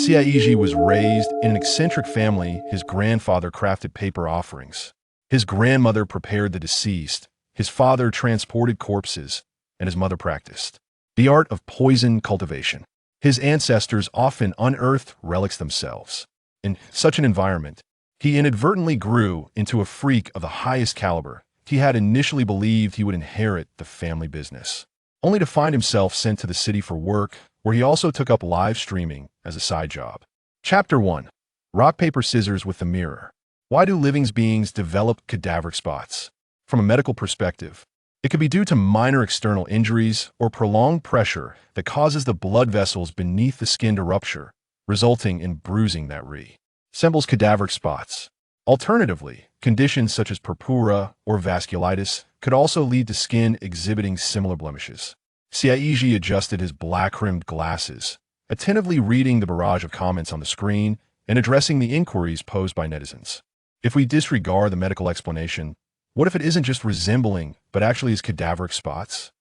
Xie Yizhi was raised in an eccentric family. His grandfather crafted paper offerings. His grandmother prepared the deceased. His father transported corpses, and his mother practiced the art of poison cultivation. His ancestors often unearthed relics themselves. In such an environment, he inadvertently grew into a freak of the highest caliber. He had initially believed he would inherit the family business, only to find himself sent to the city for work, where he also took up live streaming as a side job. Chapter 1. Rock, Paper, Scissors with the Mirror. Why do living beings develop cadaveric spots? From a medical perspective, it could be due to minor external injuries or prolonged pressure that causes the blood vessels beneath the skin to rupture, resulting in bruising that resembles cadaveric spots. Alternatively, conditions such as purpura or vasculitis could also lead to skin exhibiting similar blemishes. Xie Yizhi adjusted his black-rimmed glasses, attentively reading the barrage of comments on the screen and addressing the inquiries posed by netizens. If we disregard the medical explanation, what if it isn't just resembling, but actually is cadaveric spots?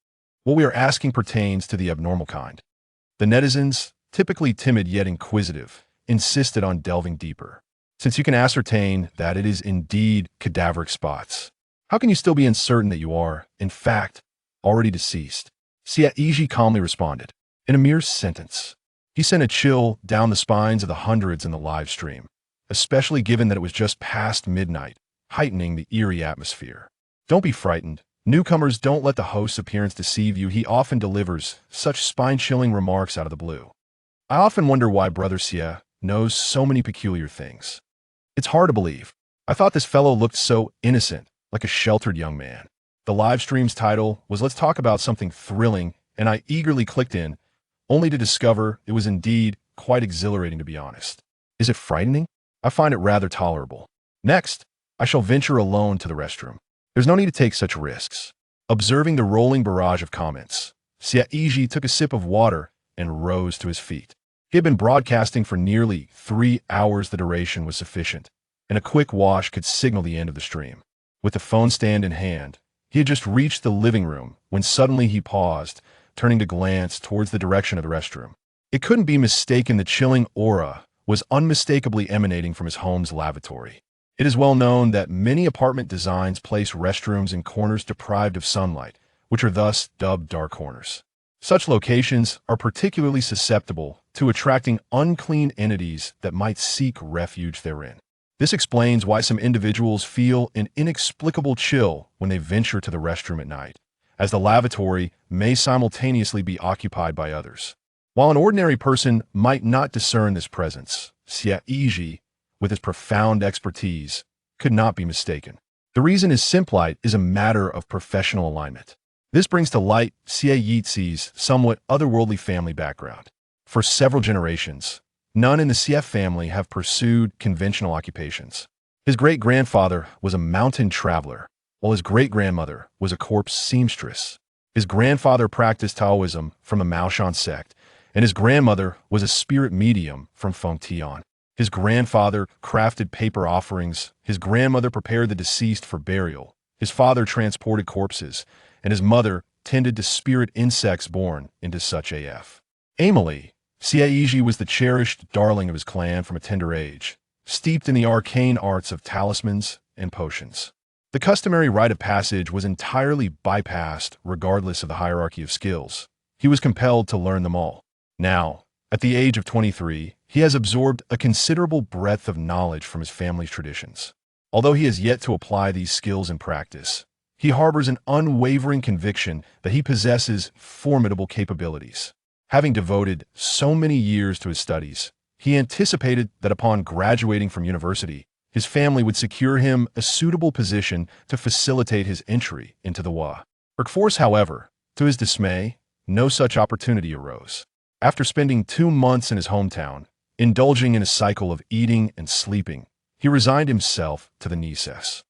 What we are asking pertains to the abnormal kind. The netizens, typically timid yet inquisitive, insisted on delving deeper. Since you can ascertain that it is indeed cadaveric spots, how can you still be uncertain that you are, in fact, already deceased? Xie Yizhi calmly responded. In a mere sentence. He sent a chill down the spines of the hundreds in the live stream, especially given that it was just past midnight, heightening the eerie atmosphere. Don't be frightened. Newcomers, don't let the host's appearance deceive you. He often delivers such spine-chilling remarks out of the blue. I often wonder why Brother Xie knows so many peculiar things. It's hard to believe. I thought this fellow looked so innocent, like a sheltered young man. The live stream's title was Let's Talk About Something Thrilling, and I eagerly clicked in, only to discover it was indeed quite exhilarating, to be honest. Is it frightening? I find it rather tolerable. Next, I shall venture alone to the restroom. There's no need to take such risks. Observing the rolling barrage of comments, Xie Yizhi took a sip of water and rose to his feet. He had been broadcasting for nearly 3 hours. The duration was sufficient, and a quick wash could signal the end of the stream. With the phone stand in hand, he had just reached the living room when suddenly he paused, turning to glance towards the direction of the restroom. It couldn't be mistaken. The chilling aura was unmistakably emanating from his home's lavatory. It is well known that many apartment designs place restrooms in corners deprived of sunlight, which are thus dubbed dark corners. Such locations are particularly susceptible to attracting unclean entities that might seek refuge therein. This explains why some individuals feel an inexplicable chill when they venture to the restroom at night, as the lavatory may simultaneously be occupied by others. While an ordinary person might not discern this presence, Xie Yizhi, with his profound expertise, could not be mistaken. The reason is simple. Is a matter of professional alignment. This brings to light Xie Yizhi's somewhat otherworldly family background. For several generations, none in the Xie family have pursued conventional occupations. His great-grandfather was a mountain traveler, while his great-grandmother was a corpse seamstress. His grandfather practiced Taoism from the Maoshan sect, and his grandmother was a spirit medium from Fengtian. His grandfather crafted paper offerings, his grandmother prepared the deceased for burial, his father transported corpses, and his mother tended to spirit insects born into such AF. Amidst, Xie Yizhi was the cherished darling of his clan from a tender age, steeped in the arcane arts of talismans and potions. The customary rite of passage was entirely bypassed regardless of the hierarchy of skills. He was compelled to learn them all. Now, at the age of 23, he has absorbed a considerable breadth of knowledge from his family's traditions. Although he has yet to apply these skills in practice, he harbors an unwavering conviction that he possesses formidable capabilities. Having devoted so many years to his studies, he anticipated that upon graduating from university, his family would secure him a suitable position to facilitate his entry into the workforce. However, to his dismay, no such opportunity arose. After spending 2 months in his hometown, indulging in a cycle of eating and sleeping, he resigned himself to the necessity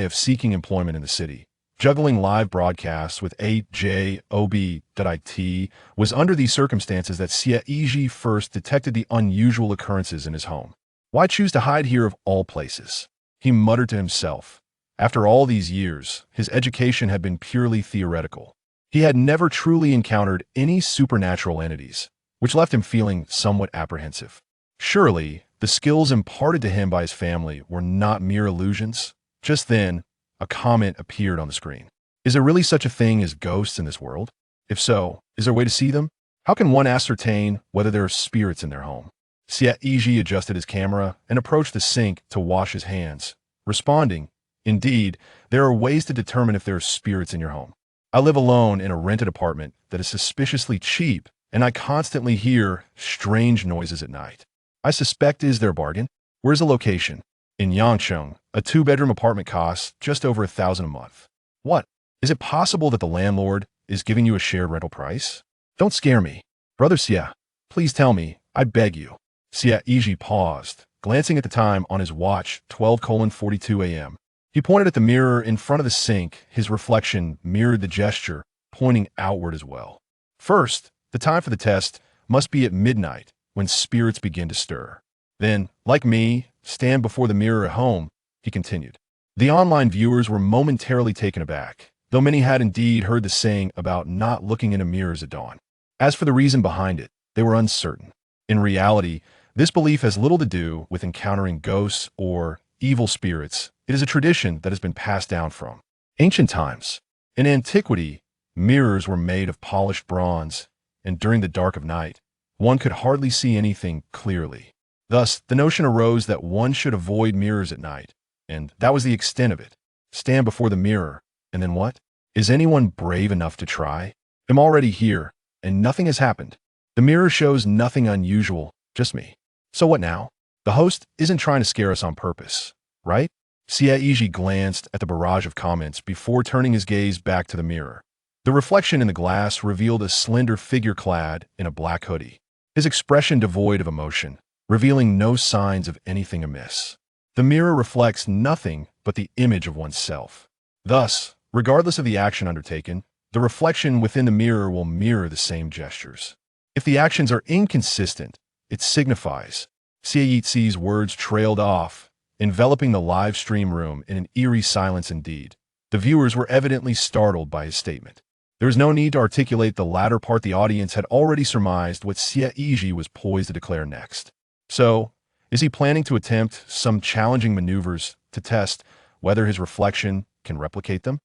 of seeking employment in the city. Juggling live broadcasts with a job that it was under these circumstances that Xie Yizhi first detected the unusual occurrences in his home. Why choose to hide here of all places? He muttered to himself. After all these years, his education had been purely theoretical. He had never truly encountered any supernatural entities, which left him feeling somewhat apprehensive. Surely, the skills imparted to him by his family were not mere illusions. Just then, a comment appeared on the screen. Is there really such a thing as ghosts in this world? If so, is there a way to see them? How can one ascertain whether there are spirits in their home? Xie Yizhi adjusted his camera and approached the sink to wash his hands, responding, "Indeed, there are ways to determine if there are spirits in your home. I live alone in a rented apartment that is suspiciously cheap, and I constantly hear strange noises at night. I suspect is there a bargain? Where's the location? In Yangcheng, a 2-bedroom apartment costs just over 1,000 a month. What? Is it possible that the landlord is giving you a shared rental price? Don't scare me. Brother Xie, please tell me, I beg you." Xie Yizhi paused, glancing at the time on his watch, 12:42 a.m. He pointed at the mirror in front of the sink. His reflection mirrored the gesture, pointing outward as well. First, the time for the test must be at midnight, when spirits begin to stir. Then, like me, stand before the mirror at home, he continued. The online viewers were momentarily taken aback, though many had indeed heard the saying about not looking into mirrors at dawn. As for the reason behind it, they were uncertain. In reality, this belief has little to do with encountering ghosts or evil spirits. It is a tradition that has been passed down from ancient times. In antiquity, mirrors were made of polished bronze, and during the dark of night, one could hardly see anything clearly. Thus, the notion arose that one should avoid mirrors at night, and that was the extent of it. Stand before the mirror, and then what? Is anyone brave enough to try? I'm already here, and nothing has happened. The mirror shows nothing unusual, just me. So what now? The host isn't trying to scare us on purpose, right? Xie Yizhi glanced at the barrage of comments before turning his gaze back to the mirror. The reflection in the glass revealed a slender figure clad in a black hoodie, his expression devoid of emotion, revealing no signs of anything amiss. The mirror reflects nothing but the image of oneself. Thus, regardless of the action undertaken, the reflection within the mirror will mirror the same gestures. If the actions are inconsistent, it signifies. Xie Yizhi's words trailed off, enveloping the live stream room in an eerie silence indeed. The viewers were evidently startled by his statement. There was no need to articulate the latter part. The audience had already surmised what Xie Yizhi was poised to declare next. So, is he planning to attempt some challenging maneuvers to test whether his reflection can replicate them?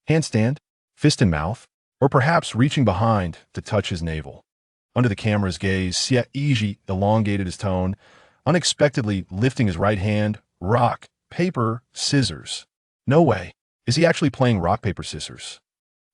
Handstand, fist in mouth, or perhaps reaching behind to touch his navel. Under the camera's gaze, Xie Yizhi elongated his tone, unexpectedly lifting his right hand. Rock, paper, scissors. No way. Is he actually playing rock, paper, scissors?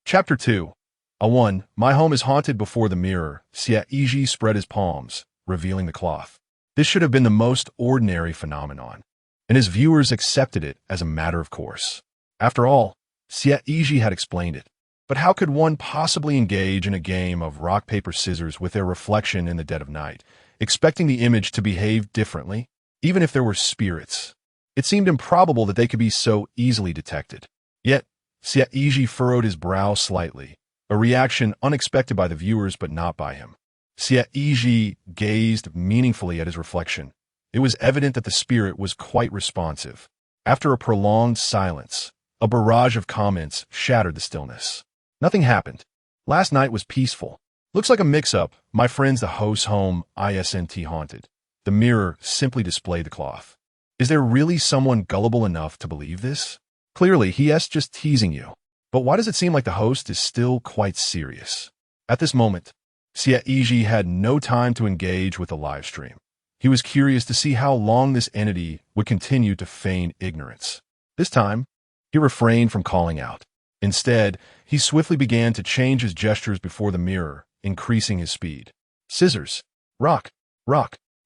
Chapter 2. A1. My home is haunted. Before the mirror, Xie Yizhi spread his palms, revealing the cloth. This should have been the most ordinary phenomenon, and his viewers accepted it as a matter of course. After all, Xie Yizhi had explained it. But how could one possibly engage in a game of rock, paper, scissors with their reflection in the dead of night, expecting the image to behave differently, even if there were spirits? It seemed improbable that they could be so easily detected. Yet, Xie Yizhi furrowed his brow slightly, a reaction unexpected by the viewers but not by him. Xie Yizhi gazed meaningfully at his reflection. It was evident that the spirit was quite responsive. After a prolonged silence, a barrage of comments shattered the stillness. Nothing happened. Last night was peaceful. Looks like a mix-up. My friend's the host's home, isn't haunted. The mirror simply displayed the cloth. Is there really someone gullible enough to believe this? Clearly, he's just teasing you. But why does it seem like the host is still quite serious? At this moment, Xie Yizhi had no time to engage with the live stream. He was curious to see how long this entity would continue to feign ignorance. This time, he refrained from calling out. Instead, he swiftly began to change his gestures before the mirror, increasing his speed. Scissors, rock,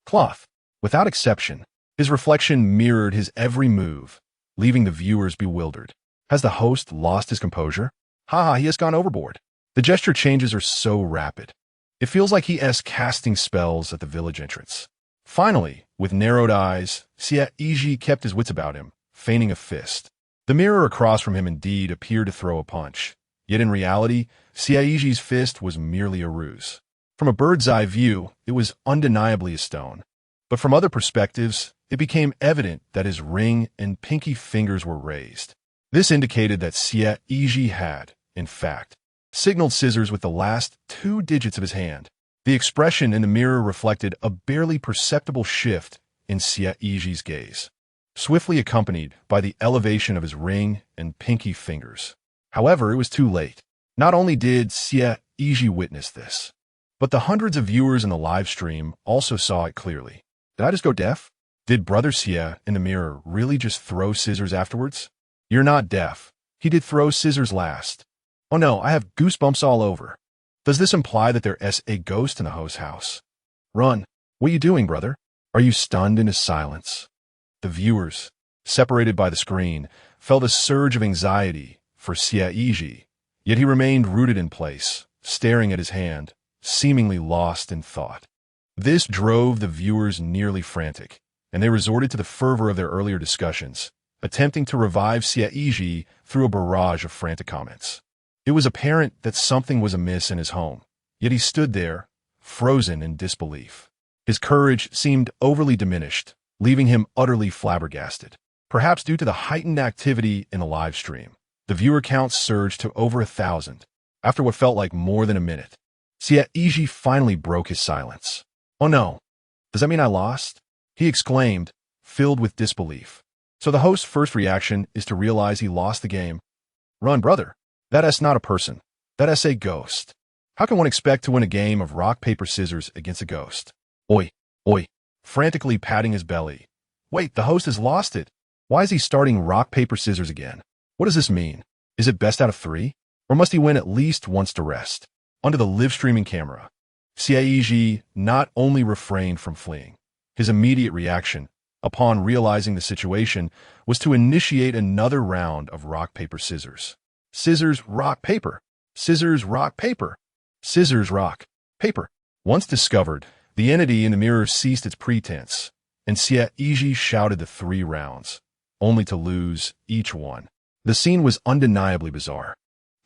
cloth. Without exception, his reflection mirrored his every move, leaving the viewers bewildered. Has the host lost his composure? He has gone overboard. The gesture changes are so rapid. It feels like he is casting spells at the village entrance. Finally, with narrowed eyes, Xie Yizhi kept his wits about him, feigning a fist. The mirror across from him indeed appeared to throw a punch. Yet in reality, Xie Yizhi's fist was merely a ruse. From a bird's-eye view, it was undeniably a stone. But from other perspectives, it became evident that his ring and pinky fingers were raised. This indicated that Xie Yizhi had, in fact, signaled scissors with the last 2 digits of his hand. The expression in the mirror reflected a barely perceptible shift in Xie Yizhi's gaze, swiftly accompanied by the elevation of his ring and pinky fingers. However, it was too late. Not only did Xie Yizhi witness this, but the hundreds of viewers in the live stream also saw it clearly. Did I just go deaf? Did Brother Xie in the mirror really just throw scissors afterwards? You're not deaf. He did throw scissors last. Oh no, I have goosebumps all over. Does this imply that there's a ghost in the host's house? Run. What are you doing, brother? Are you stunned into silence? The viewers, separated by the screen, felt a surge of anxiety for Xie Yizhi, yet he remained rooted in place, staring at his hand, seemingly lost in thought. This drove the viewers nearly frantic, and they resorted to the fervor of their earlier discussions, attempting to revive Xie Yizhi through a barrage of frantic comments. It was apparent that something was amiss in his home, yet he stood there, frozen in disbelief. His courage seemed overly diminished, leaving him utterly flabbergasted. Perhaps due to the heightened activity in the live stream, the viewer count surged to over 1,000. After what felt like more than a minute, Xie Yizhi finally broke his silence. Oh no, does that mean I lost? He exclaimed, filled with disbelief. So the host's first reaction is to realize he lost the game. Run, brother. That's not a person. That's a ghost. How can one expect to win a game of rock, paper, scissors against a ghost? Oi, oi, frantically patting his belly. Wait, the host has lost it. Why is he starting rock, paper, scissors again? What does this mean? Is it best out of 3? Or must he win at least once to rest? Under the live streaming camera, Xie Yizhi not only refrained from fleeing. His immediate reaction, upon realizing the situation, was to initiate another round of rock, paper, scissors. Scissors, rock, paper. Scissors, rock, paper. Scissors, rock, paper. Once discovered, the entity in the mirror ceased its pretense, and Xie Yizhi shouted the 3 rounds, only to lose each one. The scene was undeniably bizarre.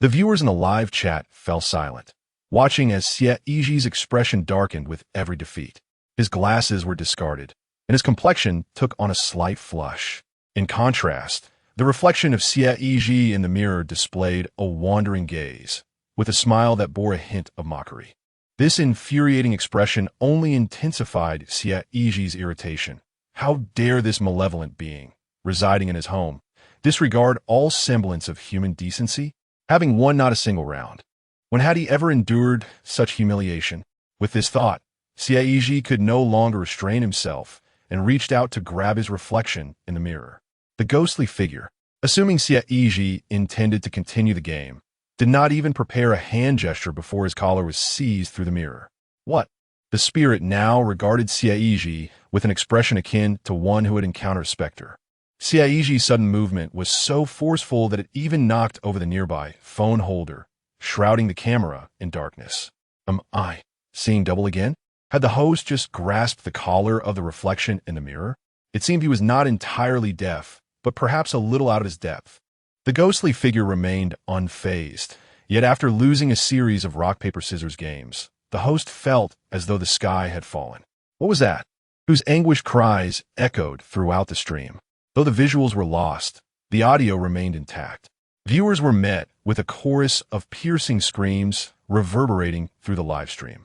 The viewers in the live chat fell silent, watching as Xie Yizhi's expression darkened with every defeat. His glasses were discarded, and his complexion took on a slight flush. In contrast, the reflection of Xie Yizhi in the mirror displayed a wandering gaze, with a smile that bore a hint of mockery. This infuriating expression only intensified Xie Yizhi's irritation. How dare this malevolent being, residing in his home, disregard all semblance of human decency, having won not a single round? When had he ever endured such humiliation? With this thought, Xie Yizhi could no longer restrain himself and reached out to grab his reflection in the mirror. The ghostly figure, assuming Xie Yizhi intended to continue the game, did not even prepare a hand gesture before his collar was seized through the mirror. What? The spirit now regarded Xie Yizhi with an expression akin to one who had encountered a specter. Xie Yizhi's sudden movement was so forceful that it even knocked over the nearby phone holder, shrouding the camera in darkness. Am I seeing double again? Had the host just grasped the collar of the reflection in the mirror? It seemed he was not entirely deaf, but perhaps a little out of his depth. The ghostly figure remained unfazed, yet after losing a series of rock, paper, scissors games, the host felt as though the sky had fallen. What was that? Whose anguished cries echoed throughout the stream. Though the visuals were lost, the audio remained intact. Viewers were met with a chorus of piercing screams reverberating through the live stream,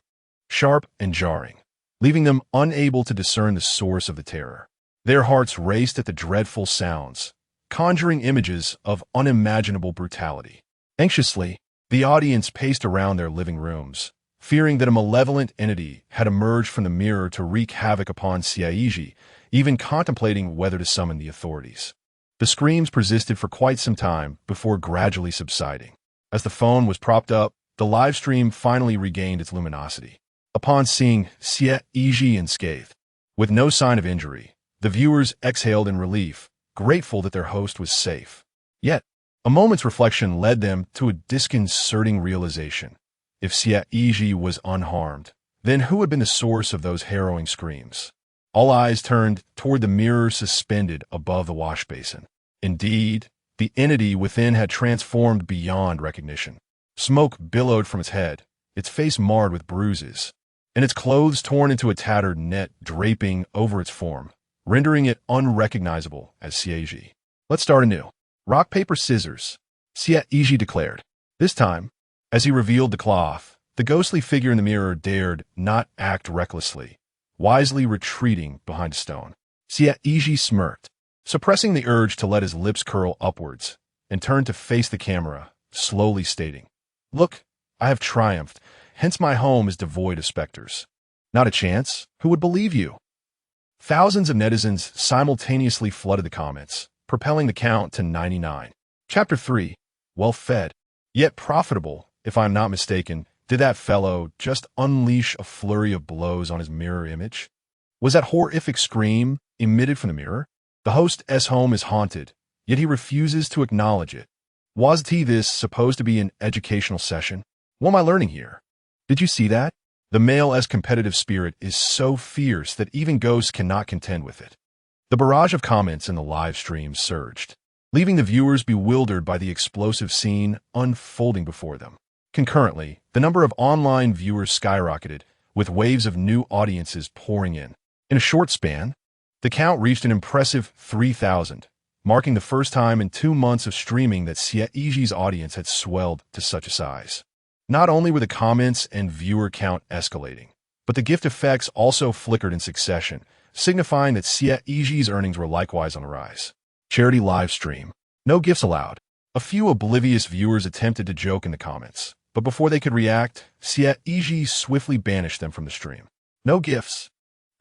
sharp and jarring, leaving them unable to discern the source of the terror. Their hearts raced at the dreadful sounds, conjuring images of unimaginable brutality. Anxiously, the audience paced around their living rooms, fearing that a malevolent entity had emerged from the mirror to wreak havoc upon Xie Yizhi, even contemplating whether to summon the authorities. The screams persisted for quite some time before gradually subsiding. As the phone was propped up, the live stream finally regained its luminosity. Upon seeing Xie Yizhi unscathed, with no sign of injury, the viewers exhaled in relief, grateful that their host was safe. Yet, a moment's reflection led them to a disconcerting realization. If Xie Yizhi was unharmed, then who had been the source of those harrowing screams? All eyes turned toward the mirror suspended above the wash basin. Indeed, the entity within had transformed beyond recognition. Smoke billowed from its head, its face marred with bruises, and its clothes torn into a tattered net draping over its form, rendering it unrecognizable as Xie Yizhi. Let's start anew. Rock, paper, scissors, Xie Yizhi declared. This time, as he revealed the cloth, The ghostly figure in the mirror dared not act recklessly, wisely retreating behind a stone. Xie Yizhi smirked, suppressing the urge to let his lips curl upwards, and turned to face the camera, slowly stating, "Look, I have triumphed, hence my home is devoid of specters." Not a chance? Who would believe you? Thousands of netizens simultaneously flooded the comments, propelling the count to 99. Chapter 3. Well-fed, yet profitable, if I'm not mistaken. Did that fellow just unleash a flurry of blows on his mirror image? Was that horrific scream emitted from the mirror? The host's home is haunted, yet he refuses to acknowledge it. Was this supposed to be an educational session? What am I learning here? Did you see that? The male's competitive spirit is so fierce that even ghosts cannot contend with it. The barrage of comments in the live stream surged, leaving the viewers bewildered by the explosive scene unfolding before them. Concurrently, the number of online viewers skyrocketed, with waves of new audiences pouring in. In a short span, the count reached an impressive 3,000, marking the first time in 2 months of streaming that Xie Yizhi's audience had swelled to such a size. Not only were the comments and viewer count escalating, but the gift effects also flickered in succession, signifying that Xie Yizhi's earnings were likewise on the rise. Charity live stream. No gifts allowed. A few oblivious viewers attempted to joke in the comments, but before they could react, Xie Yizhi swiftly banished them from the stream. No gifts.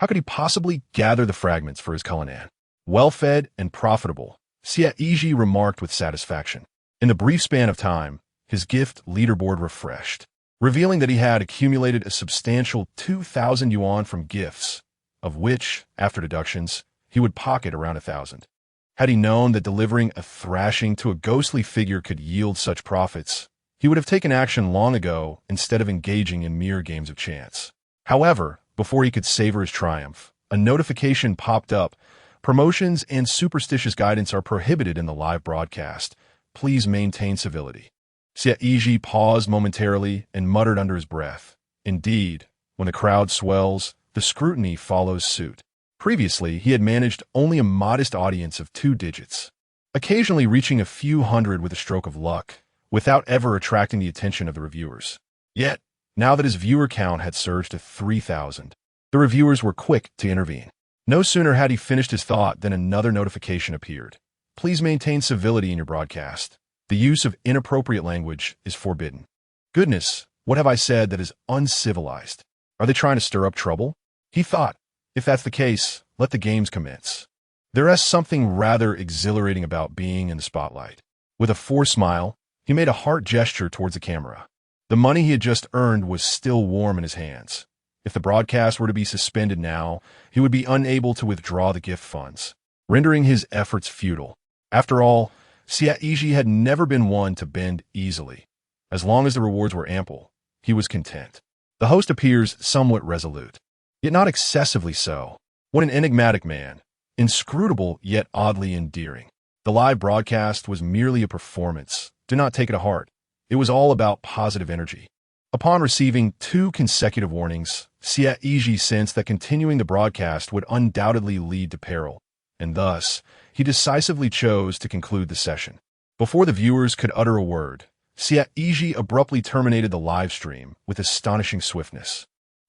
How could he possibly gather the fragments for his culinan? Well-fed and profitable, Xie Yizhi remarked with satisfaction. In the brief span of time, his gift leaderboard refreshed, revealing that he had accumulated a substantial 2,000 yuan from gifts, of which, after deductions, he would pocket around 1,000. Had he known that delivering a thrashing to a ghostly figure could yield such profits, he would have taken action long ago instead of engaging in mere games of chance. However, before he could savor his triumph, a notification popped up. Promotions and superstitious guidance are prohibited in the live broadcast. Please maintain civility. Xie Yizhi paused momentarily and muttered under his breath. Indeed, when the crowd swells, the scrutiny follows suit. Previously, he had managed only a modest audience of 2 digits, occasionally reaching a few hundred with a stroke of luck, without ever attracting the attention of the reviewers. Yet, now that his viewer count had surged to 3,000, the reviewers were quick to intervene. No sooner had he finished his thought than another notification appeared. Please maintain civility in your broadcast. The use of inappropriate language is forbidden. Goodness, what have I said that is uncivilized? Are they trying to stir up trouble? He thought, if that's the case, let the games commence. There is something rather exhilarating about being in the spotlight. With a forced smile, he made a heart gesture towards the camera. The money he had just earned was still warm in his hands. If the broadcast were to be suspended now, he would be unable to withdraw the gift funds, rendering his efforts futile. After all, Xie Yizhi had never been one to bend easily. As long as the rewards were ample, he was content. The host appears somewhat resolute, yet not excessively so. What an enigmatic man, inscrutable yet oddly endearing. The live broadcast was merely a performance. Do not take it to heart. It was all about positive energy. Upon receiving 2 consecutive warnings, Xie Yizhi sensed that continuing the broadcast would undoubtedly lead to peril, and thus, he decisively chose to conclude the session. Before the viewers could utter a word, Xie Yizhi abruptly terminated the live stream with astonishing swiftness.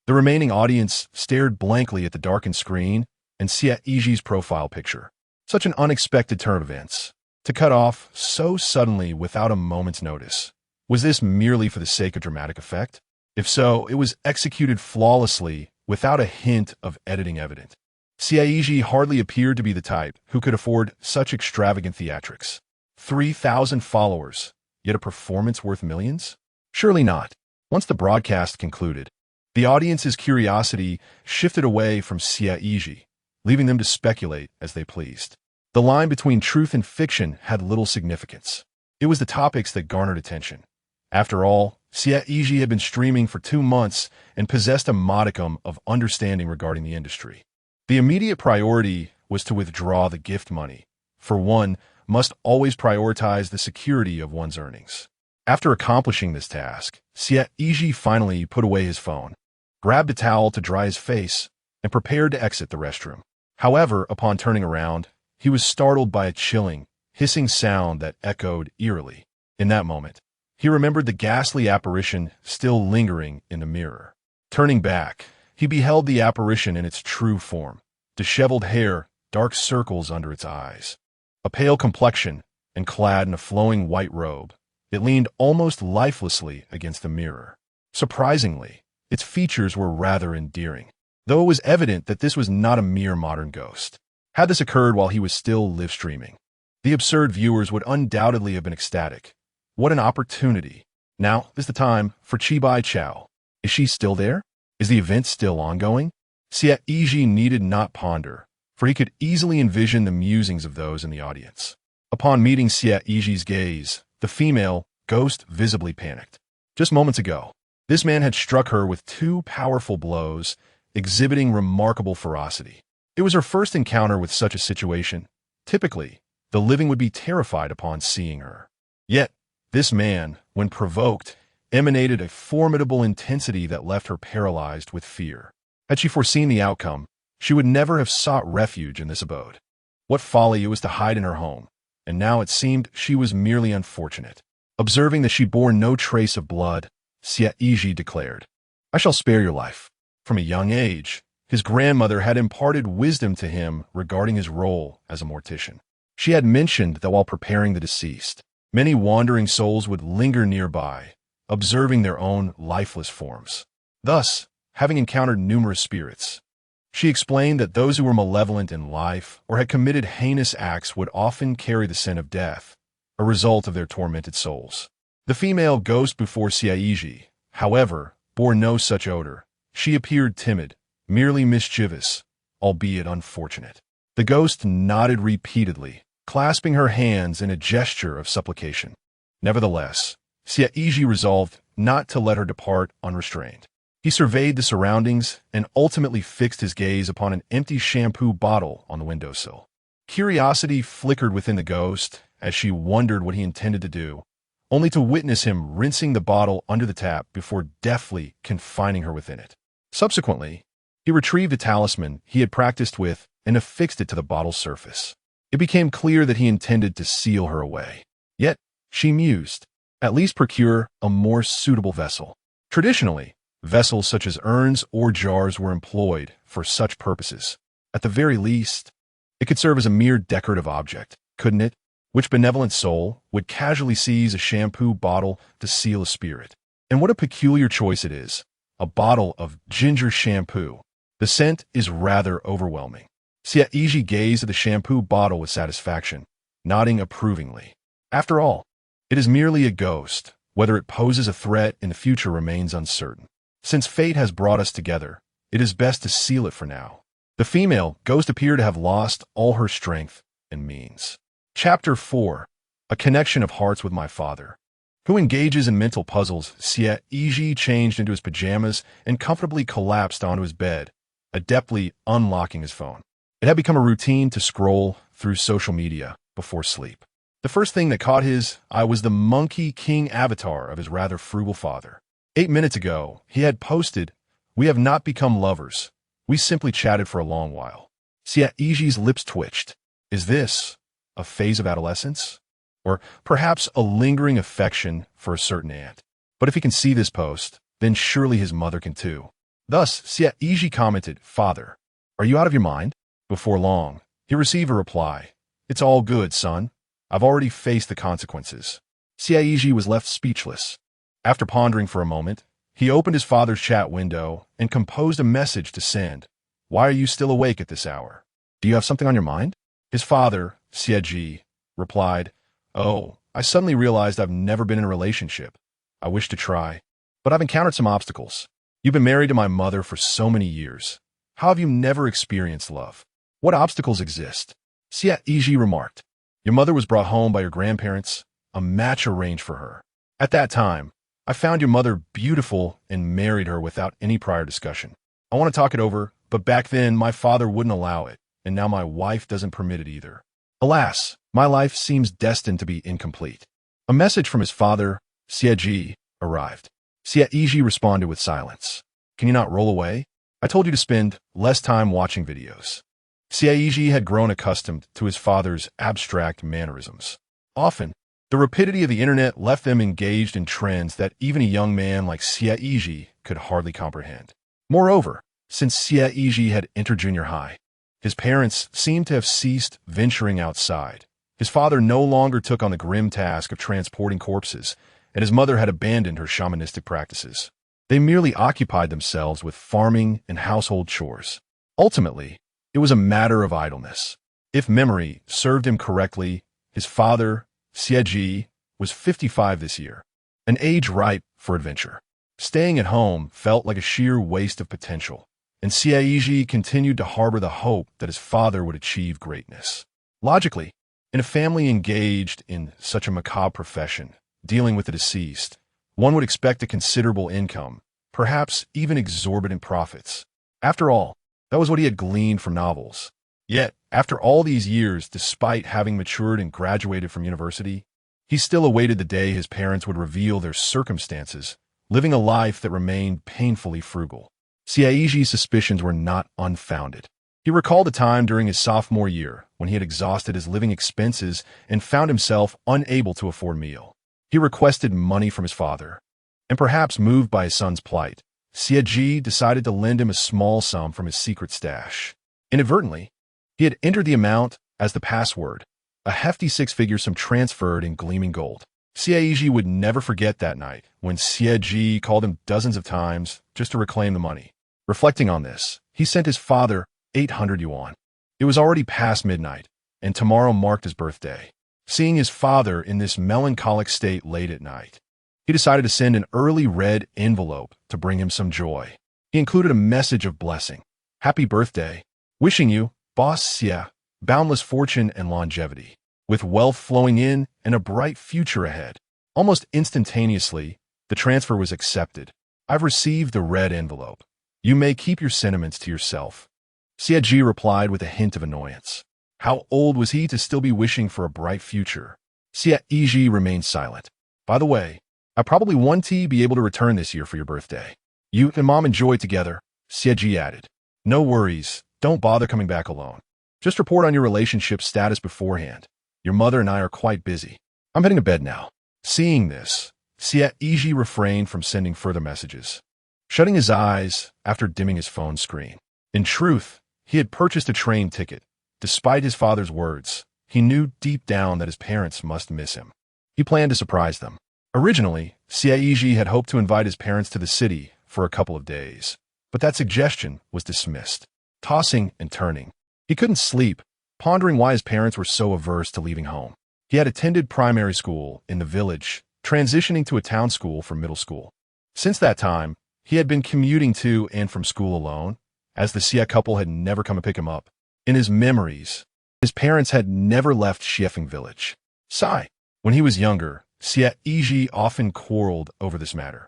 The remaining audience stared blankly at the darkened screen and Xie Yizhi's profile picture. Such an unexpected turn of events, to cut off so suddenly without a moment's notice. Was this merely for the sake of dramatic effect? If so, it was executed flawlessly, without a hint of editing evident. Xie Yizhi hardly appeared to be the type who could afford such extravagant theatrics. 3,000 followers, yet a performance worth millions? Surely not. Once the broadcast concluded, the audience's curiosity shifted away from Xie Yizhi, leaving them to speculate as they pleased. The line between truth and fiction had little significance. It was the topics that garnered attention. After all, Xie Yizhi had been streaming for 2 months and possessed a modicum of understanding regarding the industry. The immediate priority was to withdraw the gift money. For one, must always prioritize the security of one's earnings. After accomplishing this task, Xie Yizhi finally put away his phone, grabbed a towel to dry his face, and prepared to exit the restroom. However, upon turning around, he was startled by a chilling, hissing sound that echoed eerily. In that moment, he remembered the ghastly apparition still lingering in the mirror. Turning back, he beheld the apparition in its true form. Disheveled hair, dark circles under its eyes. A pale complexion, and clad in a flowing white robe, it leaned almost lifelessly against the mirror. Surprisingly, its features were rather endearing, though it was evident that this was not a mere modern ghost. Had this occurred while he was still live-streaming, the absurd viewers would undoubtedly have been ecstatic. What an opportunity. Now is the time for Chibai Chow. Is she still there? Is the event still ongoing? Xie Yizhi needed not ponder, for he could easily envision the musings of those in the audience. Upon meeting Xie Yizhi's gaze, the female ghost visibly panicked. Just moments ago, this man had struck her with 2 powerful blows, exhibiting remarkable ferocity. It was her first encounter with such a situation. Typically, the living would be terrified upon seeing her. Yet, this man, when provoked, emanated a formidable intensity that left her paralyzed with fear. Had she foreseen the outcome, she would never have sought refuge in this abode. What folly it was to hide in her home, and now it seemed she was merely unfortunate. Observing that she bore no trace of blood, Xie Yizhi declared, "I shall spare your life." From a young age, his grandmother had imparted wisdom to him regarding his role as a mortician. She had mentioned that while preparing the deceased, many wandering souls would linger nearby, observing their own lifeless forms. Thus, having encountered numerous spirits, she explained that those who were malevolent in life or had committed heinous acts would often carry the sin of death, a result of their tormented souls. The female ghost before Xie Yizhi, however, bore no such odor. She appeared timid, merely mischievous, albeit unfortunate. The ghost nodded repeatedly, clasping her hands in a gesture of supplication. Nevertheless, Xie Yizhi resolved not to let her depart unrestrained. He surveyed the surroundings and ultimately fixed his gaze upon an empty shampoo bottle on the windowsill. Curiosity flickered within the ghost as she wondered what he intended to do, only to witness him rinsing the bottle under the tap before deftly confining her within it. Subsequently, he retrieved a talisman he had practiced with and affixed it to the bottle's surface. It became clear that he intended to seal her away. Yet, she mused, at least procure a more suitable vessel. Traditionally, vessels such as urns or jars were employed for such purposes. At the very least, it could serve as a mere decorative object, couldn't it? Which benevolent soul would casually seize a shampoo bottle to seal a spirit? And what a peculiar choice it is, a bottle of ginger shampoo. The scent is rather overwhelming. Xie Yizhi gazed at the shampoo bottle with satisfaction, nodding approvingly. After all, it is merely a ghost. Whether it poses a threat in the future remains uncertain. Since fate has brought us together, it is best to seal it for now. The female ghost appeared to have lost all her strength and means. Chapter 4. A Connection of Hearts with My Father. Who engages in mental puzzles? Xie Yizhi changed into his pajamas and comfortably collapsed onto his bed, adeptly unlocking his phone. It had become a routine to scroll through social media before sleep. The first thing that caught his eye was the Monkey King avatar of his rather frugal father. 8 minutes ago, he had posted, "We have not become lovers. We simply chatted for a long while." Xie Yizhi's lips twitched. Is this a phase of adolescence? Or perhaps a lingering affection for a certain aunt? But if he can see this post, then surely his mother can too. Thus, Xie Yizhi commented, "Father, are you out of your mind?" Before long, he received a reply, "It's all good, son. I've already faced the consequences." Xie Yizhi was left speechless. After pondering for a moment, he opened his father's chat window and composed a message to send. "Why are you still awake at this hour? Do you have something on your mind?" His father, Xie Yizhi, replied, "Oh, I suddenly realized I've never been in a relationship. I wish to try, but I've encountered some obstacles. You've been married to my mother for so many years. How have you never experienced love? What obstacles exist?" Xie Yizhi remarked, "Your mother was brought home by your grandparents, a match arranged for her. At that time, I found your mother beautiful and married her without any prior discussion. I want to talk it over, but back then my father wouldn't allow it, and now my wife doesn't permit it either. Alas, my life seems destined to be incomplete." A message from his father, Xie Yizhi, arrived. Xie Yizhi responded with silence. "Can you not roll away? I told you to spend less time watching videos." Xie Yizhi had grown accustomed to his father's abstract mannerisms. Often, The rapidity of the internet left them engaged in trends that even a young man like Xie Yizhi could hardly comprehend. Moreover, since Xie Yizhi had entered junior high, his parents seemed to have ceased venturing outside. His father no longer took on the grim task of transporting corpses, and his mother had abandoned her shamanistic practices. They merely occupied themselves with farming and household chores. Ultimately, it was a matter of idleness. If memory served him correctly, his father, Xie Yizhi, was 55 this year, an age ripe for adventure. Staying at home felt like a sheer waste of potential, and Xie Yizhi continued to harbor the hope that his father would achieve greatness. Logically, in a family engaged in such a macabre profession, dealing with the deceased, one would expect a considerable income, perhaps even exorbitant profits. After all, that was what he had gleaned from novels. Yet, after all these years, despite having matured and graduated from university, he still awaited the day his parents would reveal their circumstances, living a life that remained painfully frugal. Xie Yizhi's suspicions were not unfounded. He recalled a time during his sophomore year when he had exhausted his living expenses and found himself unable to afford a meal. He requested money from his father, and perhaps moved by his son's plight, Xie Yizhi decided to lend him a small sum from his secret stash. Inadvertently, he had entered the amount as the password, a hefty six-figure sum transferred in gleaming gold. Xie Yizhi would never forget that night when Xie Yizhi called him dozens of times just to reclaim the money. Reflecting on this, he sent his father 800 yuan. It was already past midnight, and tomorrow marked his birthday. Seeing his father in this melancholic state late at night, he decided to send an early red envelope to bring him some joy. He included a message of blessing. Happy birthday. Wishing you, Boss Xie, boundless fortune and longevity, with wealth flowing in and a bright future ahead. Almost instantaneously, the transfer was accepted. I've received the red envelope. You may keep your sentiments to yourself. Xie Yizhi replied with a hint of annoyance. How old was he to still be wishing for a bright future? Xie Yizhi remained silent. By the way, I probably won't be able to return this year for your birthday. You and Mom enjoy together, Xie Yizhi added. No worries, don't bother coming back alone. Just report on your relationship status beforehand. Your mother and I are quite busy. I'm heading to bed now. Seeing this, Xie Yizhi refrained from sending further messages, shutting his eyes after dimming his phone screen. In truth, he had purchased a train ticket. Despite his father's words, he knew deep down that his parents must miss him. He planned to surprise them. Originally, Xie Yizhi had hoped to invite his parents to the city for a couple of days, but that suggestion was dismissed. Tossing and turning, he couldn't sleep, pondering why his parents were so averse to leaving home. He had attended primary school in the village, transitioning to a town school for middle school. Since that time, he had been commuting to and from school alone, as the Xie couple had never come to pick him up. In his memories, his parents had never left Xiefeng village. Sigh. When he was younger, Xie Yizhi often quarreled over this matter.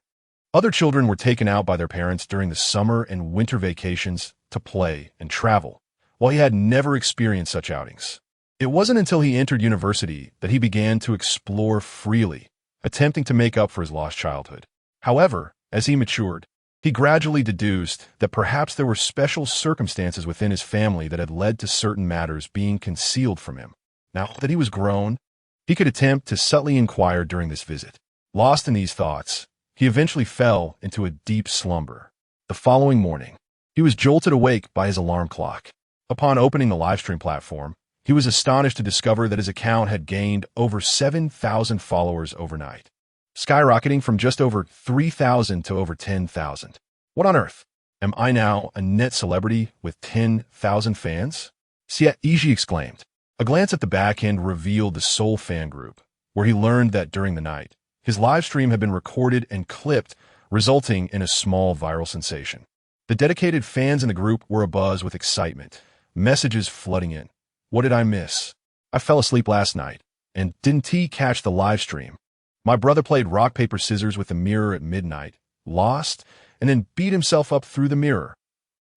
Other children were taken out by their parents during the summer and winter vacations to play and travel, while he had never experienced such outings. It wasn't until he entered university that he began to explore freely, attempting to make up for his lost childhood. However, as he matured, he gradually deduced that perhaps there were special circumstances within his family that had led to certain matters being concealed from him. Now that he was grown, he could attempt to subtly inquire during this visit. Lost in these thoughts, he eventually fell into a deep slumber. The following morning, he was jolted awake by his alarm clock. Upon opening the livestream platform, he was astonished to discover that his account had gained over 7,000 followers overnight, skyrocketing from just over 3,000 to over 10,000. What on earth? Am I now a net celebrity with 10,000 fans? Xie Yizhi exclaimed. A glance at the back end revealed the sole fan group, where he learned that during the night, his live stream had been recorded and clipped, resulting in a small viral sensation. The dedicated fans in the group were abuzz with excitement, messages flooding in. What did I miss? I fell asleep last night, and didn't catch the live stream. My brother played rock, paper, scissors with the mirror at midnight, lost, and then beat himself up through the mirror.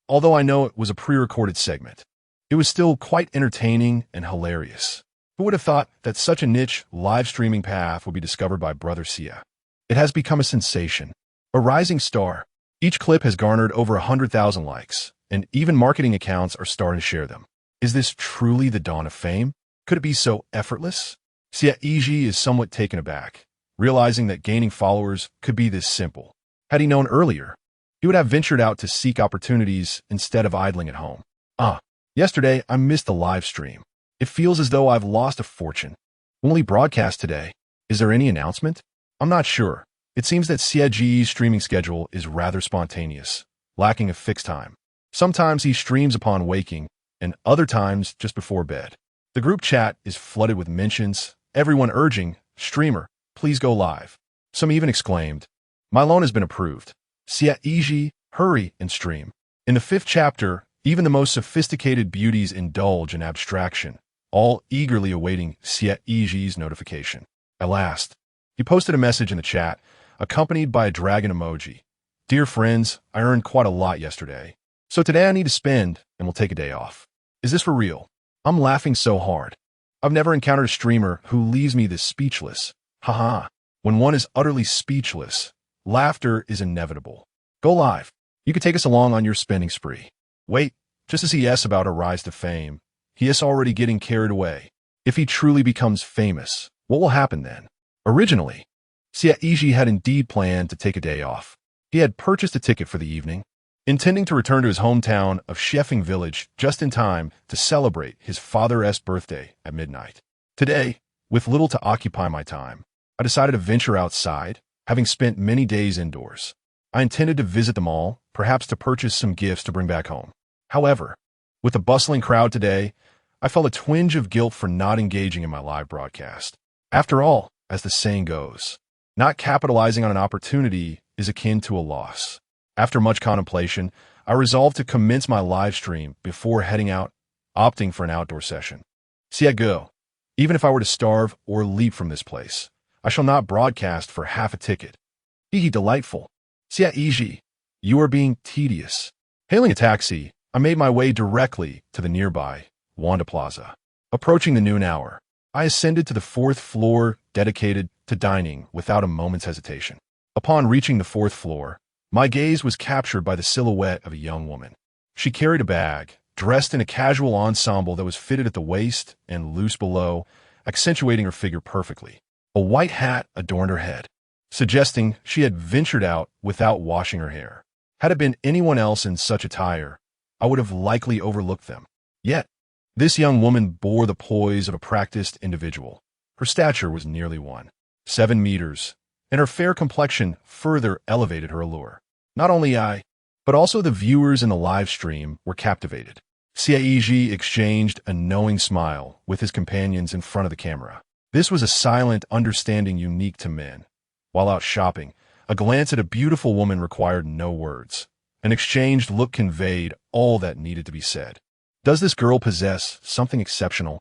Although I know it was a pre-recorded segment, it was still quite entertaining and hilarious. Who would have thought that such a niche live streaming path would be discovered by Brother Xie? It has become a sensation, a rising star. Each clip has garnered over 100,000 likes, and even marketing accounts are starting to share them. Is this truly the dawn of fame? Could it be so effortless? Xie Yizhi is somewhat taken aback, realizing that gaining followers could be this simple. Had he known earlier, he would have ventured out to seek opportunities instead of idling at home. Yesterday I missed the live stream. It feels as though I've lost a fortune. Will he broadcast today? Is there any announcement? I'm not sure. It seems that Xie Yizhi's streaming schedule is rather spontaneous, lacking a fixed time. Sometimes he streams upon waking, and other times just before bed. The group chat is flooded with mentions, everyone urging, "Streamer, please go live." Some even exclaimed, "My loan has been approved. Xie Yizhi, hurry and stream." In the 5th chapter, even the most sophisticated beauties indulge in abstraction, all eagerly awaiting Xie Yizhi's notification. At last, he posted a message in the chat, accompanied by a dragon emoji. "Dear friends, I earned quite a lot yesterday. So today I need to spend, and we'll take a day off. Is this for real? I'm laughing so hard. I've never encountered a streamer who leaves me this speechless. Haha. When one is utterly speechless, laughter is inevitable. Go live. You could take us along on your spending spree." Wait, just as he asks about a rise to fame, he is already getting carried away. If he truly becomes famous, what will happen then? Originally, Xie Yizhi had indeed planned to take a day off. He had purchased a ticket for the evening, intending to return to his hometown of Shefing village just in time to celebrate his father's birthday at midnight. Today, with little to occupy my time, I decided to venture outside, having spent many days indoors. I intended to visit the mall, perhaps to purchase some gifts to bring back home. However, with the bustling crowd today, I felt a twinge of guilt for not engaging in my live broadcast. After all, as the saying goes, not capitalizing on an opportunity is akin to a loss. After much contemplation, I resolved to commence my live stream before heading out, opting for an outdoor session. See, I go. Even if I were to starve or leap from this place, I shall not broadcast for half a ticket. Hee delightful. Xie Yizhi, you are being tedious. Hailing a taxi, I made my way directly to the nearby Wanda Plaza. Approaching the noon hour, I ascended to the 4th floor dedicated to dining without a moment's hesitation. Upon reaching the 4th floor, my gaze was captured by the silhouette of a young woman. She carried a bag, dressed in a casual ensemble that was fitted at the waist and loose below, accentuating her figure perfectly. A white hat adorned her head, suggesting she had ventured out without washing her hair. Had it been anyone else in such attire, I would have likely overlooked them. Yet, this young woman bore the poise of a practiced individual. Her stature was nearly 1.7 meters, and her fair complexion further elevated her allure. Not only I, but also the viewers in the live stream were captivated. Xie Yizhi exchanged a knowing smile with his companions in front of the camera. This was a silent understanding unique to men. While out shopping, a glance at a beautiful woman required no words. An exchanged look conveyed all that needed to be said. Does this girl possess something exceptional?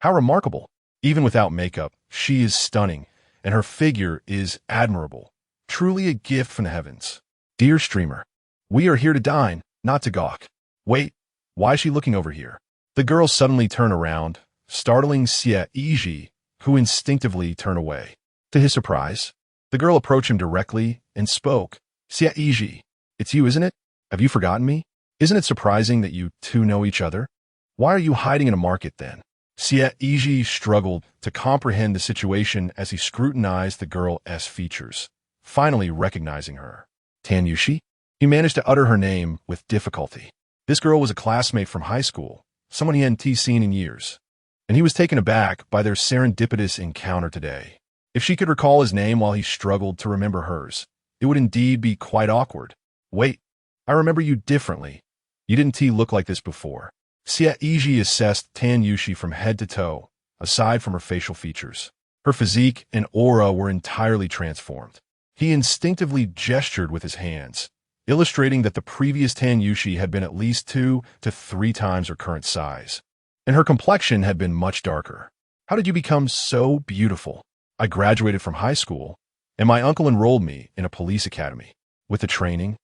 How remarkable! Even without makeup, she is stunning, and her figure is admirable. Truly a gift from the heavens. Dear streamer, we are here to dine, not to gawk. Wait, why is she looking over here? The girl suddenly turned around, startling Xie Yizhi, who instinctively turned away. To his surprise, the girl approached him directly and spoke. Xie Yizhi, it's you, isn't it? Have you forgotten me? Isn't it surprising that you two know each other? Why are you hiding in a market then? Xie Yizhi struggled to comprehend the situation as he scrutinized the girl's features, finally recognizing her. Tanyushi? He managed to utter her name with difficulty. This girl was a classmate from high school, someone he hadn't seen in years, and he was taken aback by their serendipitous encounter today. If she could recall his name while he struggled to remember hers, it would indeed be quite awkward. Wait, I remember you differently. You didn't look like this before. Xie Yizhi assessed Tanyushi from head to toe, aside from her facial features. Her physique and aura were entirely transformed. He instinctively gestured with his hands, illustrating that the previous Tanyushi had been at least 2 to 3 times her current size, and her complexion had been much darker. How did you become so beautiful? I graduated from high school, and my uncle enrolled me in a police academy. With the training,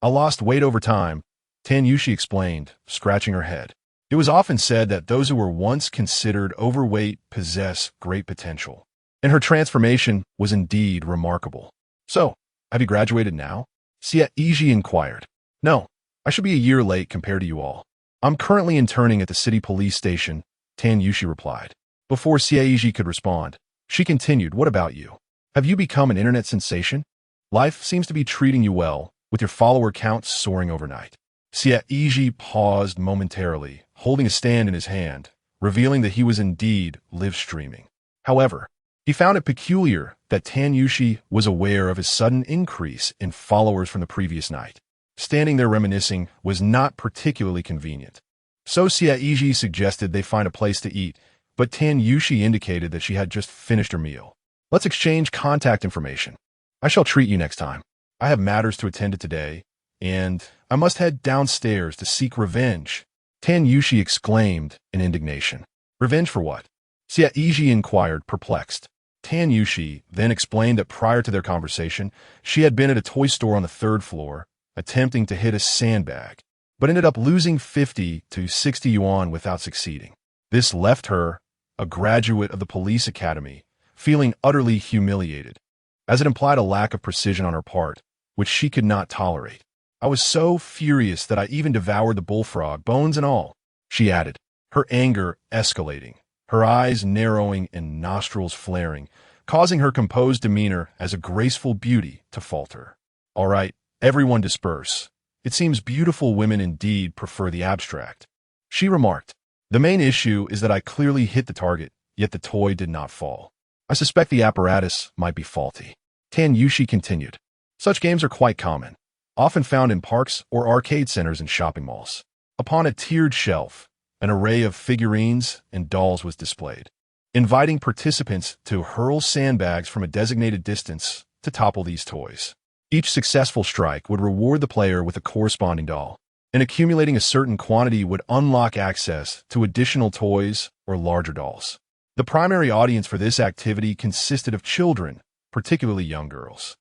I lost weight over time, Tanyushi explained, scratching her head. It was often said that those who were once considered overweight possess great potential, and her transformation was indeed remarkable. So, have you graduated now? Xie Yizhi inquired. No, I should be a year late compared to you all. I'm currently interning at the city police station, Tanyushi replied. Before Xie Yizhi could respond, She continued, "What about you? Have you become an internet sensation? Life seems to be treating you well, with your follower counts soaring overnight." Xie Yizhi paused momentarily, holding a stand in his hand, revealing that he was indeed live streaming. However, he found it peculiar that Tan Yushi was aware of his sudden increase in followers from the previous night. Standing there reminiscing was not particularly convenient. So Xie Yizhi suggested they find a place to eat, but Tan Yushi indicated that she had just finished her meal. "Let's exchange contact information. I shall treat you next time. I have matters to attend to today, and I must head downstairs to seek revenge," Tan Yushi exclaimed in indignation. "Revenge for what?" Xie Yizhi inquired, perplexed. Tan Yushi then explained that prior to their conversation, she had been at a toy store on the 3rd floor, attempting to hit a sandbag, but ended up losing 50 to 60 yuan without succeeding. This left her, a graduate of the police academy, feeling utterly humiliated, as it implied a lack of precision on her part, which she could not tolerate. "I was so furious that I even devoured the bullfrog, bones and all," she added, her anger escalating, her eyes narrowing and nostrils flaring, causing her composed demeanor as a graceful beauty to falter. "All right, everyone disperse. It seems beautiful women indeed prefer the abstract," she remarked. "The main issue is that I clearly hit the target, yet the toy did not fall. I suspect the apparatus might be faulty." Tan Yushi continued. "Such games are quite common, often found in parks or arcade centers and shopping malls. Upon a tiered shelf, an array of figurines and dolls was displayed, inviting participants to hurl sandbags from a designated distance to topple these toys. Each successful strike would reward the player with a corresponding doll, and accumulating a certain quantity would unlock access to additional toys or larger dolls. The primary audience for this activity consisted of children, particularly young girls.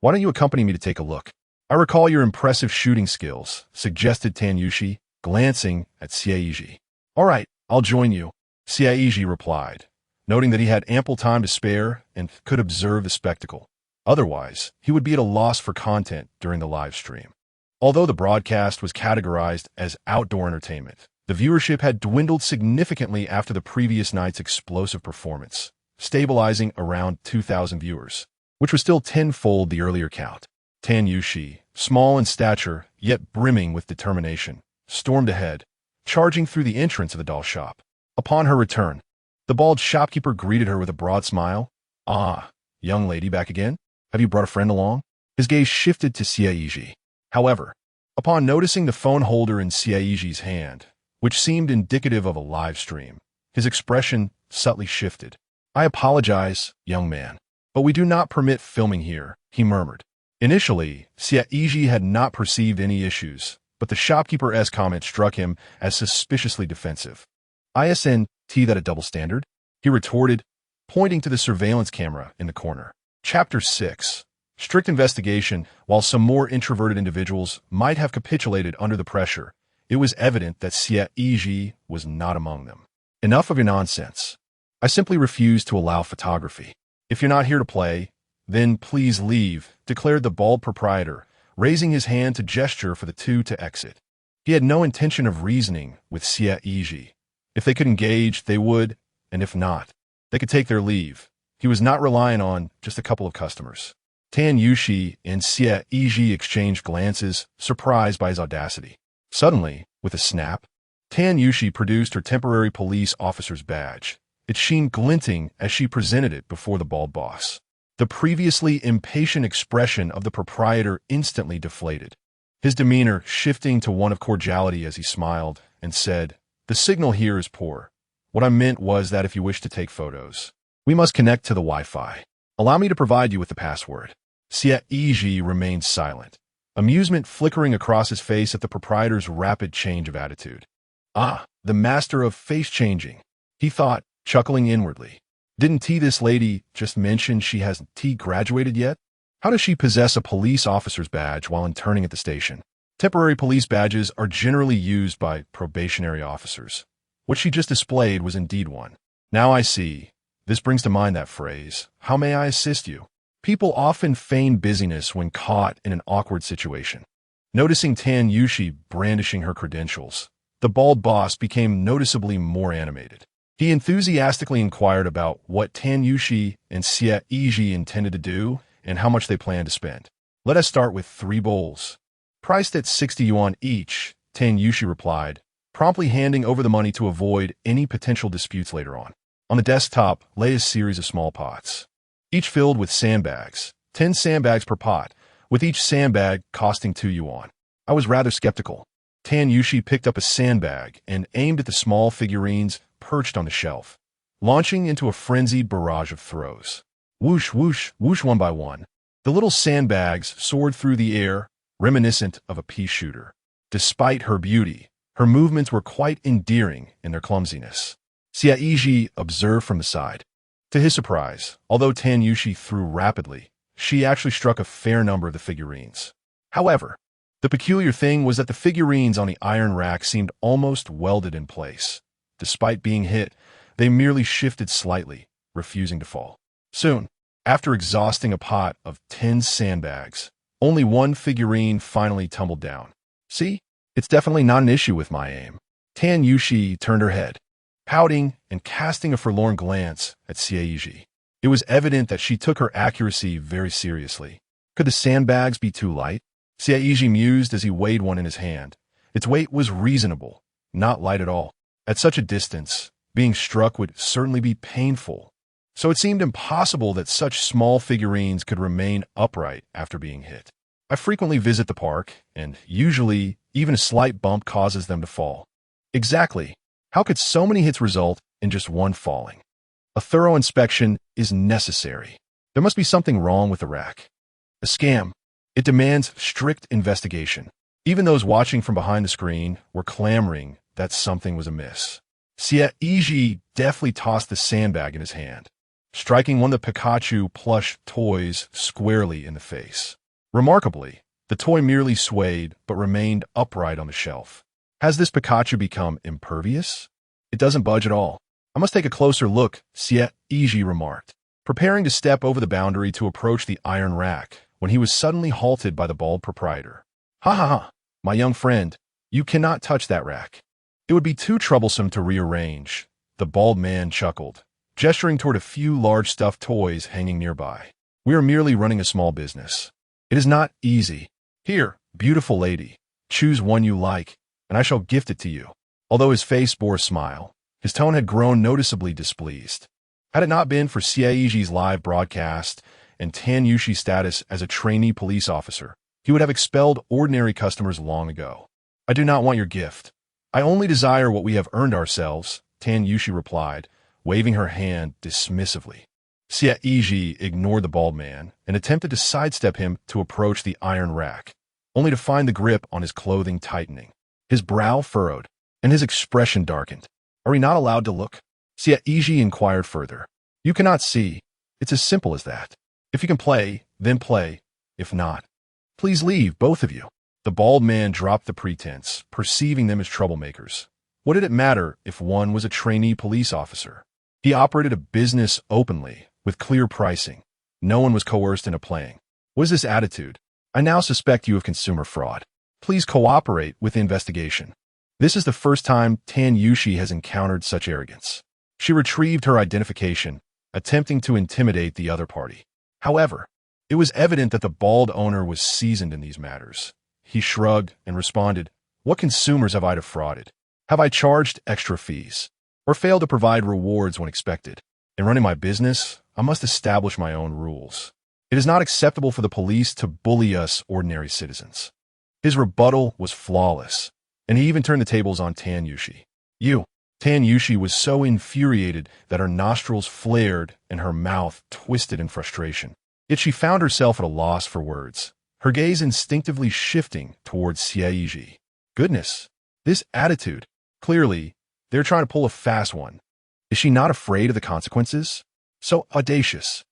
Why don't you accompany me to take a look? I recall your impressive shooting skills," suggested Tan Yushi, glancing at Xie Yizhi. "All right, I'll join you," Xie Yizhi replied, noting that he had ample time to spare and could observe the spectacle. Otherwise, he would be at a loss for content during the live stream. Although the broadcast was categorized as outdoor entertainment, the viewership had dwindled significantly after the previous night's explosive performance, stabilizing around 2,000 viewers, which was still tenfold the earlier count. Tan Yushi, small in stature, yet brimming with determination, stormed ahead, charging through the entrance of the doll shop. Upon her return, the bald shopkeeper greeted her with a broad smile. "Ah, young lady, back again? Have you brought a friend along?" His gaze shifted to Xie Yizhi. However, upon noticing the phone holder in Xie Yizhi's hand, which seemed indicative of a live stream, his expression subtly shifted. "I apologize, young man, but we do not permit filming here," he murmured. Initially, Xie Yizhi had not perceived any issues, but the shopkeeper's comment struck him as suspiciously defensive. "Isn't that a double standard?" he retorted, pointing to the surveillance camera in the corner. Chapter 6. Strict investigation. While some more introverted individuals might have capitulated under the pressure, it was evident that Xie Yizhi was not among them. "Enough of your nonsense. I simply refuse to allow photography. If you're not here to play, then please leave," declared the bald proprietor, raising his hand to gesture for the two to exit. He had no intention of reasoning with Xie Yizhi. If they could engage, they would, and if not, they could take their leave. He was not relying on just a couple of customers. Tan Yushi and Xie Yizhi exchanged glances, surprised by his audacity. Suddenly, with a snap, Tan Yushi produced her temporary police officer's badge, its sheen glinting as she presented it before the bald boss. The previously impatient expression of the proprietor instantly deflated, his demeanor shifting to one of cordiality as he smiled and said, "The signal here is poor. What I meant was that if you wish to take photos, we must connect to the Wi-Fi. Allow me to provide you with the password." Xie Yizhi remained silent, amusement flickering across his face at the proprietor's rapid change of attitude. "Ah, the master of face-changing," he thought, chuckling inwardly. "Didn't this lady just mention she hasn't graduated yet? How does she possess a police officer's badge while interning at the station? Temporary police badges are generally used by probationary officers. What she just displayed was indeed one. Now I see. This brings to mind that phrase, 'How may I assist you?' People often feign busyness when caught in an awkward situation." Noticing Tan Yushi brandishing her credentials, the bald boss became noticeably more animated. He enthusiastically inquired about what Tan Yushi and Xie Yizhi intended to do and how much they planned to spend. Let us start with 3 bowls. Priced at 60 yuan each, Tan Yushi replied, promptly handing over the money to avoid any potential disputes later on. On the desktop lay a series of small pots, each filled with sandbags, 10 sandbags per pot, with each sandbag costing 2 yuan. I was rather skeptical. Tan Yushi picked up a sandbag and aimed at the small figurines perched on the shelf, launching into a frenzied barrage of throws. Whoosh, whoosh, whoosh, one by one. The little sandbags soared through the air, reminiscent of a pea shooter. Despite her beauty, her movements were quite endearing in their clumsiness. Xie Yizhi observed from the side. To his surprise, although Tan Yushi threw rapidly, she actually struck a fair number of the figurines. However, the peculiar thing was that the figurines on the iron rack seemed almost welded in place. Despite being hit, they merely shifted slightly, refusing to fall. Soon, after exhausting a pot of 10 sandbags, only one figurine finally tumbled down. See, it's definitely not an issue with my aim. Tan Yushi turned her head, pouting and casting a forlorn glance at Xie Yizhi. It was evident that she took her accuracy very seriously. Could the sandbags be too light? Xie Yizhi mused as he weighed one in his hand. Its weight was reasonable, not light at all. At such a distance, being struck would certainly be painful, so it seemed impossible that such small figurines could remain upright after being hit. I frequently visit the park, and usually, even a slight bump causes them to fall. Exactly. How could so many hits result in just one falling? A thorough inspection is necessary. There must be something wrong with the rack. A scam. It demands strict investigation. Even those watching from behind the screen were clamoring that something was amiss. Xie Yizhi deftly tossed the sandbag in his hand, striking one of the Pikachu plush toys squarely in the face. Remarkably, the toy merely swayed but remained upright on the shelf. Has this Pikachu become impervious? It doesn't budge at all. I must take a closer look, Xie Yizhi remarked, preparing to step over the boundary to approach the iron rack when he was suddenly halted by the bald proprietor. Ha ha ha, my young friend, you cannot touch that rack. It would be too troublesome to rearrange, the bald man chuckled, gesturing toward a few large stuffed toys hanging nearby. We are merely running a small business. It is not easy. Here, beautiful lady, choose one you like, and I shall gift it to you. Although his face bore a smile, his tone had grown noticeably displeased. Had it not been for Xie Yizhi's live broadcast and Tan Yushi's status as a trainee police officer, he would have expelled ordinary customers long ago. I do not want your gift. I only desire what we have earned ourselves, Tan Yushi replied, waving her hand dismissively. Xie Yizhi ignored the bald man and attempted to sidestep him to approach the iron rack, only to find the grip on his clothing tightening. His brow furrowed, and his expression darkened. Are we not allowed to look? Xie Yizhi inquired further. You cannot see. It's as simple as that. If you can play, then play. If not, please leave, both of you. The bald man dropped the pretense, perceiving them as troublemakers. What did it matter if one was a trainee police officer? He operated a business openly, with clear pricing. No one was coerced into playing. What is this attitude? I now suspect you of consumer fraud. Please cooperate with the investigation. This is the first time Tan Yushi has encountered such arrogance. She retrieved her identification, attempting to intimidate the other party. However, it was evident that the bald owner was seasoned in these matters. He shrugged and responded, What consumers have I defrauded? Have I charged extra fees? Or failed to provide rewards when expected? In running my business, I must establish my own rules. It is not acceptable for the police to bully us ordinary citizens. His rebuttal was flawless, and he even turned the tables on Tan Yushi. Tan Yushi was so infuriated that her nostrils flared and her mouth twisted in frustration. Yet she found herself at a loss for words, her gaze instinctively shifting towards Xie Yizhi. Goodness, this attitude. Clearly, they're trying to pull a fast one. Is she not afraid of the consequences? So audacious.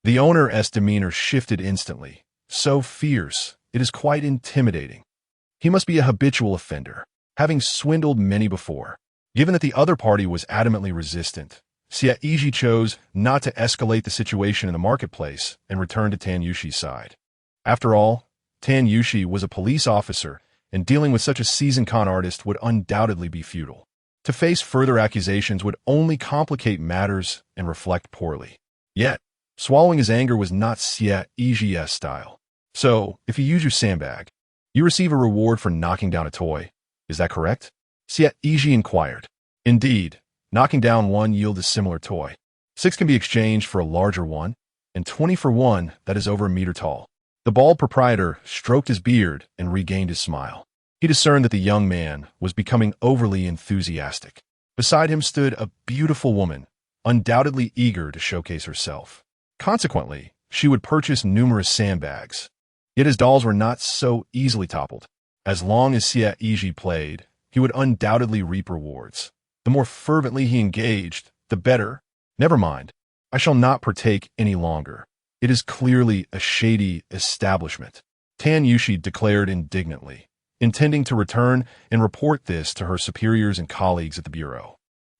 The owner's demeanor shifted instantly. So fierce, it is quite intimidating. He must be a habitual offender, having swindled many before. Given that the other party was adamantly resistant, Xie Yizhi chose not to escalate the situation in the marketplace and returned to Tan Yushi's side. After all, Tan Yushi was a police officer, and dealing with such a seasoned con artist would undoubtedly be futile. To face further accusations would only complicate matters and reflect poorly. Yet, swallowing his anger was not Xie Yizhi's style. So, if you use your sandbag, you receive a reward for knocking down a toy. Is that correct? Xie Yizhi inquired. Indeed, knocking down one yields a similar toy. 6 can be exchanged for a larger one, and 20 for one that is over a meter tall. The bald proprietor stroked his beard and regained his smile. He discerned that the young man was becoming overly enthusiastic. Beside him stood a beautiful woman, undoubtedly eager to showcase herself. Consequently, she would purchase numerous sandbags. Yet his dolls were not so easily toppled. As long as Xie Yizhi played, he would undoubtedly reap rewards. The more fervently he engaged, the better. Never mind. I shall not partake any longer. It is clearly a shady establishment, Tan Yushi declared indignantly, intending to return and report this to her superiors and colleagues at the bureau.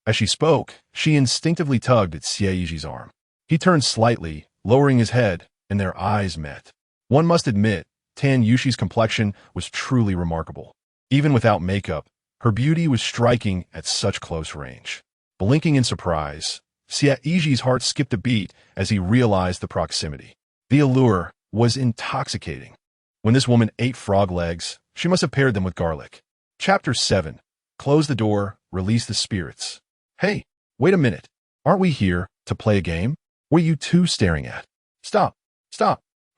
As she spoke, she instinctively tugged at Xie Yizhi's arm. He turned slightly, lowering his head, and their eyes met. One must admit, Tan Yushi's complexion was truly remarkable. Even without makeup, her beauty was striking at such close range. Blinking in surprise, Xie Yizhi's heart skipped a beat as he realized the proximity. The allure was intoxicating. When this woman ate frog legs, she must have paired them with garlic. Chapter 7. Close the door, release the spirits. Hey, wait a minute. Aren't we here to play a game? What are you two staring at? Stop.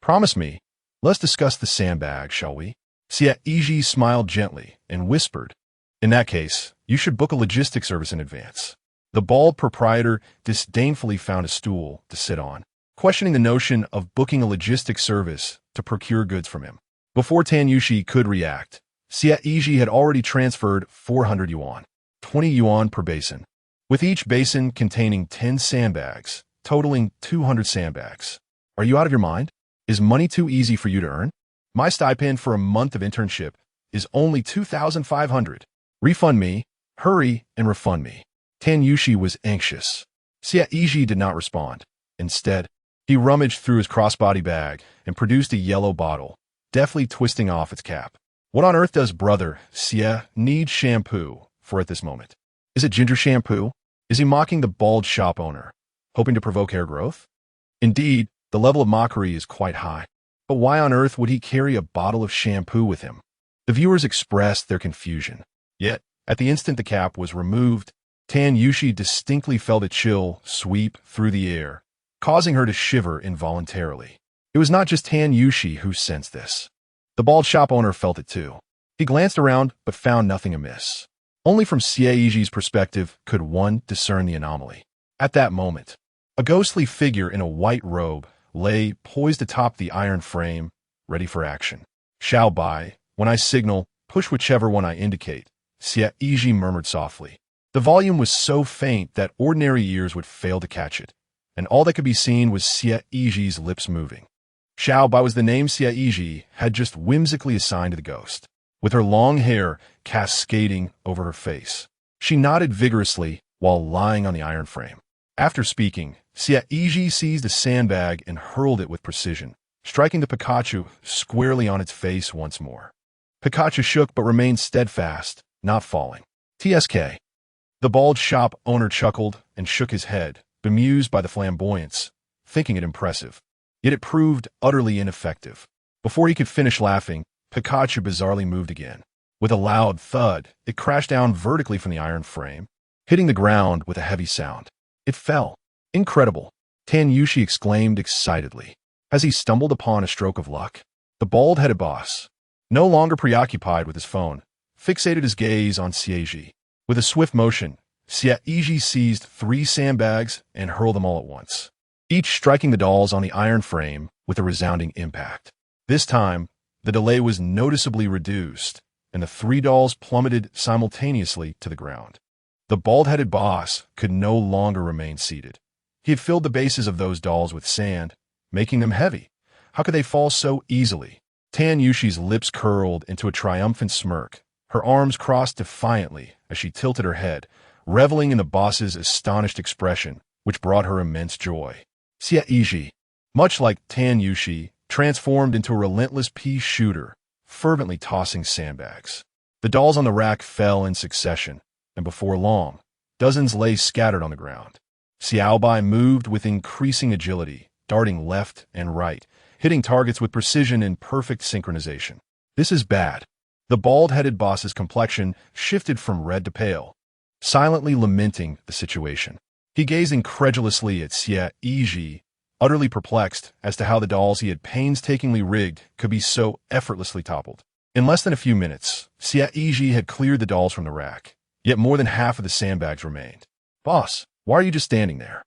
Promise me. Let's discuss the sandbag, shall we? Xie Yizhi smiled gently and whispered, in that case, you should book a logistics service in advance. The bald proprietor disdainfully found a stool to sit on, questioning the notion of booking a logistics service to procure goods from him. Before Tan Yushi could react, Xie Yizhi had already transferred 400 yuan, 20 yuan per basin, with each basin containing 10 sandbags, totaling 200 sandbags. Are you out of your mind? Is money too easy for you to earn? My stipend for a month of internship is only 2,500. Refund me, hurry, and refund me. Tan Yushi was anxious. Xie Yizhi did not respond. Instead, he rummaged through his crossbody bag and produced a yellow bottle, deftly twisting off its cap. What on earth does brother Xie need shampoo for at this moment? Is it ginger shampoo? Is he mocking the bald shop owner, hoping to provoke hair growth? Indeed, the level of mockery is quite high. But why on earth would he carry a bottle of shampoo with him? The viewers expressed their confusion. Yet, at the instant the cap was removed, Tan Yushi distinctly felt a chill sweep through the air, causing her to shiver involuntarily. It was not just Tan Yushi who sensed this. The bald shop owner felt it too. He glanced around but found nothing amiss. Only from Xie Yizhi's perspective could one discern the anomaly. At that moment, a ghostly figure in a white robe lay poised atop the iron frame, ready for action. Shall by, when I signal, push whichever one I indicate, Xie Yizhi murmured softly. The volume was so faint that ordinary ears would fail to catch it, and all that could be seen was Xie Yizhi's lips moving. Xiao Bai was the name Xie Yizhi had just whimsically assigned to the ghost. With her long hair cascading over her face, she nodded vigorously while lying on the iron frame. After speaking, Xie Yizhi seized a sandbag and hurled it with precision, striking the Pikachu squarely on its face once more. Pikachu shook but remained steadfast, not falling. TSK. The bald shop owner chuckled and shook his head, bemused by the flamboyance, thinking it impressive. Yet it proved utterly ineffective. Before he could finish laughing, Pikachu bizarrely moved again. With a loud thud, it crashed down vertically from the iron frame, hitting the ground with a heavy sound. It fell. Incredible, Tan Yushi exclaimed excitedly. Has he stumbled upon a stroke of luck? The bald-headed boss, no longer preoccupied with his phone, fixated his gaze on Xie Yizhi. With a swift motion, Xie Yizhi seized 3 sandbags and hurled them all at once, each striking the dolls on the iron frame with a resounding impact. This time, the delay was noticeably reduced, and the 3 dolls plummeted simultaneously to the ground. The bald-headed boss could no longer remain seated. He had filled the bases of those dolls with sand, making them heavy. How could they fall so easily? Tan Yushi's lips curled into a triumphant smirk. Her arms crossed defiantly as she tilted her head, reveling in the boss's astonished expression, which brought her immense joy. Xie Yizhi, much like Tan Yushi, transformed into a relentless pea shooter, fervently tossing sandbags. The dolls on the rack fell in succession, and before long, dozens lay scattered on the ground. Xiaobai moved with increasing agility, darting left and right, hitting targets with precision and perfect synchronization. This is bad. The bald-headed boss's complexion shifted from red to pale, silently lamenting the situation. He gazed incredulously at Xie Yizhi, utterly perplexed as to how the dolls he had painstakingly rigged could be so effortlessly toppled. In less than a few minutes, Xie Yizhi had cleared the dolls from the rack, yet more than half of the sandbags remained. "Boss, why are you just standing there?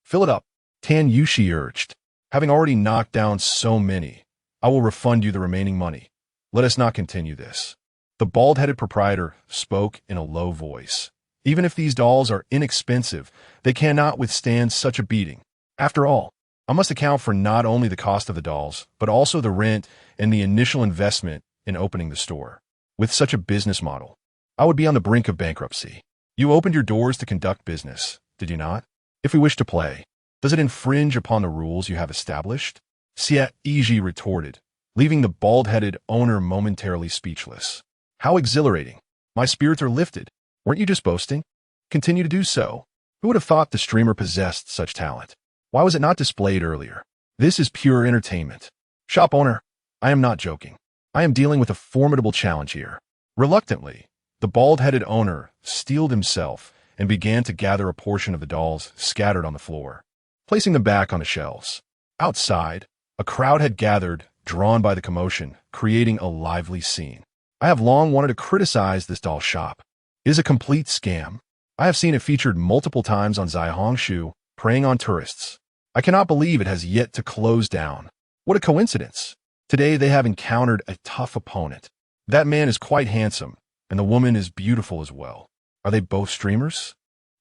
Fill it up," Tan Yushi urged. "Having already knocked down so many, I will refund you the remaining money. Let us not continue this." The bald-headed proprietor spoke in a low voice. "Even if these dolls are inexpensive, they cannot withstand such a beating. After all, I must account for not only the cost of the dolls, but also the rent and the initial investment in opening the store. With such a business model, I would be on the brink of bankruptcy. You opened your doors to conduct business, did you not? If we wish to play, does it infringe upon the rules you have established?" Xie Yizhi retorted, leaving the bald-headed owner momentarily speechless. "How exhilarating. My spirits are lifted. Weren't you just boasting? Continue to do so. Who would have thought the streamer possessed such talent? Why was it not displayed earlier? This is pure entertainment. Shop owner, I am not joking. I am dealing with a formidable challenge here." Reluctantly, the bald-headed owner steeled himself and began to gather a portion of the dolls scattered on the floor, placing them back on the shelves. Outside, a crowd had gathered, drawn by the commotion, creating a lively scene. "I have long wanted to criticize this doll shop. It is a complete scam. I have seen it featured multiple times on Zaihongshu, preying on tourists. I cannot believe it has yet to close down. What a coincidence. Today they have encountered a tough opponent. That man is quite handsome, and the woman is beautiful as well. Are they both streamers?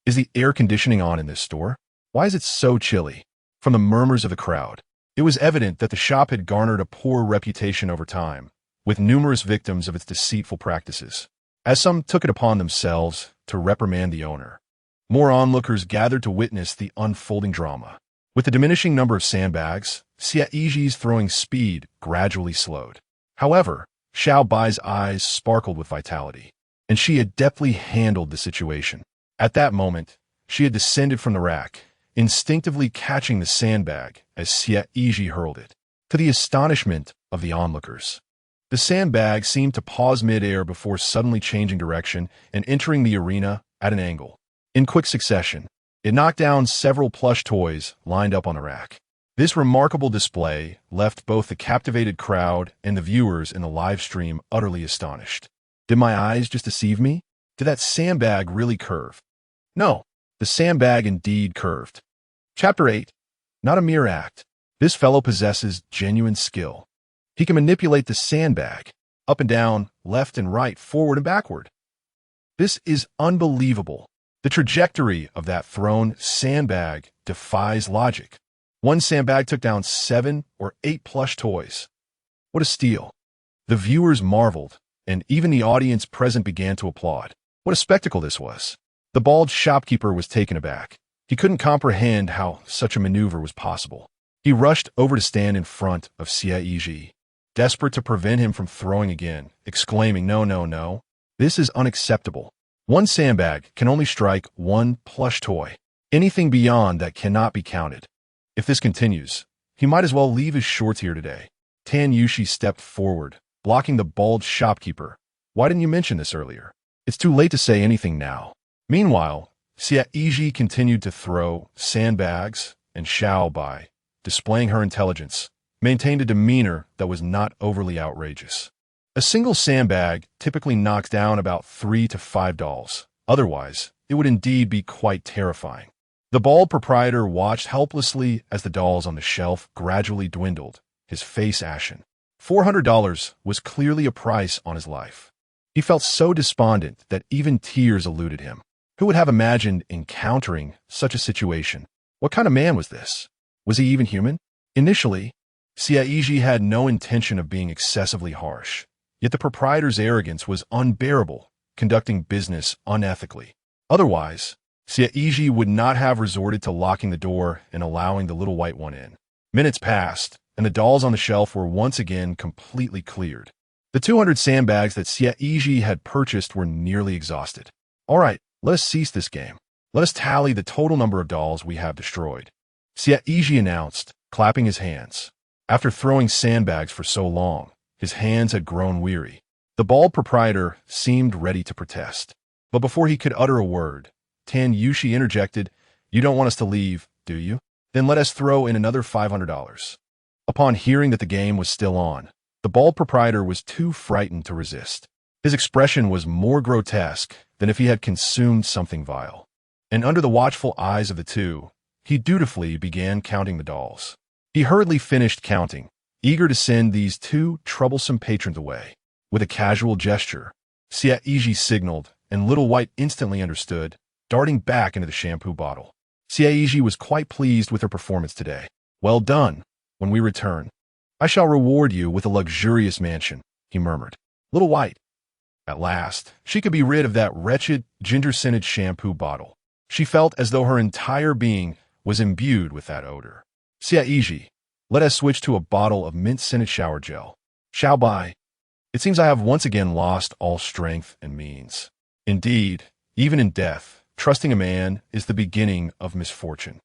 Is the air conditioning on in this store? Why is it so chilly?" From the murmurs of the crowd, it was evident that the shop had garnered a poor reputation over time, with numerous victims of its deceitful practices, as some took it upon themselves to reprimand the owner. More onlookers gathered to witness the unfolding drama. With the diminishing number of sandbags, Xie Yizhi's throwing speed gradually slowed. However, Xiao Bai's eyes sparkled with vitality, and she adeptly handled the situation. At that moment, she had descended from the rack, instinctively catching the sandbag as Xie Yizhi hurled it. To the astonishment of the onlookers, the sandbag seemed to pause mid-air before suddenly changing direction and entering the arena at an angle. In quick succession, it knocked down several plush toys lined up on the rack. This remarkable display left both the captivated crowd and the viewers in the live stream utterly astonished. Did my eyes just deceive me? Did that sandbag really curve? No, the sandbag indeed curved. Chapter 8. Not a mere act. This fellow possesses genuine skill. He can manipulate the sandbag, up and down, left and right, forward and backward. This is unbelievable. The trajectory of that thrown sandbag defies logic. One sandbag took down 7 or 8 plush toys. What a steal. The viewers marveled, and even the audience present began to applaud. What a spectacle this was. The bald shopkeeper was taken aback. He couldn't comprehend how such a maneuver was possible. He rushed over to stand in front of Xie Yizhi, desperate to prevent him from throwing again, exclaiming, "No, no, no. This is unacceptable. One sandbag can only strike 1 plush toy. Anything beyond that cannot be counted. If this continues, he might as well leave his shorts here today." Tan Yushi stepped forward, blocking the bald shopkeeper. "Why didn't you mention this earlier? It's too late to say anything now." Meanwhile, Xie Yizhi continued to throw sandbags, and Xiao Bai, displaying her intelligence, maintained a demeanor that was not overly outrageous. A single sandbag typically knocks down about 3 to 5 dolls. Otherwise, it would indeed be quite terrifying. The bald proprietor watched helplessly as the dolls on the shelf gradually dwindled, his face ashen. $400 was clearly a price on his life. He felt so despondent that even tears eluded him. Who would have imagined encountering such a situation? What kind of man was this? Was he even human? Initially, Xie Yizhi had no intention of being excessively harsh. Yet the proprietor's arrogance was unbearable, conducting business unethically. Otherwise, Xie Yizhi would not have resorted to locking the door and allowing the little white one in. Minutes passed, and the dolls on the shelf were once again completely cleared. The 200 sandbags that Xie Yizhi had purchased were nearly exhausted. "All right, Let us cease this game. Let us tally the total number of dolls we have destroyed. Xie Yizhi announced, clapping his hands. After throwing sandbags for so long, his hands had grown weary. The bald proprietor seemed ready to protest. But before he could utter a word, Tan Yushi interjected, "You don't want us to leave, do you? Then let us throw in another $500. Upon hearing that the game was still on, the bald proprietor was too frightened to resist. His expression was more grotesque than if he had consumed something vile. And under the watchful eyes of the two, he dutifully began counting the dolls. He hurriedly finished counting, eager to send these two troublesome patrons away. With a casual gesture, Xie Yizhi signaled, and Little White instantly understood, darting back into the shampoo bottle. Xie Yizhi was quite pleased with her performance today. "Well done. When we return, I shall reward you with a luxurious mansion," he murmured. Little White. At last, she could be rid of that wretched, ginger-scented shampoo bottle. She felt as though her entire being was imbued with that odor. "Xie Yizhi, let us switch to a bottle of mint-scented shower gel. Shall buy. It seems I have once again lost all strength and means. Indeed, even in death, trusting a man is the beginning of misfortune."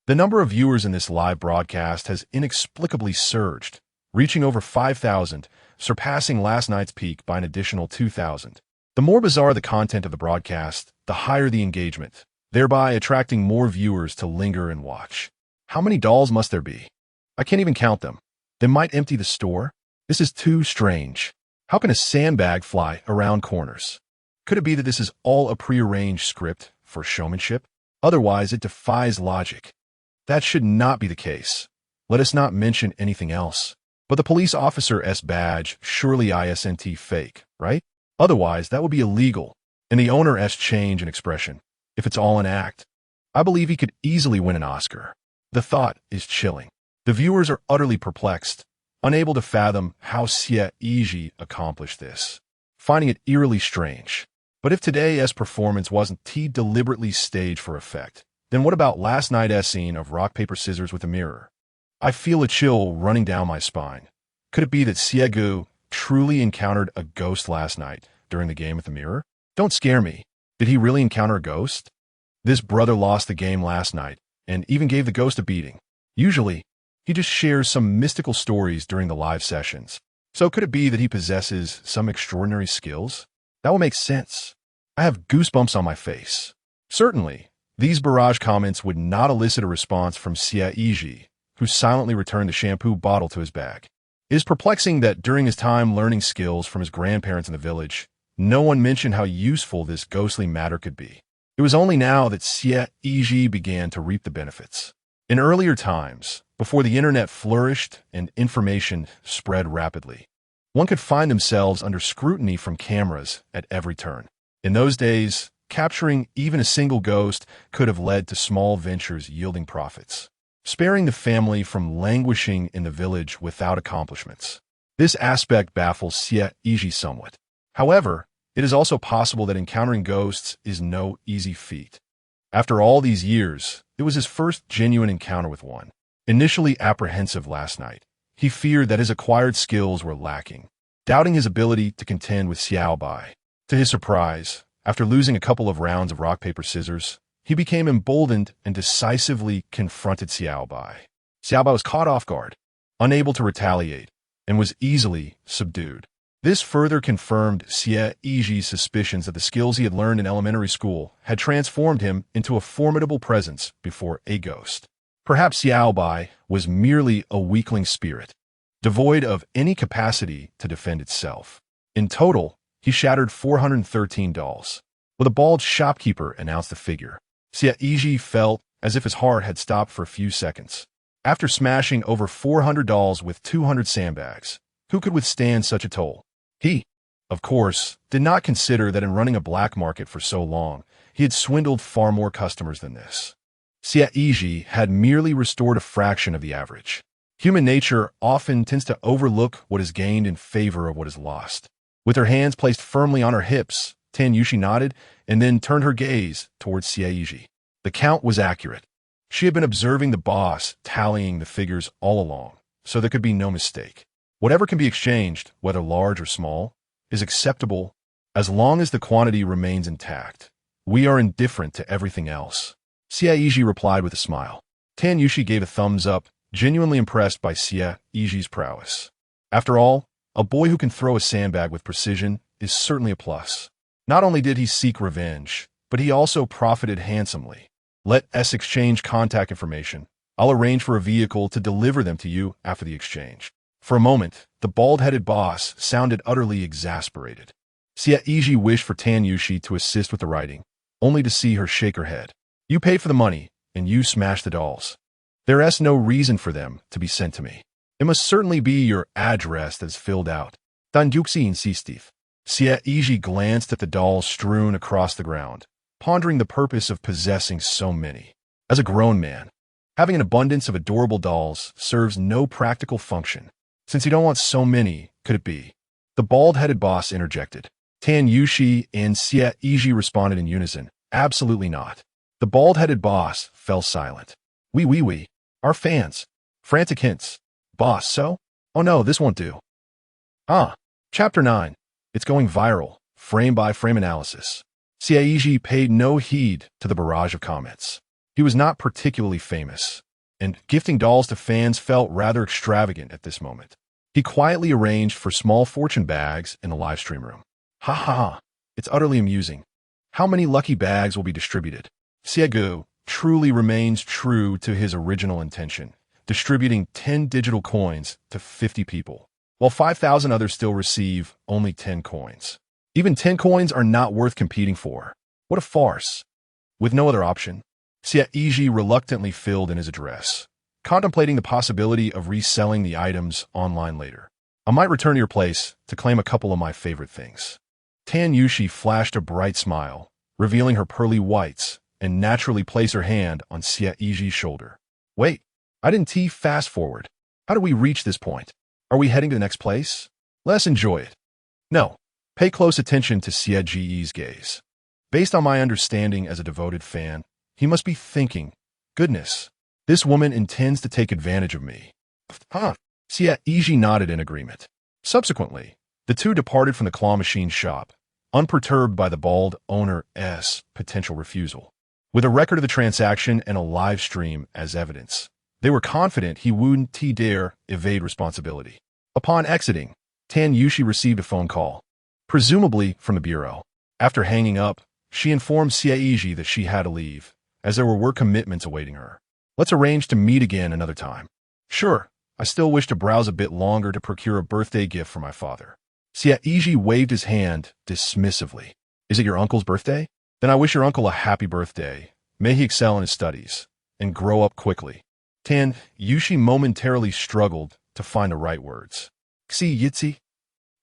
The number of viewers in this live broadcast has inexplicably surged, reaching over 5,000, surpassing last night's peak by an additional 2,000. The more bizarre the content of the broadcast, the higher the engagement, thereby attracting more viewers to linger and watch. How many dolls must there be? I can't even count them. They might empty the store. This is too strange. How can a sandbag fly around corners? Could it be that this is all a prearranged script for showmanship? Otherwise, it defies logic. That should not be the case. Let us not mention anything else. But the police officer's badge, surely isn't fake, right? Otherwise, that would be illegal. And the owner's change in expression, if it's all an act. I believe he could easily win an Oscar. The thought is chilling. The viewers are utterly perplexed, unable to fathom how Xie Yizhi accomplished this, finding it eerily strange. But if today's performance wasn't deliberately staged for effect, then what about last night's scene of rock, paper, scissors with a mirror? I feel a chill running down my spine. Could it be that Xie Yizhi truly encountered a ghost last night during the game with the mirror? Don't scare me. Did he really encounter a ghost? This brother lost the game last night and even gave the ghost a beating. Usually, he just shares some mystical stories during the live sessions. So could it be that he possesses some extraordinary skills? That would make sense. I have goosebumps on my face. Certainly, these barrage comments would not elicit a response from Xie Yizhi, who silently returned the shampoo bottle to his bag. It is perplexing that during his time learning skills from his grandparents in the village, no one mentioned how useful this ghostly matter could be. It was only now that Xie Yizhi began to reap the benefits. In earlier times, before the internet flourished and information spread rapidly, one could find themselves under scrutiny from cameras at every turn. In those days, capturing even a single ghost could have led to small ventures yielding profits, sparing the family from languishing in the village without accomplishments. This aspect baffles Xie Yizhi somewhat. However, it is also possible that encountering ghosts is no easy feat. After all these years, it was his first genuine encounter with one. Initially apprehensive last night, he feared that his acquired skills were lacking, doubting his ability to contend with Xiao Bai. To his surprise, after losing a couple of rounds of rock, paper, scissors, he became emboldened and decisively confronted Xiao Bai. Xiao Bai was caught off guard, unable to retaliate, and was easily subdued. This further confirmed Xie Yizhi's suspicions that the skills he had learned in elementary school had transformed him into a formidable presence before a ghost. Perhaps Xiao Bai was merely a weakling spirit, devoid of any capacity to defend itself. In total, he shattered 413 dolls. With a bald shopkeeper announced the figure, Xie Yizhi felt as if his heart had stopped for a few seconds. After smashing over 400 dolls with 200 sandbags, who could withstand such a toll? He, of course, did not consider that in running a black market for so long, he had swindled far more customers than this. Xie Yizhi had merely restored a fraction of the average. Human nature often tends to overlook what is gained in favor of what is lost. With her hands placed firmly on her hips, Tan Yushi nodded and then turned her gaze towards Xie Yizhi. The count was accurate. She had been observing the boss tallying the figures all along, so there could be no mistake. Whatever can be exchanged, whether large or small, is acceptable as long as the quantity remains intact. We are indifferent to everything else. Xie Yizhi replied with a smile. Tan Yushi gave a thumbs up, genuinely impressed by Xie Yizhi's prowess. After all, a boy who can throw a sandbag with precision is certainly a plus. Not only did he seek revenge, but he also profited handsomely. Let us exchange contact information. I'll arrange for a vehicle to deliver them to you after the exchange. For a moment, the bald-headed boss sounded utterly exasperated. Xie Yizhi wished for Tan Yushi to assist with the writing, only to see her shake her head. You pay for the money, and you smash the dolls. There is no reason for them to be sent to me. It must certainly be your address that's filled out. Dan Yuxi insisted. Xie Yizhi glanced at the dolls strewn across the ground, pondering the purpose of possessing so many. As a grown man, having an abundance of adorable dolls serves no practical function. Since you don't want so many, could it be? The bald-headed boss interjected. Tan Yushi and Xie Yizhi responded in unison. Absolutely not. The bald-headed boss fell silent. We. Our fans. Frantic hints. Boss, so? Oh no, this won't do. Chapter 9. It's going viral. Frame-by-frame analysis. Xie Yizhi paid no heed to the barrage of comments. He was not particularly famous, and gifting dolls to fans felt rather extravagant at this moment. He quietly arranged for small fortune bags in the live stream room. Ha ha ha, it's utterly amusing. How many lucky bags will be distributed? Xie Gu truly remains true to his original intention, distributing 10 digital coins to 50 people, while 5,000 others still receive only 10 coins. Even 10 coins are not worth competing for. What a farce. With no other option, Xie Yizhi reluctantly filled in his address, contemplating the possibility of reselling the items online later. I might return to your place to claim a couple of my favorite things. Tan Yushi flashed a bright smile, revealing her pearly whites, and naturally placed her hand on Xie Yizhi's shoulder. Wait, I didn't fast forward. How do we reach this point? Are we heading to the next place? Let's enjoy it. No. Pay close attention to Xie Yizhi's gaze. Based on my understanding as a devoted fan, he must be thinking, goodness, this woman intends to take advantage of me. Xie Yizhi nodded in agreement. Subsequently, the two departed from the claw machine shop, unperturbed by the bald owner's potential refusal. With a record of the transaction and a live stream as evidence, they were confident he wouldn't dare evade responsibility. Upon exiting, Tan Yushi received a phone call, presumably from the bureau. After hanging up, she informed Xie Yizhi that she had to leave, as there were work commitments awaiting her. Let's arrange to meet again another time. Sure, I still wish to browse a bit longer to procure a birthday gift for my father. Xie Yizhi waved his hand dismissively. Is it your uncle's birthday? Then I wish your uncle a happy birthday. May he excel in his studies and grow up quickly. Tan Yushi momentarily struggled to find the right words. Xie Yizhi?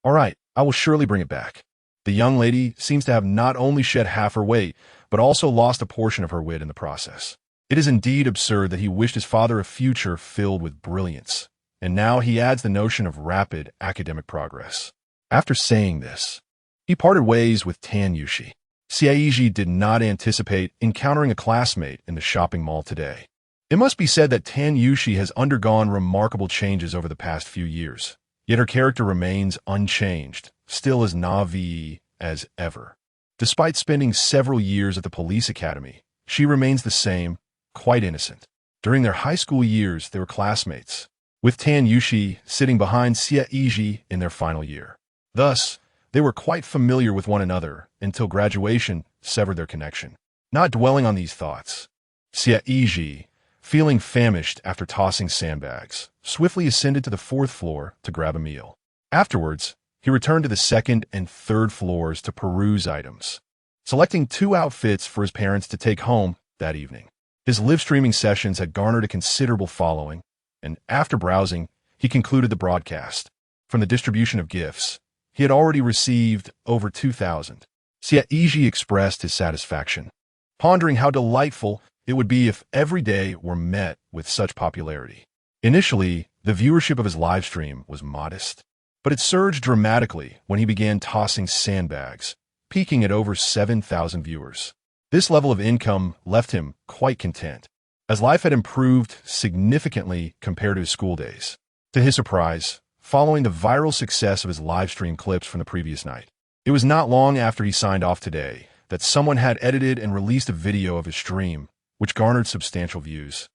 All right, I will surely bring it back. The young lady seems to have not only shed half her weight, but also lost a portion of her wit in the process. It is indeed absurd that he wished his father a future filled with brilliance, and now he adds the notion of rapid academic progress. After saying this, he parted ways with Tan Yushi. Xie Yizhi did not anticipate encountering a classmate in the shopping mall today. It must be said that Tan Yushi has undergone remarkable changes over the past few years, yet her character remains unchanged, still as naive as ever. Despite spending several years at the police academy, she remains the same, quite innocent. During their high school years, they were classmates, with Tan Yushi sitting behind Xie Yizhi in their final year. Thus, they were quite familiar with one another until graduation severed their connection. Not dwelling on these thoughts, Xie Yizhi, feeling famished after tossing sandbags, swiftly ascended to the 4th floor to grab a meal. Afterwards, he returned to the 2nd and 3rd floors to peruse items, selecting 2 outfits for his parents to take home that evening. His live streaming sessions had garnered a considerable following, and after browsing, he concluded the broadcast. From the distribution of gifts, he had already received over 2,000. Xie Yizhi expressed his satisfaction, pondering how delightful it would be if every day were met with such popularity. Initially, the viewership of his live stream was modest, but it surged dramatically when he began tossing sandbags, peaking at over 7,000 viewers. This level of income left him quite content, as life had improved significantly compared to his school days. To his surprise, following the viral success of his live stream clips from the previous night, it was not long after he signed off today that someone had edited and released a video of his stream, which garnered substantial views,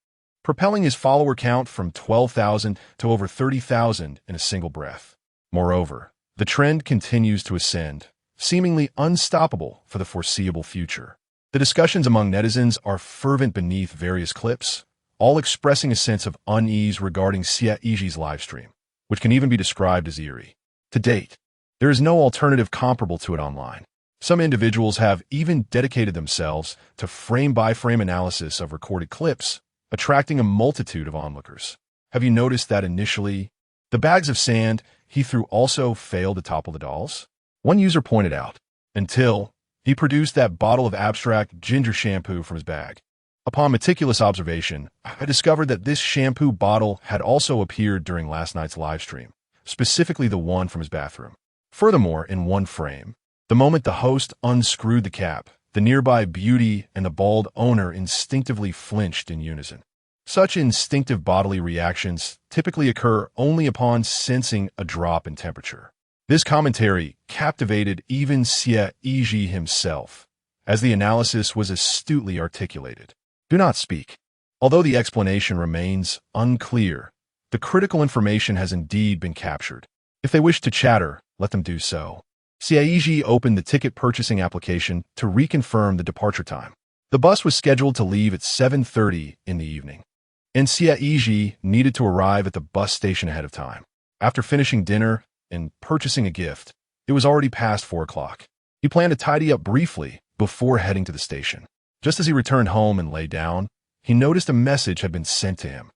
propelling his follower count from 12,000 to over 30,000 in a single breath. Moreover, the trend continues to ascend, seemingly unstoppable for the foreseeable future. The discussions among netizens are fervent beneath various clips, all expressing a sense of unease regarding Xie Yizhi's livestream, which can even be described as eerie. To date, there is no alternative comparable to it online. Some individuals have even dedicated themselves to frame-by-frame analysis of recorded clips, attracting a multitude of onlookers. Have you noticed that initially, the bags of sand he threw also failed to topple the dolls? One user pointed out, until he produced that bottle of abstract ginger shampoo from his bag. Upon meticulous observation, I discovered that this shampoo bottle had also appeared during last night's livestream, specifically the one from his bathroom. Furthermore, in one frame, the moment the host unscrewed the cap, the nearby beauty and the bald owner instinctively flinched in unison. Such instinctive bodily reactions typically occur only upon sensing a drop in temperature. This commentary captivated even Xie Yizhi himself, as the analysis was astutely articulated. Do not speak. Although the explanation remains unclear, the critical information has indeed been captured. If they wish to chatter, let them do so. Xie Yizhi opened the ticket purchasing application to reconfirm the departure time. The bus was scheduled to leave at 7:30 in the evening, and Xie Yizhi needed to arrive at the bus station ahead of time. After finishing dinner and purchasing a gift, it was already past 4 o'clock. He planned to tidy up briefly before heading to the station. Just as he returned home and lay down, he noticed a message had been sent to him.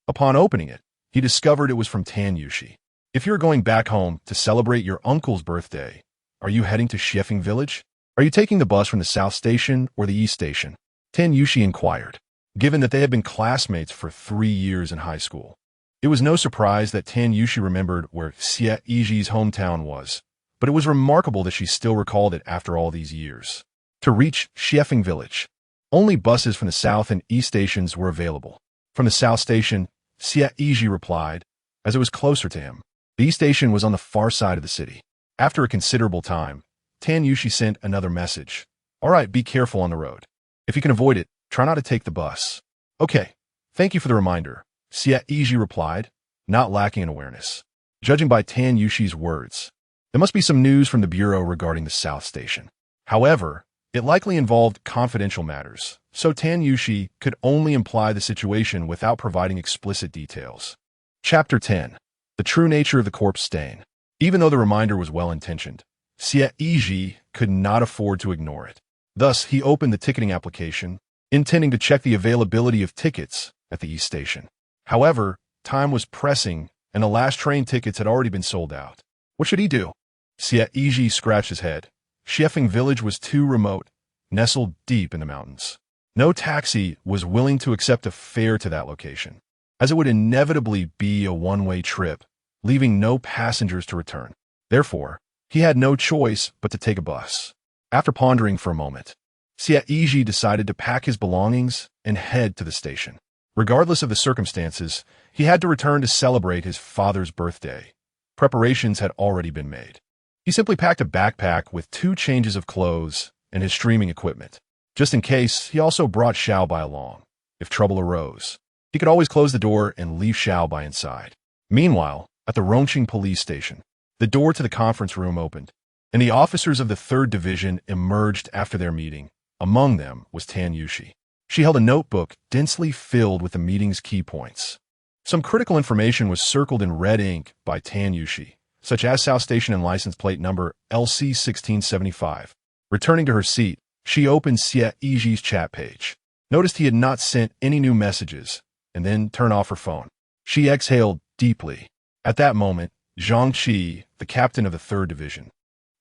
Upon opening it, he discovered it was from Tan Yushi. If you're going back home to celebrate your uncle's birthday, are you heading to Xiefeng Village? Are you taking the bus from the South Station or the East Station? Tan Yushi inquired, given that they had been classmates for 3 years in high school. It was no surprise that Tan Yushi remembered where Xie Yizhi's hometown was, but it was remarkable that she still recalled it after all these years. To reach Xiefeng Village, only buses from the South and East stations were available. From the South Station, Xie Yizhi replied, as it was closer to him. The East Station was on the far side of the city. After a considerable time, Tan Yushi sent another message. All right, be careful on the road. If you can avoid it, try not to take the bus. Okay, thank you for the reminder, Xie Yizhi replied, not lacking in awareness. Judging by Tan Yushi's words, there must be some news from the Bureau regarding the South Station. However, it likely involved confidential matters, so Tan Yushi could only imply the situation without providing explicit details. Chapter 10. The True Nature of the Corpse Stain. Even though the reminder was well-intentioned, Xie Yizhi could not afford to ignore it. Thus, he opened the ticketing application, intending to check the availability of tickets at the East Station. However, time was pressing, and the last train tickets had already been sold out. What should he do? Xie Yizhi scratched his head. Xiefeng Village was too remote, nestled deep in the mountains. No taxi was willing to accept a fare to that location, as it would inevitably be a one-way trip, leaving no passengers to return. Therefore, he had no choice but to take a bus. After pondering for a moment, Xie Yizhi decided to pack his belongings and head to the station. Regardless of the circumstances, he had to return to celebrate his father's birthday. Preparations had already been made. He simply packed a backpack with 2 changes of clothes and his streaming equipment. Just in case, he also brought Xiaobai along. If trouble arose, he could always close the door and leave Xiaobai inside. Meanwhile, at the Rongqing police station, the door to the conference room opened, and the officers of the 3rd Division emerged after their meeting. Among them was Tan Yushi. She held a notebook densely filled with the meeting's key points. Some critical information was circled in red ink by Tan Yushi, such as South Station and license plate number LC1675. Returning to her seat, she opened Xie Yizhi's chat page, noticed he had not sent any new messages, and then turned off her phone. She exhaled deeply. At that moment, Zhang Qi, the captain of the 3rd Division,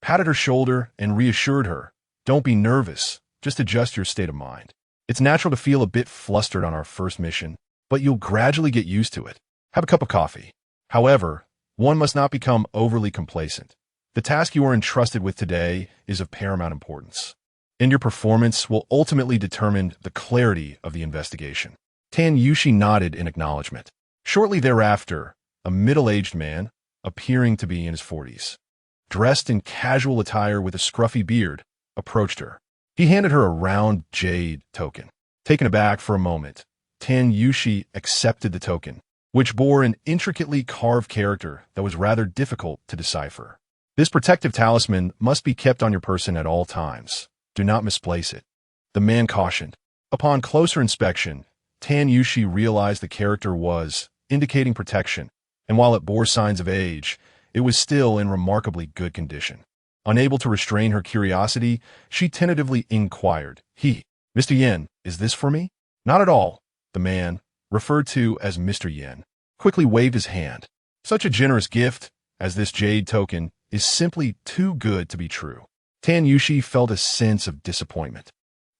patted her shoulder and reassured her, "Don't be nervous, just adjust your state of mind. It's natural to feel a bit flustered on our first mission, but you'll gradually get used to it. Have a cup of coffee." However, one must not become overly complacent. The task you are entrusted with today is of paramount importance, and your performance will ultimately determine the clarity of the investigation. Tan Yushi nodded in acknowledgement. Shortly thereafter, a middle-aged man, appearing to be in his 40s, dressed in casual attire with a scruffy beard, approached her. He handed her a round jade token. Taken aback for a moment, Tan Yushi accepted the token, which bore an intricately carved character that was rather difficult to decipher. This protective talisman must be kept on your person at all times. Do not misplace it, the man cautioned. Upon closer inspection, Tan Yushi realized the character was indicating protection, and while it bore signs of age, it was still in remarkably good condition. Unable to restrain her curiosity, she tentatively inquired, Mr. Yen, is this for me? Not at all. The man, referred to as Mr. Yen, quickly waved his hand. Such a generous gift as this jade token is simply too good to be true. Tan Yushi felt a sense of disappointment,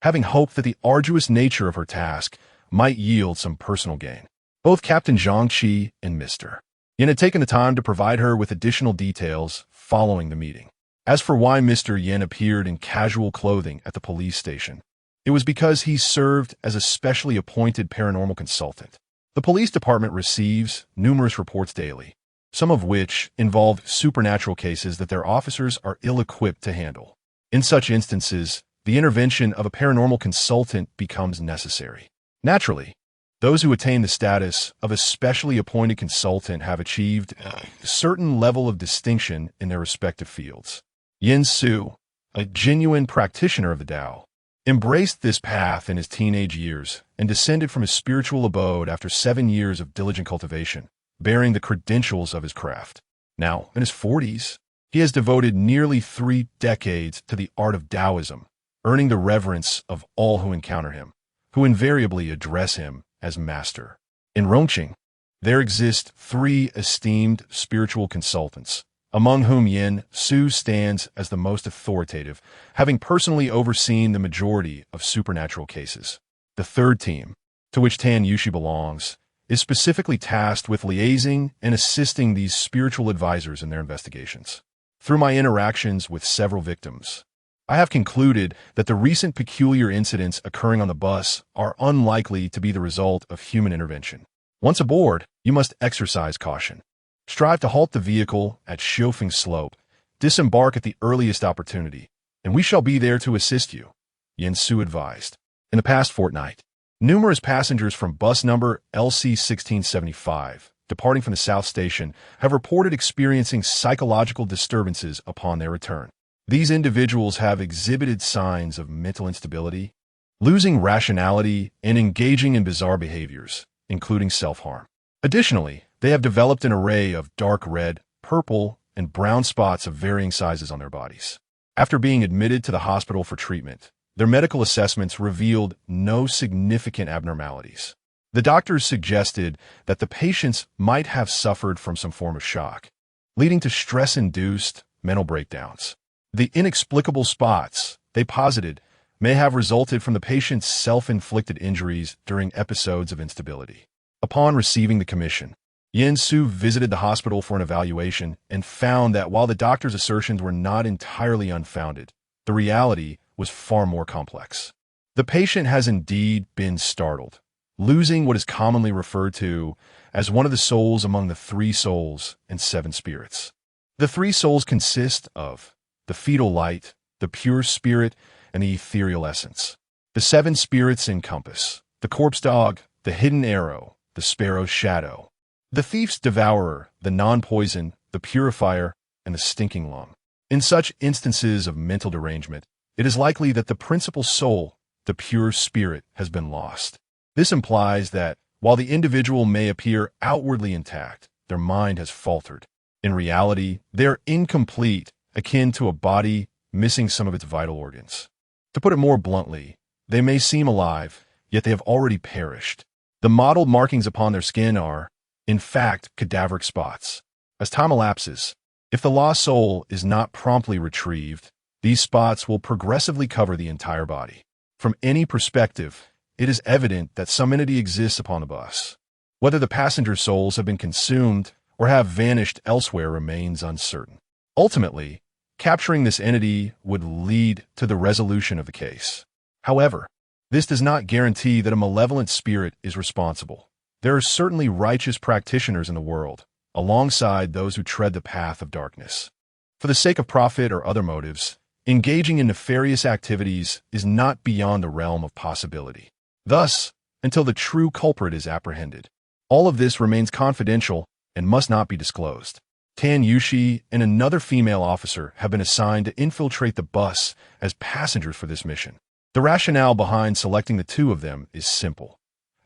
having hoped that the arduous nature of her task might yield some personal gain. Both Captain Zhangqi and Mr. Yen had taken the time to provide her with additional details following the meeting. As for why Mr. Yen appeared in casual clothing at the police station, it was because he served as a specially appointed paranormal consultant. The police department receives numerous reports daily, some of which involve supernatural cases that their officers are ill-equipped to handle. In such instances, the intervention of a paranormal consultant becomes necessary. Naturally, those who attain the status of a specially appointed consultant have achieved a certain level of distinction in their respective fields. Yin Su, a genuine practitioner of the Tao, embraced this path in his teenage years and descended from his spiritual abode after 7 years of diligent cultivation, bearing the credentials of his craft. Now, in his 40s, he has devoted nearly 3 decades to the art of Taoism, earning the reverence of all who encounter him, who invariably address him as master. In Rongqing, there exist 3 esteemed spiritual consultants, among whom Yin Su stands as the most authoritative, having personally overseen the majority of supernatural cases. The third team, to which Tan Yushi belongs, is specifically tasked with liaising and assisting these spiritual advisors in their investigations. Through my interactions with several victims, I have concluded that the recent peculiar incidents occurring on the bus are unlikely to be the result of human intervention. Once aboard, you must exercise caution. Strive to halt the vehicle at Xiufeng Slope, disembark at the earliest opportunity, and we shall be there to assist you, Yin Su advised. In the past fortnight, numerous passengers from bus number LC1675, departing from the South Station, have reported experiencing psychological disturbances upon their return. These individuals have exhibited signs of mental instability, losing rationality, and engaging in bizarre behaviors, including self-harm. Additionally, they have developed an array of dark red, purple, and brown spots of varying sizes on their bodies. After being admitted to the hospital for treatment, their medical assessments revealed no significant abnormalities. The doctors suggested that the patients might have suffered from some form of shock, leading to stress-induced mental breakdowns. The inexplicable spots, they posited, may have resulted from the patient's self-inflicted injuries during episodes of instability. Upon receiving the commission, Yin Su visited the hospital for an evaluation and found that while the doctor's assertions were not entirely unfounded, the reality was far more complex. The patient has indeed been startled, losing what is commonly referred to as one of the souls among the 3 souls and 7 spirits. The 3 souls consist of the fetal light, the pure spirit, and the ethereal essence. The 7 spirits encompass the corpse dog, the hidden arrow, the sparrow's shadow, the thief's devourer, the non-poison, the purifier, and the stinking lung. In such instances of mental derangement, it is likely that the principal soul, the pure spirit, has been lost. This implies that, while the individual may appear outwardly intact, their mind has faltered. In reality, they are incomplete, akin to a body missing some of its vital organs. To put it more bluntly, they may seem alive, yet they have already perished. The mottled markings upon their skin are, in fact, cadaveric spots. As time elapses, if the lost soul is not promptly retrieved, these spots will progressively cover the entire body. From any perspective, it is evident that some entity exists upon the bus. Whether the passenger souls have been consumed or have vanished elsewhere remains uncertain. Ultimately, capturing this entity would lead to the resolution of the case. However, this does not guarantee that a malevolent spirit is responsible. There are certainly righteous practitioners in the world, alongside those who tread the path of darkness. For the sake of profit or other motives, Engaging in nefarious activities is not beyond the realm of possibility. Thus, until the true culprit is apprehended, all of this remains confidential and must not be disclosed. Tan Yushi and another female officer have been assigned to infiltrate the bus as passengers for this mission. The rationale behind selecting the two of them is simple.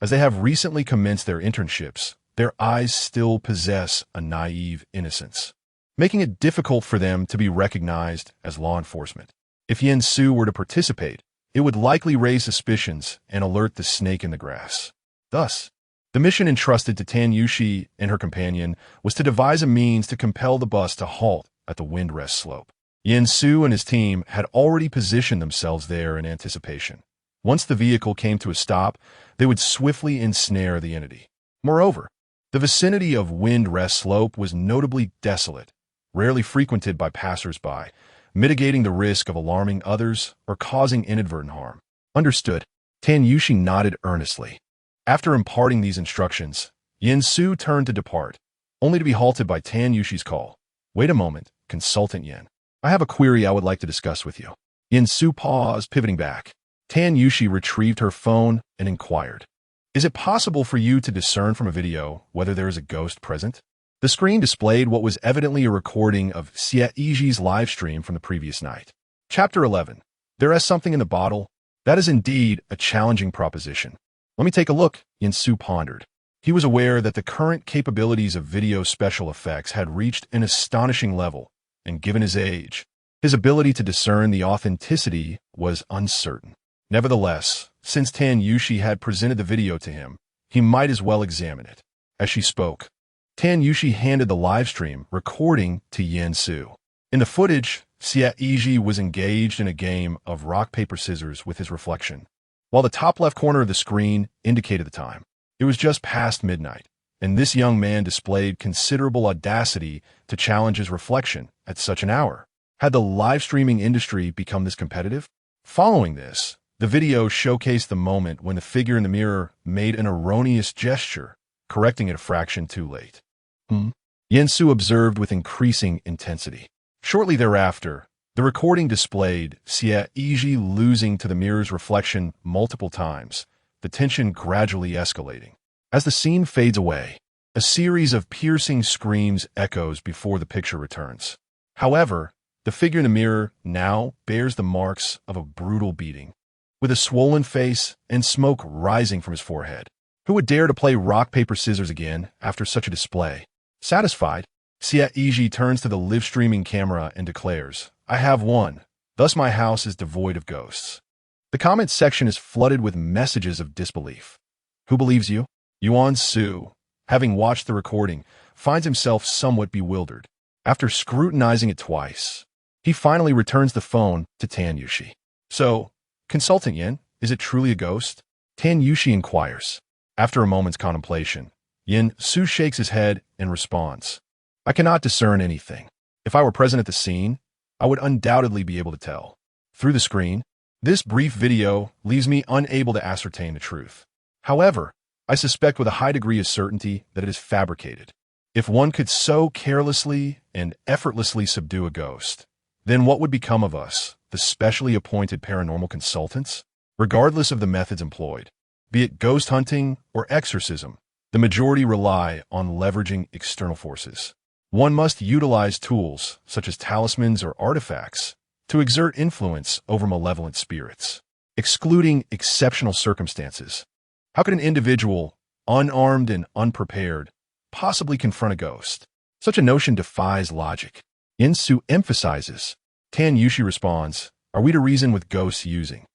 As they have recently commenced their internships, their eyes still possess a naive innocence, making it difficult for them to be recognized as law enforcement. If Yen Su were to participate, it would likely raise suspicions and alert the snake in the grass. Thus, the mission entrusted to Tan Yushi and her companion was to devise a means to compel the bus to halt at the wind rest slope. Yen Su and his team had already positioned themselves there in anticipation. Once the vehicle came to a stop, they would swiftly ensnare the entity. Moreover, the vicinity of wind rest slope was notably desolate, rarely frequented by passers-by, mitigating the risk of alarming others or causing inadvertent harm. Understood. Tan Yushi nodded earnestly. After imparting these instructions, Yen Su turned to depart, only to be halted by Tan Yushi's call. Wait a moment, Consultant Yen. I have a query I would like to discuss with you. Yen Su paused, pivoting back. Tan Yushi retrieved her phone and inquired, is it possible for you to discern from a video whether there is a ghost present? The screen displayed what was evidently a recording of Xie Yizhi's live stream from the previous night. Chapter 11. There is something in the bottle. That is indeed a challenging proposition. Let me take a look, Yen Su pondered. He was aware that the current capabilities of video special effects had reached an astonishing level, and given his age, his ability to discern the authenticity was uncertain. Nevertheless, since Tan Yushi had presented the video to him, he might as well examine it. As she spoke, Tan Yushi handed the livestream recording to Yen Su. In the footage, Xie Yizhi was engaged in a game of rock, paper, scissors with his reflection, while the top left corner of the screen indicated the time. It was just past midnight, and this young man displayed considerable audacity to challenge his reflection at such an hour. Had the live streaming industry become this competitive? Following this, the video showcased the moment when the figure in the mirror made an erroneous gesture, correcting it a fraction too late. Yen Su observed with increasing intensity. Shortly thereafter, the recording displayed Xie Yizhi losing to the mirror's reflection multiple times, the tension gradually escalating. As the scene fades away, a series of piercing screams echoes before the picture returns. However, the figure in the mirror now bears the marks of a brutal beating, with a swollen face and smoke rising from his forehead. Who would dare to play rock, paper, scissors again after such a display? Satisfied, Xie Yizhi turns to the live streaming camera and declares, I have won. Thus my house is devoid of ghosts. The comment section is flooded with messages of disbelief. Who believes you? Yuan Su, having watched the recording, finds himself somewhat bewildered. After scrutinizing it twice, he finally returns the phone to Tan Yushi. So, Consultant Yen, is it truly a ghost? Tan Yushi inquires. After a moment's contemplation, Yen Su shakes his head and responds, I cannot discern anything. If I were present at the scene, I would undoubtedly be able to tell. Through the screen, this brief video leaves me unable to ascertain the truth. However, I suspect with a high degree of certainty that it is fabricated. If one could so carelessly and effortlessly subdue a ghost, then what would become of us, the specially appointed paranormal consultants? Regardless of the methods employed, be it ghost hunting or exorcism, the majority rely on leveraging external forces. One must utilize tools, such as talismans or artifacts, to exert influence over malevolent spirits. Excluding exceptional circumstances, how could an individual, unarmed and unprepared, possibly confront a ghost? Such a notion defies logic. Yen Su emphasizes. Tan Yushi responds, are we to reason with ghosts using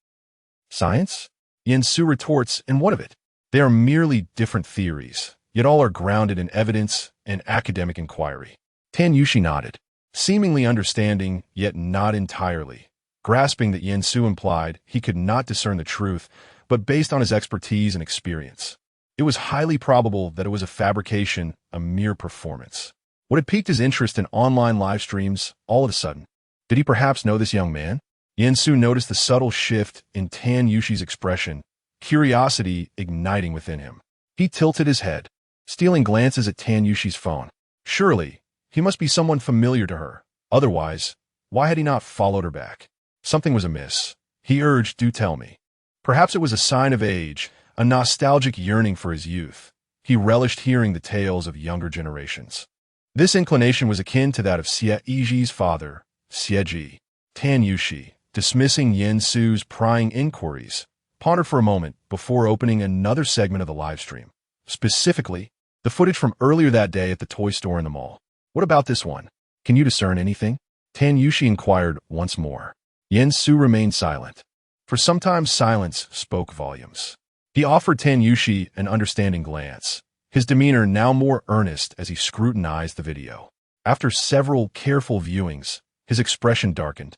science? Yen Su retorts, and what of it? They are merely different theories, yet all are grounded in evidence and academic inquiry. Tan Yushi nodded, seemingly understanding, yet not entirely, grasping that Yen Su implied he could not discern the truth, but based on his expertise and experience. It was highly probable that it was a fabrication, a mere performance. What had piqued his interest in online live streams all of a sudden? Did he perhaps know this young man? Yen Su noticed the subtle shift in Tan Yushi's expression, curiosity igniting within him. He tilted his head, stealing glances at Tan Yushi's phone. Surely, he must be someone familiar to her. Otherwise, why had he not followed her back? Something was amiss. He urged, "Do tell me." Perhaps it was a sign of age, a nostalgic yearning for his youth. He relished hearing the tales of younger generations. This inclination was akin to that of Xie Yizhi's father, Xie Yizhi. Tan Yushi, dismissing Yin Su's prying inquiries, pondered for a moment before opening another segment of the livestream. Specifically, the footage from earlier that day at the toy store in the mall. "What about this one? Can you discern anything?" Tan Yushi inquired once more. Yin Su remained silent. For sometimes silence spoke volumes. He offered Tan Yushi an understanding glance, his demeanor now more earnest as he scrutinized the video. After several careful viewings, his expression darkened,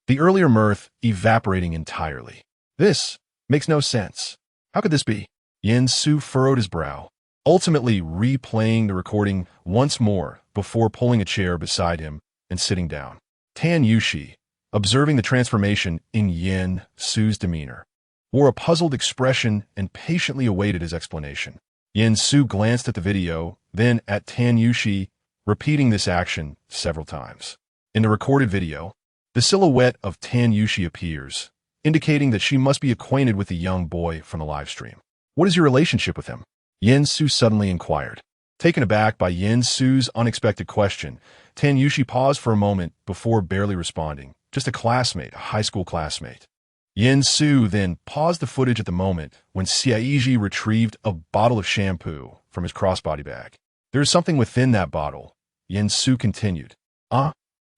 the earlier mirth evaporating entirely. "This makes no sense. How could this be?" Yin Su furrowed his brow, ultimately replaying the recording once more before pulling a chair beside him and sitting down. Tan Yushi, observing the transformation in Yin Su's demeanor, wore a puzzled expression and patiently awaited his explanation. Yin Su glanced at the video, then at Tan Yushi, repeating this action several times. In the recorded video, the silhouette of Tan Yushi appears, indicating that she must be acquainted with the young boy from the livestream. "What is your relationship with him?" Yin Su suddenly inquired. Taken aback by Yin Su's unexpected question, Tan Yushi paused for a moment before barely responding. "Just a classmate, a high school classmate." Yin Su then paused the footage at the moment when Xie Yizhi retrieved a bottle of shampoo from his crossbody bag. "There is something within that bottle," Yin Su continued. "Ah?"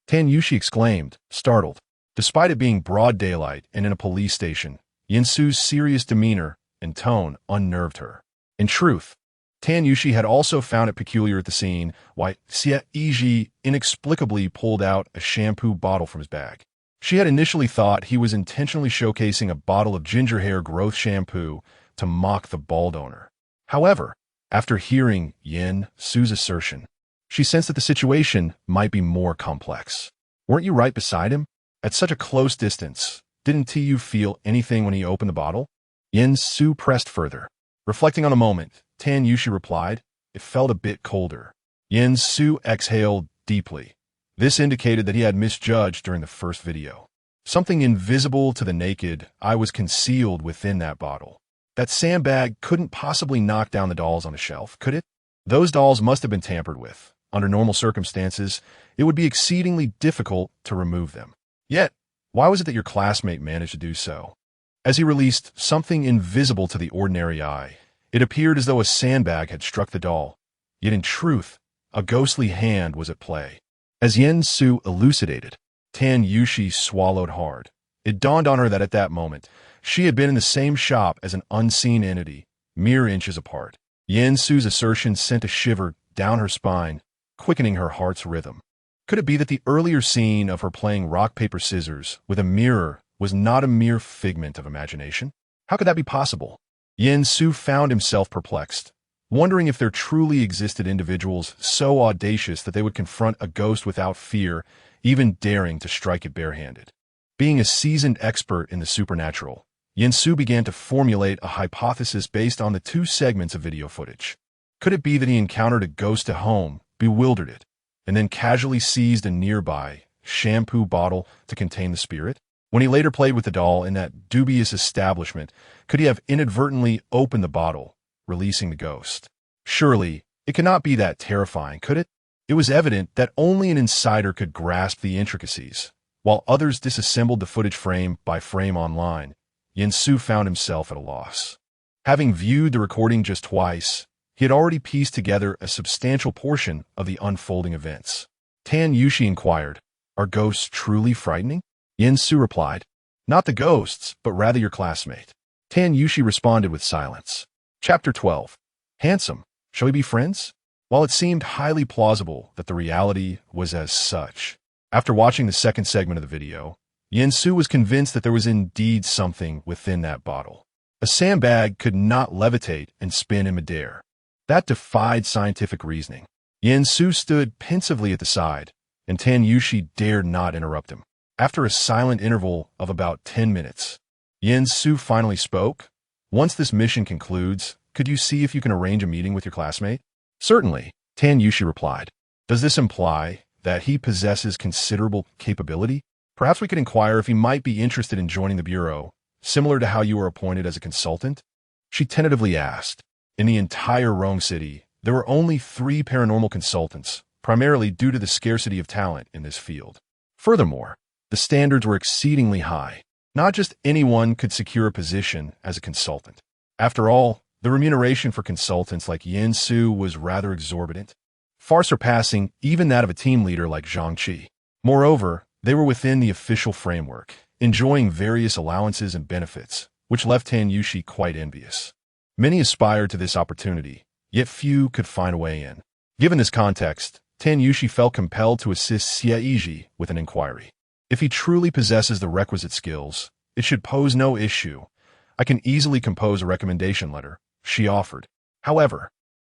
Tan Yushi exclaimed, startled. Despite it being broad daylight and in a police station, Yin Su's serious demeanor and tone unnerved her. In truth, Tan Yushi had also found it peculiar at the scene why Xie Yizhi inexplicably pulled out a shampoo bottle from his bag. She had initially thought he was intentionally showcasing a bottle of ginger hair growth shampoo to mock the bald owner. However, after hearing Yin Su's assertion, she sensed that the situation might be more complex. "Weren't you right beside him? At such a close distance, didn't you feel anything when he opened the bottle?" Yin Su pressed further. Reflecting on a moment, Tan Yushi replied, "It felt a bit colder." Yin Su exhaled deeply. This indicated that he had misjudged during the first video. Something invisible to the naked eye was concealed within that bottle. That sandbag couldn't possibly knock down the dolls on the shelf, could it? Those dolls must have been tampered with. Under normal circumstances, it would be exceedingly difficult to remove them. Yet, why was it that your classmate managed to do so? As he released something invisible to the ordinary eye, it appeared as though a sandbag had struck the doll. Yet in truth, a ghostly hand was at play. As Yin Su elucidated, Tan Yushi swallowed hard. It dawned on her that at that moment, she had been in the same shop as an unseen entity, mere inches apart. Yin Su's assertion sent a shiver down her spine, quickening her heart's rhythm. Could it be that the earlier scene of her playing rock, paper, scissors with a mirror was not a mere figment of imagination? How could that be possible? Yin Su found himself perplexed, wondering if there truly existed individuals so audacious that they would confront a ghost without fear, even daring to strike it barehanded. Being a seasoned expert in the supernatural, Yin Su began to formulate a hypothesis based on the two segments of video footage. Could it be that he encountered a ghost at home, bewildered it, and then casually seized a nearby shampoo bottle to contain the spirit? When he later played with the doll in that dubious establishment, could he have inadvertently opened the bottle, releasing the ghost? Surely, it could not be that terrifying, could it? It was evident that only an insider could grasp the intricacies. While others disassembled the footage frame by frame online, Yin Su found himself at a loss. Having viewed the recording just twice, he had already pieced together a substantial portion of the unfolding events. Tan Yushi inquired, "Are ghosts truly frightening?" Yin Su replied, "Not the ghosts, but rather your classmate." Tan Yushi responded with silence. Chapter 12. Handsome. Shall we be friends? While it seemed highly plausible that the reality was as such, after watching the second segment of the video, Yin Su was convinced that there was indeed something within that bottle. A sandbag could not levitate and spin in midair. That defied scientific reasoning. Yin Su stood pensively at the side, and Tan Yushi dared not interrupt him. After a silent interval of about 10 minutes, Yin Su finally spoke. "Once this mission concludes, could you see if you can arrange a meeting with your classmate?" "Certainly," Tan Yushi replied. "Does this imply that he possesses considerable capability?" Perhaps we could inquire if he might be interested in joining the bureau, similar to how you were appointed as a consultant? She tentatively asked. In the entire Rome city, there were only 3 paranormal consultants, primarily due to the scarcity of talent in this field. Furthermore, the standards were exceedingly high. Not just anyone could secure a position as a consultant. After all, the remuneration for consultants like Yin Su was rather exorbitant, far surpassing even that of a team leader like Zhang Qi. Moreover, they were within the official framework, enjoying various allowances and benefits, which left Tan Yushi quite envious. Many aspired to this opportunity, yet few could find a way in. Given this context, Tan Yushi felt compelled to assist Xie Yizhi with an inquiry. If he truly possesses the requisite skills, it should pose no issue. I can easily compose a recommendation letter, she offered. However,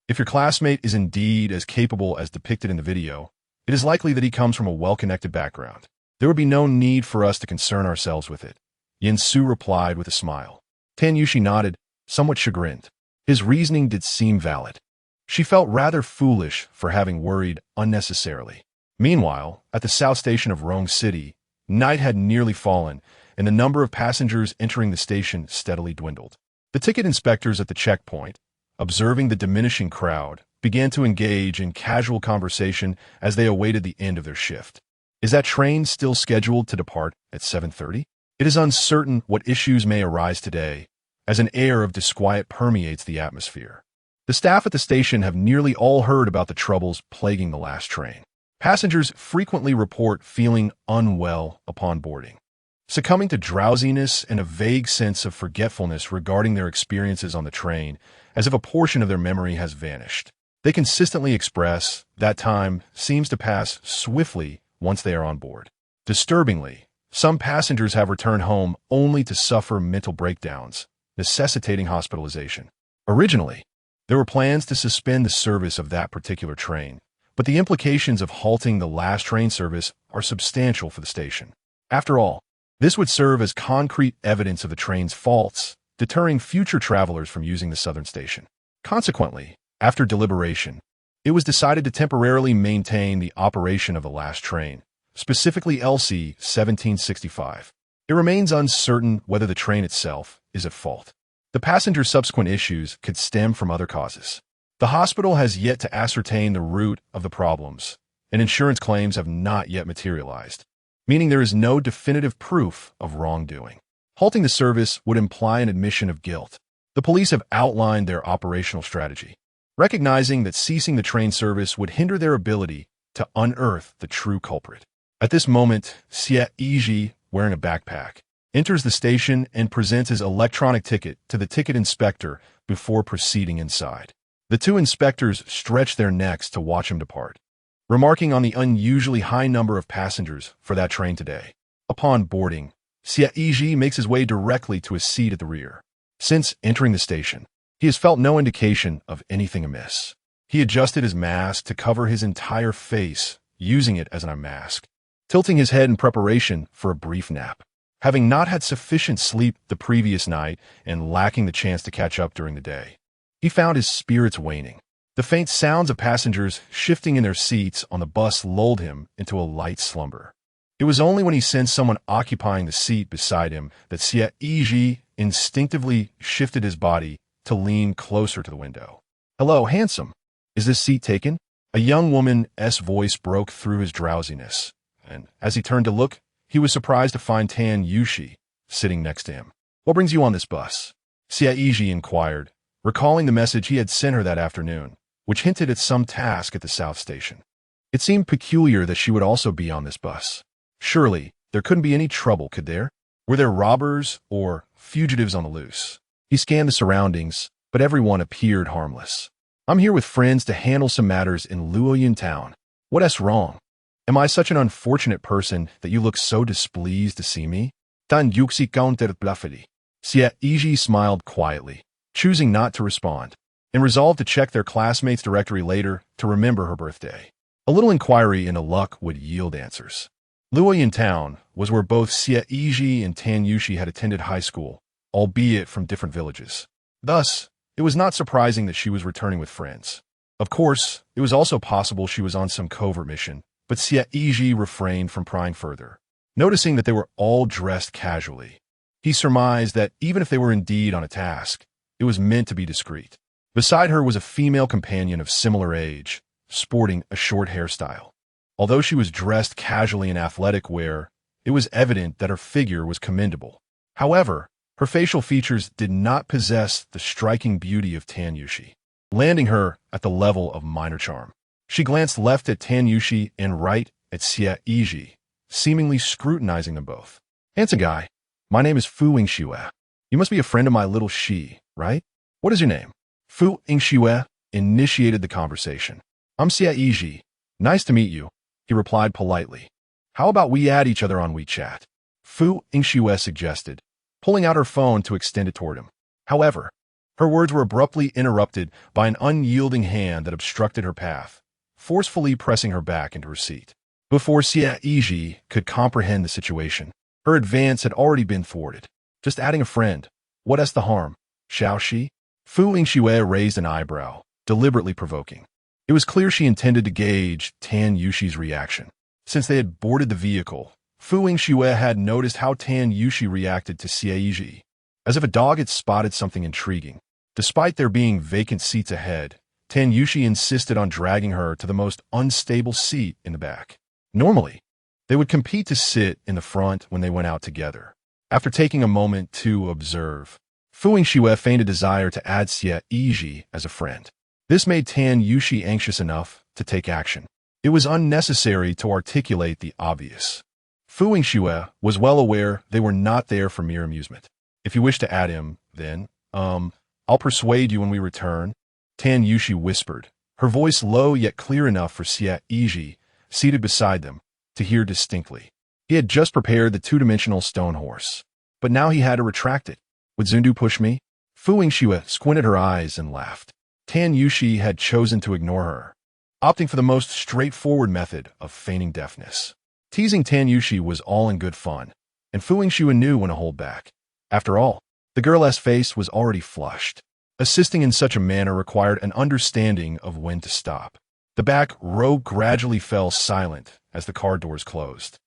if your classmate is indeed as capable as depicted in the video, it is likely that he comes from a well-connected background. There would be no need for us to concern ourselves with it, Yin Su replied with a smile. Tan Yushi nodded, somewhat chagrined. His reasoning did seem valid. She felt rather foolish for having worried unnecessarily. Meanwhile, at the south station of Rome City, night had nearly fallen, and the number of passengers entering the station steadily dwindled. The ticket inspectors at the checkpoint, observing the diminishing crowd, began to engage in casual conversation as they awaited the end of their shift. Is that train still scheduled to depart at 7:30? It is uncertain what issues may arise today, as an air of disquiet permeates the atmosphere. The staff at the station have nearly all heard about the troubles plaguing the last train. Passengers frequently report feeling unwell upon boarding, succumbing to drowsiness and a vague sense of forgetfulness regarding their experiences on the train, as if a portion of their memory has vanished. They consistently express that time seems to pass swiftly once they are on board. Disturbingly, some passengers have returned home only to suffer mental breakdowns, necessitating hospitalization. Originally, there were plans to suspend the service of that particular train, but the implications of halting the last train service are substantial for the station. After all, this would serve as concrete evidence of the train's faults, deterring future travelers from using the southern station. Consequently, after deliberation, it was decided to temporarily maintain the operation of the last train, specifically LC 1765. It remains uncertain whether the train itself is at fault. The passenger's subsequent issues could stem from other causes. The hospital has yet to ascertain the root of the problems, and insurance claims have not yet materialized, meaning there is no definitive proof of wrongdoing. Halting the service would imply an admission of guilt. The police have outlined their operational strategy, recognizing that ceasing the train service would hinder their ability to unearth the true culprit. At this moment, Xie Yizhi, wearing a backpack, enters the station and presents his electronic ticket to the ticket inspector before proceeding inside. The 2 inspectors stretch their necks to watch him depart, remarking on the unusually high number of passengers for that train today. Upon boarding, Xie Yizhi makes his way directly to a seat at the rear. Since entering the station, he has felt no indication of anything amiss. He adjusted his mask to cover his entire face, using it as an unmask, tilting his head in preparation for a brief nap. Having not had sufficient sleep the previous night and lacking the chance to catch up during the day, he found his spirits waning. The faint sounds of passengers shifting in their seats on the bus lulled him into a light slumber. It was only when he sensed someone occupying the seat beside him that Xie Yizhi instinctively shifted his body to lean closer to the window. "Hello, handsome. Is this seat taken?" A young woman's voice broke through his drowsiness, and as he turned to look, he was surprised to find Tan Yushi sitting next to him. "What brings you on this bus?" Xie Yizhi inquired, recalling the message he had sent her that afternoon, which hinted at some task at the South Station. It seemed peculiar that she would also be on this bus. Surely, there couldn't be any trouble, could there? Were there robbers or fugitives on the loose? He scanned the surroundings, but everyone appeared harmless. "I'm here with friends to handle some matters in Luoyang town. What's wrong? Am I such an unfortunate person that you look so displeased to see me?" Tan Yuxi counter bluffily. Xie Yizhi smiled quietly, choosing not to respond, and resolved to check their classmates' directory later to remember her birthday. A little inquiry into luck would yield answers. Luoyang town was where both Xie Yizhi and Tan Yushi had attended high school, albeit from different villages. Thus, it was not surprising that she was returning with friends. Of course, it was also possible she was on some covert mission, but Xie Yizhi refrained from prying further. Noticing that they were all dressed casually, he surmised that even if they were indeed on a task, it was meant to be discreet. Beside her was a female companion of similar age, sporting a short hairstyle. Although she was dressed casually in athletic wear, it was evident that her figure was commendable. However, her facial features did not possess the striking beauty of Tan Yushi, landing her at the level of minor charm. She glanced left at Tan Yushi and right at Xie Yizhi, seemingly scrutinizing them both. "Handsome guy, my name is Fu Yingxue. You must be a friend of my little Xi, right? What is your name?" Fu Yingxue initiated the conversation. "I'm Xie Yizhi. Nice to meet you," he replied politely. "How about we add each other on WeChat?" Fu Yingxue suggested, pulling out her phone to extend it toward him. However, her words were abruptly interrupted by an unyielding hand that obstructed her path, forcefully pressing her back into her seat. Before Xie Yizhi could comprehend the situation, her advance had already been thwarted. "Just adding a friend. What's the harm? Shall she?" Fu Yingxue raised an eyebrow, deliberately provoking. It was clear she intended to gauge Tan Yushi's reaction. Since they had boarded the vehicle, Fu Yingxue had noticed how Tan Yushi reacted to Xie Yizhi, as if a dog had spotted something intriguing. Despite there being vacant seats ahead, Tan Yushi insisted on dragging her to the most unstable seat in the back. Normally, they would compete to sit in the front when they went out together. After taking a moment to observe, Fu Yingxue feigned a desire to add Xie Yizhi as a friend. This made Tan Yushi anxious enough to take action. It was unnecessary to articulate the obvious. Fu Yingxue was well aware they were not there for mere amusement. "If you wish to add him, then, I'll persuade you when we return," Tan Yushi whispered, her voice low yet clear enough for Xie Yizhi, seated beside them, to hear distinctly. He had just prepared the two-dimensional stone horse, but now he had to retract it. "Would Zundu push me?" Fu Yingxue squinted her eyes and laughed. Tan Yushi had chosen to ignore her, opting for the most straightforward method of feigning deafness. Teasing Tan Yushi was all in good fun, and Fu Yingxue knew when to hold back. After all, the girl's face was already flushed. Assisting in such a manner required an understanding of when to stop. The back row gradually fell silent as the car doors closed,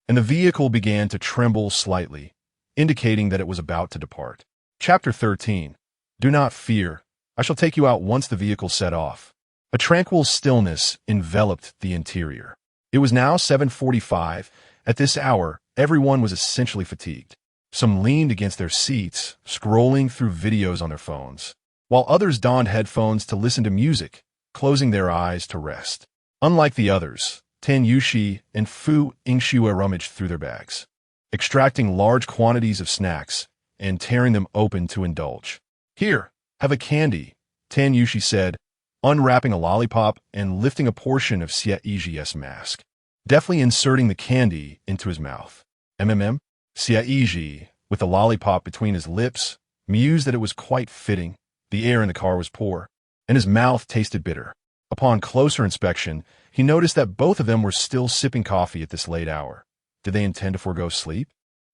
and the vehicle began to tremble slightly, indicating that it was about to depart. Chapter 13. Do not fear. I shall take you out once the vehicle set off. A tranquil stillness enveloped the interior. It was now 7:45. At this hour, everyone was essentially fatigued. Some leaned against their seats, scrolling through videos on their phones, while others donned headphones to listen to music, closing their eyes to rest. Unlike the others, Tan Yushi and Fu Yingxue rummaged through their bags, extracting large quantities of snacks and tearing them open to indulge. "Here, have a candy," Tan Yushi said, unwrapping a lollipop and lifting a portion of Xie Yizhi's mask, deftly inserting the candy into his mouth. Xie Yizhi, with the lollipop between his lips, mused that it was quite fitting. The air in the car was poor, and his mouth tasted bitter. Upon closer inspection, he noticed that both of them were still sipping coffee at this late hour. Did they intend to forego sleep?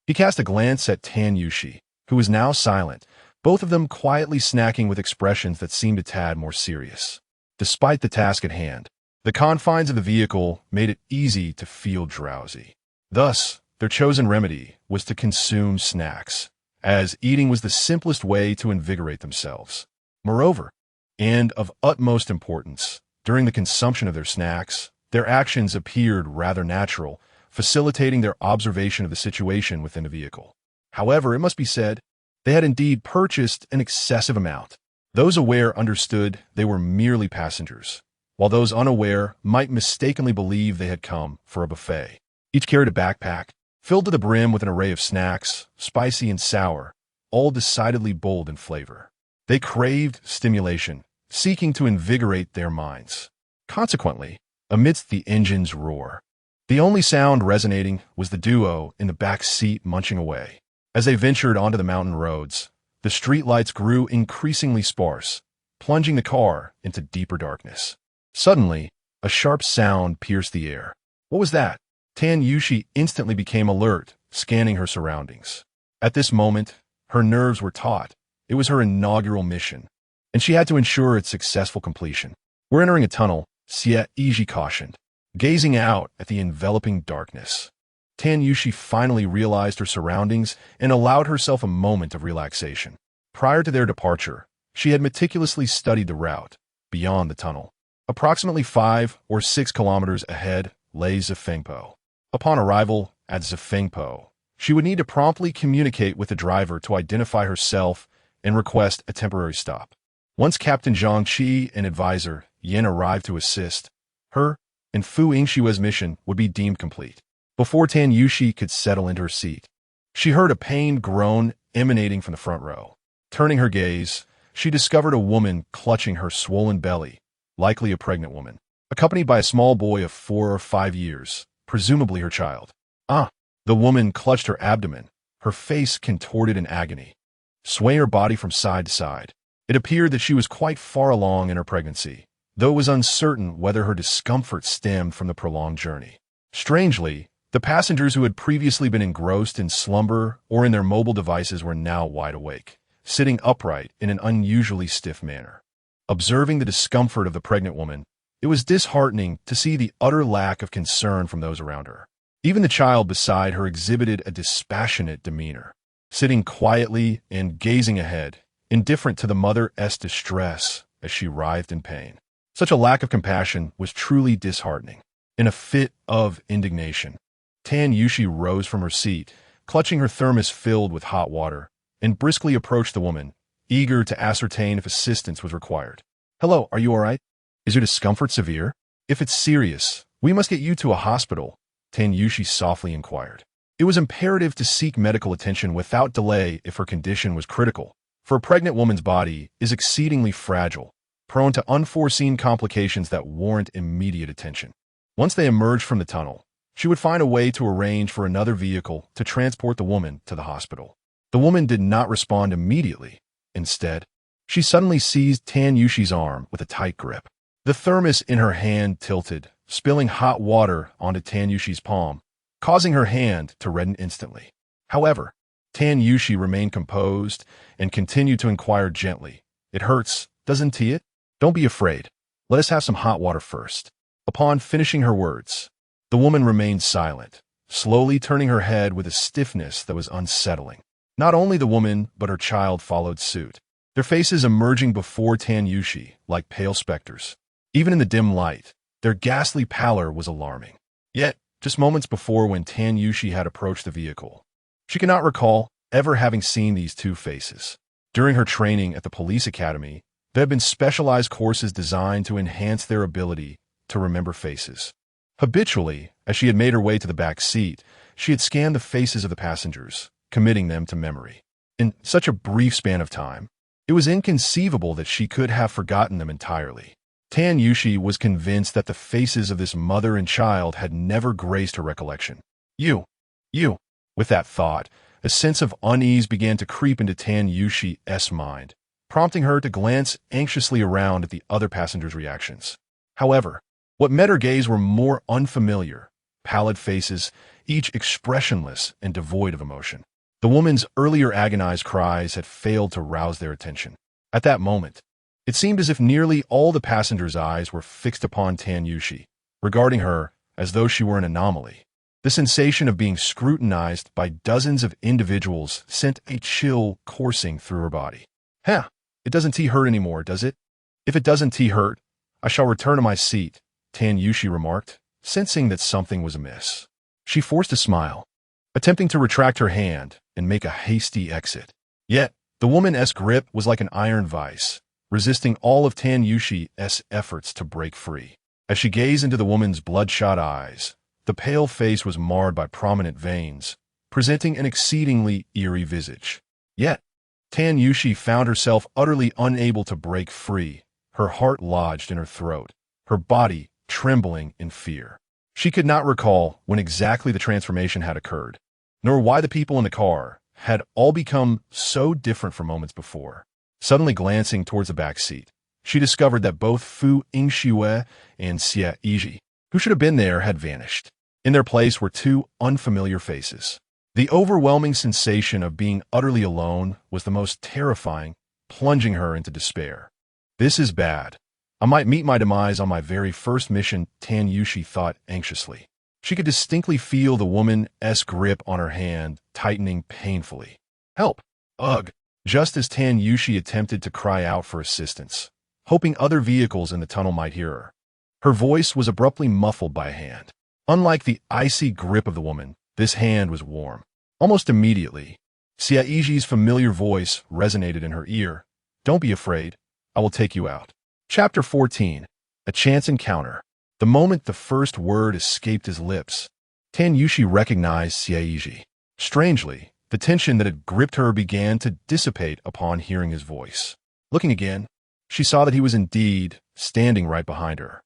He cast a glance at Tan Yushi, who was now silent, both of them quietly snacking with expressions that seemed a tad more serious. Despite the task at hand, the confines of the vehicle made it easy to feel drowsy. Thus, their chosen remedy was to consume snacks, as eating was the simplest way to invigorate themselves. Moreover, and of utmost importance, during the consumption of their snacks, their actions appeared rather natural, facilitating their observation of the situation within the vehicle. However, it must be said, they had indeed purchased an excessive amount. Those aware understood they were merely passengers, while those unaware might mistakenly believe they had come for a buffet. Each carried a backpack, filled to the brim with an array of snacks, spicy and sour, all decidedly bold in flavor. They craved stimulation, seeking to invigorate their minds. Consequently, amidst the engine's roar, the only sound resonating was the duo in the back seat munching away. As they ventured onto the mountain roads, the streetlights grew increasingly sparse, plunging the car into deeper darkness. Suddenly, a sharp sound pierced the air. What was that? Tan Yushi instantly became alert, scanning her surroundings. At this moment, her nerves were taut. It was her inaugural mission, and she had to ensure its successful completion. "We're entering a tunnel," Xie Yizhi cautioned, gazing out at the enveloping darkness. Tan Yushi finally realized her surroundings and allowed herself a moment of relaxation. Prior to their departure, she had meticulously studied the route beyond the tunnel. Approximately 5 or 6 kilometers ahead lay Zifengpo. Upon arrival at Zifengpo, she would need to promptly communicate with the driver to identify herself and request a temporary stop. Once Captain Zhang Qi and advisor Yin arrived to assist, her and Fu Yingshue's mission would be deemed complete. Before Tan Yushi could settle into her seat, she heard a pained groan emanating from the front row. Turning her gaze, she discovered a woman clutching her swollen belly, likely a pregnant woman, accompanied by a small boy of 4 or 5 years, presumably her child. The woman clutched her abdomen, her face contorted in agony, swaying her body from side to side. It appeared that she was quite far along in her pregnancy, though it was uncertain whether her discomfort stemmed from the prolonged journey. Strangely, the passengers who had previously been engrossed in slumber or in their mobile devices were now wide awake, sitting upright in an unusually stiff manner. Observing the discomfort of the pregnant woman, it was disheartening to see the utter lack of concern from those around her. Even the child beside her exhibited a dispassionate demeanor, sitting quietly and gazing ahead, indifferent to the mother's distress as she writhed in pain. Such a lack of compassion was truly disheartening. In a fit of indignation, Tan Yushi rose from her seat, clutching her thermos filled with hot water, and briskly approached the woman, eager to ascertain if assistance was required. "Hello, are you all right? Is your discomfort severe? If it's serious, we must get you to a hospital," Tan Yushi softly inquired. It was imperative to seek medical attention without delay if her condition was critical, for a pregnant woman's body is exceedingly fragile, prone to unforeseen complications that warrant immediate attention. Once they emerged from the tunnel, she would find a way to arrange for another vehicle to transport the woman to the hospital. The woman did not respond immediately. Instead, she suddenly seized Tan Yushi's arm with a tight grip. The thermos in her hand tilted, spilling hot water onto Tan Yushi's palm, causing her hand to redden instantly. However, Tan Yushi remained composed and continued to inquire gently. "It hurts, doesn't it? Don't be afraid. Let us have some hot water first." Upon finishing her words, the woman remained silent, slowly turning her head with a stiffness that was unsettling. Not only the woman, but her child followed suit, their faces emerging before Tan Yushi like pale specters. Even in the dim light, their ghastly pallor was alarming. Yet, just moments before when Tan Yushi had approached the vehicle, she could not recall ever having seen these two faces. During her training at the police academy, there had been specialized courses designed to enhance their ability to remember faces. Habitually, as she had made her way to the back seat, she had scanned the faces of the passengers, committing them to memory. In such a brief span of time, it was inconceivable that she could have forgotten them entirely. Tan Yushi was convinced that the faces of this mother and child had never graced her recollection. You. With that thought, a sense of unease began to creep into Tan Yushi's mind, prompting her to glance anxiously around at the other passengers' reactions. However, what met her gaze were more unfamiliar, pallid faces, each expressionless and devoid of emotion. The woman's earlier agonized cries had failed to rouse their attention. At that moment, it seemed as if nearly all the passengers' eyes were fixed upon Tan Yushi, regarding her as though she were an anomaly. The sensation of being scrutinized by dozens of individuals sent a chill coursing through her body. It doesn't hurt anymore, does it? If it doesn't hurt, I shall return to my seat, Tan Yushi remarked, sensing that something was amiss. She forced a smile, attempting to retract her hand and make a hasty exit. Yet, the woman's grip was like an iron vice, resisting all of Tan Yushi's efforts to break free. As she gazed into the woman's bloodshot eyes, the pale face was marred by prominent veins, presenting an exceedingly eerie visage. Yet, Tan Yushi found herself utterly unable to break free, her heart lodged in her throat, her body trembling in fear. She could not recall when exactly the transformation had occurred, nor why the people in the car had all become so different from moments before. Suddenly glancing towards the back seat, she discovered that both Fu Yingxue and Xie Yizhi, who should have been there, had vanished. In their place were two unfamiliar faces. The overwhelming sensation of being utterly alone was the most terrifying, plunging her into despair. This is bad. I might meet my demise on my very first mission, Tan Yushi thought anxiously. She could distinctly feel the woman's grip on her hand tightening painfully. Help! Ugh! Just as Tan Yushi attempted to cry out for assistance, hoping other vehicles in the tunnel might hear her, her voice was abruptly muffled by a hand. Unlike the icy grip of the woman, this hand was warm. Almost immediately, Xie Yizhi's familiar voice resonated in her ear. Don't be afraid. I will take you out. Chapter 14. A Chance Encounter. The moment the first word escaped his lips, Tan Yushi recognized Xie Yizhi. Strangely, the tension that had gripped her began to dissipate upon hearing his voice. Looking again, she saw that he was indeed standing right behind her.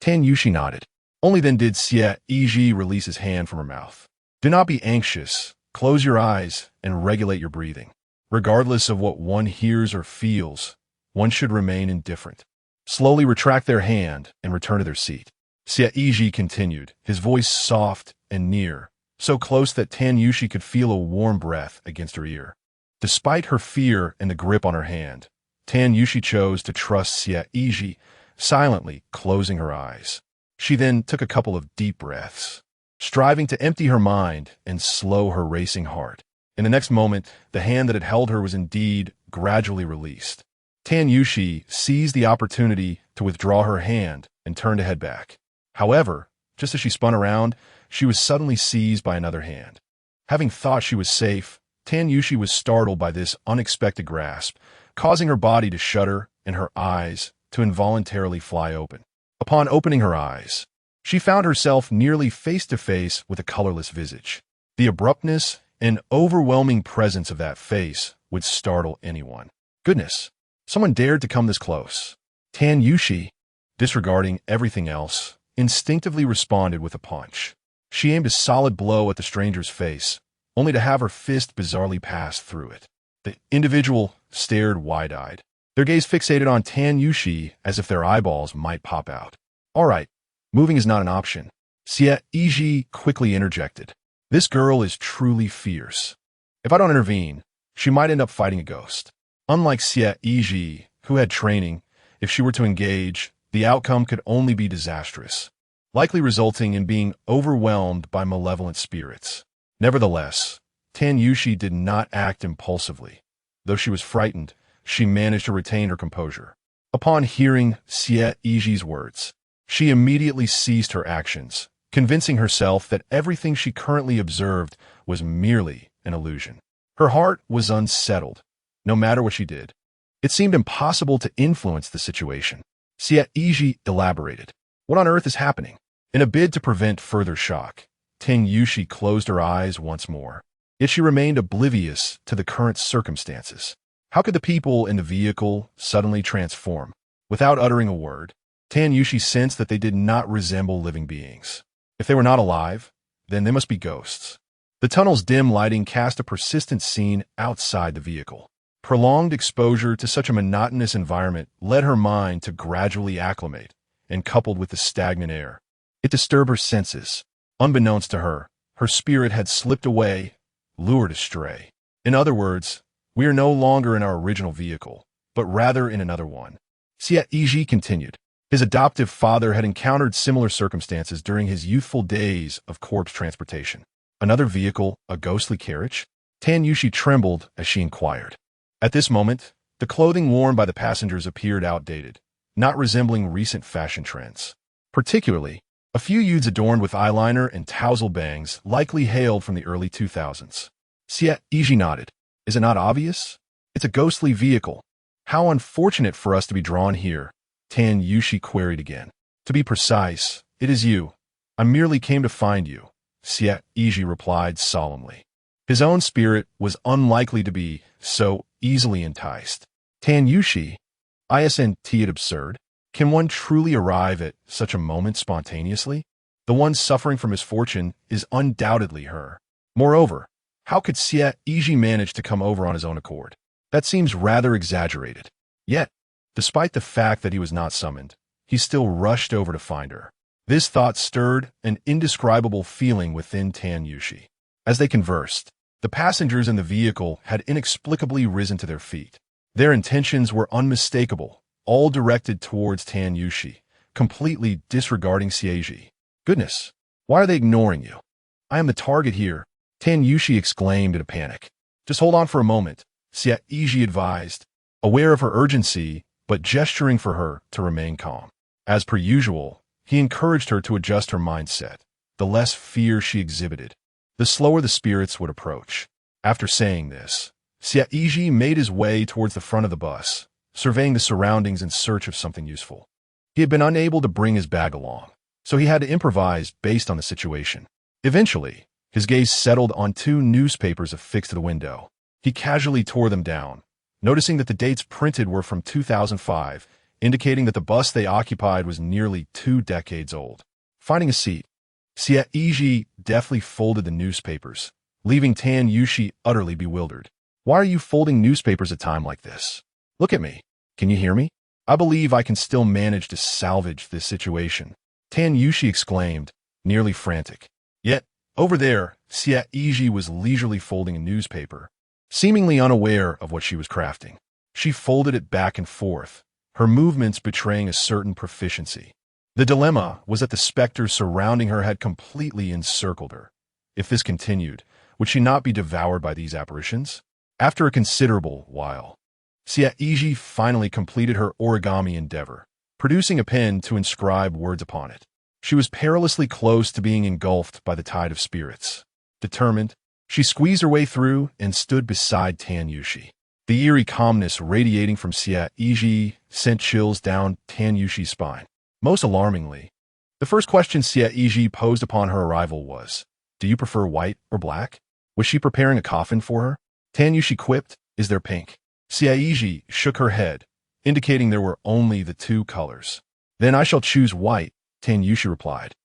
Tan Yushi nodded. Only then did Xie Yizhi release his hand from her mouth. Do not be anxious. Close your eyes and regulate your breathing. Regardless of what one hears or feels, one should remain indifferent. Slowly retract their hand and return to their seat. Xie Yizhi continued, his voice soft and near, so close that Tan Yushi could feel a warm breath against her ear. Despite her fear and the grip on her hand, Tan Yushi chose to trust Xie Yizhi, silently closing her eyes. She then took a couple of deep breaths, striving to empty her mind and slow her racing heart. In the next moment, the hand that had held her was indeed gradually released. Tan Yushi seized the opportunity to withdraw her hand and turned to head back. However, just as she spun around, she was suddenly seized by another hand. Having thought she was safe, Tan Yushi was startled by this unexpected grasp, causing her body to shudder and her eyes to involuntarily fly open. Upon opening her eyes, she found herself nearly face to face with a colorless visage. The abruptness and overwhelming presence of that face would startle anyone. Goodness, someone dared to come this close. Tan Yushi, disregarding everything else, instinctively responded with a punch. She aimed a solid blow at the stranger's face, only to have her fist bizarrely pass through it. The individual stared wide-eyed, their gaze fixated on Tan Yushi as if their eyeballs might pop out. All right, moving is not an option. Xie Yizhi quickly interjected. This girl is truly fierce. If I don't intervene, she might end up fighting a ghost. Unlike Xie Yizhi, who had training, if she were to engage, the outcome could only be disastrous, likely resulting in being overwhelmed by malevolent spirits. Nevertheless, Tan Yushi did not act impulsively. Though she was frightened, she managed to retain her composure. Upon hearing Xie Yizhi's words, she immediately ceased her actions, convincing herself that everything she currently observed was merely an illusion. Her heart was unsettled, no matter what she did. It seemed impossible to influence the situation. Xie Yizhi elaborated. What on earth is happening? In a bid to prevent further shock, Tan Yushi closed her eyes once more. Yet she remained oblivious to the current circumstances. How could the people in the vehicle suddenly transform? Without uttering a word, Tan Yushi sensed that they did not resemble living beings. If they were not alive, then they must be ghosts. The tunnel's dim lighting cast a persistent scene outside the vehicle. Prolonged exposure to such a monotonous environment led her mind to gradually acclimate, and coupled with the stagnant air, it disturbed her senses. Unbeknownst to her, her spirit had slipped away, lured astray. In other words, we are no longer in our original vehicle, but rather in another one. Xie Yizhi continued. His adoptive father had encountered similar circumstances during his youthful days of corpse transportation. Another vehicle, a ghostly carriage? Tan Yushi trembled as she inquired. At this moment, the clothing worn by the passengers appeared outdated, not resembling recent fashion trends. Particularly, a few youths adorned with eyeliner and tousle bangs likely hailed from the early 2000s. Xie Yizhi nodded. Is it not obvious? It's a ghostly vehicle. How unfortunate for us to be drawn here, Tan Yushi queried again. To be precise, it is you. I merely came to find you, Xie Yizhi replied solemnly. His own spirit was unlikely to be so easily enticed. Tan Yushi, isn't it absurd? Can one truly arrive at such a moment spontaneously? The one suffering from misfortune is undoubtedly her. Moreover, how could Xie Yizhi manage to come over on his own accord? That seems rather exaggerated. Yet, despite the fact that he was not summoned, he still rushed over to find her. This thought stirred an indescribable feeling within Tan Yushi. As they conversed, the passengers in the vehicle had inexplicably risen to their feet. Their intentions were unmistakable, all directed towards Tan Yushi, completely disregarding Xie Yizhi. Goodness, Why are they ignoring you? I am the target here, Tan Yushi exclaimed in a panic. Just hold on for a moment, Xie Yizhi advised, aware of her urgency, but gesturing for her to remain calm. As per usual, he encouraged her to adjust her mindset. The less fear she exhibited, the slower the spirits would approach. After saying this, Xie Yizhi made his way towards the front of the bus, surveying the surroundings in search of something useful. He had been unable to bring his bag along, so he had to improvise based on the situation. Eventually, his gaze settled on two newspapers affixed to the window. He casually tore them down, noticing that the dates printed were from 2005, indicating that the bus they occupied was nearly 2 decades old. Finding a seat, Xie Yizhi deftly folded the newspapers, leaving Tan Yushi utterly bewildered. Why are you folding newspapers at a time like this? Look at me. Can you hear me? I believe I can still manage to salvage this situation, Tan Yushi exclaimed, nearly frantic. Yet, over there, Xie Yizhi was leisurely folding a newspaper, seemingly unaware of what she was crafting. She folded it back and forth, her movements betraying a certain proficiency. The dilemma was that the specters surrounding her had completely encircled her. If this continued, would she not be devoured by these apparitions? After a considerable while, Xie Yizhi finally completed her origami endeavor, producing a pen to inscribe words upon it. She was perilously close to being engulfed by the tide of spirits. Determined, she squeezed her way through and stood beside Tan Yushi. The eerie calmness radiating from Xie Yizhi sent chills down Tan Yushi's spine. Most alarmingly, the first question Xie Yizhi posed upon her arrival was, "Do you prefer white or black?" Was she preparing a coffin for her? Tan Yushi quipped, "Is there pink?" Xie Yizhi shook her head, indicating there were only the 2 colors. "Then I shall choose white," Tan Yushi replied,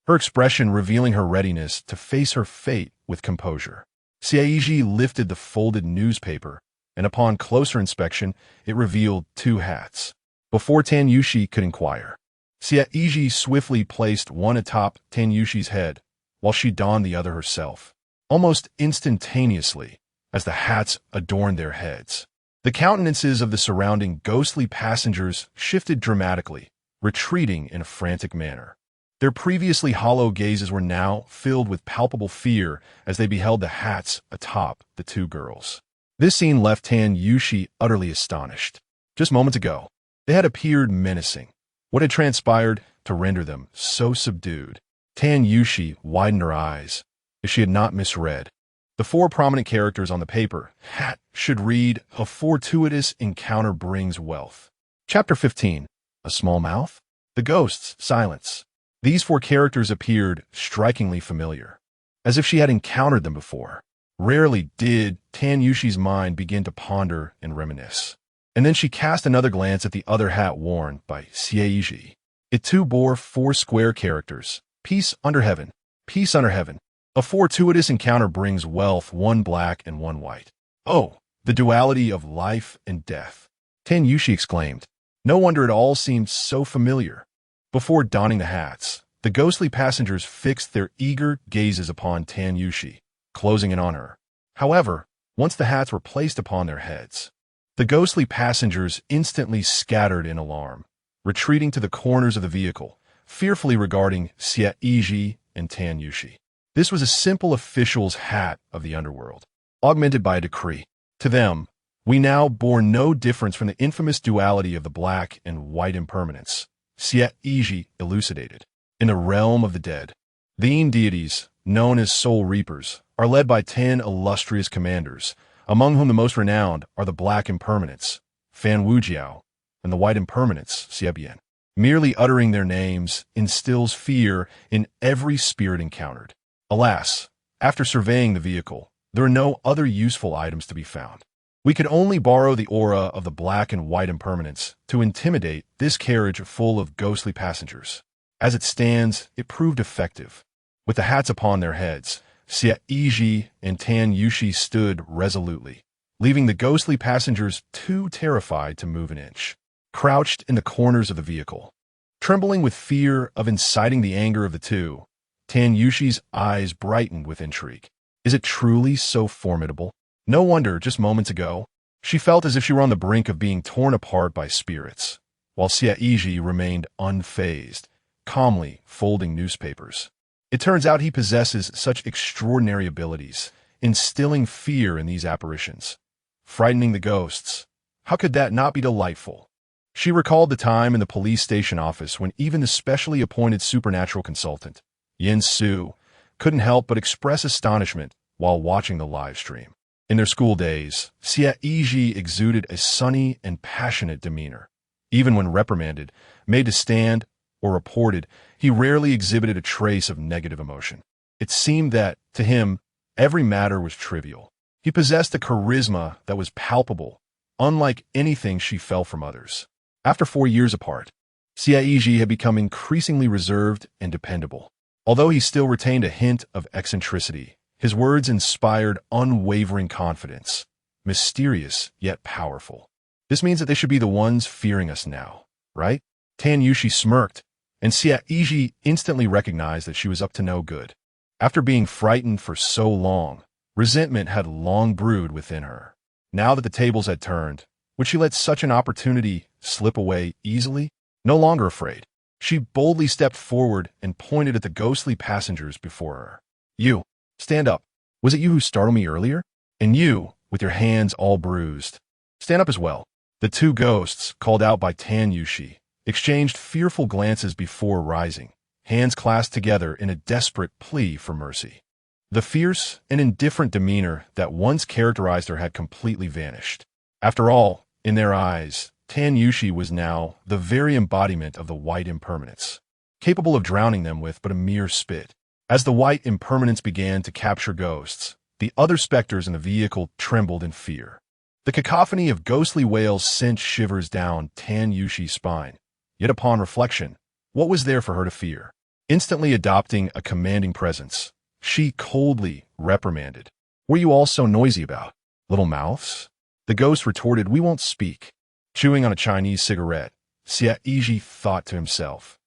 her expression revealing her readiness to face her fate with composure. Xie Yizhi lifted the folded newspaper, and upon closer inspection, it revealed 2 hats. Before Tan Yushi could inquire, Xie Yizhi swiftly placed one atop Tan Yushi's head, while she donned the other herself. Almost instantaneously, as the hats adorned their heads, the countenances of the surrounding ghostly passengers shifted dramatically, retreating in a frantic manner. Their previously hollow gazes were now filled with palpable fear as they beheld the hats atop the 2 girls. This scene left Tan Yushi utterly astonished. Just moments ago, they had appeared menacing. What had transpired to render them so subdued? Tan Yushi widened her eyes, if she had not misread. The 4 prominent characters on the paper hat should read, "A fortuitous encounter brings wealth." Chapter 15. A small mouth? The ghosts, silence. These 4 characters appeared strikingly familiar, as if she had encountered them before. Rarely did Tan Yushi's mind begin to ponder and reminisce. And then she cast another glance at the other hat worn by Xie Yizhi. It too bore 4 square characters. Peace under heaven. Peace under heaven. A fortuitous encounter brings wealth, 1 black and 1 white. Oh, the duality of life and death, Tan Yushi exclaimed. No wonder it all seemed so familiar. Before donning the hats, the ghostly passengers fixed their eager gazes upon Tan Yushi, closing in on her. However, once the hats were placed upon their heads, the ghostly passengers instantly scattered in alarm, retreating to the corners of the vehicle, fearfully regarding Xie Yizhi and Tan Yushi. This was a simple official's hat of the underworld, augmented by a decree. To them, we now bore no difference from the infamous duality of the black and white impermanence, Xie Yizhi elucidated. In the realm of the dead, the deities, known as soul reapers, are led by 10 illustrious commanders, among whom the most renowned are the black impermanents, Fan Wujiao, and the white impermanents, Xiebian. Merely uttering their names instills fear in every spirit encountered. Alas, after surveying the vehicle, there are no other useful items to be found. We could only borrow the aura of the black and white impermanents to intimidate this carriage full of ghostly passengers. As it stands, it proved effective. With the hats upon their heads, Xie Yizhi and Tan Yushi stood resolutely, leaving the ghostly passengers too terrified to move an inch. Crouched in the corners of the vehicle, trembling with fear of inciting the anger of the 2, Tan Yushi's eyes brightened with intrigue. Is it truly so formidable? No wonder, just moments ago, she felt as if she were on the brink of being torn apart by spirits, while Xie Yizhi remained unfazed, calmly folding newspapers. It turns out he possesses such extraordinary abilities, instilling fear in these apparitions, frightening the ghosts. How could that not be delightful? She recalled the time in the police station office when even the specially appointed supernatural consultant, Yin Su, couldn't help but express astonishment while watching the live stream. In their school days, Xie Yizhi exuded a sunny and passionate demeanor. Even when reprimanded, made to stand, or reported, he rarely exhibited a trace of negative emotion. It seemed that, to him, every matter was trivial. He possessed a charisma that was palpable, unlike anything she felt from others. After 4 years apart, Xie Yizhi had become increasingly reserved and dependable. Although he still retained a hint of eccentricity, his words inspired unwavering confidence, mysterious yet powerful. This means that they should be the ones fearing us now, right? Tan Yushi smirked, and Xie Yizhi instantly recognized that she was up to no good. After being frightened for so long, resentment had long brewed within her. Now that the tables had turned, would she let such an opportunity slip away easily? No longer afraid, she boldly stepped forward and pointed at the ghostly passengers before her. You, stand up. Was it you who startled me earlier? And you, with your hands all bruised, stand up as well. The two ghosts, called out by Tan Yushi, exchanged fearful glances before rising, hands clasped together in a desperate plea for mercy. The fierce and indifferent demeanor that once characterized her had completely vanished. After all, in their eyes, Tan Yushi was now the very embodiment of the white impermanence, capable of drowning them with but a mere spit. As the white impermanence began to capture ghosts, the other specters in the vehicle trembled in fear. The cacophony of ghostly wails sent shivers down Tan Yushi's spine. Yet upon reflection, what was there for her to fear? Instantly adopting a commanding presence, she coldly reprimanded. Were you all so noisy about? Little mouths? The ghost retorted, we won't speak. Chewing on a Chinese cigarette, Xie Yizhi thought to himself.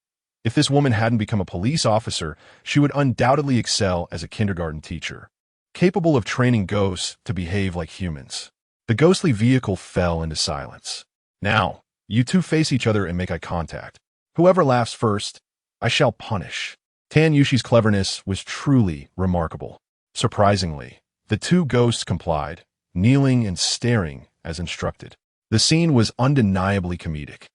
If this woman hadn't become a police officer, she would undoubtedly excel as a kindergarten teacher, capable of training ghosts to behave like humans. The ghostly vehicle fell into silence. Now, you two face each other and make eye contact. Whoever laughs first, I shall punish. Tan Yushi's cleverness was truly remarkable. Surprisingly, the two ghosts complied, kneeling and staring as instructed. The scene was undeniably comedic,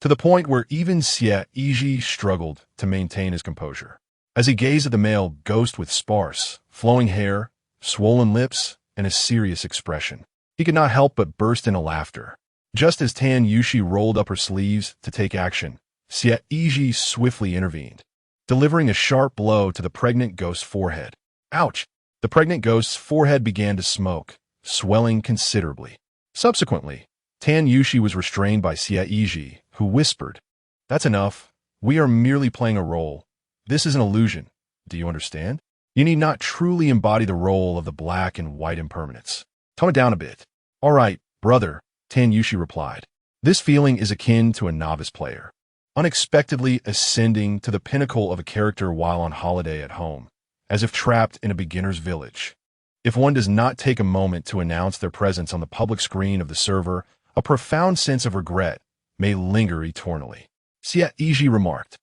to the point where even Xie Yizhi struggled to maintain his composure. As he gazed at the male ghost with sparse, flowing hair, swollen lips, and a serious expression, he could not help but burst into laughter. Just as Tan Yushi rolled up her sleeves to take action, Xie Yizhi swiftly intervened, delivering a sharp blow to the pregnant ghost's forehead. Ouch! The pregnant ghost's forehead began to smoke, swelling considerably. Subsequently, Tan Yushi was restrained by Xie Yizhi, who whispered, That's enough. We are merely playing a role. This is an illusion. Do you understand? You need not truly embody the role of the black and white impermanence. Tone it down a bit. All right, brother, Tan Yushi replied. This feeling is akin to a novice player, unexpectedly ascending to the pinnacle of a character while on holiday at home, as if trapped in a beginner's village. If one does not take a moment to announce their presence on the public screen of the server, a profound sense of regret may linger eternally. Xie Yizhi remarked.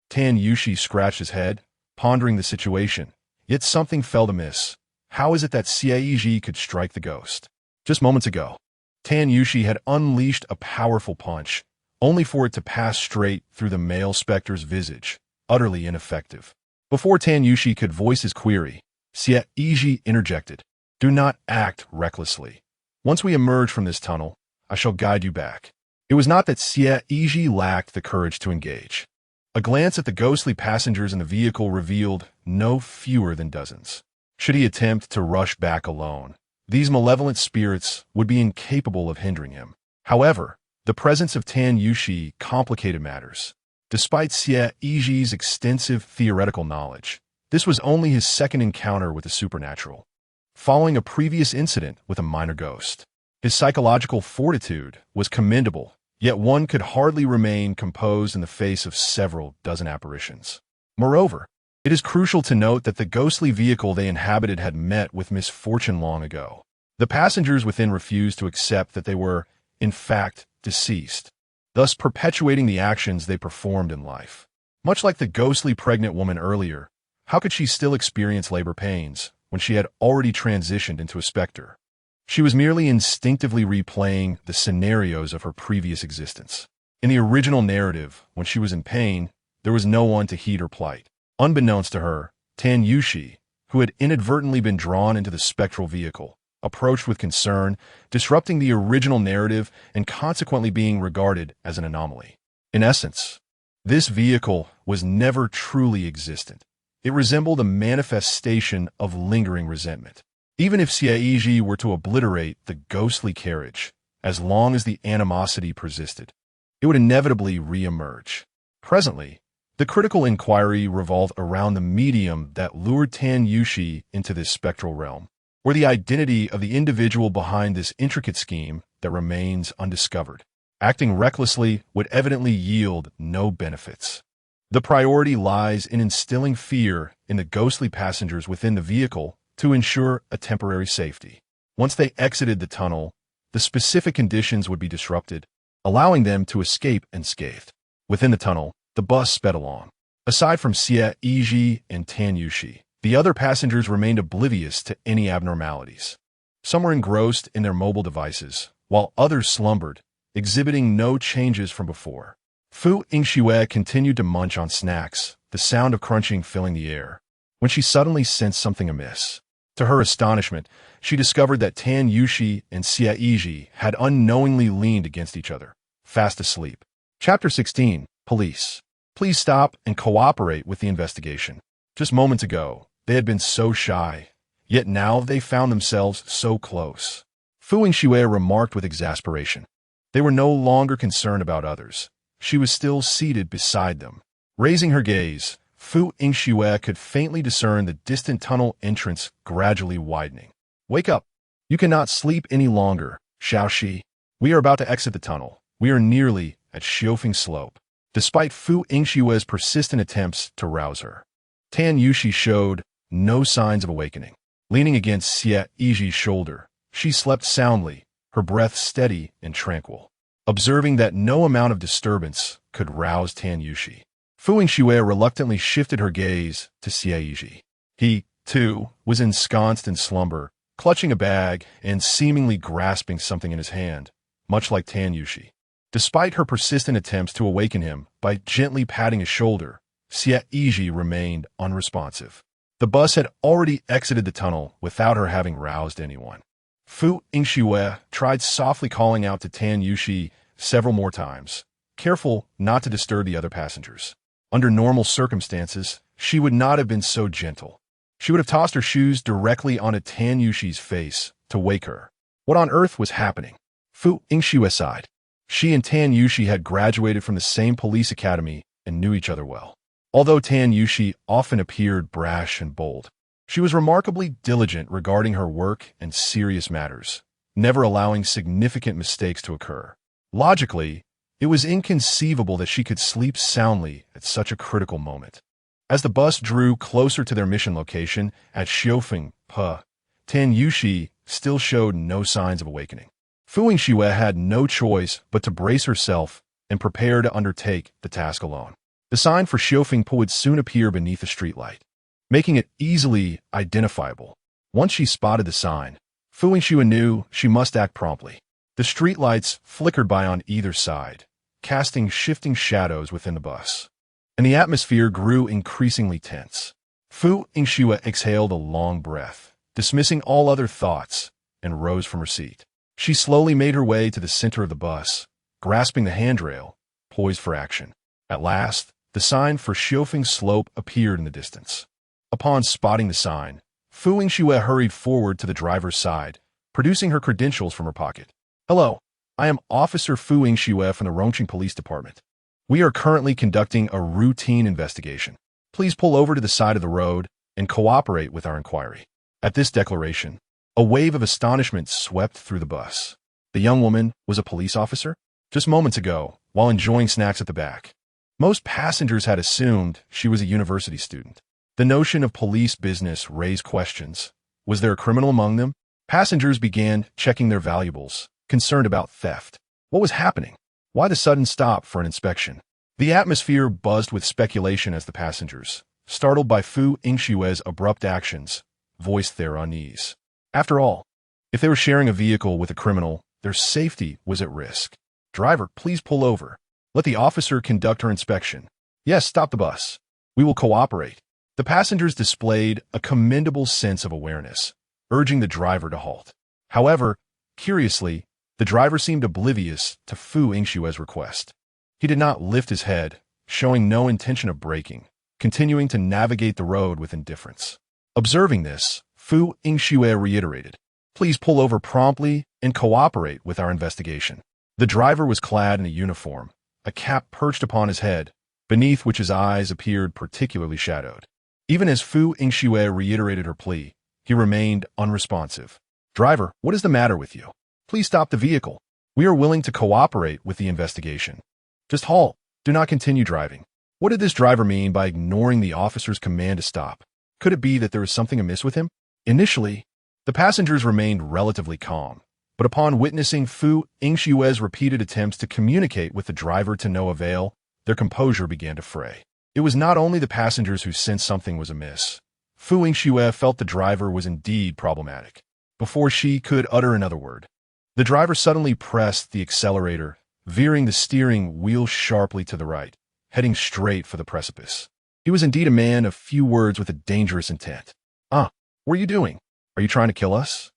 Tan Yushi scratched his head, pondering the situation, yet something felt amiss. How is it that Xie Yizhi could strike the ghost? Just moments ago, Tan Yushi had unleashed a powerful punch, only for it to pass straight through the male specter's visage, utterly ineffective. Before Tan Yushi could voice his query, Xie Yizhi interjected. Do not act recklessly. Once we emerge from this tunnel, I shall guide you back. It was not that Xie Yizhi lacked the courage to engage. A glance at the ghostly passengers in the vehicle revealed no fewer than dozens. Should he attempt to rush back alone, these malevolent spirits would be incapable of hindering him. However, the presence of Tan Yushi complicated matters. Despite Xie Yizhi's extensive theoretical knowledge, this was only his second encounter with the supernatural, following a previous incident with a minor ghost. His psychological fortitude was commendable, yet one could hardly remain composed in the face of several dozen apparitions. Moreover, it is crucial to note that the ghostly vehicle they inhabited had met with misfortune long ago. The passengers within refused to accept that they were, in fact, deceased, thus perpetuating the actions they performed in life. Much like the ghostly pregnant woman earlier, How could she still experience labor pains when she had already transitioned into a specter? She was merely instinctively replaying the scenarios of her previous existence. In the original narrative, when she was in pain, there was no one to heed her plight. Unbeknownst to her, Tan Yushi, who had inadvertently been drawn into the spectral vehicle, approached with concern, disrupting the original narrative and consequently being regarded as an anomaly. In essence, this vehicle was never truly existent. It resembled a manifestation of lingering resentment. Even if Xie Yizhi were to obliterate the ghostly carriage, as long as the animosity persisted, it would inevitably re-emerge. Presently, the critical inquiry revolved around the medium that lured Tan Yushi into this spectral realm, or the identity of the individual behind this intricate scheme that remains undiscovered. Acting recklessly would evidently yield no benefits. The priority lies in instilling fear in the ghostly passengers within the vehicle to ensure a temporary safety. Once they exited the tunnel, the specific conditions would be disrupted, allowing them to escape unscathed. Within the tunnel, the bus sped along. Aside from Xie Yizhi and Tan Yushi, the other passengers remained oblivious to any abnormalities. Some were engrossed in their mobile devices, while others slumbered, exhibiting no changes from before. Fu Yingxue continued to munch on snacks, the sound of crunching filling the air, when she suddenly sensed something amiss. To her astonishment, she discovered that Tan Yushi and Xie Yizhi had unknowingly leaned against each other, fast asleep. Chapter 16. Police. Please stop and cooperate with the investigation. Just moments ago, they had been so shy, yet now they found themselves so close. Fu Yingxue remarked with exasperation. They were no longer concerned about others. She was still seated beside them. Raising her gaze, Fu Yingxue could faintly discern the distant tunnel entrance gradually widening. Wake up! You cannot sleep any longer, Xiaoxi. We are about to exit the tunnel. We are nearly at Xiofeng Slope. Despite Fu Yingxue's persistent attempts to rouse her, Tan Yushi showed no signs of awakening. Leaning against Xie Yizhi's shoulder, she slept soundly, her breath steady and tranquil. Observing that no amount of disturbance could rouse Tan Yushi, Fu Yingxue reluctantly shifted her gaze to Xie Yizhi. He, too, was ensconced in slumber, clutching a bag and seemingly grasping something in his hand, much like Tan Yushi. Despite her persistent attempts to awaken him by gently patting his shoulder, Xie Yizhi remained unresponsive. The bus had already exited the tunnel without her having roused anyone. Fu Yingxue tried softly calling out to Tan Yushi several more times, careful not to disturb the other passengers. Under normal circumstances, she would not have been so gentle. She would have tossed her shoes directly onto Tan Yushi's face to wake her. What on earth was happening? Fu Yingxue sighed. She and Tan Yushi had graduated from the same police academy and knew each other well. Although Tan Yushi often appeared brash and bold, she was remarkably diligent regarding her work and serious matters, never allowing significant mistakes to occur. Logically, it was inconceivable that she could sleep soundly at such a critical moment. As the bus drew closer to their mission location at Xiofeng, Tan Yushi still showed no signs of awakening. Fu Yingxue had no choice but to brace herself and prepare to undertake the task alone. The sign for Xiofeng would soon appear beneath the streetlight, making it easily identifiable. Once she spotted the sign, Fu Yingxue knew she must act promptly. The streetlights flickered by on either side, casting shifting shadows within the bus, and the atmosphere grew increasingly tense. Fu Yingxue exhaled a long breath, dismissing all other thoughts, and rose from her seat. She slowly made her way to the center of the bus, grasping the handrail, poised for action. At last, the sign for Xiofeng Slope appeared in the distance. Upon spotting the sign, Fu Yingxue hurried forward to the driver's side, producing her credentials from her pocket. Hello, I am Officer Fu Yingxue from the Rongqing Police Department. We are currently conducting a routine investigation. Please pull over to the side of the road and cooperate with our inquiry. At this declaration, a wave of astonishment swept through the bus. The young woman was a police officer? Just moments ago, while enjoying snacks at the back, most passengers had assumed she was a university student. The notion of police business raised questions. Was there a criminal among them? Passengers began checking their valuables, concerned about theft. What was happening? Why the sudden stop for an inspection? The atmosphere buzzed with speculation as the passengers, startled by Fu Yingshue's abrupt actions, voiced their unease. After all, if they were sharing a vehicle with a criminal, their safety was at risk. "Driver, please pull over. Let the officer conduct her inspection." "Yes, stop the bus. We will cooperate." The passengers displayed a commendable sense of awareness, urging the driver to halt. However, curiously, the driver seemed oblivious to Fu Yingshue's request. He did not lift his head, showing no intention of braking, continuing to navigate the road with indifference. Observing this, Fu Yingxue reiterated, "Please pull over promptly and cooperate with our investigation." The driver was clad in a uniform, a cap perched upon his head, beneath which his eyes appeared particularly shadowed. Even as Fu Yingxue reiterated her plea, he remained unresponsive. "Driver, what is the matter with you? Please stop the vehicle. We are willing to cooperate with the investigation. Just halt. Do not continue driving." What did this driver mean by ignoring the officer's command to stop? Could it be that there was something amiss with him? Initially, the passengers remained relatively calm, but upon witnessing Fu Yingshue's repeated attempts to communicate with the driver to no avail, their composure began to fray. It was not only the passengers who sensed something was amiss. Fu Yingxue felt the driver was indeed problematic. Before she could utter another word, the driver suddenly pressed the accelerator, veering the steering wheel sharply to the right, heading straight for the precipice. He was indeed a man of few words with a dangerous intent. "What are you doing? Are you trying to kill us?"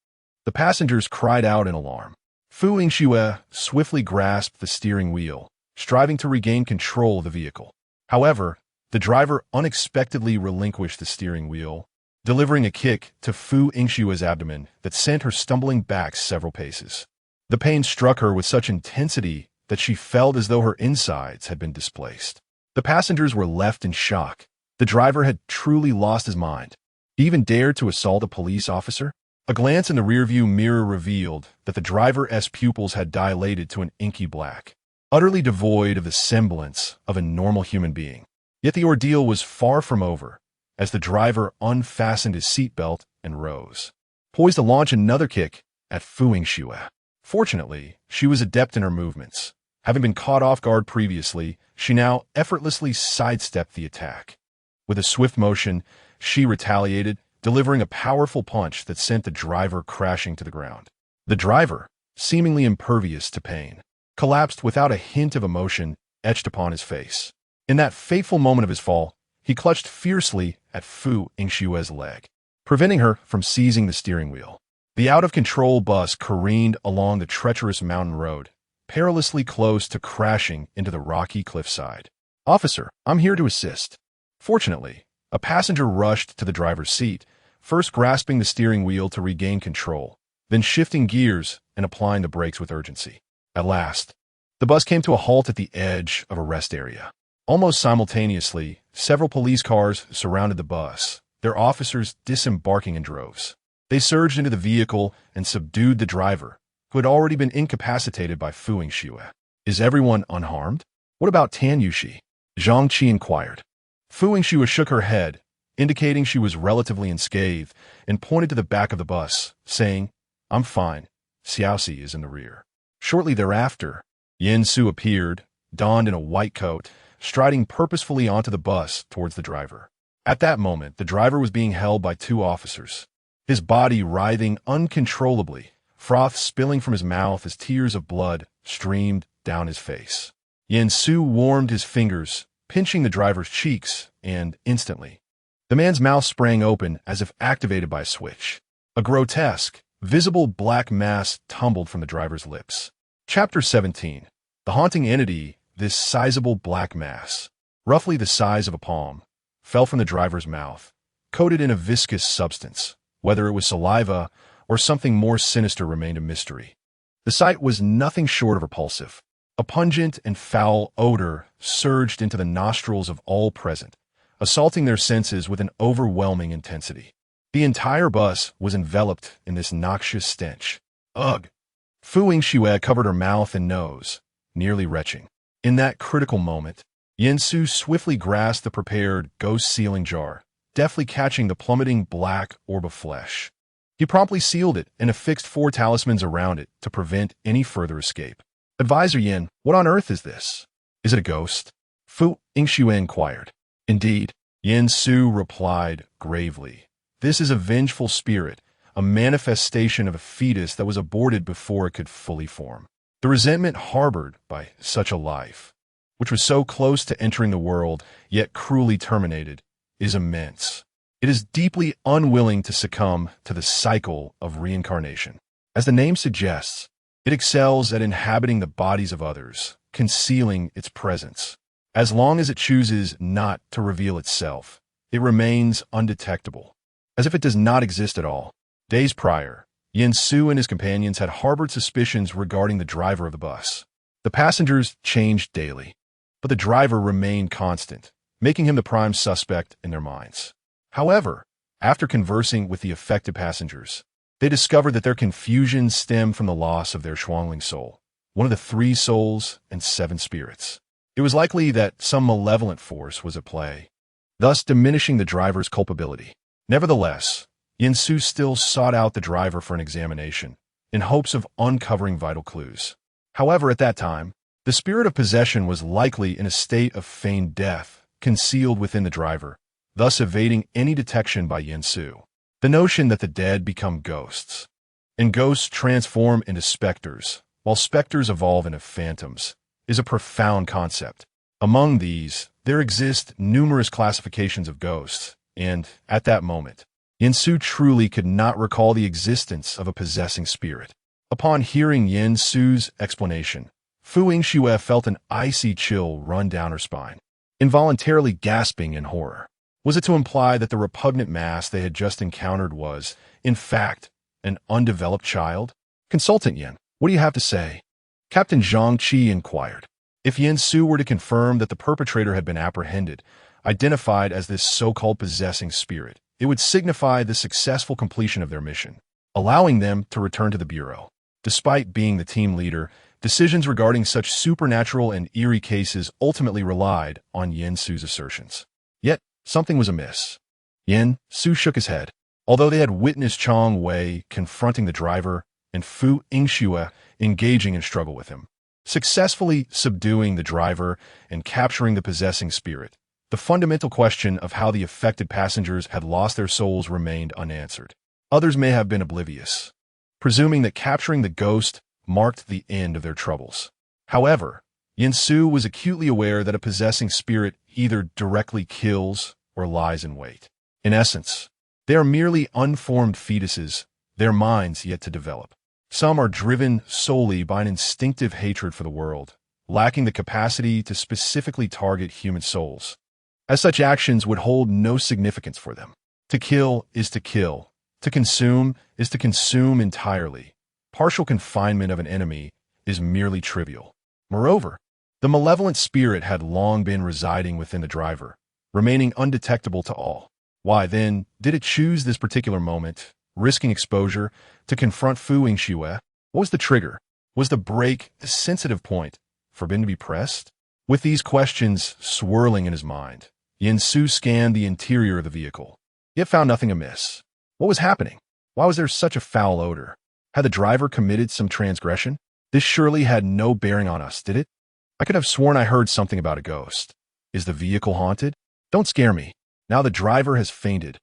The passengers cried out in alarm. Fu Yingxue swiftly grasped the steering wheel, striving to regain control of the vehicle. However, the driver unexpectedly relinquished the steering wheel, delivering a kick to Fu Yingshue's abdomen that sent her stumbling back several paces. The pain struck her with such intensity that she felt as though her insides had been displaced. The passengers were left in shock. The driver had truly lost his mind. He even dared to assault a police officer? A glance in the rearview mirror revealed that the driver's pupils had dilated to an inky black, utterly devoid of the semblance of a normal human being. Yet the ordeal was far from over, as the driver unfastened his seatbelt and rose, poised to launch another kick at Fu Yingxue. Fortunately, she was adept in her movements. Having been caught off guard previously, she now effortlessly sidestepped the attack. With a swift motion, she retaliated, delivering a powerful punch that sent the driver crashing to the ground. The driver, seemingly impervious to pain, collapsed without a hint of emotion etched upon his face. In that fateful moment of his fall, he clutched fiercely at Fu Yingshue's leg, preventing her from seizing the steering wheel. The out-of-control bus careened along the treacherous mountain road, perilously close to crashing into the rocky cliffside. "Officer, I'm here to assist." Fortunately, a passenger rushed to the driver's seat, first grasping the steering wheel to regain control, then shifting gears and applying the brakes with urgency. At last, the bus came to a halt at the edge of a rest area. Almost simultaneously, several police cars surrounded the bus, their officers disembarking in droves. They surged into the vehicle and subdued the driver, who had already been incapacitated by Fu Yingxue. "Is everyone unharmed? What about Tan Yushi?" Zhang Qi inquired. Fu Yingxue shook her head, indicating she was relatively unscathed, and pointed to the back of the bus, saying, "I'm fine. Xiaoxi is in the rear." Shortly thereafter, Yin Su appeared, donned in a white coat, striding purposefully onto the bus towards the driver. At that moment, the driver was being held by two officers, his body writhing uncontrollably, froth spilling from his mouth as tears of blood streamed down his face. Yin Su warmed his fingers, pinching the driver's cheeks, and instantly, the man's mouth sprang open as if activated by a switch. A grotesque, visible black mass tumbled from the driver's lips. Chapter 17. The haunting entity, this sizable black mass, roughly the size of a palm, fell from the driver's mouth, coated in a viscous substance. Whether it was saliva or something more sinister remained a mystery. The sight was nothing short of repulsive. A pungent and foul odor surged into the nostrils of all present, assaulting their senses with an overwhelming intensity. The entire bus was enveloped in this noxious stench. Ugh! Fu Yingxue covered her mouth and nose, nearly retching. In that critical moment, Yin Su swiftly grasped the prepared ghost sealing jar, deftly catching the plummeting black orb of flesh. He promptly sealed it and affixed 4 talismans around it to prevent any further escape. "Advisor Yin, what on earth is this? Is it a ghost?" Fu Yingxue inquired. "Indeed, Yin Su replied gravely. This is a vengeful spirit, a manifestation of a fetus that was aborted before it could fully form. The resentment harbored by such a life, which was so close to entering the world, yet cruelly terminated, is immense. It is deeply unwilling to succumb to the cycle of reincarnation. As the name suggests, it excels at inhabiting the bodies of others, concealing its presence. As long as it chooses not to reveal itself, it remains undetectable, as if it does not exist at all. Days prior, Yin Su and his companions had harbored suspicions regarding the driver of the bus. The passengers changed daily, but the driver remained constant, making him the prime suspect in their minds. However, after conversing with the affected passengers, they discovered that their confusion stemmed from the loss of their Shuangling soul, one of the 3 souls and 7 spirits. It was likely that some malevolent force was at play, thus diminishing the driver's culpability. Nevertheless, Yin Su still sought out the driver for an examination, in hopes of uncovering vital clues. However, at that time, the spirit of possession was likely in a state of feigned death, concealed within the driver, thus evading any detection by Yin Su. The notion that the dead become ghosts, and ghosts transform into specters, while specters evolve into phantoms, is a profound concept. Among these, there exist numerous classifications of ghosts, and, at that moment, Yin Su truly could not recall the existence of a possessing spirit. Upon hearing Yin Su's explanation, Fu Yingxue felt an icy chill run down her spine, involuntarily gasping in horror. Was it to imply that the repugnant mass they had just encountered was, in fact, an undeveloped child? Consultant Yin, what do you have to say? Captain Zhang Qi inquired. If Yin Su were to confirm that the perpetrator had been apprehended, identified as this so-called possessing spirit, it would signify the successful completion of their mission, allowing them to return to the Bureau. Despite being the team leader, decisions regarding such supernatural and eerie cases ultimately relied on Yin Su's assertions. Yet, something was amiss. Yin Su shook his head. Although they had witnessed Chang Wei confronting the driver and Fu Yingxue engaging in struggle with him, successfully subduing the driver and capturing the possessing spirit, the fundamental question of how the affected passengers had lost their souls remained unanswered. Others may have been oblivious, presuming that capturing the ghost marked the end of their troubles. However, Yin Su was acutely aware that a possessing spirit either directly kills or lies in wait. In essence, they are merely unformed fetuses, their minds yet to develop. Some are driven solely by an instinctive hatred for the world, lacking the capacity to specifically target human souls. As such actions would hold no significance for them. To kill is to kill. To consume is to consume entirely. Partial confinement of an enemy is merely trivial. Moreover, the malevolent spirit had long been residing within the driver, remaining undetectable to all. Why, then, did it choose this particular moment, risking exposure, to confront Fu Yingxue? What was the trigger? Was the break, the sensitive point, forbidden to be pressed? With these questions swirling in his mind, Yin Su scanned the interior of the vehicle, yet found nothing amiss. What was happening? Why was there such a foul odor? Had the driver committed some transgression? This surely had no bearing on us, did it? I could have sworn I heard something about a ghost. Is the vehicle haunted? Don't scare me. Now the driver has fainted.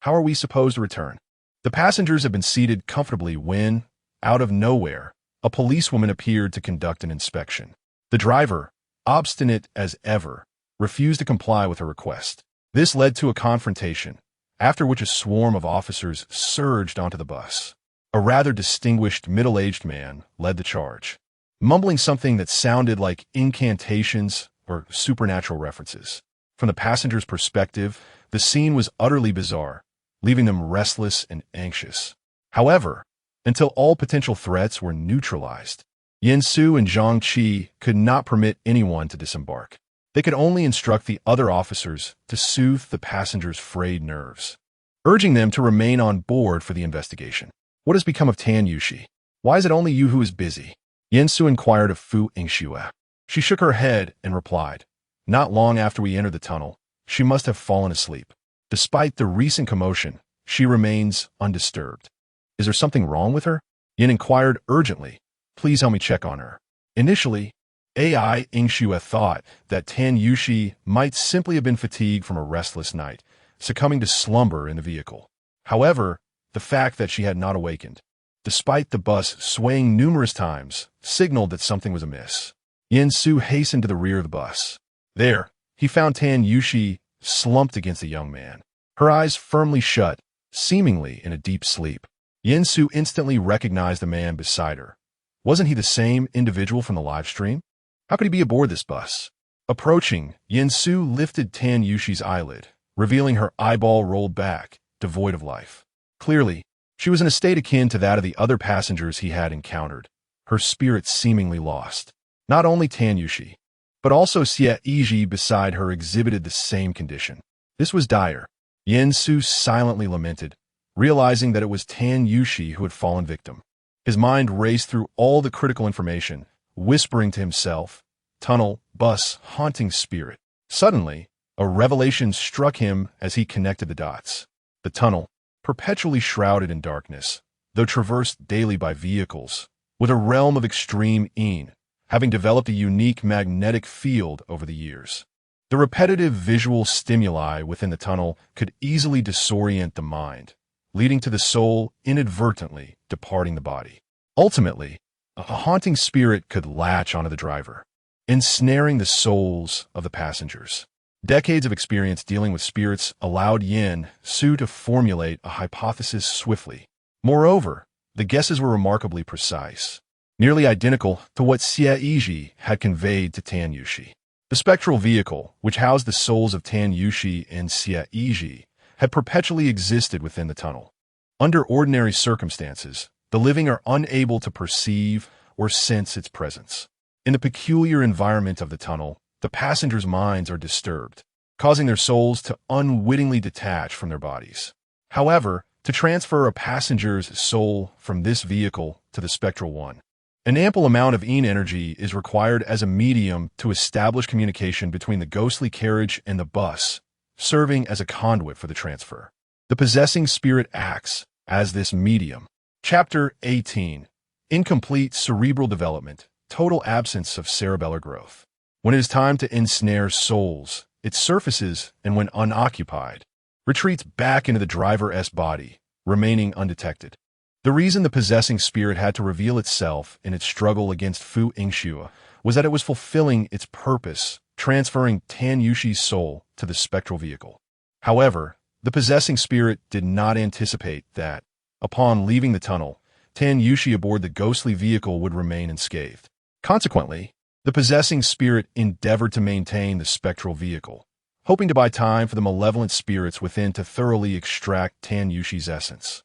How are we supposed to return? The passengers had been seated comfortably when, out of nowhere, a policewoman appeared to conduct an inspection. The driver, obstinate as ever, refused to comply with her request. This led to a confrontation, after which a swarm of officers surged onto the bus. A rather distinguished middle-aged man led the charge, mumbling something that sounded like incantations or supernatural references. From the passenger's perspective, the scene was utterly bizarre, leaving them restless and anxious. However, until all potential threats were neutralized, Yin Su and Zhang Qi could not permit anyone to disembark. They could only instruct the other officers to soothe the passengers' frayed nerves, urging them to remain on board for the investigation. What has become of Tan Yushi? Why is it only you who is busy? Yin Su inquired of Fu Yingxue. She shook her head and replied, not long after we entered the tunnel, she must have fallen asleep. Despite the recent commotion, she remains undisturbed. Is there something wrong with her? Yin inquired urgently. Please help me check on her. Initially, AI Yingxue thought that Tan Yushi might simply have been fatigued from a restless night, succumbing to slumber in the vehicle. However, the fact that she had not awakened, despite the bus swaying numerous times, signaled that something was amiss. Yin Su hastened to the rear of the bus. There, he found Tan Yushi slumped against the young man, her eyes firmly shut, seemingly in a deep sleep. Yin Su instantly recognized the man beside her. Wasn't he the same individual from the live stream? How could he be aboard this bus? Approaching, Yin Su lifted Tan Yushi's eyelid, revealing her eyeball rolled back, devoid of life. Clearly, she was in a state akin to that of the other passengers he had encountered, her spirit seemingly lost. Not only Tan Yushi, but also Xie Yizhi beside her exhibited the same condition. This was dire. Yin Su silently lamented, realizing that it was Tan Yushi who had fallen victim. His mind raced through all the critical information, whispering to himself, tunnel, bus, haunting spirit. Suddenly, a revelation struck him as he connected the dots. The tunnel, perpetually shrouded in darkness, though traversed daily by vehicles, with a realm of extreme een, having developed a unique magnetic field over the years. The repetitive visual stimuli within the tunnel could easily disorient the mind, leading to the soul inadvertently departing the body. Ultimately, a haunting spirit could latch onto the driver, ensnaring the souls of the passengers. Decades of experience dealing with spirits allowed Yin Su to formulate a hypothesis swiftly. Moreover, the guesses were remarkably precise, nearly identical to what Xie Yizhi had conveyed to Tan Yushi. The spectral vehicle, which housed the souls of Tan Yushi and Xie Yizhi, had perpetually existed within the tunnel. Under ordinary circumstances, the living are unable to perceive or sense its presence. In the peculiar environment of the tunnel, the passengers' minds are disturbed, causing their souls to unwittingly detach from their bodies. However, to transfer a passenger's soul from this vehicle to the spectral one, an ample amount of Yin energy is required as a medium to establish communication between the ghostly carriage and the bus, serving as a conduit for the transfer. The possessing spirit acts as this medium. Chapter 18. Incomplete cerebral development, total absence of cerebellar growth. When it is time to ensnare souls, it surfaces and when unoccupied, retreats back into the driver's body, remaining undetected. The reason the possessing spirit had to reveal itself in its struggle against Fu Yingxue was that it was fulfilling its purpose, transferring Tan Yushi's soul to the spectral vehicle. However, the possessing spirit did not anticipate that, upon leaving the tunnel, Tan Yushi aboard the ghostly vehicle would remain unscathed. Consequently, the possessing spirit endeavored to maintain the spectral vehicle, hoping to buy time for the malevolent spirits within to thoroughly extract Tan Yushi's essence.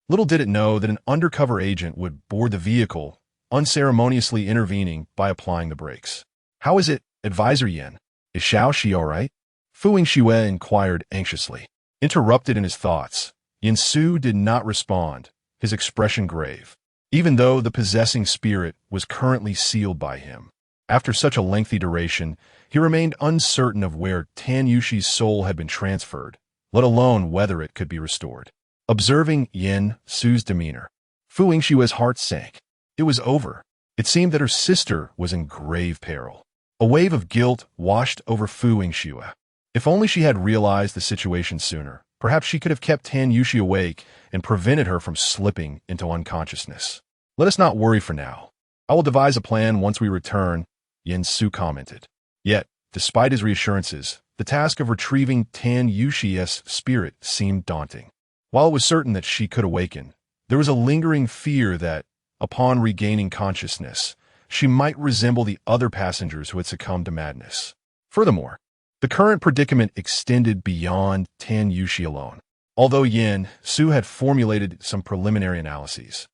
Little did it know that an undercover agent would board the vehicle, unceremoniously intervening by applying the brakes. "How is it, Advisor Yin? Is Xiaoxi all right?" Fu Yingxue inquired anxiously. Interrupted in his thoughts, Yin Su did not respond, his expression grave, even though the possessing spirit was currently sealed by him. After such a lengthy duration, he remained uncertain of where Tan Yushi's soul had been transferred, let alone whether it could be restored. Observing Yin Su's demeanor, Fu Yingxue's heart sank. It was over. It seemed that her sister was in grave peril. A wave of guilt washed over Fu Yingxue. If only she had realized the situation sooner, perhaps she could have kept Tan Yushi awake and prevented her from slipping into unconsciousness. "Let us not worry for now. I will devise a plan once we return," Yin Su commented. Yet, despite his reassurances, the task of retrieving Tan Yushi's spirit seemed daunting. While it was certain that she could awaken, there was a lingering fear that, upon regaining consciousness, she might resemble the other passengers who had succumbed to madness. Furthermore, the current predicament extended beyond Tan Yushi alone. Although Yin Su had formulated some preliminary analyses,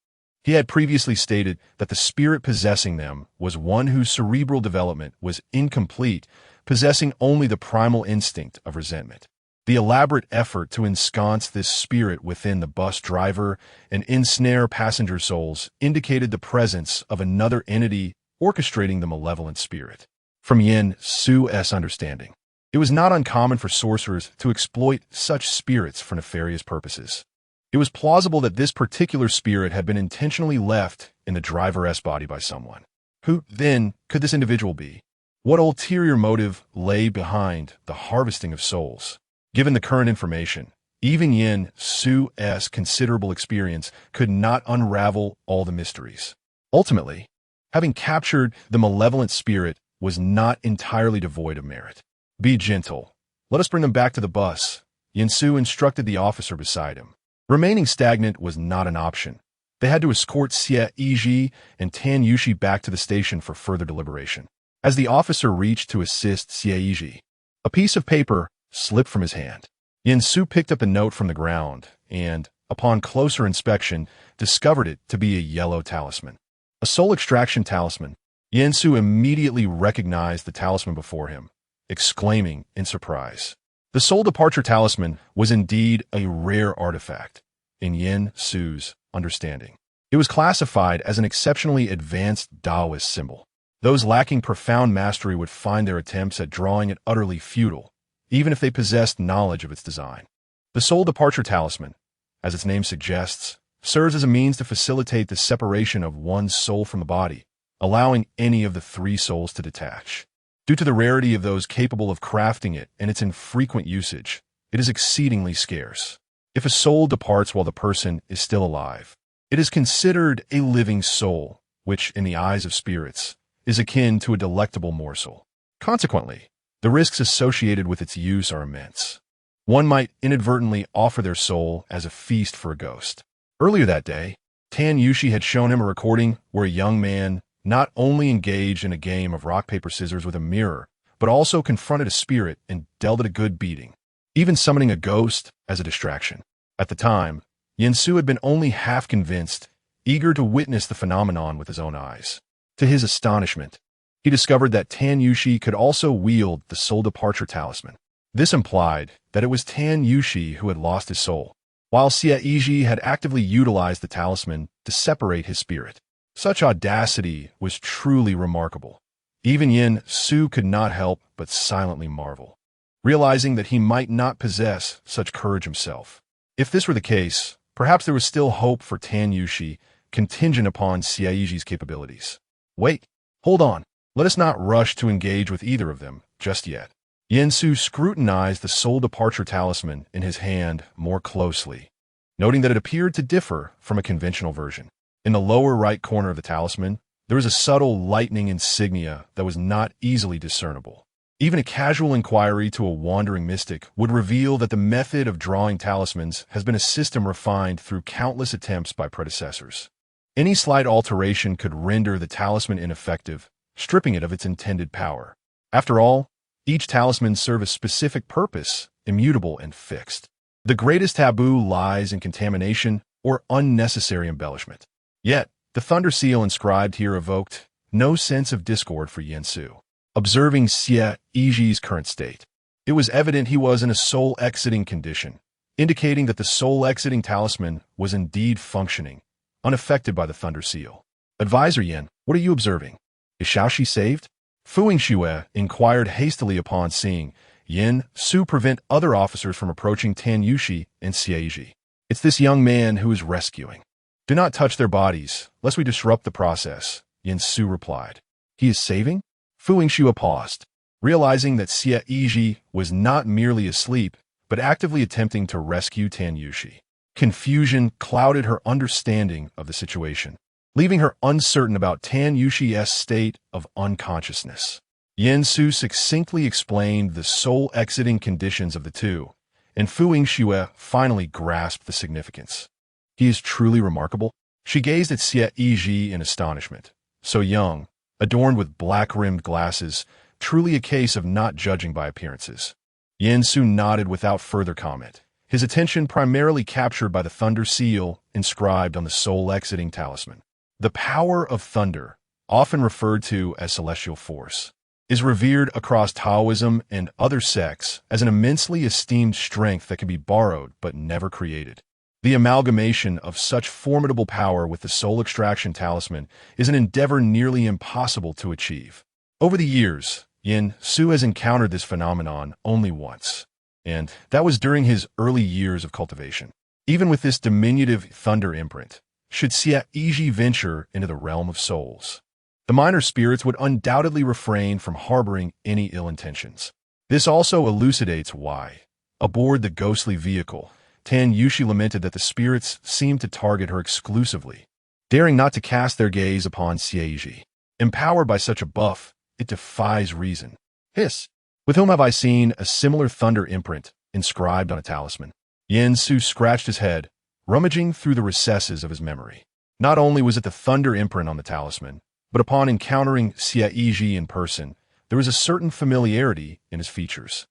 he had previously stated that the spirit possessing them was one whose cerebral development was incomplete, possessing only the primal instinct of resentment. The elaborate effort to ensconce this spirit within the bus driver and ensnare passenger souls indicated the presence of another entity orchestrating the malevolent spirit. From Yin Su's understanding, it was not uncommon for sorcerers to exploit such spirits for nefarious purposes. It was plausible that this particular spirit had been intentionally left in the driver's body by someone Who, then, could this individual be? What ulterior motive lay behind the harvesting of souls? Given the current information, even Yin Su's considerable experience could not unravel all the mysteries. Ultimately, having captured the malevolent spirit was not entirely devoid of merit. Be gentle. Let us bring them back to the bus, Yin Su instructed the officer beside him. Remaining stagnant was not an option. They had to escort Xie Yizhi and Tan Yushi back to the station for further deliberation. As the officer reached to assist Xie Yizhi, a piece of paper slipped from his hand. Yin Su picked up the note from the ground and, upon closer inspection, discovered it to be a yellow talisman. A soul extraction talisman. Yin Su immediately recognized the talisman before him, exclaiming in surprise. The soul departure talisman was indeed a rare artifact, in Yin Su's understanding. It was classified as an exceptionally advanced Taoist symbol. Those lacking profound mastery would find their attempts at drawing it utterly futile, even if they possessed knowledge of its design. The soul departure talisman, as its name suggests, serves as a means to facilitate the separation of one's soul from the body, allowing any of the three souls to detach. Due to the rarity of those capable of crafting it and its infrequent usage, it is exceedingly scarce. If a soul departs while the person is still alive, it is considered a living soul, which, in the eyes of spirits, is akin to a delectable morsel. Consequently, the risks associated with its use are immense. One might inadvertently offer their soul as a feast for a ghost. Earlier that day, Tan Yushi had shown him a recording where a young man not only engaged in a game of rock, paper, scissors with a mirror, but also confronted a spirit and dealt it a good beating, even summoning a ghost as a distraction. At the time, Yin Su had been only half convinced, eager to witness the phenomenon with his own eyes. To his astonishment, he discovered that Tan Yushi could also wield the soul departure talisman. This implied that it was Tan Yushi who had lost his soul, while Xie Yizhi had actively utilized the talisman to separate his spirit. Such audacity was truly remarkable. Even Yin Su could not help but silently marvel, realizing that he might not possess such courage himself. If this were the case, perhaps there was still hope for Tan Yushi, contingent upon Xie Yizhi's capabilities. Wait, hold on. Let us not rush to engage with either of them just yet. Yin Su scrutinized the soul departure talisman in his hand more closely, noting that it appeared to differ from a conventional version. In the lower right corner of the talisman, there was a subtle lightning insignia that was not easily discernible. Even a casual inquiry to a wandering mystic would reveal that the method of drawing talismans has been a system refined through countless attempts by predecessors. Any slight alteration could render the talisman ineffective, stripping it of its intended power. After all, each talisman serves a specific purpose, immutable and fixed. The greatest taboo lies in contamination or unnecessary embellishment. Yet, the thunder seal inscribed here evoked no sense of discord for Yin Su. Observing Xie Yizhi's current state, it was evident he was in a soul-exiting condition, indicating that the soul-exiting talisman was indeed functioning, unaffected by the thunder seal. Advisor Yin, what are you observing? Is Xiaoxi saved? Fu Yingxue inquired hastily upon seeing Yin Su prevent other officers from approaching Tan Yushi and Xie Yizhi. It's this young man who is rescuing. Do not touch their bodies, lest we disrupt the process, Yin Su replied. He is saving? Fu Yingxue paused, realizing that Xie Yizhi was not merely asleep, but actively attempting to rescue Tan Yushi. Confusion clouded her understanding of the situation, leaving her uncertain about Tan Yushi's state of unconsciousness. Yin Su succinctly explained the soul-exiting conditions of the two, and Fu Yingxue finally grasped the significance. He is truly remarkable. She gazed at Xie Yizhi in astonishment. So young, adorned with black-rimmed glasses, truly a case of not judging by appearances. Yin Su nodded without further comment, his attention primarily captured by the thunder seal inscribed on the soul-exiting talisman. The power of thunder, often referred to as celestial force, is revered across Taoism and other sects as an immensely esteemed strength that can be borrowed but never created. The amalgamation of such formidable power with the soul extraction talisman is an endeavor nearly impossible to achieve. Over the years, Yin Su has encountered this phenomenon only once, and that was during his early years of cultivation. Even with this diminutive thunder imprint, should Xie Yizhi venture into the realm of souls, the minor spirits would undoubtedly refrain from harboring any ill intentions. This also elucidates why, aboard the ghostly vehicle, Tan Yushi lamented that the spirits seemed to target her exclusively, daring not to cast their gaze upon Xie Yizhi. Empowered by such a buff, it defies reason. Hiss! With whom have I seen a similar thunder imprint inscribed on a talisman? Yen Su scratched his head, rummaging through the recesses of his memory. Not only was it the thunder imprint on the talisman, but upon encountering Xie Yizhi in person, there was a certain familiarity in his features.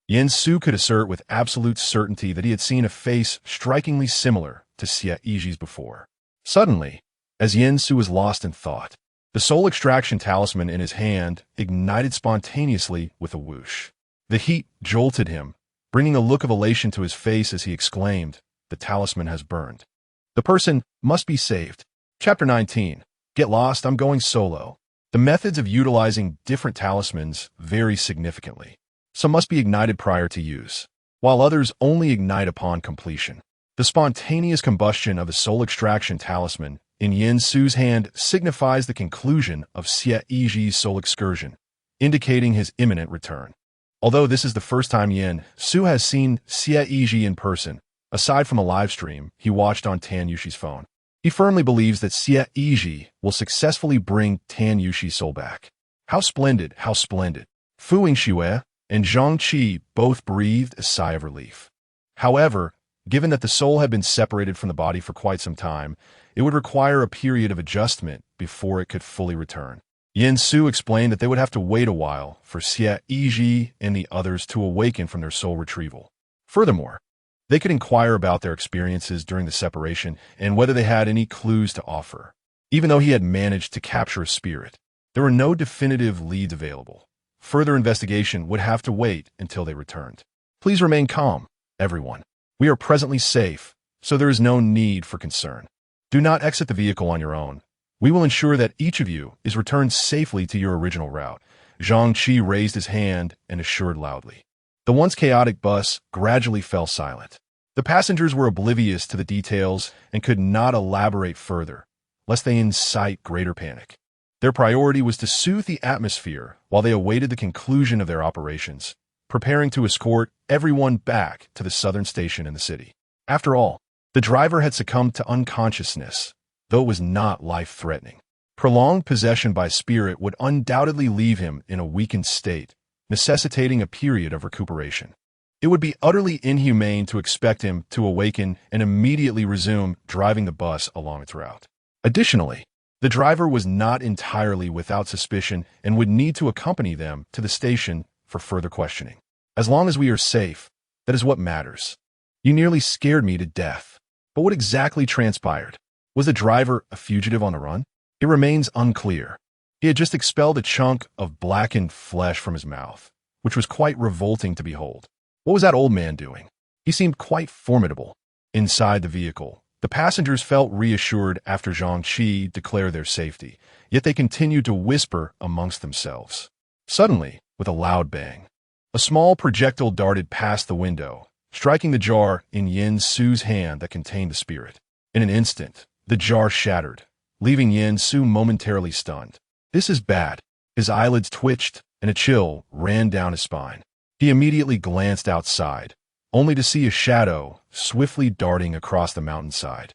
Yen Su could assert with absolute certainty that he had seen a face strikingly similar to Xie Yizhi's before. Suddenly, as Yen Su was lost in thought, the soul extraction talisman in his hand ignited spontaneously with a whoosh. The heat jolted him, bringing a look of elation to his face as he exclaimed, "The talisman has burned. The person must be saved." Chapter 19. Get lost, I'm going solo. The methods of utilizing different talismans vary significantly. Some must be ignited prior to use, while others only ignite upon completion. The spontaneous combustion of a soul extraction talisman in Yen Su's hand signifies the conclusion of Xie Yizhi's soul excursion, indicating his imminent return. Although this is the first time Yen Su has seen Xie Yizhi in person, aside from a live stream he watched on Tan Yushi's phone, he firmly believes that Xie Yizhi will successfully bring Tan Yushi's soul back. How splendid, how splendid. Fu Yingxue and Zhang Qi both breathed a sigh of relief. However, given that the soul had been separated from the body for quite some time, it would require a period of adjustment before it could fully return. Yen Su explained that they would have to wait a while for Xie Yizhi and the others to awaken from their soul retrieval. Furthermore, they could inquire about their experiences during the separation and whether they had any clues to offer. Even though he had managed to capture a spirit, there were no definitive leads available. Further investigation would have to wait until they returned. Please remain calm, everyone. We are presently safe, so there is no need for concern. Do not exit the vehicle on your own. We will ensure that each of you is returned safely to your original route. Zhang Qi raised his hand and assured loudly. The once chaotic bus gradually fell silent. The passengers were oblivious to the details and could not elaborate further, lest they incite greater panic. Their priority was to soothe the atmosphere while they awaited the conclusion of their operations, preparing to escort everyone back to the southern station in the city. After all, the driver had succumbed to unconsciousness, though it was not life-threatening. Prolonged possession by spirit would undoubtedly leave him in a weakened state, necessitating a period of recuperation. It would be utterly inhumane to expect him to awaken and immediately resume driving the bus along its route. Additionally, the driver was not entirely without suspicion and would need to accompany them to the station for further questioning. As long as we are safe, that is what matters. You nearly scared me to death. But what exactly transpired? Was the driver a fugitive on the run? It remains unclear. He had just expelled a chunk of blackened flesh from his mouth, which was quite revolting to behold. What was that old man doing? He seemed quite formidable. Inside the vehicle, the passengers felt reassured after Zhang Qi declared their safety, yet they continued to whisper amongst themselves. Suddenly, with a loud bang, a small projectile darted past the window, striking the jar in Yen Su's hand that contained the spirit. In an instant, the jar shattered, leaving Yen Su momentarily stunned. This is bad. His eyelids twitched, and a chill ran down his spine. He immediately glanced outside, only to see a shadow swiftly darting across the mountainside,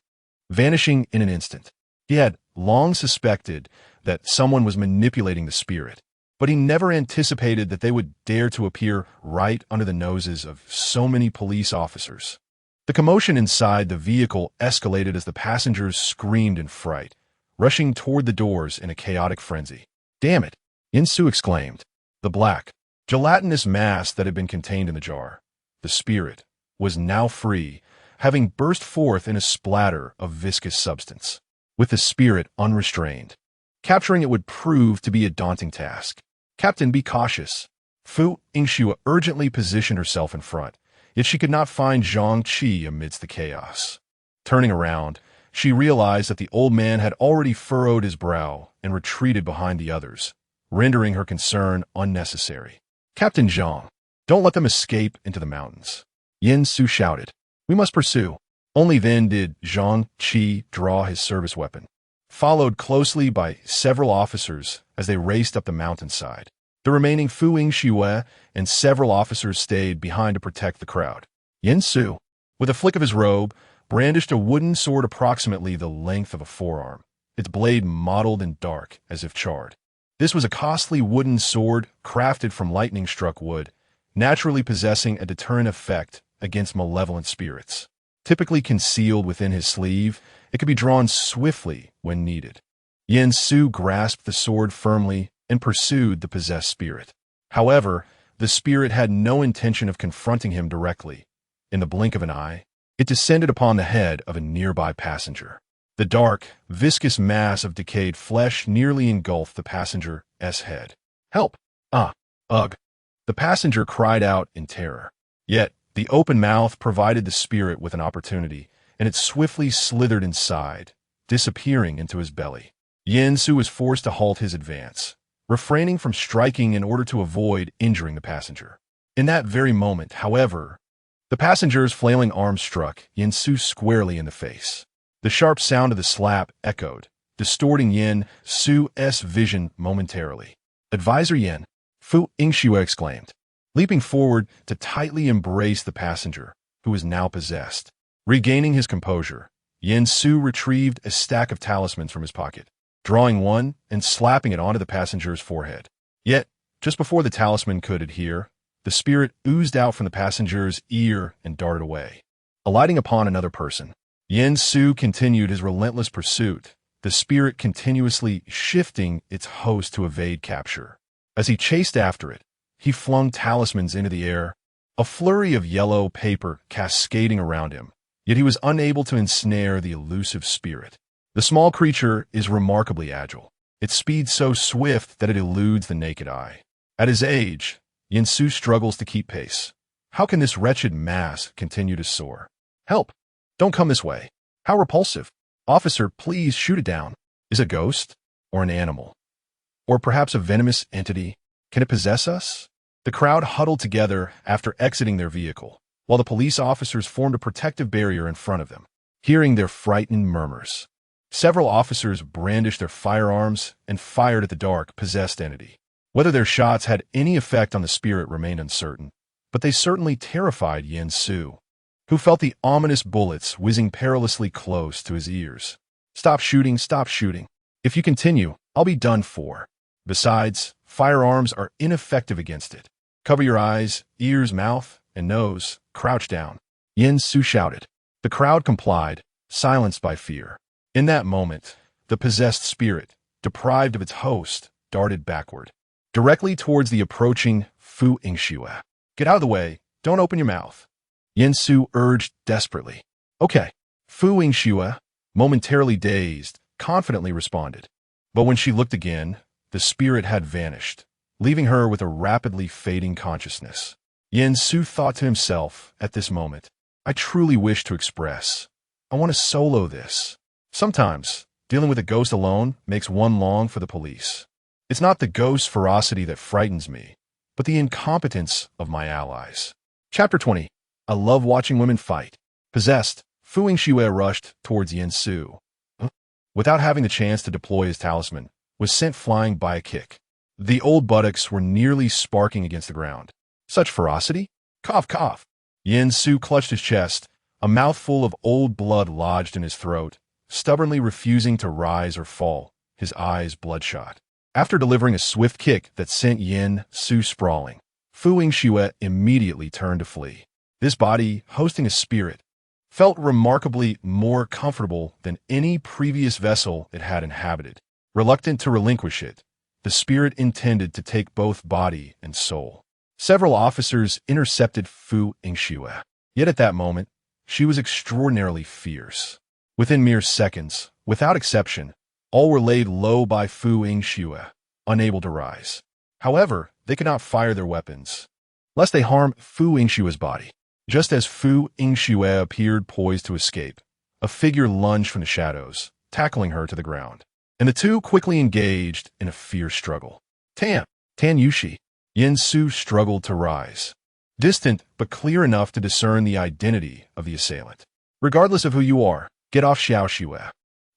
vanishing in an instant. He had long suspected that someone was manipulating the spirit, but he never anticipated that they would dare to appear right under the noses of so many police officers. The commotion inside the vehicle escalated as the passengers screamed in fright, rushing toward the doors in a chaotic frenzy. "Damn it!" Yen Su exclaimed. The black, gelatinous mass that had been contained in the jar, the spirit, was now free, having burst forth in a splatter of viscous substance. With the spirit unrestrained, capturing it would prove to be a daunting task. "Captain, be cautious." Fu Yingxue urgently positioned herself in front, yet she could not find Zhang Qi amidst the chaos. Turning around, she realized that the old man had already furrowed his brow and retreated behind the others, rendering her concern unnecessary. "Captain Zhang, don't let them escape into the mountains." Yen Su shouted. "We must pursue." Only then did Zhang Qi draw his service weapon. followed closely by several officers as they raced up the mountainside. The remaining Fu Yingxue and several officers stayed behind to protect the crowd. Yin Su, with a flick of his robe, brandished a wooden sword approximately the length of a forearm, its blade mottled and dark as if charred. This was a costly wooden sword crafted from lightning-struck wood, naturally possessing a deterrent effect against malevolent spirits. Typically concealed within his sleeve, it could be drawn swiftly when needed. Yin Su grasped the sword firmly and pursued the possessed spirit. However, the spirit had no intention of confronting him directly. In the blink of an eye, it descended upon the head of a nearby passenger. The dark, viscous mass of decayed flesh nearly engulfed the passenger's head. "Help! Ugh!" The passenger cried out in terror. Yet, the open mouth provided the spirit with an opportunity, and it swiftly slithered inside, disappearing into his belly. Yin Su was forced to halt his advance, refraining from striking in order to avoid injuring the passenger. In that very moment, however, the passenger's flailing arm struck Yin Su squarely in the face. The sharp sound of the slap echoed, distorting Yin Su's vision momentarily. "Advisor Yin," Fu Yingxue exclaimed, leaping forward to tightly embrace the passenger, who was now possessed. Regaining his composure, Yin Su retrieved a stack of talismans from his pocket, drawing one and slapping it onto the passenger's forehead. Yet, just before the talisman could adhere, the spirit oozed out from the passenger's ear and darted away. Alighting upon another person, Yin Su continued his relentless pursuit, the spirit continuously shifting its host to evade capture. As he chased after it, he flung talismans into the air, a flurry of yellow paper cascading around him, yet he was unable to ensnare the elusive spirit. The small creature is remarkably agile, its speed so swift that it eludes the naked eye. At his age, Yin Su struggles to keep pace. How can this wretched mass continue to soar? "Help! Don't come this way. How repulsive. Officer, please shoot it down." Is it a ghost? Or an animal? Or perhaps a venomous entity? Can it possess us? The crowd huddled together after exiting their vehicle, while the police officers formed a protective barrier in front of them. Hearing their frightened murmurs, several officers brandished their firearms and fired at the dark, possessed entity. Whether their shots had any effect on the spirit remained uncertain, but they certainly terrified Yin Su, who felt the ominous bullets whizzing perilously close to his ears. Stop shooting, stop shooting. If you continue, I'll be done for. Besides, firearms are ineffective against it. Cover your eyes, ears, mouth, and nose. Crouch down. Yin Su shouted. The crowd complied, silenced by fear. In that moment, the possessed spirit, deprived of its host, darted backward, directly towards the approaching Fu Yingxue. "Get out of the way. Don't open your mouth," Yin Su urged desperately. "Okay." Fu Yingxue, momentarily dazed, confidently responded. But when she looked again, the spirit had vanished, leaving her with a rapidly fading consciousness. Yin Su thought to himself at this moment, "I truly wish to express. I want to solo this." Sometimes, dealing with a ghost alone makes one long for the police. It's not the ghost's ferocity that frightens me, but the incompetence of my allies. Chapter 20. I love watching women fight. Possessed, Fu Yingxue rushed towards Yin Su. Without having the chance to deploy his talisman, was sent flying by a kick. The old buttocks were nearly sparking against the ground. Such ferocity? Cough, cough. Yin Su clutched his chest, a mouthful of old blood lodged in his throat, stubbornly refusing to rise or fall, his eyes bloodshot. After delivering a swift kick that sent Yin Su sprawling, Fu Yingxue immediately turned to flee. This body, hosting a spirit, felt remarkably more comfortable than any previous vessel it had inhabited. Reluctant to relinquish it, the spirit intended to take both body and soul. Several officers intercepted Fu Yingxue. Yet at that moment, she was extraordinarily fierce. Within mere seconds, without exception, all were laid low by Fu Yingxue, unable to rise. However, they could not fire their weapons, lest they harm Fu Yingxue's body. Just as Fu Yingxue appeared poised to escape, a figure lunged from the shadows, tackling her to the ground, and the two quickly engaged in a fierce struggle. Tan Yushi. Yin Su struggled to rise, distant but clear enough to discern the identity of the assailant. Regardless of who you are, get off Xiao Xue.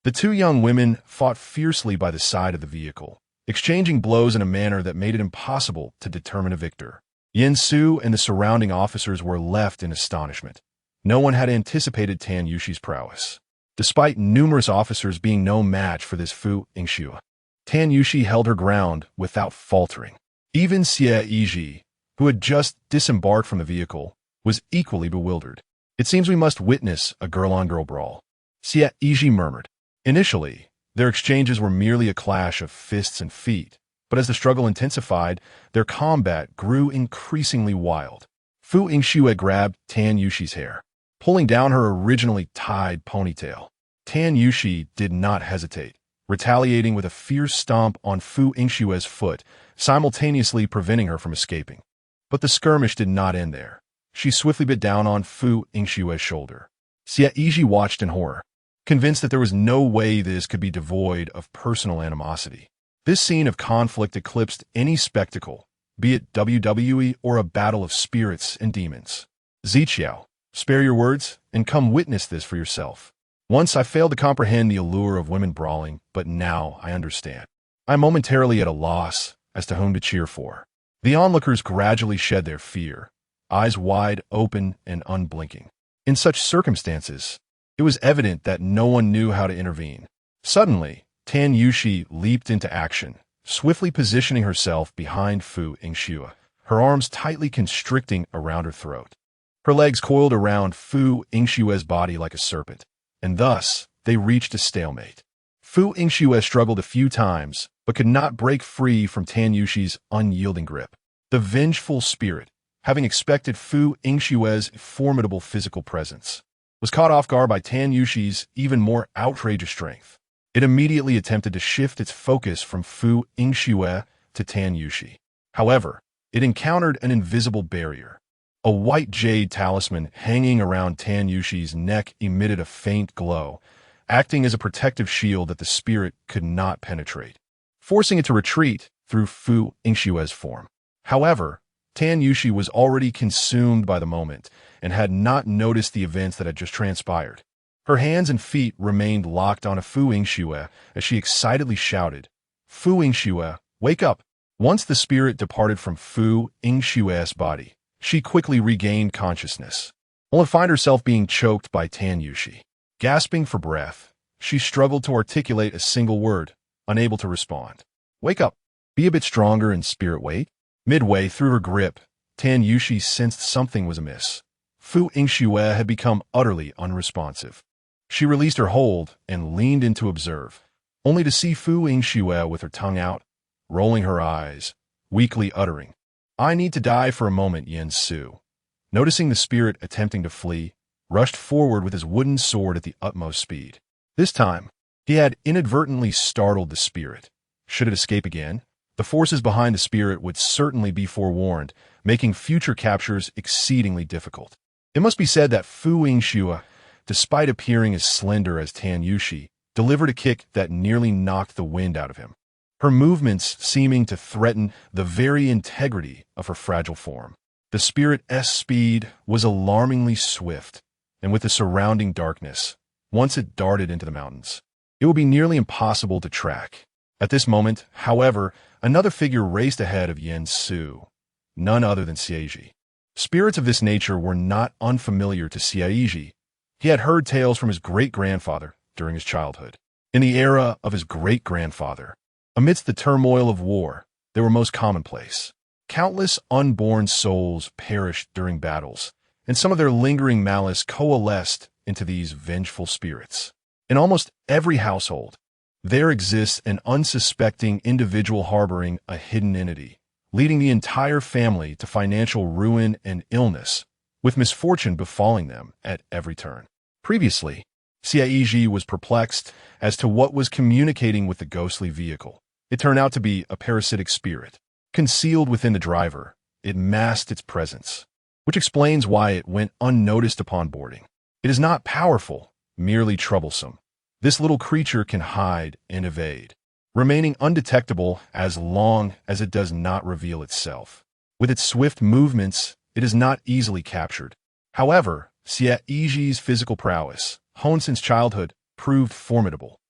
The two young women fought fiercely by the side of the vehicle, exchanging blows in a manner that made it impossible to determine a victor. Yen Su and the surrounding officers were left in astonishment. No one had anticipated Tan Yushi's prowess. Despite numerous officers being no match for this Fu Yingxue, Tan Yushi held her ground without faltering. Even Xie Yizhi, who had just disembarked from the vehicle, was equally bewildered. "It seems we must witness a girl-on-girl brawl," Xie Yizhi murmured. Initially, their exchanges were merely a clash of fists and feet, but as the struggle intensified, their combat grew increasingly wild. Fu Yingxue grabbed Tan Yushi's hair, pulling down her originally tied ponytail. Tan Yushi did not hesitate, retaliating with a fierce stomp on Fu Yingxue's foot, simultaneously preventing her from escaping. But the skirmish did not end there. She swiftly bit down on Fu Yingxue's shoulder. Xie Yizhi watched in horror, convinced that there was no way this could be devoid of personal animosity. This scene of conflict eclipsed any spectacle, be it WWE or a battle of spirits and demons. Ziqiao, spare your words and come witness this for yourself. Once I failed to comprehend the allure of women brawling, but now I understand. I'm momentarily at a loss as to whom to cheer for. The onlookers gradually shed their fear, eyes wide open and unblinking. In such circumstances, it was evident that no one knew how to intervene. Suddenly, Tan Yushi leaped into action, swiftly positioning herself behind Fu Yingxue, her arms tightly constricting around her throat. Her legs coiled around Fu Yingxue's body like a serpent, and thus they reached a stalemate. Fu Yingxue struggled a few times, but could not break free from Tan Yushi's unyielding grip. The vengeful spirit, having expected Fu Yingxue's formidable physical presence, was caught off guard by Tan Yushi's even more outrageous strength. It immediately attempted to shift its focus from Fu Yingxue to Tan Yushi. However, it encountered an invisible barrier. A white jade talisman hanging around Tan Yushi's neck emitted a faint glow, acting as a protective shield that the spirit could not penetrate, forcing it to retreat through Fu Yingxue's form. However, Tan Yushi was already consumed by the moment and had not noticed the events that had just transpired. Her hands and feet remained locked on a Fu Yingxue as she excitedly shouted, "Fu Yingxue, wake up!" Once the spirit departed from Fu Yingxue's body, she quickly regained consciousness, only to find herself being choked by Tan Yushi. Gasping for breath, she struggled to articulate a single word, unable to respond. "Wake up! Be a bit stronger and spirit wait." Midway through her grip, Tan Yushi sensed something was amiss. Fu Yingxue had become utterly unresponsive. She released her hold and leaned in to observe, only to see Fu Yingxue with her tongue out, rolling her eyes, weakly uttering, "I need to die for a moment, Yen Su." Noticing the spirit attempting to flee, rushed forward with his wooden sword at the utmost speed. This time, he had inadvertently startled the spirit. Should it escape again, the forces behind the spirit would certainly be forewarned, making future captures exceedingly difficult. It must be said that Fu Yingxue, despite appearing as slender as Tan Yushi, delivered a kick that nearly knocked the wind out of him, her movements seeming to threaten the very integrity of her fragile form. The spirit's speed was alarmingly swift, and with the surrounding darkness, once it darted into the mountains, it would be nearly impossible to track. At this moment, however, another figure raced ahead of Yen Su, none other than Xie Yizhi. Spirits of this nature were not unfamiliar to Xie Yizhi. He had heard tales from his great-grandfather during his childhood. In the era of his great-grandfather, amidst the turmoil of war, they were most commonplace. Countless unborn souls perished during battles, and some of their lingering malice coalesced into these vengeful spirits. In almost every household, there exists an unsuspecting individual harboring a hidden entity, leading the entire family to financial ruin and illness, with misfortune befalling them at every turn. Previously, Xie Yizhi was perplexed as to what was communicating with the ghostly vehicle. It turned out to be a parasitic spirit. Concealed within the driver, it masked its presence, which explains why it went unnoticed upon boarding. It is not powerful, merely troublesome. This little creature can hide and evade, remaining undetectable as long as it does not reveal itself. With its swift movements, it is not easily captured. However, Xie Yizhi's physical prowess, honed since childhood, proved formidable.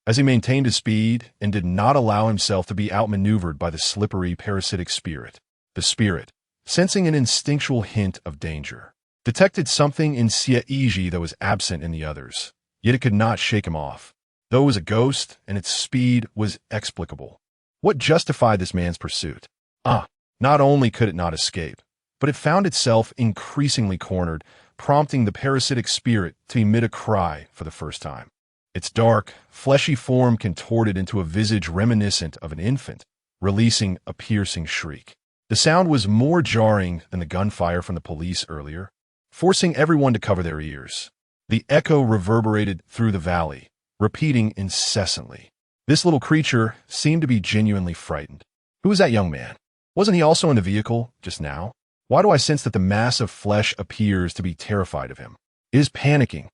as he maintained his speed and did not allow himself to be outmaneuvered by the slippery parasitic spirit. The spirit, sensing an instinctual hint of danger, detected something in Xie Yizhi that was absent in the others, yet it could not shake him off. Though it was a ghost and its speed was explicable. What justified this man's pursuit? Not only could it not escape, but it found itself increasingly cornered, prompting the parasitic spirit to emit a cry for the first time. Its dark, fleshy form contorted into a visage reminiscent of an infant, releasing a piercing shriek. The sound was more jarring than the gunfire from the police earlier, forcing everyone to cover their ears. The echo reverberated through the valley, repeating incessantly. This little creature seemed to be genuinely frightened. Who was that young man? Wasn't he also in the vehicle just now? Why do I sense that the mass of flesh appears to be terrified of him? It is panicking.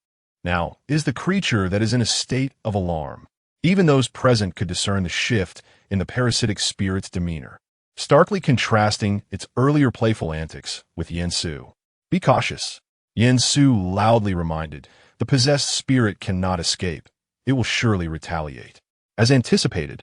Now, is the creature that is in a state of alarm. Even those present could discern the shift in the parasitic spirit's demeanor, starkly contrasting its earlier playful antics with Yansu. Be cautious, Yansu loudly reminded. The possessed spirit cannot escape. It will surely retaliate. As anticipated,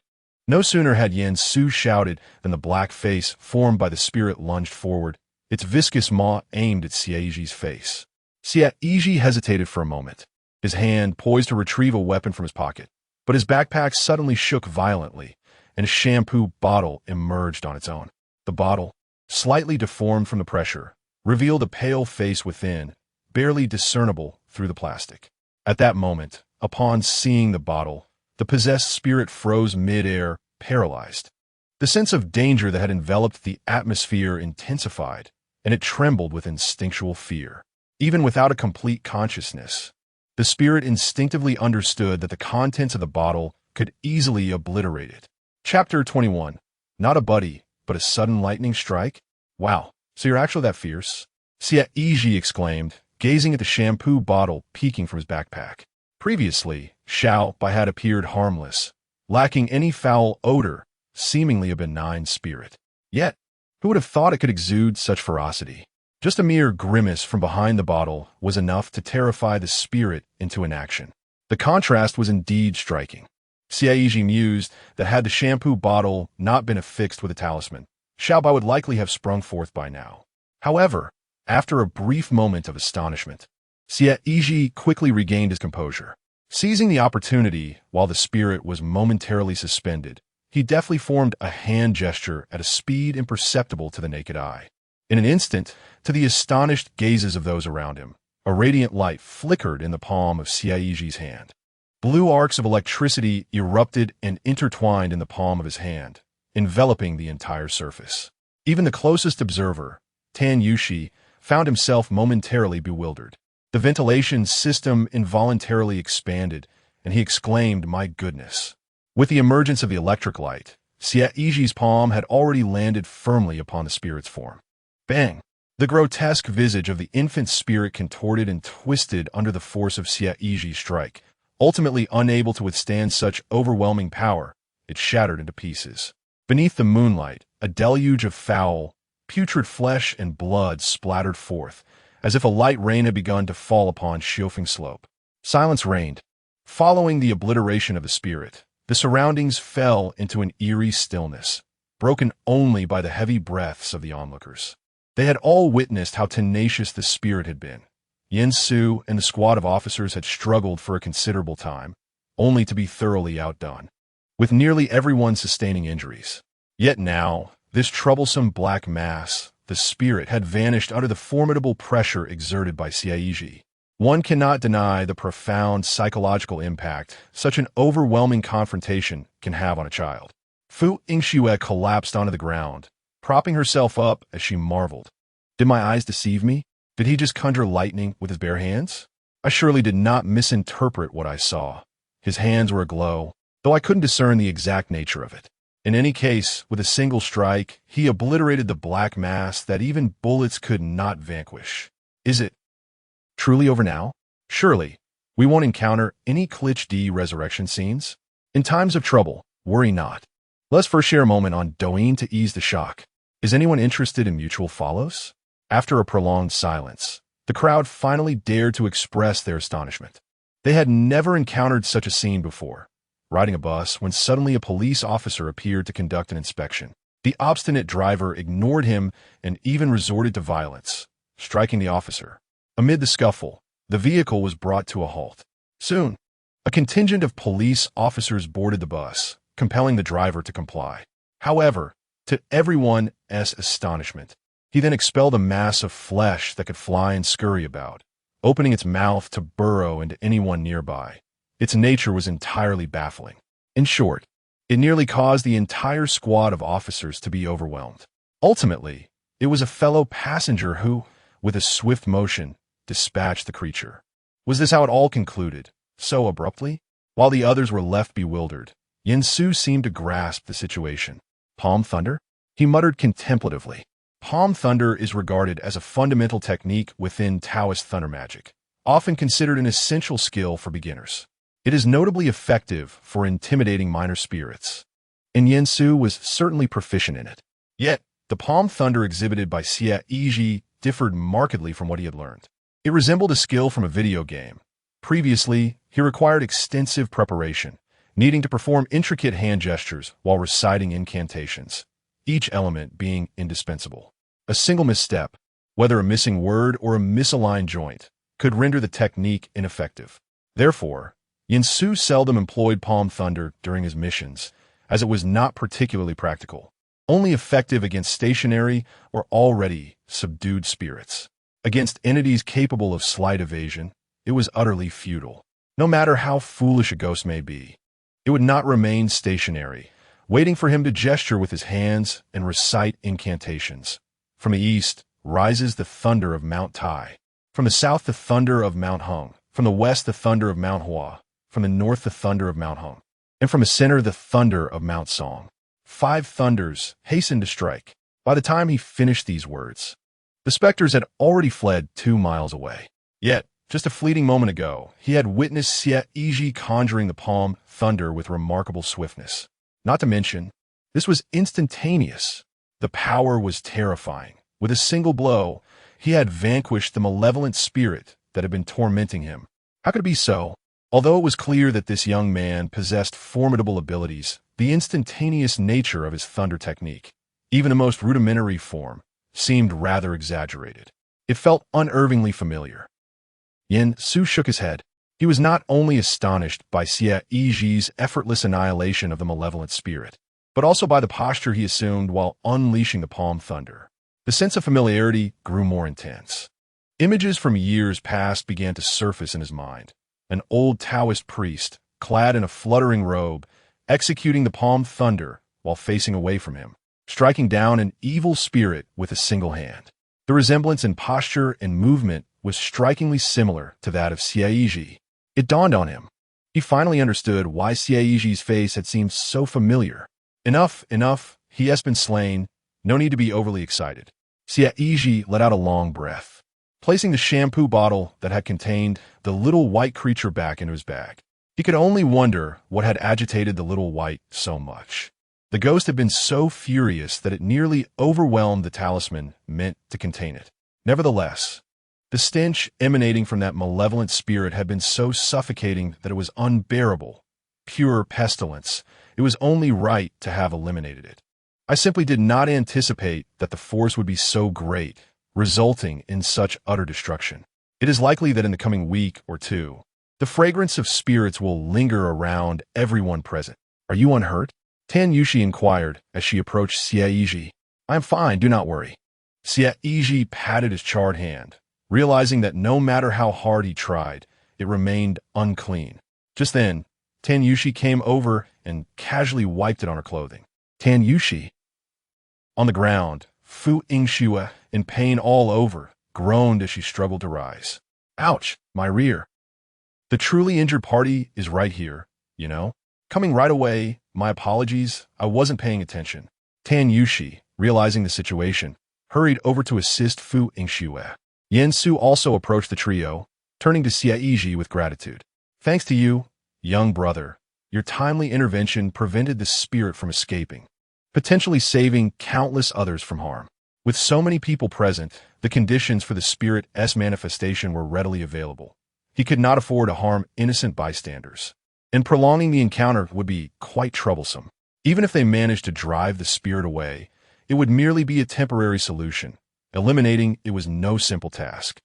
no sooner had Yansu shouted than the black face formed by the spirit lunged forward, its viscous maw aimed at Xie Yizhi's face. Xie Yizhi hesitated for a moment, his hand poised to retrieve a weapon from his pocket, but his backpack suddenly shook violently, and a shampoo bottle emerged on its own. The bottle, slightly deformed from the pressure, revealed a pale face within, barely discernible through the plastic. At that moment, upon seeing the bottle, the possessed spirit froze mid-air, paralyzed. The sense of danger that had enveloped the atmosphere intensified, and it trembled with instinctual fear. Even without a complete consciousness, the spirit instinctively understood that the contents of the bottle could easily obliterate it. Chapter 21. Not a buddy, but a sudden lightning strike? Wow, so you're actually that fierce? Xie Yizhi exclaimed, gazing at the shampoo bottle peeking from his backpack. Previously, Xiao Bai had appeared harmless, lacking any foul odor, seemingly a benign spirit. Yet, who would have thought it could exude such ferocity? Just a mere grimace from behind the bottle was enough to terrify the spirit into inaction. The contrast was indeed striking. Xie Yizhi mused that had the shampoo bottle not been affixed with a talisman, Xiao Bai would likely have sprung forth by now. However, after a brief moment of astonishment, Xie Yizhi quickly regained his composure. Seizing the opportunity while the spirit was momentarily suspended, he deftly formed a hand gesture at a speed imperceptible to the naked eye. In an instant, to the astonished gazes of those around him, a radiant light flickered in the palm of Xie Yizhi's hand. Blue arcs of electricity erupted and intertwined in the palm of his hand, enveloping the entire surface. Even the closest observer, Tan Yushi, found himself momentarily bewildered. The ventilation system involuntarily expanded, and he exclaimed, "My goodness." With the emergence of the electric light, Xie Yizhi's palm had already landed firmly upon the spirit's form. Bang! The grotesque visage of the infant spirit contorted and twisted under the force of Xie Yizhi's strike. Ultimately unable to withstand such overwhelming power, it shattered into pieces. Beneath the moonlight, a deluge of foul, putrid flesh and blood splattered forth, as if a light rain had begun to fall upon Xiofeng Slope. Silence reigned. Following the obliteration of the spirit, the surroundings fell into an eerie stillness, broken only by the heavy breaths of the onlookers. They had all witnessed how tenacious the spirit had been. Yansu and the squad of officers had struggled for a considerable time, only to be thoroughly outdone, with nearly everyone sustaining injuries. Yet now, this troublesome black mass, the spirit, had vanished under the formidable pressure exerted by Xie Yizhi. One cannot deny the profound psychological impact such an overwhelming confrontation can have on a child. Fu Yingxue collapsed onto the ground, propping herself up as she marveled. Did my eyes deceive me? Did he just conjure lightning with his bare hands? I surely did not misinterpret what I saw. His hands were aglow, though I couldn't discern the exact nature of it. In any case, with a single strike, he obliterated the black mass that even bullets could not vanquish. Is it truly over now? Surely, we won't encounter any Clich D resurrection scenes? In times of trouble, worry not. Let's first share a moment on Douyin to ease the shock. Is anyone interested in mutual follows? After a prolonged silence, the crowd finally dared to express their astonishment. They had never encountered such a scene before. riding a bus when suddenly a police officer appeared to conduct an inspection. The obstinate driver ignored him and even resorted to violence, striking the officer. Amid the scuffle, the vehicle was brought to a halt. Soon, a contingent of police officers boarded the bus, compelling the driver to comply. However, to everyone's astonishment, he then expelled a mass of flesh that could fly and scurry about, opening its mouth to burrow into anyone nearby. Its nature was entirely baffling. In short, it nearly caused the entire squad of officers to be overwhelmed. Ultimately, it was a fellow passenger who, with a swift motion, dispatched the creature. Was this how it all concluded, so abruptly? While the others were left bewildered, Yinsu seemed to grasp the situation. Palm thunder? He muttered contemplatively. Palm thunder is regarded as a fundamental technique within Taoist thunder magic, often considered an essential skill for beginners. It is notably effective for intimidating minor spirits, and Yinsu was certainly proficient in it. Yet, the palm thunder exhibited by Xie Yizhi differed markedly from what he had learned. It resembled a skill from a video game. Previously, he required extensive preparation, needing to perform intricate hand gestures while reciting incantations, each element being indispensable. A single misstep, whether a missing word or a misaligned joint, could render the technique ineffective. Therefore, Yinsu seldom employed palm thunder during his missions, as it was not particularly practical, only effective against stationary or already subdued spirits. Against entities capable of slight evasion, it was utterly futile. No matter how foolish a ghost may be, it would not remain stationary, waiting for him to gesture with his hands and recite incantations. From the east rises the thunder of Mount Tai. From the south, the thunder of Mount Hung. From the west, the thunder of Mount Hua. From the north, the thunder of Mount Hung. And from the center, the thunder of Mount Song. 5 thunders hastened to strike. By the time he finished these words, the specters had already fled 2 miles away. Yet, just a fleeting moment ago, he had witnessed Xie Yizhi conjuring the palm thunder with remarkable swiftness. Not to mention, this was instantaneous. The power was terrifying. With a single blow, he had vanquished the malevolent spirit that had been tormenting him. How could it be so? Although it was clear that this young man possessed formidable abilities, the instantaneous nature of his thunder technique, even the most rudimentary form, seemed rather exaggerated. It felt unervingly familiar. Yinsu shook his head. He was not only astonished by Xie Yizhi's effortless annihilation of the malevolent spirit, but also by the posture he assumed while unleashing the palm thunder. The sense of familiarity grew more intense. Images from years past began to surface in his mind. An old Taoist priest, clad in a fluttering robe, executing the palm thunder while facing away from him, striking down an evil spirit with a single hand. The resemblance in posture and movement was strikingly similar to that of Xie Yizhi. It dawned on him. He finally understood why Xie Yizhi's face had seemed so familiar. Enough, he has been slain. No need to be overly excited. Xie Yizhi let out a long breath, placing the shampoo bottle that had contained the little white creature back into his bag. He could only wonder what had agitated the little white so much. The ghost had been so furious that it nearly overwhelmed the talisman meant to contain it. Nevertheless, the stench emanating from that malevolent spirit had been so suffocating that it was unbearable. Pure pestilence. It was only right to have eliminated it. I simply did not anticipate that the force would be so great, resulting in such utter destruction. It is likely that in the coming week or two, the fragrance of spirits will linger around everyone present. Are you unhurt? Tan Yushi inquired as she approached Xie Yizhi. I am fine, do not worry. Xie Yizhi patted his charred hand, realizing that no matter how hard he tried, it remained unclean. Just then, Tan Yushi came over and casually wiped it on her clothing. Tan Yushi. On the ground, Fu Yingxue, in pain all over, groaned as she struggled to rise. Ouch, my rear. The truly injured party is right here, you know? Coming right away, my apologies, I wasn't paying attention. Tan Yushi, realizing the situation, hurried over to assist Fu Yingxue. Yinsu also approached the trio, turning to Xie Yizhi with gratitude. Thanks to you, young brother, your timely intervention prevented the spirit from escaping, potentially saving countless others from harm. With so many people present, the conditions for the spirit's manifestation were readily available. He could not afford to harm innocent bystanders. and prolonging the encounter would be quite troublesome. Even if they managed to drive the spirit away, it would merely be a temporary solution. Eliminating it was no simple task.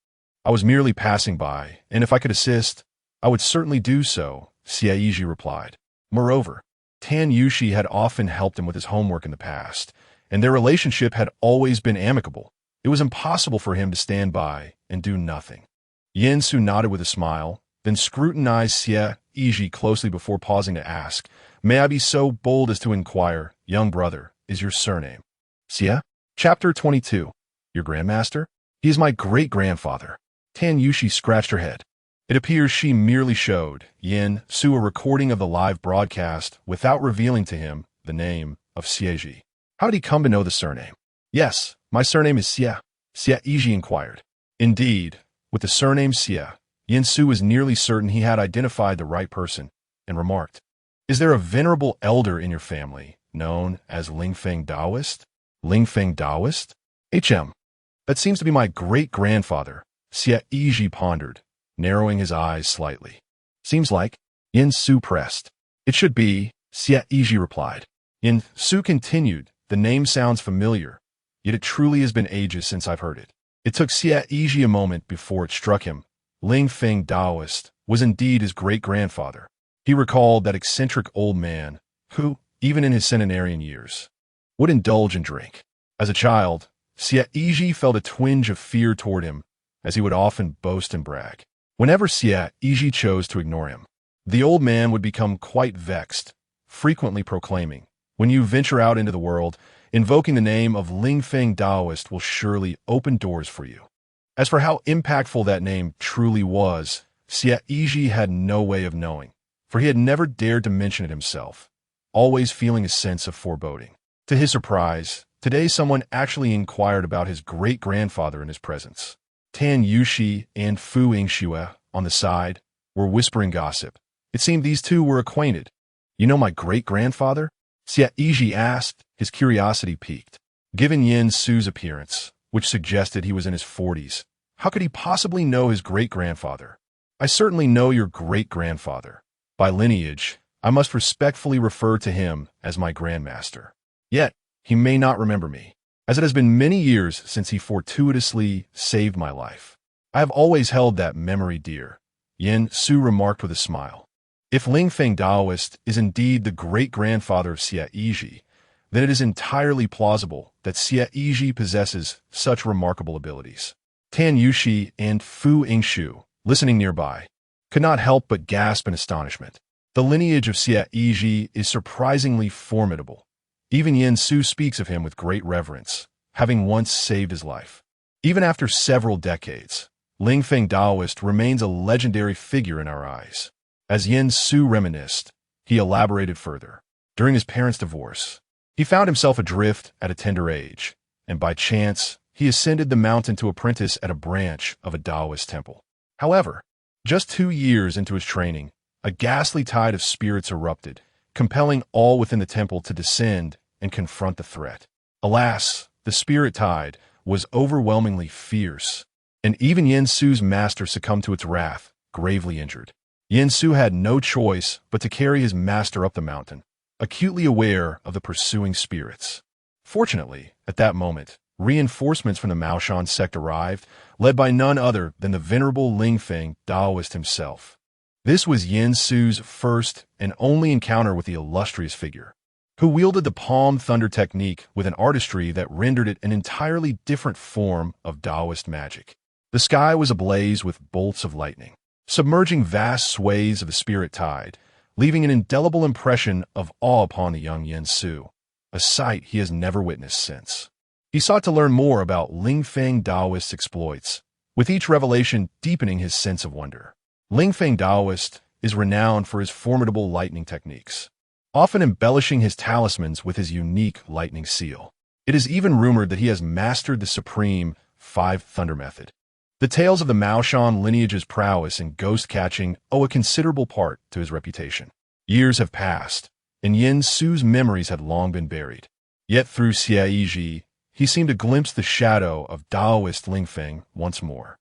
I was merely passing by, and if I could assist, I would certainly do so, Xie Yizhi replied. Moreover, Tan Yushi had often helped him with his homework in the past, and their relationship had always been amicable. It was impossible for him to stand by and do nothing. Yin Su nodded with a smile, then scrutinized Xie Yizhi closely before pausing to ask, "May I be so bold as to inquire, young brother, is your surname?" Xie? Chapter 22. Your grandmaster? He is my great-grandfather. Tan Yushi scratched her head. It appears she merely showed Yin Su a recording of the live broadcast without revealing to him the name of Xie Yizhi. How did he come to know the surname? Yes, my surname is Xie, Xie Yizhi inquired. Indeed, with the surname Xie, Yin Su was nearly certain he had identified the right person, and remarked, "Is there a venerable elder in your family, known as Lingfeng Taoist?" Lingfeng Taoist? That seems to be my great-grandfather, Xie Yizhi pondered, narrowing his eyes slightly. Seems like, Yin Su pressed. It should be, Xie Yizhi replied. Yin Su continued, the name sounds familiar, yet it truly has been ages since I've heard it. It took Xie Yizhi a moment before it struck him. Lingfeng Taoist was indeed his great-grandfather. He recalled that eccentric old man who, even in his centenarian years, would indulge in drink. As a child, Xie Yizhi felt a twinge of fear toward him, as he would often boast and brag. Whenever Xie Yizhi chose to ignore him, the old man would become quite vexed, frequently proclaiming, "When you venture out into the world, invoking the name of Lingfeng Taoist will surely open doors for you." As for how impactful that name truly was, Xie Yizhi had no way of knowing, for he had never dared to mention it himself, always feeling a sense of foreboding. To his surprise, today someone actually inquired about his great-grandfather in his presence. Tan Yushi and Fu Yingxue, on the side, were whispering gossip. It seemed these two were acquainted. "You know my great-grandfather?" Xie Yizhi asked, his curiosity piqued. Given Yin Su's appearance, which suggested he was in his 40s, how could he possibly know his great-grandfather? "I certainly know your great-grandfather. By lineage, I must respectfully refer to him as my grandmaster. Yet, he may not remember me, as it has been many years since he fortuitously saved my life. I have always held that memory dear," Yin Su remarked with a smile. If Lingfeng Taoist is indeed the great-grandfather of Xie Yizhi, then it is entirely plausible that Xie Yizhi possesses such remarkable abilities. Tan Yushi and Fu Yingxue, listening nearby, could not help but gasp in astonishment. The lineage of Xie Yizhi is surprisingly formidable. Even Yin Su speaks of him with great reverence, having once saved his life. Even after several decades, Lingfeng Taoist remains a legendary figure in our eyes. As Yin Su reminisced, he elaborated further. During his parents' divorce, he found himself adrift at a tender age, and by chance, he ascended the mountain to apprentice at a branch of a Taoist temple. However, just 2 years into his training, a ghastly tide of spirits erupted, compelling all within the temple to descend and confront the threat. Alas, the spirit tide was overwhelmingly fierce, and even Yin Su's master succumbed to its wrath, gravely injured. Yin Su had no choice but to carry his master up the mountain, acutely aware of the pursuing spirits. Fortunately, at that moment, reinforcements from the Maoshan sect arrived, led by none other than the venerable Lingfeng Taoist himself. This was Yin Su's first and only encounter with the illustrious figure, who wielded the palm thunder technique with an artistry that rendered it an entirely different form of Taoist magic. The sky was ablaze with bolts of lightning, submerging vast swathes of the spirit tide, leaving an indelible impression of awe upon the young Yin Su, a sight he has never witnessed since. He sought to learn more about Lingfeng Taoist's exploits, with each revelation deepening his sense of wonder. Lingfeng Taoist is renowned for his formidable lightning techniques, often embellishing his talismans with his unique lightning seal. It is even rumored that he has mastered the supreme 5 thunder method. The tales of the Maoshan lineage's prowess in ghost-catching owe a considerable part to his reputation. Years have passed, and Yin Su's memories had long been buried. Yet through Xie Yizhi, he seemed to glimpse the shadow of Taoist Lingfeng once more.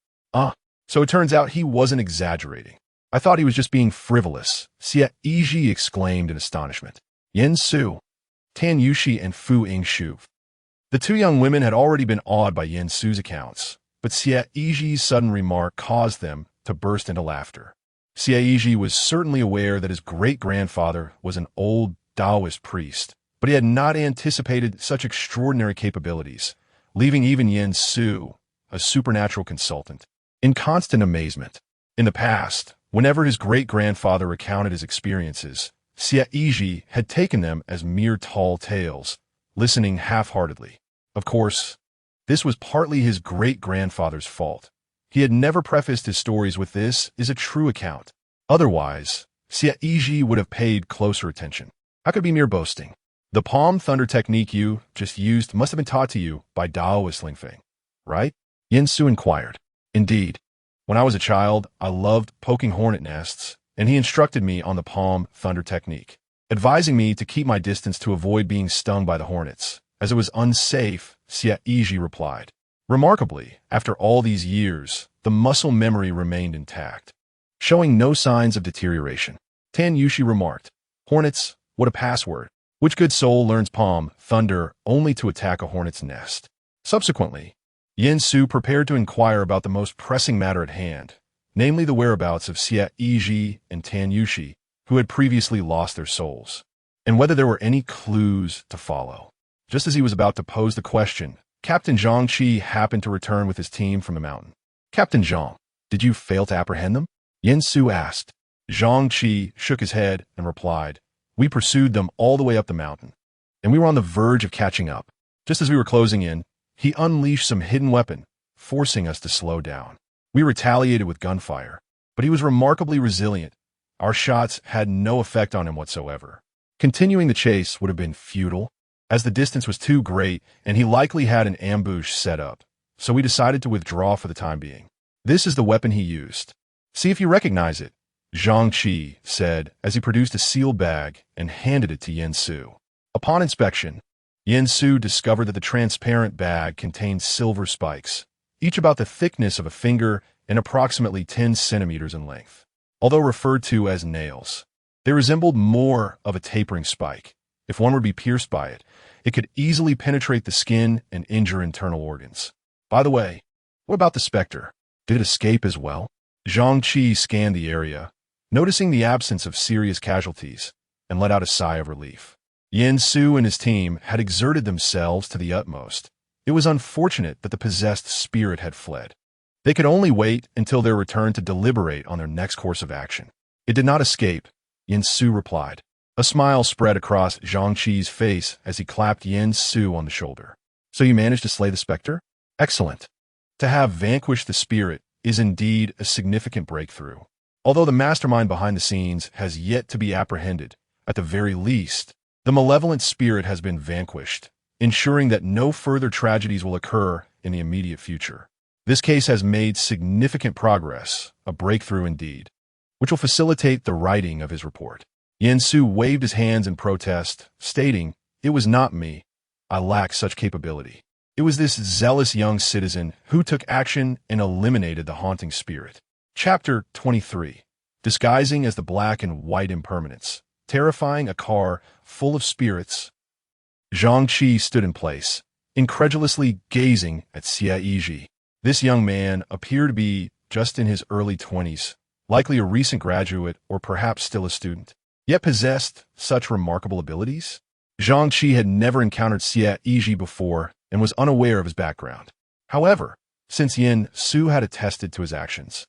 So it turns out he wasn't exaggerating. I thought he was just being frivolous, Xie Yizhi exclaimed in astonishment. Yin Su, Tan Yushi, and Fu Yingshu. The two young women had already been awed by Yin Su's accounts, but Xie Yizhi's sudden remark caused them to burst into laughter. Xie Yizhi was certainly aware that his great-grandfather was an old Taoist priest, but he had not anticipated such extraordinary capabilities, leaving even Yin Su, a supernatural consultant, in constant amazement. In the past, whenever his great-grandfather recounted his experiences, Xie Yizhi had taken them as mere tall tales, listening half-heartedly. Of course, this was partly his great-grandfather's fault. He had never prefaced his stories with "this is a true account." Otherwise, Xie Yizhi would have paid closer attention. How could it be mere boasting? The palm thunder technique you just used must have been taught to you by Taoist Lingfeng, right? Yin Su inquired. Indeed. When I was a child, I loved poking hornet nests, and he instructed me on the palm thunder technique, advising me to keep my distance to avoid being stung by the hornets, as it was unsafe, Xie Yizhi replied. Remarkably, after all these years, the muscle memory remained intact, showing no signs of deterioration. Tan Yushi remarked, Hornets, what a password. Which good soul learns palm thunder only to attack a hornet's nest? Subsequently, Yin Su prepared to inquire about the most pressing matter at hand, namely the whereabouts of Xie Yizhi and Tan Yushi, who had previously lost their souls, and whether there were any clues to follow. Just as he was about to pose the question, Captain Zhang Qi happened to return with his team from the mountain. Captain Zhang, did you fail to apprehend them? Yin Su asked. Zhang Qi shook his head and replied, We pursued them all the way up the mountain, and we were on the verge of catching up. Just as we were closing in, he unleashed some hidden weapon, forcing us to slow down. We retaliated with gunfire, but he was remarkably resilient. Our shots had no effect on him whatsoever. Continuing the chase would have been futile, as the distance was too great and he likely had an ambush set up, so we decided to withdraw for the time being. This is the weapon he used. See if you recognize it, Zhang Qi said as he produced a sealed bag and handed it to Yin Su. Upon inspection, Yin Su discovered that the transparent bag contained silver spikes, each about the thickness of a finger and approximately 10 centimeters in length. Although referred to as nails, they resembled more of a tapering spike. If one were to be pierced by it, it could easily penetrate the skin and injure internal organs. By the way, what about the specter? Did it escape as well? Zhang Qi scanned the area, noticing the absence of serious casualties, and let out a sigh of relief. Yin Su and his team had exerted themselves to the utmost. It was unfortunate that the possessed spirit had fled. They could only wait until their return to deliberate on their next course of action. It did not escape, Yin Su replied. A smile spread across Zhang Qi's face as he clapped Yin Su on the shoulder. So you managed to slay the specter? Excellent. To have vanquished the spirit is indeed a significant breakthrough. Although the mastermind behind the scenes has yet to be apprehended, at the very least, the malevolent spirit has been vanquished, ensuring that no further tragedies will occur in the immediate future. This case has made significant progress, a breakthrough indeed, which will facilitate the writing of his report. Yin Su waved his hands in protest, stating, It was not me. I lack such capability. It was this zealous young citizen who took action and eliminated the haunting spirit. Chapter 23. Disguising as the black and white impermanence, terrifying a car full of spirits. Zhang Qi stood in place, incredulously gazing at Xie Yizhi. This young man appeared to be just in his early 20s, likely a recent graduate or perhaps still a student, yet possessed such remarkable abilities. Zhang Qi had never encountered Xie Yizhi before and was unaware of his background. However, since Yin Su had attested to his actions,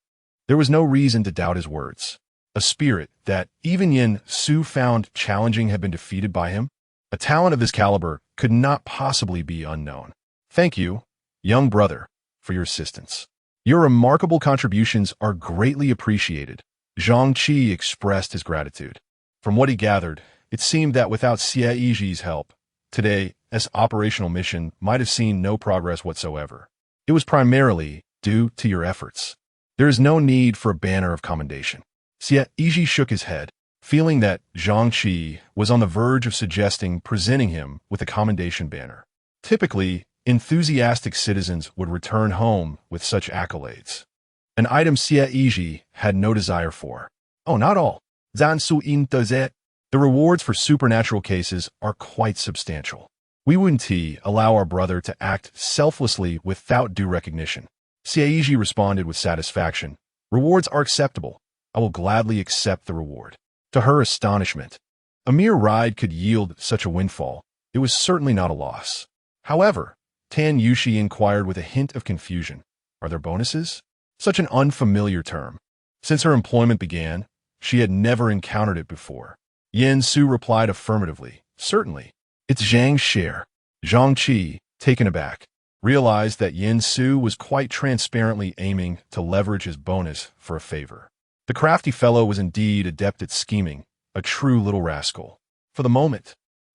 there was no reason to doubt his words. A spirit that even Yin Su found challenging had been defeated by him. A talent of this caliber could not possibly be unknown. Thank you, young brother, for your assistance. Your remarkable contributions are greatly appreciated. Zhang Qi expressed his gratitude. From what he gathered, it seemed that without Xie Yizhi's help, today's operational mission might have seen no progress whatsoever. It was primarily due to your efforts. There is no need for a banner of commendation. Xie Yizhi shook his head, feeling that Zhang Qi was on the verge of suggesting presenting him with a commendation banner. Typically, enthusiastic citizens would return home with such accolades. an item Xie Yizhi had no desire for. Oh, not all. Zansu in does it. The rewards for supernatural cases are quite substantial. We wouldn't allow our brother to act selflessly without due recognition. Xie Yizhi responded with satisfaction. Rewards are acceptable. I will gladly accept the reward. To her astonishment, a mere ride could yield such a windfall. It was certainly not a loss. However, Tan Yushi inquired with a hint of confusion. Are there bonuses? Such an unfamiliar term. Since her employment began, she had never encountered it before. Yen Su replied affirmatively. Certainly. It's Zhang's share. Zhang Qi, taken aback, realized that Yen Su was quite transparently aiming to leverage his bonus for a favor. The crafty fellow was indeed adept at scheming, a true little rascal. For the moment,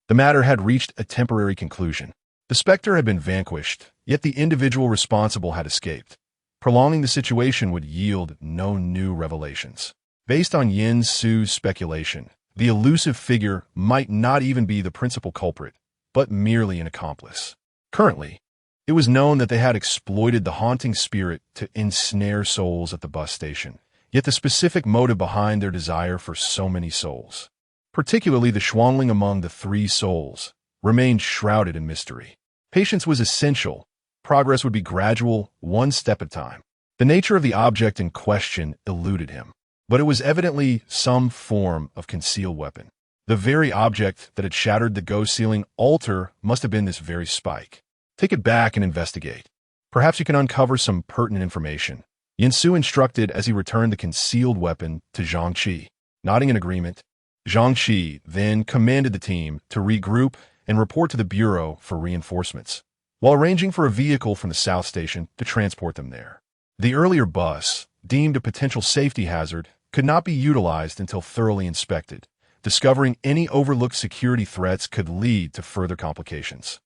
the matter had reached a temporary conclusion. The specter had been vanquished, yet the individual responsible had escaped. Prolonging the situation would yield no new revelations. Based on Yen Su's speculation, the elusive figure might not even be the principal culprit, but merely an accomplice. Currently, it was known that they had exploited the haunting spirit to ensnare souls at the bus station, yet the specific motive behind their desire for so many souls, particularly the Xuanling among the three souls, remained shrouded in mystery. Patience was essential. Progress would be gradual, one step at a time. The nature of the object in question eluded him, but it was evidently some form of concealed weapon. The very object that had shattered the ghost ceiling altar must have been this very spike. Take it back and investigate. Perhaps you can uncover some pertinent information. Yen Su instructed as he returned the concealed weapon to Zhang Qi. Nodding in agreement, Zhang Qi then commanded the team to regroup and report to the Bureau for reinforcements, while arranging for a vehicle from the South Station to transport them there. The earlier bus, deemed a potential safety hazard, could not be utilized until thoroughly inspected. Discovering any overlooked security threats could lead to further complications.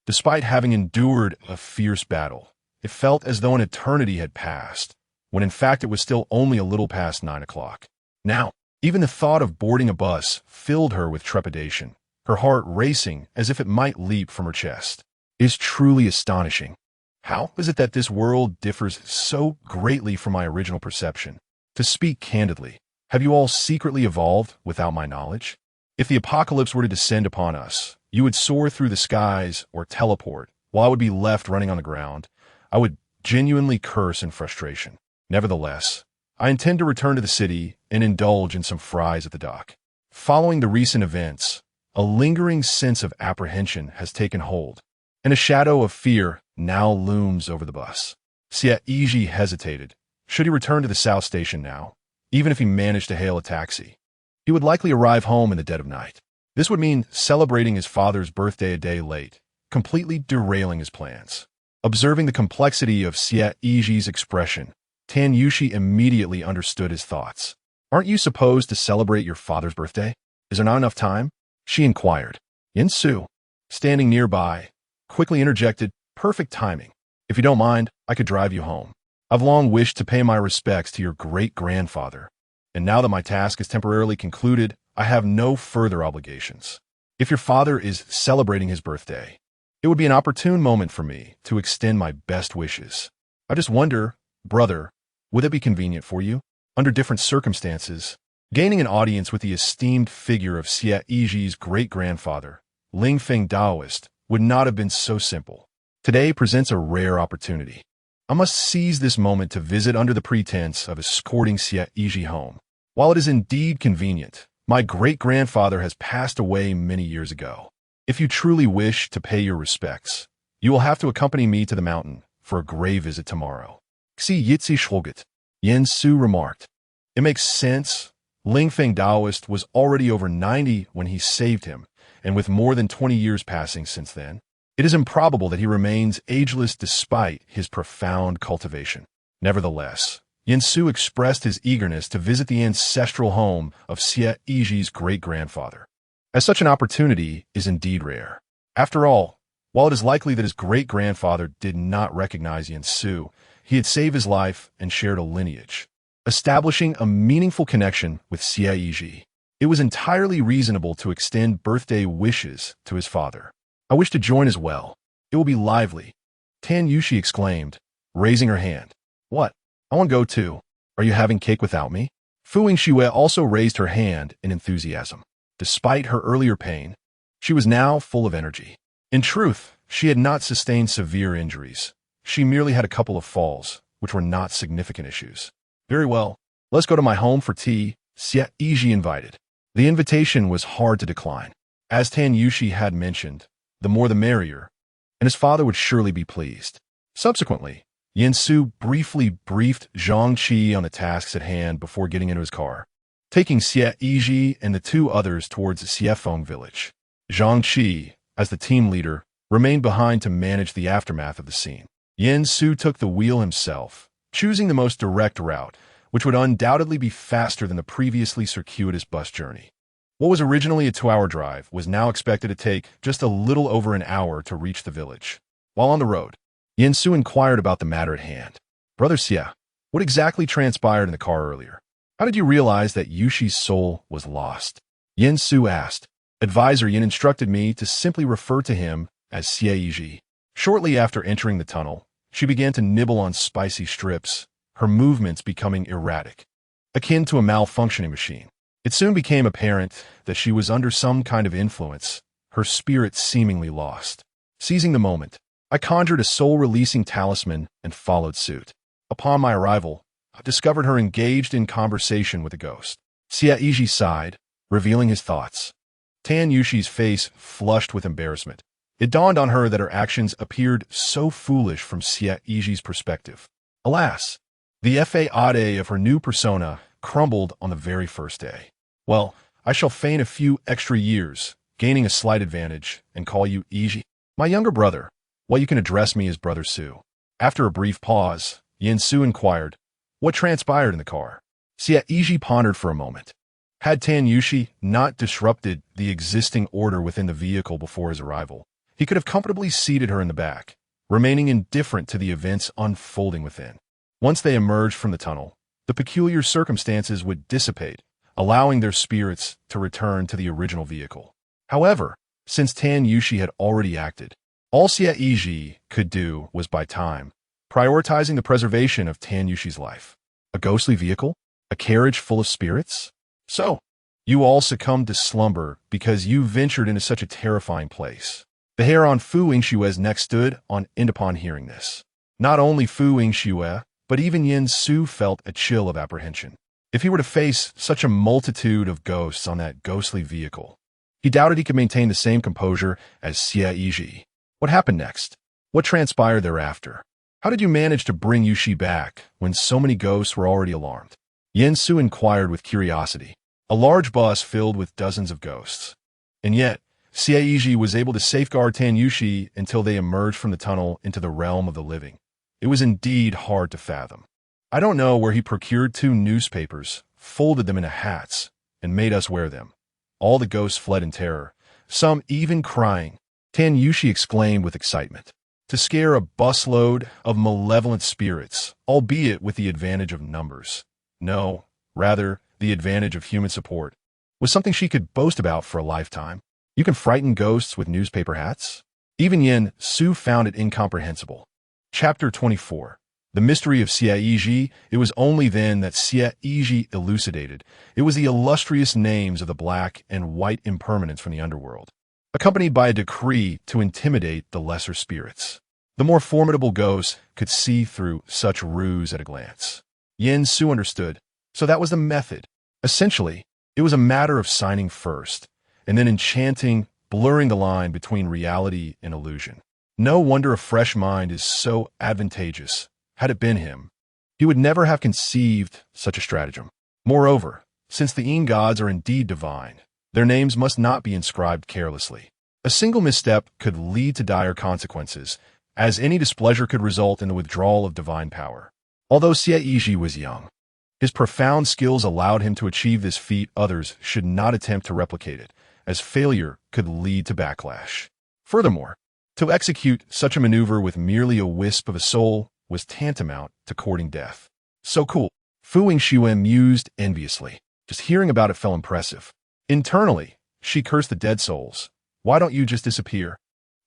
Despite having endured a fierce battle, it felt as though an eternity had passed, when in fact it was still only a little past 9 o'clock. Now, even the thought of boarding a bus filled her with trepidation, her heart racing as if it might leap from her chest. It is truly astonishing. How is it that this world differs so greatly from my original perception? To speak candidly, have you all secretly evolved without my knowledge? If the apocalypse were to descend upon us, you would soar through the skies or teleport, while I would be left running on the ground. I would genuinely curse in frustration. Nevertheless, I intend to return to the city and indulge in some fries at the dock. Following the recent events, a lingering sense of apprehension has taken hold, and a shadow of fear now looms over the bus. Xie Yizhi hesitated. Should he return to the South Station now? Even if he managed to hail a taxi, he would likely arrive home in the dead of night. This would mean celebrating his father's birthday a day late, completely derailing his plans. Observing the complexity of Xie Yizhi's expression, Tan Yushi immediately understood his thoughts. Aren't you supposed to celebrate your father's birthday? Is there not enough time? She inquired. Yen Su, standing nearby, quickly interjected, perfect timing. If you don't mind, I could drive you home. I've long wished to pay my respects to your great-grandfather, and now that my task is temporarily concluded, I have no further obligations. If your father is celebrating his birthday, it would be an opportune moment for me to extend my best wishes. I just wonder, brother, would it be convenient for you? Under different circumstances, gaining an audience with the esteemed figure of Xie Yizhi's great-grandfather, Ling Feng Daoist, would not have been so simple. Today presents a rare opportunity. I must seize this moment to visit under the pretense of escorting Xie Yizhi home. While it is indeed convenient, my great-grandfather has passed away many years ago. If you truly wish to pay your respects, you will have to accompany me to the mountain for a grave visit tomorrow. Xie Yizhi Shulget, Yen Su remarked. It makes sense. Ling Feng Daoist was already over 90 when he saved him, and with more than 20 years passing since then, it is improbable that he remains ageless despite his profound cultivation. Nevertheless, Yen Su expressed his eagerness to visit the ancestral home of Xie Yizhi's great-grandfather, as such an opportunity is indeed rare. After all, while it is likely that his great-grandfather did not recognize Yen Su, he had saved his life and shared a lineage, establishing a meaningful connection with Xie Yizhi. It was entirely reasonable to extend birthday wishes to his father. I wish to join as well. It will be lively. Tan Yushi exclaimed, raising her hand. What? I want to go too. Are you having cake without me? Fu Yingxue also raised her hand in enthusiasm. Despite her earlier pain, she was now full of energy. In truth, she had not sustained severe injuries. She merely had a couple of falls, which were not significant issues. Very well, let's go to my home for tea, Xie Yizhi invited. The invitation was hard to decline. As Tan Yushi had mentioned, the more the merrier, and his father would surely be pleased. Subsequently, Yin Su briefly briefed Zhang Qi on the tasks at hand before getting into his car, taking Xie Yizhi and the two others towards Xiefeng village. Zhang Qi, as the team leader, remained behind to manage the aftermath of the scene. Yin Su took the wheel himself, choosing the most direct route, which would undoubtedly be faster than the previously circuitous bus journey. What was originally a 2-hour drive was now expected to take just a little over an hour to reach the village. While on the road, Yin Su inquired about the matter at hand. Brother Xie, what exactly transpired in the car earlier? How did you realize that Yushi's soul was lost? Yin Su asked. Advisor Yin instructed me to simply refer to him as Xie Yizhi. Shortly after entering the tunnel, she began to nibble on spicy strips, her movements becoming erratic, akin to a malfunctioning machine. It soon became apparent that she was under some kind of influence, her spirit seemingly lost. Seizing the moment, I conjured a soul-releasing talisman and followed suit. Upon my arrival, I discovered her engaged in conversation with a ghost. Xie Yizhi sighed, revealing his thoughts. Tan Yushi's face flushed with embarrassment. It dawned on her that her actions appeared so foolish from Xie Yizhi's perspective. Alas, the fade of her new persona crumbled on the very first day. Well, I shall feign a few extra years, gaining a slight advantage, and call you Yizhi, my younger brother, while you can address me as Brother Su. After a brief pause, Yin Su inquired, what transpired in the car? Xie Yizhi pondered for a moment. Had Tan Yushi not disrupted the existing order within the vehicle before his arrival, he could have comfortably seated her in the back, remaining indifferent to the events unfolding within. Once they emerged from the tunnel, the peculiar circumstances would dissipate, allowing their spirits to return to the original vehicle. However, since Tan Yushi had already acted, all Xie Yizhi could do was buy time, prioritizing the preservation of Tan Yushi's life. A ghostly vehicle? A carriage full of spirits? So, you all succumbed to slumber because you ventured into such a terrifying place. The hair on Fu Yingxue's neck stood on end upon hearing this. Not only Fu Yingxue, but even Yin Su felt a chill of apprehension. If he were to face such a multitude of ghosts on that ghostly vehicle, he doubted he could maintain the same composure as Xie Yizhi. What happened next? What transpired thereafter? How did you manage to bring Yushi back when so many ghosts were already alarmed? Yin Su inquired with curiosity. A large bus filled with dozens of ghosts. And yet, Xie Yizhi was able to safeguard Tan Yushi until they emerged from the tunnel into the realm of the living. It was indeed hard to fathom. I don't know where he procured 2 newspapers, folded them into hats, and made us wear them. All the ghosts fled in terror, some even crying. Tan Yushi exclaimed with excitement. To scare a busload of malevolent spirits, albeit with the advantage of numbers. No, rather, the advantage of human support, was something she could boast about for a lifetime. You can frighten ghosts with newspaper hats? Even Yin Su found it incomprehensible. Chapter 24. The mystery of Xie Yizhi. It was only then that Xie Yizhi elucidated. It was the illustrious names of the black and white impermanents from the underworld, accompanied by a decree to intimidate the lesser spirits. The more formidable ghosts could see through such ruse at a glance. Yin Su understood, so that was the method. Essentially, it was a matter of signing first, and then enchanting, blurring the line between reality and illusion. No wonder a fresh mind is so advantageous. Had it been him, he would never have conceived such a stratagem. Moreover, since the Yin gods are indeed divine, their names must not be inscribed carelessly. A single misstep could lead to dire consequences, as any displeasure could result in the withdrawal of divine power. Although Xie Yizhi was young, his profound skills allowed him to achieve this feat. Others should not attempt to replicate it, as failure could lead to backlash. Furthermore, to execute such a maneuver with merely a wisp of a soul was tantamount to courting death. So cool. Fu Yingxue mused enviously. Just hearing about it felt impressive. Internally, she cursed the dead souls. Why don't you just disappear?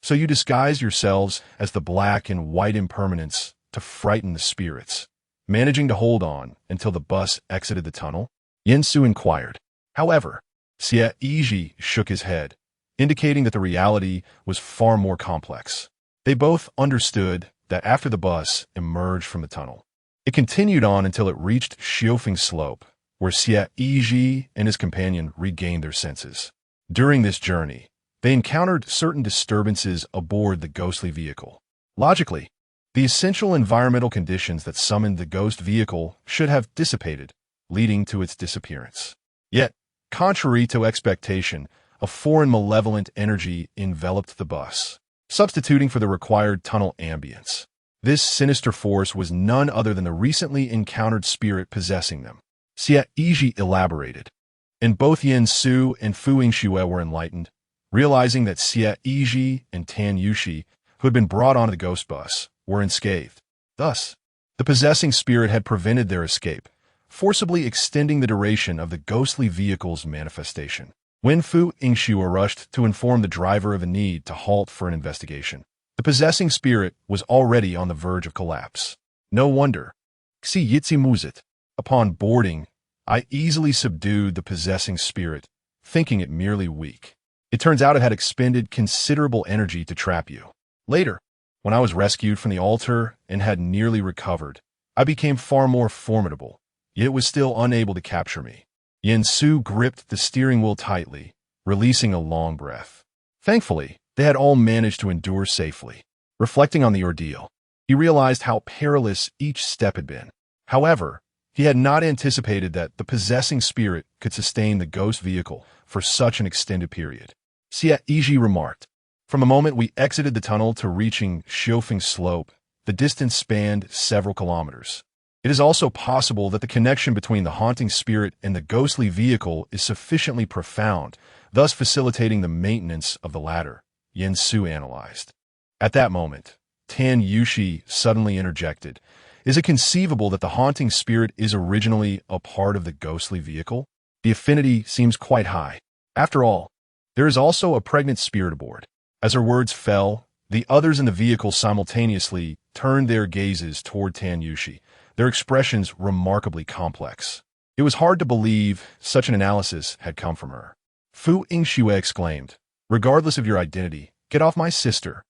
So you disguise yourselves as the black and white impermanents to frighten the spirits. managing to hold on until the bus exited the tunnel? Yen Su inquired. However, Xie Yizhi shook his head, indicating that the reality was far more complex. They both understood that after the bus emerged from the tunnel, it continued on until it reached Xiofeng Slope, where Xie Yizhi and his companion regained their senses. During this journey, they encountered certain disturbances aboard the ghostly vehicle. Logically, the essential environmental conditions that summoned the ghost vehicle should have dissipated, leading to its disappearance. Yet, contrary to expectation, a foreign malevolent energy enveloped the bus, substituting for the required tunnel ambience. This sinister force was none other than the recently encountered spirit possessing them. Xie Yizhi elaborated, and both Yen Su and Fu Yingxue were enlightened, realizing that Xie Yizhi and Tan Yuxi, who had been brought onto the ghost bus, were unscathed. Thus, the possessing spirit had prevented their escape, forcibly extending the duration of the ghostly vehicle's manifestation. When Fu Yingxue rushed to inform the driver of the need to halt for an investigation, the possessing spirit was already on the verge of collapse. No wonder. Xie Yizhi Muzit. Upon boarding, I easily subdued the possessing spirit, thinking it merely weak. It turns out it had expended considerable energy to trap you. Later, when I was rescued from the altar and had nearly recovered, I became far more formidable, yet it was still unable to capture me. Yen Su gripped the steering wheel tightly, releasing a long breath. Thankfully, they had all managed to endure safely. Reflecting on the ordeal, he realized how perilous each step had been. However, he had not anticipated that the possessing spirit could sustain the ghost vehicle for such an extended period. Xie Yizhi remarked, "From the moment we exited the tunnel to reaching Xiofeng Slope, the distance spanned several kilometers. It is also possible that the connection between the haunting spirit and the ghostly vehicle is sufficiently profound, thus facilitating the maintenance of the latter," Yen Su analyzed. At that moment, Tan Yuxi suddenly interjected, "Is it conceivable that the haunting spirit is originally a part of the ghostly vehicle? The affinity seems quite high. After all, there is also a pregnant spirit aboard." As her words fell, the others in the vehicle simultaneously turned their gazes toward Tan Yuxi, their expressions remarkably complex. It was hard to believe such an analysis had come from her. Fu Yingxue exclaimed, "Regardless of your identity, get off my sister."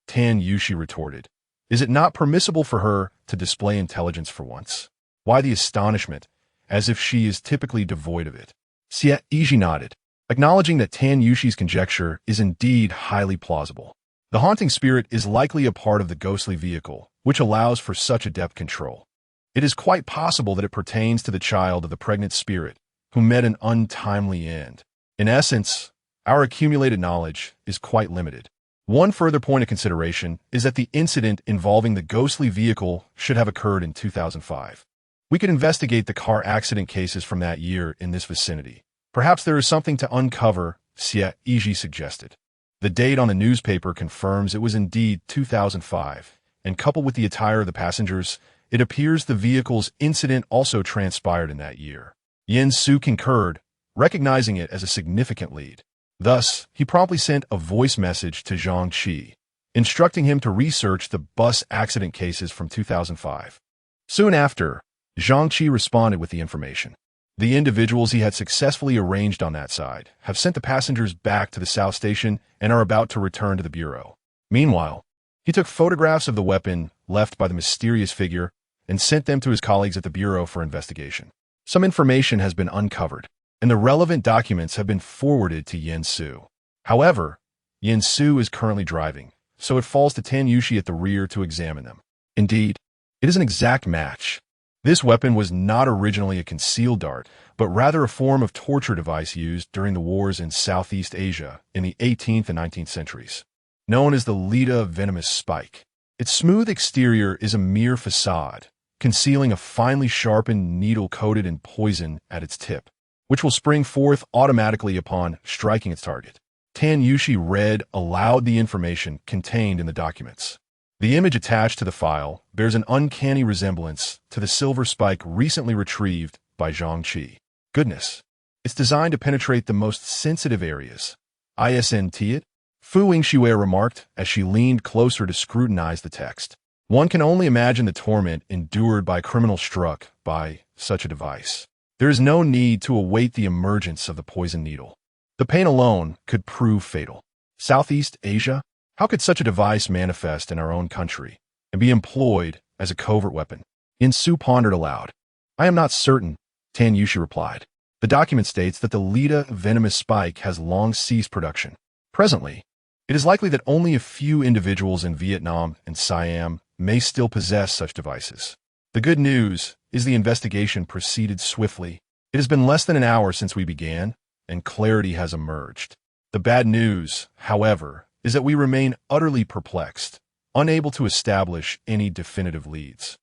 Tan Yuxi retorted, "Is it not permissible for her to display intelligence for once? Why the astonishment, as if she is typically devoid of it?" Xie Yizhi nodded, acknowledging that Tan Yuxi's conjecture is indeed highly plausible. The haunting spirit is likely a part of the ghostly vehicle, which allows for such adept control. It is quite possible that it pertains to the child of the pregnant spirit, who met an untimely end. In essence, our accumulated knowledge is quite limited. One further point of consideration is that the incident involving the ghostly vehicle should have occurred in 2005. We could investigate the car accident cases from that year in this vicinity. Perhaps there is something to uncover, Xie Yizhi suggested. The date on the newspaper confirms it was indeed 2005, and coupled with the attire of the passengers, it appears the vehicle's incident also transpired in that year. Yen Su concurred, recognizing it as a significant lead. Thus, he promptly sent a voice message to Zhang Qi, instructing him to research the bus accident cases from 2005. Soon after, Zhang Qi responded with the information. The individuals he had successfully arranged on that side have sent the passengers back to the South Station and are about to return to the bureau. Meanwhile, he took photographs of the weapon left by the mysterious figure and sent them to his colleagues at the bureau for investigation. Some information has been uncovered, and the relevant documents have been forwarded to Yen Su. However, Yen Su is currently driving, so it falls to Tan Yuxi at the rear to examine them. Indeed, it is an exact match. This weapon was not originally a concealed dart, but rather a form of torture device used during the wars in Southeast Asia in the 18th and 19th centuries. Known as the Lita venomous spike, its smooth exterior is a mere facade, concealing a finely sharpened needle coated in poison at its tip, which will spring forth automatically upon striking its target. Tan Yuxi read aloud the information contained in the documents. The image attached to the file bears an uncanny resemblance to the silver spike recently retrieved by Zhang Qi. Goodness, it's designed to penetrate the most sensitive areas. Isn't it? Fu Yingxue remarked as she leaned closer to scrutinize the text. One can only imagine the torment endured by criminals struck by such a device. There is no need to await the emergence of the poison needle. The pain alone could prove fatal. Southeast Asia? How could such a device manifest in our own country and be employed as a covert weapon? Yinsu pondered aloud. I am not certain, Tan Yushi replied. The document states that the Lita venomous spike has long ceased production. Presently, it is likely that only a few individuals in Vietnam and Siam may still possess such devices. The good news is the investigation proceeded swiftly. It has been less than an hour since we began, and clarity has emerged. The bad news, however, is that we remain utterly perplexed, unable to establish any definitive leads.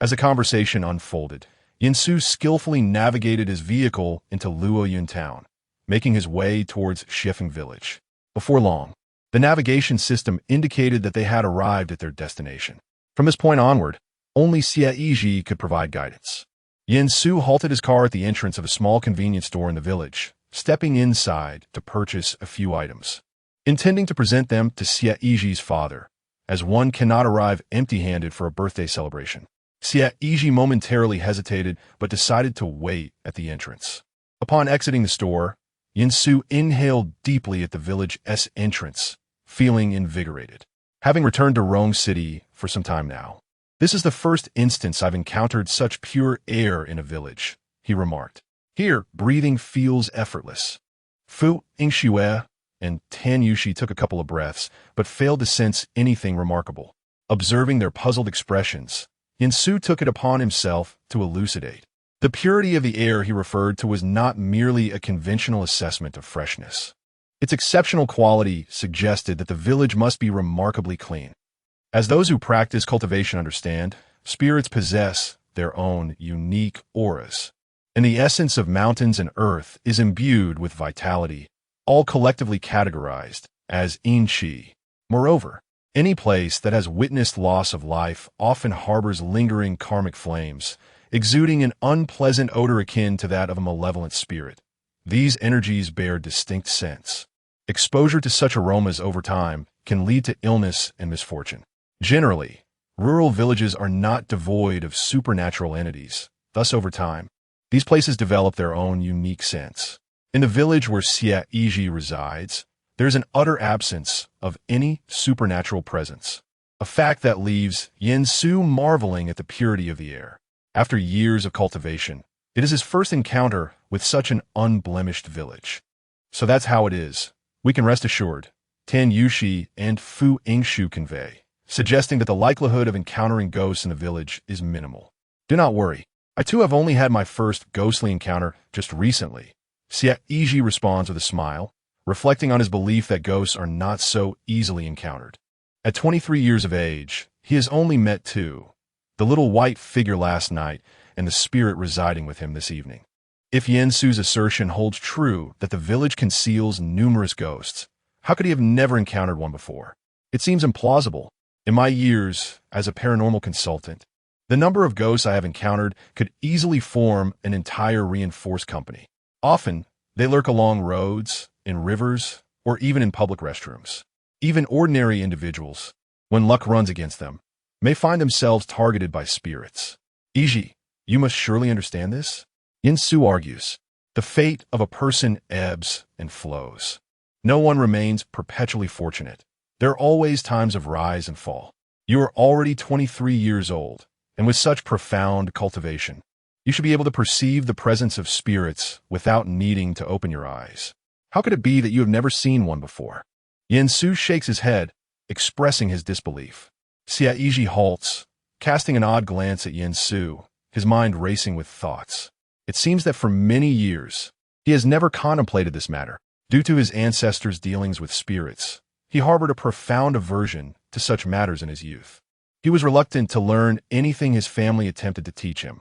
As the conversation unfolded, Yinsu skillfully navigated his vehicle into Luoyun town, making his way towards Shifeng village. Before long, the navigation system indicated that they had arrived at their destination. From this point onward, only Xie Yizhi could provide guidance. Yinsu halted his car at the entrance of a small convenience store in the village, stepping inside to purchase a few items, intending to present them to Xie Yizhi's father, as one cannot arrive empty-handed for a birthday celebration. Xie Yizhi momentarily hesitated but decided to wait at the entrance. Upon exiting the store, Yinsu inhaled deeply at the village's entrance, feeling invigorated. Having returned to Rong City for some time now, this is the first instance I've encountered such pure air in a village, he remarked. Here, breathing feels effortless. Fu Yingxue and Tan Yushi took a couple of breaths, but failed to sense anything remarkable. Observing their puzzled expressions, Yinsu took it upon himself to elucidate. The purity of the air he referred to was not merely a conventional assessment of freshness. Its exceptional quality suggested that the village must be remarkably clean. As those who practice cultivation understand, spirits possess their own unique auras, and the essence of mountains and earth is imbued with vitality, all collectively categorized as yin-qi. Moreover, any place that has witnessed loss of life often harbors lingering karmic flames, exuding an unpleasant odor akin to that of a malevolent spirit. These energies bear distinct scents. Exposure to such aromas over time can lead to illness and misfortune. Generally, rural villages are not devoid of supernatural entities. Thus, over time, these places develop their own unique scents. In the village where Xie Yizhi resides, there is an utter absence of any supernatural presence, a fact that leaves Yinsu marveling at the purity of the air. After years of cultivation, it is his first encounter with such an unblemished village. So that's how it is. We can rest assured, Tan Yushi and Fu Yingxu convey, suggesting that the likelihood of encountering ghosts in the village is minimal. Do not worry. I too have only had my first ghostly encounter just recently. Xie Yizhi responds with a smile, reflecting on his belief that ghosts are not so easily encountered. At 23 years of age, he has only met two, the little white figure last night and the spirit residing with him this evening. If Yinsu's assertion holds true that the village conceals numerous ghosts, how could he have never encountered one before? It seems implausible. In my years as a paranormal consultant, the number of ghosts I have encountered could easily form an entire reinforced company. Often, they lurk along roads, in rivers, or even in public restrooms. Even ordinary individuals, when luck runs against them, may find themselves targeted by spirits. Yizhi, you must surely understand this? Yinsu argues, the fate of a person ebbs and flows. No one remains perpetually fortunate. There are always times of rise and fall. You are already 23 years old, and with such profound cultivation, you should be able to perceive the presence of spirits without needing to open your eyes. How could it be that you have never seen one before? Yinsu shakes his head, expressing his disbelief. Xie Yizhi halts, casting an odd glance at Yinsu, his mind racing with thoughts. It seems that for many years, he has never contemplated this matter. Due to his ancestors' dealings with spirits, he harbored a profound aversion to such matters in his youth. He was reluctant to learn anything his family attempted to teach him,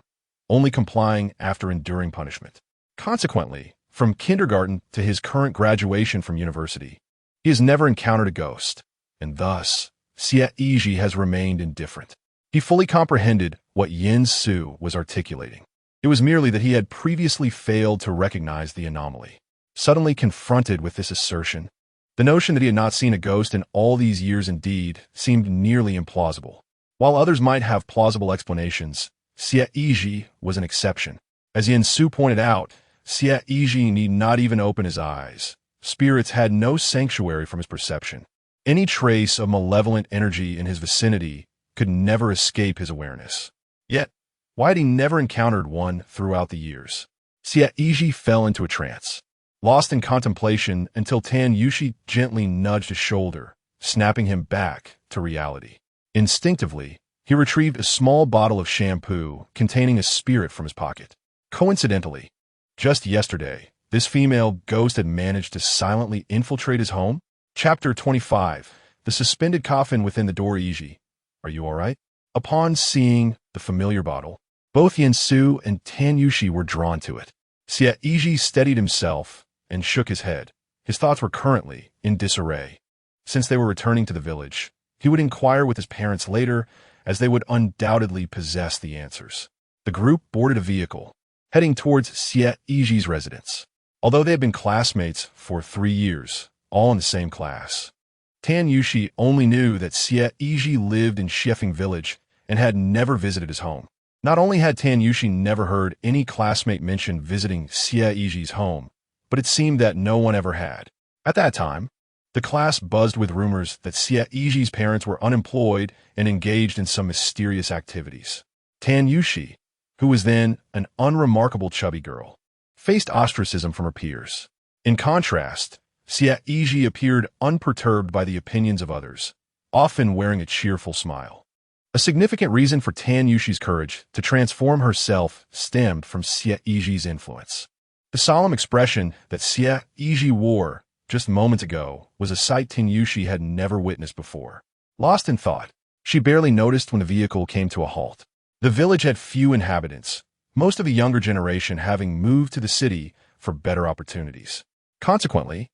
only complying after enduring punishment. Consequently, from kindergarten to his current graduation from university, he has never encountered a ghost, and thus, Xie Yizhi has remained indifferent. He fully comprehended what Yinsu was articulating. It was merely that he had previously failed to recognize the anomaly. Suddenly confronted with this assertion, the notion that he had not seen a ghost in all these years indeed seemed nearly implausible. While others might have plausible explanations, Xie Yizhi was an exception. As Yin Su pointed out, Xie Yizhi need not even open his eyes. Spirits had no sanctuary from his perception. Any trace of malevolent energy in his vicinity could never escape his awareness. Yet, why had he never encountered one throughout the years? Xie Yizhi fell into a trance, lost in contemplation until Tan Yushi gently nudged his shoulder, snapping him back to reality. Instinctively, he retrieved a small bottle of shampoo containing a spirit from his pocket. Coincidentally, just yesterday, this female ghost had managed to silently infiltrate his home. Chapter 25. The suspended coffin within the door. Yizhi, are you all right? Upon seeing the familiar bottle, both Yin Su and Tan Yushi were drawn to it. Xie Yizhi steadied himself and shook his head. His thoughts were currently in disarray. Since they were returning to the village, he would inquire with his parents later, as they would undoubtedly possess the answers. The group boarded a vehicle, heading towards Xie Yizhi's residence. Although they had been classmates for 3 years, all in the same class, Tan Yushi only knew that Xie Yizhi lived in Xiefeng village and had never visited his home. Not only had Tan Yushi never heard any classmate mention visiting Xie Yizhi's home, but it seemed that no one ever had. At that time, the class buzzed with rumors that Xie Yizhi's parents were unemployed and engaged in some mysterious activities. Tan Yushi, who was then an unremarkable chubby girl, faced ostracism from her peers. In contrast, Xie Yizhi appeared unperturbed by the opinions of others, often wearing a cheerful smile. A significant reason for Tan Yushi's courage to transform herself stemmed from Xie Yizhi's influence. The solemn expression that Xie Yizhi wore just moments ago was a sight Tan Yushi had never witnessed before. Lost in thought, she barely noticed when the vehicle came to a halt. The village had few inhabitants, most of the younger generation having moved to the city for better opportunities. Consequently,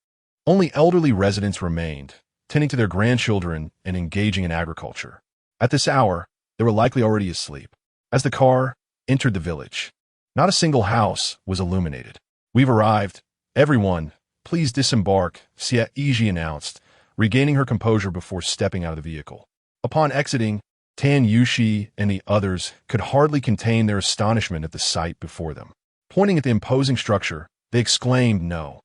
only elderly residents remained, tending to their grandchildren and engaging in agriculture. At this hour, they were likely already asleep. As the car entered the village, not a single house was illuminated. We've arrived. Everyone, please disembark, Xie Yizhi announced, regaining her composure before stepping out of the vehicle. Upon exiting, Tan Yushi and the others could hardly contain their astonishment at the sight before them. Pointing at the imposing structure, they exclaimed, "No,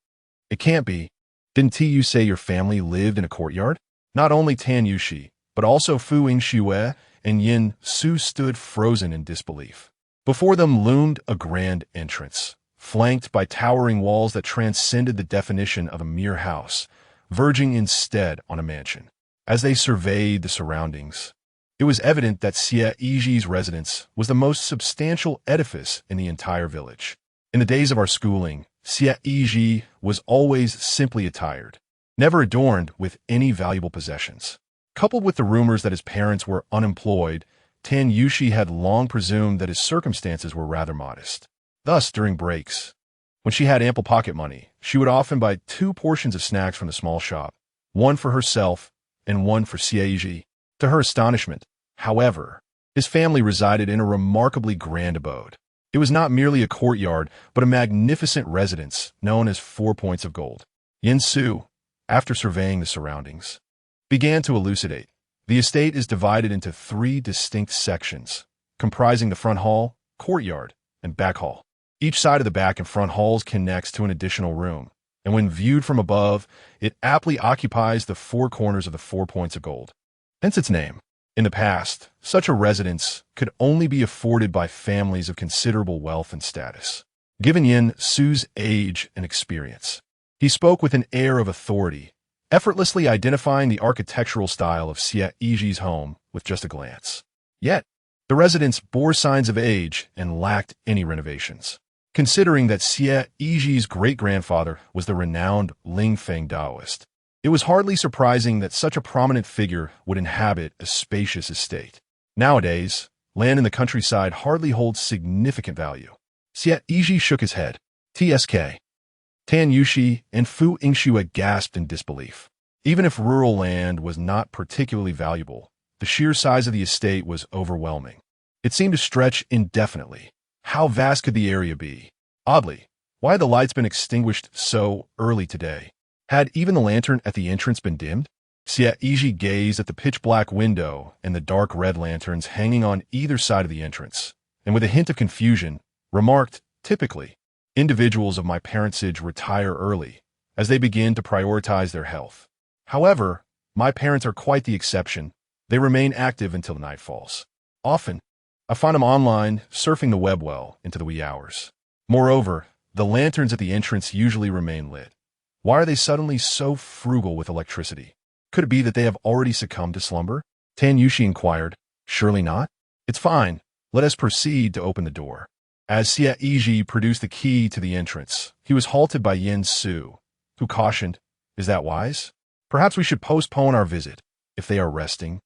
it can't be. Didn't you say your family lived in a courtyard?" Not only Tan Yushi, but also Fu Yingxue and Yin Su stood frozen in disbelief. Before them loomed a grand entrance, flanked by towering walls that transcended the definition of a mere house, verging instead on a mansion. As they surveyed the surroundings, it was evident that Xie Yizhi's residence was the most substantial edifice in the entire village. In the days of our schooling, Xie Yizhi was always simply attired, never adorned with any valuable possessions. Coupled with the rumors that his parents were unemployed, Tan Yushi had long presumed that his circumstances were rather modest. Thus, during breaks, when she had ample pocket money, she would often buy 2 portions of snacks from the small shop, one for herself and one for Xie Yizhi. To her astonishment, however, his family resided in a remarkably grand abode. It was not merely a courtyard, but a magnificent residence known as 4 Points of Gold. Yin Su, after surveying the surroundings, began to elucidate. The estate is divided into 3 distinct sections, comprising the front hall, courtyard, and back hall. Each side of the back and front halls connects to an additional room, and when viewed from above, it aptly occupies the 4 corners of the 4 Points of Gold. Hence its name. In the past, such a residence could only be afforded by families of considerable wealth and status. Given Yin Su's age and experience, he spoke with an air of authority, effortlessly identifying the architectural style of Xie Yizhi's home with just a glance. Yet, the residence bore signs of age and lacked any renovations. Considering that Xie Yizhi's great-grandfather was the renowned Lingfeng Taoist, it was hardly surprising that such a prominent figure would inhabit a spacious estate. Nowadays, land in the countryside hardly holds significant value. Xie Yizhi shook his head. TSK. Tan Yushi and Fu Yingxue gasped in disbelief. Even if rural land was not particularly valuable, the sheer size of the estate was overwhelming. It seemed to stretch indefinitely. How vast could the area be? Oddly, why had the lights been extinguished so early today? Had even the lantern at the entrance been dimmed? Xie Yizhi gazed at the pitch-black window and the dark red lanterns hanging on either side of the entrance, and with a hint of confusion, remarked, typically, individuals of my parentage retire early, as they begin to prioritize their health. However, my parents are quite the exception. They remain active until the night falls. Often, I find them online, surfing the web well into the wee hours. Moreover, the lanterns at the entrance usually remain lit. Why are they suddenly so frugal with electricity? Could it be that they have already succumbed to slumber? Tan Yushi inquired. Surely not. It's fine. Let us proceed to open the door. As Xie Yizhi produced the key to the entrance, he was halted by Yin Su, who cautioned, Is that wise? Perhaps we should postpone our visit, if they are resting.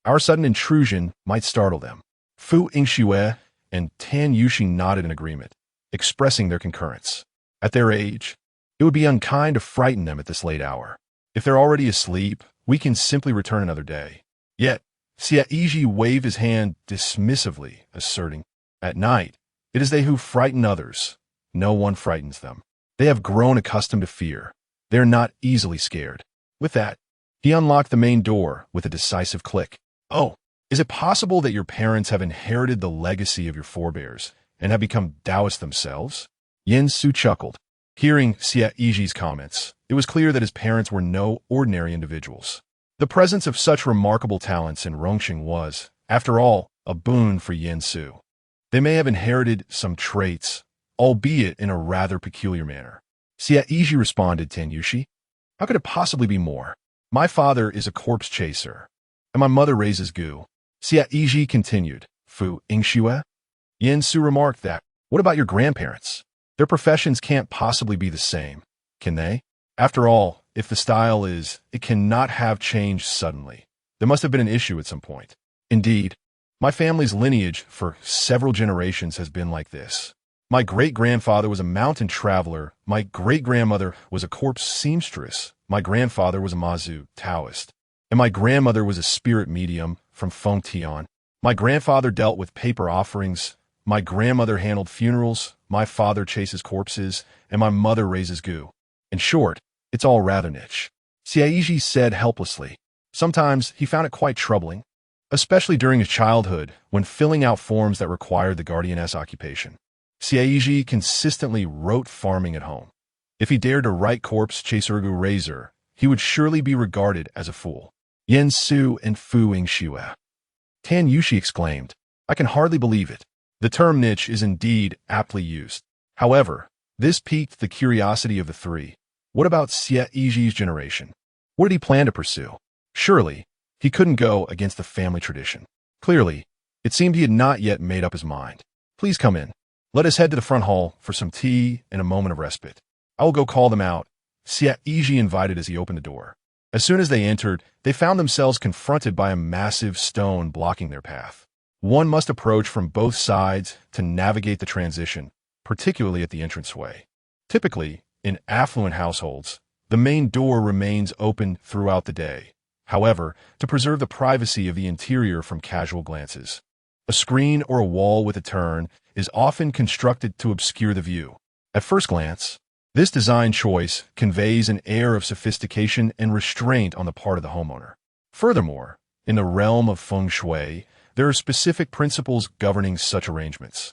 Our sudden intrusion might startle them. Fu Yingxue and Tan Yushi nodded in agreement, expressing their concurrence. At their age, it would be unkind to frighten them at this late hour. If they're already asleep, we can simply return another day. Yet, Xie Yizhi waved his hand dismissively, asserting, At night, it is they who frighten others. No one frightens them. They have grown accustomed to fear. They are not easily scared. With that, he unlocked the main door with a decisive click. Oh, is it possible that your parents have inherited the legacy of your forebears and have become Taoists themselves? Yin Su chuckled. Hearing Xie Yizhi's comments, it was clear that his parents were no ordinary individuals. The presence of such remarkable talents in Rongxing was, after all, a boon for Yin Su. They may have inherited some traits, albeit in a rather peculiar manner. Xie Yizhi responded, Tan Yushi. How could it possibly be more? My father is a corpse chaser, and my mother raises goo. Xie Yizhi continued. Fu Yingxue? Yin Su remarked that, what about your grandparents? Their professions can't possibly be the same, can they? After all, if the style is, it cannot have changed suddenly. There must have been an issue at some point. Indeed, my family's lineage for several generations has been like this. My great-grandfather was a mountain traveler, my great-grandmother was a corpse seamstress, my grandfather was a Mazu Taoist, and my grandmother was a spirit medium from Fengtian. My grandfather dealt with paper offerings, my grandmother handled funerals, my father chases corpses, and my mother raises goo. In short, it's all rather niche. Xie Yizhi said helplessly. Sometimes he found it quite troubling, especially during his childhood when filling out forms that required the guardianess occupation. Xie Yizhi consistently wrote farming at home. If he dared to write corpse chasergu razor, he would surely be regarded as a fool. Yin Su and Fu Yingxue. Tan Yushi exclaimed, I can hardly believe it. The term niche is indeed aptly used. However, this piqued the curiosity of the three. What about Xie Yizhi's generation? What did he plan to pursue? Surely, he couldn't go against the family tradition. Clearly, it seemed he had not yet made up his mind. Please come in. Let us head to the front hall for some tea and a moment of respite. I will go call them out, Xie Yizhi invited as he opened the door. As soon as they entered, they found themselves confronted by a massive stone blocking their path. One must approach from both sides to navigate the transition, particularly at the entranceway. Typically, in affluent households, the main door remains open throughout the day. However, to preserve the privacy of the interior from casual glances, a screen or a wall with a turn is often constructed to obscure the view. At first glance, this design choice conveys an air of sophistication and restraint on the part of the homeowner. Furthermore, in the realm of feng shui, there are specific principles governing such arrangements.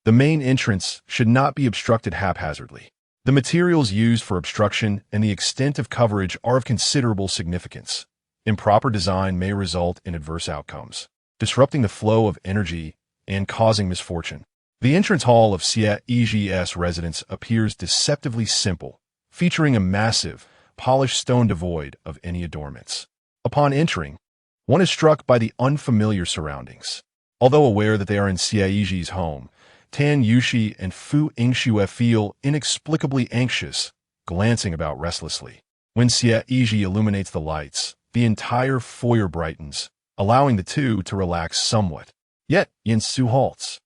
The main entrance should not be obstructed haphazardly. The materials used for obstruction and the extent of coverage are of considerable significance. Improper design may result in adverse outcomes, disrupting the flow of energy and causing misfortune. The entrance hall of Xie Yizhi's residence appears deceptively simple, featuring a massive, polished stone devoid of any adornments. Upon entering, one is struck by the unfamiliar surroundings. Although aware that they are in Xie Yizhi's home, Tan Yushi and Fu Yingxue feel inexplicably anxious, glancing about restlessly. When Xie Yizhi illuminates the lights, the entire foyer brightens, allowing the two to relax somewhat. Yet, Yin Su halts,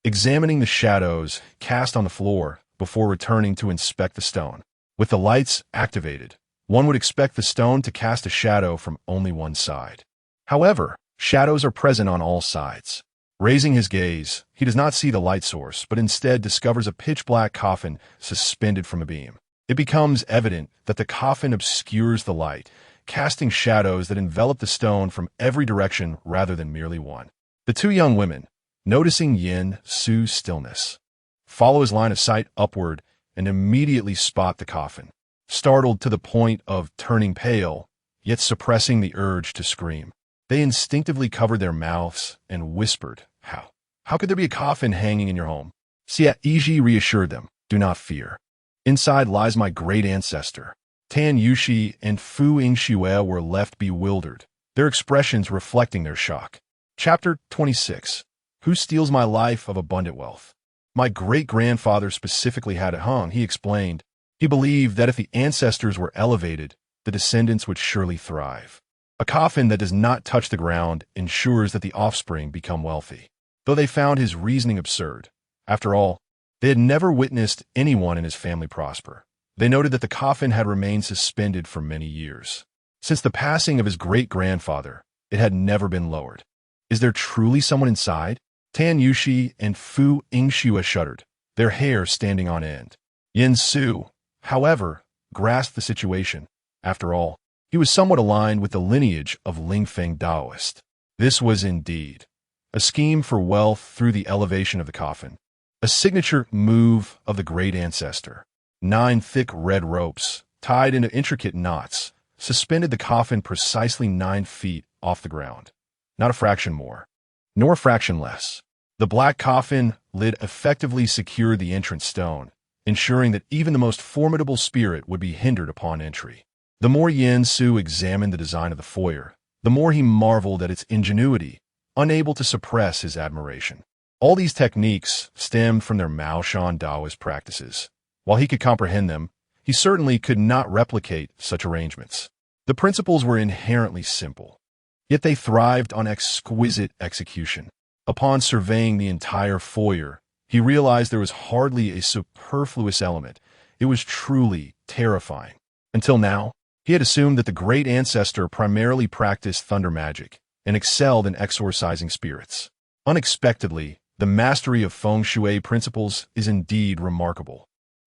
examining the shadows cast on the floor before returning to inspect the stone. With the lights activated, one would expect the stone to cast a shadow from only one side. However, shadows are present on all sides. Raising his gaze, he does not see the light source, but instead discovers a pitch-black coffin suspended from a beam. It becomes evident that the coffin obscures the light, casting shadows that enveloped the stone from every direction rather than merely one. The two young women, noticing Yin Su's stillness, follow his line of sight upward and immediately spot the coffin. Startled to the point of turning pale, yet suppressing the urge to scream, they instinctively covered their mouths and whispered, "How? How could there be a coffin hanging in your home?" Xie Yizhi reassured them, "Do not fear. Inside lies my great ancestor." Tan Yushi and Fu Yingxue were left bewildered, their expressions reflecting their shock. Chapter 26. Who steals my life of abundant wealth? My great-grandfather specifically had it hung, he explained. He believed that if the ancestors were elevated, the descendants would surely thrive. A coffin that does not touch the ground ensures that the offspring become wealthy. Though they found his reasoning absurd, after all, they had never witnessed anyone in his family prosper. They noted that the coffin had remained suspended for many years. Since the passing of his great-grandfather, it had never been lowered. Is there truly someone inside? Tan Yushi and Fu Yingxue shuddered, their hair standing on end. Yin Su, however, grasped the situation. After all, he was somewhat aligned with the lineage of Lingfeng Daoist. This was indeed a scheme for wealth through the elevation of the coffin, a signature move of the great ancestor. 9 thick red ropes, tied into intricate knots, suspended the coffin precisely 9 feet off the ground. Not a fraction more, nor a fraction less. The black coffin lid effectively secured the entrance stone, ensuring that even the most formidable spirit would be hindered upon entry. The more Yin Su examined the design of the foyer, the more he marveled at its ingenuity, unable to suppress his admiration. All these techniques stemmed from their Maoshan Taoist practices. While he could comprehend them, he certainly could not replicate such arrangements. The principles were inherently simple, yet they thrived on exquisite execution. Upon surveying the entire foyer, he realized there was hardly a superfluous element. It was truly terrifying. Until now, he had assumed that the great ancestor primarily practiced thunder magic and excelled in exorcising spirits. Unexpectedly, the mastery of feng shui principles is indeed remarkable.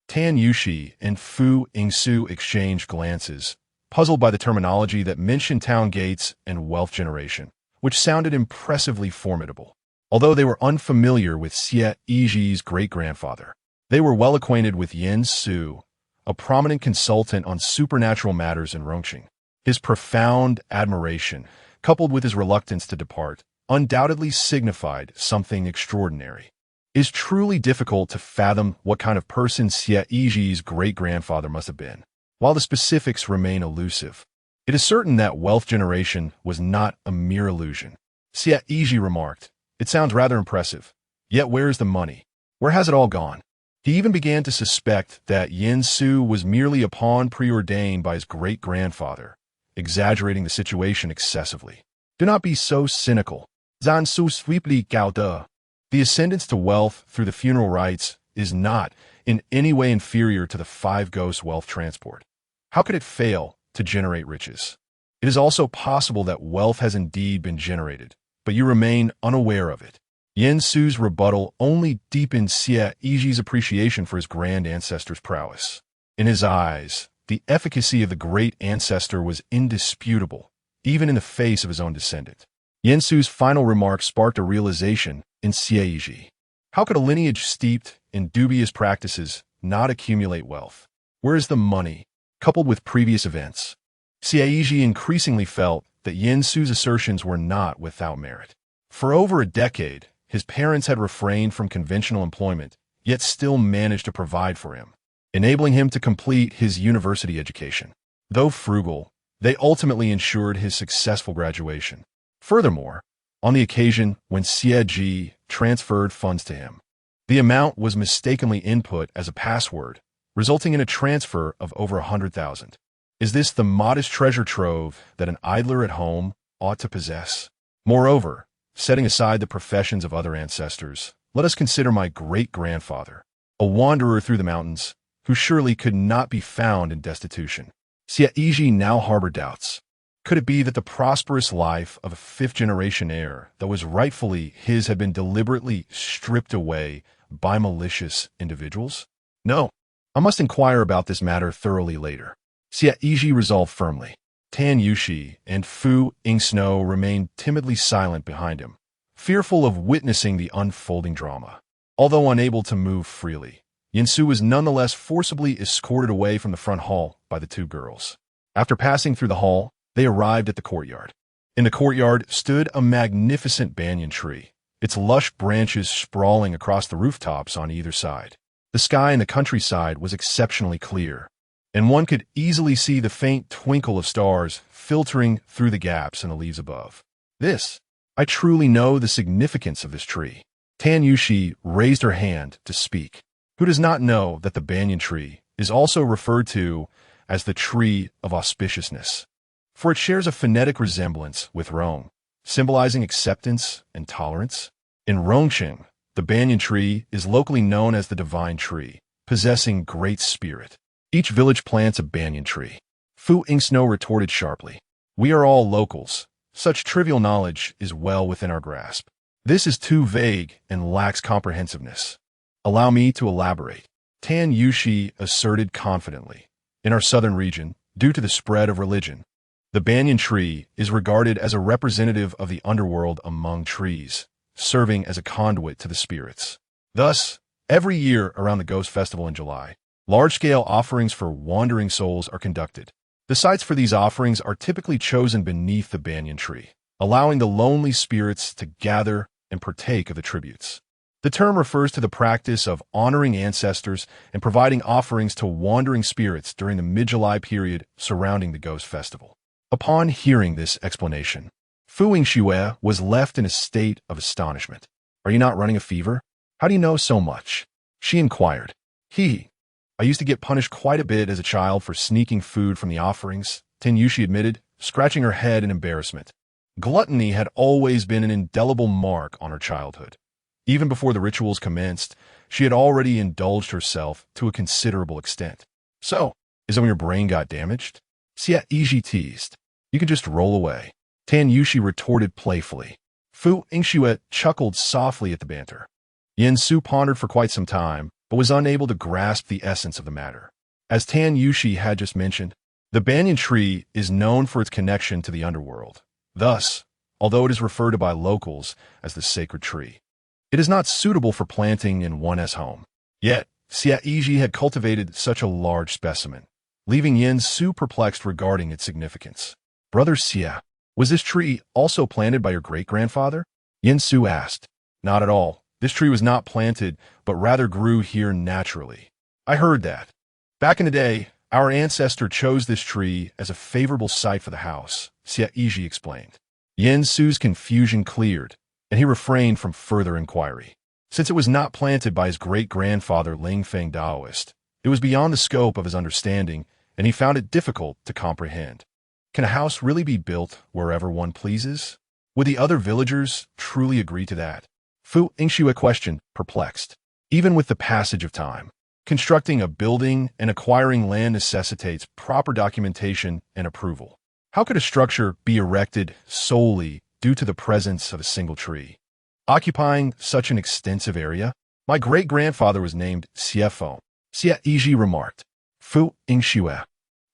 Tan Yushi and Fu Yingxue exchanged glances, puzzled by the terminology that mentioned town gates and wealth generation, which sounded impressively formidable. Although they were unfamiliar with Xie Yizhi's great-grandfather, they were well acquainted with Yin Su, a prominent consultant on supernatural matters in Rongqing. His profound admiration, coupled with his reluctance to depart, undoubtedly signified something extraordinary. It is truly difficult to fathom what kind of person Xie Yizhi's great-grandfather must have been. While the specifics remain elusive, it is certain that wealth generation was not a mere illusion. Xie Yizhi remarked, "It sounds rather impressive. Yet where is the money? Where has it all gone?" He even began to suspect that Yin Su was merely a pawn preordained by his great-grandfather, exaggerating the situation excessively. Do not be so cynical. Zan Su sweeply gao de. The ascendance to wealth through the funeral rites is not in any way inferior to the 5 ghost wealth transport. How could it fail to generate riches? It is also possible that wealth has indeed been generated, but you remain unaware of it. Yin Su's rebuttal only deepened Xie Yizhi's appreciation for his grand ancestor's prowess. In his eyes, the efficacy of the great ancestor was indisputable, even in the face of his own descendant. Yin Su's final remark sparked a realization in Xie Yizhi. How could a lineage steeped in dubious practices not accumulate wealth? Where is the money, coupled with previous events? Xie Yizhi increasingly felt that Yin Su's assertions were not without merit. For over a decade, his parents had refrained from conventional employment, yet still managed to provide for him, enabling him to complete his university education. Though frugal, they ultimately ensured his successful graduation. Furthermore, on the occasion when Xie Yizhi transferred funds to him, the amount was mistakenly input as a password, resulting in a transfer of over 100,000. Is this the modest treasure trove that an idler at home ought to possess? Moreover, setting aside the professions of other ancestors, let us consider my great-grandfather, a wanderer through the mountains, who surely could not be found in destitution. Xie Yizhi now harbored doubts. Could it be that the prosperous life of a 5th-generation heir that was rightfully his had been deliberately stripped away by malicious individuals? No, I must inquire about this matter thoroughly later. Xie Yizhi resolved firmly. Tan Yushi and Fu Ingsno remained timidly silent behind him, fearful of witnessing the unfolding drama. Although unable to move freely, Yinsu was nonetheless forcibly escorted away from the front hall by the two girls. After passing through the hall, they arrived at the courtyard. In the courtyard stood a magnificent banyan tree, its lush branches sprawling across the rooftops on either side. The sky in the countryside was exceptionally clear, and one could easily see the faint twinkle of stars filtering through the gaps in the leaves above. I truly know the significance of this tree. Tan Yushi raised her hand to speak. Who does not know that the banyan tree is also referred to as the tree of auspiciousness? For it shares a phonetic resemblance with Rong, symbolizing acceptance and tolerance. In Rongqing, the banyan tree is locally known as the divine tree, possessing great spirit. Each village plants a banyan tree. Fu Ingsno retorted sharply. We are all locals. Such trivial knowledge is well within our grasp. This is too vague and lacks comprehensiveness. Allow me to elaborate. Tan Yushi asserted confidently. In our southern region, due to the spread of religion, the banyan tree is regarded as a representative of the underworld among trees, serving as a conduit to the spirits. Thus, every year around the Ghost Festival in July, large-scale offerings for wandering souls are conducted. The sites for these offerings are typically chosen beneath the banyan tree, allowing the lonely spirits to gather and partake of the tributes. The term refers to the practice of honoring ancestors and providing offerings to wandering spirits during the mid-July period surrounding the Ghost Festival. Upon hearing this explanation, Fu Yingxue was left in a state of astonishment. Are you not running a fever? How do you know so much? She inquired. I used to get punished quite a bit as a child for sneaking food from the offerings, Tan Yushi admitted, scratching her head in embarrassment. Gluttony had always been an indelible mark on her childhood. Even before the rituals commenced, she had already indulged herself to a considerable extent. So, is it when your brain got damaged? Xie Yizhi teased. You could just roll away. Tan Yushi retorted playfully. Fu Yingxue chuckled softly at the banter. Yinsu pondered for quite some time, but was unable to grasp the essence of the matter. As Tan Yushi had just mentioned, the banyan tree is known for its connection to the underworld. Thus, although it is referred to by locals as the sacred tree, it is not suitable for planting in one's home. Yet, Xie Yizhi had cultivated such a large specimen, leaving Yinsu perplexed regarding its significance. Brother Xie, was this tree also planted by your great-grandfather? Yinsu asked. Not at all. This tree was not planted, but rather grew here naturally. I heard that. Back in the day, our ancestor chose this tree as a favorable site for the house, Xie Yizhi explained. Yinsu's confusion cleared, and he refrained from further inquiry. Since it was not planted by his great-grandfather Ling Feng Daoist, it was beyond the scope of his understanding, and he found it difficult to comprehend. Can a house really be built wherever one pleases? Would the other villagers truly agree to that? Fu Yingxue questioned, perplexed. Even with the passage of time, constructing a building and acquiring land necessitates proper documentation and approval. How could a structure be erected solely due to the presence of a single tree, occupying such an extensive area? My great-grandfather was named Xiefeng, Xie Yizhi remarked. Fu Yingxue.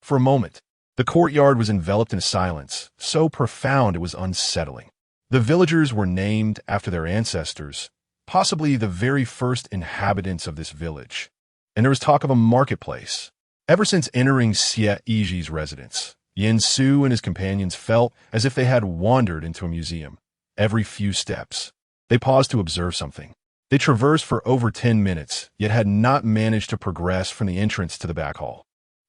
For a moment, the courtyard was enveloped in a silence, so profound it was unsettling. The villagers were named after their ancestors, possibly the very first inhabitants of this village, and there was talk of a marketplace. Ever since entering Xie Yizhi's residence, Yinsu and his companions felt as if they had wandered into a museum. Every few steps, they paused to observe something. They traversed for over 10 minutes, yet had not managed to progress from the entrance to the back hall.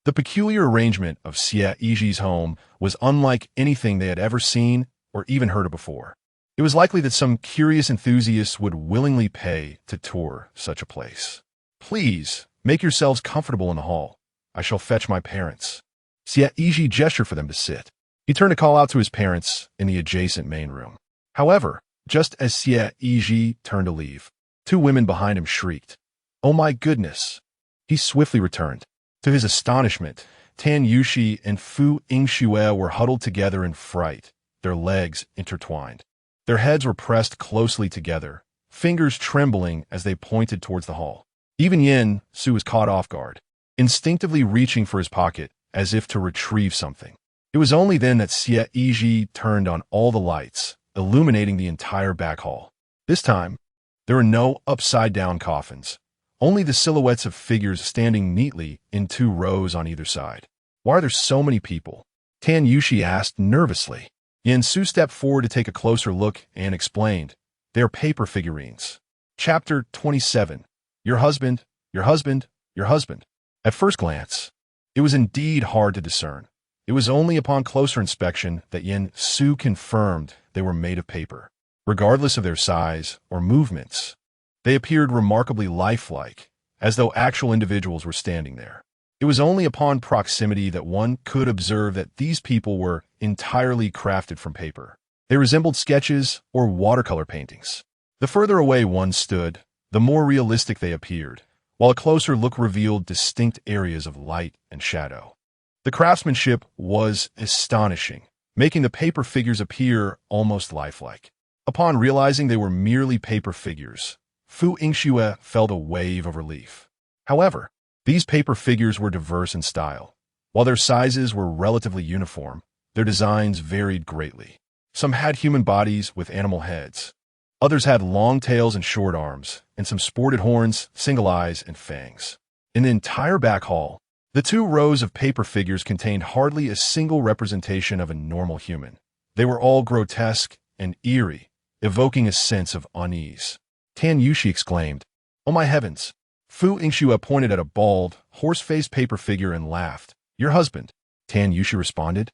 The peculiar arrangement of Xie Yizhi's home was unlike anything they had ever seen or even heard of before. It was likely that some curious enthusiasts would willingly pay to tour such a place. Please, make yourselves comfortable in the hall. I shall fetch my parents. Xie Yizhi gestured for them to sit. He turned to call out to his parents in the adjacent main room. However, just as Xie Yizhi turned to leave, two women behind him shrieked, "Oh my goodness!" He swiftly returned. To his astonishment, Tan Yushi and Fu Yingxue were huddled together in fright, their legs intertwined. Their heads were pressed closely together, fingers trembling as they pointed towards the hall. Even Yinsu was caught off guard, instinctively reaching for his pocket as if to retrieve something. It was only then that Xie Yizhi turned on all the lights, illuminating the entire back hall. This time, there were no upside-down coffins, only the silhouettes of figures standing neatly in 2 rows on either side. Why are there so many people? Tan Yushi asked nervously. Yen Su stepped forward to take a closer look and explained, "They are paper figurines." Chapter 27. Your husband, your husband, your husband. At first glance, it was indeed hard to discern. It was only upon closer inspection that Yen Su confirmed they were made of paper. Regardless of their size or movements, they appeared remarkably lifelike, as though actual individuals were standing there. It was only upon proximity that one could observe that these people were entirely crafted from paper. They resembled sketches or watercolor paintings. The further away one stood, the more realistic they appeared, while a closer look revealed distinct areas of light and shadow. The craftsmanship was astonishing, making the paper figures appear almost lifelike. Upon realizing they were merely paper figures, Fu Yingxue felt a wave of relief. However, these paper figures were diverse in style. While their sizes were relatively uniform, their designs varied greatly. Some had human bodies with animal heads. Others had long tails and short arms, and some sported horns, single eyes, and fangs. In the entire back hall, the 2 rows of paper figures contained hardly a single representation of a normal human. They were all grotesque and eerie, evoking a sense of unease. Tan Yushi exclaimed, "Oh my heavens!" Fu Yingxue pointed at a bald, horse-faced paper figure and laughed. "Your husband," Tan Yushi responded.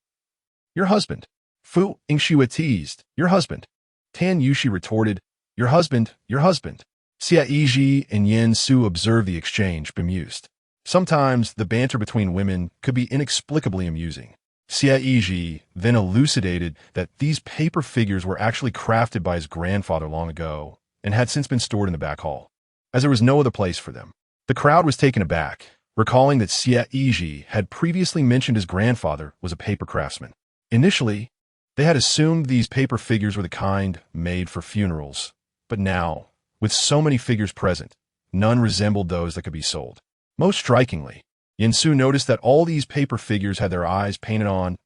"Your husband." Fu Yingxue teased. "Your husband." Tan Yushi retorted, "Your husband, your husband." Xie Yizhi and Yen Su observed the exchange, bemused. Sometimes the banter between women could be inexplicably amusing. Xie Yizhi then elucidated that these paper figures were actually crafted by his grandfather long ago and had since been stored in the back hall, as there was no other place for them. The crowd was taken aback, recalling that Xie Yizhi had previously mentioned his grandfather was a paper craftsman. Initially, they had assumed these paper figures were the kind made for funerals, but now, with so many figures present, none resembled those that could be sold. Most strikingly, Yen Su noticed that all these paper figures had their eyes painted on,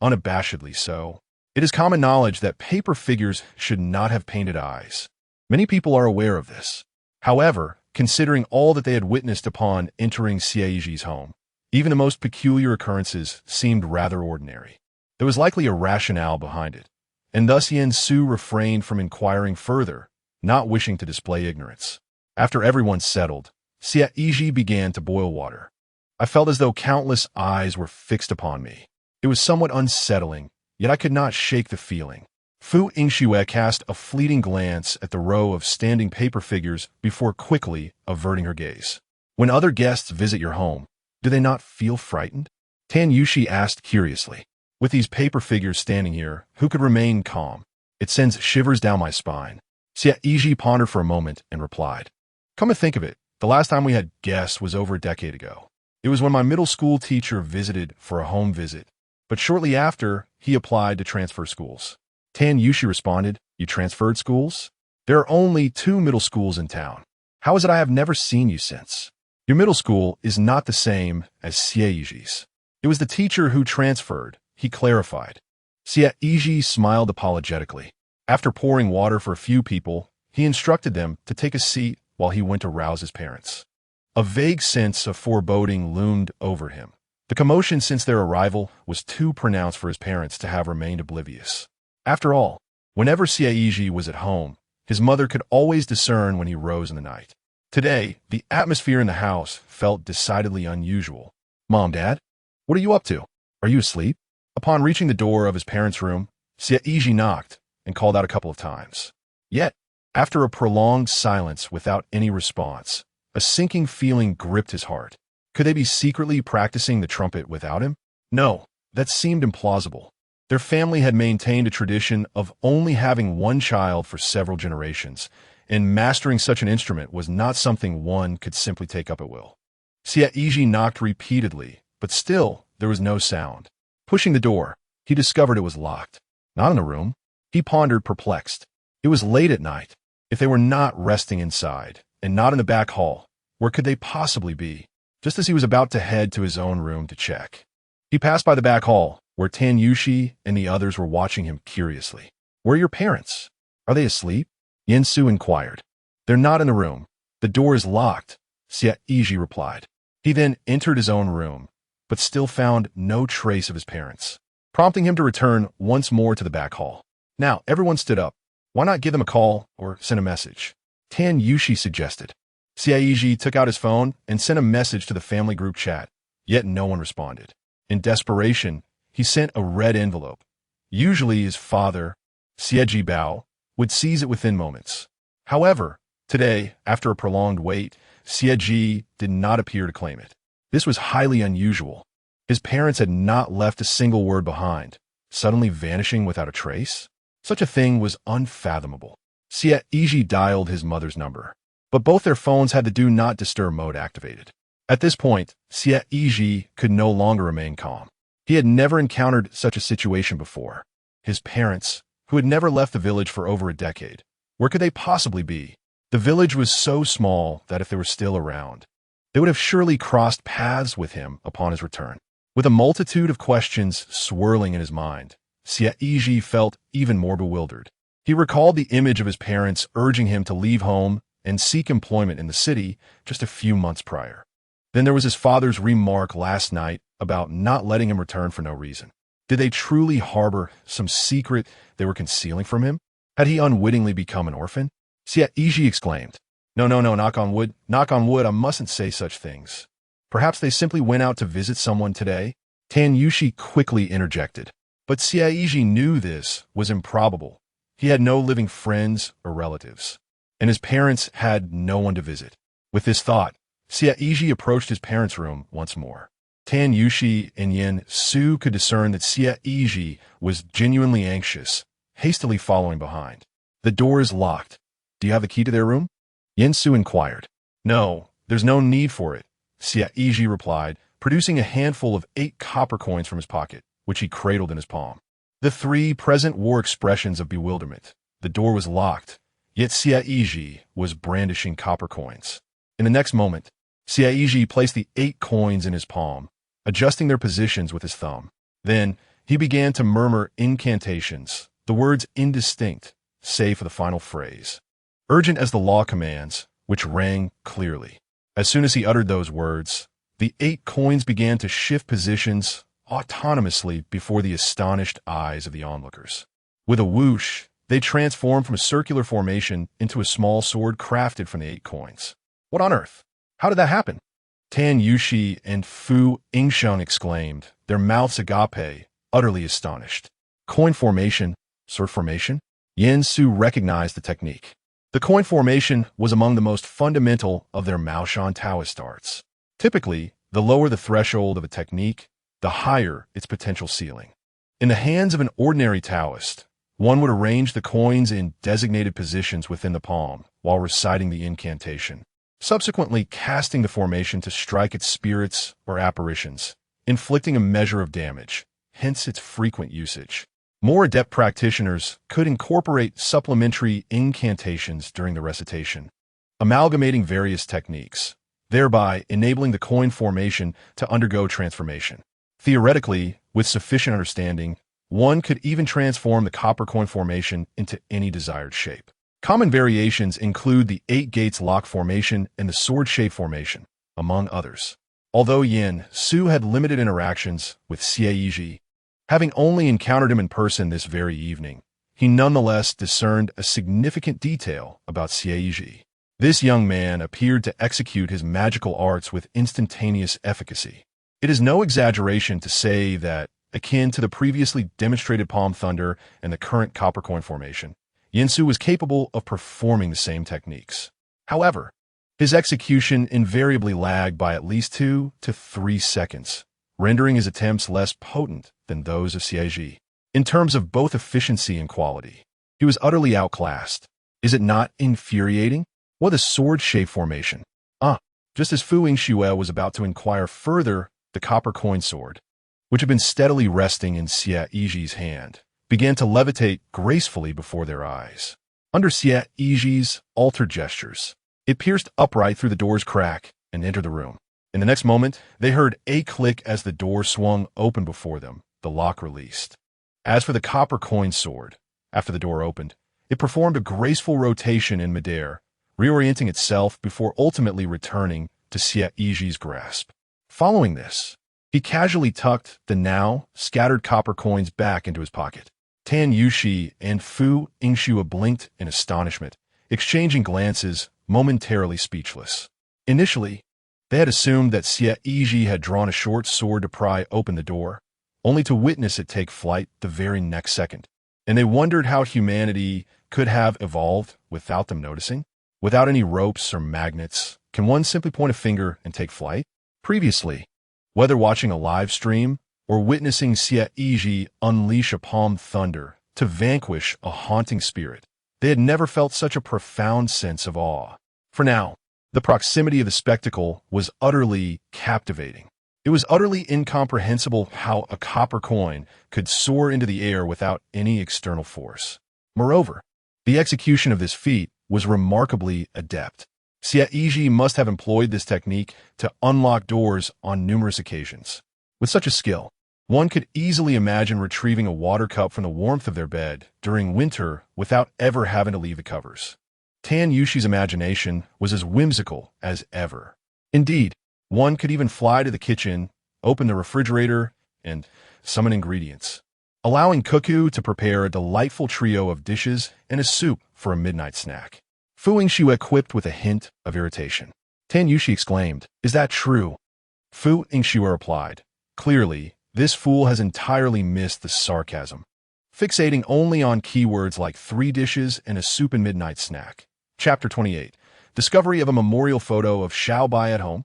unabashedly so. It is common knowledge that paper figures should not have painted eyes. Many people are aware of this. However, considering all that they had witnessed upon entering Xie Yizhi's home, even the most peculiar occurrences seemed rather ordinary. There was likely a rationale behind it, and thus Yen Su refrained from inquiring further, not wishing to display ignorance. After everyone settled, Xie Yizhi began to boil water. I felt as though countless eyes were fixed upon me. It was somewhat unsettling, yet I could not shake the feeling. Fu Yingxue cast a fleeting glance at the row of standing paper figures before quickly averting her gaze. When other guests visit your home, do they not feel frightened? Tan Yushi asked curiously. With these paper figures standing here, who could remain calm? It sends shivers down my spine. Xie Yizhi pondered for a moment and replied, "Come to think of it, the last time we had guests was over a decade ago. It was when my middle school teacher visited for a home visit, but shortly after, he applied to transfer schools." Tan Yushi responded, "You transferred schools? There are only 2 middle schools in town. How is it I have never seen you since? Your middle school is not the same as Xie Yizhi's. It was the teacher who transferred," he clarified. Xie Yizhi smiled apologetically. After pouring water for a few people, he instructed them to take a seat while he went to rouse his parents. A vague sense of foreboding loomed over him. The commotion since their arrival was too pronounced for his parents to have remained oblivious. After all, whenever Xie Yizhi was at home, his mother could always discern when he rose in the night. Today, the atmosphere in the house felt decidedly unusual. "Mom, Dad, what are you up to? Are you asleep?" Upon reaching the door of his parents' room, Xie Yizhi knocked and called out a couple of times. Yet, after a prolonged silence without any response, a sinking feeling gripped his heart. Could they be secretly practicing the trumpet without him? No, that seemed implausible. Their family had maintained a tradition of only having one child for several generations, and mastering such an instrument was not something one could simply take up at will. Xie Yizhi knocked repeatedly, but still there was no sound. Pushing the door, he discovered it was locked. Not in the room. He pondered, perplexed. It was late at night. If they were not resting inside, and not in the back hall, where could they possibly be? Just as he was about to head to his own room to check, he passed by the back hall, where Tan Yushi and the others were watching him curiously. "Where are your parents? Are they asleep?" Yin Su inquired. "They're not in the room. The door is locked," Xie Yizhi replied. He then entered his own room, but still found no trace of his parents, prompting him to return once more to the back hall. Now, everyone stood up. "Why not give them a call or send a message?" Tan Yushi suggested. Xie Yizhi took out his phone and sent a message to the family group chat, yet no one responded. In desperation, he sent a red envelope. Usually his father, Xie Bao, would seize it within moments. However, today, after a prolonged wait, Xie did not appear to claim it. This was highly unusual. His parents had not left a single word behind, suddenly vanishing without a trace. Such a thing was unfathomable. Xie Yizhi dialed his mother's number, but both their phones had the Do Not Disturb mode activated. At this point, Xie Yizhi could no longer remain calm. He had never encountered such a situation before. His parents, who had never left the village for over a decade, where could they possibly be? The village was so small that if they were still around, they would have surely crossed paths with him upon his return. With a multitude of questions swirling in his mind, Xie Yizhi felt even more bewildered. He recalled the image of his parents urging him to leave home and seek employment in the city just a few months prior. Then there was his father's remark last night about not letting him return for no reason. Did they truly harbor some secret they were concealing from him? Had he unwittingly become an orphan? Xie Yizhi exclaimed. No, knock on wood, I mustn't say such things. Perhaps they simply went out to visit someone today? Tan Yushi quickly interjected. But Xie Yizhi knew this was improbable. He had no living friends or relatives, and his parents had no one to visit. With this thought, Xie Yizhi approached his parents' room once more. Tan Yushi and Yin Su could discern that Xie Yizhi was genuinely anxious, hastily following behind. "The door is locked. Do you have the key to their room?" Yin Su inquired. "No, there's no need for it," Xie Yizhi replied, producing a handful of 8 copper coins from his pocket, which he cradled in his palm. The 3 present wore expressions of bewilderment. The door was locked, yet Xie Yizhi was brandishing copper coins. In the next moment, Xie Yizhi placed the 8 coins in his palm, adjusting their positions with his thumb. Then, he began to murmur incantations, the words indistinct, save for the final phrase, urgent as the law commands, which rang clearly. As soon as he uttered those words, the 8 coins began to shift positions autonomously before the astonished eyes of the onlookers. With a whoosh, they transformed from a circular formation into a small sword crafted from the 8 coins. What on earth? How did that happen? Tan Yushi and Fu Yingsheng exclaimed, their mouths agape, utterly astonished. Coin formation? Sword formation? Yin Su recognized the technique. The coin formation was among the most fundamental of their Maoshan Taoist arts. Typically, the lower the threshold of a technique, the higher its potential ceiling. In the hands of an ordinary Taoist, one would arrange the coins in designated positions within the palm while reciting the incantation, subsequently casting the formation to strike at spirits or apparitions, inflicting a measure of damage, hence its frequent usage. More adept practitioners could incorporate supplementary incantations during the recitation, amalgamating various techniques, thereby enabling the coin formation to undergo transformation. Theoretically, with sufficient understanding, one could even transform the copper coin formation into any desired shape. Common variations include the 8 gates lock formation and the sword shape formation, among others. Although Yin Su had limited interactions with Xie Yizhi, having only encountered him in person this very evening, he nonetheless discerned a significant detail about Xie Yizhi. This young man appeared to execute his magical arts with instantaneous efficacy. It is no exaggeration to say that, akin to the previously demonstrated palm thunder and the current copper coin formation, Yin Su was capable of performing the same techniques. However, his execution invariably lagged by at least 2 to 3 seconds, rendering his attempts less potent than those of Xie Yizhi. In terms of both efficiency and quality, he was utterly outclassed. Is it not infuriating? What a sword shape formation. Just as Fu Yingxue was about to inquire further, the copper coin sword, which had been steadily resting in Xie Yizhi's hand, began to levitate gracefully before their eyes. Under Xie Yizhi's altered gestures, it pierced upright through the door's crack and entered the room. In the next moment, they heard a click as the door swung open before them, the lock released. As for the copper coin sword, after the door opened, it performed a graceful rotation in midair, reorienting itself before ultimately returning to Xie Yizhi's grasp. Following this, he casually tucked the now scattered copper coins back into his pocket. Tan Yushi and Fu Yingxue blinked in astonishment, exchanging glances, momentarily speechless. Initially, they had assumed that Xie Yizhi had drawn a short sword to pry open the door, only to witness it take flight the very next second. And they wondered how humanity could have evolved without them noticing. Without any ropes or magnets, can one simply point a finger and take flight? Previously, whether watching a live stream or witnessing Xie Yizhi unleash a palm thunder to vanquish a haunting spirit, they had never felt such a profound sense of awe. For now, the proximity of the spectacle was utterly captivating. It was utterly incomprehensible how a copper coin could soar into the air without any external force. Moreover, the execution of this feat was remarkably adept. Xie Yizhi must have employed this technique to unlock doors on numerous occasions. With such a skill, one could easily imagine retrieving a water cup from the warmth of their bed during winter without ever having to leave the covers. Tan Yushi's imagination was as whimsical as ever. Indeed, one could even fly to the kitchen, open the refrigerator, and summon ingredients, allowing Cuckoo to prepare a delightful trio of dishes and a soup for a midnight snack. Fu Yingxue equipped with a hint of irritation. Tan Yushi exclaimed, "Is that true?" Fu Yingxue replied, "Clearly, this fool has entirely missed the sarcasm, fixating only on keywords like 3 dishes and a soup and midnight snack." Chapter 28. Discovery of a memorial photo of Xiao Bai at home.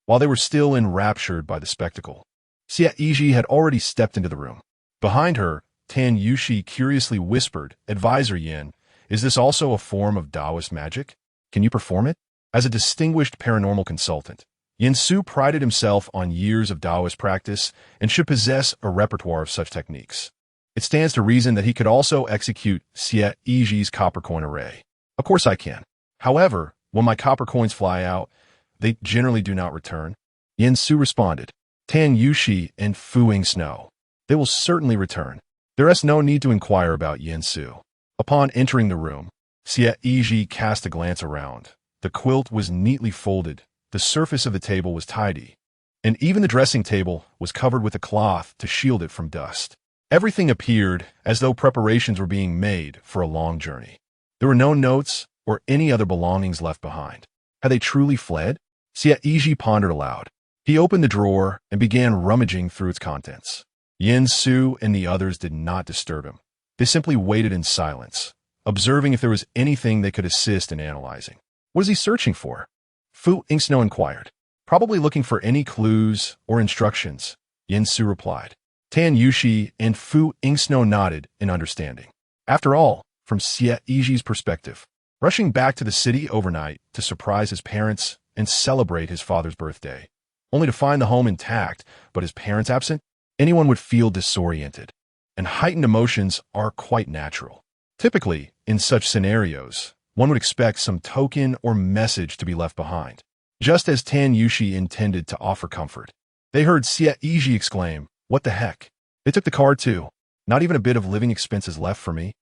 While they were still enraptured by the spectacle, Xie Yizhi had already stepped into the room. Behind her, Tan Yushi curiously whispered, "Advisor Yin, is this also a form of Taoist magic? Can you perform it?" As a distinguished paranormal consultant, Yin Su prided himself on years of Taoist practice and should possess a repertoire of such techniques. It stands to reason that he could also execute Xie Yizhi's copper coin array. "Of course I can. However, when my copper coins fly out, they generally do not return." Yin Su responded. "Tan Yushi and Fu Yingxue, they will certainly return. There is no need to inquire about Yin Su." Upon entering the room, Xie Yizhi cast a glance around. The quilt was neatly folded, the surface of the table was tidy, and even the dressing table was covered with a cloth to shield it from dust. Everything appeared as though preparations were being made for a long journey. There were no notes or any other belongings left behind. Had they truly fled? Xie Yizhi pondered aloud. He opened the drawer and began rummaging through its contents. Yin Su and the others did not disturb him. They simply waited in silence, observing if there was anything they could assist in analyzing. "What is he searching for?" Fu Yingxue inquired. "Probably looking for any clues or instructions," Yin Su replied. Tan Yushi and Fu Yingxue nodded in understanding. After all, from Xie Yizhi's perspective, rushing back to the city overnight to surprise his parents and celebrate his father's birthday, only to find the home intact but his parents absent, anyone would feel disoriented, and heightened emotions are quite natural. Typically, in such scenarios, one would expect some token or message to be left behind, just as Tan Yushi intended to offer comfort. They heard Xie Yizhi exclaim, "What the heck? They took the card too. Not even a bit of living expenses left for me."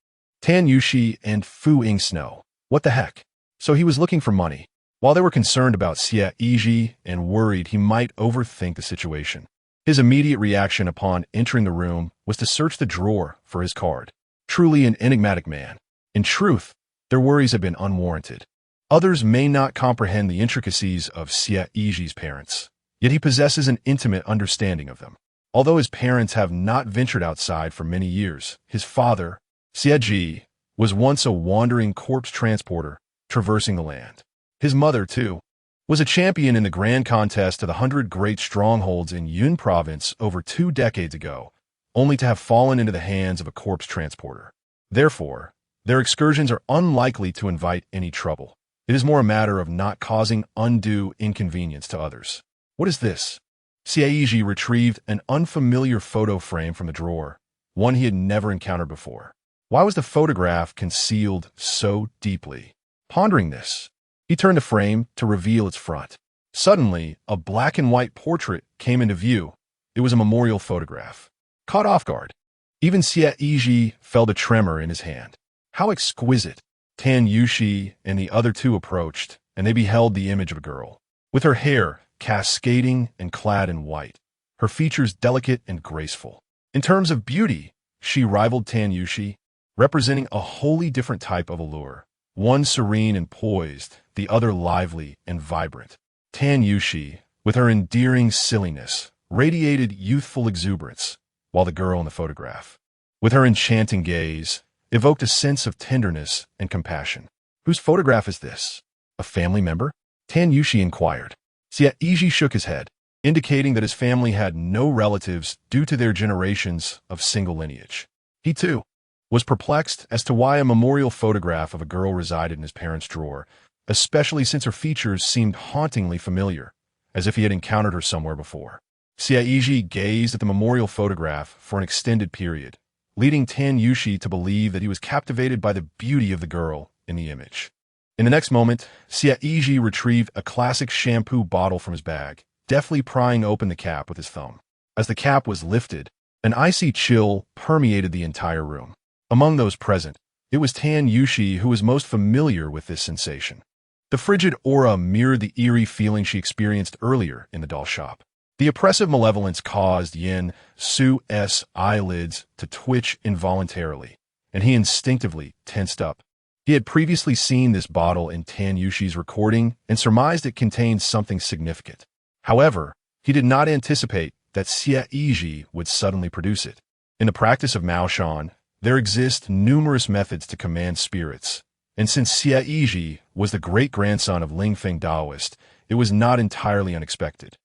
Tan Yushi and Fu Yingxue, "What the heck?" So he was looking for money. While they were concerned about Xie Yizhi and worried he might overthink the situation, his immediate reaction upon entering the room was to search the drawer for his card. Truly an enigmatic man. In truth, their worries had been unwarranted. Others may not comprehend the intricacies of Xie Yizhi's parents, yet he possesses an intimate understanding of them. Although his parents have not ventured outside for many years, his father, Xie Yizhi, was once a wandering corpse transporter traversing the land. His mother, too, was a champion in the grand contest of the 100 great strongholds in Yun province over 2 decades ago, only to have fallen into the hands of a corpse transporter. Therefore, their excursions are unlikely to invite any trouble. It is more a matter of not causing undue inconvenience to others. What is this? Xie Yizhi retrieved an unfamiliar photo frame from the drawer, one he had never encountered before. Why was the photograph concealed so deeply? Pondering this, he turned the frame to reveal its front. Suddenly, a black and white portrait came into view. It was a memorial photograph. caught off guard. Even Xie Yizhi felt a tremor in his hand. How exquisite! Tan Yushi and the other two approached, and they beheld the image of a girl. With her hair cascading and clad in white, her features delicate and graceful. In terms of beauty, she rivaled Tan Yushi, representing a wholly different type of allure. One serene and poised, the other lively and vibrant. Tan Yushi, with her endearing silliness, radiated youthful exuberance, while the girl in the photograph, with her enchanting gaze, evoked a sense of tenderness and compassion. Whose photograph is this? A family member? Tan Yushi inquired. Xie Yizhi shook his head, indicating that his family had no relatives due to their generations of single lineage. He, too, was perplexed as to why a memorial photograph of a girl resided in his parents' drawer, especially since her features seemed hauntingly familiar, as if he had encountered her somewhere before. Xie Yizhi gazed at the memorial photograph for an extended period, leading Tan Yushi to believe that he was captivated by the beauty of the girl in the image. In the next moment, Xie Yizhi retrieved a classic shampoo bottle from his bag, deftly prying open the cap with his thumb. As the cap was lifted, an icy chill permeated the entire room. Among those present, it was Tan Yushi who was most familiar with this sensation. The frigid aura mirrored the eerie feeling she experienced earlier in the doll shop. The oppressive malevolence caused Yin Su's eyelids to twitch involuntarily, and he instinctively tensed up. He had previously seen this bottle in Tan Yushi's recording and surmised it contained something significant. However, he did not anticipate that Xie Yizhi would suddenly produce it. In the practice of Maoshan, there exist numerous methods to command spirits, and since Xie Yizhi was the great-grandson of Lingfeng Daoist, it was not entirely unexpected.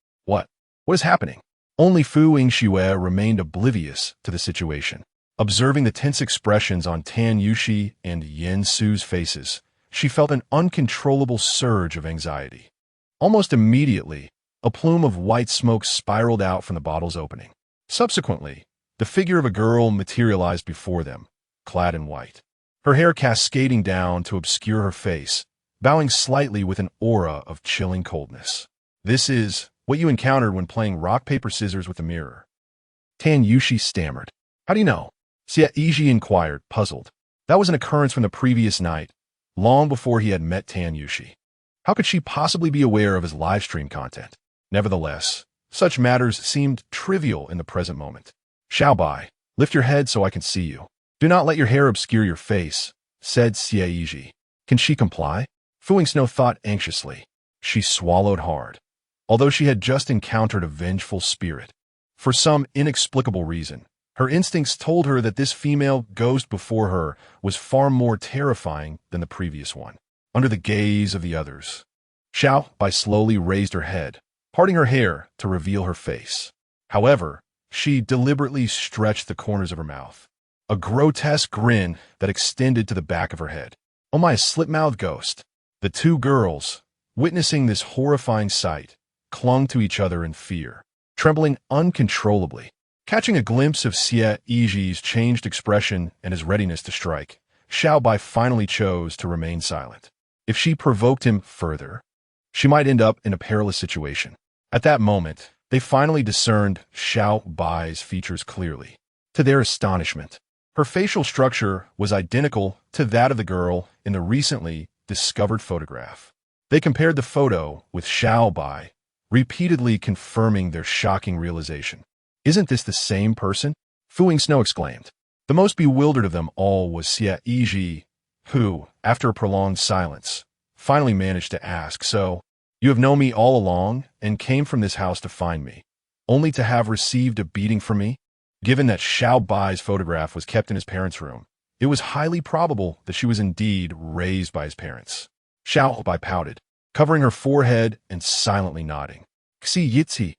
What is happening? Only Fu Yingxue remained oblivious to the situation. Observing the tense expressions on Tan Yushi and Yin Su's faces, she felt an uncontrollable surge of anxiety. Almost immediately, a plume of white smoke spiraled out from the bottle's opening. Subsequently, the figure of a girl materialized before them, clad in white. Her hair cascading down to obscure her face, bowing slightly with an aura of chilling coldness. This is what you encountered when playing rock, paper, scissors with a mirror. Tan Yushi stammered. How do you know? Xie Yizhi inquired, puzzled. That was an occurrence from the previous night, long before he had met Tan Yushi. How could she possibly be aware of his livestream content? Nevertheless, such matters seemed trivial in the present moment. Xiao Bai, lift your head so I can see you. Do not let your hair obscure your face, said Xie Yizhi. Can she comply? Fu Yingxue thought anxiously. She swallowed hard. Although she had just encountered a vengeful spirit, for some inexplicable reason, her instincts told her that this female ghost before her was far more terrifying than the previous one. Under the gaze of the others, Xiao Bai slowly raised her head, parting her hair to reveal her face. However, she deliberately stretched the corners of her mouth, a grotesque grin that extended to the back of her head. Oh my slit-mouthed ghost! The two girls, witnessing this horrifying sight, clung to each other in fear, trembling uncontrollably. Catching a glimpse of Xie Yizhi's changed expression and his readiness to strike, Xiao Bai finally chose to remain silent. If she provoked him further, she might end up in a perilous situation. At that moment, they finally discerned Xiao Bai's features clearly. To their astonishment, her facial structure was identical to that of the girl in the recently discovered photograph. They compared the photo with Xiao Bai, repeatedly confirming their shocking realization. Isn't this the same person? Fu Yingxue exclaimed. The most bewildered of them all was Xie Yizhi, who, after a prolonged silence, finally managed to ask, So, you have known me all along and came from this house to find me, only to have received a beating from me? Given that Xiao Bai's photograph was kept in his parents' room, it was highly probable that she was indeed raised by his parents. Xiao Bai pouted, covering her forehead and silently nodding. Xie Yizhi.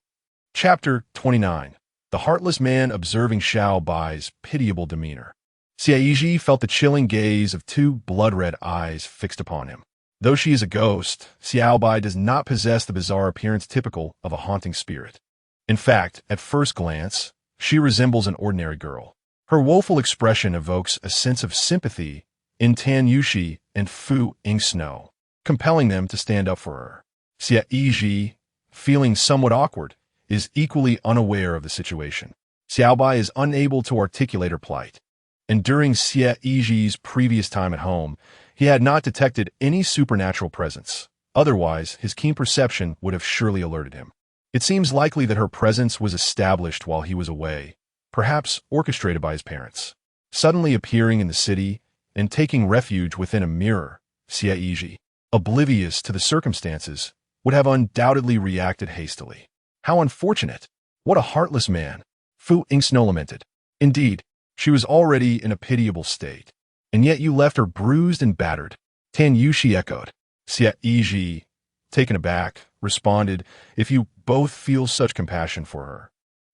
Chapter 29. The heartless man observing Xiao Bai's pitiable demeanor. Xie Yizhi felt the chilling gaze of two blood-red eyes fixed upon him. Though she is a ghost, Xiao Bai does not possess the bizarre appearance typical of a haunting spirit. In fact, at first glance, she resembles an ordinary girl. Her woeful expression evokes a sense of sympathy in Tan Yushi and Fu Yingxue, compelling them to stand up for her. Xie Yizhi, feeling somewhat awkward, is equally unaware of the situation. Xiaobai is unable to articulate her plight. And during Xie Yizhi's previous time at home, he had not detected any supernatural presence. Otherwise, his keen perception would have surely alerted him. It seems likely that her presence was established while he was away, perhaps orchestrated by his parents. Suddenly appearing in the city and taking refuge within a mirror, Xie Yizhi, oblivious to the circumstances, would have undoubtedly reacted hastily. How unfortunate! What a heartless man! Fu Yingxino lamented. Indeed, she was already in a pitiable state, and yet you left her bruised and battered. Tan Yushi echoed. Xie Yizhi, taken aback, responded, if you both feel such compassion for her,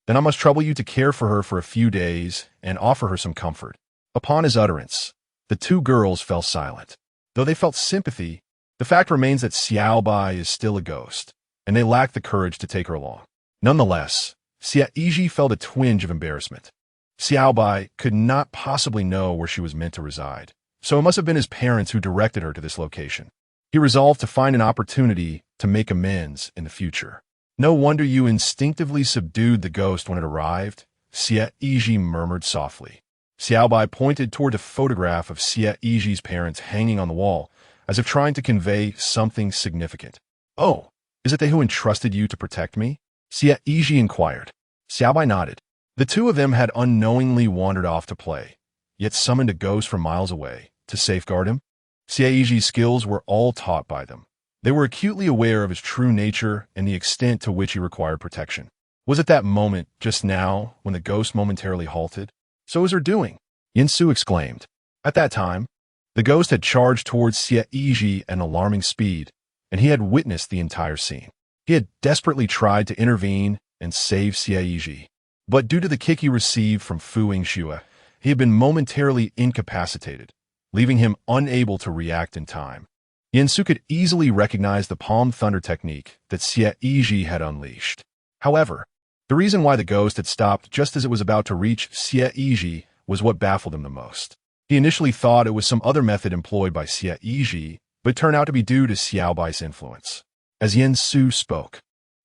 then I must trouble you to care for her for a few days and offer her some comfort. Upon his utterance, the two girls fell silent. Though they felt sympathy, the fact remains that Xiaobai is still a ghost, and they lack the courage to take her along. Nonetheless, Xie Yizhi felt a twinge of embarrassment. Xiaobai could not possibly know where she was meant to reside, so it must have been his parents who directed her to this location. He resolved to find an opportunity to make amends in the future. No wonder you instinctively subdued the ghost when it arrived, Xie Yizhi murmured softly. Xiaobai pointed toward a photograph of Xie Yizhi's parents hanging on the wall, as if trying to convey something significant. Oh, is it they who entrusted you to protect me? Xie Yizhi inquired. Xiaobai nodded. The two of them had unknowingly wandered off to play, yet summoned a ghost from miles away to safeguard him. Xie Yizhi's skills were all taught by them. They were acutely aware of his true nature and the extent to which he required protection. Was it that moment, just now, when the ghost momentarily halted? So is her doing, Yinsu exclaimed. At that time, the ghost had charged towards Xie Yizhi at an alarming speed, and he had witnessed the entire scene. He had desperately tried to intervene and save Xie Yizhi, but due to the kick he received from Fu Yingxue, he had been momentarily incapacitated, leaving him unable to react in time. Yinsu could easily recognize the palm thunder technique that Xie Yizhi had unleashed. However, the reason why the ghost had stopped just as it was about to reach Xie Yizhi was what baffled him the most. He initially thought it was some other method employed by Xie Yizhi, but it turned out to be due to Xiaobai's influence. As Yinsu spoke,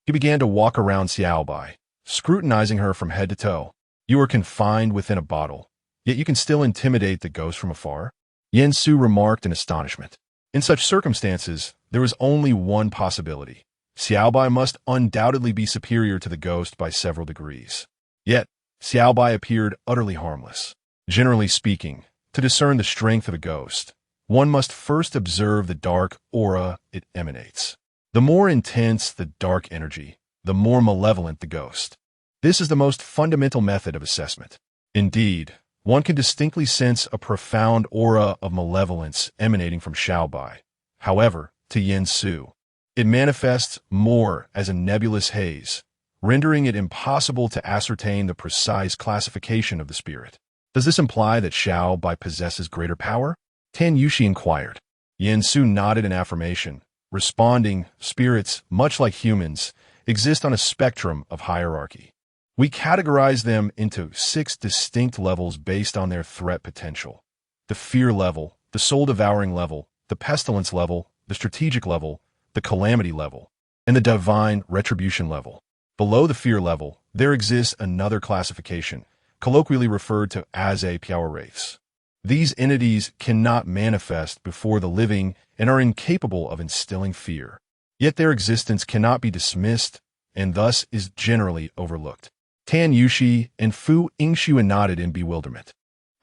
he began to walk around Xiaobai, scrutinizing her from head to toe. You are confined within a bottle, yet you can still intimidate the ghost from afar? Yinsu remarked in astonishment. In such circumstances, there was only one possibility. Xiaobai must undoubtedly be superior to the ghost by several degrees. Yet, Xiaobai appeared utterly harmless. Generally speaking, to discern the strength of a ghost, one must first observe the dark aura it emanates. The more intense the dark energy, the more malevolent the ghost. This is the most fundamental method of assessment. Indeed, one can distinctly sense a profound aura of malevolence emanating from Xiaobai. However, to Yinsu, it manifests more as a nebulous haze, rendering it impossible to ascertain the precise classification of the spirit. Does this imply that Xiaobai possesses greater power? Tan Yushi inquired. Yinsu nodded in affirmation, responding, spirits, much like humans, exist on a spectrum of hierarchy. We categorize them into 6 distinct levels based on their threat potential: the fear level, the soul-devouring level, the pestilence level, the strategic level, the calamity level, and the divine retribution level. Below the fear level, there exists another classification, colloquially referred to as a power wraiths. These entities cannot manifest before the living and are incapable of instilling fear. Yet their existence cannot be dismissed and thus is generally overlooked. Tan Yushi and Fu Yingxue nodded in bewilderment.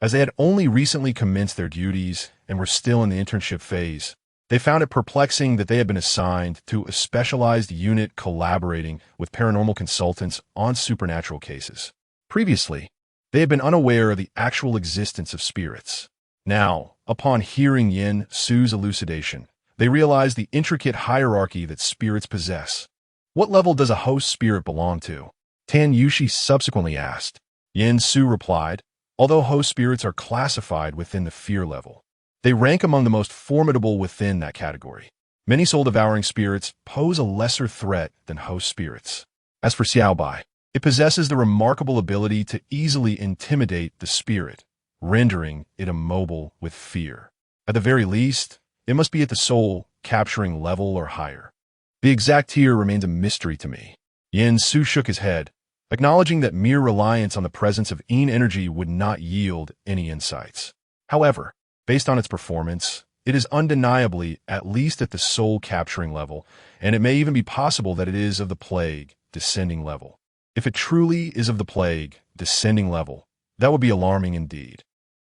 As they had only recently commenced their duties and were still in the internship phase, they found it perplexing that they had been assigned to a specialized unit collaborating with paranormal consultants on supernatural cases. Previously, they had been unaware of the actual existence of spirits. Now, upon hearing Yin Su's elucidation, they realized the intricate hierarchy that spirits possess. What level does a host spirit belong to? Tan Yushi subsequently asked. Yin Su replied, although host spirits are classified within the fear level, they rank among the most formidable within that category. Many soul-devouring spirits pose a lesser threat than host spirits. As for Xiaobai, it possesses the remarkable ability to easily intimidate the spirit, rendering it immobile with fear. At the very least, it must be at the soul-capturing level or higher. The exact tier remains a mystery to me. Yin Su shook his head, acknowledging that mere reliance on the presence of yin energy would not yield any insights. However, based on its performance, it is undeniably at least at the soul-capturing level, and it may even be possible that it is of the plague, descending level. If it truly is of the plague, descending level, that would be alarming indeed.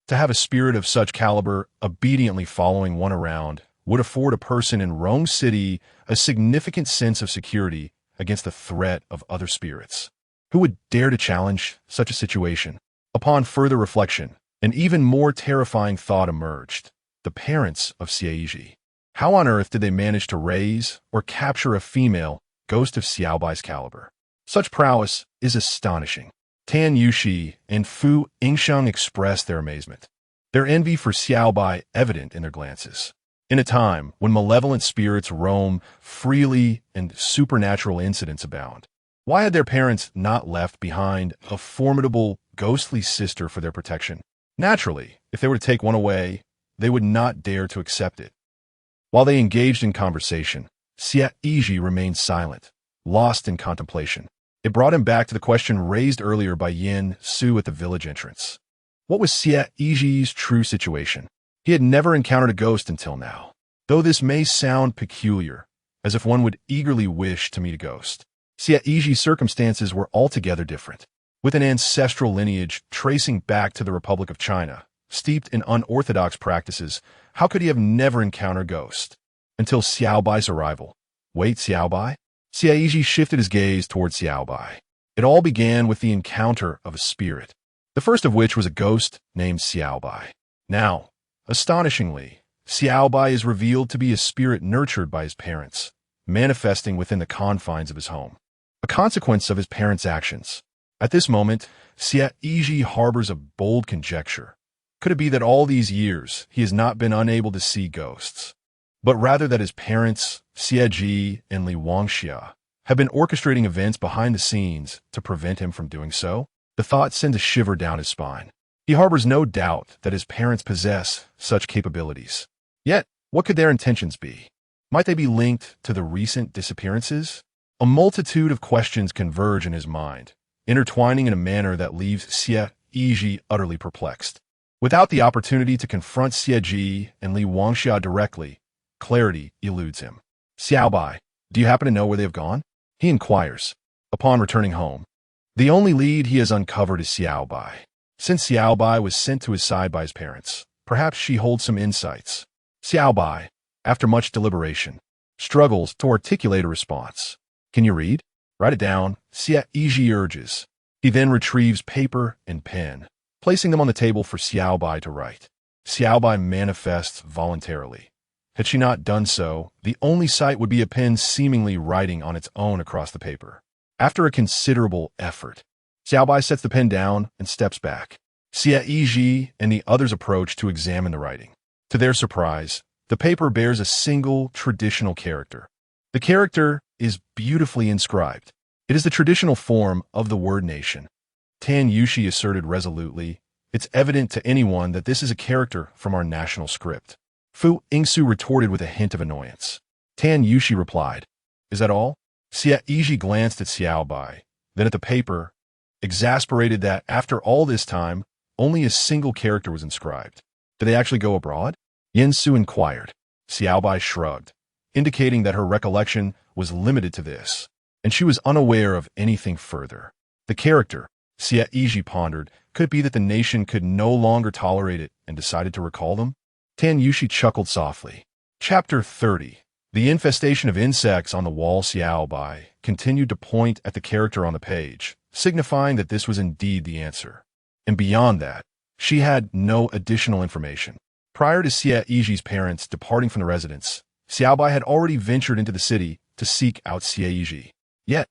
To have a spirit of such caliber obediently following one around would afford a person in Rome City a significant sense of security against the threat of other spirits. Who would dare to challenge such a situation? Upon further reflection, an even more terrifying thought emerged: the parents of Xie Yizhi. How on earth did they manage to raise or capture a female ghost of Xiaobai's caliber? Such prowess is astonishing. Tan Yushi and Fu Yingsheng expressed their amazement, their envy for Xiaobai evident in their glances. In a time when malevolent spirits roam freely and supernatural incidents abound, why had their parents not left behind a formidable, ghostly sister for their protection? Naturally, if they were to take one away, they would not dare to accept it. While they engaged in conversation, Xie Yizhi remained silent, lost in contemplation. It brought him back to the question raised earlier by Yin Su at the village entrance. What was Xie Yizhi's true situation? He had never encountered a ghost until now, though this may sound peculiar, as if one would eagerly wish to meet a ghost. Xie Yizhi's circumstances were altogether different. With an ancestral lineage tracing back to the Republic of China, steeped in unorthodox practices, how could he have never encountered a ghost? Until Xiaobai's arrival. Wait, Xiaobai? Xie Yizhi shifted his gaze towards Xiaobai. It all began with the encounter of a spirit, the first of which was a ghost named Xiaobai. Now, astonishingly, Xiaobai is revealed to be a spirit nurtured by his parents, manifesting within the confines of his home, a consequence of his parents' actions. At this moment, Xie Yizhi harbors a bold conjecture. Could it be that all these years he has not been unable to see ghosts, but rather that his parents, Xie Yizhi and Li Wangxia, have been orchestrating events behind the scenes to prevent him from doing so? The thought sends a shiver down his spine. He harbors no doubt that his parents possess such capabilities. Yet, what could their intentions be? Might they be linked to the recent disappearances? A multitude of questions converge in his mind, intertwining in a manner that leaves Xie Yizhi utterly perplexed. Without the opportunity to confront Xie Yizhi and Li Wangxia directly, clarity eludes him. Xiaobai, do you happen to know where they have gone? He inquires, upon returning home. The only lead he has uncovered is Xiaobai. Since Xiaobai was sent to his side by his parents, perhaps she holds some insights. Xiaobai, after much deliberation, struggles to articulate a response. Can you read? Write it down, Xie Yizhi urges. He then retrieves paper and pen, placing them on the table for Xiaobai to write. Xiaobai manifests voluntarily. Had she not done so, the only sight would be a pen seemingly writing on its own across the paper. After a considerable effort, Xiaobai sets the pen down and steps back. Xie Yizhi and the others approach to examine the writing. To their surprise, the paper bears a single traditional character. The character is beautifully inscribed. It is the traditional form of the word nation. Tan Yushi asserted resolutely, it's evident to anyone that this is a character from our national script. Fu Yingsu retorted with a hint of annoyance. Tan Yushi replied, is that all? Xie Yizhi glanced at Xiaobai, then at the paper, exasperated that, after all this time, only a single character was inscribed. Did they actually go abroad? Yin Su inquired. Xiaobai shrugged, indicating that her recollection was limited to this, and she was unaware of anything further. The character, Xie Yizhi pondered, could it be that the nation could no longer tolerate it and decided to recall them? Tan Yushi chuckled softly. Chapter 30. The infestation of insects on the wall. Xiaobai continued to point at the character on the page, signifying that this was indeed the answer. And beyond that, she had no additional information. Prior to Xie Yizhi's parents departing from the residence, Xiaobai had already ventured into the city to seek out Xie Yizhi. Yet,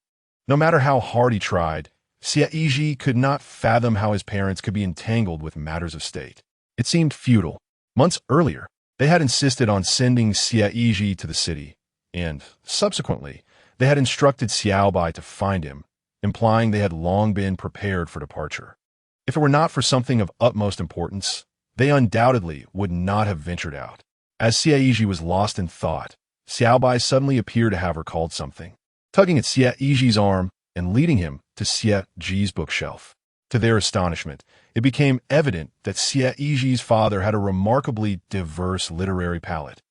no matter how hard he tried, Xie Yizhi could not fathom how his parents could be entangled with matters of state. It seemed futile. Months earlier, they had insisted on sending Xie Yizhi to the city, and, subsequently, they had instructed Xiaobai to find him, implying they had long been prepared for departure. If it were not for something of utmost importance, they undoubtedly would not have ventured out. As Xie Yizhi was lost in thought, Xiaobai suddenly appeared to have recalled something. Tugging at Xie Yizhi's arm, and leading him to Xie Yizhi's bookshelf. To their astonishment, it became evident that Xie Yizhi's father had a remarkably diverse literary palette,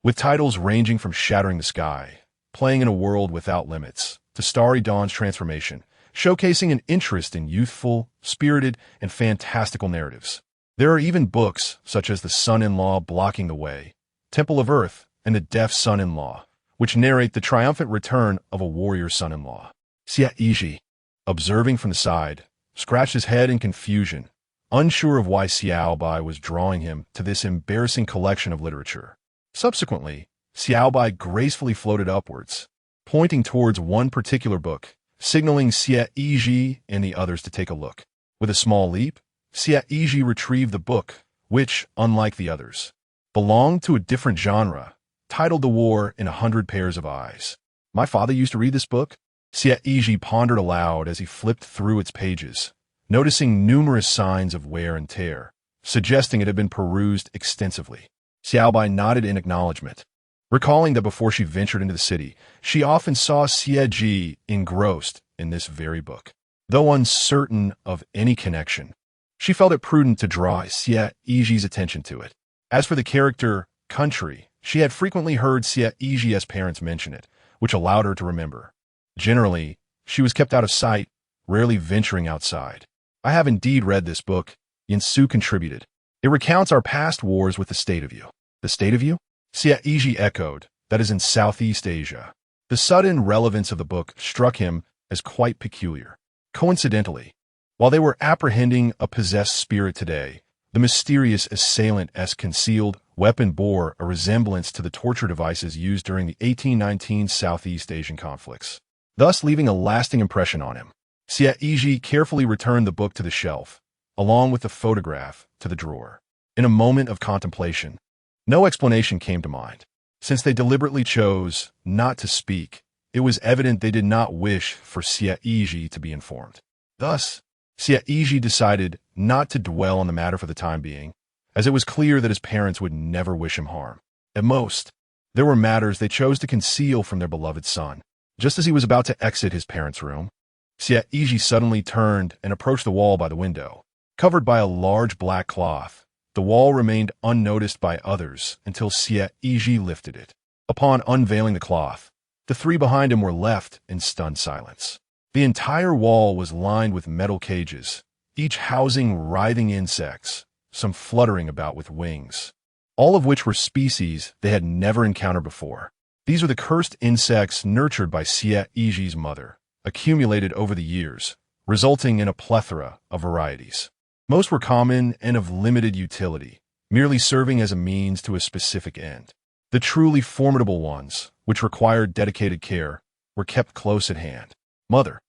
with titles ranging from Shattering the Sky, Playing in a World Without Limits, to Starry Dawn's Transformation, showcasing an interest in youthful, spirited, and fantastical narratives. There are even books such as The Son-in-Law Blocking the Way, Temple of Earth, and The Deaf Son-in-Law, which narrate the triumphant return of a warrior son-in-law. Xie Yizhi, observing from the side, scratched his head in confusion, unsure of why Xiaobai was drawing him to this embarrassing collection of literature. Subsequently, Xiaobai gracefully floated upwards, pointing towards one particular book, signaling Xie Yizhi and the others to take a look. With a small leap, Xie Yizhi retrieved the book, which, unlike the others, belonged to a different genre, titled The War in 100 Pairs of Eyes. My father used to read this book? Xie Yizhi pondered aloud as he flipped through its pages, noticing numerous signs of wear and tear, suggesting it had been perused extensively. Xiaobai nodded in acknowledgement, recalling that before she ventured into the city, she often saw Xie Yizhi engrossed in this very book. Though uncertain of any connection, she felt it prudent to draw Xie Yizhi's attention to it. As for the character, country, she had frequently heard Xie Yizhi's parents mention it, which allowed her to remember. Generally, she was kept out of sight, rarely venturing outside. I have indeed read this book, Yinsu contributed. It recounts our past wars with the state of you. The state of you? Xie Yizhi echoed, that is in Southeast Asia. The sudden relevance of the book struck him as quite peculiar. Coincidentally, while they were apprehending a possessed spirit today, the mysterious assailant-esque concealed weapon bore a resemblance to the torture devices used during the 1819 Southeast Asian conflicts, thus leaving a lasting impression on him. Xie Yizhi carefully returned the book to the shelf, along with the photograph to the drawer. In a moment of contemplation, no explanation came to mind. Since they deliberately chose not to speak, it was evident they did not wish for Xie Yizhi to be informed. Thus, Xie Yizhi decided not to dwell on the matter for the time being, as it was clear that his parents would never wish him harm. At most, there were matters they chose to conceal from their beloved son. Just as he was about to exit his parents' room, Xie Yizhi suddenly turned and approached the wall by the window. Covered by a large black cloth, the wall remained unnoticed by others until Xie Yizhi lifted it. Upon unveiling the cloth, the three behind him were left in stunned silence. The entire wall was lined with metal cages, each housing writhing insects, some fluttering about with wings, all of which were species they had never encountered before. These were the cursed insects nurtured by Xie Yizhi's mother, accumulated over the years, resulting in a plethora of varieties. Most were common and of limited utility, merely serving as a means to a specific end. The truly formidable ones, which required dedicated care, were kept close at hand. Mother!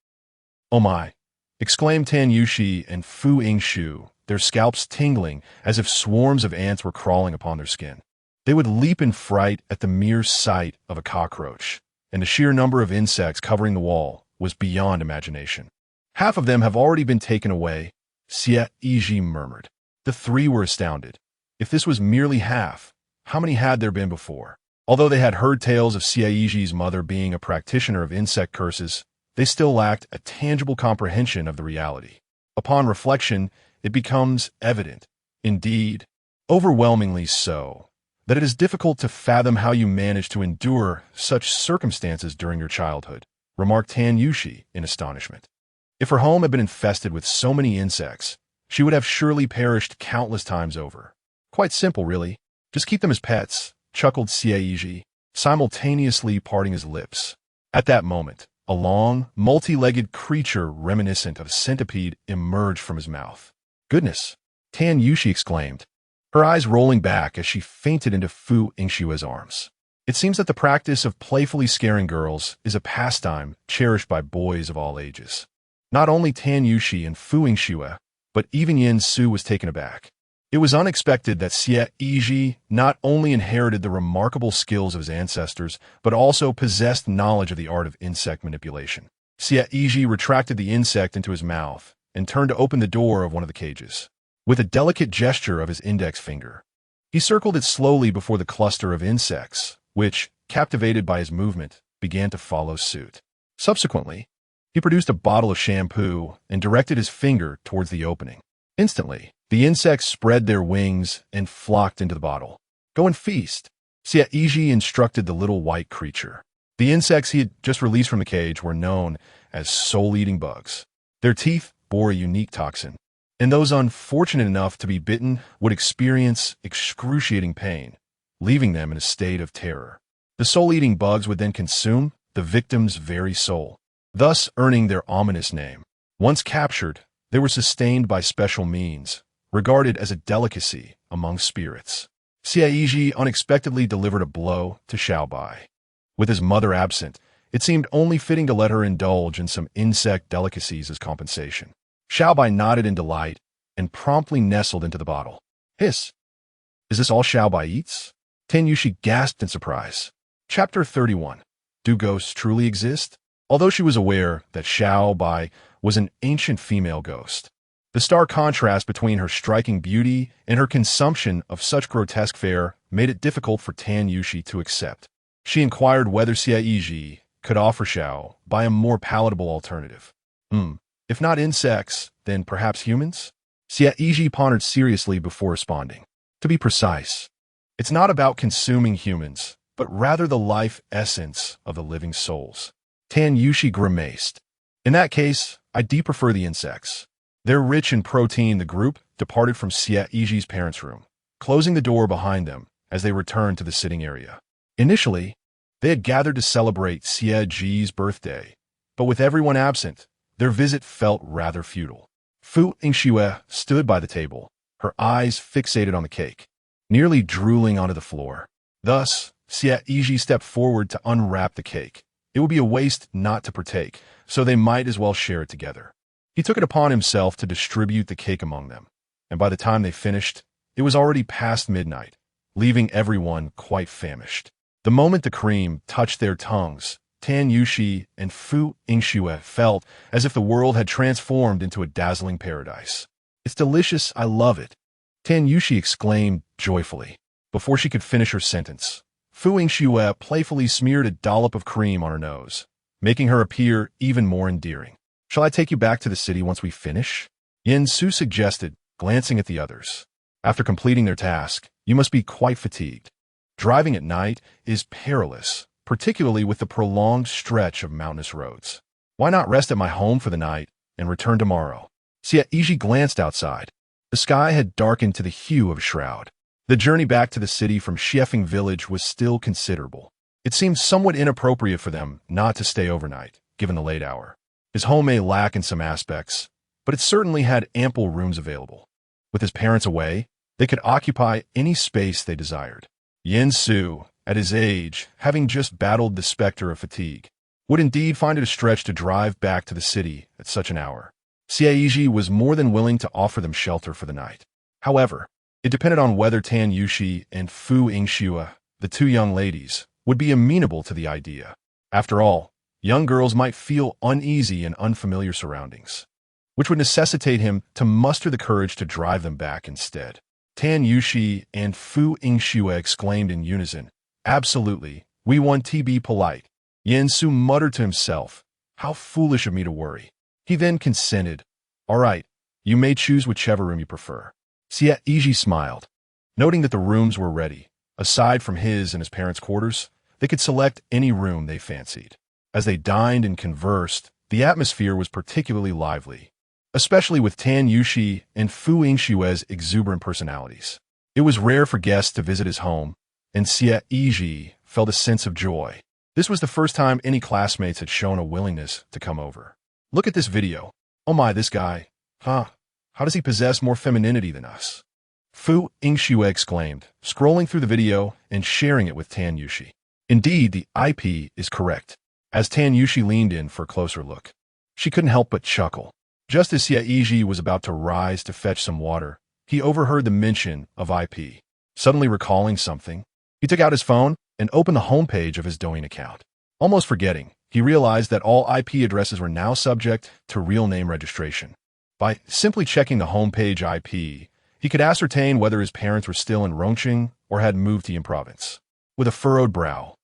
Oh my! Exclaimed Tan Yushi and Fu Yingshu, their scalps tingling as if swarms of ants were crawling upon their skin. They would leap in fright at the mere sight of a cockroach, and the sheer number of insects covering the wall was beyond imagination. Half of them have already been taken away, Xie Yizhi murmured. The three were astounded. If this was merely half, how many had there been before? Although they had heard tales of Xie Yizhi's mother being a practitioner of insect curses, they still lacked a tangible comprehension of the reality. Upon reflection, it becomes evident, indeed, overwhelmingly so, that it is difficult to fathom how you managed to endure such circumstances during your childhood, remarked Tan Yushi in astonishment. If her home had been infested with so many insects, she would have surely perished countless times over. Quite simple, really. Just keep them as pets, chuckled Xie Yizhi, simultaneously parting his lips. At that moment, a long, multi-legged creature reminiscent of a centipede emerged from his mouth. Goodness! Tan Yushi exclaimed, her eyes rolling back as she fainted into Fu Yingshu's arms. It seems that the practice of playfully scaring girls is a pastime cherished by boys of all ages. Not only Tan Yushi and Fu Yingshu, but even Yin Su was taken aback. It was unexpected that Xie Yizhi not only inherited the remarkable skills of his ancestors, but also possessed knowledge of the art of insect manipulation. Xie Yizhi retracted the insect into his mouth and turned to open the door of one of the cages. With a delicate gesture of his index finger, he circled it slowly before the cluster of insects, which, captivated by his movement, began to follow suit. Subsequently, He produced a bottle of shampoo and directed his finger towards the opening. Instantly, the insects spread their wings and flocked into the bottle. Go and feast, Xie Yizhi instructed the little white creature. The insects he had just released from the cage were known as soul-eating bugs. Their teeth bore a unique toxin, and those unfortunate enough to be bitten would experience excruciating pain, leaving them in a state of terror. The soul-eating bugs would then consume the victim's very soul, thus earning their ominous name. Once captured, they were sustained by special means, regarded as a delicacy among spirits. Xie Yizhi unexpectedly delivered a blow to Xiaobai. With his mother absent, it seemed only fitting to let her indulge in some insect delicacies as compensation. Xiaobai nodded in delight and promptly nestled into the bottle. Hiss! Is this all Xiaobai eats? Tan Yushi gasped in surprise. Chapter 31. Do ghosts truly exist? Although she was aware that Xiaobai was an ancient female ghost, the stark contrast between her striking beauty and her consumption of such grotesque fare made it difficult for Tan Yushi to accept. She inquired whether Xie Yizhi could offer Xiaobai a more palatable alternative. If not insects, then perhaps humans? Xie Yizhi pondered seriously before responding. To be precise, it's not about consuming humans, but rather the life essence of the living souls. Tan Yushi grimaced. In that case, I do prefer the insects. They're rich in protein. The group departed from Xie Yizhi's parents' room, closing the door behind them as they returned to the sitting area. Initially, they had gathered to celebrate Xie Yizhi's birthday, but with everyone absent, their visit felt rather futile. Fu Yingxue stood by the table, her eyes fixated on the cake, nearly drooling onto the floor. Thus, Xie Yizhi stepped forward to unwrap the cake. It would be a waste not to partake, so they might as well share it together. He took it upon himself to distribute the cake among them, and by the time they finished, it was already past midnight, leaving everyone quite famished. The moment the cream touched their tongues, Tan Yushi and Fu Yingxue felt as if the world had transformed into a dazzling paradise. It's delicious, I love it, Tan Yushi exclaimed joyfully. Before she could finish her sentence, Fu Yingxue playfully smeared a dollop of cream on her nose, making her appear even more endearing. Shall I take you back to the city once we finish? Yin Su suggested, glancing at the others. After completing their task, you must be quite fatigued. Driving at night is perilous, particularly with the prolonged stretch of mountainous roads. Why not rest at my home for the night and return tomorrow? Xie Yizhi glanced outside. The sky had darkened to the hue of a shroud. The journey back to the city from Xiefeng village was still considerable. It seemed somewhat inappropriate for them not to stay overnight, given the late hour. His home may lack in some aspects, but it certainly had ample rooms available. With his parents away, they could occupy any space they desired. Yin Su, at his age, having just battled the specter of fatigue, would indeed find it a stretch to drive back to the city at such an hour. Xie Yizhi was more than willing to offer them shelter for the night. However, it depended on whether Tan Yushi and Fu Yingxue, the two young ladies, would be amenable to the idea. After all, young girls might feel uneasy in unfamiliar surroundings, which would necessitate him to muster the courage to drive them back instead. Tan Yushi and Fu Yingxue exclaimed in unison, Absolutely, we want to be polite. Yin Su muttered to himself, How foolish of me to worry. He then consented. All right, you may choose whichever room you prefer. Xie Yizhi smiled. Noting that the rooms were ready, aside from his and his parents' quarters, they could select any room they fancied. As they dined and conversed, the atmosphere was particularly lively, especially with Tan Yushi and Fu Yingxue's exuberant personalities. It was rare for guests to visit his home, and Xie Yizhi felt a sense of joy. This was the first time any classmates had shown a willingness to come over. Look at this video. Oh my, this guy. Huh? How does he possess more femininity than us? Fu Yingxue exclaimed, scrolling through the video and sharing it with Tan Yushi. Indeed, the IP is correct. As Tan Yushi leaned in for a closer look, she couldn't help but chuckle. Just as Xie Yizhi was about to rise to fetch some water, he overheard the mention of IP. Suddenly recalling something, he took out his phone and opened the homepage of his Douyin account. Almost forgetting, he realized that all IP addresses were now subject to real name registration. By simply checking the homepage IP, he could ascertain whether his parents were still in Rongqing or had moved to Yin province. With a furrowed brow,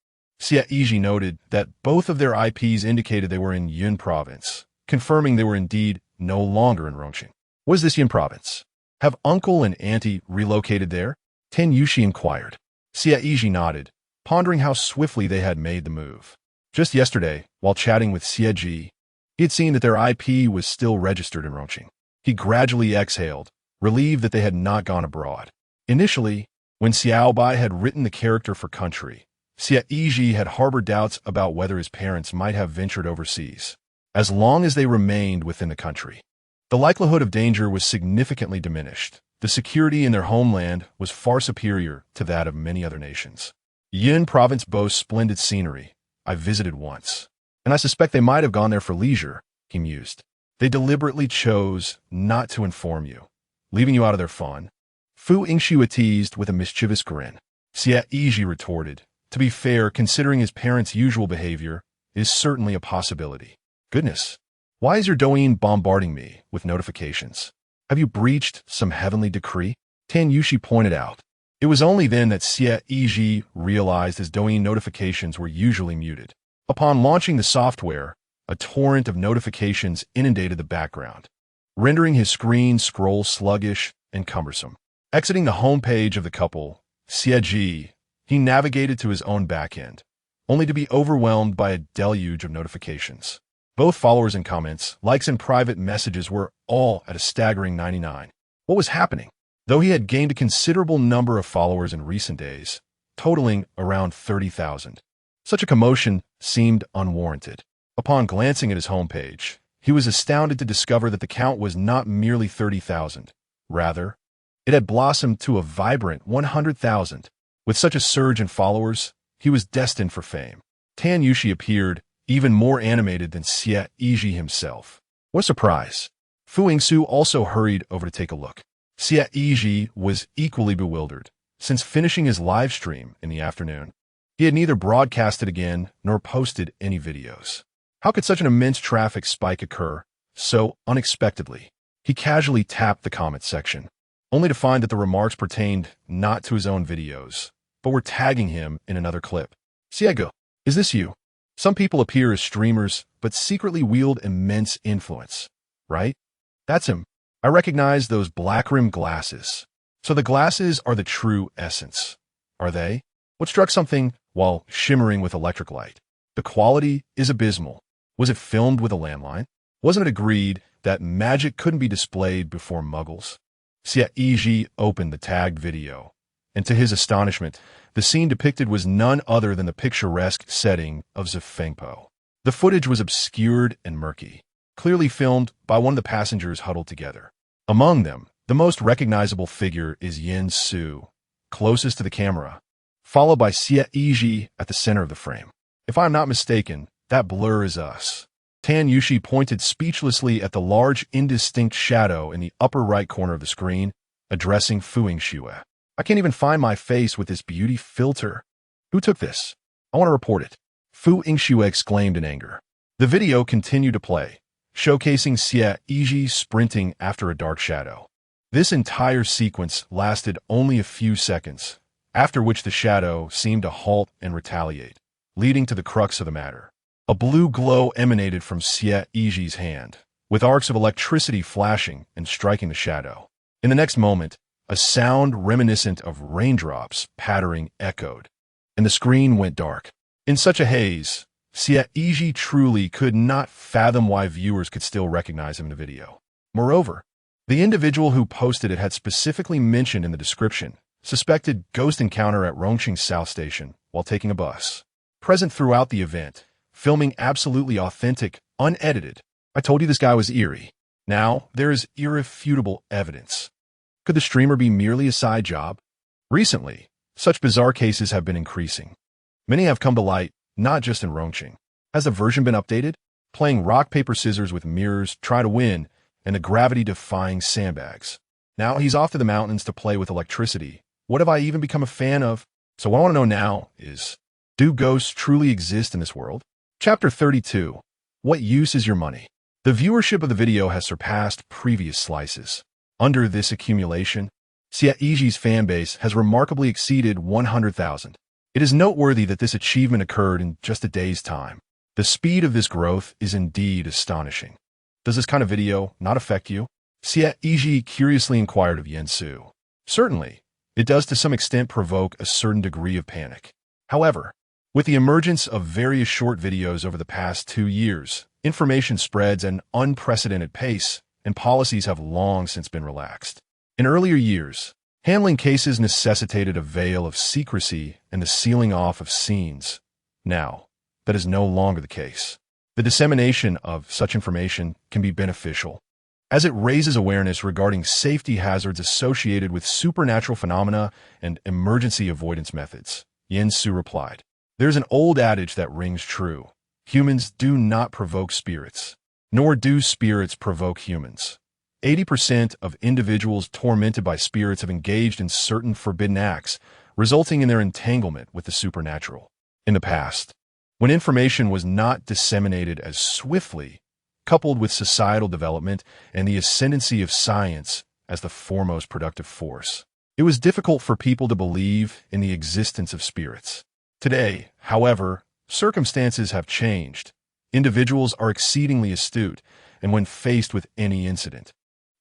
Xie Yizhi noted that both of their IPs indicated they were in Yun province, confirming they were indeed no longer in Rongqing. What is this Yun province? Have uncle and auntie relocated there? Tan Yushi inquired. Xie Yizhi nodded, pondering how swiftly they had made the move. Just yesterday, while chatting with Xie Yizhi, he had seen that their IP was still registered in Rongqing. He gradually exhaled, relieved that they had not gone abroad. Initially, when Xiaobai had written the character for country, Xie Yizhi had harbored doubts about whether his parents might have ventured overseas. As long as they remained within the country, the likelihood of danger was significantly diminished. The security in their homeland was far superior to that of many other nations. Yun province boasts splendid scenery. I visited once, and I suspect they might have gone there for leisure, he mused. They deliberately chose not to inform you, leaving you out of their fun. Fu Yingxue teased with a mischievous grin. Xie Yizhi retorted, to be fair, considering his parents' usual behavior, is certainly a possibility. Goodness, why is your Douyin bombarding me with notifications? Have you breached some heavenly decree? Tan Yushi pointed out. It was only then that Xie Yizhi realized his Douyin notifications were usually muted. Upon launching the software, a torrent of notifications inundated the background, rendering his screen scroll sluggish and cumbersome. Exiting the homepage of the couple, Xie Yizhi, he navigated to his own backend, only to be overwhelmed by a deluge of notifications. Both followers and comments, likes and private messages were all at a staggering 99. What was happening? Though he had gained a considerable number of followers in recent days, totaling around 30,000, such a commotion seemed unwarranted. Upon glancing at his homepage, he was astounded to discover that the count was not merely 30,000. Rather, it had blossomed to a vibrant 100,000. With such a surge in followers, he was destined for fame. Tan Yushi appeared even more animated than Xie Yizhi himself. What a surprise! Fu Yingxue also hurried over to take a look. Xie Yizhi was equally bewildered, since finishing his live stream in the afternoon, he had neither broadcasted again nor posted any videos. How could such an immense traffic spike occur so unexpectedly? He casually tapped the comment section, only to find that the remarks pertained not to his own videos, but were tagging him in another clip. Xiego, is this you? Some people appear as streamers, but secretly wield immense influence, right? That's him. I recognize those black-rimmed glasses. So the glasses are the true essence, are they? What struck something while shimmering with electric light? The quality is abysmal. Was it filmed with a landline? Wasn't it agreed that magic couldn't be displayed before muggles? Xie Yizhi opened the tagged video, and to his astonishment, the scene depicted was none other than the picturesque setting of Zifengpo. The footage was obscured and murky, clearly filmed by one of the passengers huddled together. Among them, the most recognizable figure is Yin Su, closest to the camera, followed by Xie Yizhi at the center of the frame. If I'm not mistaken, that blur is us. Tan Yushi pointed speechlessly at the large indistinct shadow in the upper right corner of the screen, addressing Fu Yingxue. I can't even find my face with this beauty filter. Who took this? I want to report it. Fu Yingxue exclaimed in anger. The video continued to play, showcasing Xie Yizhi sprinting after a dark shadow. This entire sequence lasted only a few seconds, after which the shadow seemed to halt and retaliate, leading to the crux of the matter. A blue glow emanated from Xie Yizhi's hand, with arcs of electricity flashing and striking the shadow. In the next moment, a sound reminiscent of raindrops pattering echoed, and the screen went dark. In such a haze, Xie Yizhi truly could not fathom why viewers could still recognize him in the video. Moreover, the individual who posted it had specifically mentioned in the description suspected ghost encounter at Rongqing South Station while taking a bus. Present throughout the event, filming absolutely authentic, unedited. I told you this guy was eerie. Now, there is irrefutable evidence. Could the streamer be merely a side job? Recently, such bizarre cases have been increasing. Many have come to light, not just in Rongqing. Has the version been updated? Playing rock, paper, scissors with mirrors, try to win, and the gravity-defying sandbags. Now he's off to the mountains to play with electricity. What have I even become a fan of? So what I want to know now is, do ghosts truly exist in this world? Chapter 32. What use is your money? The viewership of the video has surpassed previous slices. Under this accumulation, Xie Yizhi's fanbase has remarkably exceeded 100,000. It is noteworthy that this achievement occurred in just a day's time. The speed of this growth is indeed astonishing. Does this kind of video not affect you? Xie Yizhi curiously inquired of Yansu. Certainly, it does to some extent provoke a certain degree of panic. However, with the emergence of various short videos over the past 2 years, information spreads at an unprecedented pace, and policies have long since been relaxed. In earlier years, handling cases necessitated a veil of secrecy and the sealing off of scenes. Now, that is no longer the case. The dissemination of such information can be beneficial, as it raises awareness regarding safety hazards associated with supernatural phenomena and emergency avoidance methods. Yansu replied, "There's an old adage that rings true. Humans do not provoke spirits, nor do spirits provoke humans. 80% of individuals tormented by spirits have engaged in certain forbidden acts, resulting in their entanglement with the supernatural. In the past, when information was not disseminated as swiftly, coupled with societal development and the ascendancy of science as the foremost productive force, it was difficult for people to believe in the existence of spirits. Today, however, circumstances have changed. Individuals are exceedingly astute, and when faced with any incident,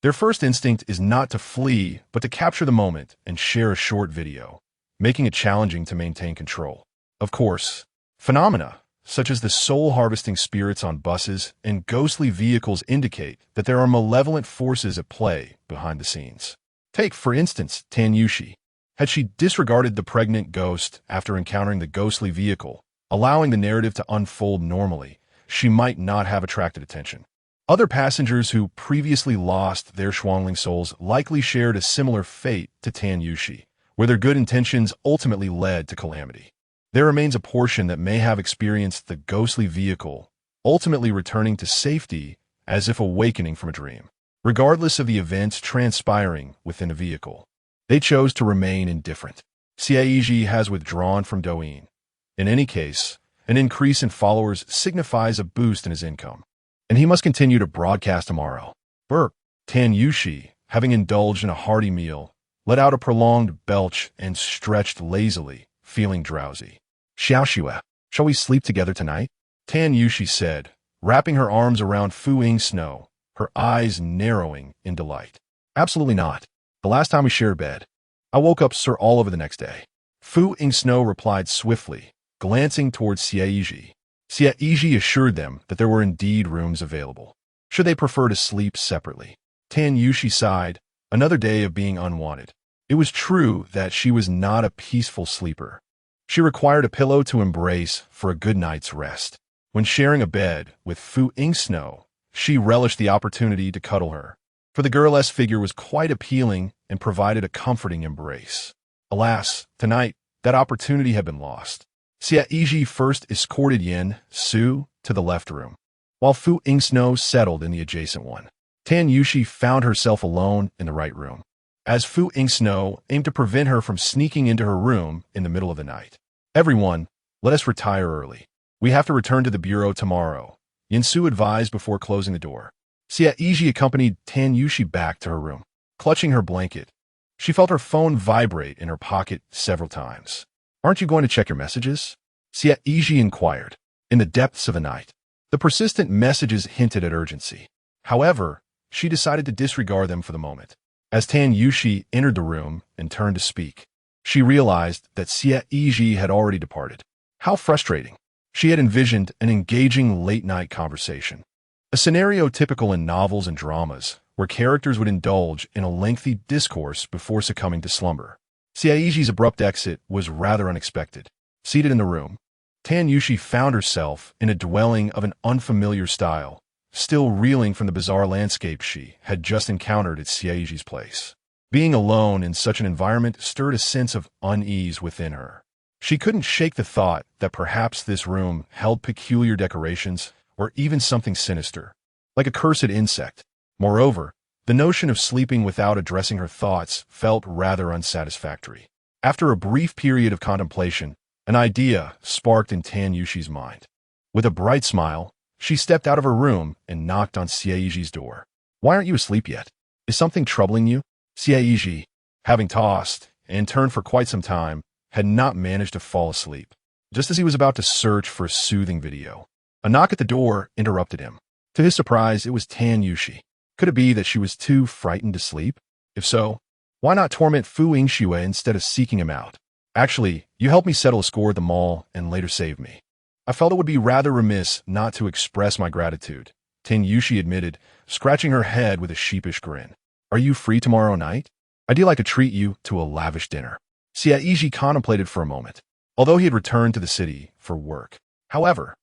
their first instinct is not to flee, but to capture the moment and share a short video, making it challenging to maintain control. Of course, phenomena such as the soul-harvesting spirits on buses and ghostly vehicles indicate that there are malevolent forces at play behind the scenes. Take, for instance, Tan Yushi. Had she disregarded the pregnant ghost after encountering the ghostly vehicle, allowing the narrative to unfold normally, she might not have attracted attention. Other passengers who previously lost their Shuangling souls likely shared a similar fate to Tan Yushi, where their good intentions ultimately led to calamity. There remains a portion that may have experienced the ghostly vehicle, ultimately returning to safety as if awakening from a dream. Regardless of the events transpiring within a vehicle, they chose to remain indifferent. Xie Yizhi has withdrawn from Douyin. In any case, an increase in followers signifies a boost in his income, and he must continue to broadcast tomorrow. Tan Yushi, having indulged in a hearty meal, let out a prolonged belch and stretched lazily, feeling drowsy. "Xiaoxue, shall we sleep together tonight?" Tan Yushi said, wrapping her arms around Fu Ying's snow, her eyes narrowing in delight. "Absolutely not. The last time we shared a bed, I woke up sore all over the next day." Fu Ying Snow replied swiftly, glancing towards Xie Yizhi. Xie Yizhi assured them that there were indeed rooms available, should they prefer to sleep separately. Tan Yushi sighed, another day of being unwanted. It was true that she was not a peaceful sleeper. She required a pillow to embrace for a good night's rest. When sharing a bed with Fu Ying Snow, she relished the opportunity to cuddle her, for the girl's figure was quite appealing and provided a comforting embrace. Alas, tonight, that opportunity had been lost. Xie Yizhi first escorted Yin Su to the left room, while Fu Ying Snow settled in the adjacent one. Tan Yushi found herself alone in the right room, as Fu Ying Snow aimed to prevent her from sneaking into her room in the middle of the night. "Everyone, let us retire early. We have to return to the bureau tomorrow," Yansu advised before closing the door. Xie Yizhi accompanied Tan Yushi back to her room. Clutching her blanket, she felt her phone vibrate in her pocket several times. "Aren't you going to check your messages?" Xie Yizhi inquired, in the depths of the night. The persistent messages hinted at urgency. However, she decided to disregard them for the moment. As Tan Yushi entered the room and turned to speak, she realized that Xie Yizhi had already departed. How frustrating. She had envisioned an engaging late-night conversation, a scenario typical in novels and dramas, where characters would indulge in a lengthy discourse before succumbing to slumber. Xie Yizhi's abrupt exit was rather unexpected. Seated in the room, Tan Yushi found herself in a dwelling of an unfamiliar style, still reeling from the bizarre landscape she had just encountered at Xie Yizhi's place. Being alone in such an environment stirred a sense of unease within her. She couldn't shake the thought that perhaps this room held peculiar decorations or even something sinister, like a cursed insect. Moreover, the notion of sleeping without addressing her thoughts felt rather unsatisfactory. After a brief period of contemplation, an idea sparked in Tan Yushi's mind. With a bright smile, she stepped out of her room and knocked on Xie Yizhi's door. "Why aren't you asleep yet? Is something troubling you?" Xie Yizhi, having tossed and turned for quite some time, had not managed to fall asleep. Just as he was about to search for a soothing video, a knock at the door interrupted him. To his surprise, it was Tan Yushi. Could it be that she was too frightened to sleep? If so, why not torment Fu Yingxue instead of seeking him out? Actually, you helped me settle a score at the mall and later saved me. I felt it would be rather remiss not to express my gratitude, Tan Yushi admitted, scratching her head with a sheepish grin. Are you free tomorrow night? I'd like to treat you to a lavish dinner. Xie Yizhi contemplated for a moment, although he had returned to the city for work. However,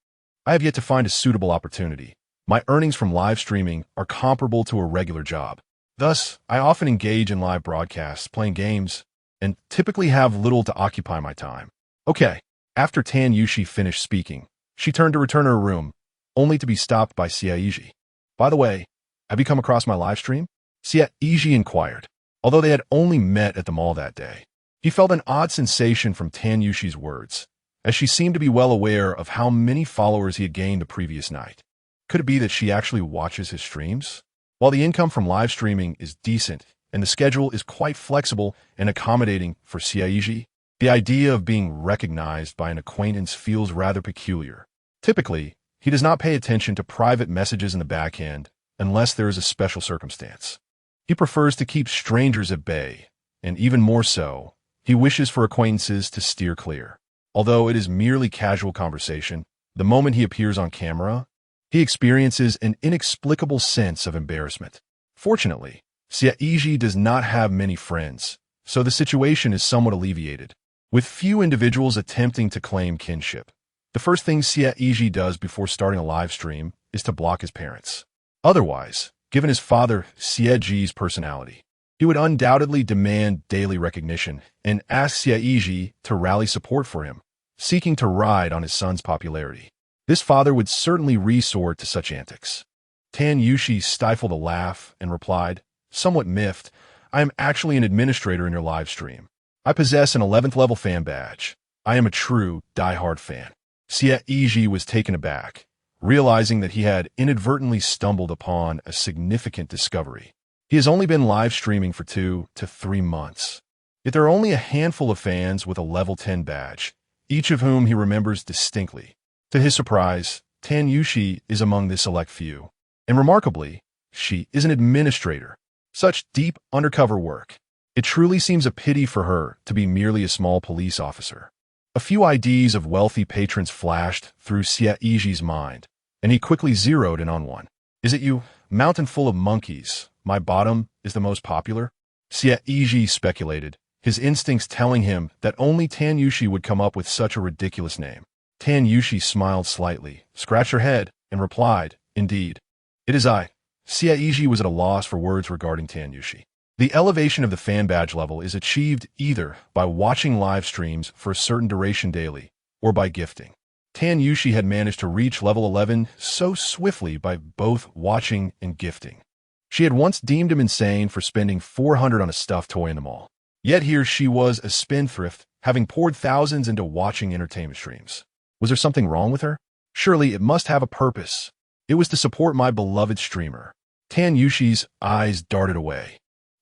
I have yet to find a suitable opportunity. My earnings from live streaming are comparable to a regular job. Thus, I often engage in live broadcasts, playing games, and typically have little to occupy my time. Okay. After Tan Yushi finished speaking, she turned to return to her room, only to be stopped by Xie Yizhi. By the way, have you come across my live stream? Xie Yizhi inquired, although they had only met at the mall that day. He felt an odd sensation from Tan Yushi's words, as she seemed to be well aware of how many followers he had gained the previous night. Could it be that she actually watches his streams? While the income from live streaming is decent and the schedule is quite flexible and accommodating for Xie Yizhi, the idea of being recognized by an acquaintance feels rather peculiar. Typically, he does not pay attention to private messages in the back end unless there is a special circumstance. He prefers to keep strangers at bay, and even more so, he wishes for acquaintances to steer clear. Although it is merely casual conversation, the moment he appears on camera, he experiences an inexplicable sense of embarrassment. Fortunately, Xie Yizhi does not have many friends, so the situation is somewhat alleviated, with few individuals attempting to claim kinship. The first thing Xie Yizhi does before starting a live stream is to block his parents. Otherwise, given his father Xie Yizhi's personality, he would undoubtedly demand daily recognition and ask Xie Yizhi to rally support for him, seeking to ride on his son's popularity. This father would certainly resort to such antics. Tan Yushi stifled a laugh and replied, somewhat miffed, I am actually an administrator in your live stream. I possess an 11th level fan badge. I am a true, die-hard fan. Xie Yizhi was taken aback, realizing that he had inadvertently stumbled upon a significant discovery. He has only been live streaming for 2 to 3 months. Yet there are only a handful of fans with a level 10 badge, each of whom he remembers distinctly. To his surprise, Tan Yushi is among this select few. And remarkably, she is an administrator. Such deep undercover work. It truly seems a pity for her to be merely a small police officer. A few IDs of wealthy patrons flashed through Xie Yizhi's mind, and he quickly zeroed in on one. Is it you? Mountain full of monkeys. My bottom is the most popular? Xie Yizhi speculated, his instincts telling him that only Tan Yushi would come up with such a ridiculous name. Tan Yushi smiled slightly, scratched her head, and replied, indeed. It is I. Xie Yizhi was at a loss for words regarding Tan Yushi. The elevation of the fan badge level is achieved either by watching live streams for a certain duration daily, or by gifting. Tan Yushi had managed to reach level 11 so swiftly by both watching and gifting. She had once deemed him insane for spending 400 on a stuffed toy in the mall. Yet here she was a spendthrift, having poured thousands into watching entertainment streams. Was there something wrong with her? Surely it must have a purpose. It was to support my beloved streamer. Tan Yushi's eyes darted away.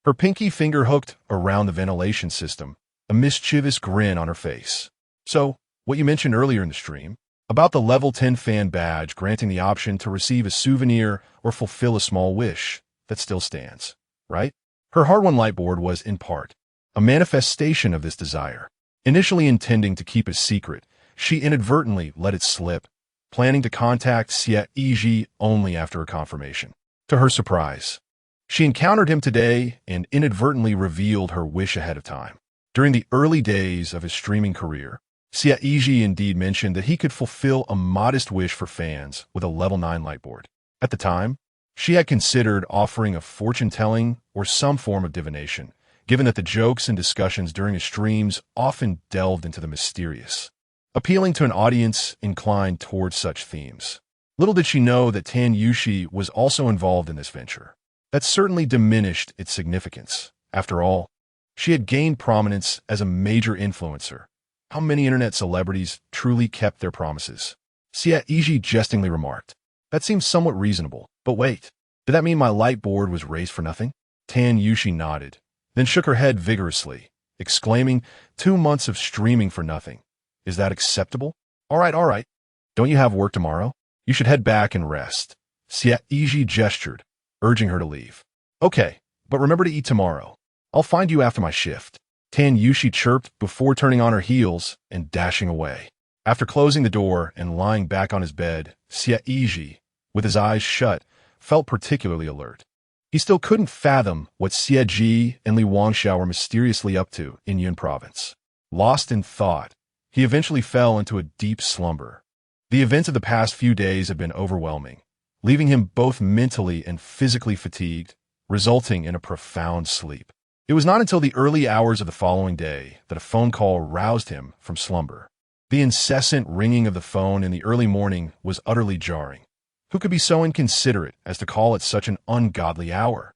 Her pinky finger hooked around the ventilation system, a mischievous grin on her face. So, what you mentioned earlier in the stream, about the level 10 fan badge granting the option to receive a souvenir or fulfill a small wish, that still stands, right? Her hard-won lightboard was, in part, a manifestation of this desire. Initially intending to keep a secret, she inadvertently let it slip, planning to contact Xie Yizhi only after her confirmation. To her surprise, she encountered him today and inadvertently revealed her wish ahead of time. During the early days of his streaming career, Xie Yizhi indeed mentioned that he could fulfill a modest wish for fans with a level 9 lightboard. At the time, she had considered offering a fortune-telling or some form of divination, given that the jokes and discussions during his streams often delved into the mysterious, appealing to an audience inclined towards such themes. Little did she know that Tan Yushi was also involved in this venture. That certainly diminished its significance. After all, she had gained prominence as a major influencer. How many internet celebrities truly kept their promises? Xie Yizhi jestingly remarked. That seems somewhat reasonable. But wait, did that mean my light board was raised for nothing? Tan Yushi nodded, then shook her head vigorously, exclaiming, 2 months of streaming for nothing. Is that acceptable? All right. Don't you have work tomorrow? You should head back and rest. Xie Yizhi gestured, urging her to leave. Okay, but remember to eat tomorrow. I'll find you after my shift. Tan Yushi chirped before turning on her heels and dashing away. After closing the door and lying back on his bed, Xie Yizhi, with his eyes shut, felt particularly alert. He still couldn't fathom what Xie Yizhi and Li Wangxiao were mysteriously up to in Yun Province. Lost in thought, he eventually fell into a deep slumber. The events of the past few days had been overwhelming, leaving him both mentally and physically fatigued, resulting in a profound sleep. It was not until the early hours of the following day that a phone call roused him from slumber. The incessant ringing of the phone in the early morning was utterly jarring. Who could be so inconsiderate as to call at such an ungodly hour?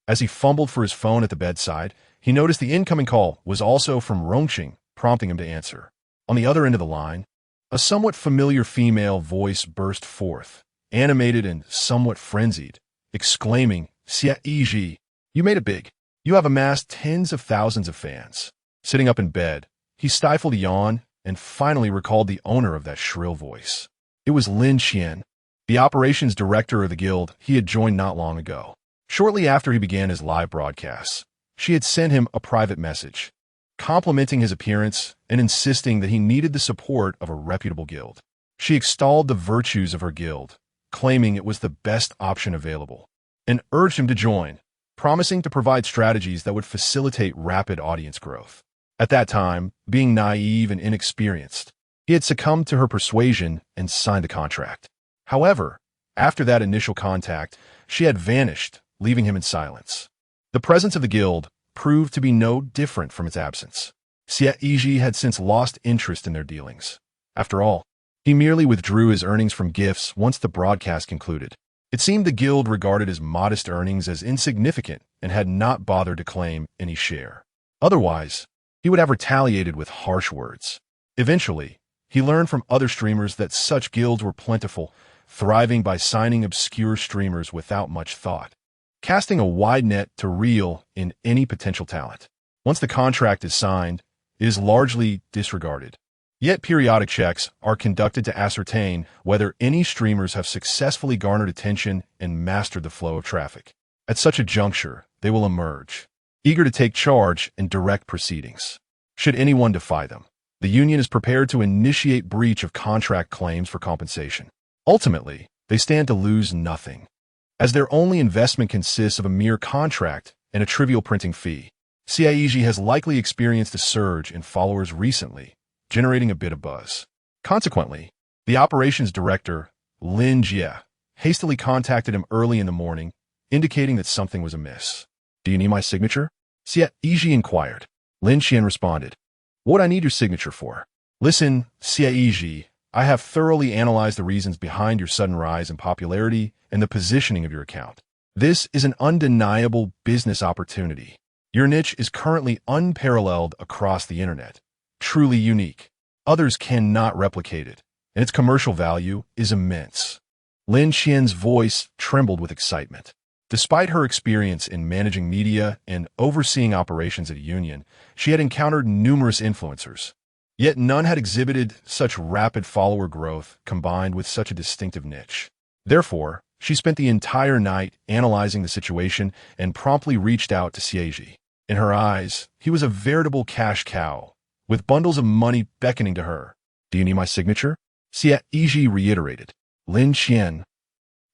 As he fumbled for his phone at the bedside, he noticed the incoming call was also from Rongqing, prompting him to answer. On the other end of the line, a somewhat familiar female voice burst forth, animated and somewhat frenzied, exclaiming, Xie Yizhi, you made it big. You have amassed tens of thousands of fans. Sitting up in bed, he stifled a yawn and finally recalled the owner of that shrill voice. It was Lin Qian, the operations director of the guild he had joined not long ago. Shortly after he began his live broadcasts, she had sent him a private message, complimenting his appearance and insisting that he needed the support of a reputable guild. She extolled the virtues of her guild, claiming it was the best option available, and urged him to join, promising to provide strategies that would facilitate rapid audience growth. At that time, being naive and inexperienced, he had succumbed to her persuasion and signed a contract. However, after that initial contact, she had vanished, leaving him in silence. The presence of the guild proved to be no different from its absence. Xie Yizhi had since lost interest in their dealings. After all, he merely withdrew his earnings from gifts once the broadcast concluded. It seemed the guild regarded his modest earnings as insignificant and had not bothered to claim any share. Otherwise, he would have retaliated with harsh words. Eventually, he learned from other streamers that such guilds were plentiful, thriving by signing obscure streamers without much thought, casting a wide net to reel in any potential talent. Once the contract is signed, it is largely disregarded. Yet periodic checks are conducted to ascertain whether any streamers have successfully garnered attention and mastered the flow of traffic. At such a juncture, they will emerge, eager to take charge and direct proceedings. Should anyone defy them, the union is prepared to initiate breach of contract claims for compensation. Ultimately, they stand to lose nothing, as their only investment consists of a mere contract and a trivial printing fee. Xie Yizhi has likely experienced a surge in followers recently, generating a bit of buzz. Consequently, the operations director, Lin Jie, hastily contacted him early in the morning, indicating that something was amiss. Do you need my signature? Xie Yizhi inquired. Lin Qian responded, what I need your signature for? Listen, Xie Yizhi, I have thoroughly analyzed the reasons behind your sudden rise in popularity and the positioning of your account. This is an undeniable business opportunity. Your niche is currently unparalleled across the internet. Truly unique. Others cannot replicate it, and its commercial value is immense. Lin Qian's voice trembled with excitement. Despite her experience in managing media and overseeing operations at a union, she had encountered numerous influencers. Yet none had exhibited such rapid follower growth combined with such a distinctive niche. Therefore, she spent the entire night analyzing the situation and promptly reached out to Xie Yizhi. In her eyes, he was a veritable cash cow, with bundles of money beckoning to her. Do you need my signature? Xie Yizhi reiterated. Lin Qian,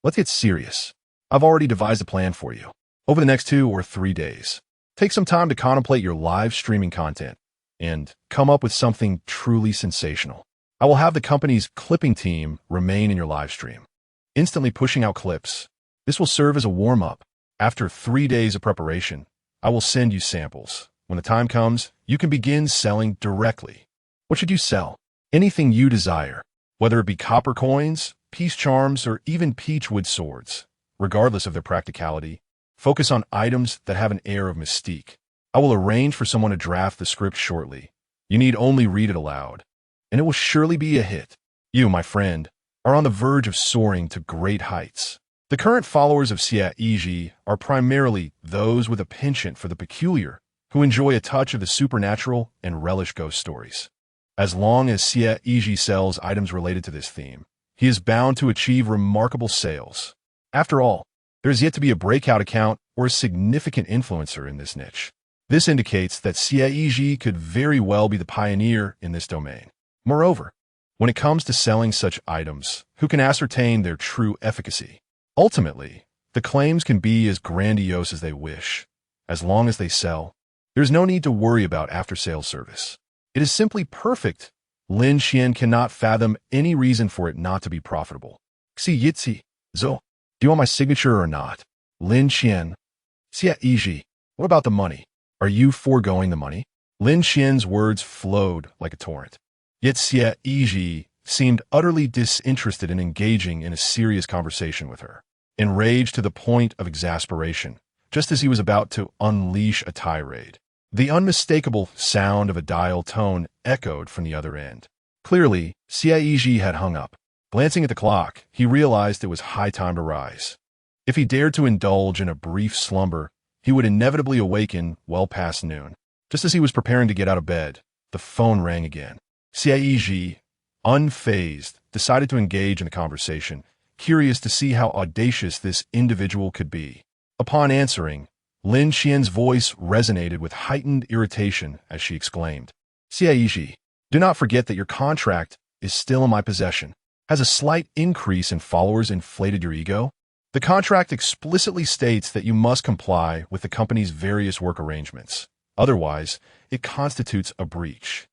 let's get serious. I've already devised a plan for you. Over the next 2 or 3 days, take some time to contemplate your live streaming content and come up with something truly sensational. I will have the company's clipping team remain in your live stream, instantly pushing out clips. This will serve as a warm-up. After 3 days of preparation, I will send you samples. When the time comes, you can begin selling directly. What should you sell? Anything you desire, whether it be copper coins, peace charms, or even peachwood swords. Regardless of their practicality, focus on items that have an air of mystique. I will arrange for someone to draft the script shortly. You need only read it aloud, and it will surely be a hit. You, my friend, are on the verge of soaring to great heights. The current followers of Xie Yizhi are primarily those with a penchant for the peculiar, who enjoy a touch of the supernatural and relish ghost stories. As long as Xie Yizhi sells items related to this theme, he is bound to achieve remarkable sales. After all, there is yet to be a breakout account or a significant influencer in this niche. This indicates that Xie Yizhi could very well be the pioneer in this domain. Moreover, when it comes to selling such items, who can ascertain their true efficacy? Ultimately, the claims can be as grandiose as they wish. As long as they sell, there's no need to worry about after-sales service. It is simply perfect. Lin Xian cannot fathom any reason for it not to be profitable. Xie Yizhi, Zo, do you want my signature or not? Lin Xian, Xie Yizhi, what about the money? Are you foregoing the money? Lin Xian's words flowed like a torrent. Yet Xie Yizhi seemed utterly disinterested in engaging in a serious conversation with her. Enraged to the point of exasperation, just as he was about to unleash a tirade, the unmistakable sound of a dial tone echoed from the other end. Clearly, Xie Yizhi had hung up. Glancing at the clock, he realized it was high time to rise. If he dared to indulge in a brief slumber, he would inevitably awaken well past noon. Just as he was preparing to get out of bed, the phone rang again. Xie Yizhi, unfazed, decided to engage in the conversation, curious to see how audacious this individual could be. Upon answering, Lin Xian's voice resonated with heightened irritation as she exclaimed, Xie Yizhi, do not forget that your contract is still in my possession. Has a slight increase in followers inflated your ego? The contract explicitly states that you must comply with the company's various work arrangements. Otherwise, it constitutes a breach.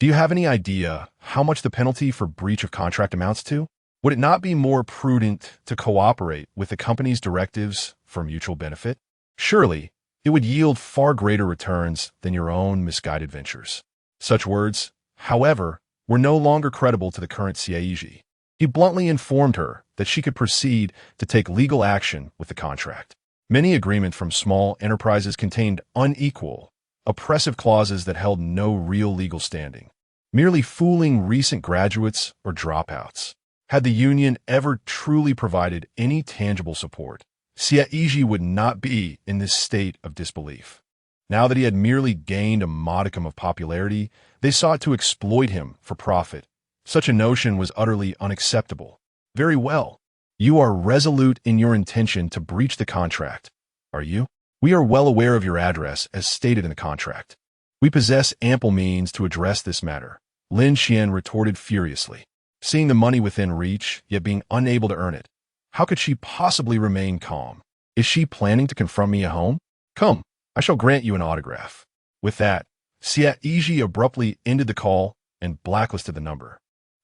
Do you have any idea how much the penalty for breach of contract amounts to? Would it not be more prudent to cooperate with the company's directives for mutual benefit? Surely, it would yield far greater returns than your own misguided ventures. Such words, however, were no longer credible to the current Xie Yizhi. He bluntly informed her that she could proceed to take legal action with the contract. Many agreements from small enterprises contained unequal, oppressive clauses that held no real legal standing, merely fooling recent graduates or dropouts. Had the union ever truly provided any tangible support, Xie Yizhi would not be in this state of disbelief. Now that he had merely gained a modicum of popularity, they sought to exploit him for profit. Such a notion was utterly unacceptable. Very well. You are resolute in your intention to breach the contract, are you? We are well aware of your address as stated in the contract. We possess ample means to address this matter, Lin Xian retorted furiously. Seeing the money within reach, yet being unable to earn it, how could she possibly remain calm? Is she planning to confront me at home? Come, I shall grant you an autograph. With that, Xie Yizhi abruptly ended the call and blacklisted the number.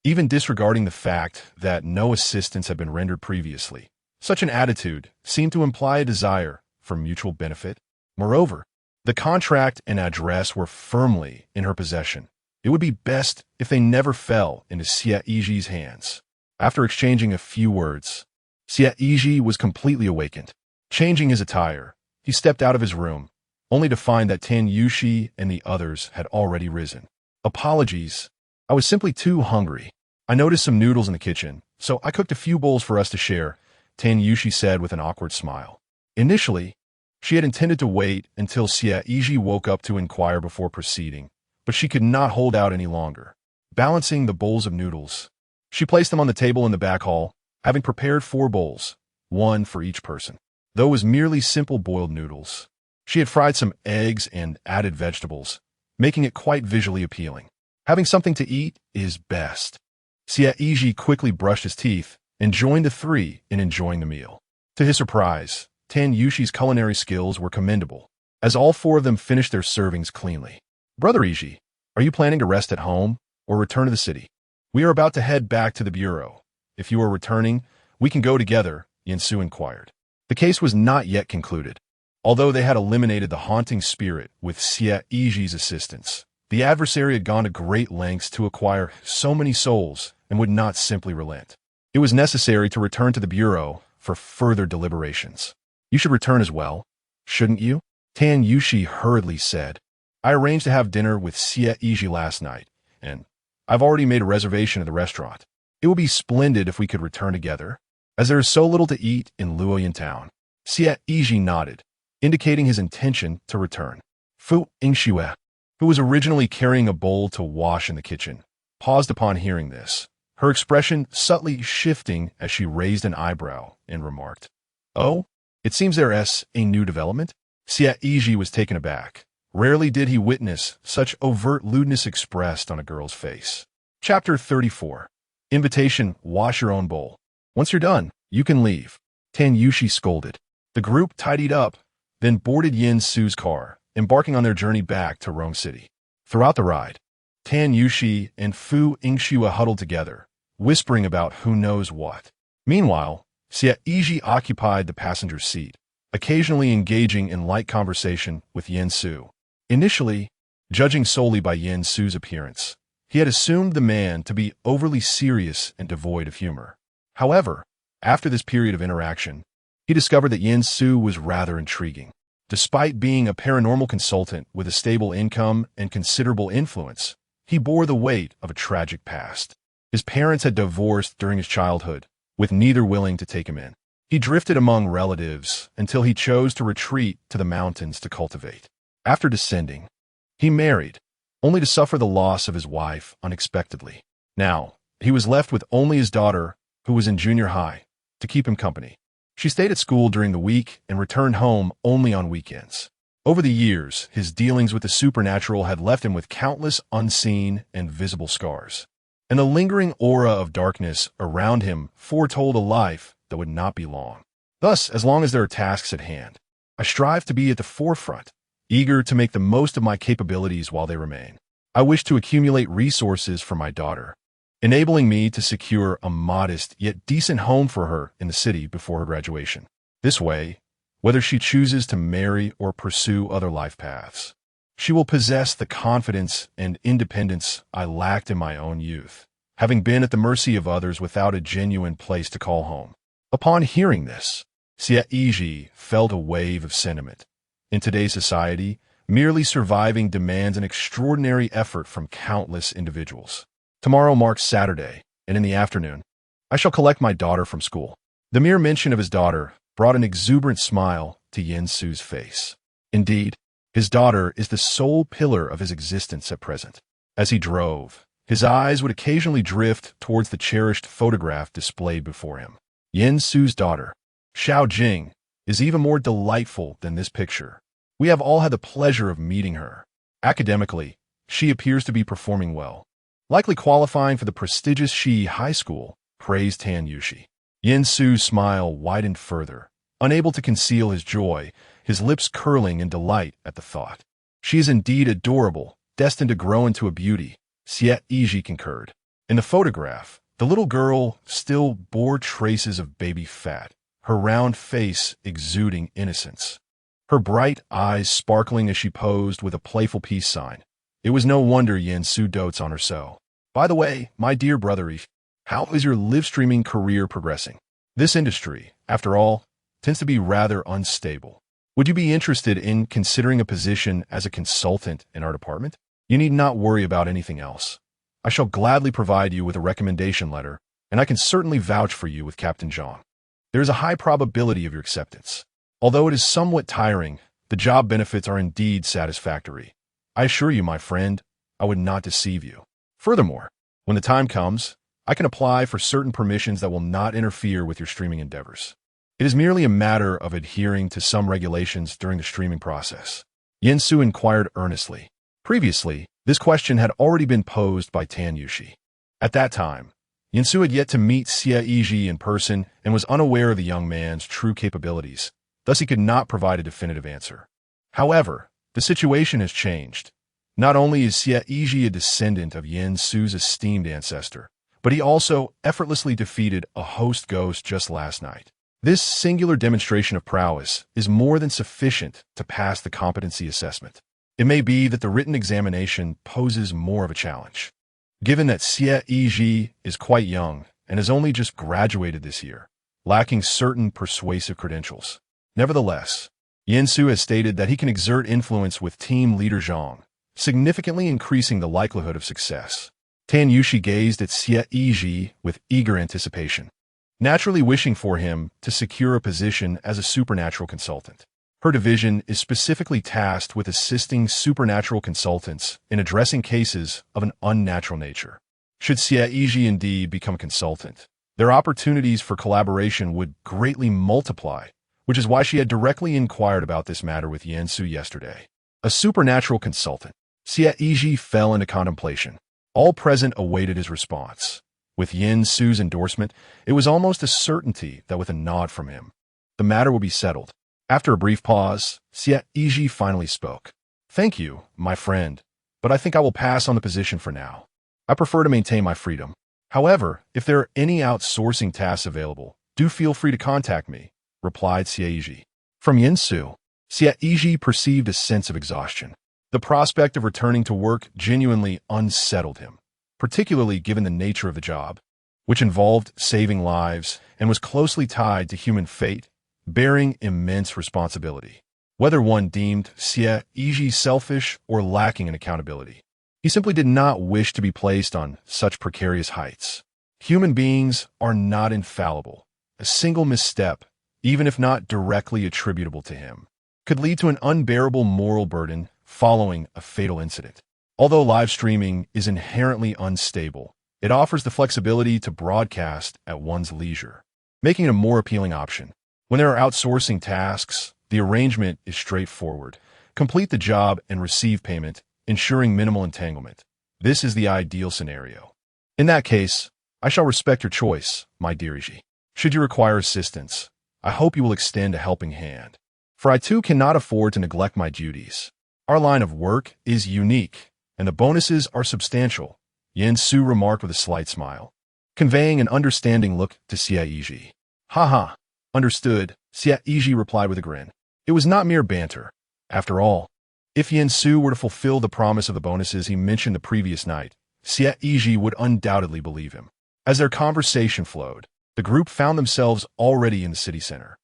Even disregarding the fact that no assistance had been rendered previously, such an attitude seemed to imply a desire for mutual benefit. Moreover, the contract and address were firmly in her possession. It would be best if they never fell into Xie Yizhi's hands. After exchanging a few words, Xie Yizhi was completely awakened. Changing his attire, he stepped out of his room, only to find that Tan Yushi and the others had already risen. Apologies, I was simply too hungry. I noticed some noodles in the kitchen, so I cooked a few bowls for us to share, Tan Yushi said with an awkward smile. Initially, she had intended to wait until Xie Yizhi woke up to inquire before proceeding, but she could not hold out any longer. Balancing the bowls of noodles, she placed them on the table in the back hall, having prepared 4 bowls, one for each person. Though it was merely simple boiled noodles, she had fried some eggs and added vegetables, making it quite visually appealing. Having something to eat is best. Xie Yizhi quickly brushed his teeth and joined the 3 in enjoying the meal. To his surprise, Tan Yushi's culinary skills were commendable, as all 4 of them finished their servings cleanly. Brother Yizhi, are you planning to rest at home or return to the city? We are about to head back to the bureau. If you are returning, we can go together, Yansu inquired. The case was not yet concluded. Although they had eliminated the haunting spirit with Xie Yizhi's assistance, the adversary had gone to great lengths to acquire so many souls and would not simply relent. It was necessary to return to the bureau for further deliberations. You should return as well, shouldn't you? Tan Yushi hurriedly said. I arranged to have dinner with Xie Yizhi last night, and I've already made a reservation at the restaurant. It would be splendid if we could return together, as there is so little to eat in Luoyan town. Xie Yizhi nodded, indicating his intention to return. Fu Yingxue, who was originally carrying a bowl to wash in the kitchen, paused upon hearing this, her expression subtly shifting as she raised an eyebrow and remarked, "Oh, it seems there's a new development?" Xie Yizhi was taken aback. Rarely did he witness such overt lewdness expressed on a girl's face. Chapter 34. Invitation, wash your own bowl. Once you're done, you can leave. Tan Yushi scolded. The group tidied up, then boarded Yin Su's car, embarking on their journey back to Rome City. Throughout the ride, Tan Yushi and Fu Yingxue huddled together, whispering about who knows what. Meanwhile, Xie Yizhi occupied the passenger's seat, occasionally engaging in light conversation with Yin Su. Initially, judging solely by Yin Su's appearance, he had assumed the man to be overly serious and devoid of humor. However, after this period of interaction, he discovered that Yin Su was rather intriguing. Despite being a paranormal consultant with a stable income and considerable influence, he bore the weight of a tragic past. His parents had divorced during his childhood, with neither willing to take him in. He drifted among relatives until he chose to retreat to the mountains to cultivate. After descending, he married, only to suffer the loss of his wife unexpectedly. Now, he was left with only his daughter, who was in junior high, to keep him company. She stayed at school during the week and returned home only on weekends. Over the years, his dealings with the supernatural had left him with countless unseen and visible scars. And the lingering aura of darkness around him foretold a life that would not be long. Thus, as long as there are tasks at hand, I strive to be at the forefront, eager to make the most of my capabilities while they remain. I wish to accumulate resources for my daughter, enabling me to secure a modest yet decent home for her in the city before her graduation. This way, whether she chooses to marry or pursue other life paths, she will possess the confidence and independence I lacked in my own youth, having been at the mercy of others without a genuine place to call home. Upon hearing this, Xie Yizhi felt a wave of sentiment. In today's society, merely surviving demands an extraordinary effort from countless individuals. Tomorrow marks Saturday, and in the afternoon, I shall collect my daughter from school. The mere mention of his daughter brought an exuberant smile to Yin Su's face. Indeed, his daughter is the sole pillar of his existence at present. As he drove, his eyes would occasionally drift towards the cherished photograph displayed before him. Yin Su's daughter, Xiao Jing, is even more delightful than this picture. We have all had the pleasure of meeting her. Academically, she appears to be performing well, likely qualifying for the prestigious Xi High School, praised Tan Yushi. Yin Su's smile widened further, unable to conceal his joy, his lips curling in delight at the thought. She is indeed adorable, destined to grow into a beauty, Xie Yizhi concurred. In the photograph, the little girl still bore traces of baby fat, her round face exuding innocence. Her bright eyes sparkling as she posed with a playful peace sign. It was no wonder Yin Su dotes on her so. By the way, my dear brother Eve, how is your live-streaming career progressing? This industry, after all, tends to be rather unstable. Would you be interested in considering a position as a consultant in our department? You need not worry about anything else. I shall gladly provide you with a recommendation letter, and I can certainly vouch for you with Captain Zhang. There is a high probability of your acceptance. Although it is somewhat tiring, the job benefits are indeed satisfactory. I assure you, my friend, I would not deceive you. Furthermore, when the time comes, I can apply for certain permissions that will not interfere with your streaming endeavors. It is merely a matter of adhering to some regulations during the streaming process. Yin Su inquired earnestly. Previously, this question had already been posed by Tan Yushi. At that time, Yin Su had yet to meet Xie Yizhi in person and was unaware of the young man's true capabilities. Thus he could not provide a definitive answer. However, the situation has changed. Not only is Xie Yizhi a descendant of Yin Su's esteemed ancestor, but he also effortlessly defeated a host ghost just last night. This singular demonstration of prowess is more than sufficient to pass the competency assessment. It may be that the written examination poses more of a challenge. Given that Xie Yizhi is quite young and has only just graduated this year, lacking certain persuasive credentials. Nevertheless, Yin Su has stated that he can exert influence with team leader Zhang, significantly increasing the likelihood of success. Tan Yushi gazed at Xie Yizhi with eager anticipation, naturally wishing for him to secure a position as a supernatural consultant. Her division is specifically tasked with assisting supernatural consultants in addressing cases of an unnatural nature. Should Xie Yizhi indeed become a consultant, their opportunities for collaboration would greatly multiply, which is why she had directly inquired about this matter with Yansu yesterday. A supernatural consultant. Xie Yizhi fell into contemplation. All present awaited his response. With Yansu's endorsement, it was almost a certainty that with a nod from him, the matter would be settled. After a brief pause, Xie Yizhi finally spoke. "Thank you, my friend, but I think I will pass on the position for now. I prefer to maintain my freedom. However, if there are any outsourcing tasks available, do feel free to contact me," replied Xie Yizhi. From Yansu, Xie Yizhi perceived a sense of exhaustion. The prospect of returning to work genuinely unsettled him, particularly given the nature of the job, which involved saving lives and was closely tied to human fate, bearing immense responsibility. Whether one deemed Xie Yizhi selfish or lacking in accountability, he simply did not wish to be placed on such precarious heights. Human beings are not infallible. A single misstep, even if not directly attributable to him, could lead to an unbearable moral burden following a fatal incident. Although live streaming is inherently unstable, it offers the flexibility to broadcast at one's leisure, making it a more appealing option. When there are outsourcing tasks, the arrangement is straightforward. Complete the job and receive payment, ensuring minimal entanglement. This is the ideal scenario. In that case, I shall respect your choice, my dear Yizhi. Should you require assistance, I hope you will extend a helping hand, for I too cannot afford to neglect my duties. Our line of work is unique, and the bonuses are substantial, Yansu remarked with a slight smile, conveying an understanding look to Xie Yizhi. "Ha. Understood," Xie Yizhi replied with a grin. It was not mere banter. After all, if Yansu were to fulfill the promise of the bonuses he mentioned the previous night, Xie Yizhi would undoubtedly believe him. As their conversation flowed, the group found themselves already in the city center.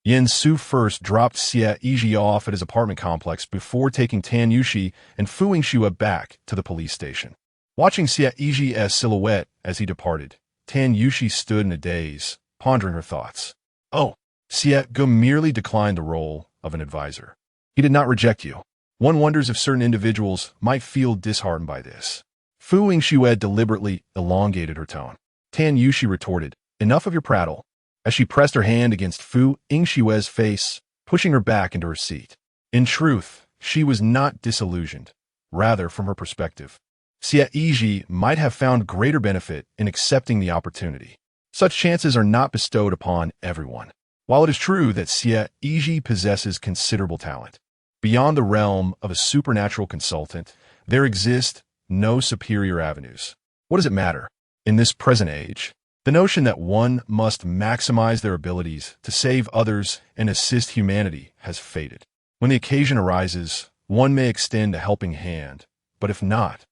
Yansu first dropped Xie Yizhi off at his apartment complex before taking Tan Yushi and Fu Yingxue back to the police station. Watching Xie Yizhi's silhouette as he departed, Tan Yushi stood in a daze, pondering her thoughts. "Oh, Xie Ge merely declined the role of an advisor. He did not reject you. One wonders if certain individuals might feel disheartened by this." Fu Yingxue deliberately elongated her tone. Tan Yushi retorted, "Enough of your prattle," as she pressed her hand against Fu Yingxue's face, pushing her back into her seat. In truth, she was not disillusioned. Rather, from her perspective, Xie Yizhi might have found greater benefit in accepting the opportunity. Such chances are not bestowed upon everyone. While it is true that Xie Yizhi possesses considerable talent, beyond the realm of a supernatural consultant, there exist no superior avenues. What does it matter? In this present age, the notion that one must maximize their abilities to save others and assist humanity has faded. When the occasion arises, one may extend a helping hand, but if not,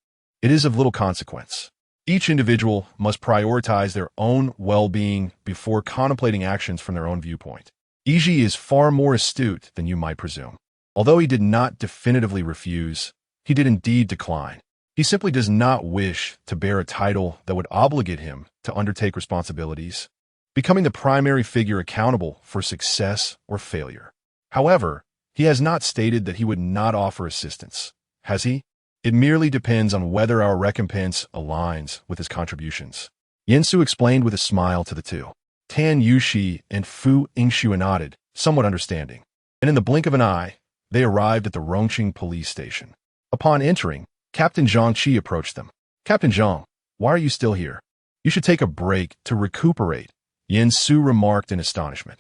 it is of little consequence. Each individual must prioritize their own well-being before contemplating actions from their own viewpoint. Yizhi is far more astute than you might presume. Although he did not definitively refuse, he did indeed decline. He simply does not wish to bear a title that would obligate him to undertake responsibilities, becoming the primary figure accountable for success or failure. However, he has not stated that he would not offer assistance, has he? It merely depends on whether our recompense aligns with his contributions. Yansu explained with a smile to the two. Tan Yushi and Fu Yingxue nodded, somewhat understanding, and in the blink of an eye, they arrived at the Rongqing police station. Upon entering, Captain Zhang Qi approached them. "Captain Zhang, why are you still here? You should take a break to recuperate," Yansu remarked in astonishment.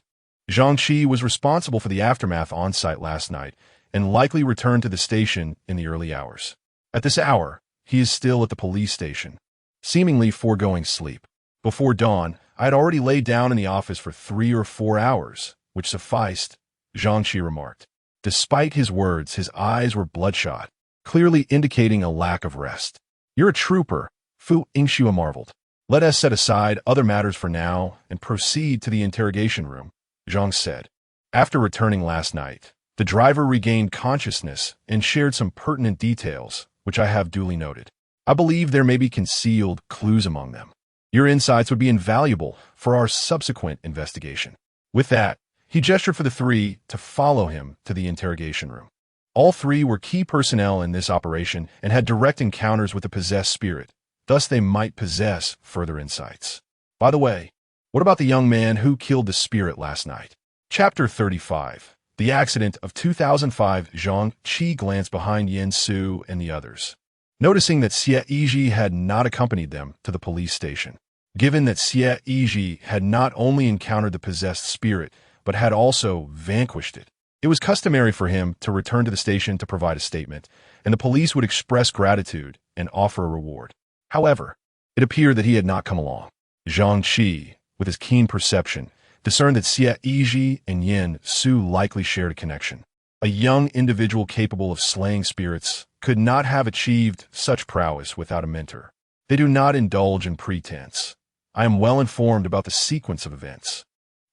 Zhang Qi was responsible for the aftermath on site last night and likely returned to the station in the early hours. At this hour, he is still at the police station, seemingly foregoing sleep. "Before dawn, I had already laid down in the office for 3 or 4 hours, which sufficed," Zhang Qi remarked. Despite his words, his eyes were bloodshot, clearly indicating a lack of rest. "You're a trooper," Fu Yingxue marveled. "Let us set aside other matters for now and proceed to the interrogation room," Zhang said. After returning last night, the driver regained consciousness and shared some pertinent details, which I have duly noted. I believe there may be concealed clues among them. Your insights would be invaluable for our subsequent investigation. With that, He gestured for the three to follow him to the interrogation room. All three were key personnel in this operation and had direct encounters with the possessed spirit. Thus, they might possess further insights. By the way, what about the young man who killed the spirit last night? Chapter 35. The accident of 2005. Zhang Qi glanced behind Yin Su and the others, noticing that Xie Yizhi had not accompanied them to the police station. Given that Xie Yizhi had not only encountered the possessed spirit, but had also vanquished it, it was customary for him to return to the station to provide a statement, and the police would express gratitude and offer a reward. However, it appeared that he had not come along. Zhang Qi, with his keen perception, discerned that Xie Yizhi and Yin Su likely shared a connection. A young individual capable of slaying spirits could not have achieved such prowess without a mentor. They do not indulge in pretense. I am well informed about the sequence of events.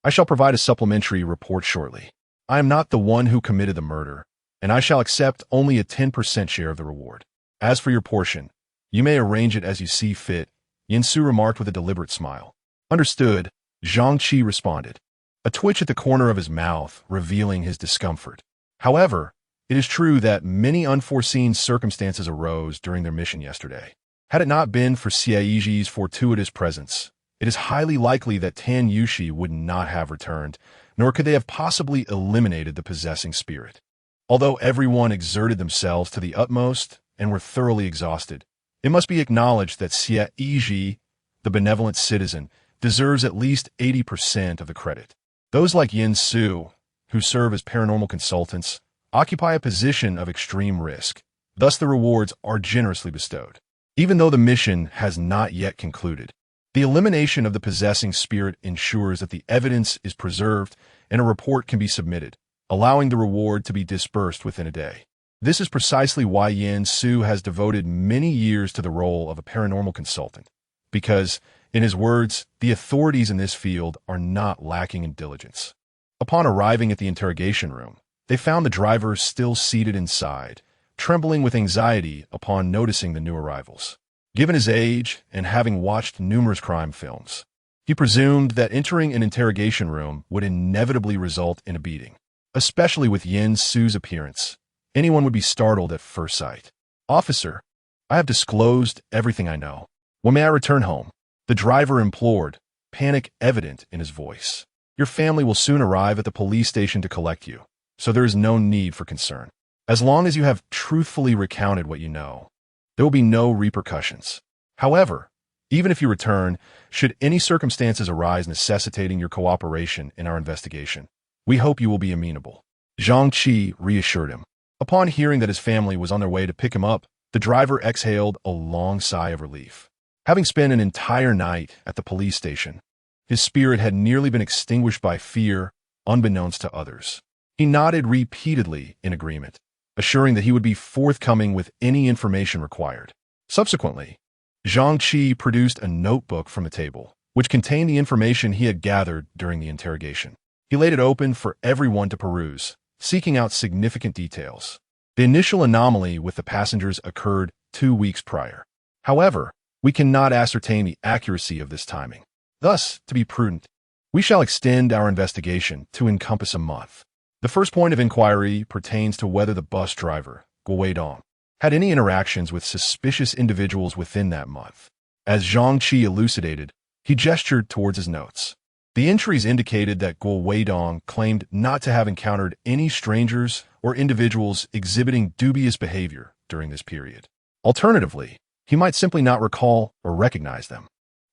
I shall provide a supplementary report shortly. I am not the one who committed the murder, and I shall accept only a 10% share of the reward. As for your portion, you may arrange it as you see fit, Yin Su remarked with a deliberate smile. Understood, Zhang Qi responded, a twitch at the corner of his mouth revealing his discomfort. However, it is true that many unforeseen circumstances arose during their mission yesterday. Had it not been for Xie Yizhi's fortuitous presence, it is highly likely that Tan Yushi would not have returned, nor could they have possibly eliminated the possessing spirit. Although everyone exerted themselves to the utmost and were thoroughly exhausted, it must be acknowledged that Xie Yizhi, the benevolent citizen, deserves at least 80% of the credit. Those like Yin Su, who serve as paranormal consultants, occupy a position of extreme risk. Thus, the rewards are generously bestowed. Even though the mission has not yet concluded, the elimination of the possessing spirit ensures that the evidence is preserved and a report can be submitted, allowing the reward to be dispersed within a day. This is precisely why Yin Su has devoted many years to the role of a paranormal consultant, because, in his words, the authorities in this field are not lacking in diligence. Upon arriving at the interrogation room, they found the driver still seated inside, trembling with anxiety upon noticing the new arrivals. Given his age and having watched numerous crime films, he presumed that entering an interrogation room would inevitably result in a beating. Especially with Yin Su's appearance, anyone would be startled at first sight. Officer, I have disclosed everything I know. When may I return home? The driver implored, panic evident in his voice. Your family will soon arrive at the police station to collect you, so there is no need for concern. As long as you have truthfully recounted what you know, there will be no repercussions. However, even if you return, should any circumstances arise necessitating your cooperation in our investigation, we hope you will be amenable. Zhang Qi reassured him. Upon hearing that his family was on their way to pick him up, the driver exhaled a long sigh of relief. Having spent an entire night at the police station, his spirit had nearly been extinguished by fear, unbeknownst to others. He nodded repeatedly in agreement, assuring that he would be forthcoming with any information required. Subsequently, Zhang Qi produced a notebook from the table, which contained the information he had gathered during the interrogation. He laid it open for everyone to peruse, seeking out significant details. The initial anomaly with the passengers occurred 2 weeks prior. However, we cannot ascertain the accuracy of this timing. Thus, to be prudent, we shall extend our investigation to encompass a month. The first point of inquiry pertains to whether the bus driver, Guo Weidong, had any interactions with suspicious individuals within that month. As Zhang Qi elucidated, he gestured towards his notes. The entries indicated that Guo Weidong claimed not to have encountered any strangers or individuals exhibiting dubious behavior during this period. Alternatively, he might simply not recall or recognize them.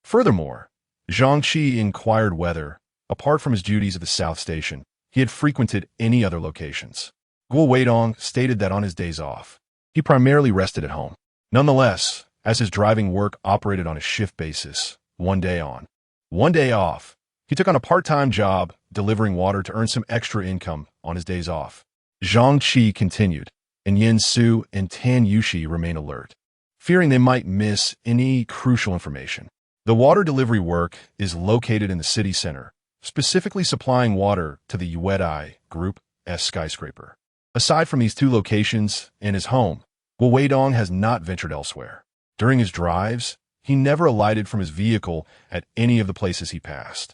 Furthermore, Zhang Qi inquired whether, apart from his duties at the South Station, he had frequented any other locations. Guo Weidong stated that on his days off, he primarily rested at home. Nonetheless, as his driving work operated on a shift basis, one day on, one day off, he took on a part-time job delivering water to earn some extra income on his days off. Zhang Qi continued, and Yin Su and Tan Yushi remained alert, fearing they might miss any crucial information. The water delivery work is located in the city center, specifically supplying water to the Yuedai Group S skyscraper. Aside from these 2 locations and his home, Guo Weidong has not ventured elsewhere. During his drives, he never alighted from his vehicle at any of the places he passed.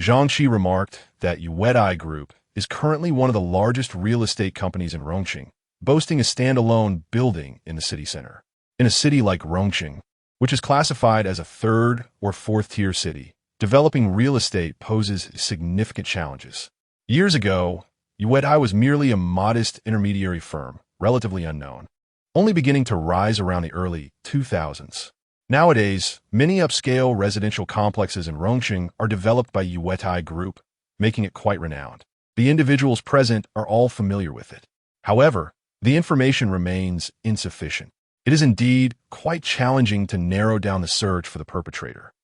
Zhangqi remarked that Yuedai Group is currently one of the largest real estate companies in Rongqing, boasting a standalone building in the city center. In a city like Rongqing, which is classified as a third or fourth-tier city, developing real estate poses significant challenges. Years ago, Yuedai was merely a modest intermediary firm, relatively unknown, only beginning to rise around the early 2000s. Nowadays, many upscale residential complexes in Rongqing are developed by Yuedai Group, making it quite renowned. The individuals present are all familiar with it. However, the information remains insufficient. It is indeed quite challenging to narrow down the search for the perpetrator.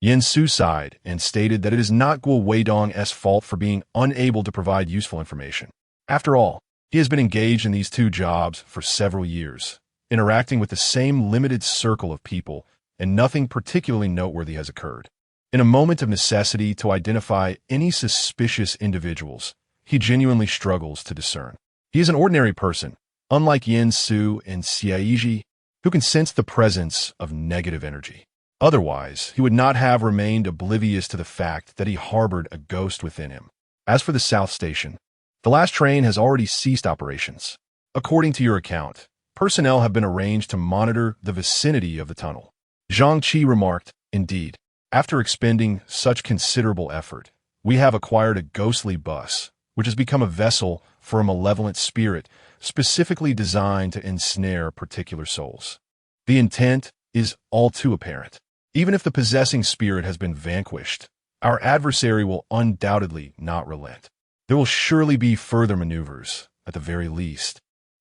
Yin Su sighed and stated that it is not Guo Weidong's fault for being unable to provide useful information. After all, he has been engaged in these two jobs for several years, interacting with the same limited circle of people, and nothing particularly noteworthy has occurred. In a moment of necessity to identify any suspicious individuals, he genuinely struggles to discern. He is an ordinary person, unlike Yin Su and Xie Yizhi, who can sense the presence of negative energy. Otherwise, he would not have remained oblivious to the fact that he harbored a ghost within him. As for the South Station, the last train has already ceased operations. According to your account, personnel have been arranged to monitor the vicinity of the tunnel. Zhangqi remarked, indeed, after expending such considerable effort, we have acquired a ghostly bus, which has become a vessel for a malevolent spirit specifically designed to ensnare particular souls. The intent is all too apparent. Even if the possessing spirit has been vanquished, our adversary will undoubtedly not relent. There will surely be further maneuvers, at the very least.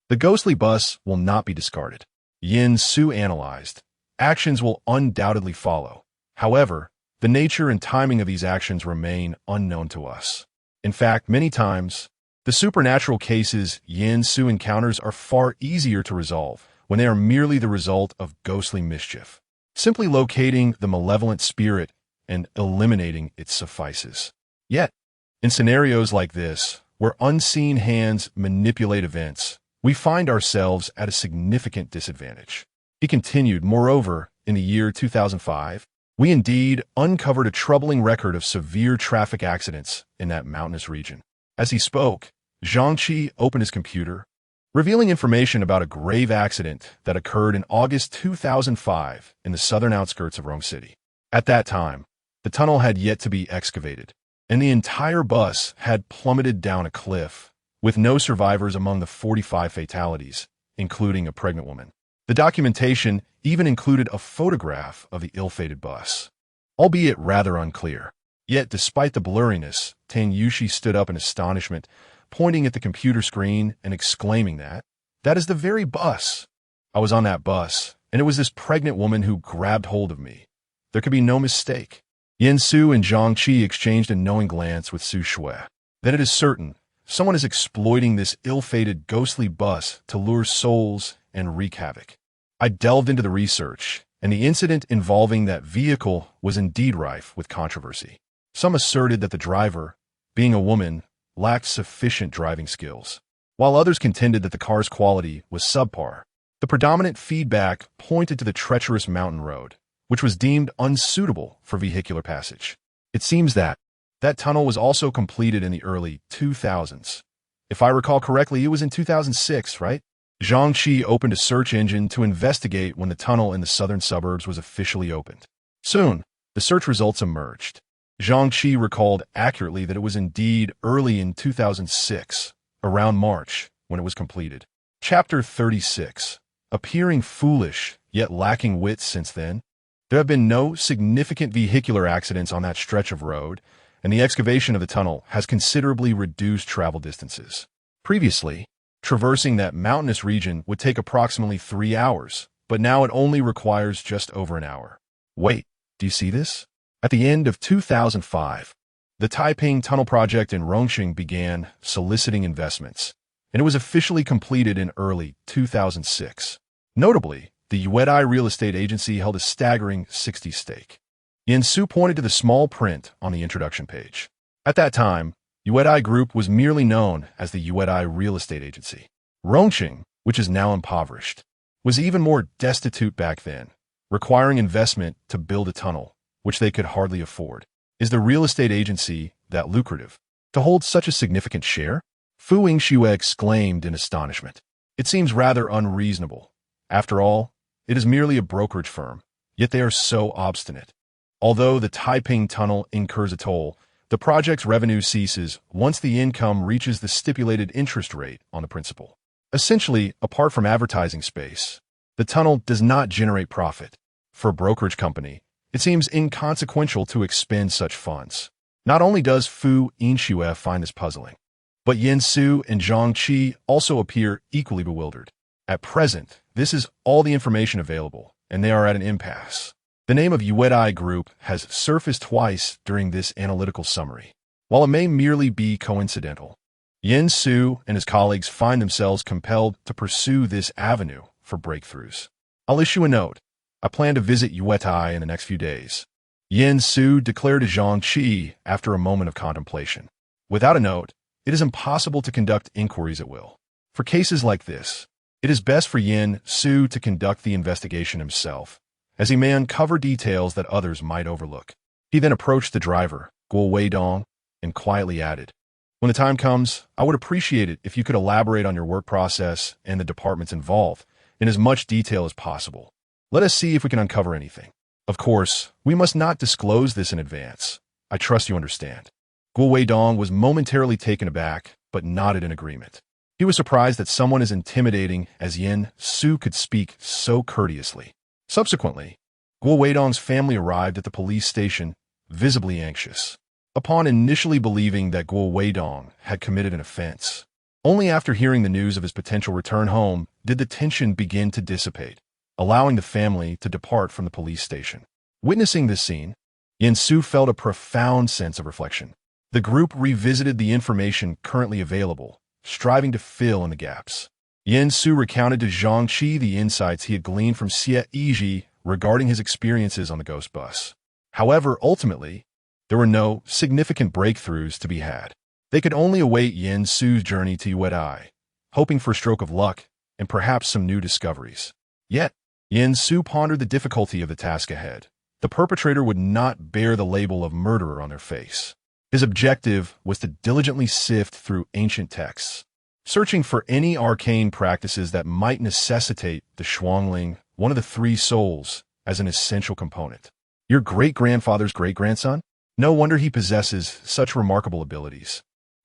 The ghostly bus will not be discarded. Yin Su analyzed. Actions will undoubtedly follow. However, the nature and timing of these actions remain unknown to us. In fact, many times, the supernatural cases Yin Su encounters are far easier to resolve when they are merely the result of ghostly mischief. Simply locating the malevolent spirit and eliminating it suffices. Yet, in scenarios like this, where unseen hands manipulate events, we find ourselves at a significant disadvantage. He continued, moreover, in the year 2005, we indeed uncovered a troubling record of severe traffic accidents in that mountainous region. As he spoke, Zhangqi opened his computer, revealing information about a grave accident that occurred in August 2005 in the southern outskirts of Rome City. At that time, the tunnel had yet to be excavated, and the entire bus had plummeted down a cliff, with no survivors among the 45 fatalities, including a pregnant woman. The documentation even included a photograph of the ill-fated bus, albeit rather unclear. Yet, despite the blurriness, Tang Yushi stood up in astonishment, pointing at the computer screen and exclaiming that is the very bus. I was on that bus, and it was this pregnant woman who grabbed hold of me. There could be no mistake. Yin Su and Zhangqi exchanged a knowing glance with Su Shui. Then it is certain someone is exploiting this ill-fated ghostly bus to lure souls and wreak havoc. I delved into the research, and the incident involving that vehicle was indeed rife with controversy. Some asserted that the driver, being a woman, lacked sufficient driving skills, while others contended that the car's quality was subpar. The predominant feedback pointed to the treacherous mountain road, which was deemed unsuitable for vehicular passage. It seems that tunnel was also completed in the early 2000s. If I recall correctly, it was in 2006, right? Zhangqi opened a search engine to investigate when the tunnel in the southern suburbs was officially opened. Soon, the search results emerged. Zhangqi recalled accurately that it was indeed early in 2006, around March, when it was completed. Chapter 36. Appearing foolish, yet lacking wit since then. There have been no significant vehicular accidents on that stretch of road, and the excavation of the tunnel has considerably reduced travel distances. Previously, traversing that mountainous region would take approximately 3 hours, but now it only requires just over an hour. Wait, do you see this? At the end of 2005, the Taiping Tunnel project in Rongqing began soliciting investments, and it was officially completed in early 2006. Notably, the Yuedai Real Estate Agency held a staggering 60% stake. Yin Su pointed to the small print on the introduction page. At that time, Yuedai Group was merely known as the Yuedai Real Estate Agency. Rongqing, which is now impoverished, was even more destitute back then, requiring investment to build a tunnel, which they could hardly afford. Is the real estate agency that lucrative to hold such a significant share? Fu Yingxue exclaimed in astonishment. It seems rather unreasonable. After all, it is merely a brokerage firm, yet they are so obstinate. Although the Taiping Tunnel incurs a toll, the project's revenue ceases once the income reaches the stipulated interest rate on the principal. Essentially, apart from advertising space, the tunnel does not generate profit. For a brokerage company, it seems inconsequential to expend such funds. Not only does Fu Yingxue find this puzzling, but Yin Su and Zhang Qi also appear equally bewildered. At present, this is all the information available, and they are at an impasse. The name of Yuedai Group has surfaced twice during this analytical summary. While it may merely be coincidental, Yin Su and his colleagues find themselves compelled to pursue this avenue for breakthroughs. I'll issue a note. I plan to visit Yuedai in the next few days. Yin Su declared to Zhang Qi after a moment of contemplation. Without a note, it is impossible to conduct inquiries at will. For cases like this, it is best for Yin Su to conduct the investigation himself, as he may uncover details that others might overlook. He then approached the driver, Guo Weidong, and quietly added, "When the time comes, I would appreciate it if you could elaborate on your work process and the departments involved in as much detail as possible. Let us see if we can uncover anything. Of course, we must not disclose this in advance. I trust you understand." Guo Weidong was momentarily taken aback, but nodded in agreement. He was surprised that someone as intimidating as Yin Su could speak so courteously. Subsequently, Guo Weidong's family arrived at the police station, visibly anxious. Upon initially believing that Guo Weidong had committed an offense, only after hearing the news of his potential return home did the tension begin to dissipate, allowing the family to depart from the police station. Witnessing this scene, Yin Su felt a profound sense of reflection. The group revisited the information currently available, striving to fill in the gaps. Yin Su recounted to Zhang Qi the insights he had gleaned from Xie Yizhi regarding his experiences on the ghost bus. However, ultimately, there were no significant breakthroughs to be had. They could only await Yin Su's journey to Yuedai, hoping for a stroke of luck and perhaps some new discoveries. Yet, Yin Su pondered the difficulty of the task ahead. The perpetrator would not bear the label of murderer on their face. His objective was to diligently sift through ancient texts, searching for any arcane practices that might necessitate the Shuangling, one of the three souls, as an essential component. Your great-grandfather's great-grandson? No wonder he possesses such remarkable abilities.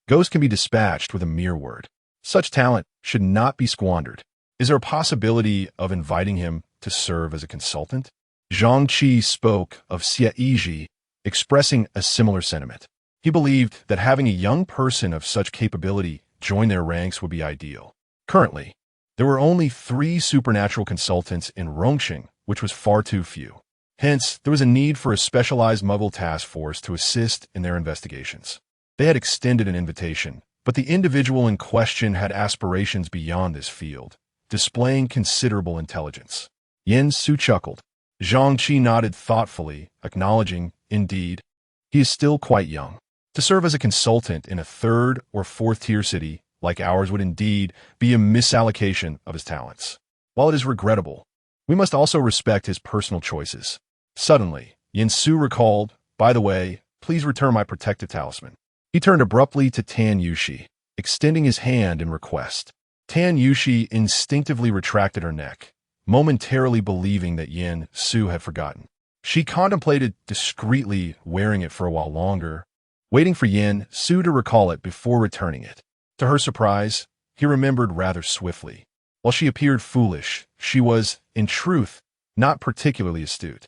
Ghosts can be dispatched with a mere word. Such talent should not be squandered. Is there a possibility of inviting him to serve as a consultant? Zhang Qi spoke of Xie Yizhi, expressing a similar sentiment. He believed that having a young person of such capability join their ranks would be ideal. Currently, there were only 3 supernatural consultants in Rongqing, which was far too few. Hence, there was a need for a specialized Muggle task force to assist in their investigations. They had extended an invitation, but the individual in question had aspirations beyond this field, displaying considerable intelligence. Yin Su chuckled. Zhang Qi nodded thoughtfully, acknowledging, indeed, he is still quite young. To serve as a consultant in a 3rd or 4th tier city like ours would indeed be a misallocation of his talents. While it is regrettable, we must also respect his personal choices. Suddenly, Yin Su recalled, "By the way, please return my protective talisman." He turned abruptly to Tan Yushi, extending his hand in request. Tan Yushi instinctively retracted her neck, momentarily believing that Yin Su had forgotten. She contemplated discreetly wearing it for a while longer, waiting for Yin Su to recall it before returning it. To her surprise, he remembered rather swiftly. While she appeared foolish, she was, in truth, not particularly astute.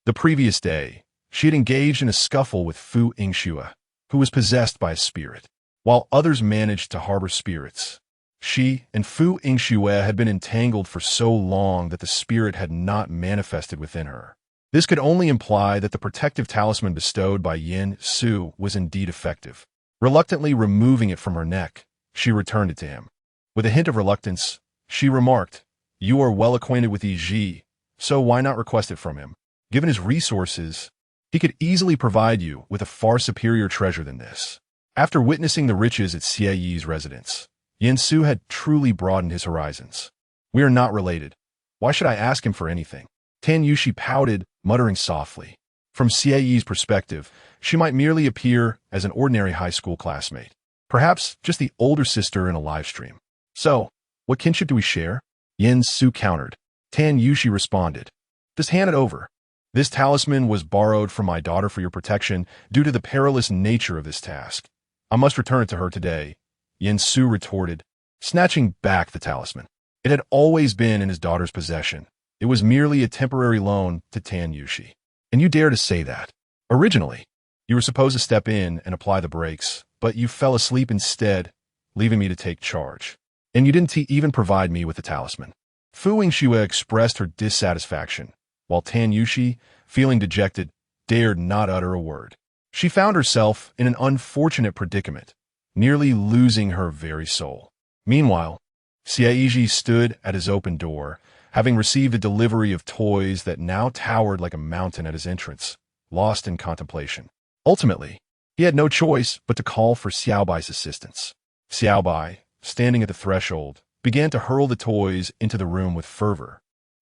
The previous day, she had engaged in a scuffle with Fu Yingxue, who was possessed by a spirit. While others managed to harbor spirits, she and Fu Yingxue had been entangled for so long that the spirit had not manifested within her. This could only imply that the protective talisman bestowed by Yin Su was indeed effective. Reluctantly removing it from her neck, she returned it to him. With a hint of reluctance, she remarked, "You are well acquainted with Yizhi, so why not request it from him? Given his resources, he could easily provide you with a far superior treasure than this." After witnessing the riches at Xie Yi's residence, Yin Su had truly broadened his horizons. "We are not related. Why should I ask him for anything?" Tan Yushi pouted, muttering softly. From Xie Yizhi's perspective, she might merely appear as an ordinary high school classmate. Perhaps just the older sister in a live stream. So, what kinship do we share? Yin Su countered. Tan Yushi responded. Just hand it over. This talisman was borrowed from my daughter for your protection due to the perilous nature of this task. I must return it to her today, Yin Su retorted, snatching back the talisman. It had always been in his daughter's possession. It was merely a temporary loan to Tan Yushi. And you dare to say that? Originally, you were supposed to step in and apply the brakes, but you fell asleep instead, leaving me to take charge. And you didn't even provide me with the talisman. Fu Yingxue expressed her dissatisfaction, while Tan Yushi, feeling dejected, dared not utter a word. She found herself in an unfortunate predicament, nearly losing her very soul. Meanwhile, Xie Yizhi stood at his open door, having received a delivery of toys that now towered like a mountain at his entrance, lost in contemplation. Ultimately, he had no choice but to call for Xiaobai's assistance. Xiaobai, standing at the threshold, began to hurl the toys into the room with fervor,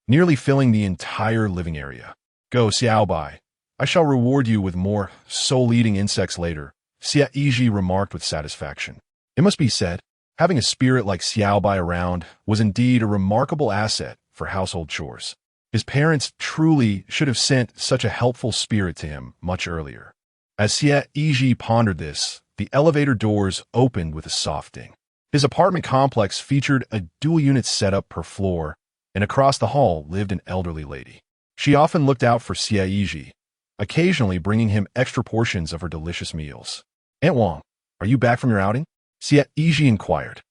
nearly filling the entire living area. Go, Xiaobai. I shall reward you with more soul-eating insects later, Xie Yizhi remarked with satisfaction. It must be said, having a spirit like Xiaobai around was indeed a remarkable asset for household chores. His parents truly should have sent such a helpful spirit to him much earlier. As Xie Yizhi pondered this, the elevator doors opened with a soft ding. His apartment complex featured a dual-unit setup per floor, and across the hall lived an elderly lady. She often looked out for Xie Yizhi, occasionally bringing him extra portions of her delicious meals. Aunt Wang, are you back from your outing? Xie Yizhi inquired.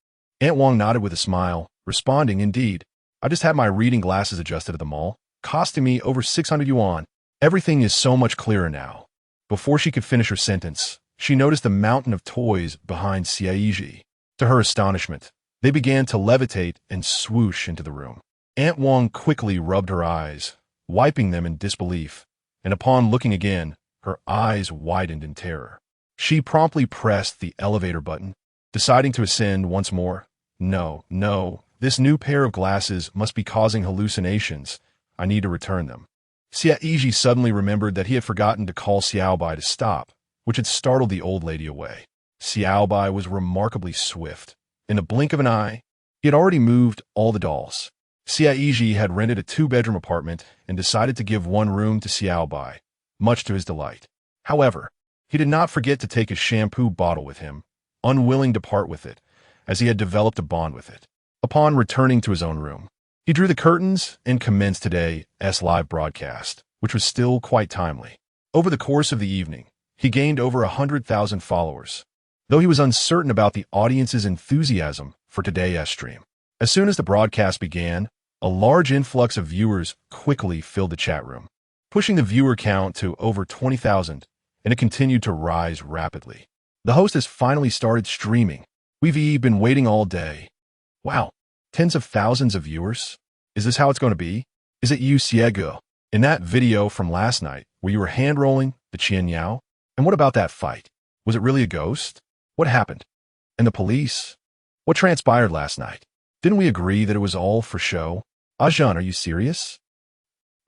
Aunt Wang nodded with a smile, responding, indeed. I just had my reading glasses adjusted at the mall, costing me over 600 yuan. Everything is so much clearer now. Before she could finish her sentence, she noticed a mountain of toys behind Xie Yizhi. To her astonishment, they began to levitate and swoosh into the room. Aunt Wang quickly rubbed her eyes, wiping them in disbelief, and upon looking again, her eyes widened in terror. She promptly pressed the elevator button, deciding to ascend once more. No, this new pair of glasses must be causing hallucinations. I need to return them. Xie Yizhi suddenly remembered that he had forgotten to call Xiaobai to stop, which had startled the old lady away. Xiaobai was remarkably swift. In a blink of an eye, he had already moved all the dolls. Xie Yizhi had rented a 2-bedroom apartment and decided to give one room to Xiaobai, much to his delight. However, he did not forget to take his shampoo bottle with him, unwilling to part with it, as he had developed a bond with it. Upon returning to his own room, he drew the curtains and commenced today's live broadcast, which was still quite timely. Over the course of the evening, he gained over 100,000 followers, though he was uncertain about the audience's enthusiasm for today's stream. As soon as the broadcast began, a large influx of viewers quickly filled the chat room, pushing the viewer count to over 20,000, and it continued to rise rapidly. The host has finally started streaming. We've been waiting all day. Wow, tens of thousands of viewers? Is this how it's going to be? Is it you, Xiego? In that video from last night, where you were hand-rolling the Qian Yao? And what about that fight? Was it really a ghost? What happened? And the police? What transpired last night? Didn't we agree that it was all for show? Ajan, are you serious?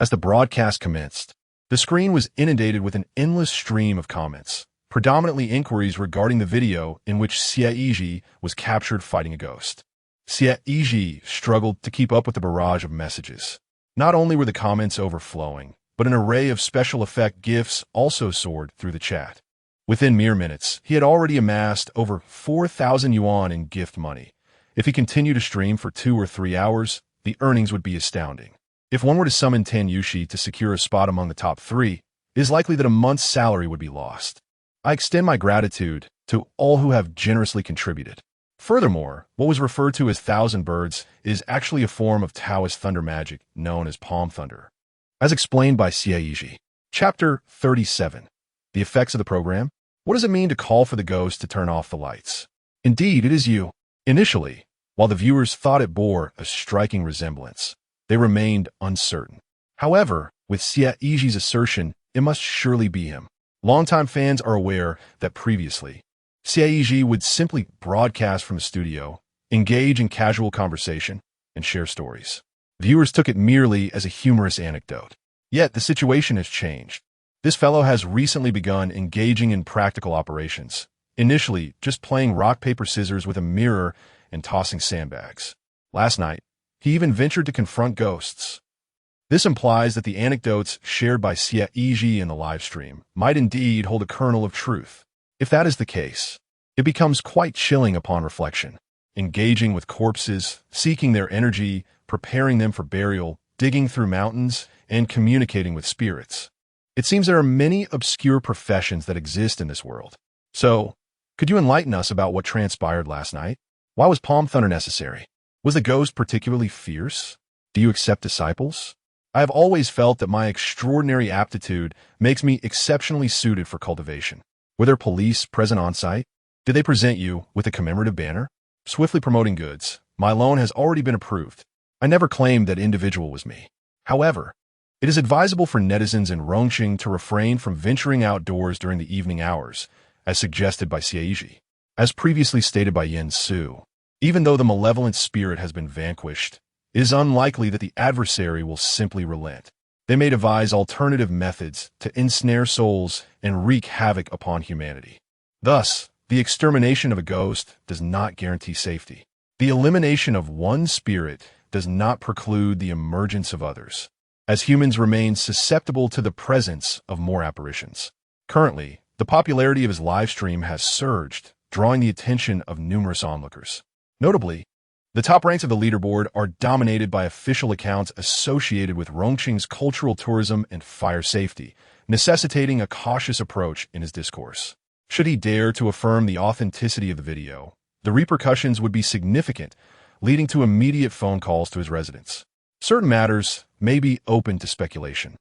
As the broadcast commenced, the screen was inundated with an endless stream of comments, predominantly inquiries regarding the video in which Xie Yizhi was captured fighting a ghost. Xie Yizhi struggled to keep up with the barrage of messages. Not only were the comments overflowing, but an array of special effect gifs also soared through the chat. Within mere minutes, he had already amassed over 4,000 yuan in gift money. If he continued to stream for 2 or 3 hours, the earnings would be astounding. If one were to summon Tan Yushi to secure a spot among the top 3, it is likely that a month's salary would be lost. I extend my gratitude to all who have generously contributed. Furthermore, what was referred to as Thousand Birds is actually a form of Taoist thunder magic known as palm thunder. As explained by Xie Yizhi. Chapter 37. The effects of the program? What does it mean to call for the ghost to turn off the lights? Indeed, it is you. Initially, while the viewers thought it bore a striking resemblance, they remained uncertain. However, with Xie Yizhi's assertion, it must surely be him. Longtime fans are aware that previously, Xie Yizhi would simply broadcast from the studio, engage in casual conversation, and share stories. Viewers took it merely as a humorous anecdote. Yet the situation has changed. This fellow has recently begun engaging in practical operations, initially just playing rock, paper, scissors with a mirror and tossing sandbags. Last night, he even ventured to confront ghosts. This implies that the anecdotes shared by Xie Yizhi in the livestream might indeed hold a kernel of truth. If that is the case, it becomes quite chilling upon reflection. Engaging with corpses, seeking their energy, preparing them for burial, digging through mountains, and communicating with spirits. It seems there are many obscure professions that exist in this world. So, could you enlighten us about what transpired last night? Why was palm thunder necessary? Was the ghost particularly fierce? Do you accept disciples? I have always felt that my extraordinary aptitude makes me exceptionally suited for cultivation. Were there police present on site? Did they present you with a commemorative banner? Swiftly promoting goods. My loan has already been approved. I never claimed that individual was me. However, it is advisable for netizens in Rongqing to refrain from venturing outdoors during the evening hours, as suggested by Xie Yizhi. As previously stated by Yen Su, even though the malevolent spirit has been vanquished, it is unlikely that the adversary will simply relent. They may devise alternative methods to ensnare souls and wreak havoc upon humanity. Thus, the extermination of a ghost does not guarantee safety. The elimination of one spirit does not preclude the emergence of others, as humans remain susceptible to the presence of more apparitions. Currently, the popularity of his livestream has surged, drawing the attention of numerous onlookers. Notably, the top ranks of the leaderboard are dominated by official accounts associated with Rongqing's cultural tourism and fire safety, necessitating a cautious approach in his discourse. Should he dare to affirm the authenticity of the video, the repercussions would be significant, leading to immediate phone calls to his residents. Certain matters may be open to speculation,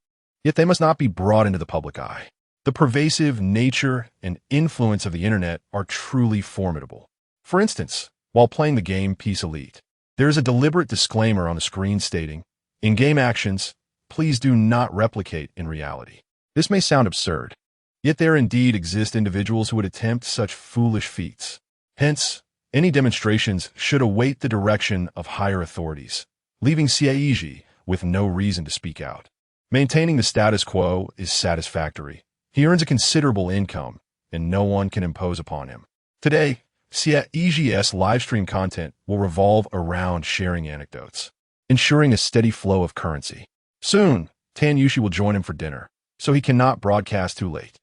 yet they must not be brought into the public eye. The pervasive nature and influence of the internet are truly formidable. For instance, while playing the game Peace Elite, there is a deliberate disclaimer on the screen stating, "In-game actions, please do not replicate in reality." This may sound absurd, yet there indeed exist individuals who would attempt such foolish feats. Hence, any demonstrations should await the direction of higher authorities, leaving Xie Yizhi with no reason to speak out. Maintaining the status quo is satisfactory. He earns a considerable income, and no one can impose upon him. Today, Xie Yizhi's livestream content will revolve around sharing anecdotes, ensuring a steady flow of currency. Soon, Tan Yushi will join him for dinner, so he cannot broadcast too late.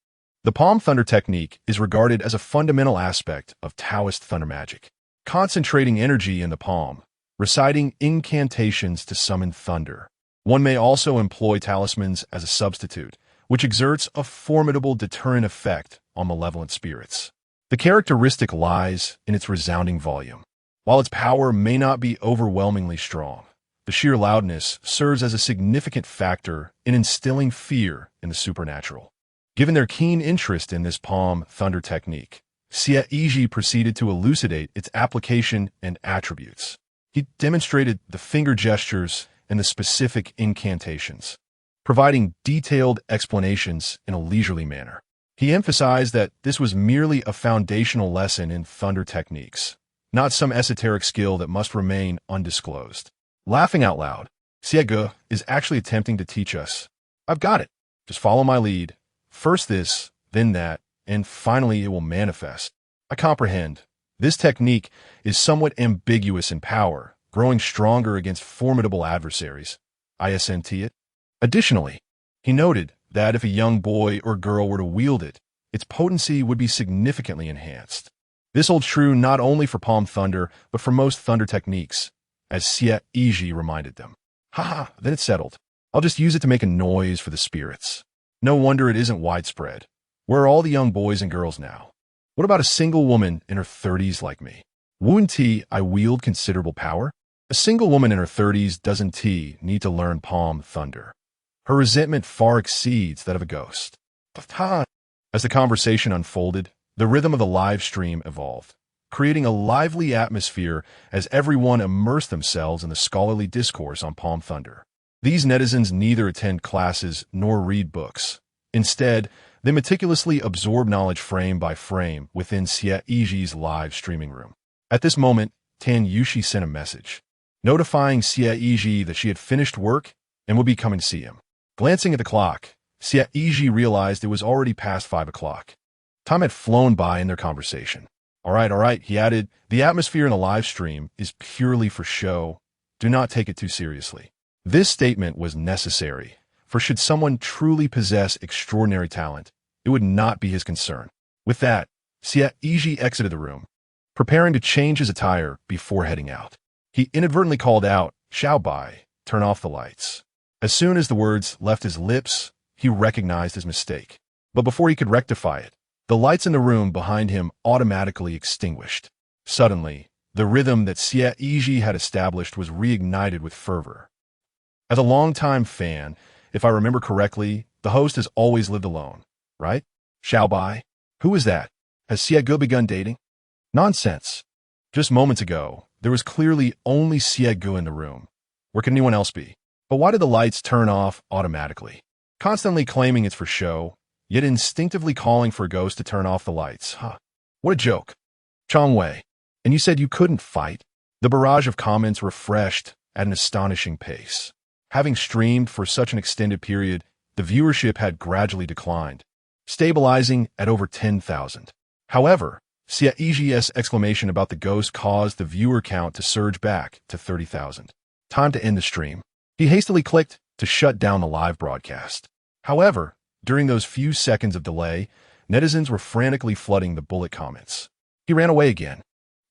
The palm thunder technique is regarded as a fundamental aspect of Taoist thunder magic, concentrating energy in the palm, reciting incantations to summon thunder. One may also employ talismans as a substitute, which exerts a formidable deterrent effect on malevolent spirits. The characteristic lies in its resounding volume. While its power may not be overwhelmingly strong, the sheer loudness serves as a significant factor in instilling fear in the supernatural. Given their keen interest in this palm thunder technique, Xie Yizhi proceeded to elucidate its application and attributes. He demonstrated the finger gestures and the specific incantations, providing detailed explanations in a leisurely manner. He emphasized that this was merely a foundational lesson in thunder techniques, not some esoteric skill that must remain undisclosed. Laughing out loud, Xie Ge is actually attempting to teach us. I've got it. Just follow my lead. First this, then that, and finally it will manifest. I comprehend. This technique is somewhat ambiguous in power, growing stronger against formidable adversaries. I assent it. Additionally, he noted that if a young boy or girl were to wield it, its potency would be significantly enhanced. This holds true not only for palm thunder, but for most thunder techniques, as Xie Yizhi reminded them. Haha, then it's settled. I'll just use it to make a noise for the spirits. No wonder it isn't widespread. Where are all the young boys and girls now? What about a single woman in her 30s like me? Wouldn't I wield considerable power? A single woman in her 30s doesn't need to learn palm thunder. Her resentment far exceeds that of a ghost. As the conversation unfolded, the rhythm of the live stream evolved, creating a lively atmosphere as everyone immersed themselves in the scholarly discourse on palm thunder. These netizens neither attend classes nor read books. Instead, they meticulously absorb knowledge frame by frame within Xie Yizhi's live streaming room. At this moment, Tan Yushi sent a message, notifying Xie Yizhi that she had finished work and would be coming to see him. Glancing at the clock, Xie Yizhi realized it was already past 5 o'clock. Time had flown by in their conversation. All right, he added, the atmosphere in the live stream is purely for show. Do not take it too seriously. This statement was necessary, for should someone truly possess extraordinary talent, it would not be his concern. With that, Xie Yizhi exited the room, preparing to change his attire before heading out. He inadvertently called out, "Xiao Bai, turn off the lights." As soon as the words left his lips, he recognized his mistake. But before he could rectify it, the lights in the room behind him automatically extinguished. Suddenly, the rhythm that Xie Yizhi had established was reignited with fervor. As a longtime fan, if I remember correctly, the host has always lived alone, right? Xiao Bai? Who is that? Has Xie Ge begun dating? Nonsense. Just moments ago, there was clearly only Xie Ge in the room. Where could anyone else be? But why did the lights turn off automatically? Constantly claiming it's for show, yet instinctively calling for a ghost to turn off the lights. What a joke. Chong Wei. And you said you couldn't fight? The barrage of comments refreshed at an astonishing pace. Having streamed for such an extended period, the viewership had gradually declined, stabilizing at over 10,000. However, Xie Yizhi's exclamation about the ghost caused the viewer count to surge back to 30,000. Time to end the stream. He hastily clicked to shut down the live broadcast. However, during those few seconds of delay, netizens were frantically flooding the bullet comments. He ran away again.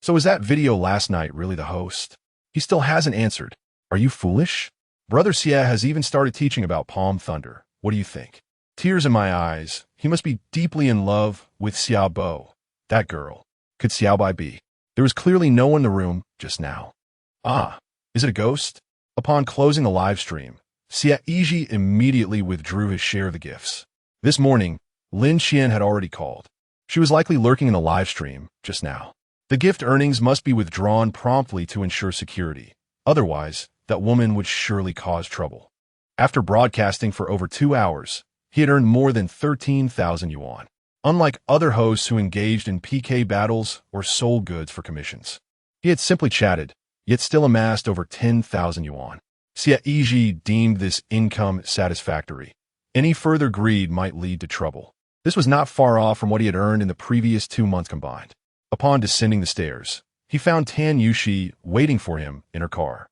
So is that video last night really the host? He still hasn't answered. Are you foolish? Brother Xie has even started teaching about Palm Thunder. What do you think? Tears in my eyes. He must be deeply in love with Xiao Bo. That girl. Could Xiao Bai be? There was clearly no one in the room just now. Is it a ghost? Upon closing the live stream, Xie Yizhi immediately withdrew his share of the gifts. This morning, Lin Xian had already called. She was likely lurking in the live stream just now. The gift earnings must be withdrawn promptly to ensure security. Otherwise, that woman would surely cause trouble. After broadcasting for over 2 hours, he had earned more than 13,000 yuan. Unlike other hosts who engaged in PK battles or sold goods for commissions, he had simply chatted, yet still amassed over 10,000 yuan. Xie Yizhi deemed this income satisfactory. Any further greed might lead to trouble. This was not far off from what he had earned in the previous 2 months combined. Upon descending the stairs, he found Tan Yushi waiting for him in her car.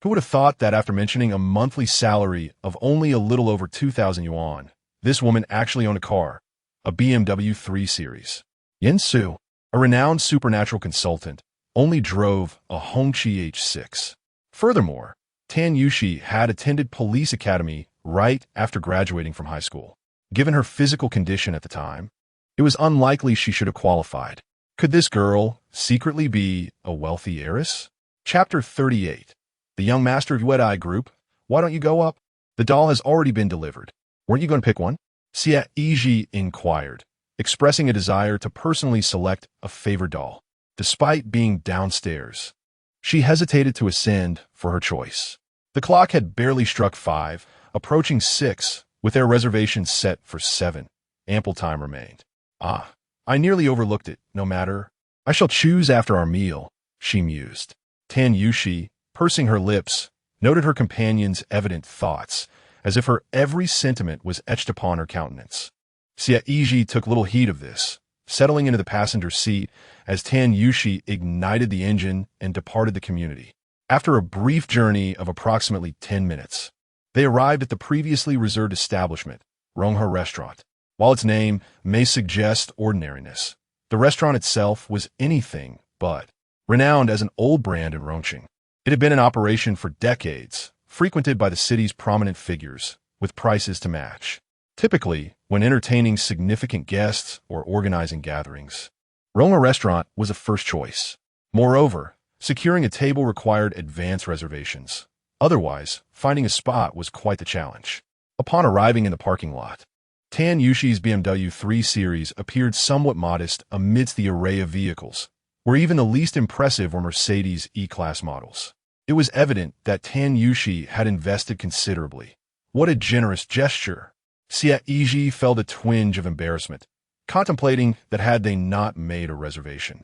Who would have thought that after mentioning a monthly salary of only a little over 2,000 yuan, this woman actually owned a car, a BMW 3 Series. Yin Su, a renowned supernatural consultant, only drove a Hongqi H6. Furthermore, Tan Yushi had attended police academy right after graduating from high school. Given her physical condition at the time, it was unlikely she should have qualified. Could this girl secretly be a wealthy heiress? Chapter 38. The young master of Yuedai Group. Why don't you go up? The doll has already been delivered. Weren't you going to pick one? Xie Yizhi inquired, expressing a desire to personally select a favored doll. Despite being downstairs, she hesitated to ascend for her choice. The clock had barely struck 5, approaching 6, with their reservations set for 7. Ample time remained. I nearly overlooked it. No matter. I shall choose after our meal, she mused. Tan Yushi, pursing her lips, noted her companion's evident thoughts, as if her every sentiment was etched upon her countenance. Xie Yizhi took little heed of this, settling into the passenger seat as Tan Yushi ignited the engine and departed the community. After a brief journey of approximately 10 minutes, they arrived at the previously reserved establishment, Ronghe Restaurant. While its name may suggest ordinariness, the restaurant itself was anything but. Renowned as an old brand in Rongqing, it had been in operation for decades, frequented by the city's prominent figures, with prices to match. Typically, when entertaining significant guests or organizing gatherings, Ronghe Restaurant was a first choice. Moreover, securing a table required advance reservations. Otherwise, finding a spot was quite the challenge. Upon arriving in the parking lot, Tan Yushi's BMW 3 Series appeared somewhat modest amidst the array of vehicles, where even the least impressive were Mercedes E-Class models. It was evident that Tan Yushi had invested considerably. What a generous gesture! Xie Yizhi felt a twinge of embarrassment, contemplating that had they not made a reservation,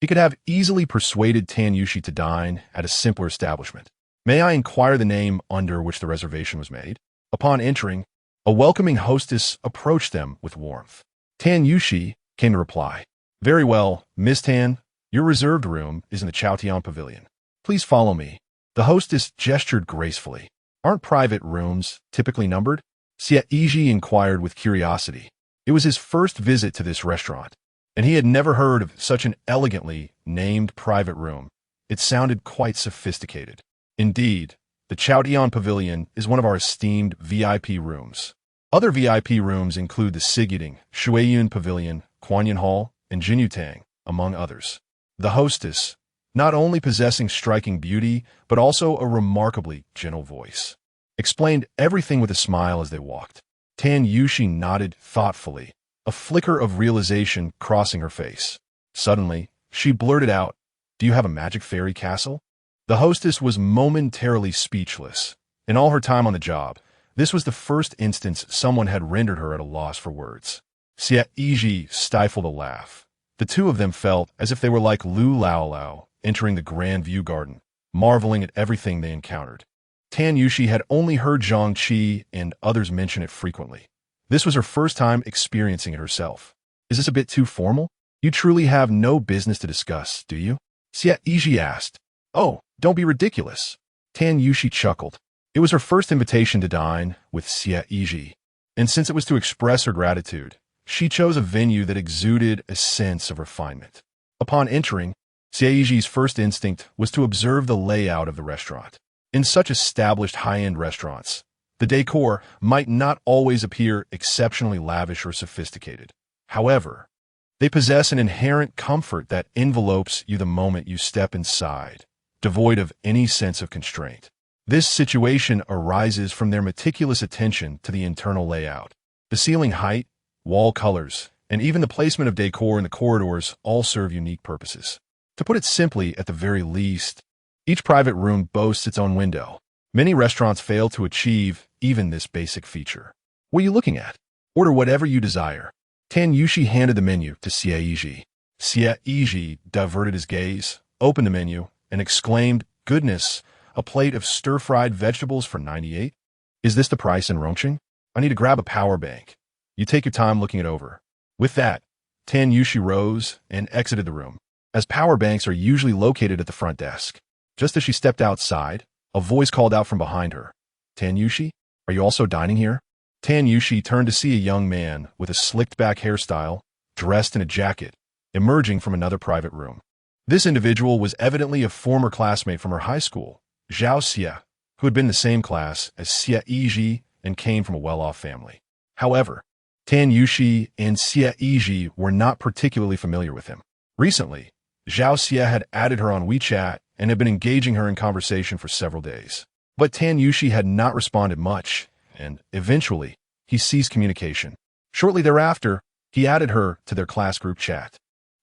he could have easily persuaded Tan Yushi to dine at a simpler establishment. May I inquire the name under which the reservation was made? Upon entering, A welcoming hostess approached them with warmth. Tan Yushi came to reply. Very well, Miss Tan, your reserved room is in the Chaotian Pavilion. Please follow me. The hostess gestured gracefully. Aren't private rooms typically numbered? Xie Yizhi inquired with curiosity. It was his first visit to this restaurant, and he had never heard of such an elegantly named private room. It sounded quite sophisticated. Indeed, the Chaotian Pavilion is one of our esteemed VIP rooms. Other VIP rooms include the Sigyiting, Shuiyun Pavilion, Quanyin Hall, and Jinyutang, among others. The hostess, not only possessing striking beauty, but also a remarkably gentle voice, explained everything with a smile as they walked. Tan Yushi nodded thoughtfully, a flicker of realization crossing her face. Suddenly, she blurted out, "Do you have a magic fairy castle?" The hostess was momentarily speechless. In all her time on the job, this was the first instance someone had rendered her at a loss for words. Xie Yizhi stifled a laugh. The two of them felt as if they were like Lu Lao entering the Grand View Garden, marveling at everything they encountered. Tan Yushi had only heard Zhang Qi and others mention it frequently. This was her first time experiencing it herself. Is this a bit too formal? You truly have no business to discuss, do you? Xie Yizhi asked. Oh, don't be ridiculous. Tan Yushi chuckled. It was her first invitation to dine with Xie Yizhi, and since it was to express her gratitude, she chose a venue that exuded a sense of refinement. Upon entering, Xie Yizhi's first instinct was to observe the layout of the restaurant. In such established high-end restaurants, the decor might not always appear exceptionally lavish or sophisticated. However, they possess an inherent comfort that envelopes you the moment you step inside, devoid of any sense of constraint. This situation arises from their meticulous attention to the internal layout. The ceiling height, wall colors, and even the placement of decor in the corridors all serve unique purposes. To put it simply, at the very least, each private room boasts its own window. Many restaurants fail to achieve even this basic feature. What are you looking at? Order whatever you desire. Tan Yushi handed the menu to Xie Yizhi. Xie Yizhi diverted his gaze, opened the menu, and exclaimed, "Goodness, a plate of stir-fried vegetables for 98? Is this the price in Rongqing? I need to grab a power bank. You take your time looking it over." With that, Tan Yushi rose and exited the room, as power banks are usually located at the front desk. Just as she stepped outside, a voice called out from behind her. "Tan Yushi, are you also dining here?" Tan Yushi turned to see a young man with a slicked-back hairstyle, dressed in a jacket, emerging from another private room. This individual was evidently a former classmate from her high school, Zhao Xie, who had been in the same class as Xie Yizhi and came from a well-off family. However, Tan Yushi and Xie Yizhi were not particularly familiar with him. Recently, Zhao Xie had added her on WeChat and had been engaging her in conversation for several days. But Tan Yushi had not responded much, and eventually, he ceased communication. Shortly thereafter, he added her to their class group chat.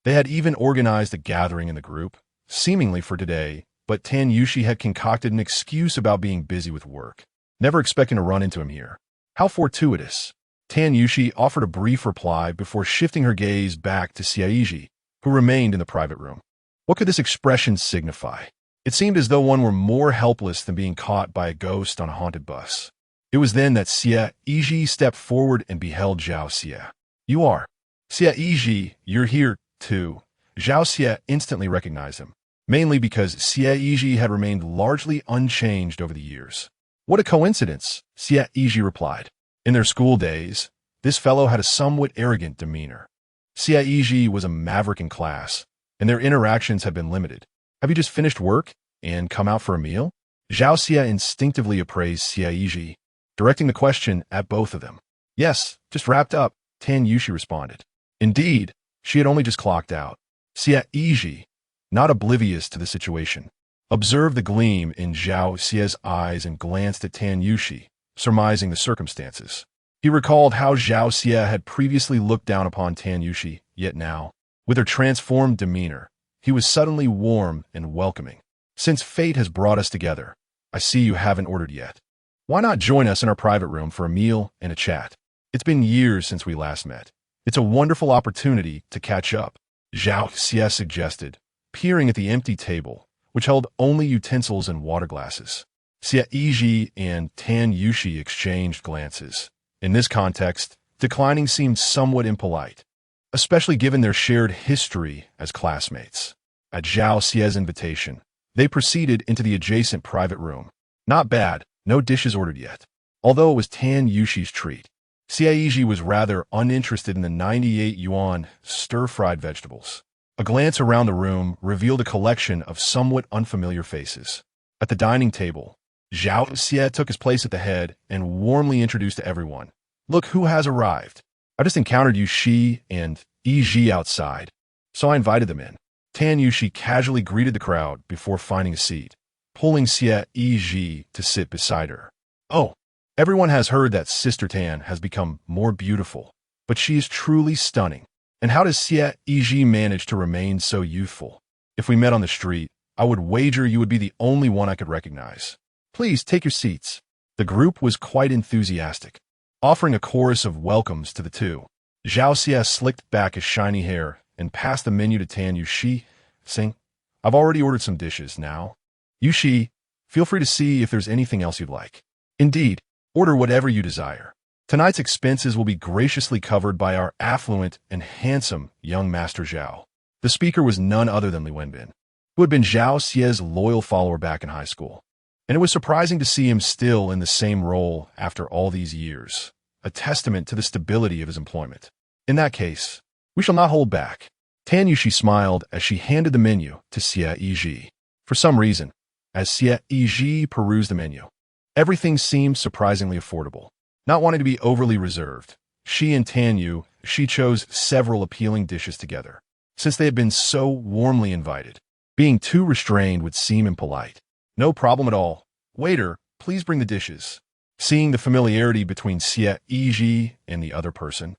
They had even organized a gathering in the group, seemingly for today, but Tan Yushi had concocted an excuse about being busy with work, never expecting to run into him here. How fortuitous. Tan Yushi offered a brief reply before shifting her gaze back to Xie Yizhi, who remained in the private room. What could this expression signify? It seemed as though one were more helpless than being caught by a ghost on a haunted bus. It was then that Xie Yizhi stepped forward and beheld Zhao Xie. "You are. Xie Yizhi, you're here, too." Zhao Xie instantly recognized him, mainly because Xie Yizhi had remained largely unchanged over the years. "What a coincidence," Xie Yizhi replied. In their school days, this fellow had a somewhat arrogant demeanor. Xie Yizhi was a maverick in class, and their interactions had been limited. "Have you just finished work and come out for a meal?" Zhao Xie instinctively appraised Xie Yizhi, directing the question at both of them. "Yes, just wrapped up," Tan Yushi responded. Indeed, she had only just clocked out. Xie Yizhi, not oblivious to the situation, observed the gleam in Zhao Xie's eyes and glanced at Tan Yushi, surmising the circumstances. He recalled how Zhao Xie had previously looked down upon Tan Yushi, yet now, with her transformed demeanor, he was suddenly warm and welcoming. "Since fate has brought us together, I see you haven't ordered yet. Why not join us in our private room for a meal and a chat? It's been years since we last met. It's a wonderful opportunity to catch up," Zhao Xie suggested, peering at the empty table, which held only utensils and water glasses. Xie Yizhi and Tan Yushi exchanged glances, In this context, declining seemed somewhat impolite, especially given their shared history as classmates. At Zhao Xie's invitation, they proceeded into the adjacent private room. Not bad, no dishes ordered yet. Although it was Tan Yushi's treat, Xie Yizhi was rather uninterested in the 98 yuan stir-fried vegetables. A glance around the room revealed a collection of somewhat unfamiliar faces. At the dining table, Zhao Xie took his place at the head and warmly introduced to everyone. "Look who has arrived. I just encountered Yushi and Yizhi outside, so I invited them in." Tan Yushi casually greeted the crowd before finding a seat, pulling Xie Yizhi to sit beside her. "Oh, everyone has heard that Sister Tan has become more beautiful, but she is truly stunning. And how does Xie Yizhi manage to remain so youthful? If we met on the street, I would wager you would be the only one I could recognize. Please take your seats." The group was quite enthusiastic, offering a chorus of welcomes to the two. Zhao Xie slicked back his shiny hair and passed the menu to Tan Yushi, saying, "I've already ordered some dishes now. Yushi, feel free to see if there's anything else you'd like. Indeed, order whatever you desire. Tonight's expenses will be graciously covered by our affluent and handsome young Master Zhao." The speaker was none other than Li Wenbin, who had been Zhao Xie's loyal follower back in high school. And it was surprising to see him still in the same role after all these years, a testament to the stability of his employment. "In that case, we shall not hold back." Tan Yushi smiled as she handed the menu to Xie Yizhi. For some reason, as Xie Yizhi perused the menu, everything seemed surprisingly affordable. Not wanting to be overly reserved, she and Tan Yushi chose several appealing dishes together, since they had been so warmly invited. Being too restrained would seem impolite. "No problem at all. Waiter, please bring the dishes." Seeing the familiarity between Xie Yizhi and the other person,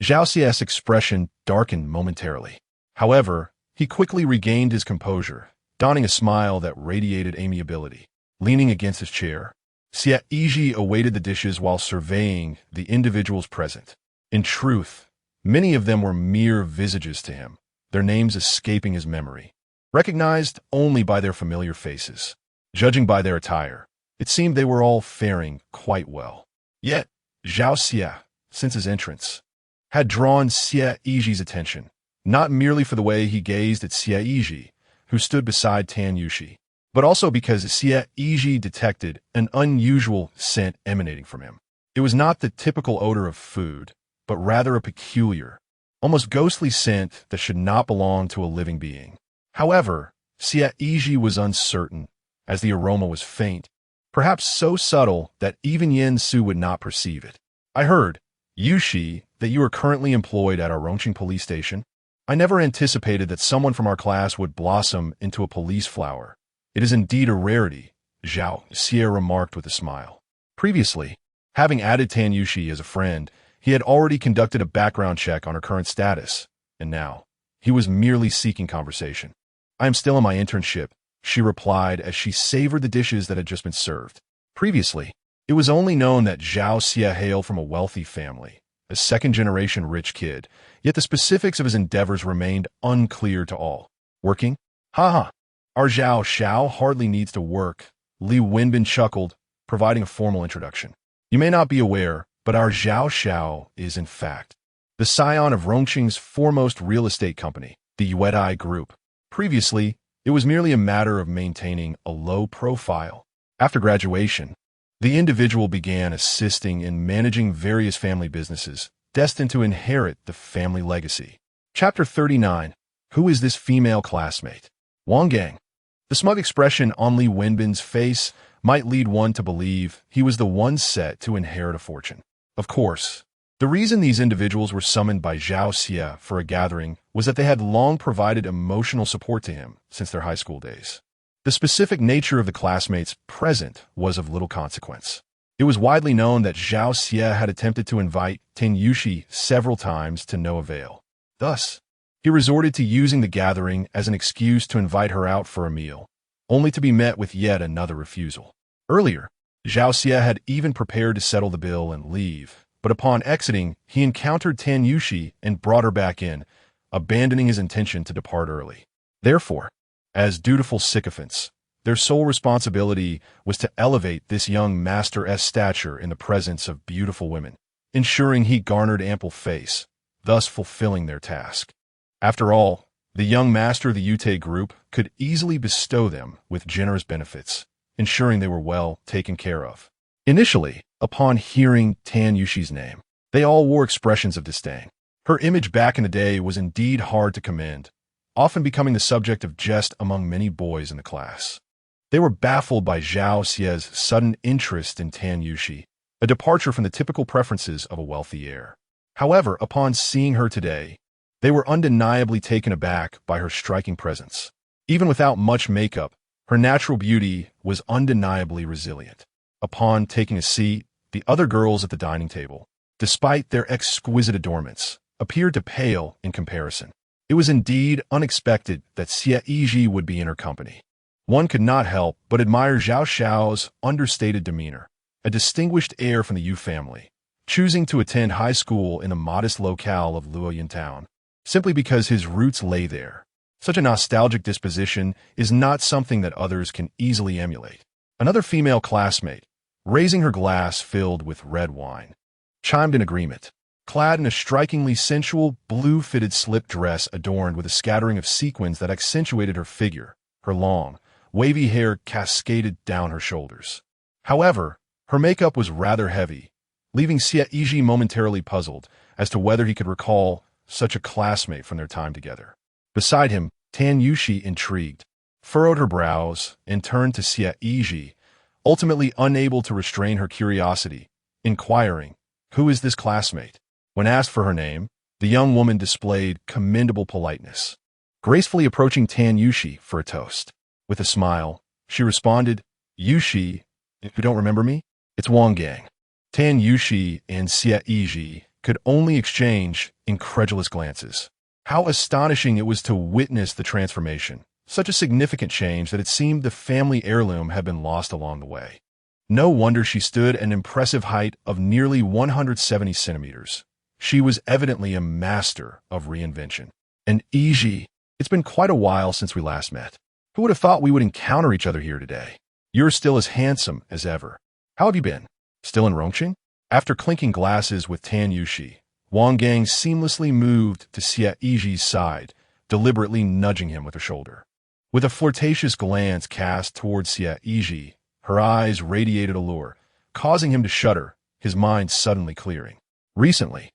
Zhao Xie's expression darkened momentarily. However, he quickly regained his composure, donning a smile that radiated amiability. Leaning against his chair, Xie Yizhi awaited the dishes while surveying the individuals present. In truth, many of them were mere visages to him, their names escaping his memory, recognized only by their familiar faces. Judging by their attire, it seemed they were all faring quite well. Yet, Zhao Xie, since his entrance, had drawn Xie Yizhi's attention, not merely for the way he gazed at Xie Yizhi, who stood beside Tan Yushi, but also because Xie Yizhi detected an unusual scent emanating from him. It was not the typical odor of food, but rather a peculiar, almost ghostly scent that should not belong to a living being. However, Xie Yizhi was uncertain, as the aroma was faint, perhaps so subtle that even Yen Su would not perceive it. "I heard, Yushi, that you are currently employed at our Rongqing police station. I never anticipated that someone from our class would blossom into a police flower. It is indeed a rarity," Zhao Xie remarked with a smile. Previously, having added Tan Yushi as a friend, he had already conducted a background check on her current status, and now, he was merely seeking conversation. "I am still in my internship," she replied as she savored the dishes that had just been served. Previously, it was only known that Zhao Xie hailed from a wealthy family, a second-generation rich kid, yet the specifics of his endeavors remained unclear to all. "Working? Haha, our Zhao Xiao hardly needs to work," Li Wenbin chuckled, providing a formal introduction. "You may not be aware, but our Zhao Xiao is, in fact, the scion of Rongqing's foremost real estate company, the Yuedai Group. Previously, it was merely a matter of maintaining a low profile. After graduation, the individual began assisting in managing various family businesses, destined to inherit the family legacy." Chapter 39. Who is this female classmate? Wang Gang. The smug expression on Li Wenbin's face might lead one to believe he was the one set to inherit a fortune. Of course, the reason these individuals were summoned by Zhao Xie for a gathering was that they had long provided emotional support to him since their high school days. The specific nature of the classmates present was of little consequence. It was widely known that Zhao Xie had attempted to invite Tan Yushi several times to no avail. Thus, he resorted to using the gathering as an excuse to invite her out for a meal, only to be met with yet another refusal. Earlier, Zhao Xie had even prepared to settle the bill and leave, but upon exiting, he encountered Tan Yushi and brought her back in, abandoning his intention to depart early. Therefore, as dutiful sycophants, their sole responsibility was to elevate this young master's stature in the presence of beautiful women. ensuring he garnered ample face, thus fulfilling their task. After all, the young master of the Ute group could easily bestow them with generous benefits, ensuring they were well taken care of. Initially, upon hearing Tan Yushi's name, they all wore expressions of disdain. Her image back in the day was indeed hard to commend, often becoming the subject of jest among many boys in the class. They were baffled by Zhao Xie's sudden interest in Tan Yushi, a departure from the typical preferences of a wealthy heir. However, upon seeing her today, they were undeniably taken aback by her striking presence. Even without much makeup, her natural beauty was undeniably resilient. Upon taking a seat, the other girls at the dining table, despite their exquisite adornments, appeared to pale in comparison. It was indeed unexpected that Xie Yizhi would be in her company. One could not help but admire Zhao Xiao's understated demeanor, a distinguished heir from the Yu family, choosing to attend high school in the modest locale of Luoyang town, simply because his roots lay there. Such a nostalgic disposition is not something that others can easily emulate. Another female classmate, raising her glass filled with red wine, chimed in agreement. Clad in a strikingly sensual blue-fitted slip dress adorned with a scattering of sequins that accentuated her figure, her long, wavy hair cascaded down her shoulders. However, her makeup was rather heavy, leaving Xie Yizhi momentarily puzzled as to whether he could recall such a classmate from their time together. Beside him, Tan Yushi, intrigued, furrowed her brows and turned to Xie Yizhi, ultimately unable to restrain her curiosity, inquiring, "Who is this classmate?" When asked for her name, the young woman displayed commendable politeness, gracefully approaching Tan Yushi for a toast. With a smile, she responded, "Yushi, you don't remember me? It's Wang Gang." Tan Yushi and Xie Yizhi could only exchange incredulous glances. How astonishing it was to witness the transformation, such a significant change that it seemed the family heirloom had been lost along the way. No wonder she stood at an impressive height of nearly 170 centimeters. She was evidently a master of reinvention. And Yizhi, it's been quite a while since we last met. Who would have thought we would encounter each other here today? You're still as handsome as ever. How have you been? Still in Rongqing? After clinking glasses with Tan Yushi, Wang Gang seamlessly moved to Xie Yizhi's side, deliberately nudging him with her shoulder. With a flirtatious glance cast towards Xie Yizhi, her eyes radiated allure, causing him to shudder, his mind suddenly clearing. Recently,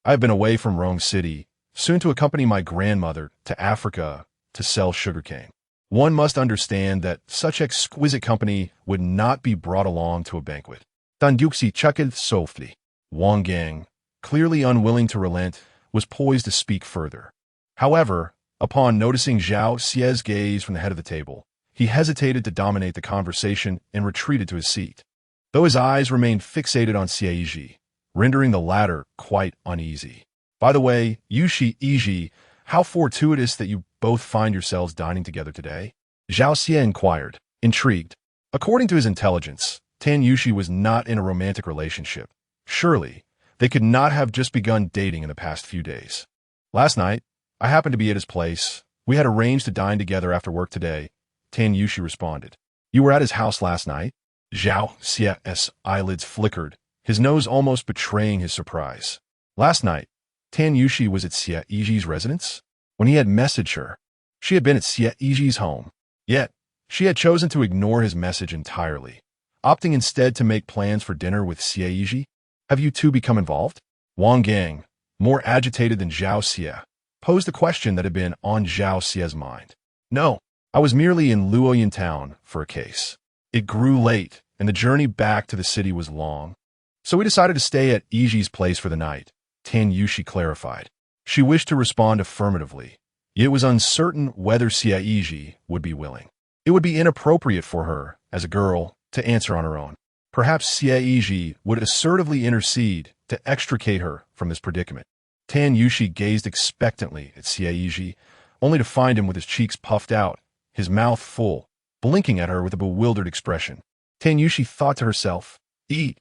I have been away from Rome City, soon to accompany my grandmother to Africa to sell sugarcane. One must understand that such exquisite company would not be brought along to a banquet. Dan Duxi chuckled softly. Wang Gang, clearly unwilling to relent, was poised to speak further. However, upon noticing Zhao Xie's gaze from the head of the table, he hesitated to dominate the conversation and retreated to his seat, though his eyes remained fixated on Xie Yizhi, rendering the latter quite uneasy. By the way, Xie Yizhi, how fortuitous that you both find yourselves dining together today? Zhao Xie inquired, intrigued. According to his intelligence, Tan Yushi was not in a romantic relationship. Surely, they could not have just begun dating in the past few days. Last night, I happened to be at his place. We had arranged to dine together after work today, Tan Yushi responded. You were at his house last night? Zhao Xie's eyelids flickered, his nose almost betraying his surprise. Last night, Tan Yushi was at Xie Yizhi's residence. When he had messaged her, she had been at Xie Yizhi's home. Yet, she had chosen to ignore his message entirely, opting instead to make plans for dinner with Xie Yizhi. Have you two become involved? Wang Gang, more agitated than Zhao Xie, posed a question that had been on Zhao Xie's mind. No, I was merely in Luoyang town for a case. It grew late, and the journey back to the city was long. So we decided to stay at Yizhi's place for the night, Tan Yushi clarified. She wished to respond affirmatively, yet was uncertain whether Xie Yizhi would be willing. It would be inappropriate for her, as a girl, to answer on her own. Perhaps Xie Yizhi would assertively intercede to extricate her from this predicament. Tan Yushi gazed expectantly at Xie Yizhi, only to find him with his cheeks puffed out, his mouth full, blinking at her with a bewildered expression. Tan Yushi thought to herself, eat,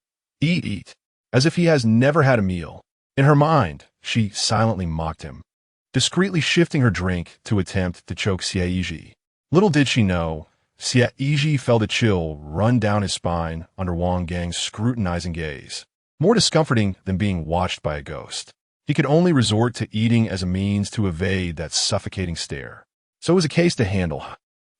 as if he has never had a meal. In her mind, she silently mocked him, discreetly shifting her drink to attempt to choke Xie Yizhi. Little did she know, Xie Yizhi felt a chill run down his spine under Wang Gang's scrutinizing gaze. more discomforting than being watched by a ghost. He could only resort to eating as a means to evade that suffocating stare. So it was a case to handle.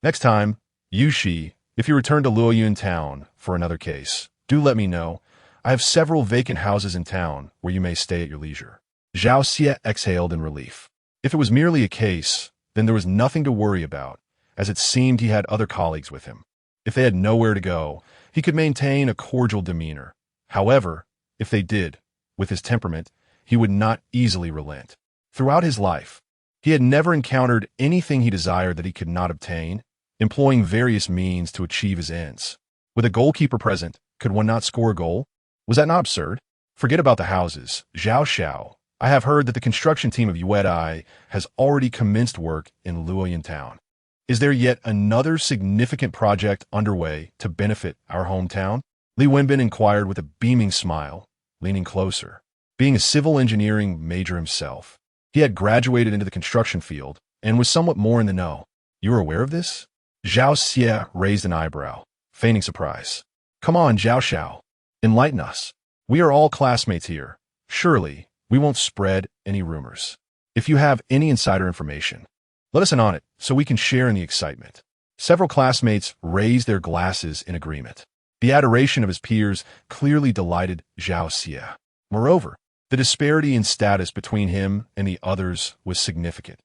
Next time, Yizhi, if you return to Luoyun town for another case, do let me know. I have several vacant houses in town where you may stay at your leisure. Zhao Xie exhaled in relief. If it was merely a case, then there was nothing to worry about, as it seemed he had other colleagues with him. If they had nowhere to go, he could maintain a cordial demeanor. However, if they did, with his temperament, he would not easily relent. Throughout his life, he had never encountered anything he desired that he could not obtain, employing various means to achieve his ends. With a goalkeeper present, could one not score a goal? Was that not absurd? Forget about the houses. Zhao Xiao, I have heard that the construction team of Yuedai has already commenced work in Luoyun town. Is there yet another significant project underway to benefit our hometown? Li Wenbin inquired with a beaming smile, leaning closer. Being a civil engineering major himself, he had graduated into the construction field and was somewhat more in the know. You are aware of this? Zhao Xie raised an eyebrow, feigning surprise. Come on, Zhao Xiao. Enlighten us. We are all classmates here. Surely, we won't spread any rumors. If you have any insider information, let us in on it so we can share in the excitement. Several classmates raised their glasses in agreement. The adoration of his peers clearly delighted Zhao Xie. Moreover, the disparity in status between him and the others was significant.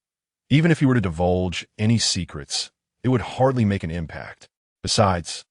Even if he were to divulge any secrets, it would hardly make an impact. Besides,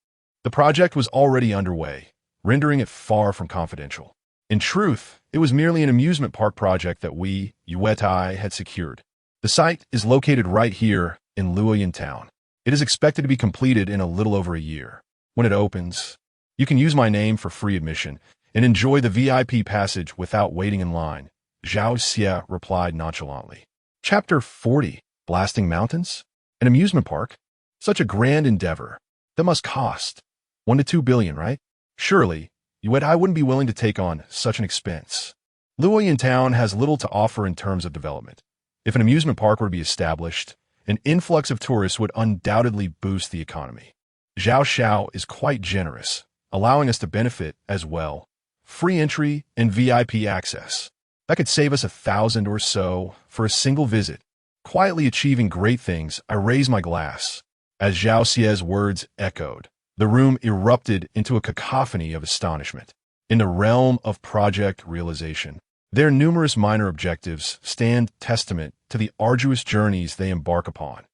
the project was already underway, rendering it far from confidential. In truth, it was merely an amusement park project that we, Yuetai, had secured. The site is located right here in Luoyun town. It is expected to be completed in a little over a year. When it opens, you can use my name for free admission and enjoy the VIP passage without waiting in line, Zhao Xie replied nonchalantly. Chapter 40, Blasting Mountains? An amusement park? Such a grand endeavor. That must cost 1 to 2 billion, right? Surely, Yuedai wouldn't be willing to take on such an expense. Luoyun town has little to offer in terms of development. If an amusement park were to be established, an influx of tourists would undoubtedly boost the economy. Zhao Xiao is quite generous, allowing us to benefit as well. Free entry and VIP access. That could save us 1,000 or so for a single visit. Quietly achieving great things, I raise my glass. As Zhao Xie's words echoed, the room erupted into a cacophony of astonishment. In the realm of project realization, their numerous minor objectives stand testament to the arduous journeys they embark upon.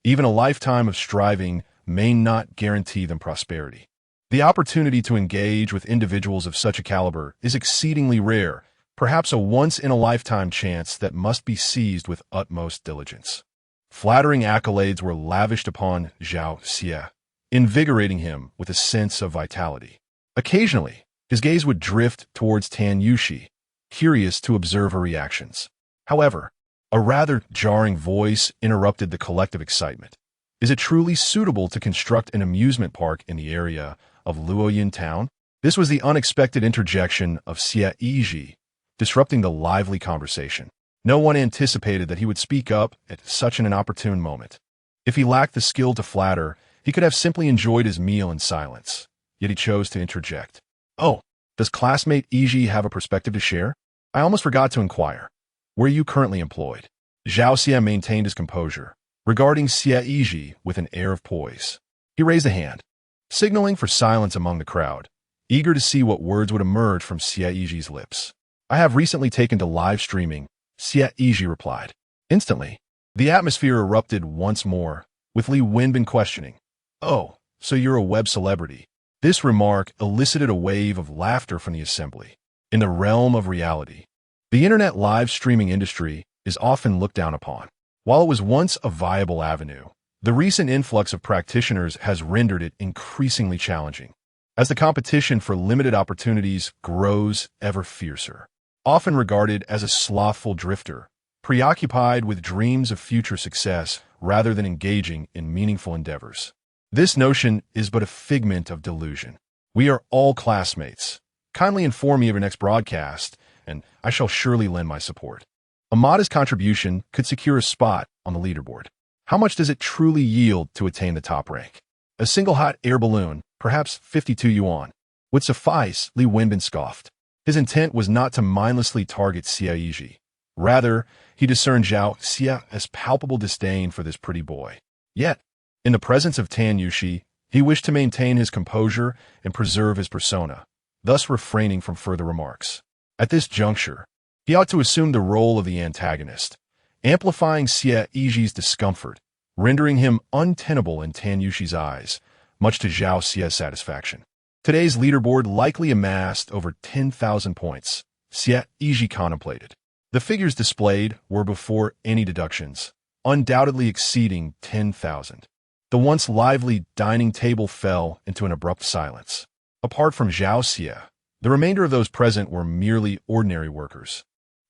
Even a lifetime of striving may not guarantee them prosperity. The opportunity to engage with individuals of such a caliber is exceedingly rare, perhaps a once-in-a-lifetime chance that must be seized with utmost diligence. Flattering accolades were lavished upon Zhao Xie, invigorating him with a sense of vitality. Occasionally, his gaze would drift towards Tan Yushi, curious to observe her reactions. However, a rather jarring voice interrupted the collective excitement. Is it truly suitable to construct an amusement park in the area of Luoyun town? This was the unexpected interjection of Xie Yizhi, disrupting the lively conversation. No one anticipated that he would speak up at such an inopportune moment. If he lacked the skill to flatter, he could have simply enjoyed his meal in silence. Yet he chose to interject. Oh, does classmate Yizhi have a perspective to share? I almost forgot to inquire. Where are you currently employed? Zhao Xie maintained his composure, regarding Xie Yizhi with an air of poise. He raised a hand, signaling for silence among the crowd, eager to see what words would emerge from Xie Yizhi's lips. I have recently taken to live streaming, Xie Yizhi replied. Instantly, the atmosphere erupted once more, with Li Wenbin questioning. Oh, so you're a web celebrity. This remark elicited a wave of laughter from the assembly. In the realm of reality, the internet live streaming industry is often looked down upon. While it was once a viable avenue, the recent influx of practitioners has rendered it increasingly challenging. As the competition for limited opportunities grows ever fiercer, often regarded as a slothful drifter, preoccupied with dreams of future success rather than engaging in meaningful endeavors. This notion is but a figment of delusion. We are all classmates. Kindly inform me of your next broadcast, and I shall surely lend my support. A modest contribution could secure a spot on the leaderboard. How much does it truly yield to attain the top rank? A single hot air balloon, perhaps 52 yuan, would suffice, Li Wenbin scoffed. His intent was not to mindlessly target Xie Yizhi. Rather, he discerned Zhao Xie as palpable disdain for this pretty boy. Yet, in the presence of Tan Yuxi, he wished to maintain his composure and preserve his persona, thus refraining from further remarks. At this juncture, he ought to assume the role of the antagonist, amplifying Xie Yizhi's discomfort, rendering him untenable in Tan Yuxi's eyes, much to Zhao Xie's satisfaction. Today's leaderboard likely amassed over 10,000 points, Xie Yizhi contemplated. The figures displayed were before any deductions, undoubtedly exceeding 10,000. The once lively dining table fell into an abrupt silence. Apart from Zhao Xie, the remainder of those present were merely ordinary workers,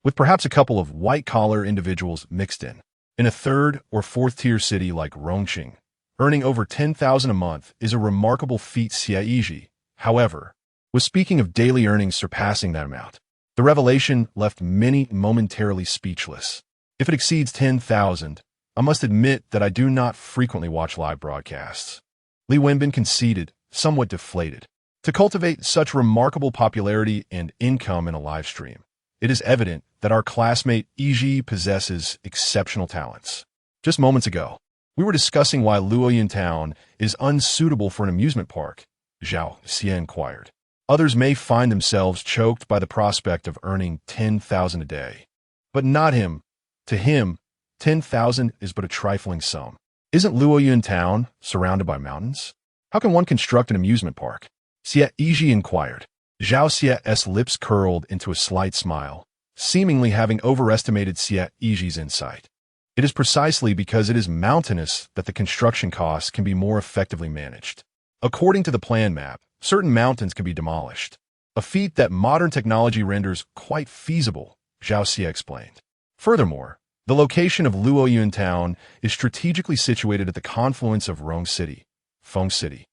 with perhaps a couple of white-collar individuals mixed in. In a third or fourth-tier city like Rongqing, earning over 10,000 a month is a remarkable feat. Xie Yizhi, however, was speaking of daily earnings surpassing that amount. The revelation left many momentarily speechless. If it exceeds 10,000, I must admit that I do not frequently watch live broadcasts. Li Wenbin conceded, somewhat deflated. To cultivate such remarkable popularity and income in a live stream, it is evident that our classmate Yizhi possesses exceptional talents. Just moments ago, we were discussing why Luoyun Town is unsuitable for an amusement park, Zhao Xie inquired. Others may find themselves choked by the prospect of earning 10,000 a day. But not him. To him, 10,000 is but a trifling sum. Isn't Luoyun Town surrounded by mountains? How can one construct an amusement park? Xie Yizhi inquired. Zhao Xie's lips curled into a slight smile, seemingly having overestimated Xie Yizhi's insight. It is precisely because it is mountainous that the construction costs can be more effectively managed. According to the plan map, certain mountains can be demolished, a feat that modern technology renders quite feasible, Zhao Xie explained. Furthermore, the location of Luoyun Town is strategically situated at the confluence of Rong City, Feng City,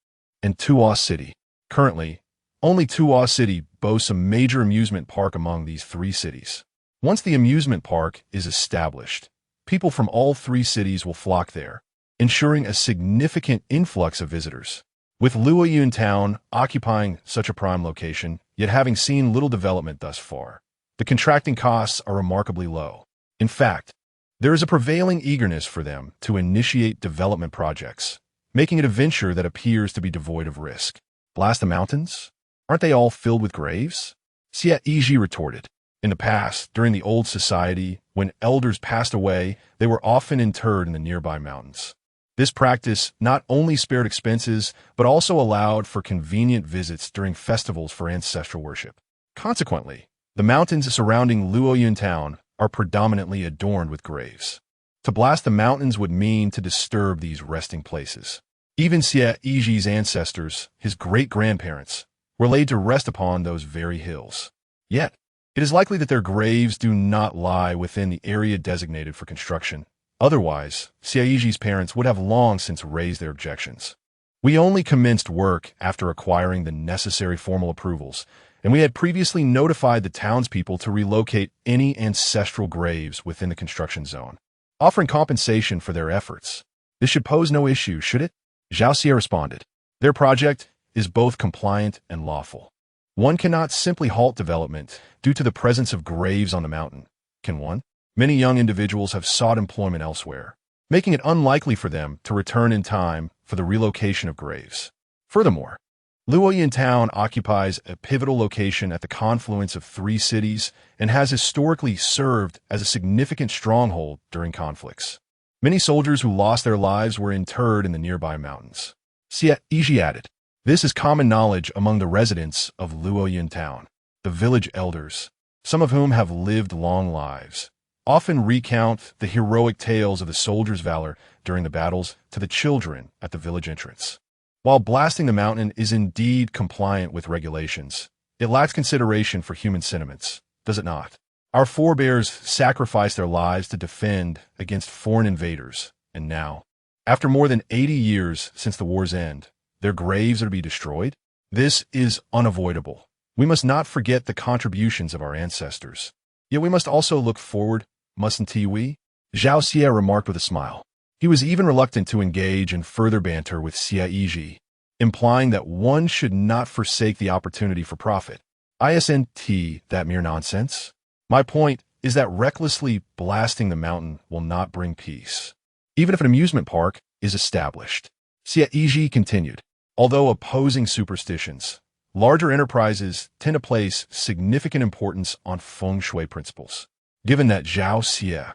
and Tuo City. Currently, only Tuo City boasts a major amusement park among these three cities. Once the amusement park is established, people from all three cities will flock there, ensuring a significant influx of visitors. With Luoyun Town occupying such a prime location, yet having seen little development thus far, the contracting costs are remarkably low. In fact, there is a prevailing eagerness for them to initiate development projects, making it a venture that appears to be devoid of risk. Blast the mountains? Aren't they all filled with graves? Xie Yizhi retorted. In the past, during the old society, when elders passed away, they were often interred in the nearby mountains. This practice not only spared expenses, but also allowed for convenient visits during festivals for ancestral worship. Consequently, the mountains surrounding Luoyun Town are predominantly adorned with graves. To blast the mountains would mean to disturb these resting places. Even Xie Yizhi's ancestors, his great-grandparents, were laid to rest upon those very hills. Yet, it is likely that their graves do not lie within the area designated for construction. Otherwise, Xie Yizhi's parents would have long since raised their objections. We only commenced work after acquiring the necessary formal approvals, and we had previously notified the townspeople to relocate any ancestral graves within the construction zone, offering compensation for their efforts. This should pose no issue, should it? Zhao Xie responded. Their project is both compliant and lawful. One cannot simply halt development due to the presence of graves on the mountain, can one? Many young individuals have sought employment elsewhere, making it unlikely for them to return in time for the relocation of graves. Furthermore, Luoyun Town occupies a pivotal location at the confluence of three cities and has historically served as a significant stronghold during conflicts. Many soldiers who lost their lives were interred in the nearby mountains. Xie Yizhi added, this is common knowledge among the residents of Luoyun Town. The village elders, some of whom have lived long lives, often recount the heroic tales of the soldiers' valor during the battles to the children at the village entrance. While blasting the mountain is indeed compliant with regulations, it lacks consideration for human sentiments, does it not? Our forebears sacrificed their lives to defend against foreign invaders, and now, after more than 80 years since the war's end, their graves are to be destroyed? This is unavoidable. We must not forget the contributions of our ancestors. Yet we must also look forward, mustn't we? Zhao Xie remarked with a smile. He was even reluctant to engage in further banter with Xie Yizhi, implying that one should not forsake the opportunity for profit. Isn't that mere nonsense? My point is that recklessly blasting the mountain will not bring peace, even if an amusement park is established. Xie Yizhi continued. Although opposing superstitions, larger enterprises tend to place significant importance on feng shui principles. Given that Zhao Xie,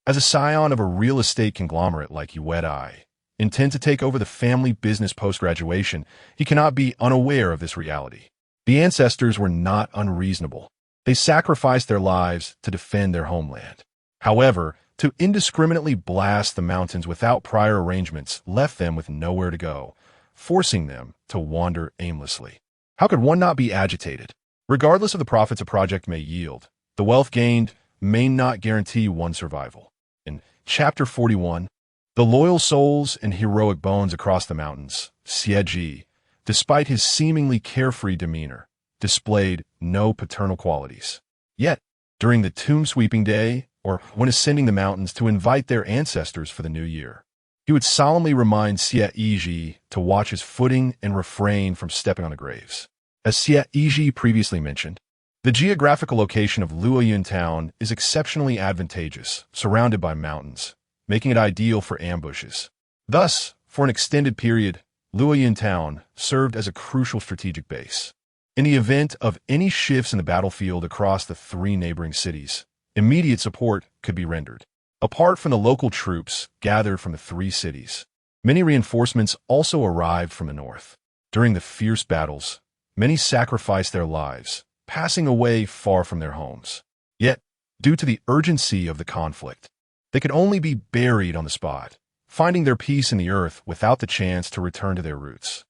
as a scion of a real estate conglomerate like Yizhi, intends to take over the family business post-graduation, he cannot be unaware of this reality. The ancestors were not unreasonable. They sacrificed their lives to defend their homeland. However, to indiscriminately blast the mountains without prior arrangements left them with nowhere to go, forcing them to wander aimlessly. How could one not be agitated? Regardless of the profits a project may yield, the wealth gained may not guarantee one's survival. In Chapter 41, the loyal souls and heroic bones across the mountains, Xie Yizhi, despite his seemingly carefree demeanor, displayed no paternal qualities. Yet, during the tomb sweeping day, or when ascending the mountains to invite their ancestors for the new year, he would solemnly remind Xie Yizhi to watch his footing and refrain from stepping on the graves. As Xie Yizhi previously mentioned, the geographical location of Luoyun town is exceptionally advantageous, surrounded by mountains, making it ideal for ambushes. Thus, for an extended period, Luoyun town served as a crucial strategic base. In the event of any shifts in the battlefield across the three neighboring cities, immediate support could be rendered. Apart from the local troops gathered from the three cities, many reinforcements also arrived from the north. During the fierce battles, many sacrificed their lives, passing away far from their homes. Yet, due to the urgency of the conflict, they could only be buried on the spot, finding their peace in the earth without the chance to return to their roots.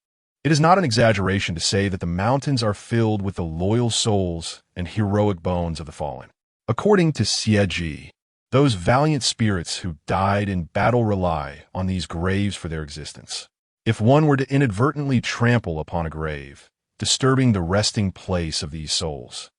It is not an exaggeration to say that the mountains are filled with the loyal souls and heroic bones of the fallen. According to Xie Yizhi, those valiant spirits who died in battle rely on these graves for their existence. If one were to inadvertently trample upon a grave, disturbing the resting place of these souls,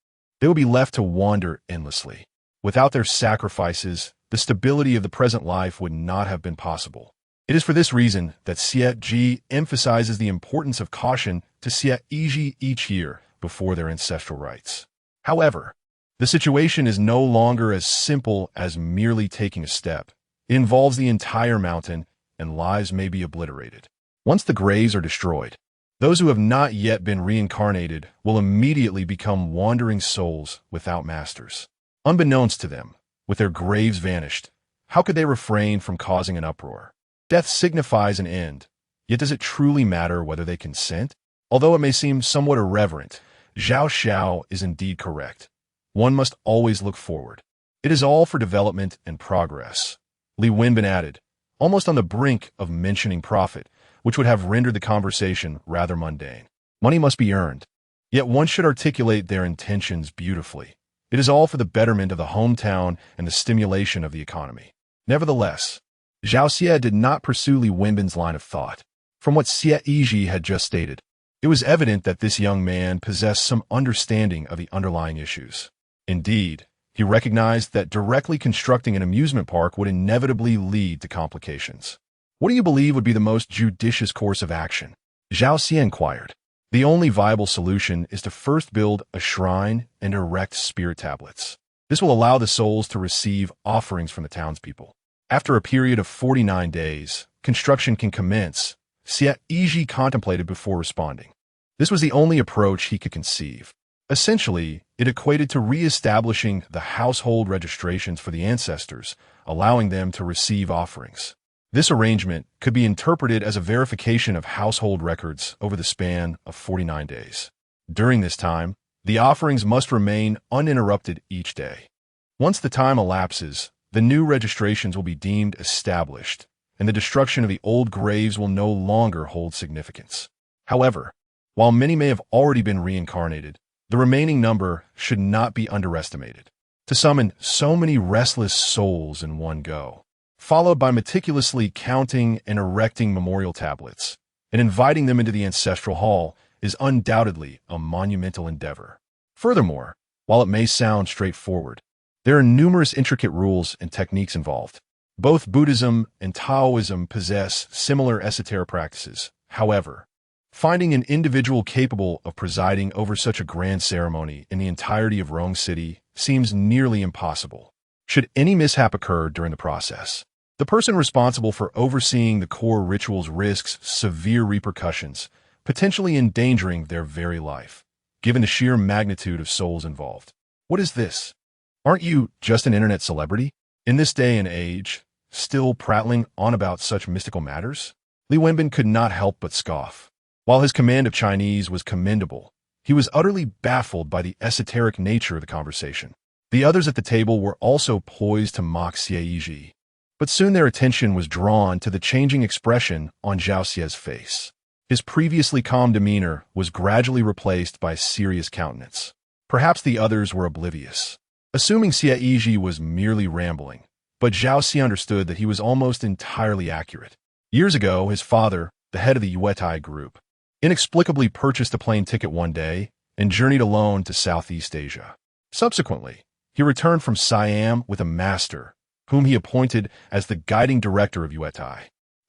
they would be left to wander endlessly. Without their sacrifices, the stability of the present life would not have been possible. It is for this reason that Xie Yizhi emphasizes the importance of caution to Xie Yizhi each year before their ancestral rites. However, the situation is no longer as simple as merely taking a step. It involves the entire mountain, and lives may be obliterated. Once the graves are destroyed, those who have not yet been reincarnated will immediately become wandering souls without masters. Unbeknownst to them, with their graves vanished, how could they refrain from causing an uproar? Death signifies an end, yet does it truly matter whether they consent? Although it may seem somewhat irreverent, Zhao Xiao is indeed correct. One must always look forward. It is all for development and progress. Li Wenbin added, almost on the brink of mentioning profit, which would have rendered the conversation rather mundane. Money must be earned, yet one should articulate their intentions beautifully. It is all for the betterment of the hometown and the stimulation of the economy. Nevertheless, Zhao Xie did not pursue Li Wenbin's line of thought. From what Xie Yizhi had just stated, it was evident that this young man possessed some understanding of the underlying issues. Indeed, he recognized that directly constructing an amusement park would inevitably lead to complications. What do you believe would be the most judicious course of action? Zhao Xie inquired. The only viable solution is to first build a shrine and erect spirit tablets. This will allow the souls to receive offerings from the townspeople. After a period of 49 days, construction can commence, Xie Yizhi contemplated before responding. This was the only approach he could conceive. Essentially, it equated to re-establishing the household registrations for the ancestors, allowing them to receive offerings. This arrangement could be interpreted as a verification of household records over the span of 49 days. During this time, the offerings must remain uninterrupted each day. Once the time elapses, the new registrations will be deemed established, and the destruction of the old graves will no longer hold significance. However, while many may have already been reincarnated, the remaining number should not be underestimated. To summon so many restless souls in one go, followed by meticulously counting and erecting memorial tablets, and inviting them into the ancestral hall, is undoubtedly a monumental endeavor. Furthermore, while it may sound straightforward, there are numerous intricate rules and techniques involved. Both Buddhism and Taoism possess similar esoteric practices. However, Finding an individual capable of presiding over such a grand ceremony in the entirety of Rome City seems nearly impossible. Should any mishap occur during the process, the person responsible for overseeing the core rituals risks severe repercussions, potentially endangering their very life, given the sheer magnitude of souls involved. What is this? Aren't you just an internet celebrity? In this day and age, still prattling on about such mystical matters? Li Wenbin could not help but scoff. While his command of Chinese was commendable, he was utterly baffled by the esoteric nature of the conversation. The others at the table were also poised to mock Xie Yizhi, but soon their attention was drawn to the changing expression on Zhao Xie's face. His previously calm demeanor was gradually replaced by a serious countenance. Perhaps the others were oblivious, assuming Xie Yizhi was merely rambling, but Zhao Xie understood that he was almost entirely accurate. Years ago, his father, the head of the Yuetai group, inexplicably purchased a plane ticket one day and journeyed alone to Southeast Asia. Subsequently, he returned from Siam with a master, whom he appointed as the guiding director of Yuetai.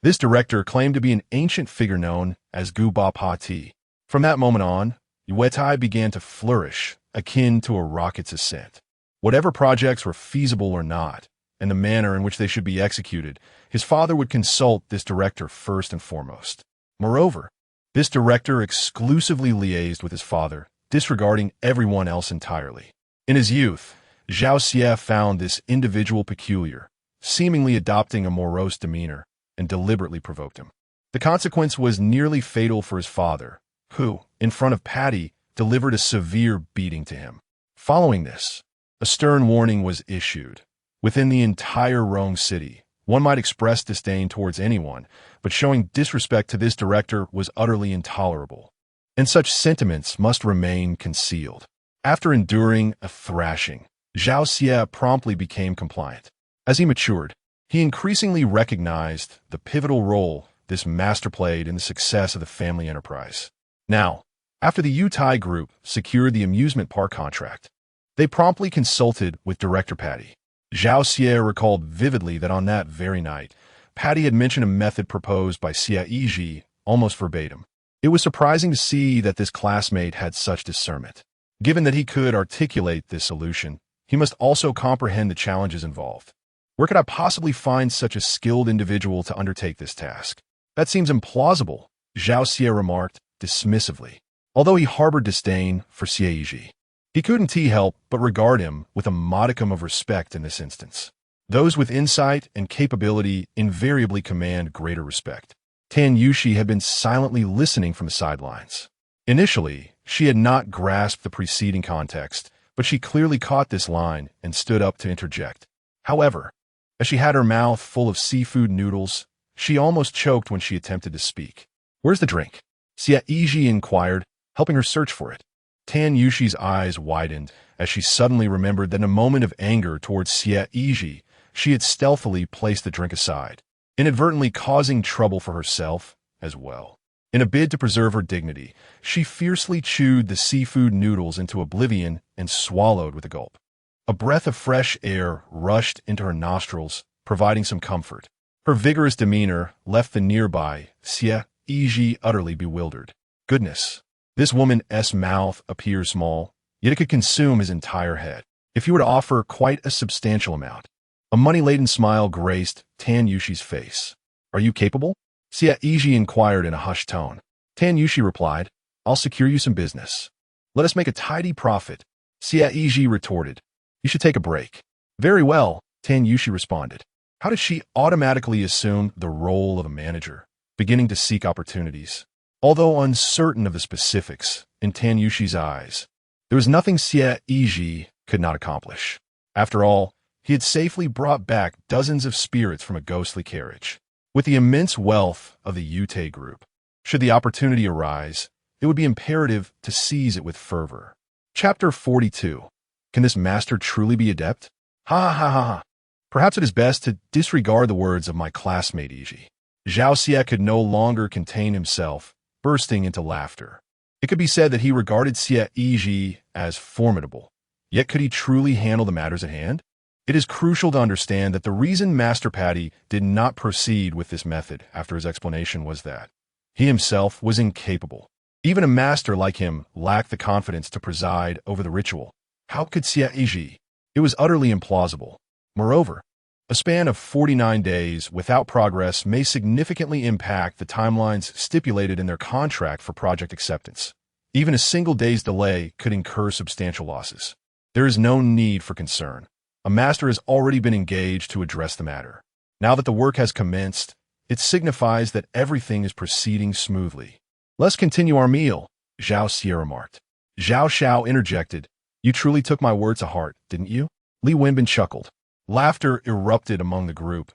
This director claimed to be an ancient figure known as Gu Ba Pa Ti. From that moment on, Yuetai began to flourish, akin to a rocket's ascent. Whatever projects were feasible or not, and the manner in which they should be executed, his father would consult this director first and foremost. Moreover, this director exclusively liaised with his father, disregarding everyone else entirely. In his youth, Zhao Xie found this individual peculiar, seemingly adopting a morose demeanor, and deliberately provoked him. The consequence was nearly fatal for his father, who, in front of Patty, delivered a severe beating to him. Following this, a stern warning was issued. Within the entire Rome City, one might express disdain towards anyone, but showing disrespect to this director was utterly intolerable, and such sentiments must remain concealed. After enduring a thrashing, Zhao Xie promptly became compliant. As he matured, he increasingly recognized the pivotal role this master played in the success of the family enterprise. Now, after the Yuetai group secured the amusement park contract, they promptly consulted with Director Patty. Zhao Xie recalled vividly that on that very night, Patty had mentioned a method proposed by Xie Yizhi almost verbatim. It was surprising to see that this classmate had such discernment. Given that he could articulate this solution, he must also comprehend the challenges involved. Where could I possibly find such a skilled individual to undertake this task? That seems implausible, Zhao Xie remarked dismissively. Although he harbored disdain for Xie Yizhi, he couldn't help but regard him with a modicum of respect in this instance. Those with insight and capability invariably command greater respect. Tan Yushi had been silently listening from the sidelines. Initially, she had not grasped the preceding context, but she clearly caught this line and stood up to interject. However, as she had her mouth full of seafood noodles, she almost choked when she attempted to speak. "Where's the drink?" Xie Yizhi inquired, helping her search for it. Tan Yushi's eyes widened as she suddenly remembered that in a moment of anger towards Xie Yizhi, she had stealthily placed the drink aside, inadvertently causing trouble for herself as well. In a bid to preserve her dignity, she fiercely chewed the seafood noodles into oblivion and swallowed with a gulp. A breath of fresh air rushed into her nostrils, providing some comfort. Her vigorous demeanor left the nearby Xie Yizhi utterly bewildered. Goodness, this woman's mouth appears small, yet it could consume his entire head. If he were to offer quite a substantial amount. A money-laden smile graced Tan Yushi's face. "Are you capable?" Xie Yizhi inquired in a hushed tone. Tan Yushi replied, "I'll secure you some business. Let us make a tidy profit." Xie Yizhi retorted, "You should take a break." "Very well," Tan Yushi responded. How did she automatically assume the role of a manager, beginning to seek opportunities? Although uncertain of the specifics, in Tan Yushi's eyes, there was nothing Xie Yizhi could not accomplish. After all, he had safely brought back dozens of spirits from a ghostly carriage. With the immense wealth of the Yuetai group, should the opportunity arise, it would be imperative to seize it with fervor. Chapter 42. Can this master truly be adept? Ha ha ha ha. Perhaps it is best to disregard the words of my classmate Yizhi. Zhao Xie could no longer contain himself, bursting into laughter. It could be said that he regarded Xie Yizhi as formidable, yet could he truly handle the matters at hand? It is crucial to understand that the reason Master Patty did not proceed with this method after his explanation was that, He himself was incapable. Even a master like him lacked the confidence to preside over the ritual. How could Xie Yizhi? It was utterly implausible. Moreover, a span of 49 days without progress may significantly impact the timelines stipulated in their contract for project acceptance. Even a single day's delay could incur substantial losses. There is no need for concern. A master has already been engaged to address the matter. Now that the work has commenced, it signifies that everything is proceeding smoothly. Let's continue our meal, Zhao Xie remarked. Zhao Xiao interjected. You truly took my word to heart, didn't you? Li Wenbin chuckled. Laughter erupted among the group,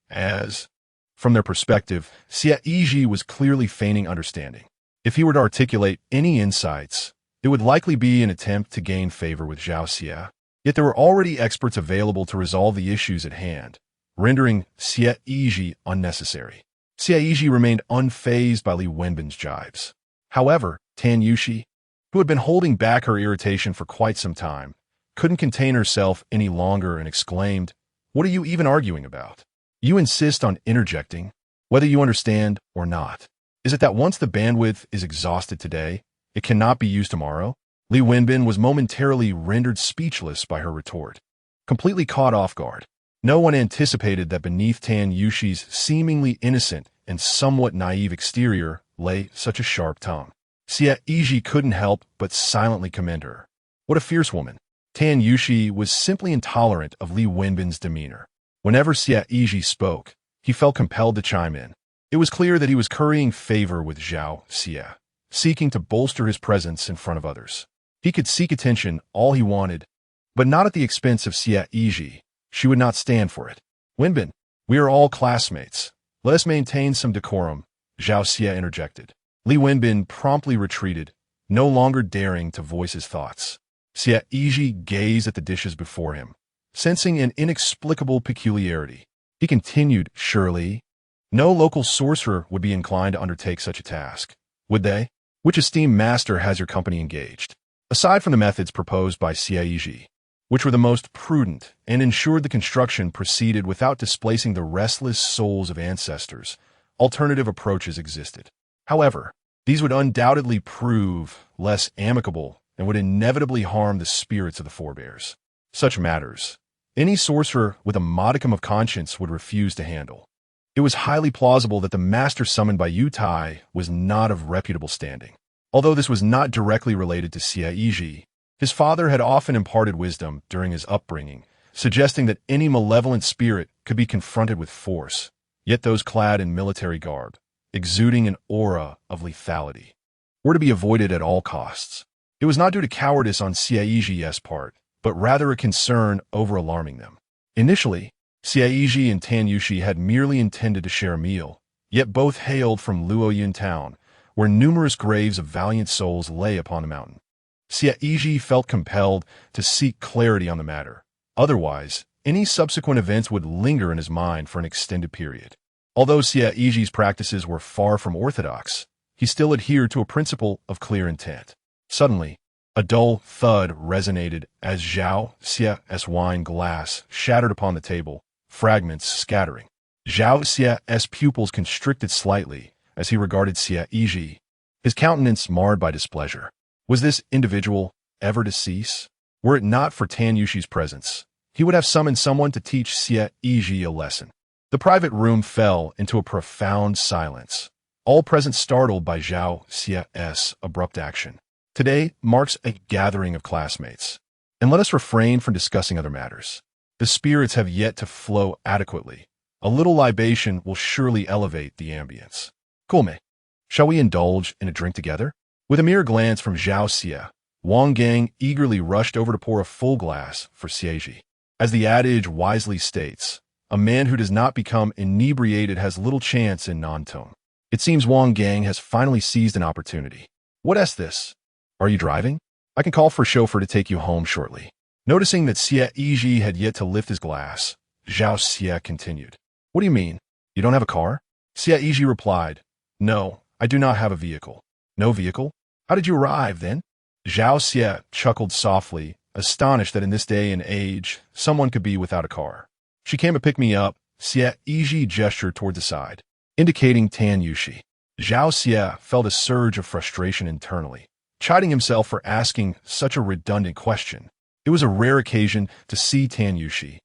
as, from their perspective, Xie Yizhi was clearly feigning understanding. If he were to articulate any insights, it would likely be an attempt to gain favor with Zhao Xie. Yet there were already experts available to resolve the issues at hand, rendering Xie Yizhi unnecessary. Xie Yizhi remained unfazed by Li Wenbin's jibes. However, Tan Yushi, who had been holding back her irritation for quite some time, couldn't contain herself any longer and exclaimed, What are you even arguing about? You insist on interjecting, whether you understand or not. Is it that once the bandwidth is exhausted today, it cannot be used tomorrow? Li Wenbin was momentarily rendered speechless by her retort. Completely caught off guard, no one anticipated that beneath Tan Yushi's seemingly innocent and somewhat naive exterior lay such a sharp tongue. Xie Yizhi couldn't help but silently commend her. What a fierce woman. Tan Yushi was simply intolerant of Li Wenbin's demeanor. Whenever Xie Yizhi spoke, he felt compelled to chime in. It was clear that he was currying favor with Zhao Xie, seeking to bolster his presence in front of others. He could seek attention all he wanted, but not at the expense of Xie Yizhi. She would not stand for it. Wenbin, we are all classmates. Let us maintain some decorum, Zhao Xie interjected. Li Wenbin promptly retreated, no longer daring to voice his thoughts. Xie Yizhi gazed at the dishes before him, sensing an inexplicable peculiarity. He continued, Surely, no local sorcerer would be inclined to undertake such a task, would they? Which esteemed master has your company engaged? Aside from the methods proposed by Xie Yizhi, which were the most prudent and ensured the construction proceeded without displacing the restless souls of ancestors, alternative approaches existed. However, these would undoubtedly prove less amicable and would inevitably harm the spirits of the forebears. Such matters, any sorcerer with a modicum of conscience would refuse to handle. It was highly plausible that the master summoned by Yu Tai was not of reputable standing. Although this was not directly related to Xie Yizhi, his father had often imparted wisdom during his upbringing, suggesting that any malevolent spirit could be confronted with force, yet those clad in military garb, exuding an aura of lethality, were to be avoided at all costs. It was not due to cowardice on Xie Yizhi's part, but rather a concern over alarming them. Initially, Xie Yizhi and Tan Yushi had merely intended to share a meal, yet both hailed from Luoyun town, where numerous graves of valiant souls lay upon the mountain. Xie Yizhi felt compelled to seek clarity on the matter. Otherwise, any subsequent events would linger in his mind for an extended period. Although Xie Yizhi's practices were far from orthodox, he still adhered to a principle of clear intent. Suddenly, a dull thud resonated as Zhao Xie's wine glass shattered upon the table, fragments scattering. Zhao Xie's pupils constricted slightly as he regarded Xie Yizhi, his countenance marred by displeasure. Was this individual ever to cease? Were it not for Tan Yushi's presence, he would have summoned someone to teach Xie Yizhi a lesson. The private room fell into a profound silence, all present startled by Zhao Xie's abrupt action. Today marks a gathering of classmates, and let us refrain from discussing other matters. The spirits have yet to flow adequately. A little libation will surely elevate the ambience. Kulme, shall we indulge in a drink together? With a mere glance from Zhao Xie, Wang Gang eagerly rushed over to pour a full glass for Xie Yizhi. As the adage wisely states, a man who does not become inebriated has little chance in non-tone. It seems Wang Gang has finally seized an opportunity. What is this? Are you driving? I can call for a chauffeur to take you home shortly. Noticing that Xie Yizhi had yet to lift his glass, Zhao Xie continued. What do you mean? You don't have a car? Xie Yizhi replied, No, I do not have a vehicle. No vehicle? How did you arrive, then? Zhao Xie chuckled softly, astonished that in this day and age, someone could be without a car. She came to pick me up. Xie Yizhi gestured toward the side, indicating Tan Yushi. Zhao Xie felt a surge of frustration internally, chiding himself for asking such a redundant question. It was a rare occasion to see Tan Yushi.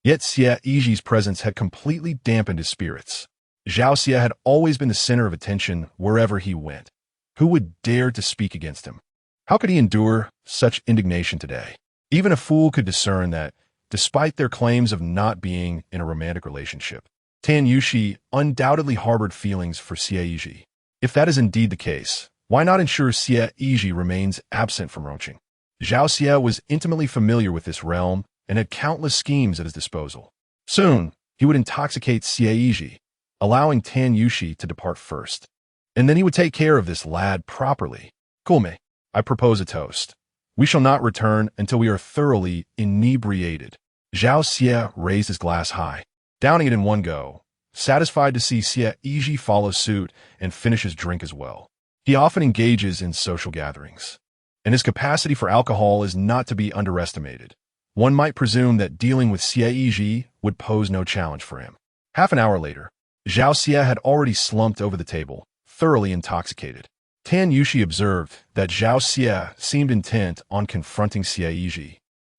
Yet Xie Yizhi's presence had completely dampened his spirits. Zhao Xie had always been the center of attention wherever he went. Who would dare to speak against him? How could he endure such indignation today? Even a fool could discern that, despite their claims of not being in a romantic relationship, Tan Yushi undoubtedly harbored feelings for Xie Yizhi. If that is indeed the case, why not ensure Xie Yizhi remains absent from Ronqing? Zhao Xie was intimately familiar with this realm and had countless schemes at his disposal. Soon, he would intoxicate Xie Yizhi, allowing Tan Yushi to depart first. And then he would take care of this lad properly. Kulme, I propose a toast. We shall not return until we are thoroughly inebriated. Zhao Xie raised his glass high, downing it in one go, satisfied to see Xie Yizhi follow suit and finish his drink as well. He often engages in social gatherings, and his capacity for alcohol is not to be underestimated. One might presume that dealing with Xie Yizhi would pose no challenge for him. Half an hour later, Zhao Xie had already slumped over the table, thoroughly intoxicated. Tan Yushi observed that Zhao Xie seemed intent on confronting Xie Yizhi,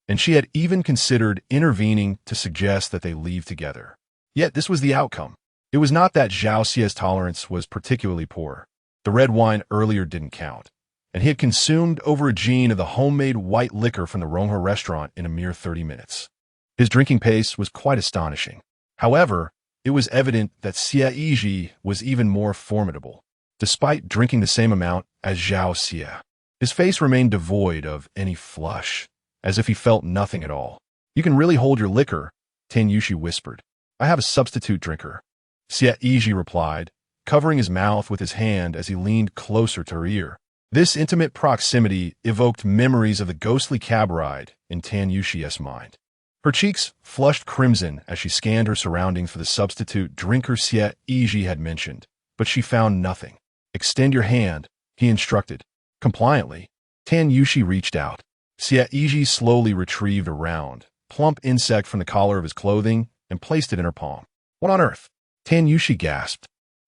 and she had even considered intervening to suggest that they leave together. Yet this was the outcome. It was not that Zhao Xie's tolerance was particularly poor. The red wine earlier didn't count, and he had consumed over a gin of the homemade white liquor from the Ronghe restaurant in a mere 30 minutes. His drinking pace was quite astonishing. However, it was evident that Xie Yizhi was even more formidable, despite drinking the same amount as Zhao Xie. His face remained devoid of any flush, as if he felt nothing at all. You can really hold your liquor, Tan Yushi whispered. I have a substitute drinker. Xie Yizhi replied, covering his mouth with his hand as he leaned closer to her ear. This intimate proximity evoked memories of the ghostly cab ride in Tan Yushi's mind. Her cheeks flushed crimson as she scanned her surroundings for the substitute drinker Xie Yizhi had mentioned, but she found nothing. Extend your hand, he instructed. Compliantly, Tan Yushi reached out. Xie Yizhi slowly retrieved a round, plump insect from the collar of his clothing and placed it in her palm. What on earth? Tan Yushi gasped,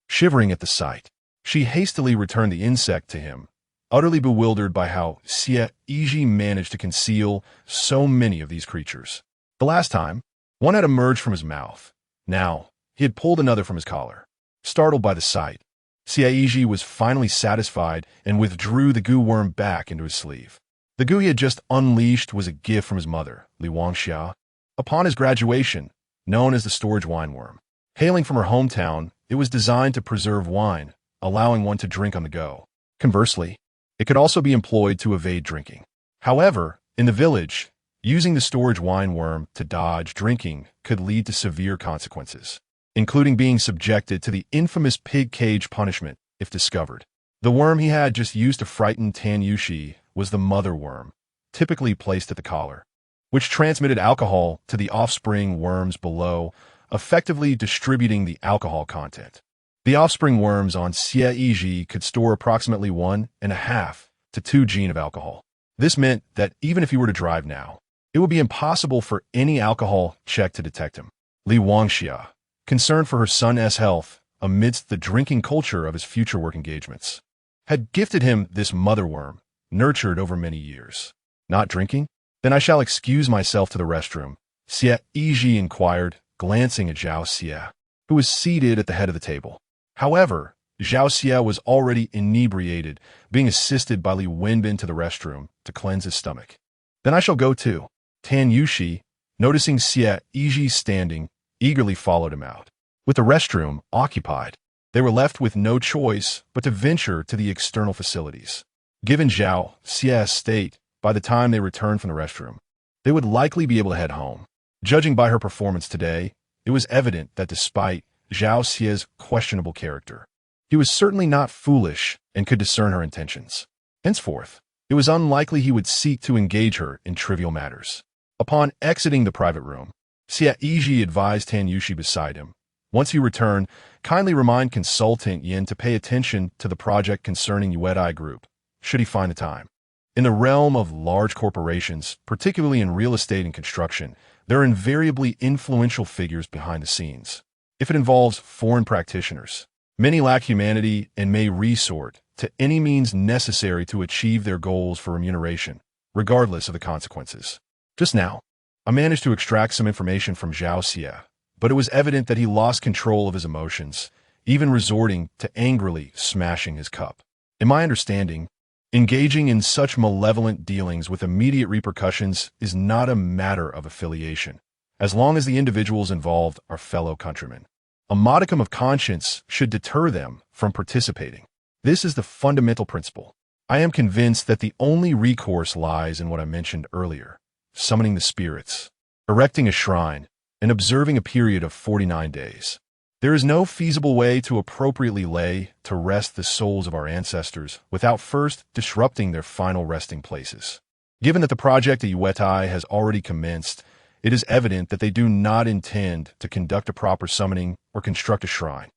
shivering at the sight. She hastily returned the insect to him, utterly bewildered by how Xie Yizhi managed to conceal so many of these creatures. The last time, one had emerged from his mouth. Now, he had pulled another from his collar. Startled by the sight, Xie Yizhi was finally satisfied and withdrew the goo worm back into his sleeve. The goo he had just unleashed was a gift from his mother, Li Wangxia, upon his graduation, known as the storage wine worm. Hailing from her hometown, it was designed to preserve wine, allowing one to drink on the go. Conversely, it could also be employed to evade drinking. However, in the village, using the storage wine worm to dodge drinking could lead to severe consequences, including being subjected to the infamous pig cage punishment if discovered. The worm he had just used to frighten Tan Yushi was the mother worm, typically placed at the collar, which transmitted alcohol to the offspring worms below, effectively distributing the alcohol content. The offspring worms on Xie Yizhi could store approximately 1.5 to 2 gin of alcohol. This meant that even if he were to drive now, it would be impossible for any alcohol check to detect him. Li Wangxia, concerned for her son's health amidst the drinking culture of his future work engagements, had gifted him this mother worm, nurtured over many years. Not drinking? Then I shall excuse myself to the restroom, Xie Yizhi inquired, glancing at Zhao Xie, who was seated at the head of the table. However, Zhao Xie was already inebriated, being assisted by Li Wenbin to the restroom to cleanse his stomach. Then I shall go too. Tan Yushi, noticing Xie Yizhi standing, eagerly followed him out. With the restroom occupied, they were left with no choice but to venture to the external facilities. Given Zhao Xie's state, by the time they returned from the restroom, they would likely be able to head home. Judging by her performance today, it was evident that despite Zhao Xie's questionable character, he was certainly not foolish and could discern her intentions. Henceforth, it was unlikely he would seek to engage her in trivial matters. Upon exiting the private room, Xie Yizhi advised Tan Yushi beside him. Once he returned, kindly remind consultant Yin to pay attention to the project concerning Yuedai Group, should he find the time. In the realm of large corporations, particularly in real estate and construction, there are invariably influential figures behind the scenes. If it involves foreign practitioners, Many lack humanity and may resort to any means necessary to achieve their goals for remuneration, regardless of the consequences. Just now, I managed to extract some information from Xie, but it was evident that he lost control of his emotions, even resorting to angrily smashing his cup. In my understanding, engaging in such malevolent dealings with immediate repercussions is not a matter of affiliation, as long as the individuals involved are fellow countrymen. A modicum of conscience should deter them from participating. This is the fundamental principle. I am convinced that the only recourse lies in what I mentioned earlier: summoning the spirits, erecting a shrine, and observing a period of 49 days. There is no feasible way to appropriately lay to rest the souls of our ancestors without first disrupting their final resting places. Given that the project at Yuetai has already commenced, it is evident that they do not intend to conduct a proper summoning or construct a shrine.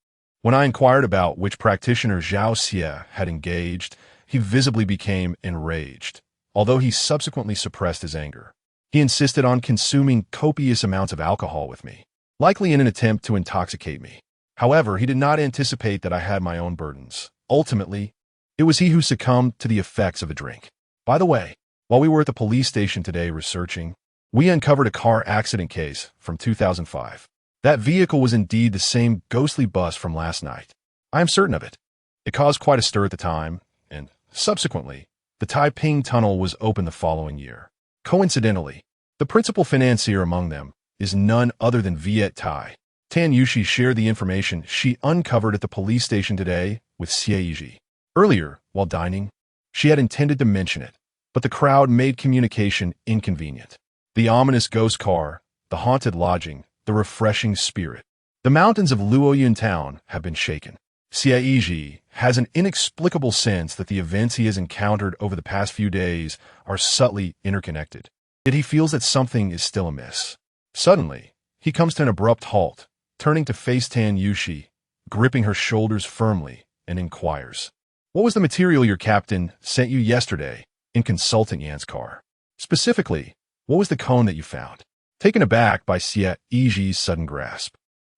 When I inquired about which practitioner Xie had engaged, he visibly became enraged, although he subsequently suppressed his anger. He insisted on consuming copious amounts of alcohol with me, likely in an attempt to intoxicate me. However, he did not anticipate that I had my own burdens. Ultimately, it was he who succumbed to the effects of a drink. By the way, while we were at the police station today researching, we uncovered a car accident case from 2005. That vehicle was indeed the same ghostly bus from last night. I am certain of it. It caused quite a stir at the time, and subsequently, the Taiping Tunnel was opened the following year. Coincidentally, the principal financier among them is none other than Viet Tai. Tan Yushi shared the information she uncovered at the police station today with Xie Yizhi. Earlier, while dining, she had intended to mention it, but the crowd made communication inconvenient. The ominous ghost car, the haunted lodging, the refreshing spirit. The mountains of Luoyun town have been shaken. Xie Yizhi has an inexplicable sense that the events he has encountered over the past few days are subtly interconnected. Yet he feels that something is still amiss. Suddenly, he comes to an abrupt halt, turning to face Tan Yushi, gripping her shoulders firmly, and inquires, "What was the material your captain sent you yesterday in Consultant Yan's car? Specifically, what was the cone that you found?" Taken aback by Xie Yizhi's sudden grasp,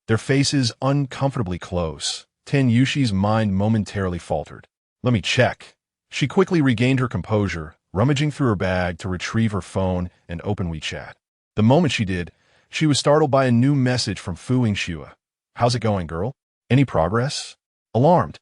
their faces uncomfortably close, Tan Yushi's mind momentarily faltered. "Let me check." She quickly regained her composure, rummaging through her bag to retrieve her phone and open WeChat. The moment she did, she was startled by a new message from Fu Yingxue. "How's it going, girl? Any progress?" Alarmed,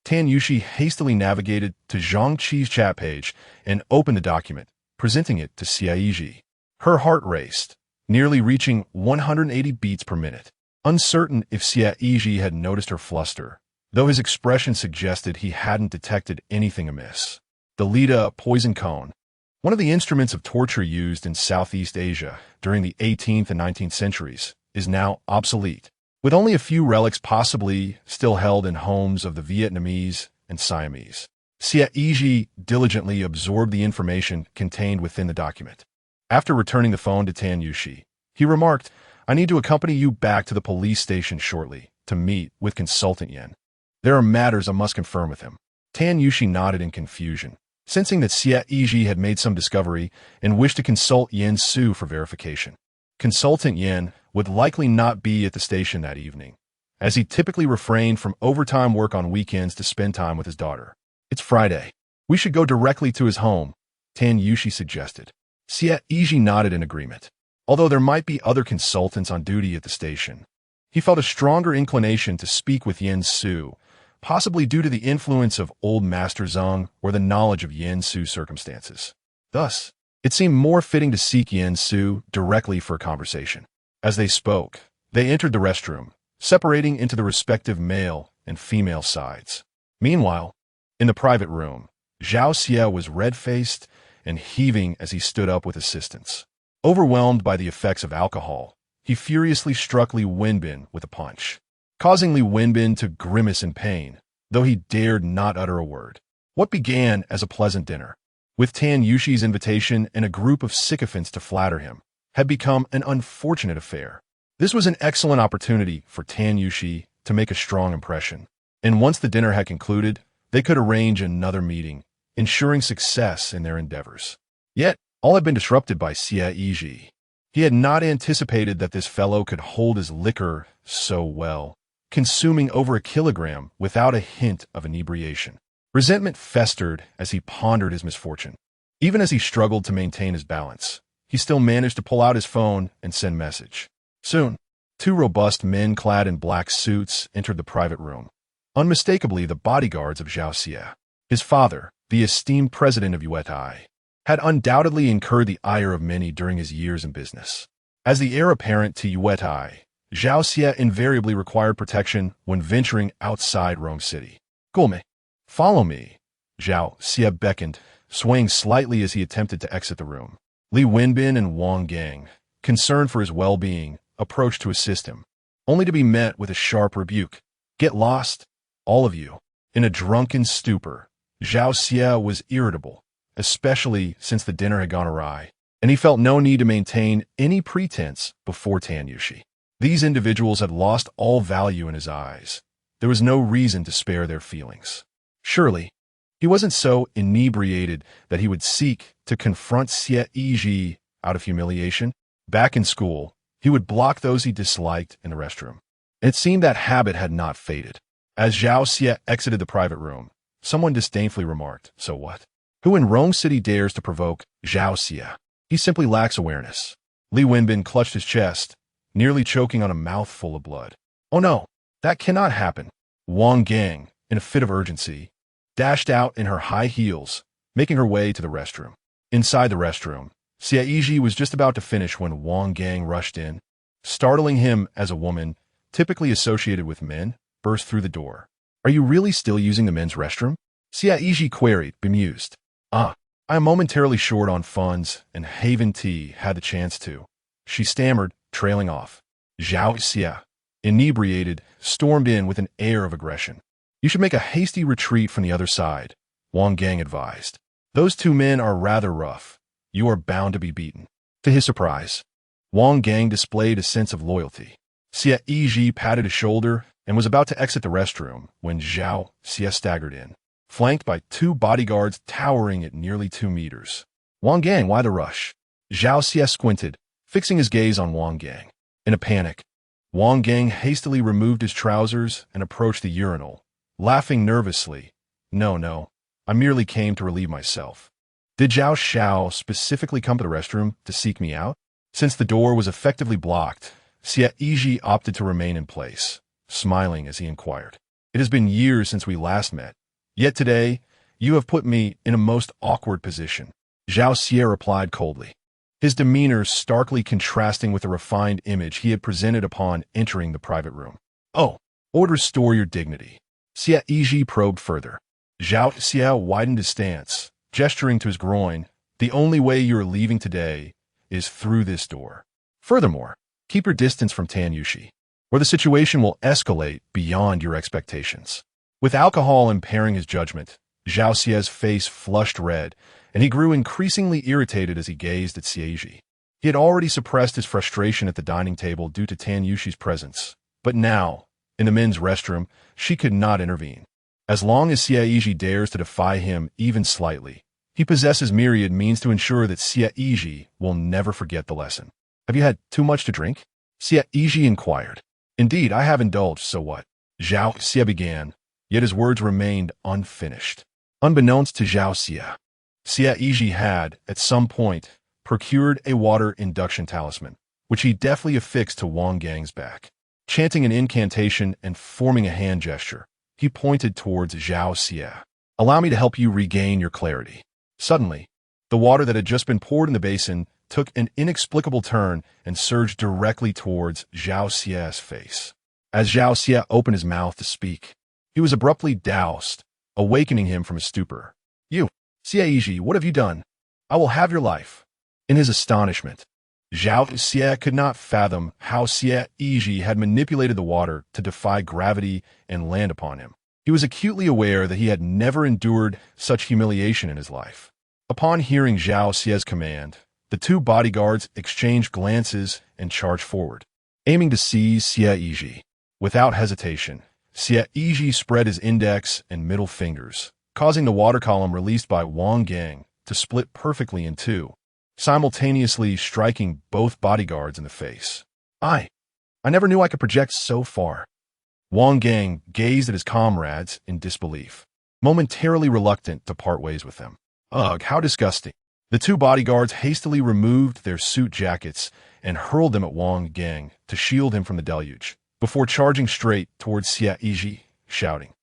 Tan Yushi hastily navigated to Zhang Qi's chat page and opened the document, presenting it to Xie Yizhi. Her heart raced, nearly reaching 180 beats per minute. Uncertain if Xie Yizhi had noticed her fluster, though his expression suggested he hadn't detected anything amiss. The Lida poison cone, one of the instruments of torture used in Southeast Asia during the 18th and 19th centuries, is now obsolete, with only a few relics possibly still held in homes of the Vietnamese and Siamese. Xie Yizhi diligently absorbed the information contained within the document. After returning the phone to Tan Yushi, he remarked, "I need to accompany you back to the police station shortly to meet with Consultant Yan. There are matters I must confirm with him." Tan Yushi nodded in confusion, sensing that Xie Yizhi had made some discovery and wished to consult Yan Su for verification. Consultant Yan would likely not be at the station that evening, as he typically refrained from overtime work on weekends to spend time with his daughter. "It's Friday. We should go directly to his home," Tan Yushi suggested. Xie Yizhi nodded in agreement. Although there might be other consultants on duty at the station, he felt a stronger inclination to speak with Yan Su, possibly due to the influence of old Master Zheng or the knowledge of Yan Su's circumstances. Thus, it seemed more fitting to seek Yan Su directly for a conversation. As they spoke, they entered the restroom, separating into the respective male and female sides. Meanwhile, in the private room, Zhao Xie was red-faced and heaving as he stood up with assistance. Overwhelmed by the effects of alcohol, he furiously struck Li Wenbin with a punch, causing Li Wenbin to grimace in pain, though he dared not utter a word. What began as a pleasant dinner, with Tan Yushi's invitation and a group of sycophants to flatter him, had become an unfortunate affair. This was an excellent opportunity for Tan Yushi to make a strong impression, and once the dinner had concluded, they could arrange another meeting, ensuring success in their endeavors. Yet, all had been disrupted by Xie Yizhi. He had not anticipated that this fellow could hold his liquor so well. consuming over a kilogram without a hint of inebriation. Resentment festered as he pondered his misfortune. Even as he struggled to maintain his balance, he still managed to pull out his phone and send message. Soon, two robust men clad in black suits entered the private room, unmistakably the bodyguards of Zhao Xie. His father, the esteemed president of Yuetai, had undoubtedly incurred the ire of many during his years in business. As the heir apparent to Yuetai, Zhao Xie invariably required protection when venturing outside Rome City. Gulme, follow me, Zhao Xie beckoned, swaying slightly as he attempted to exit the room. Li Wenbin and Wang Gang, concerned for his well-being, approached to assist him, only to be met with a sharp rebuke. Get lost, all of you. In a drunken stupor, Zhao Xie was irritable, especially since the dinner had gone awry, and he felt no need to maintain any pretense before Tan Yushi. These individuals had lost all value in his eyes. There was no reason to spare their feelings. Surely, he wasn't so inebriated that he would seek to confront Xie Yizhi out of humiliation. Back in school, he would block those he disliked in the restroom. It seemed that habit had not faded. As Zhao Xie exited the private room, someone disdainfully remarked, "So what? Who in Rome City dares to provoke Zhao Xie? He simply lacks awareness." Li Wenbin clutched his chest, nearly choking on a mouthful of blood. "Oh no, that cannot happen." Wang Gang, in a fit of urgency, dashed out in her high heels, making her way to the restroom. Inside the restroom, Xie Yizhi was just about to finish when Wang Gang rushed in, startling him as a woman, typically associated with men, burst through the door. "Are you really still using the men's restroom?" Xie Yizhi queried, bemused. "I am momentarily short on funds, and Haven Tea had the chance to," she stammered, trailing off. Zhao Xie, inebriated, stormed in with an air of aggression. "You should make a hasty retreat from the other side," Wang Gang advised. "Those two men are rather rough. You are bound to be beaten." To his surprise, Wang Gang displayed a sense of loyalty. Xie Yizhi patted his shoulder and was about to exit the restroom when Zhao Xie staggered in, flanked by two bodyguards towering at nearly 2 meters. "Wang Gang, why the rush?" Zhao Xie squinted, fixing his gaze on Wang Gang. In a panic, Wang Gang hastily removed his trousers and approached the urinal, laughing nervously. No, I merely came to relieve myself." "Did Zhao Xiao specifically come to the restroom to seek me out?" Since the door was effectively blocked, Xie Yizhi opted to remain in place, smiling as he inquired. "It has been years since we last met, yet today you have put me in a most awkward position," Zhao Xie replied coldly, his demeanor starkly contrasting with the refined image he had presented upon entering the private room. "Oh, or restore your dignity," Xie Yizhi probed further. Zhao Xie widened his stance, gesturing to his groin. "The only way you are leaving today is through this door. Furthermore, keep your distance from Tan Yushi, or the situation will escalate beyond your expectations." With alcohol impairing his judgment, Zhao Xie's face flushed red, and he grew increasingly irritated as he gazed at Xie Yizhi. He had already suppressed his frustration at the dining table due to Tan Yushi's presence, but now, in the men's restroom, she could not intervene. As long as Xie Yizhi dares to defy him even slightly, he possesses myriad means to ensure that Xie Yizhi will never forget the lesson. "Have you had too much to drink?" Xie Yizhi inquired. "Indeed, I have indulged, so what?" Zhao Xie began, yet his words remained unfinished. Unbeknownst to Zhao Xie, Xie Yizhi had, at some point, procured a water induction talisman, which he deftly affixed to Wang Gang's back. Chanting an incantation and forming a hand gesture, he pointed towards Zhao Xie. "Allow me to help you regain your clarity." Suddenly, the water that had just been poured in the basin took an inexplicable turn and surged directly towards Zhao Xie's face. As Zhao Xie opened his mouth to speak, he was abruptly doused, awakening him from his stupor. "You, Xie Yizhi, what have you done? I will have your life." In his astonishment, Zhao Xie could not fathom how Xie Yizhi had manipulated the water to defy gravity and land upon him. He was acutely aware that he had never endured such humiliation in his life. Upon hearing Zhao Xie's command, the two bodyguards exchanged glances and charged forward, aiming to seize Xie Yizhi. Without hesitation, Xie Yizhi spread his index and middle fingers, causing the water column released by Wang Gang to split perfectly in two, simultaneously striking both bodyguards in the face. I never knew I could project so far." Wang Gang gazed at his comrades in disbelief, momentarily reluctant to part ways with them. Ugh, how disgusting. The two bodyguards hastily removed their suit jackets and hurled them at Wang Gang to shield him from the deluge, before charging straight towards Xie Yizhi, shouting,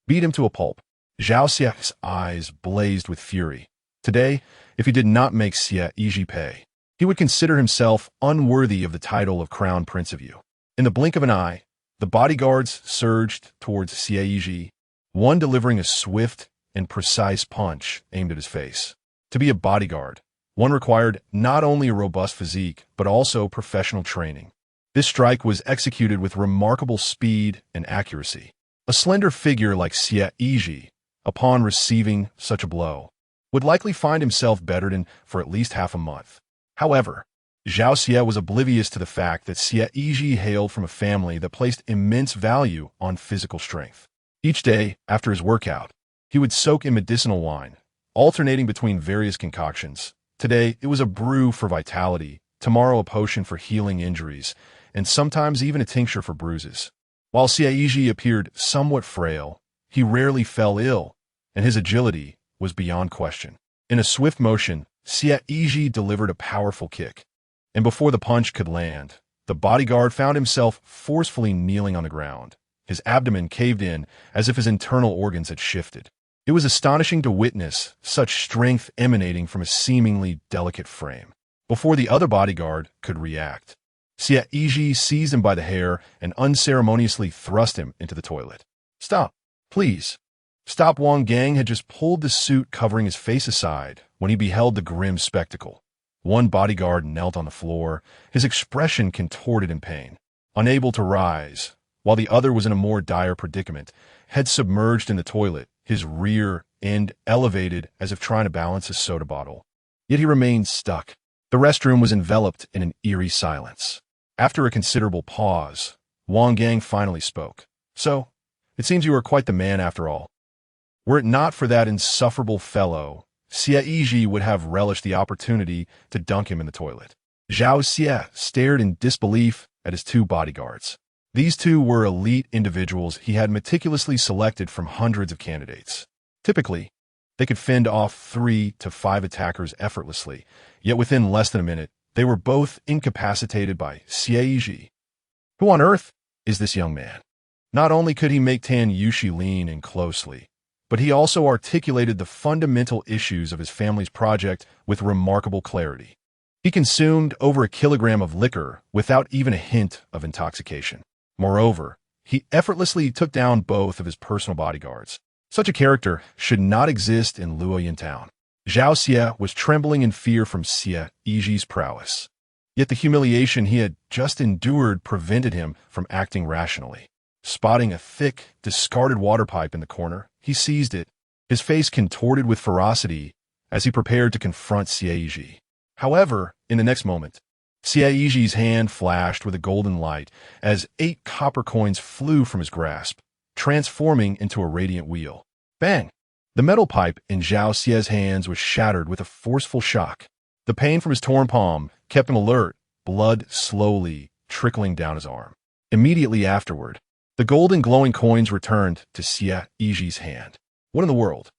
"Beat him to a pulp." Zhao Xie's eyes blazed with fury. Today, if he did not make Xie Yizhi pay, he would consider himself unworthy of the title of Crown Prince of Yu. In the blink of an eye, the bodyguards surged towards Xie Yizhi, one delivering a swift and precise punch aimed at his face. To be a bodyguard, one required not only a robust physique, but also professional training. This strike was executed with remarkable speed and accuracy. A slender figure like Xie Yizhi, upon receiving such a blow, would likely find himself bedridden for at least half a month. However, Zhao Xie was oblivious to the fact that Xie Yizhi hailed from a family that placed immense value on physical strength. Each day, after his workout, he would soak in medicinal wine, alternating between various concoctions. Today, it was a brew for vitality, tomorrow a potion for healing injuries, and sometimes even a tincture for bruises. While Xie Yizhi appeared somewhat frail, he rarely fell ill, and his agility was beyond question. In a swift motion, Xie Yizhi delivered a powerful kick, and before the punch could land, the bodyguard found himself forcefully kneeling on the ground. His abdomen caved in as if his internal organs had shifted. It was astonishing to witness such strength emanating from a seemingly delicate frame. Before the other bodyguard could react, Xie Yizhi seized him by the hair and unceremoniously thrust him into the toilet. "Stop, please." Stop. Wang Gang had just pulled the suit covering his face aside when he beheld the grim spectacle. One bodyguard knelt on the floor, his expression contorted in pain, unable to rise, while the other was in a more dire predicament, head submerged in the toilet, his rear end elevated as if trying to balance a soda bottle. Yet he remained stuck. The restroom was enveloped in an eerie silence. After a considerable pause, Wang Gang finally spoke. "So, it seems you are quite the man after all. Were it not for that insufferable fellow, Xie Yizhi would have relished the opportunity to dunk him in the toilet." Zhao Xie stared in disbelief at his two bodyguards. These two were elite individuals he had meticulously selected from hundreds of candidates. Typically, they could fend off 3 to 5 attackers effortlessly, yet within less than a minute, they were both incapacitated by Xie Yizhi. Who on earth is this young man? Not only could he make Tan Yushi lean in closely, but he also articulated the fundamental issues of his family's project with remarkable clarity. He consumed over 1 kilogram of liquor without even a hint of intoxication. Moreover, he effortlessly took down both of his personal bodyguards. Such a character should not exist in Luoyan town. Zhao Xie was trembling in fear from Xie Yizhi's prowess. Yet the humiliation he had just endured prevented him from acting rationally. Spotting a thick, discarded water pipe in the corner, he seized it, his face contorted with ferocity as he prepared to confront Xie Yizhi. However, in the next moment, Xie Yizhi's hand flashed with a golden light as 8 copper coins flew from his grasp, transforming into a radiant wheel. Bang! The metal pipe in Zhao Xie's hands was shattered with a forceful shock. The pain from his torn palm kept him alert, blood slowly trickling down his arm. Immediately afterward, the golden glowing coins returned to Xie Yizhi's hand. What in the world?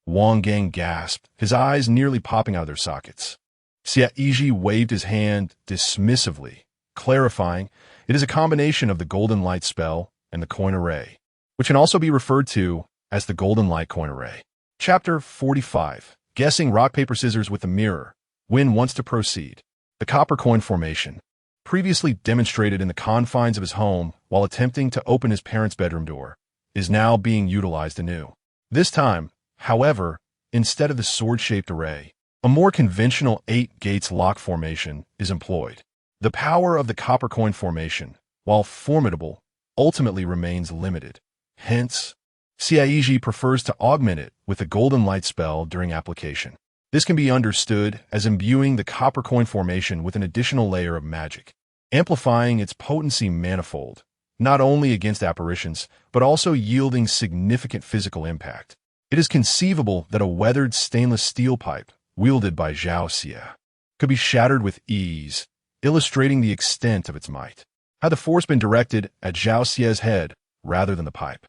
Wang Gang gasped, his eyes nearly popping out of their sockets. Xie Yizhi waved his hand dismissively, clarifying it is a combination of the golden light spell and the coin array, which can also be referred to as the golden light coin array. Chapter 45. Guessing rock, paper, scissors with the mirror. Win wants to proceed. The copper coin formation, previously demonstrated in the confines of his home while attempting to open his parents' bedroom door, is now being utilized anew. This time, however, instead of the sword-shaped array, a more conventional 8 gates lock formation is employed. The power of the copper coin formation, while formidable, ultimately remains limited. Hence, Xie Yizhi prefers to augment it with the golden light spell during application. This can be understood as imbuing the copper coin formation with an additional layer of magic, amplifying its potency manifold, not only against apparitions, but also yielding significant physical impact. It is conceivable that a weathered stainless steel pipe, wielded by Zhao Xie, could be shattered with ease, illustrating the extent of its might. Had the force been directed at Zhao Xie's head, rather than the pipe.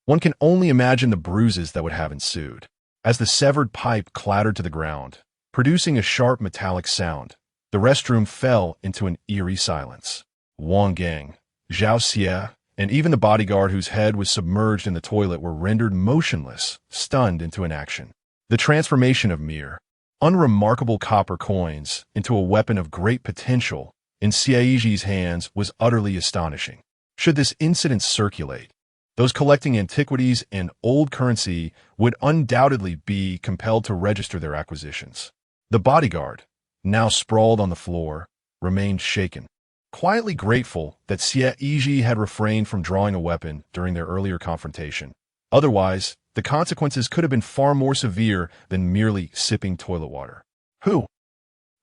One can only imagine the bruises that would have ensued. As the severed pipe clattered to the ground, producing a sharp metallic sound, the restroom fell into an eerie silence. Wang Gang, Zhao Xie, and even the bodyguard whose head was submerged in the toilet were rendered motionless, stunned into inaction. The transformation of mere, unremarkable copper coins into a weapon of great potential in Xie Yizhi's hands was utterly astonishing. Should this incident circulate, those collecting antiquities and old currency would undoubtedly be compelled to register their acquisitions. The bodyguard, now sprawled on the floor, remained shaken, quietly grateful that Xie Yizhi had refrained from drawing a weapon during their earlier confrontation. Otherwise, the consequences could have been far more severe than merely sipping toilet water. Who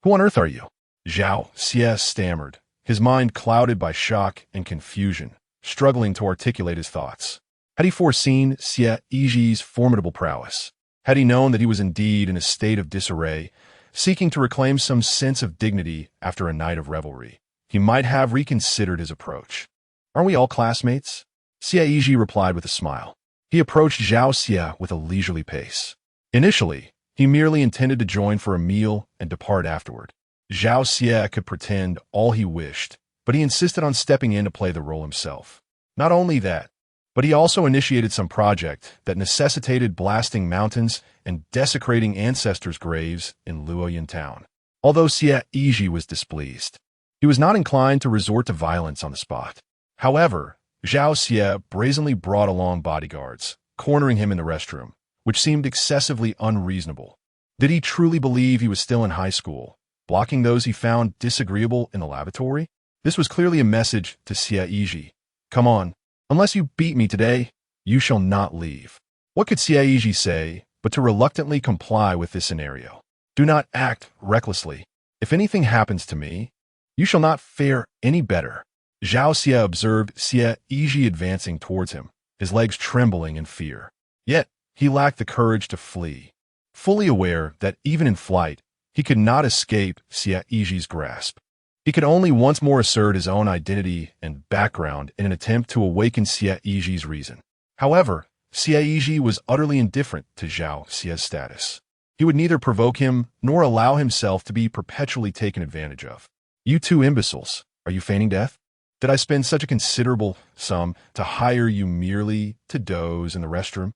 on earth are you? Zhao Xie stammered, his mind clouded by shock and confusion, struggling to articulate his thoughts. Had he foreseen Xie Yizhi's formidable prowess? Had he known that he was indeed in a state of disarray, seeking to reclaim some sense of dignity after a night of revelry, he might have reconsidered his approach. Aren't we all classmates? Xie Yizhi replied with a smile. He approached Zhao Xie with a leisurely pace. Initially, he merely intended to join for a meal and depart afterward. Zhao Xie could pretend all he wished, but he insisted on stepping in to play the role himself. Not only that, but he also initiated some project that necessitated blasting mountains and desecrating ancestors' graves in Luoyang town. Although Xie Yizhi was displeased, he was not inclined to resort to violence on the spot. However, Zhao Xie brazenly brought along bodyguards, cornering him in the restroom, which seemed excessively unreasonable. Did he truly believe he was still in high school, blocking those he found disagreeable in the lavatory? This was clearly a message to Xie Yizhi. Come on, unless you beat me today, you shall not leave. What could Xie Yizhi say but to reluctantly comply with this scenario? Do not act recklessly. If anything happens to me, you shall not fare any better. Zhao Xie observed Xie Yizhi advancing towards him, his legs trembling in fear. Yet, he lacked the courage to flee, fully aware that even in flight, he could not escape Xie Yizhi's grasp. He could only once more assert his own identity and background in an attempt to awaken Xie Yizhi's reason. However, Xie Yizhi was utterly indifferent to Zhao Xie's status. He would neither provoke him nor allow himself to be perpetually taken advantage of. You two imbeciles, are you feigning death? Did I spend such a considerable sum to hire you merely to doze in the restroom?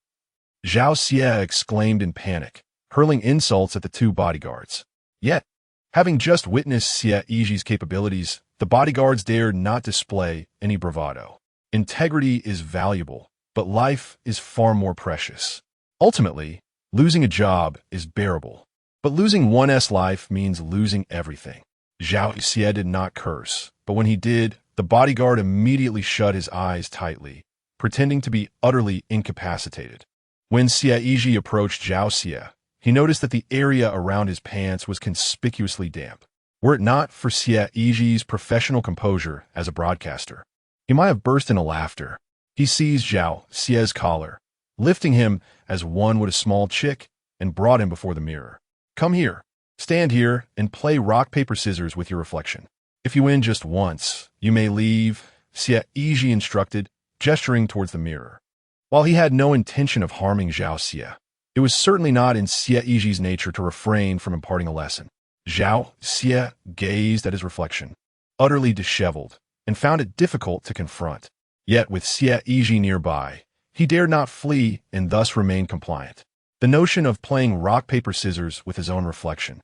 Zhao Xie exclaimed in panic, hurling insults at the two bodyguards. Yet, having just witnessed Xie Yizhi's capabilities, the bodyguards dared not display any bravado. Integrity is valuable, but life is far more precious. Ultimately, losing a job is bearable, but losing one's life means losing everything. Zhao Xie did not curse, but when he did, the bodyguard immediately shut his eyes tightly, pretending to be utterly incapacitated. When Xie Yizhi approached Zhao Xie, he noticed that the area around his pants was conspicuously damp. Were it not for Xie Yizhi's professional composure as a broadcaster, he might have burst into laughter. He seized Zhao Xie's collar, lifting him as one would a small chick, and brought him before the mirror. Come here, stand here, and play rock, paper, scissors with your reflection. If you win just once, you may leave, Xie Yizhi instructed, gesturing towards the mirror. While he had no intention of harming Zhao Xie, it was certainly not in Xie Yizhi's nature to refrain from imparting a lesson. Zhao Xie gazed at his reflection, utterly disheveled, and found it difficult to confront. Yet with Xie Yizhi nearby, he dared not flee and thus remain compliant. The notion of playing rock, paper, scissors with his own reflection.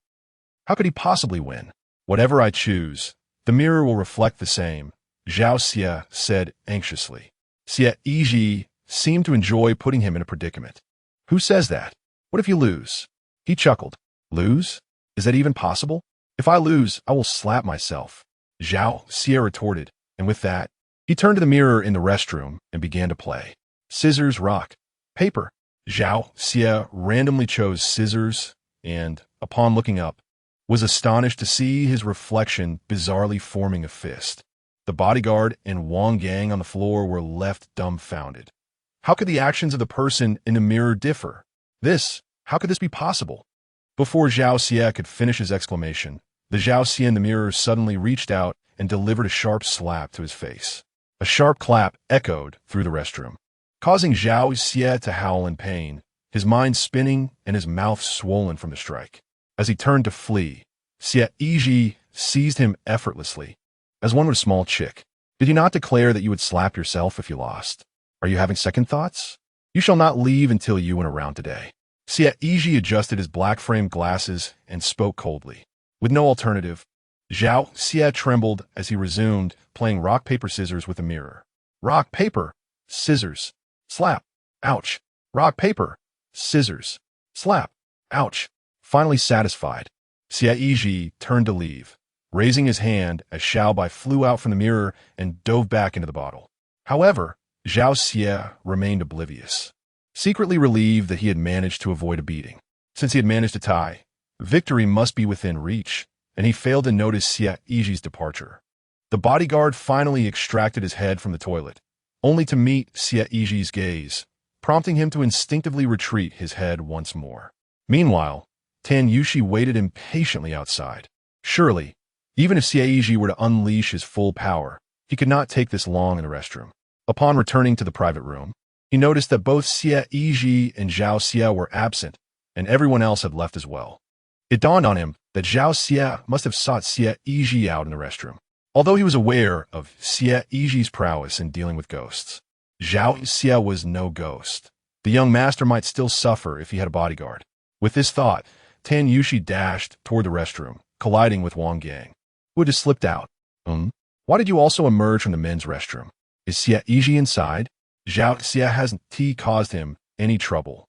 How could he possibly win? Whatever I choose, the mirror will reflect the same, Zhao Xie said anxiously. Xie Yizhi seemed to enjoy putting him in a predicament. Who says that? What if you lose? He chuckled. Lose? Is that even possible? If I lose, I will slap myself. Zhao Xie retorted, and with that, he turned to the mirror in the restroom and began to play. Scissors, rock, paper. Zhao Xie randomly chose scissors and, upon looking up, was astonished to see his reflection bizarrely forming a fist. The bodyguard and Wang Gang on the floor were left dumbfounded. How could the actions of the person in the mirror differ? How could this be possible? Before Zhao Xie could finish his exclamation, the Zhao Xie in the mirror suddenly reached out and delivered a sharp slap to his face. A sharp clap echoed through the restroom, causing Zhao Xie to howl in pain, his mind spinning and his mouth swollen from the strike. As he turned to flee, Xie Yizhi seized him effortlessly, as one would a small chick. Did you not declare that you would slap yourself if you lost? Are you having second thoughts? You shall not leave until you went around today. Xie Yizhi adjusted his black-framed glasses and spoke coldly. With no alternative, Zhao Xie trembled as he resumed playing rock, paper, scissors with a mirror. Rock, paper, scissors, slap, ouch. Rock, paper, scissors, slap, ouch. Finally satisfied, Xie Yizhi turned to leave, raising his hand as Xiao Bai flew out from the mirror and dove back into the bottle. However, Zhao Xie remained oblivious, secretly relieved that he had managed to avoid a beating. Since he had managed to tie, victory must be within reach, and he failed to notice Xie Yizhi's departure. The bodyguard finally extracted his head from the toilet, only to meet Xie Yizhi's gaze, prompting him to instinctively retreat his head once more. Meanwhile, Tan Yushi waited impatiently outside. Surely, even if Xie Yizhi were to unleash his full power, he could not take this long in the restroom. Upon returning to the private room, he noticed that both Xie Yizhi and Zhao Xie were absent, and everyone else had left as well. It dawned on him that Zhao Xie must have sought Xie Yizhi out in the restroom. Although he was aware of Xie Yizhi's prowess in dealing with ghosts, Zhao Xie was no ghost. The young master might still suffer if he had a bodyguard. With this thought, Tan Yushi dashed toward the restroom, colliding with Wang Gang, who had just slipped out. Why did you also emerge from the men's restroom? Is Xie Yizhi inside? Zhao Xie hasn't caused him any trouble.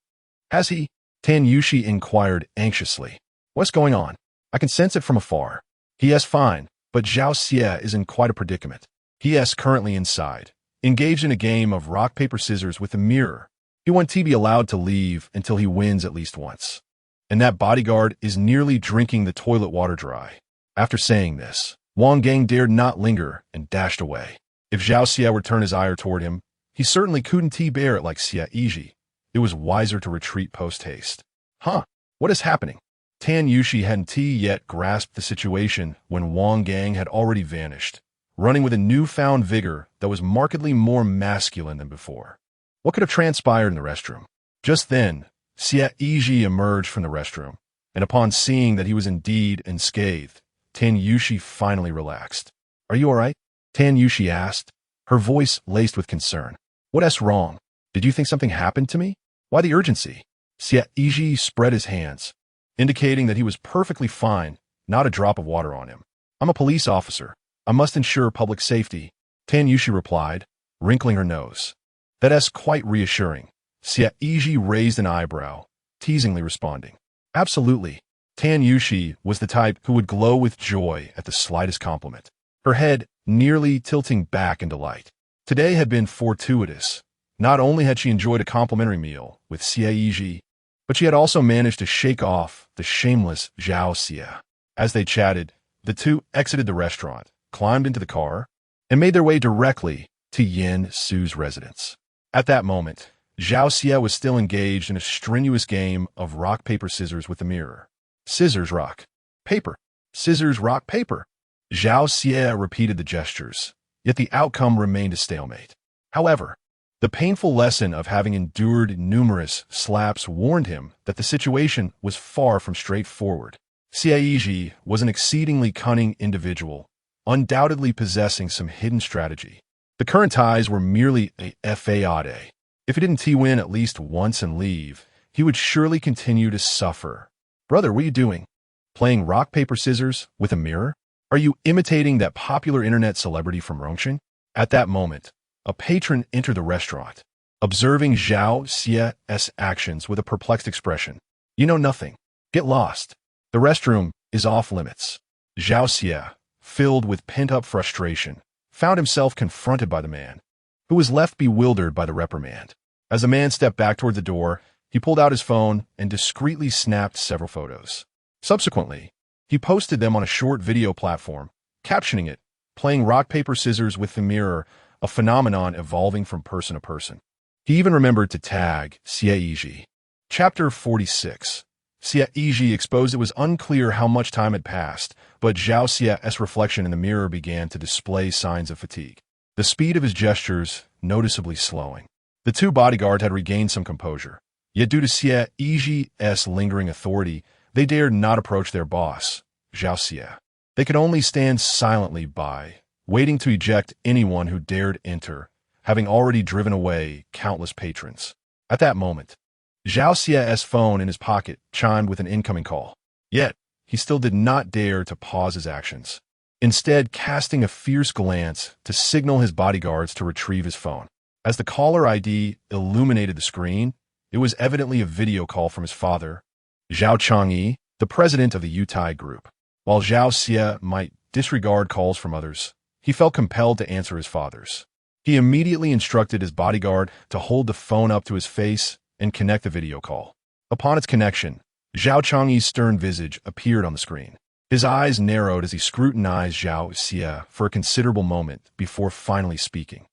Has he? Tan Yushi inquired anxiously. What's going on? I can sense it from afar. He is fine, but Zhao Xie is in quite a predicament. He is currently inside, engaged in a game of rock, paper, scissors with a mirror. He won't be allowed to leave until he wins at least once. And that bodyguard is nearly drinking the toilet water dry. After saying this, Wang Gang dared not linger and dashed away. If Zhao Xie were to turn his ire toward him, he certainly couldn't bear it like Xie Yizhi. It was wiser to retreat post-haste. What is happening? Tan Yushi hadn't yet grasped the situation when Wang Gang had already vanished, running with a newfound vigor that was markedly more masculine than before. What could have transpired in the restroom? Just then, Xie Yizhi emerged from the restroom, and upon seeing that he was indeed unscathed, Tan Yushi finally relaxed. Are you all right? Tan Yushi asked, her voice laced with concern. What's wrong? Did you think something happened to me? Why the urgency? Xie Yizhi spread his hands, indicating that he was perfectly fine, not a drop of water on him. I'm a police officer. I must ensure public safety, Tan Yushi replied, wrinkling her nose. That's quite reassuring. Xie Yizhi raised an eyebrow, teasingly responding. Absolutely. Tan Yushi was the type who would glow with joy at the slightest compliment, her head nearly tilting back in delight. Today had been fortuitous. Not only had she enjoyed a complimentary meal with Xie Yizhi, but she had also managed to shake off the shameless Zhao Xie. As they chatted, the two exited the restaurant, climbed into the car, and made their way directly to Yin Su's residence. At that moment, Zhao Xie was still engaged in a strenuous game of rock, paper, scissors with the mirror. Scissors, rock, paper, scissors, rock, paper. Zhao Xie repeated the gestures, yet the outcome remained a stalemate. However, the painful lesson of having endured numerous slaps warned him that the situation was far from straightforward. Xie Yizhi was an exceedingly cunning individual, undoubtedly possessing some hidden strategy. The current ties were merely a fade. If he didn't win at least once and leave, he would surely continue to suffer. Brother, what are you doing? Playing rock, paper, scissors with a mirror? Are you imitating that popular internet celebrity from Rongsheng? At that moment, a patron entered the restaurant, observing Zhao Xie's actions with a perplexed expression. You know nothing. Get lost. The restroom is off limits. Zhao Xie, filled with pent-up frustration, found himself confronted by the man, who was left bewildered by the reprimand. As the man stepped back toward the door, he pulled out his phone and discreetly snapped several photos. Subsequently, he posted them on a short video platform, captioning it, playing rock, paper, scissors with the mirror, a phenomenon evolving from person to person. He even remembered to tag Xie Yizhi. Chapter 46. Xie Yizhi exposed it was unclear how much time had passed, but Zhao Xie's reflection in the mirror began to display signs of fatigue. the speed of his gestures noticeably slowing. The two bodyguards had regained some composure, yet due to Xie Yizhi's lingering authority, they dared not approach their boss, Zhao Xie. They could only stand silently by, waiting to eject anyone who dared enter, having already driven away countless patrons. At that moment, Zhao Xie's phone in his pocket chimed with an incoming call. Yet, he still did not dare to pause his actions, instead casting a fierce glance to signal his bodyguards to retrieve his phone. As the caller ID illuminated the screen, it was evidently a video call from his father, Zhao Changyi, the president of the Yutai Group. While Zhao Xie might disregard calls from others, he felt compelled to answer his father's. He immediately instructed his bodyguard to hold the phone up to his face and connect the video call. Upon its connection, Zhao Changyi's stern visage appeared on the screen. His eyes narrowed as he scrutinized Zhao Xie for a considerable moment before finally speaking.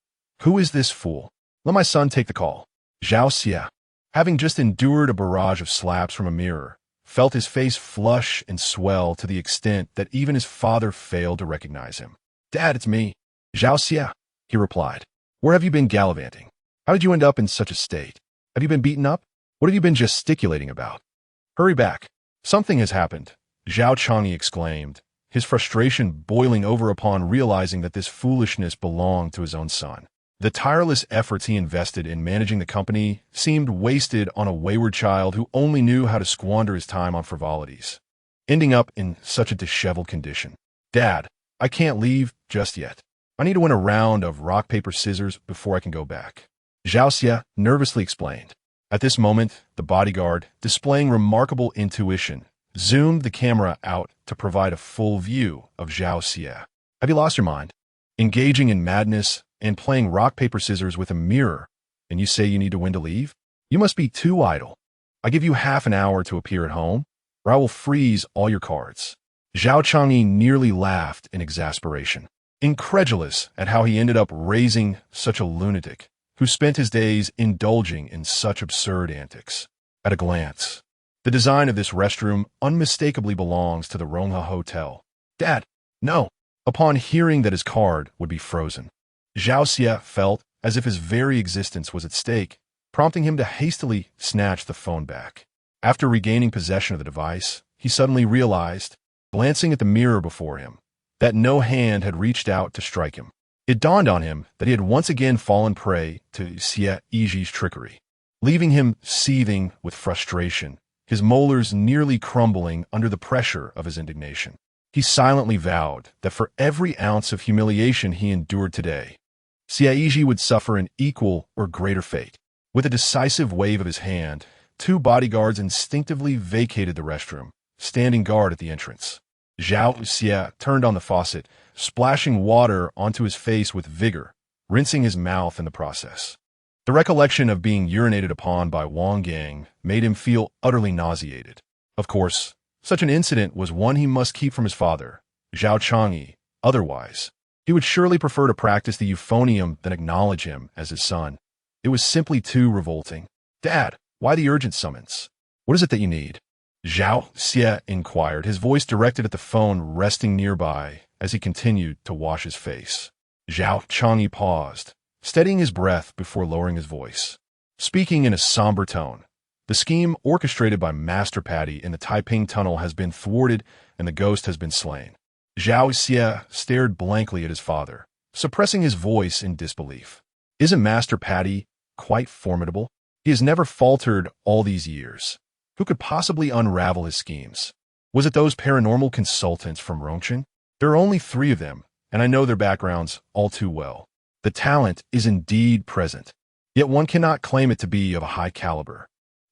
Who is this fool? Let my son take the call. Zhao Xie, having just endured a barrage of slaps from a mirror, felt his face flush and swell to the extent that even his father failed to recognize him. Dad, it's me. Zhao Xie, he replied. Where have you been gallivanting? How did you end up in such a state? Have you been beaten up? What have you been gesticulating about? Hurry back. Something has happened, Zhao Changyi exclaimed, his frustration boiling over upon realizing that this foolishness belonged to his own son. The tireless efforts he invested in managing the company seemed wasted on a wayward child who only knew how to squander his time on frivolities, ending up in such a disheveled condition. Dad, I can't leave just yet. I need to win a round of rock, paper, scissors before I can go back, Zhao Xie nervously explained. At this moment, the bodyguard, displaying remarkable intuition, zoomed the camera out to provide a full view of Zhao Xie. Have you lost your mind? Engaging in madness and playing rock, paper, scissors with a mirror, and you say you need to win to leave? You must be too idle. I give you half an hour to appear at home, or I will freeze all your cards. Zhao Changyi nearly laughed in exasperation, incredulous at how he ended up raising such a lunatic who spent his days indulging in such absurd antics. At a glance, the design of this restroom unmistakably belongs to the Rongha Hotel. Dad, no. Upon hearing that his card would be frozen, Zhao Xie felt as if his very existence was at stake, prompting him to hastily snatch the phone back. After regaining possession of the device, he suddenly realized, glancing at the mirror before him, that no hand had reached out to strike him. It dawned on him that he had once again fallen prey to Xie Yizhi's trickery, leaving him seething with frustration, his molars nearly crumbling under the pressure of his indignation. He silently vowed that for every ounce of humiliation he endured today, Xie Yizhi would suffer an equal or greater fate. With a decisive wave of his hand, two bodyguards instinctively vacated the restroom, standing guard at the entrance. Zhao Xie turned on the faucet, splashing water onto his face with vigor, rinsing his mouth in the process. The recollection of being urinated upon by Wang Gang made him feel utterly nauseated. Of course, such an incident was one he must keep from his father, Zhao Changyi. Otherwise, he would surely prefer to practice the euphonium than acknowledge him as his son. It was simply too revolting. Dad, why the urgent summons? What is it that you need? Zhao Xie inquired, his voice directed at the phone resting nearby as he continued to wash his face. Zhao Changyi paused, steadying his breath before lowering his voice. Speaking in a somber tone, the scheme orchestrated by Master Patty in the Taiping Tunnel has been thwarted and the ghost has been slain. Zhao Xie stared blankly at his father, suppressing his voice in disbelief. Isn't Master Patty quite formidable? He has never faltered all these years. Who could possibly unravel his schemes? Was it those paranormal consultants from Rongqing? There are only 3 of them, and I know their backgrounds all too well. The talent is indeed present, yet one cannot claim it to be of a high caliber.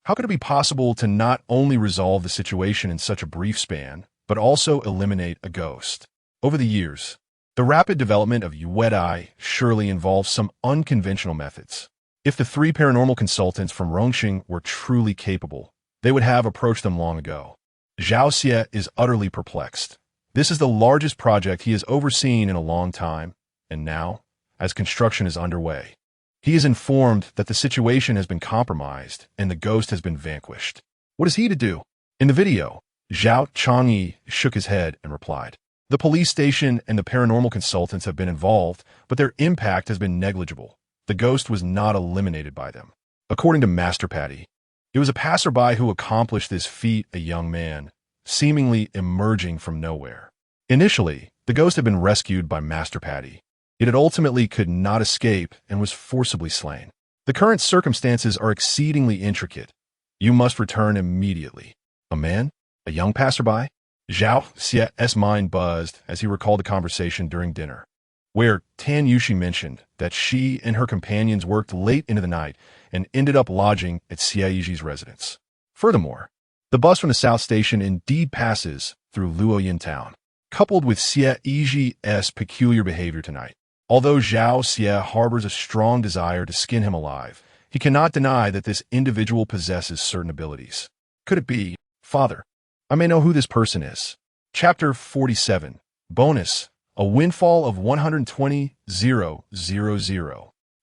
How could it be possible to not only resolve the situation in such a brief span, but also eliminate a ghost? Over the years, the rapid development of Yuedai surely involves some unconventional methods. If the 3 paranormal consultants from Rongqing were truly capable, they would have approached them long ago. Zhao Xie is utterly perplexed. This is the largest project he has overseen in a long time, and now, as construction is underway, he is informed that the situation has been compromised and the ghost has been vanquished. What is he to do? In the video, Zhao Changyi shook his head and replied, The police station and the paranormal consultants have been involved, but their impact has been negligible. The ghost was not eliminated by them. According to Master Patty, it was a passerby who accomplished this feat, a young man, seemingly emerging from nowhere. Initially, the ghost had been rescued by Master Patty, yet it ultimately could not escape and was forcibly slain. The current circumstances are exceedingly intricate. You must return immediately. A man? A young passerby? Zhao Xie's mind buzzed as he recalled the conversation during dinner, where Tan Yushi mentioned that she and her companions worked late into the night and ended up lodging at Xie Yizhi's residence. Furthermore, the bus from the South Station indeed passes through Luoyin town, coupled with Xie Yizhi's peculiar behavior tonight. Although Zhao Xie harbors a strong desire to skin him alive, he cannot deny that this individual possesses certain abilities. Could it be, Father? I may know who this person is. Chapter 47. Bonus. A windfall of 120,000.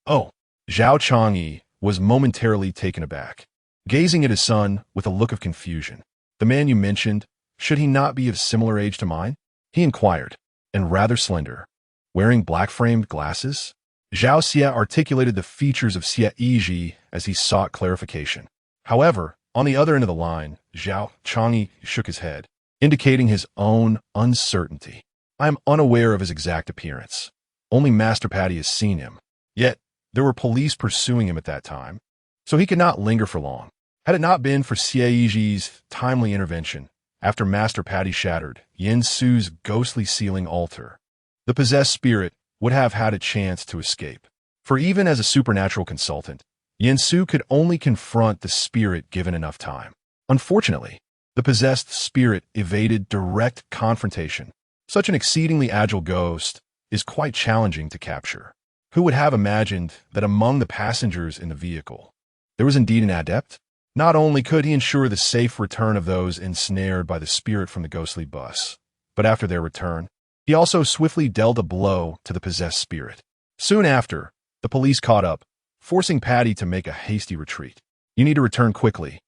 Oh. Zhao Changyi was momentarily taken aback, gazing at his son with a look of confusion. The man you mentioned, should he not be of similar age to mine? He inquired, and rather slender. Wearing black-framed glasses? Zhao Xie articulated the features of Xie Yizhi as he sought clarification. However, on the other end of the line, Zhao Changyi shook his head, indicating his own uncertainty. I am unaware of his exact appearance. Only Master Patty has seen him. Yet, there were police pursuing him at that time, so he could not linger for long. Had it not been for Xie Yizhi's timely intervention, after Master Patty shattered Yin Su's ghostly ceiling altar, the possessed spirit would have had a chance to escape. For even as a supernatural consultant, Yin Su could only confront the spirit given enough time. Unfortunately, the possessed spirit evaded direct confrontation. Such an exceedingly agile ghost is quite challenging to capture. Who would have imagined that among the passengers in the vehicle, there was indeed an adept? Not only could he ensure the safe return of those ensnared by the spirit from the ghostly bus, but after their return, he also swiftly dealt a blow to the possessed spirit. Soon after, the police caught up, forcing Patty to make a hasty retreat. You need to return quickly,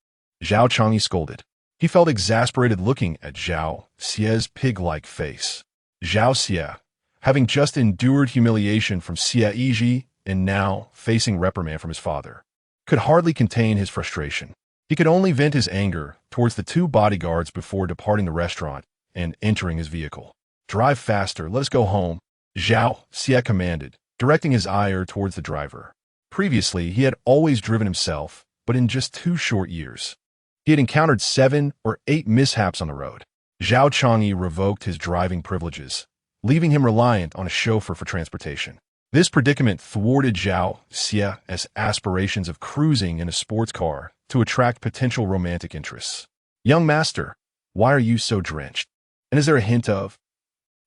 Zhao Changyi scolded. He felt exasperated looking at Zhao Xie's pig-like face. Zhao Xie, having just endured humiliation from Xie Yizhi and now facing reprimand from his father, could hardly contain his frustration. He could only vent his anger towards the two bodyguards before departing the restaurant and entering his vehicle. Drive faster, let us go home, Zhao Xie commanded, directing his ire towards the driver. Previously, he had always driven himself, but in just 2 short years, he had encountered 7 or 8 mishaps on the road. Zhao Changyi revoked his driving privileges, leaving him reliant on a chauffeur for transportation. This predicament thwarted Zhao Xie's aspirations of cruising in a sports car to attract potential romantic interests. Young master, why are you so drenched? And is there a hint of...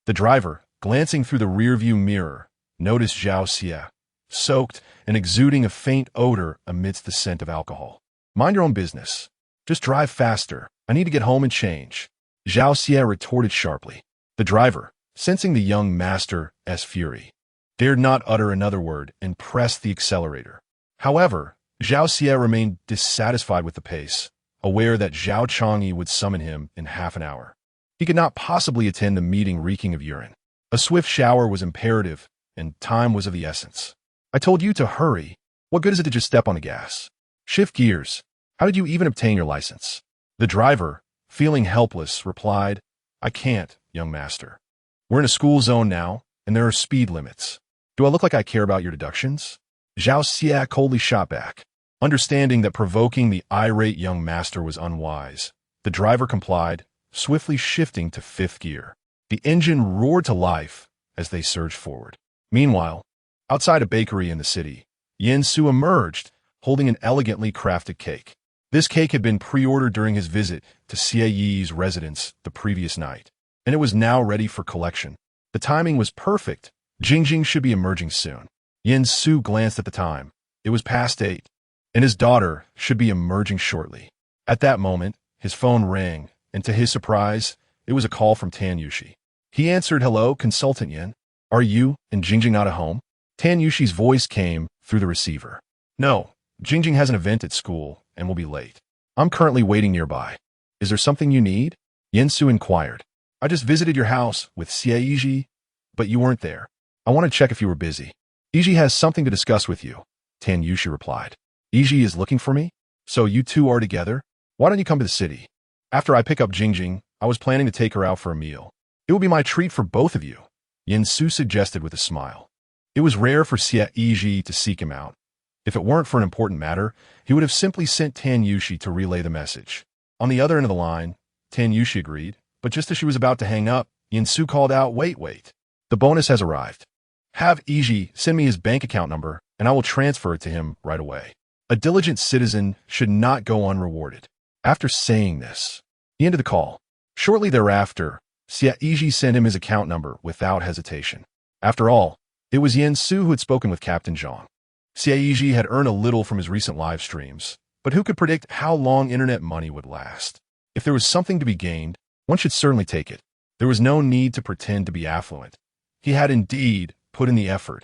The driver, glancing through the rearview mirror, noticed Zhao Xie, soaked and exuding a faint odor amidst the scent of alcohol. Mind your own business. Just drive faster. I need to get home and change, Zhao Xie retorted sharply. The driver, sensing the young master's fury, dared not utter another word and pressed the accelerator. However, Zhao Xie remained dissatisfied with the pace, aware that Zhao Changyi would summon him in half an hour. He could not possibly attend a meeting reeking of urine. A swift shower was imperative, and time was of the essence. I told you to hurry. What good is it to just step on the gas? Shift gears. How did you even obtain your license? The driver, feeling helpless, replied, I can't, young master. We're in a school zone now, and there are speed limits. Do I look like I care about your deductions? Zhao Xie coldly shot back. Understanding that provoking the irate young master was unwise, the driver complied, swiftly shifting to 5th gear. The engine roared to life as they surged forward. Meanwhile, outside a bakery in the city, Yin Su emerged, holding an elegantly crafted cake. This cake had been pre-ordered during his visit to Xie Yi's residence the previous night, and it was now ready for collection. The timing was perfect. Jingjing should be emerging soon. Yin Su glanced at the time. It was past 8, and his daughter should be emerging shortly. At that moment, his phone rang, and to his surprise, it was a call from Tan Yushi. He answered, Hello, Consultant Yin. Are you and Jingjing not at home? Tan Yushi's voice came through the receiver. No, Jingjing has an event at school and will be late. I'm currently waiting nearby. Is there something you need? Yin Su inquired. I just visited your house with Xie Yizhi, but you weren't there. I want to check if you were busy. Yizhi has something to discuss with you, Tan Yushi replied. Yizhi is looking for me? So you two are together? Why don't you come to the city? After I pick up Jingjing, I was planning to take her out for a meal. It will be my treat for both of you, Yin Su suggested with a smile. It was rare for Xie Yizhi to seek him out. If it weren't for an important matter, he would have simply sent Tan Yushi to relay the message. On the other end of the line, Tan Yushi agreed, but just as she was about to hang up, Yin Su called out, wait. The bonus has arrived. Have Yizhi send me his bank account number, and I will transfer it to him right away. A diligent citizen should not go unrewarded. After saying this, he ended the call. Shortly thereafter, Xie Yizhi sent him his account number without hesitation. After all, it was Yin Su who had spoken with Captain Zhang. Xie Yizhi had earned a little from his recent live streams, but who could predict how long internet money would last? If there was something to be gained, one should certainly take it. There was no need to pretend to be affluent. He had indeed put in the effort,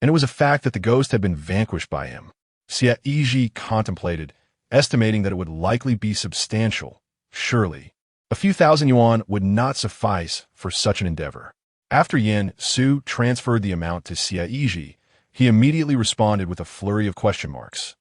and it was a fact that the ghost had been vanquished by him. Xie Yizhi contemplated, estimating that it would likely be substantial. Surely, a few thousand yuan would not suffice for such an endeavor. After Yin Su transferred the amount to Xie Yizhi, he immediately responded with a flurry of question marks.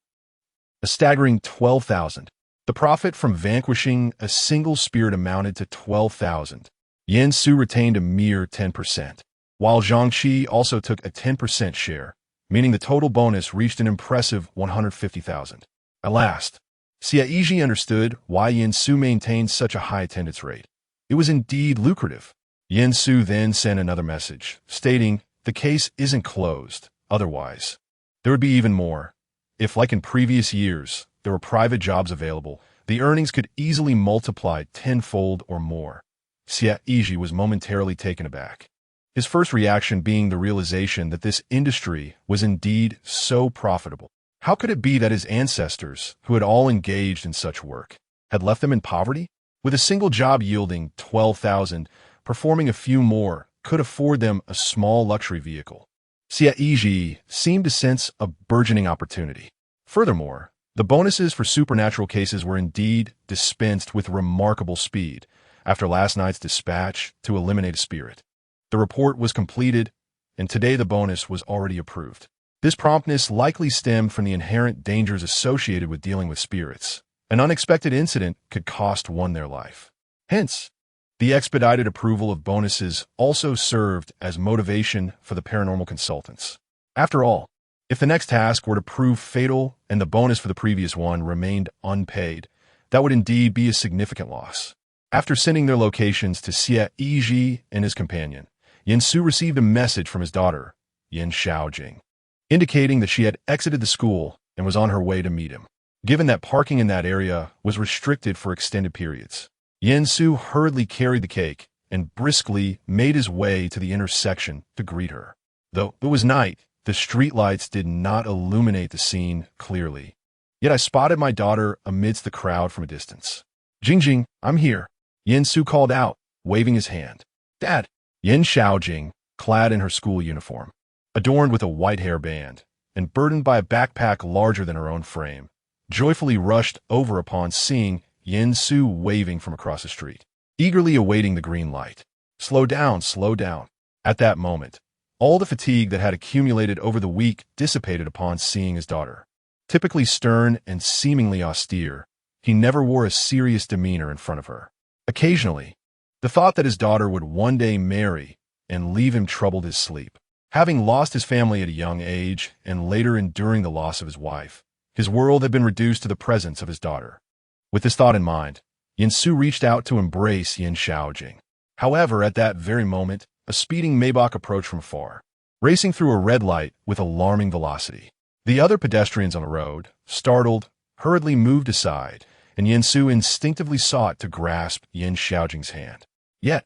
A staggering 12,000. The profit from vanquishing a single spirit amounted to 12,000. Yin Su retained a mere 10%, while Zhang Qi also took a 10% share, meaning the total bonus reached an impressive 150,000. At last, Xie Yizhi understood why Yin Su maintained such a high attendance rate. It was indeed lucrative. Yin Su then sent another message, stating, the case isn't closed, otherwise. There would be even more. If, like in previous years, there were private jobs available, the earnings could easily multiply tenfold or more. Xie Yizhi was momentarily taken aback. His first reaction being the realization that this industry was indeed so profitable. How could it be that his ancestors, who had all engaged in such work, had left them in poverty? With a single job yielding 12,000, performing a few more could afford them a small luxury vehicle. Xie Yizhi seemed to sense a burgeoning opportunity. Furthermore, the bonuses for supernatural cases were indeed dispensed with remarkable speed after last night's dispatch to eliminate a spirit. The report was completed, and today the bonus was already approved. This promptness likely stemmed from the inherent dangers associated with dealing with spirits. An unexpected incident could cost one their life. Hence, the expedited approval of bonuses also served as motivation for the paranormal consultants. After all, if the next task were to prove fatal and the bonus for the previous one remained unpaid, that would indeed be a significant loss. After sending their locations to Xie Yizhi and his companion, Yin Su received a message from his daughter, Yin Xiaojing, indicating that she had exited the school and was on her way to meet him. Given that parking in that area was restricted for extended periods, Yin Su hurriedly carried the cake and briskly made his way to the intersection to greet her. Though it was night, the streetlights did not illuminate the scene clearly. Yet I spotted my daughter amidst the crowd from a distance. Jingjing, I'm here, Yin Su called out, waving his hand. Dad, Yin Xiaojing, clad in her school uniform, adorned with a white hairband, and burdened by a backpack larger than her own frame, joyfully rushed over upon seeing Yin Su waving from across the street, eagerly awaiting the green light. Slow down, slow down. At that moment, all the fatigue that had accumulated over the week dissipated upon seeing his daughter. Typically stern and seemingly austere, he never wore a serious demeanor in front of her. Occasionally, the thought that his daughter would one day marry and leave him troubled his sleep. Having lost his family at a young age and later enduring the loss of his wife, his world had been reduced to the presence of his daughter. With this thought in mind, Yin Su reached out to embrace Yin Xiaojing. However, at that very moment, a speeding Maybach approached from afar, racing through a red light with alarming velocity. The other pedestrians on the road, startled, hurriedly moved aside, and Yin Su instinctively sought to grasp Yin Xiaojing's hand. Yet,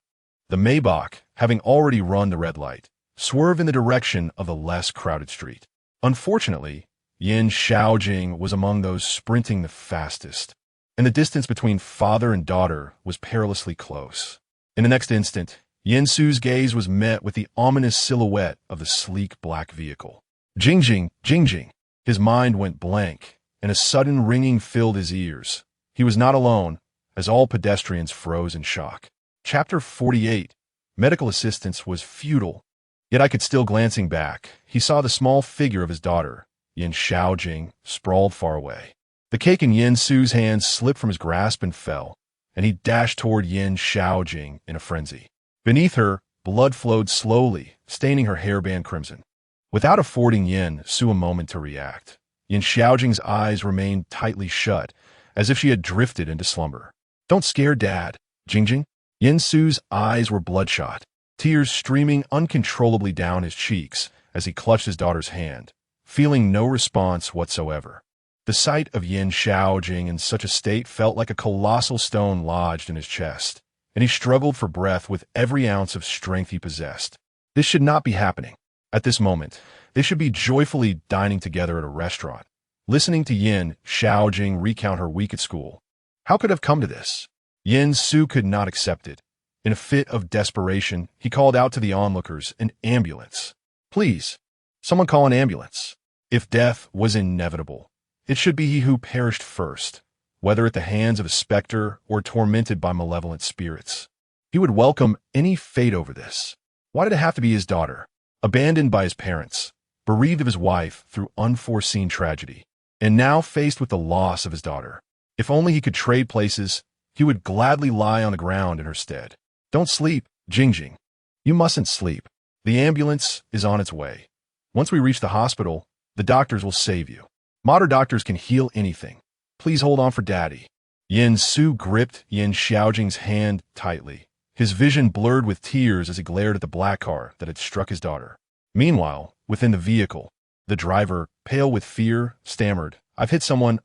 the Maybach, having already run the red light, swerved in the direction of the less crowded street. Unfortunately, Yin Xiaojing was among those sprinting the fastest, and the distance between father and daughter was perilously close. In the next instant, Yin Su's gaze was met with the ominous silhouette of the sleek black vehicle. Jingjing, Jingjing. His mind went blank, and a sudden ringing filled his ears. He was not alone, as all pedestrians froze in shock. Chapter 48. Medical assistance was futile. Yet I could still glancing back. He saw the small figure of his daughter, Yin Xiaojing, sprawled far away. The cake in Yin Su's hands slipped from his grasp and fell, and he dashed toward Yin Xiaojing in a frenzy. Beneath her, blood flowed slowly, staining her hairband crimson. Without affording Yin Su a moment to react, Yin Xiaojing's eyes remained tightly shut, as if she had drifted into slumber. "Don't scare Dad, Jingjing." Yin Su's eyes were bloodshot, tears streaming uncontrollably down his cheeks as he clutched his daughter's hand, feeling no response whatsoever. The sight of Yin Xiaojing in such a state felt like a colossal stone lodged in his chest, and he struggled for breath with every ounce of strength he possessed. This should not be happening. At this moment, they should be joyfully dining together at a restaurant, listening to Yin Xiaojing recount her week at school. How could it have come to this? Yin Su could not accept it. In a fit of desperation, he called out to the onlookers, "An ambulance. Please, someone call an ambulance." If death was inevitable, it should be he who perished first, whether at the hands of a specter or tormented by malevolent spirits. He would welcome any fate over this. Why did it have to be his daughter? Abandoned by his parents, bereaved of his wife through unforeseen tragedy, and now faced with the loss of his daughter. If only he could trade places, he would gladly lie on the ground in her stead. "Don't sleep, Jingjing. You mustn't sleep. The ambulance is on its way. Once we reach the hospital, the doctors will save you. Modern doctors can heal anything. Please hold on for Daddy." Yin Su gripped Yin Xiaojing's hand tightly, his vision blurred with tears as he glared at the black car that had struck his daughter. Meanwhile, within the vehicle, the driver, pale with fear, stammered, I've hit someone.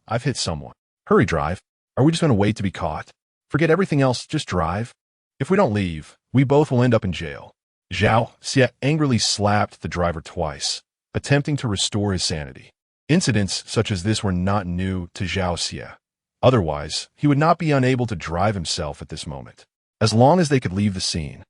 Hurry, drive. Are we just going to wait to be caught? Forget everything else, just drive. If we don't leave, we both will end up in jail." Zhao Xie angrily slapped the driver twice, attempting to restore his sanity. Incidents such as this were not new to Zhao Xie. Otherwise, he would not be unable to drive himself at this moment. As long as they could leave the scene,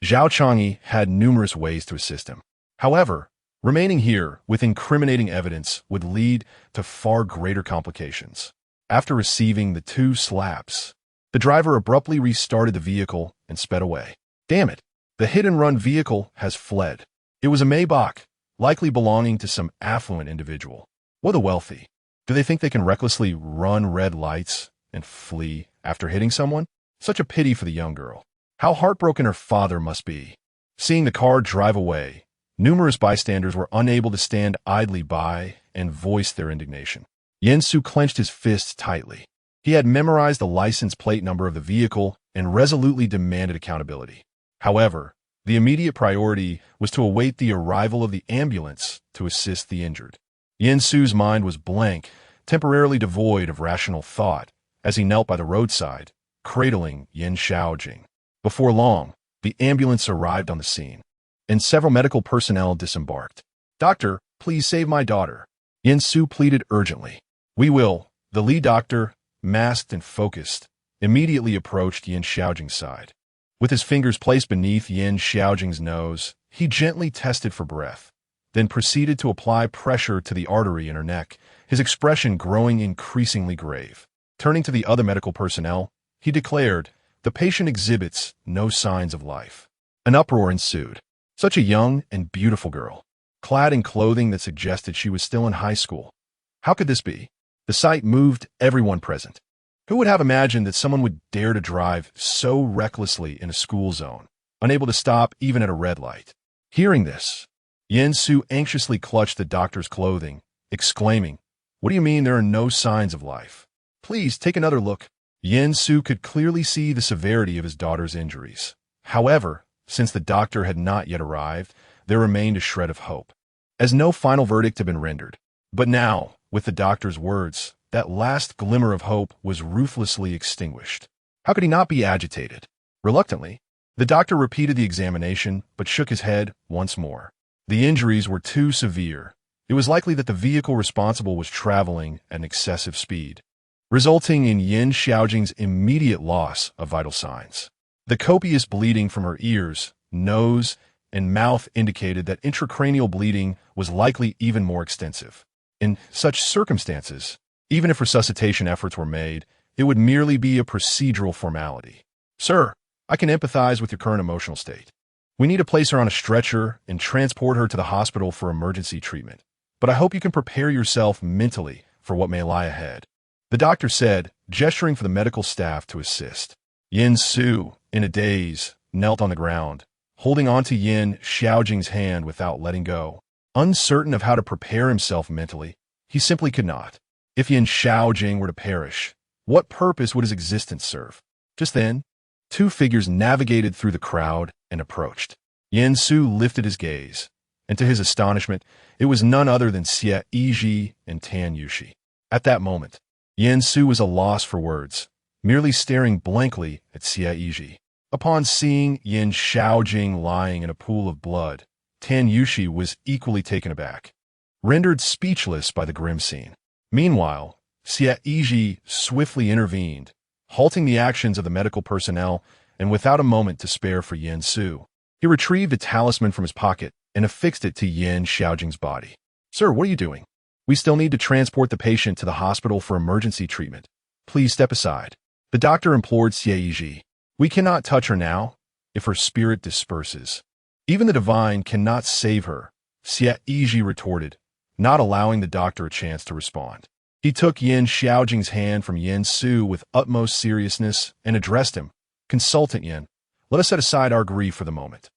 Zhao Changyi had numerous ways to assist him. However, remaining here with incriminating evidence would lead to far greater complications. After receiving the 2 slaps, the driver abruptly restarted the vehicle and sped away. Damn it, the hit-and-run vehicle has fled. It was a Maybach, likely belonging to some affluent individual. What a wealthy. Do they think they can recklessly run red lights and flee after hitting someone? Such a pity for the young girl. How heartbroken her father must be. Seeing the car drive away, numerous bystanders were unable to stand idly by and voice their indignation. Yin Su clenched his fists tightly. He had memorized the license plate number of the vehicle and resolutely demanded accountability. However, the immediate priority was to await the arrival of the ambulance to assist the injured. Yin Su's mind was blank, temporarily devoid of rational thought, as he knelt by the roadside, cradling Yin Xiaojing. Before long, the ambulance arrived on the scene, and several medical personnel disembarked. "Doctor, please save my daughter," Yin Su pleaded urgently. "We will." The lead doctor, masked and focused, immediately approached Yin Xiaojing's side. With his fingers placed beneath Yin Xiaojing's nose, he gently tested for breath, then proceeded to apply pressure to the artery in her neck, his expression growing increasingly grave. Turning to the other medical personnel, he declared, "The patient exhibits no signs of life." An uproar ensued. Such a young and beautiful girl, clad in clothing that suggested she was still in high school. How could this be? The sight moved everyone present. Who would have imagined that someone would dare to drive so recklessly in a school zone, unable to stop even at a red light? Hearing this, Yin Su anxiously clutched the doctor's clothing, exclaiming, "What do you mean there are no signs of life? Please take another look." Yin Su could clearly see the severity of his daughter's injuries. However, since the doctor had not yet arrived, there remained a shred of hope, as no final verdict had been rendered. But now, with the doctor's words, that last glimmer of hope was ruthlessly extinguished. How could he not be agitated? Reluctantly, the doctor repeated the examination, but shook his head once more. The injuries were too severe. It was likely that the vehicle responsible was traveling at an excessive speed, resulting in Yin Xiaojing's immediate loss of vital signs. The copious bleeding from her ears, nose, and mouth indicated that intracranial bleeding was likely even more extensive. In such circumstances, even if resuscitation efforts were made, it would merely be a procedural formality. "Sir, I can empathize with your current emotional state. We need to place her on a stretcher and transport her to the hospital for emergency treatment. But I hope you can prepare yourself mentally for what may lie ahead. The doctor said, gesturing for the medical staff to assist. Yin Su, in a daze, knelt on the ground, holding onto Yin Xiaojing's hand without letting go. Uncertain of how to prepare himself mentally, he simply could not. If Yin Xiaojing were to perish, what purpose would his existence serve? Just then, two figures navigated through the crowd and approached. Yin Su lifted his gaze, and to his astonishment, it was none other than Xie Yizhi and Tan Yushi. At that moment, Yin Su was a loss for words, merely staring blankly at Xie Yizhi. Upon seeing Yin Xiaojing lying in a pool of blood, Tan Yushi was equally taken aback, rendered speechless by the grim scene. Meanwhile, Xie Yizhi swiftly intervened, halting the actions of the medical personnel and without a moment to spare for Yin Su. He retrieved a talisman from his pocket and affixed it to Yin Xiaojing's body. Sir, what are you doing? We still need to transport the patient to the hospital for emergency treatment. Please step aside. The doctor implored Xie Yizhi. We cannot touch her now, if her spirit disperses. Even the divine cannot save her, Xie Yizhi retorted, not allowing the doctor a chance to respond. He took Yin Xiaojing's hand from Yin Su with utmost seriousness and addressed him. Consultant Yin, let us set aside our grief for the moment.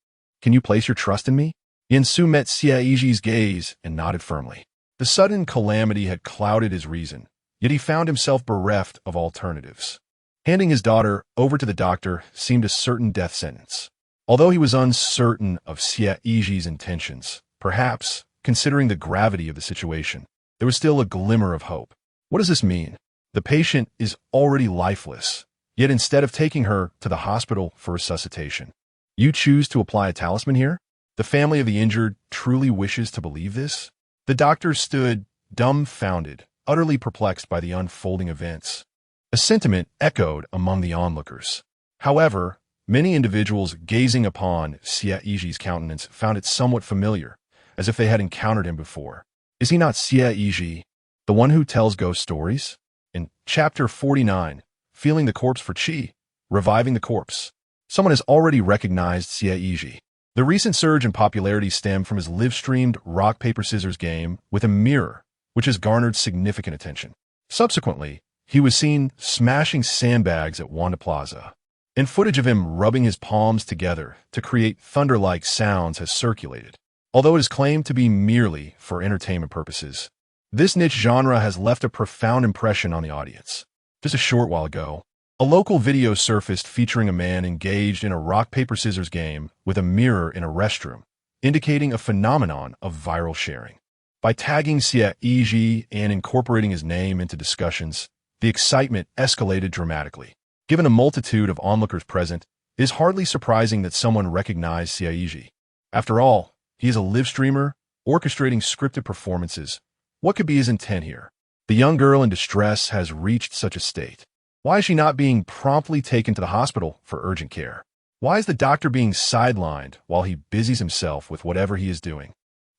Can you place your trust in me? Yin Su met Xie Yizhi's gaze and nodded firmly. The sudden calamity had clouded his reason, yet he found himself bereft of alternatives. Handing his daughter over to the doctor seemed a certain death sentence. Although he was uncertain of Xie Yizhi's intentions, perhaps, considering the gravity of the situation, there was still a glimmer of hope. What does this mean? The patient is already lifeless, yet instead of taking her to the hospital for resuscitation, you choose to apply a talisman here? The family of the injured truly wishes to believe this? The doctor stood dumbfounded, utterly perplexed by the unfolding events. A sentiment echoed among the onlookers. However, many individuals gazing upon Xie Yizhi's countenance found it somewhat familiar, as if they had encountered him before. Is he not Xie Yizhi, the one who tells ghost stories? In Chapter 49, Feeling the Corpse for Qi, Reviving the Corpse, someone has already recognized Xie Yizhi. The recent surge in popularity stemmed from his live-streamed rock-paper-scissors game with a mirror, which has garnered significant attention. Subsequently, he was seen smashing sandbags at Wanda Plaza, and footage of him rubbing his palms together to create thunder-like sounds has circulated. Although it is claimed to be merely for entertainment purposes, this niche genre has left a profound impression on the audience. Just a short while ago, a local video surfaced featuring a man engaged in a rock-paper-scissors game with a mirror in a restroom, indicating a phenomenon of viral sharing. By tagging Xie Yizhi and incorporating his name into discussions, the excitement escalated dramatically. Given a multitude of onlookers present, it is hardly surprising that someone recognized Xie Yizhi. After all, he is a live streamer, orchestrating scripted performances. What could be his intent here? The young girl in distress has reached such a state. Why is she not being promptly taken to the hospital for urgent care? Why is the doctor being sidelined while he busies himself with whatever he is doing?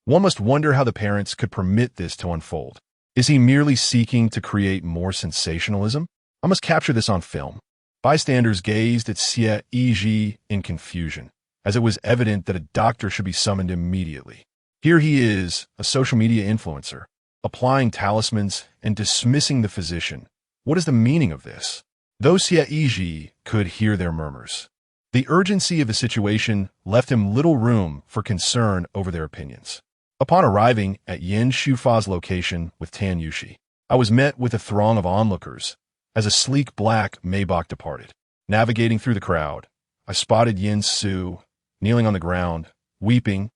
One must wonder how the parents could permit this to unfold. Is he merely seeking to create more sensationalism? I must capture this on film. Bystanders gazed at Xie Yizhi in confusion, as it was evident that a doctor should be summoned immediately. Here he is, a social media influencer, applying talismans and dismissing the physician. What is the meaning of this? Though Xie Yizhi could hear their murmurs, the urgency of the situation left him little room for concern over their opinions. Upon arriving at Yin Shufa's location with Tan Yushi, I was met with a throng of onlookers as a sleek black Maybach departed. Navigating through the crowd, I spotted Yin Su kneeling on the ground, weeping,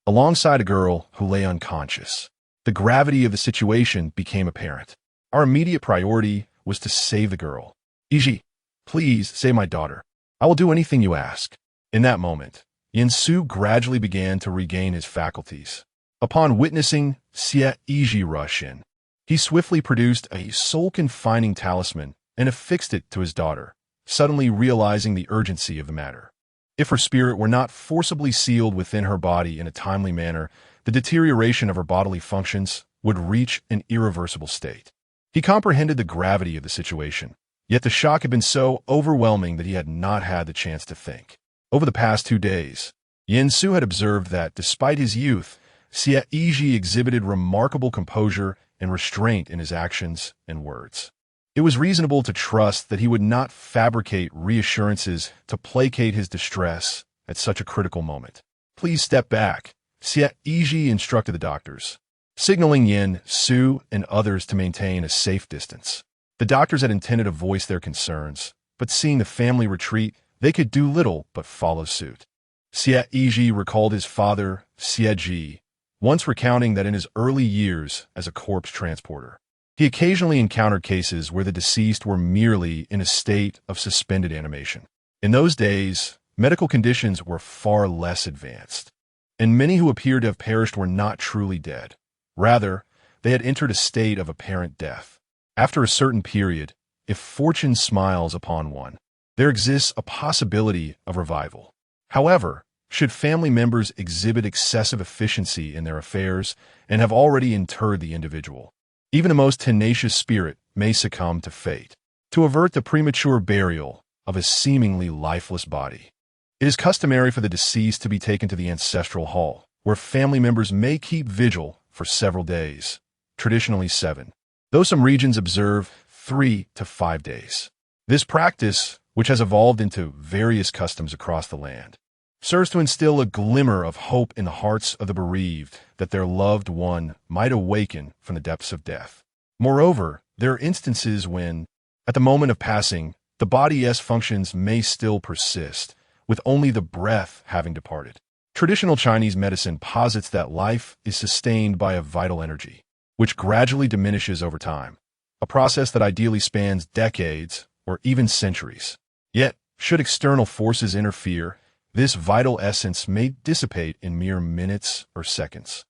alongside a girl who lay unconscious. The gravity of the situation became apparent. Our immediate priority was to save the girl. Yizhi, please save my daughter. I will do anything you ask. In that moment, Yin Su gradually began to regain his faculties. Upon witnessing Xie Yizhi rush in, he swiftly produced a soul-confining talisman and affixed it to his daughter, suddenly realizing the urgency of the matter. If her spirit were not forcibly sealed within her body in a timely manner, the deterioration of her bodily functions would reach an irreversible state. He comprehended the gravity of the situation, Yet the shock had been so overwhelming that he had not had the chance to think. Over the past 2 days, Yin Su had observed that, despite his youth, Xie Yizhi exhibited remarkable composure and restraint in his actions and words. It was reasonable to trust that he would not fabricate reassurances to placate his distress at such a critical moment. "Please step back," Xie Yizhi instructed the doctors, signaling Yin Su and others to maintain a safe distance. The doctors had intended to voice their concerns, but seeing the family retreat, they could do little but follow suit. Xie Yizhi recalled his father, Xie Yizhi, once recounting that in his early years as a corpse transporter, he occasionally encountered cases where the deceased were merely in a state of suspended animation. In those days, medical conditions were far less advanced, and many who appeared to have perished were not truly dead. Rather, they had entered a state of apparent death. After a certain period, if fortune smiles upon one, there exists a possibility of revival. However, should family members exhibit excessive efficiency in their affairs and have already interred the individual, even the most tenacious spirit may succumb to fate. To avert the premature burial of a seemingly lifeless body, it is customary for the deceased to be taken to the ancestral hall, where family members may keep vigil for several days, traditionally 7, though some regions observe 3 to 5 days. This practice, which has evolved into various customs across the land, serves to instill a glimmer of hope in the hearts of the bereaved that their loved one might awaken from the depths of death. Moreover, there are instances when, at the moment of passing, the body's functions may still persist, with only the breath having departed. Traditional Chinese medicine posits that life is sustained by a vital energy, which gradually diminishes over time, a process that ideally spans decades or even centuries. Yet, should external forces interfere, this vital essence may dissipate in mere minutes or seconds.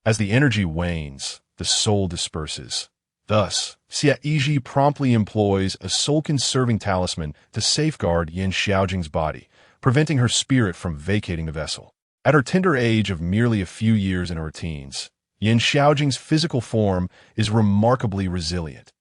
As the energy wanes, the soul disperses. Thus, Xie Yizhi promptly employs a soul-conserving talisman to safeguard Yin Xiaojing's body, preventing her spirit from vacating the vessel. At her tender age of merely a few years in her teens, Yin Xiaojing's physical form is remarkably resilient,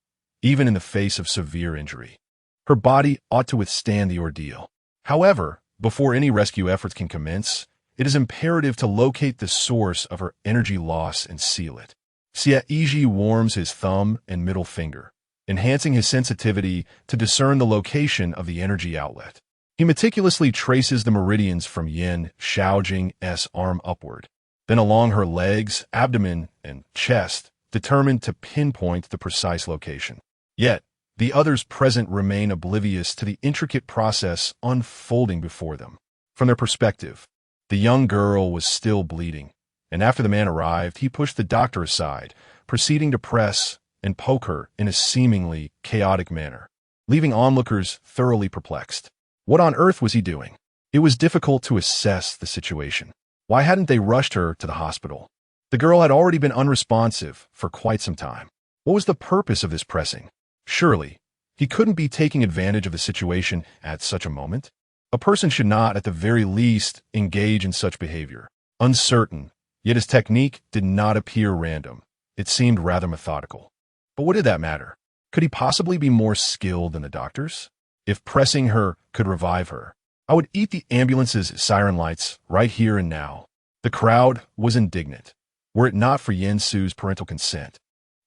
even in the face of severe injury. Her body ought to withstand the ordeal. However, before any rescue efforts can commence, it is imperative to locate the source of her energy loss and seal it. Xie Yizhi warms his thumb and middle finger, enhancing his sensitivity to discern the location of the energy outlet. He meticulously traces the meridians from Yin Xiaojing's arm upward, then along her legs, abdomen, and chest, determined to pinpoint the precise location. Yet, the others present remain oblivious to the intricate process unfolding before them. From their perspective, the young girl was still bleeding, and after the man arrived, he pushed the doctor aside, proceeding to press and poke her in a seemingly chaotic manner, leaving onlookers thoroughly perplexed. What on earth was he doing? It was difficult to assess the situation. Why hadn't they rushed her to the hospital? The girl had already been unresponsive for quite some time. What was the purpose of this pressing? Surely, he couldn't be taking advantage of the situation at such a moment. A person should not, at the very least, engage in such behavior. Uncertain, yet his technique did not appear random. It seemed rather methodical. But what did that matter? Could he possibly be more skilled than the doctors? If pressing her could revive her, I would eat the ambulance's siren lights right here and now. The crowd was indignant. Were it not for Yin Su's parental consent,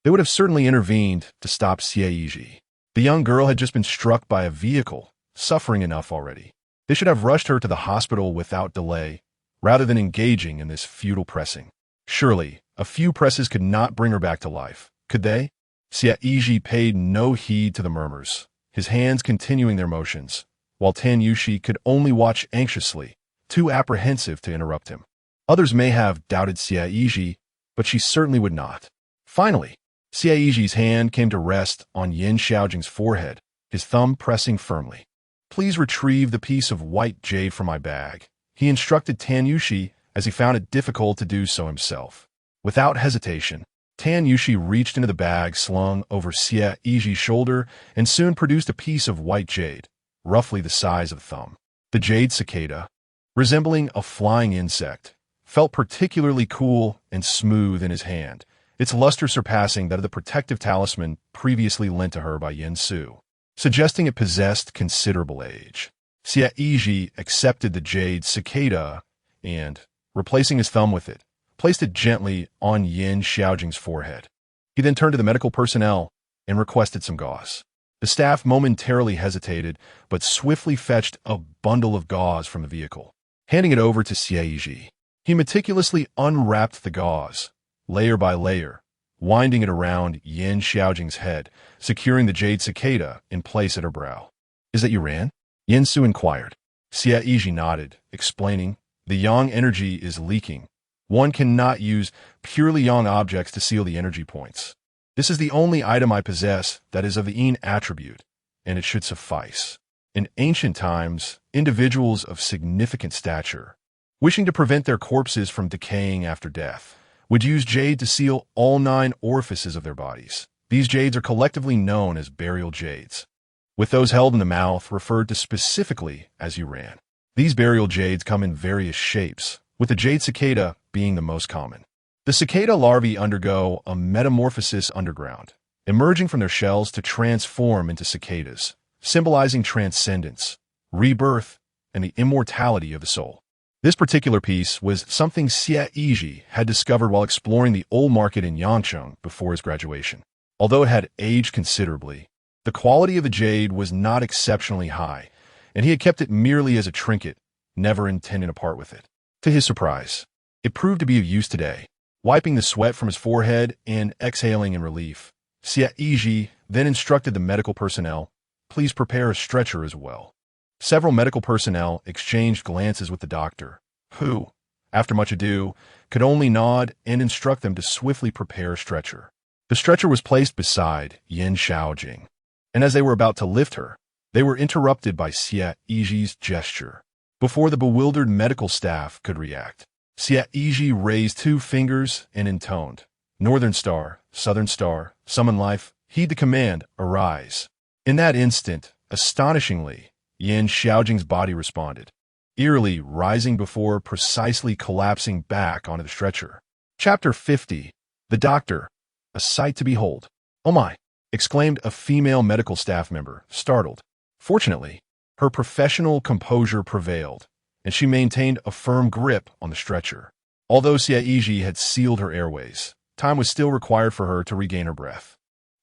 they would have certainly intervened to stop Xie Yizhi. The young girl had just been struck by a vehicle, suffering enough already. They should have rushed her to the hospital without delay, rather than engaging in this futile pressing. Surely, a few presses could not bring her back to life, could they? Xie Yizhi paid no heed to the murmurs, his hands continuing their motions, while Tan Yushi could only watch anxiously, too apprehensive to interrupt him. Others may have doubted Xie Yizhi, but she certainly would not. Finally, Xie Yizhi's hand came to rest on Yin Xiaojing's forehead, his thumb pressing firmly. "Please retrieve the piece of white jade from my bag," he instructed Tan Yushi as he found it difficult to do so himself. Without hesitation, Tan Yushi reached into the bag slung over Xie Yizhi's shoulder and soon produced a piece of white jade, roughly the size of a thumb. The jade cicada, resembling a flying insect, felt particularly cool and smooth in his hand, its luster surpassing that of the protective talisman previously lent to her by Yin Su. suggesting it possessed considerable age. Xie Yizhi accepted the jade cicada and, replacing his thumb with it, placed it gently on Yin Xiaojing's forehead. He then turned to the medical personnel and requested some gauze. The staff momentarily hesitated, but swiftly fetched a bundle of gauze from the vehicle, handing it over to Xie Yizhi. He meticulously unwrapped the gauze, layer by layer, winding it around Yin Xiaojing's head, securing the jade cicada in place at her brow. "Is that you, Ran?" Yin Su inquired. Xie Yizhi nodded, explaining, "The yang energy is leaking. One cannot use purely yang objects to seal the energy points. This is the only item I possess that is of the yin attribute, and it should suffice." In ancient times, individuals of significant stature, wishing to prevent their corpses from decaying after death, would use jade to seal all 9 orifices of their bodies. These jades are collectively known as burial jades, with those held in the mouth referred to specifically as yuran. These burial jades come in various shapes, with the jade cicada being the most common. The cicada larvae undergo a metamorphosis underground, emerging from their shells to transform into cicadas, symbolizing transcendence, rebirth, and the immortality of the soul. This particular piece was something Xie Yizhi had discovered while exploring the old market in Yangcheng before his graduation. Although it had aged considerably, the quality of the jade was not exceptionally high, and he had kept it merely as a trinket, never intending to part with it. To his surprise, it proved to be of use today. Wiping the sweat from his forehead and exhaling in relief, Xie Yizhi then instructed the medical personnel, "Please prepare a stretcher as well." Several medical personnel exchanged glances with the doctor, who, after much ado, could only nod and instruct them to swiftly prepare a stretcher. The stretcher was placed beside Yin Xiaojing, and as they were about to lift her, they were interrupted by Xie Yizhi's gesture. Before the bewildered medical staff could react, Xie Yizhi raised 2 fingers and intoned, "Northern Star, Southern Star, summon life, heed the command, arise." In that instant, astonishingly, Yin Xiaojing's body responded, eerily rising before precisely collapsing back onto the stretcher. Chapter 50. The Doctor, a sight to behold. "Oh my!" exclaimed a female medical staff member, startled. Fortunately, her professional composure prevailed, and she maintained a firm grip on the stretcher. Although Xie Yizhi had sealed her airways, time was still required for her to regain her breath.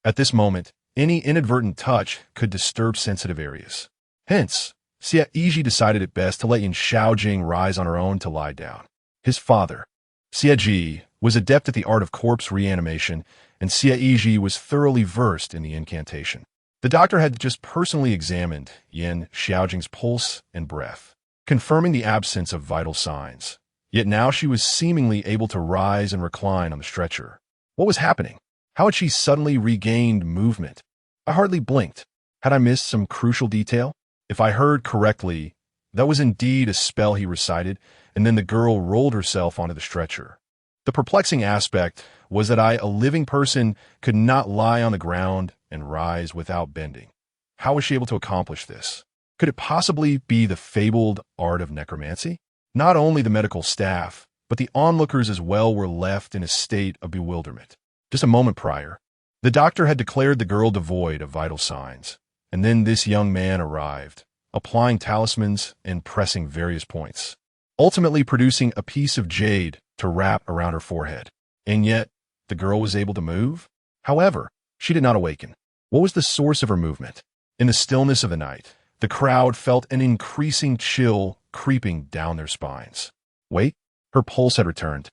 At this moment, any inadvertent touch could disturb sensitive areas. Hence, Xie Yizhi decided it best to let Yin Xiaojing rise on her own to lie down. His father, Xie Yizhi, was adept at the art of corpse reanimation, and Xie Yizhi was thoroughly versed in the incantation. The doctor had just personally examined Yin Xiaojing's pulse and breath, confirming the absence of vital signs. Yet now she was seemingly able to rise and recline on the stretcher. What was happening? How had she suddenly regained movement? I hardly blinked. Had I missed some crucial detail? If I heard correctly, that was indeed a spell he recited, and then the girl rolled herself onto the stretcher. The perplexing aspect was that I, a living person, could not lie on the ground and rise without bending. How was she able to accomplish this? Could it possibly be the fabled art of necromancy? Not only the medical staff, but the onlookers as well were left in a state of bewilderment. Just a moment prior, the doctor had declared the girl devoid of vital signs, and then this young man arrived, applying talismans and pressing various points, ultimately producing a piece of jade to wrap around her forehead. And yet, the girl was able to move? However, she did not awaken. What was the source of her movement? In the stillness of the night, the crowd felt an increasing chill creeping down their spines. Wait, her pulse had returned.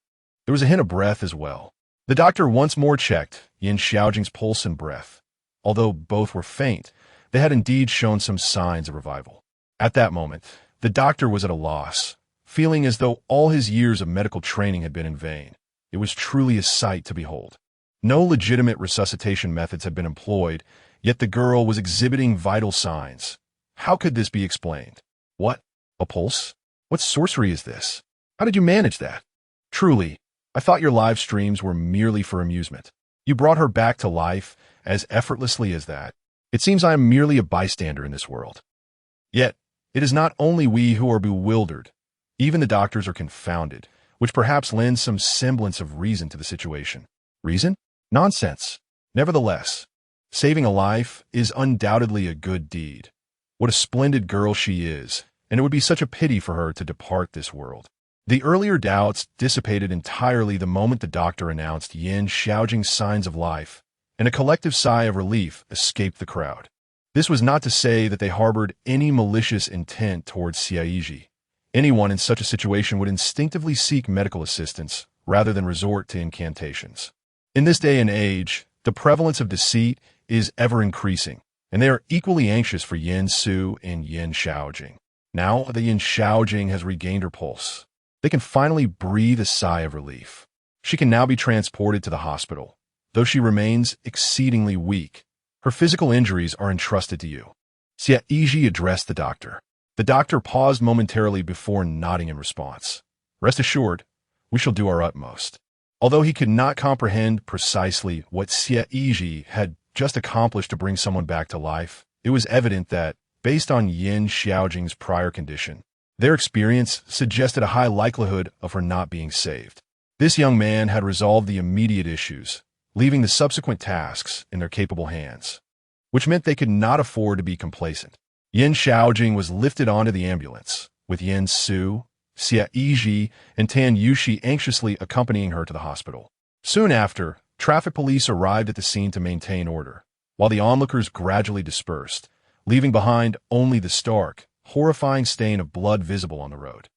There was a hint of breath as well. The doctor once more checked Yin Xiaojing's pulse and breath. Although both were faint, they had indeed shown some signs of revival. At that moment, the doctor was at a loss, feeling as though all his years of medical training had been in vain. It was truly a sight to behold. No legitimate resuscitation methods had been employed, yet the girl was exhibiting vital signs. How could this be explained? What? A pulse? What sorcery is this? How did you manage that? Truly, I thought your live streams were merely for amusement. You brought her back to life as effortlessly as that. It seems I am merely a bystander in this world. Yet, it is not only we who are bewildered. Even the doctors are confounded, which perhaps lends some semblance of reason to the situation. Reason? Nonsense. Nevertheless, Saving a life is undoubtedly a good deed. What a splendid girl she is, and it would be such a pity for her to depart this world. The earlier doubts dissipated entirely the moment the doctor announced Yin Xiaojing's signs of life, and a collective sigh of relief escaped the crowd. This was not to say that they harbored any malicious intent towards Xie Yizhi. Anyone in such a situation would instinctively seek medical assistance rather than resort to incantations. In this day and age, the prevalence of deceit is ever increasing, and they are equally anxious for Yin Su and Yin Xiaojing. Now that Yin Xiaojing has regained her pulse, they can finally breathe a sigh of relief. She can now be transported to the hospital. Though she remains exceedingly weak, her physical injuries are entrusted to you. Xie Yizhi addressed the doctor. The doctor paused momentarily before nodding in response. Rest assured, we shall do our utmost. Although he could not comprehend precisely what Xie Yizhi had just accomplished to bring someone back to life, it was evident that, based on Yin Xiaojing's prior condition, their experience suggested a high likelihood of her not being saved. This young man had resolved the immediate issues, leaving the subsequent tasks in their capable hands, which meant they could not afford to be complacent. Yin Xiaojing was lifted onto the ambulance, with Yin Su, Xie Yizhi, and Tan Yushi anxiously accompanying her to the hospital. Soon after, traffic police arrived at the scene to maintain order, while the onlookers gradually dispersed, leaving behind only the stark, horrifying stain of blood visible on the road.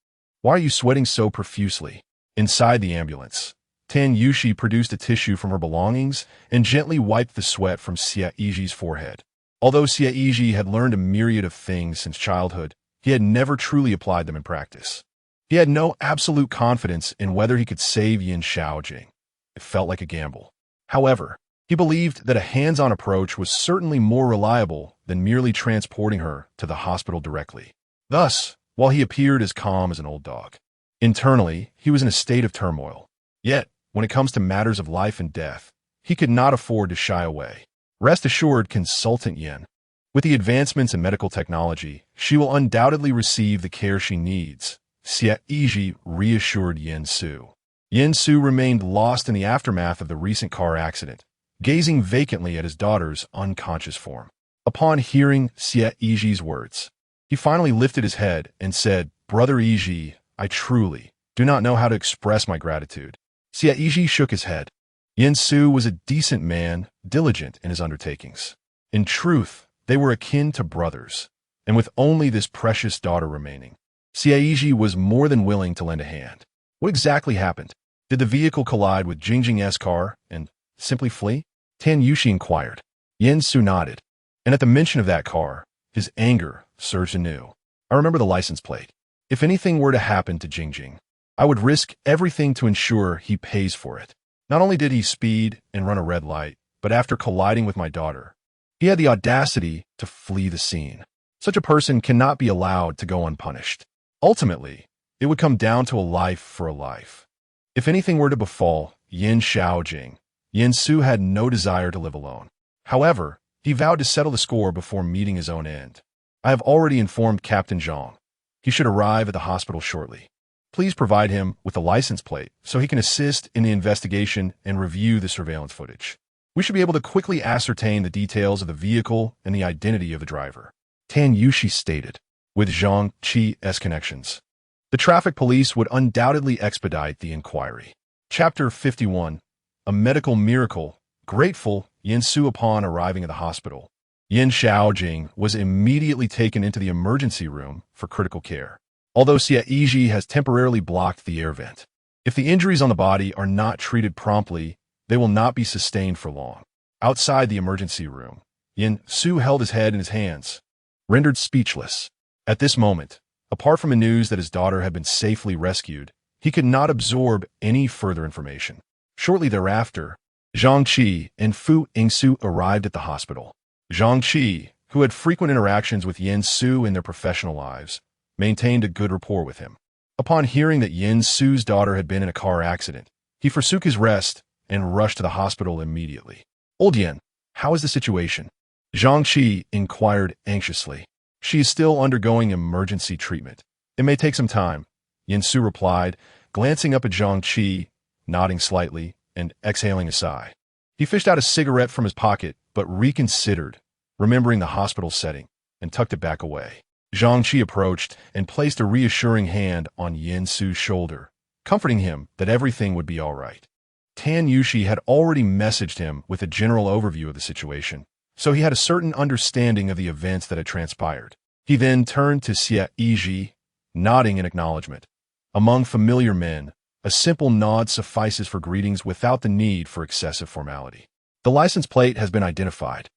Why are you sweating so profusely? Inside the ambulance, Tan Yushi produced a tissue from her belongings and gently wiped the sweat from Xie Yizhi's forehead. Although Xie Yizhi had learned a myriad of things since childhood, he had never truly applied them in practice. He had no absolute confidence in whether he could save Yin Xiaojing. It felt like a gamble. However, he believed that a hands-on approach was certainly more reliable than merely transporting her to the hospital directly. Thus, while he appeared as calm as an old dog, internally, he was in a state of turmoil. Yet, when it comes to matters of life and death, he could not afford to shy away. Rest assured, Consultant Yin. With the advancements in medical technology, she will undoubtedly receive the care she needs, Xie Yizhi reassured Yin Su. Yin Su remained lost in the aftermath of the recent car accident, gazing vacantly at his daughter's unconscious form. Upon hearing Xie Yizhi's words, he finally lifted his head and said, "Brother Yizhi, I truly do not know how to express my gratitude." Xie Yizhi shook his head. Yin Su was a decent man, diligent in his undertakings. In truth, they were akin to brothers, and with only this precious daughter remaining, Xie Yizhi was more than willing to lend a hand. What exactly happened? Did the vehicle collide with Jingjing's car and simply flee? Tan Yushi inquired. Yin Su nodded, and at the mention of that car, his anger surged anew. I remember the license plate. If anything were to happen to Jingjing, I would risk everything to ensure he pays for it. Not only did he speed and run a red light, but after colliding with my daughter, he had the audacity to flee the scene. Such a person cannot be allowed to go unpunished. Ultimately, it would come down to a life for a life. If anything were to befall Yin Xiaojing, Yin Su had no desire to live alone. However, he vowed to settle the score before meeting his own end. I have already informed Captain Zhang. He should arrive at the hospital shortly. Please provide him with a license plate so he can assist in the investigation and review the surveillance footage. We should be able to quickly ascertain the details of the vehicle and the identity of the driver. Tan Yushi stated, with Zhang Qi's connections. The traffic police would undoubtedly expedite the inquiry. Chapter 51. A Medical Miracle. Grateful, Yin Su upon arriving at the hospital. Yin Xiaojing was immediately taken into the emergency room for critical care. Although Xie Yizhi has temporarily blocked the air vent, if the injuries on the body are not treated promptly, they will not be sustained for long. Outside the emergency room, Yin Su held his head in his hands, rendered speechless. At this moment, apart from the news that his daughter had been safely rescued, he could not absorb any further information. Shortly thereafter, Zhang Qi and Fu Yingsu arrived at the hospital. Zhang Qi, who had frequent interactions with Yin Su in their professional lives, maintained a good rapport with him. Upon hearing that Yin Su's daughter had been in a car accident, he forsook his rest and rushed to the hospital immediately. Old Yin, how is the situation? Zhang Qi inquired anxiously. She is still undergoing emergency treatment. It may take some time, Yin Su replied, glancing up at Zhang Qi, nodding slightly, and exhaling a sigh. He fished out a cigarette from his pocket, but reconsidered, remembering the hospital setting, and tucked it back away. Zhang Qi approached and placed a reassuring hand on Yin Su's shoulder, comforting him that everything would be all right. Tan Yushi had already messaged him with a general overview of the situation, so he had a certain understanding of the events that had transpired. He then turned to Xie Yizhi, nodding in acknowledgement. Among familiar men, a simple nod suffices for greetings without the need for excessive formality. The license plate has been identified,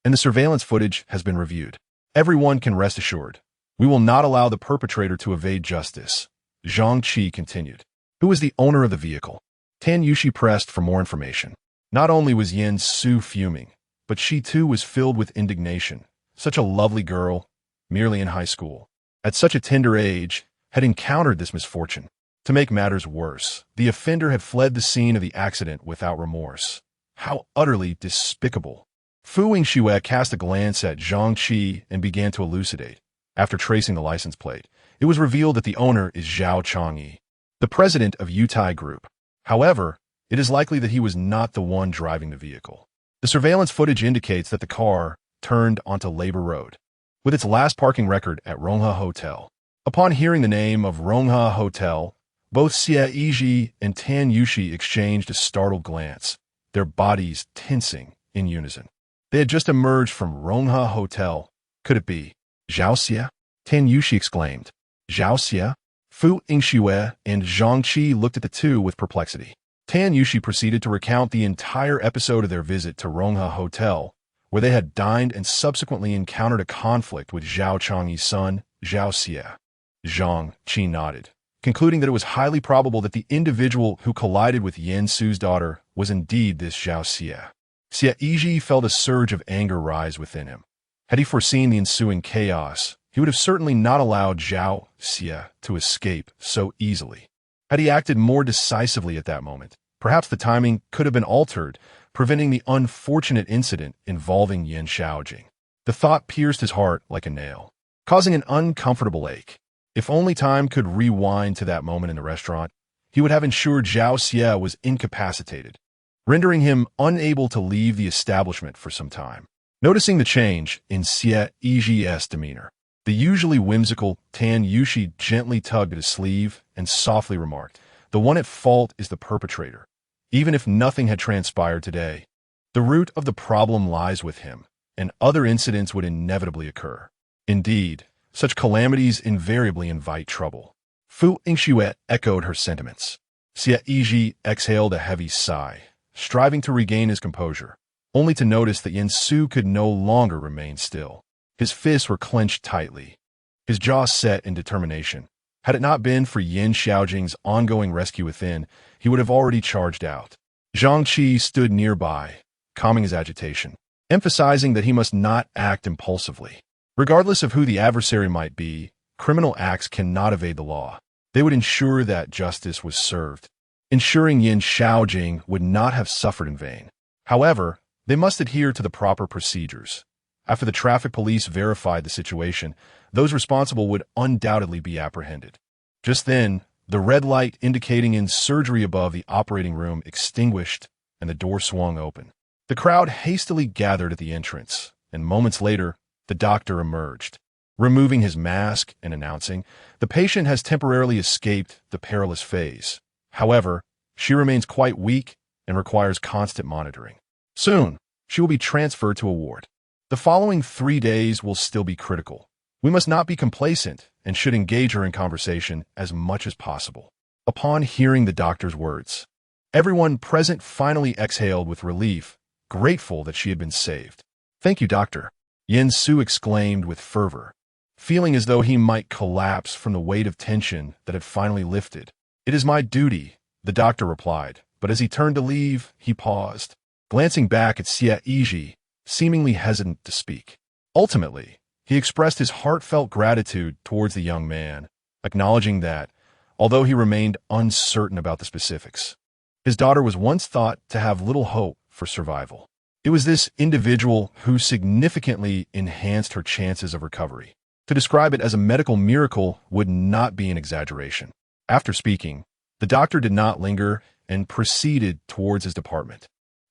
and the surveillance footage has been reviewed. Everyone can rest assured. We will not allow the perpetrator to evade justice. Zhang Qi continued. Who was the owner of the vehicle? Tan Yushi pressed for more information. Not only was Yin Su fuming, but she too was filled with indignation. Such a lovely girl, merely in high school, at such a tender age, had encountered this misfortune. To make matters worse, the offender had fled the scene of the accident without remorse. How utterly despicable. Fu Yingxue cast a glance at Zhang Qi and began to elucidate. After tracing the license plate, it was revealed that the owner is Zhao Changyi, the president of Yutai Group. However, it is likely that he was not the one driving the vehicle. The surveillance footage indicates that the car turned onto Labor Road, with its last parking record at Ronghe Hotel. Upon hearing the name of Ronghe Hotel, both Xie Yizhi and Tan Yushi exchanged a startled glance, their bodies tensing in unison. They had just emerged from Ronghe Hotel. Could it be Zhao Xie? Tan Yushi exclaimed. Zhao Xie? Fu Yingxue and Zhang Qi looked at the two with perplexity. Tan Yushi proceeded to recount the entire episode of their visit to Ronghe Hotel, where they had dined and subsequently encountered a conflict with Zhao Changyi's son, Zhao Xie. Zhang Qi nodded, concluding that it was highly probable that the individual who collided with Yin Su's daughter was indeed this Zhao Xie. Xie Yizhi felt a surge of anger rise within him. Had he foreseen the ensuing chaos, he would have certainly not allowed Zhao Xie to escape so easily. Had he acted more decisively at that moment, perhaps the timing could have been altered, preventing the unfortunate incident involving Yin Xiaojing. The thought pierced his heart like a nail, causing an uncomfortable ache. If only time could rewind to that moment in the restaurant, he would have ensured Zhao Xie was incapacitated, rendering him unable to leave the establishment for some time. Noticing the change in Xie Yizhi's demeanor, the usually whimsical Tan Yushi gently tugged at his sleeve and softly remarked, "The one at fault is the perpetrator. Even if nothing had transpired today, the root of the problem lies with him, and other incidents would inevitably occur. Indeed, such calamities invariably invite trouble." Fu Yingxue echoed her sentiments. Xie Yizhi exhaled a heavy sigh, striving to regain his composure, only to notice that Yin Su could no longer remain still. His fists were clenched tightly, his jaw set in determination. Had it not been for Yin Xiaojing's ongoing rescue within, he would have already charged out. Zhang Qi stood nearby, calming his agitation, emphasizing that he must not act impulsively. Regardless of who the adversary might be, criminal acts cannot evade the law. They would ensure that justice was served, ensuring Yin Xiaojing would not have suffered in vain. However, they must adhere to the proper procedures. After the traffic police verified the situation, those responsible would undoubtedly be apprehended. Just then, the red light indicating in surgery above the operating room extinguished and the door swung open. The crowd hastily gathered at the entrance, and moments later, the doctor emerged, removing his mask and announcing, "The patient has temporarily escaped the perilous phase. However, she remains quite weak and requires constant monitoring. Soon, she will be transferred to a ward. The following 3 days will still be critical. We must not be complacent and should engage her in conversation as much as possible." Upon hearing the doctor's words, everyone present finally exhaled with relief, grateful that she had been saved. "Thank you, doctor," Yin Su exclaimed with fervor, feeling as though he might collapse from the weight of tension that had finally lifted. "It is my duty," the doctor replied, but as he turned to leave, he paused, glancing back at Xie Yizhi, seemingly hesitant to speak. Ultimately, he expressed his heartfelt gratitude towards the young man, acknowledging that, although he remained uncertain about the specifics, his daughter was once thought to have little hope for survival. It was this individual who significantly enhanced her chances of recovery. To describe it as a medical miracle would not be an exaggeration. After speaking, the doctor did not linger and proceeded towards his department.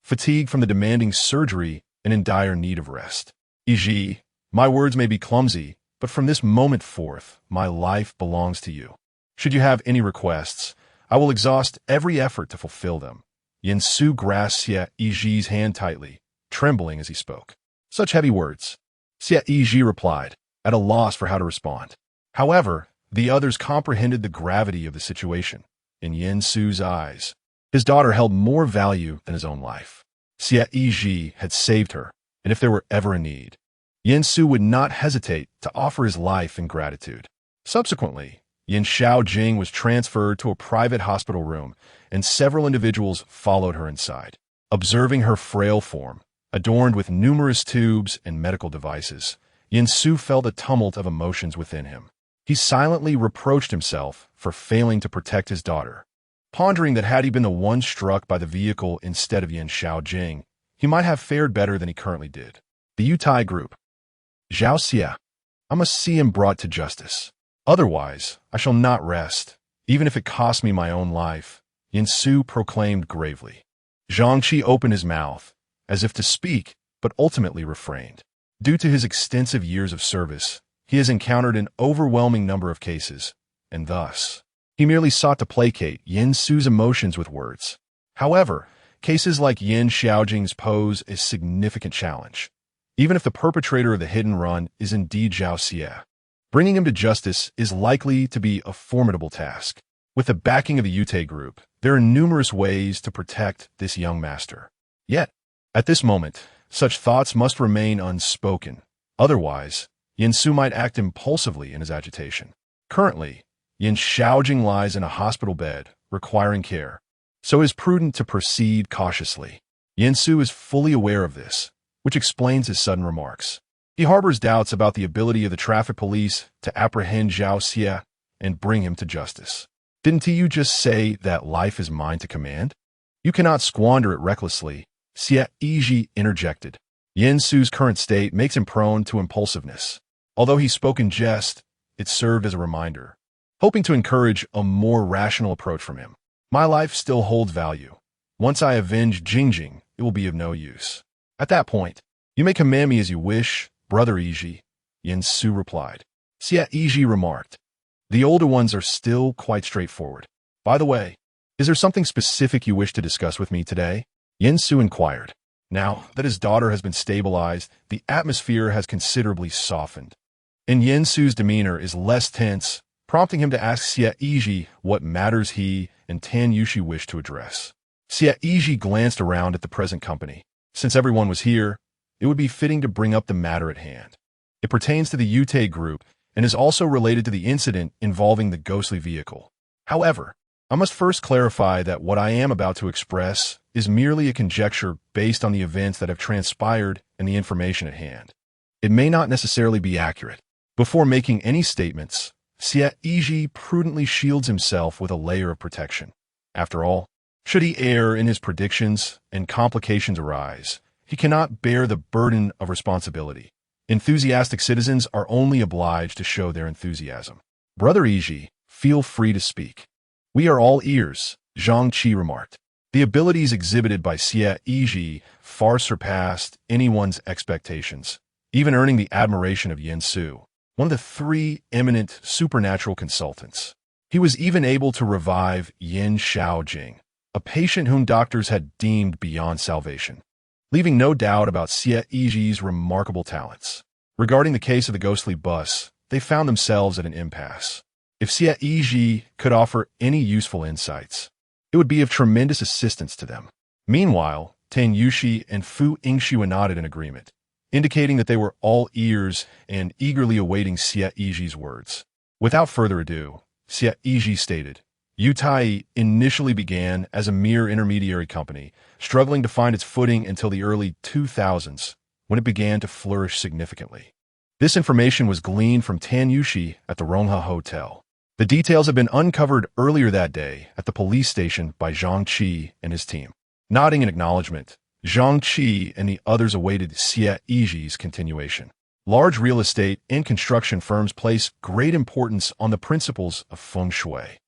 fatigued from the demanding surgery and in dire need of rest. Yizhi, my words may be clumsy, but from this moment forth, my life belongs to you. Should you have any requests, I will exhaust every effort to fulfill them. Su grasped Xie Yizhi's hand tightly, trembling as he spoke. Such heavy words. Xie Yizhi replied, at a loss for how to respond. However, the others comprehended the gravity of the situation. In Su's eyes, his daughter held more value than his own life. Xie Yizhi had saved her, and if there were ever a need, Su would not hesitate to offer his life in gratitude. Subsequently, Xiaojing was transferred to a private hospital room, and several individuals followed her inside. Observing her frail form, adorned with numerous tubes and medical devices, Su felt a tumult of emotions within him. He silently reproached himself for failing to protect his daughter, pondering that had he been the one struck by the vehicle instead of Xiaojing, he might have fared better than he currently did. The Yutai group. Zhao Xie. I must see him brought to justice. Otherwise, I shall not rest, even if it costs me my own life, Su proclaimed gravely. Zhang Qi opened his mouth, as if to speak, but ultimately refrained. Due to his extensive years of service, he has encountered an overwhelming number of cases, and thus, he merely sought to placate Su's emotions with words. However, cases like Xiaojing's pose a significant challenge, even if the perpetrator of the hidden run is indeed Zhao Xie. Bringing him to justice is likely to be a formidable task. With the backing of the Yute group, there are numerous ways to protect this young master. Yet, at this moment, such thoughts must remain unspoken. Otherwise, Su might act impulsively in his agitation. Currently, Xiaojing lies in a hospital bed, requiring care, so it is prudent to proceed cautiously. Su is fully aware of this, which explains his sudden remarks. He harbors doubts about the ability of the traffic police to apprehend Zhao Xie and bring him to justice. Didn't you just say that life is mine to command? You cannot squander it recklessly, Xie Yizhi interjected. Su's current state makes him prone to impulsiveness. Although he spoke in jest, it served as a reminder, hoping to encourage a more rational approach from him. My life still holds value. Once I avenge Jingjing, it will be of no use. At that point, you may command me as you wish, Brother Yizhi, Su replied. Xie Yizhi remarked. The older ones are still quite straightforward. By the way, is there something specific you wish to discuss with me today? Su inquired. Now that his daughter has been stabilized, the atmosphere has considerably softened, and Su's demeanor is less tense, prompting him to ask Xie Yizhi what matters he and Tan Yushi wish to address. Xie Yizhi glanced around at the present company. Since everyone was here, it would be fitting to bring up the matter at hand. It pertains to the Yute group and is also related to the incident involving the ghostly vehicle. However, I must first clarify that what I am about to express is merely a conjecture based on the events that have transpired and the information at hand. It may not necessarily be accurate. Before making any statements, Xie Yizhi prudently shields himself with a layer of protection. After all, should he err in his predictions and complications arise, he cannot bear the burden of responsibility. Enthusiastic citizens are only obliged to show their enthusiasm. Brother Yizhi, feel free to speak. We are all ears, Zhang Qi remarked. The abilities exhibited by Xie Yizhi far surpassed anyone's expectations, even earning the admiration of Su, one of the three eminent supernatural consultants. He was even able to revive Xiaojing, a patient whom doctors had deemed beyond salvation, leaving no doubt about Xie Yizhi's remarkable talents. Regarding the case of the ghostly bus, they found themselves at an impasse. If Xie Yizhi could offer any useful insights, it would be of tremendous assistance to them. Meanwhile, Tan Yushi and Fu Yingxu nodded in agreement, indicating that they were all ears and eagerly awaiting Xie Yizhi's words. Without further ado, Xie Yizhi stated, Yutai initially began as a mere intermediary company, struggling to find its footing until the early 2000s, when it began to flourish significantly. This information was gleaned from Tan Yushi at the Rongha Hotel. The details have been uncovered earlier that day at the police station by Zhang Qi and his team. Nodding in acknowledgement, Zhang Qi and the others awaited Xie Yizhi's continuation. Large real estate and construction firms place great importance on the principles of feng shui.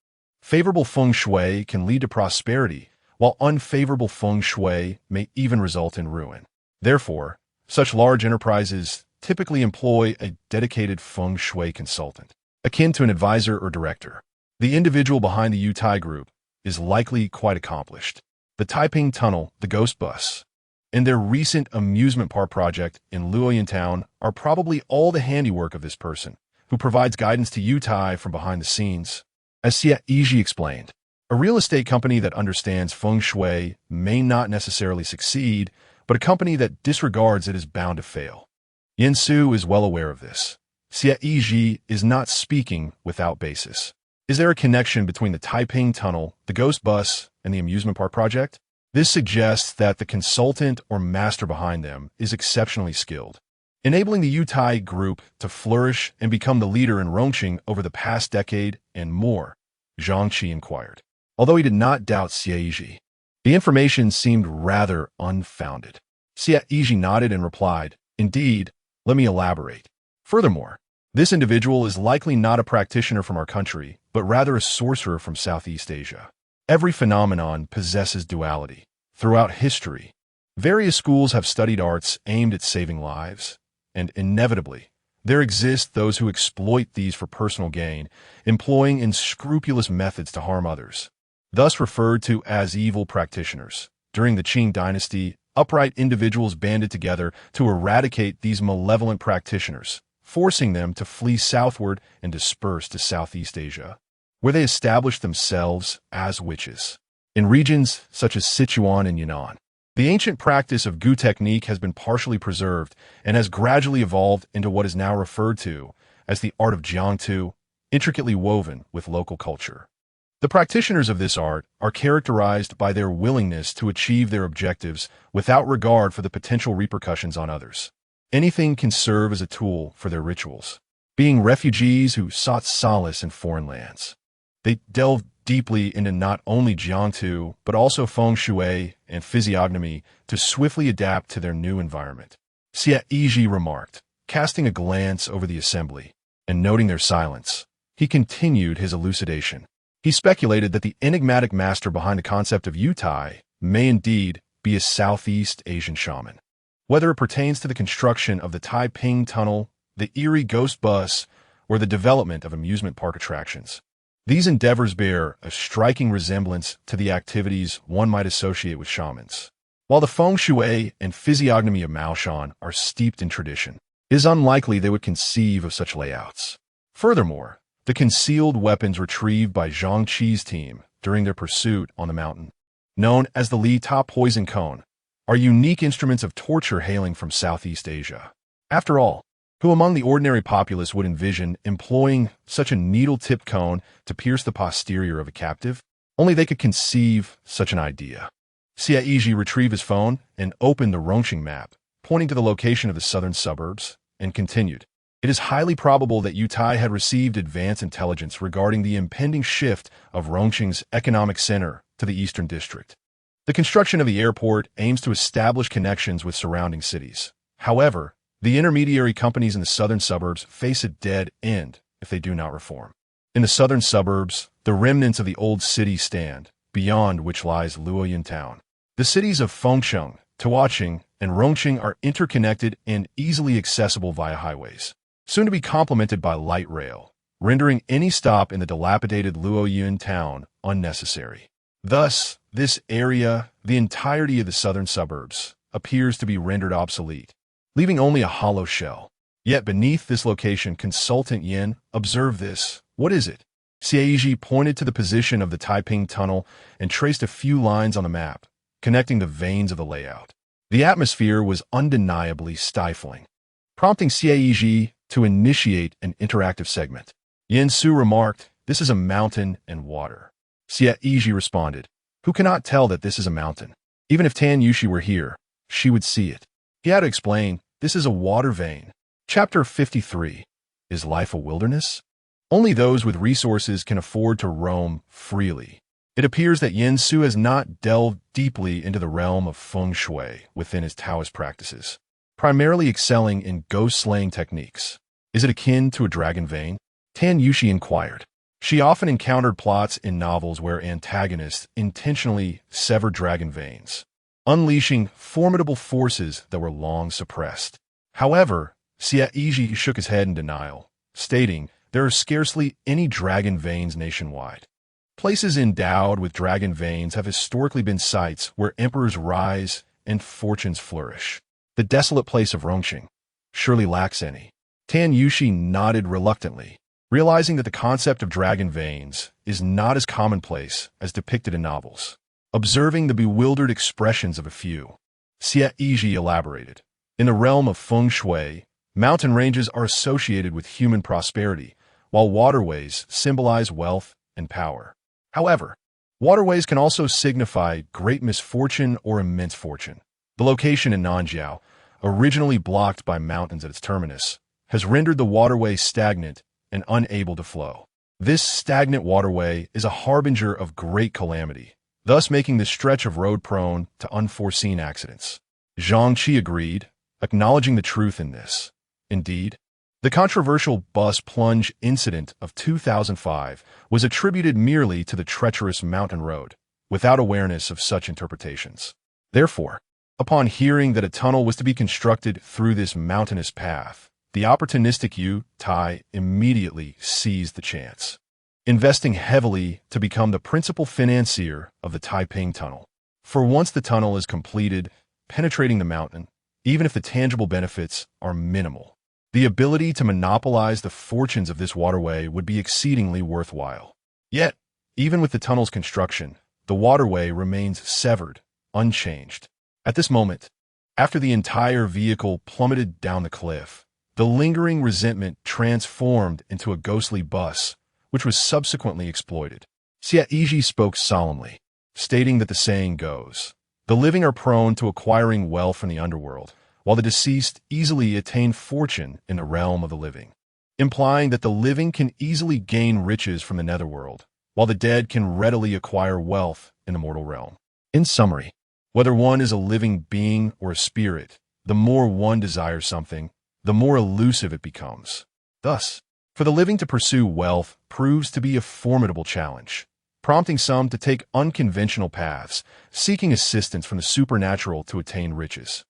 Favorable feng shui can lead to prosperity, while unfavorable feng shui may even result in ruin. Therefore, such large enterprises typically employ a dedicated feng shui consultant, akin to an advisor or director. The individual behind the Yutai group is likely quite accomplished. The Taiping Tunnel, the Ghost Bus, and their recent amusement park project in Luoyang Town are probably all the handiwork of this person, who provides guidance to Yutai from behind the scenes. As Xie Yizhi explained, a real estate company that understands feng shui may not necessarily succeed, but a company that disregards it is bound to fail. Yin Su is well aware of this. Xie Yizhi is not speaking without basis. Is there a connection between the Taiping Tunnel, the Ghost Bus, and the amusement park project? This suggests that the consultant or master behind them is exceptionally skilled, enabling the Yutai group to flourish and become the leader in Rongqing over the past decade and more, Zhang Qi inquired. Although he did not doubt Xie Yizhi, the information seemed rather unfounded. Xie Yizhi nodded and replied, "Indeed, let me elaborate. Furthermore, this individual is likely not a practitioner from our country, but rather a sorcerer from Southeast Asia. Every phenomenon possesses duality. Throughout history, various schools have studied arts aimed at saving lives, and inevitably, there exist those who exploit these for personal gain, employing unscrupulous methods to harm others, thus referred to as evil practitioners. During the Qing dynasty, upright individuals banded together to eradicate these malevolent practitioners, forcing them to flee southward and disperse to Southeast Asia, where they established themselves as witches. In regions such as Sichuan and Yunnan, the ancient practice of gu technique has been partially preserved and has gradually evolved into what is now referred to as the art of jiangtu, intricately woven with local culture. The practitioners of this art are characterized by their willingness to achieve their objectives without regard for the potential repercussions on others. Anything can serve as a tool for their rituals. Being refugees who sought solace in foreign lands, they delved deeply into not only jiangtu, but also feng shui and physiognomy to swiftly adapt to their new environment. Xie Yizhi remarked, casting a glance over the assembly and noting their silence. He continued his elucidation. He speculated that the enigmatic master behind the concept of Yutai may indeed be a Southeast Asian shaman. Whether it pertains to the construction of the Taiping Tunnel, the eerie ghost bus, or the development of amusement park attractions, these endeavors bear a striking resemblance to the activities one might associate with shamans. While the feng shui and physiognomy of Maoshan are steeped in tradition, it is unlikely they would conceive of such layouts. Furthermore, the concealed weapons retrieved by Zhang Qi's team during their pursuit on the mountain, known as the Li Ta poison cone, are unique instruments of torture hailing from Southeast Asia. After all, who among the ordinary populace would envision employing such a needle-tipped cone to pierce the posterior of a captive? Only they could conceive such an idea. Xie Yizhi retrieved his phone and opened the Rongqing map, pointing to the location of the southern suburbs, and continued. It is highly probable that Yutai had received advance intelligence regarding the impending shift of Rongqing's economic center to the eastern district. The construction of the airport aims to establish connections with surrounding cities. However, the intermediary companies in the southern suburbs face a dead end if they do not reform. In the southern suburbs, the remnants of the old city stand, beyond which lies Luoyang Town. The cities of Fengcheng, Tuoqing, and Rongqing are interconnected and easily accessible via highways, soon to be complemented by light rail, rendering any stop in the dilapidated Luoyang Town unnecessary. Thus, this area, the entirety of the southern suburbs, appears to be rendered obsolete, leaving only a hollow shell. Yet beneath this location, Consultant Yin observed this. What is it? Xie Yizhi pointed to the position of the Taiping Tunnel and traced a few lines on the map, connecting the veins of the layout. The atmosphere was undeniably stifling, prompting Xie Yizhi to initiate an interactive segment. Yin Su remarked, "This is a mountain and water." Xie Yizhi responded, "Who cannot tell that this is a mountain? Even if Tan Yushi were here, she would see it." He had to explain, "This is a water vein." Chapter 53. Is life a wilderness? Only those with resources can afford to roam freely. It appears that Yin Su has not delved deeply into the realm of feng shui within his Taoist practices, primarily excelling in ghost-slaying techniques. Is it akin to a dragon vein? Tan Yushi inquired. She often encountered plots in novels where antagonists intentionally severed dragon veins, unleashing formidable forces that were long suppressed. However, Xie Yizhi shook his head in denial, stating there are scarcely any dragon veins nationwide. Places endowed with dragon veins have historically been sites where emperors rise and fortunes flourish. The desolate place of Rongqing surely lacks any. Tan Yushi nodded reluctantly, realizing that the concept of dragon veins is not as commonplace as depicted in novels. Observing the bewildered expressions of a few, Xie Yizhi elaborated. In the realm of feng shui, mountain ranges are associated with human prosperity, while waterways symbolize wealth and power. However, waterways can also signify great misfortune or immense fortune. The location in Nanjiao, originally blocked by mountains at its terminus, has rendered the waterway stagnant and unable to flow. This stagnant waterway is a harbinger of great calamity, thus making this stretch of road prone to unforeseen accidents. Zhang Qi agreed, acknowledging the truth in this. Indeed, the controversial bus plunge incident of 2005 was attributed merely to the treacherous mountain road, without awareness of such interpretations. Therefore, upon hearing that a tunnel was to be constructed through this mountainous path, the opportunistic Yu Tai immediately seized the chance, investing heavily to become the principal financier of the Taiping Tunnel. For once the tunnel is completed, penetrating the mountain, even if the tangible benefits are minimal, the ability to monopolize the fortunes of this waterway would be exceedingly worthwhile. Yet, even with the tunnel's construction, the waterway remains severed, unchanged. At this moment, after the entire vehicle plummeted down the cliff, the lingering resentment transformed into a ghostly bus, which was subsequently exploited. Xie Yizhi spoke solemnly, stating that the saying goes, the living are prone to acquiring wealth from the underworld, while the deceased easily attain fortune in the realm of the living, implying that the living can easily gain riches from the netherworld, while the dead can readily acquire wealth in the mortal realm. In summary, whether one is a living being or a spirit, the more one desires something, the more elusive it becomes. Thus, for the living to pursue wealth proves to be a formidable challenge, prompting some to take unconventional paths, seeking assistance from the supernatural to attain riches.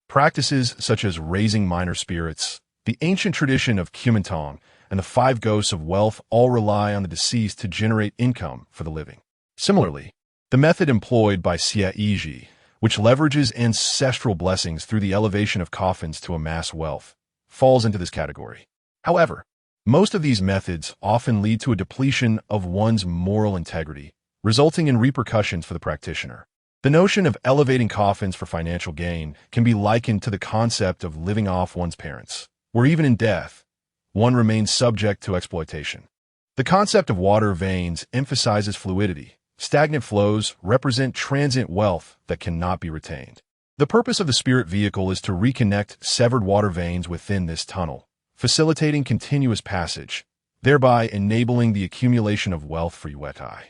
Practices such as raising minor spirits, the ancient tradition of Kuomintang, and the 5 ghosts of wealth all rely on the deceased to generate income for the living. Similarly, the method employed by Xie Yizhi, which leverages ancestral blessings through the elevation of coffins to amass wealth, falls into this category. However, most of these methods often lead to a depletion of one's moral integrity, resulting in repercussions for the practitioner. The notion of elevating coffins for financial gain can be likened to the concept of living off one's parents, where even in death, one remains subject to exploitation. The concept of water veins emphasizes fluidity. Stagnant flows represent transient wealth that cannot be retained. The purpose of the spirit vehicle is to reconnect severed water veins within this tunnel, facilitating continuous passage, thereby enabling the accumulation of wealth for Yuetai.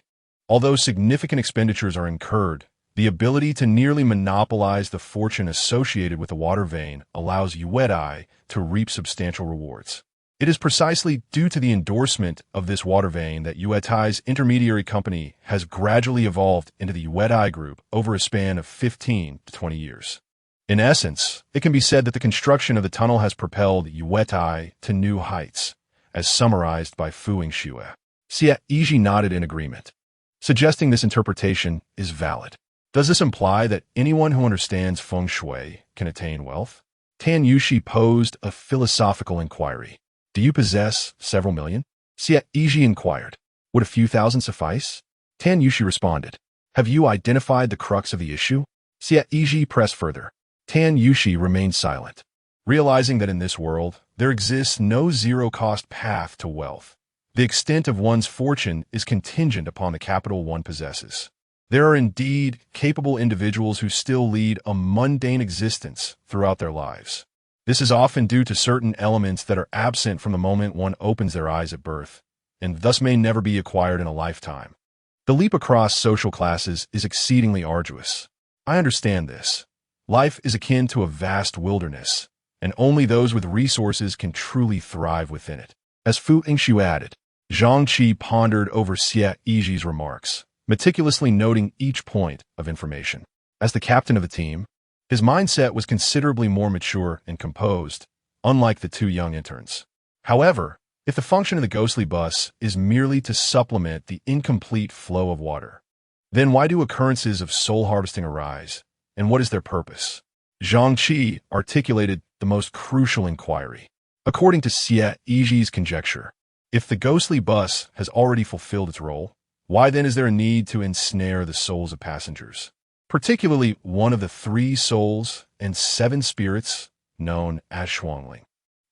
Although significant expenditures are incurred, the ability to nearly monopolize the fortune associated with a water vein allows Yuetai to reap substantial rewards. It is precisely due to the endorsement of this water vein that Yuetai's intermediary company has gradually evolved into the Yuetai Group over a span of 15 to 20 years. In essence, it can be said that the construction of the tunnel has propelled Yuetai to new heights, as summarized by Fuing Xue. Xie Yizhi nodded in agreement, suggesting this interpretation is valid. Does this imply that anyone who understands feng shui can attain wealth? Tan Yushi posed a philosophical inquiry. Do you possess several million? Xie Yizhi inquired. Would a few thousand suffice? Tan Yushi responded. Have you identified the crux of the issue? Xie Yizhi pressed further. Tan Yushi remained silent, realizing that in this world, there exists no zero-cost path to wealth. The extent of one's fortune is contingent upon the capital one possesses. There are indeed capable individuals who still lead a mundane existence throughout their lives. This is often due to certain elements that are absent from the moment one opens their eyes at birth, and thus may never be acquired in a lifetime. The leap across social classes is exceedingly arduous. I understand this. Life is akin to a vast wilderness, and only those with resources can truly thrive within it. As Fu Yingxu added, Zhang Qi pondered over Xie Yizhi's remarks, meticulously noting each point of information. As the captain of the team, his mindset was considerably more mature and composed, unlike the two young interns. However, if the function of the ghostly bus is merely to supplement the incomplete flow of water, then why do occurrences of soul harvesting arise, and what is their purpose? Zhang Qi articulated the most crucial inquiry. According to Xie Yizhi's conjecture, if the ghostly bus has already fulfilled its role, why then is there a need to ensnare the souls of passengers, particularly one of the 3 souls and 7 spirits known as Shuangling?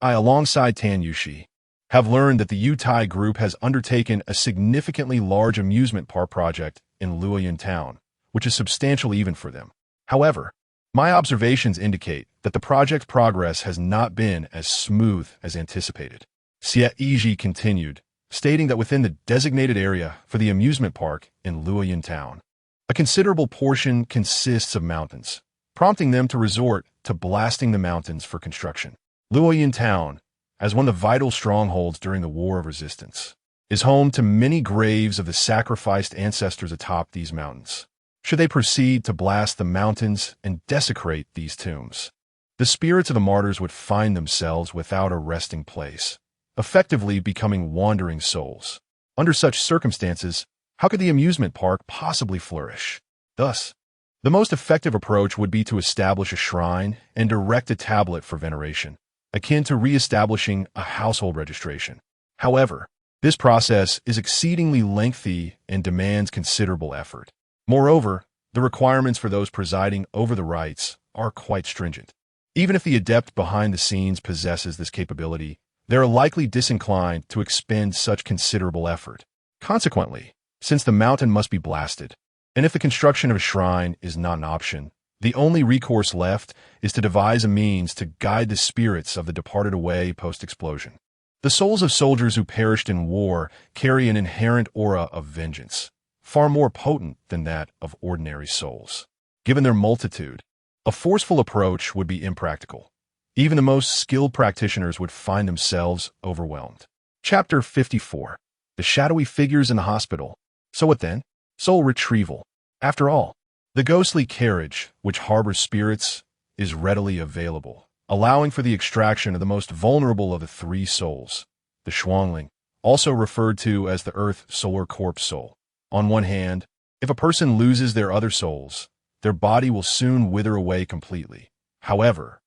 I, alongside Tan Yushi, have learned that the Yutai group has undertaken a significantly large amusement park project in Luoyang town, which is substantial even for them. However, my observations indicate that the project's progress has not been as smooth as anticipated. Xie Yizhi continued, stating that within the designated area for the amusement park in Luoyang town, a considerable portion consists of mountains, prompting them to resort to blasting the mountains for construction. Luoyang town, as one of the vital strongholds during the War of Resistance, is home to many graves of the sacrificed ancestors atop these mountains. Should they proceed to blast the mountains and desecrate these tombs, the spirits of the martyrs would find themselves without a resting place, effectively becoming wandering souls. Under such circumstances, how could the amusement park possibly flourish? Thus, the most effective approach would be to establish a shrine and erect a tablet for veneration, akin to re-establishing a household registration. However, this process is exceedingly lengthy and demands considerable effort. Moreover, the requirements for those presiding over the rites are quite stringent. Even if the adept behind the scenes possesses this capability, they are likely disinclined to expend such considerable effort. Consequently, since the mountain must be blasted, and if the construction of a shrine is not an option, the only recourse left is to devise a means to guide the spirits of the departed away post-explosion. The souls of soldiers who perished in war carry an inherent aura of vengeance, far more potent than that of ordinary souls. Given their multitude, a forceful approach would be impractical. Even the most skilled practitioners would find themselves overwhelmed. Chapter 54. The shadowy figures in the hospital. So what then? Soul retrieval. After all, the ghostly carriage, which harbors spirits, is readily available, allowing for the extraction of the most vulnerable of the 3 souls, the Shuangling, also referred to as the Earth Solar Corpse soul. On one hand, if a person loses their other souls, their body will soon wither away completely. However,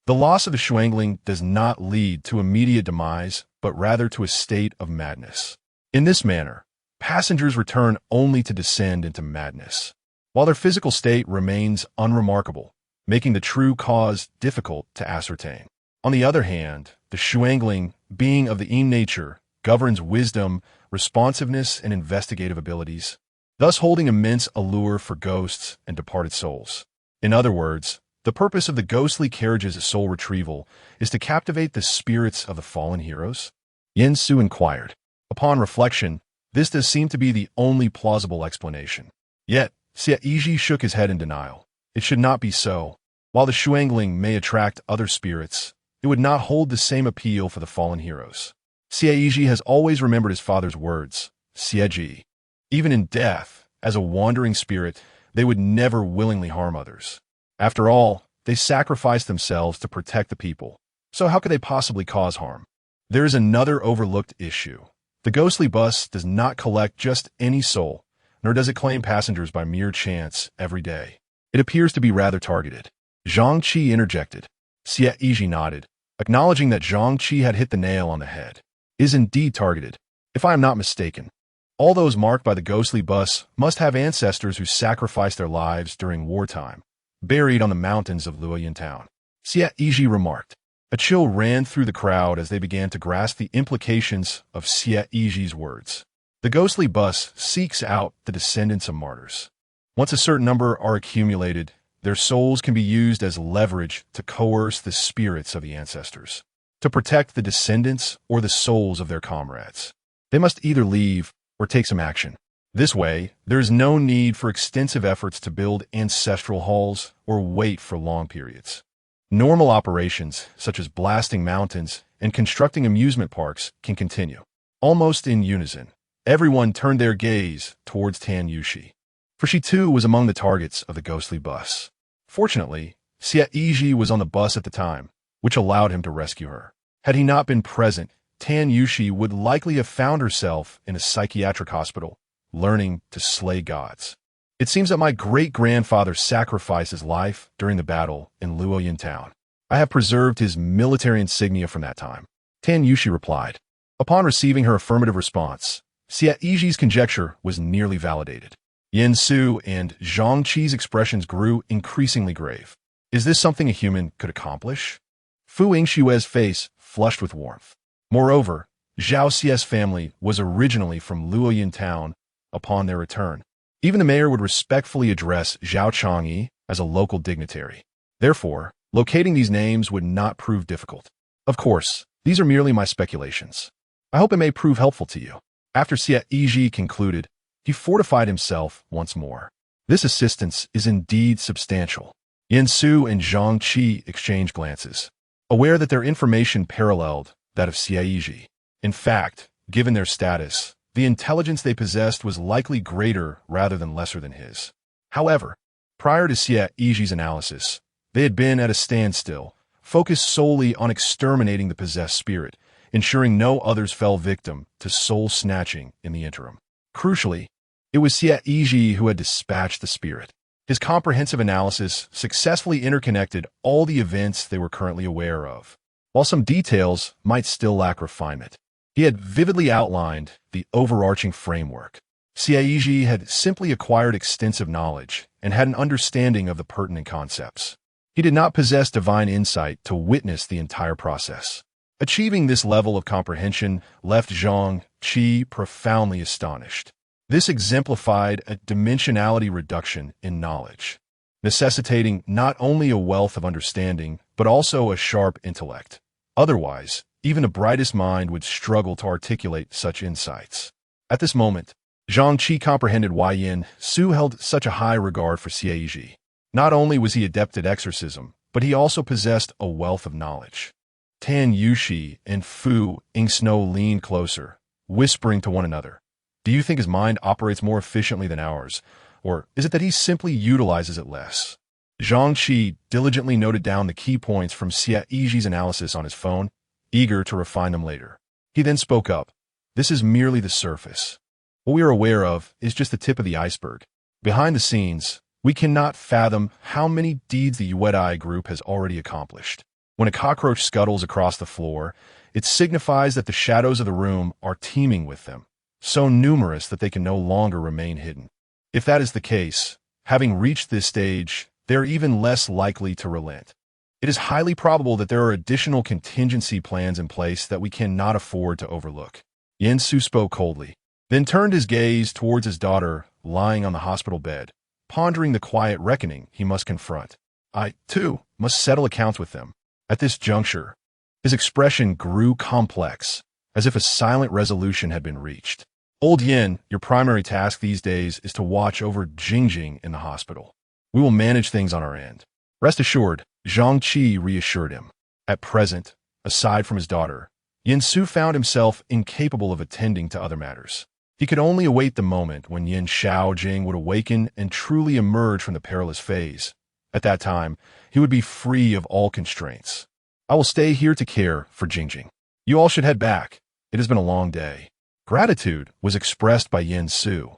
the loss of the Shuangling does not lead to immediate demise, but rather to a state of madness. In this manner, passengers return only to descend into madness, while their physical state remains unremarkable, making the true cause difficult to ascertain. On the other hand, the Shuangling, being of the Yin nature, governs wisdom, responsiveness, and investigative abilities, thus holding immense allure for ghosts and departed souls. In other words, the purpose of the ghostly carriage's soul retrieval is to captivate the spirits of the fallen heroes? Yen Su inquired. Upon reflection, this does seem to be the only plausible explanation. Yet, Xie Yizhi shook his head in denial. It should not be so. While the Shuangling may attract other spirits, it would not hold the same appeal for the fallen heroes. Xie Yizhi has always remembered his father's words, Xie Yizhi. Even in death, as a wandering spirit, they would never willingly harm others. After all, they sacrificed themselves to protect the people. So how could they possibly cause harm? There is another overlooked issue. The ghostly bus does not collect just any soul, nor does it claim passengers by mere chance every day. It appears to be rather targeted. Zhang Qi interjected. Xie Yizhi nodded, acknowledging that Zhang Qi had hit the nail on the head. Is indeed targeted. If I am not mistaken, all those marked by the ghostly bus must have ancestors who sacrificed their lives during wartime, buried on the mountains of Luoyang town. Xie Yizhi remarked. A chill ran through the crowd as they began to grasp the implications of Xie Yizhi's words. The ghostly bus seeks out the descendants of martyrs. Once a certain number are accumulated, their souls can be used as leverage to coerce the spirits of the ancestors, to protect the descendants or the souls of their comrades. They must either leave or take some action. This way, there is no need for extensive efforts to build ancestral halls or wait for long periods. Normal operations, such as blasting mountains and constructing amusement parks, can continue. Almost in unison, everyone turned their gaze towards Tan Yushi, for she too was among the targets of the ghostly bus. Fortunately, Xie Yizhi was on the bus at the time, which allowed him to rescue her. Had he not been present, Tan Yushi would likely have found herself in a psychiatric hospital, learning to slay gods. It seems that my great-grandfather sacrificed his life during the battle in Luoyang town. I have preserved his military insignia from that time. Tan Yushi replied. Upon receiving her affirmative response, Xie Yizhi's conjecture was nearly validated. Yin Su and Zhang Qi's expressions grew increasingly grave. Is this something a human could accomplish? Fu Yingshue's face flushed with warmth. Moreover, Zhao Xie's family was originally from Luoyang town. Upon their return, even the mayor would respectfully address Zhao Changyi as a local dignitary. Therefore, locating these names would not prove difficult. Of course, these are merely my speculations. I hope it may prove helpful to you. After Xie Yizhi concluded, he fortified himself once more. This assistance is indeed substantial. Yin Su and Zhang Qi exchanged glances, aware that their information paralleled that of Xie Yizhi. In fact, given their status, the intelligence they possessed was likely greater rather than lesser than his. However, prior to Xie Yizhi's analysis, they had been at a standstill, focused solely on exterminating the possessed spirit, ensuring no others fell victim to soul-snatching in the interim. Crucially, it was Xie Yizhi who had dispatched the spirit. His comprehensive analysis successfully interconnected all the events they were currently aware of, while some details might still lack refinement. He had vividly outlined the overarching framework. Xie Yizhi had simply acquired extensive knowledge and had an understanding of the pertinent concepts. He did not possess divine insight to witness the entire process. Achieving this level of comprehension left Zhang Qi profoundly astonished. This exemplified a dimensionality reduction in knowledge, necessitating not only a wealth of understanding, but also a sharp intellect. Otherwise, even the brightest mind would struggle to articulate such insights. At this moment, Zhang Qi comprehended why Yin Su held such a high regard for Xie Yizhi. Not only was he adept at exorcism, but he also possessed a wealth of knowledge. Tan Yushi and Fu Yingshuo leaned closer, whispering to one another. Do you think his mind operates more efficiently than ours, or is it that he simply utilizes it less? Zhang Qi diligently noted down the key points from Xie Yizhi's analysis on his phone, eager to refine them later. He then spoke up. This is merely the surface. What we are aware of is just the tip of the iceberg. Behind the scenes, we cannot fathom how many deeds the Yuedai group has already accomplished. When a cockroach scuttles across the floor, it signifies that the shadows of the room are teeming with them, so numerous that they can no longer remain hidden. If that is the case, having reached this stage, they are even less likely to relent. It is highly probable that there are additional contingency plans in place that we cannot afford to overlook. Yin Su spoke coldly, then turned his gaze towards his daughter lying on the hospital bed, pondering the quiet reckoning he must confront. I, too, must settle accounts with them. At this juncture, his expression grew complex, as if a silent resolution had been reached. Old Yin, your primary task these days is to watch over Jingjing in the hospital. We will manage things on our end. Rest assured, Zhang Qi reassured him. At present, aside from his daughter, Yin Su found himself incapable of attending to other matters. He could only await the moment when Yin Shaojing would awaken and truly emerge from the perilous phase. At that time, he would be free of all constraints. I will stay here to care for Jingjing. You all should head back. It has been a long day. Gratitude was expressed by Yin Su,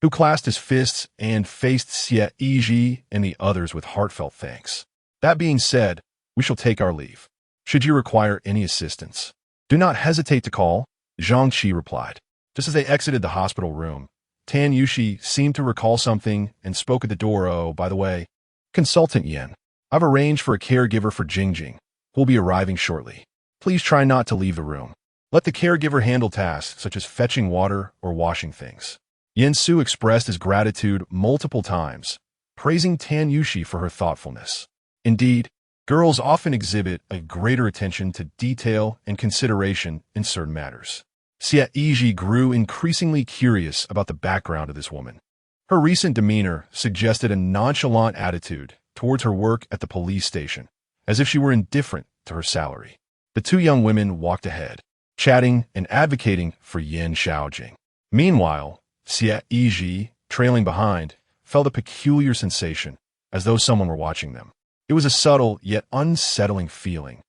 who clasped his fists and faced Xie Yizhi and the others with heartfelt thanks. That being said, we shall take our leave. Should you require any assistance, do not hesitate to call, Zhang Qi replied. Just as they exited the hospital room, Tan Yushi seemed to recall something and spoke at the door. Oh, by the way, Consultant Yin, I've arranged for a caregiver for Jingjing, who will be arriving shortly. Please try not to leave the room. Let the caregiver handle tasks such as fetching water or washing things. Yin Su expressed his gratitude multiple times, praising Tan Yushi for her thoughtfulness. Indeed, girls often exhibit a greater attention to detail and consideration in certain matters. Xie Yizhi grew increasingly curious about the background of this woman. Her recent demeanor suggested a nonchalant attitude towards her work at the police station, as if she were indifferent to her salary. The two young women walked ahead, chatting and advocating for Yan Shaojing. Meanwhile, Xie Yizhi, trailing behind, felt a peculiar sensation, as though someone were watching them. It was a subtle yet unsettling feeling,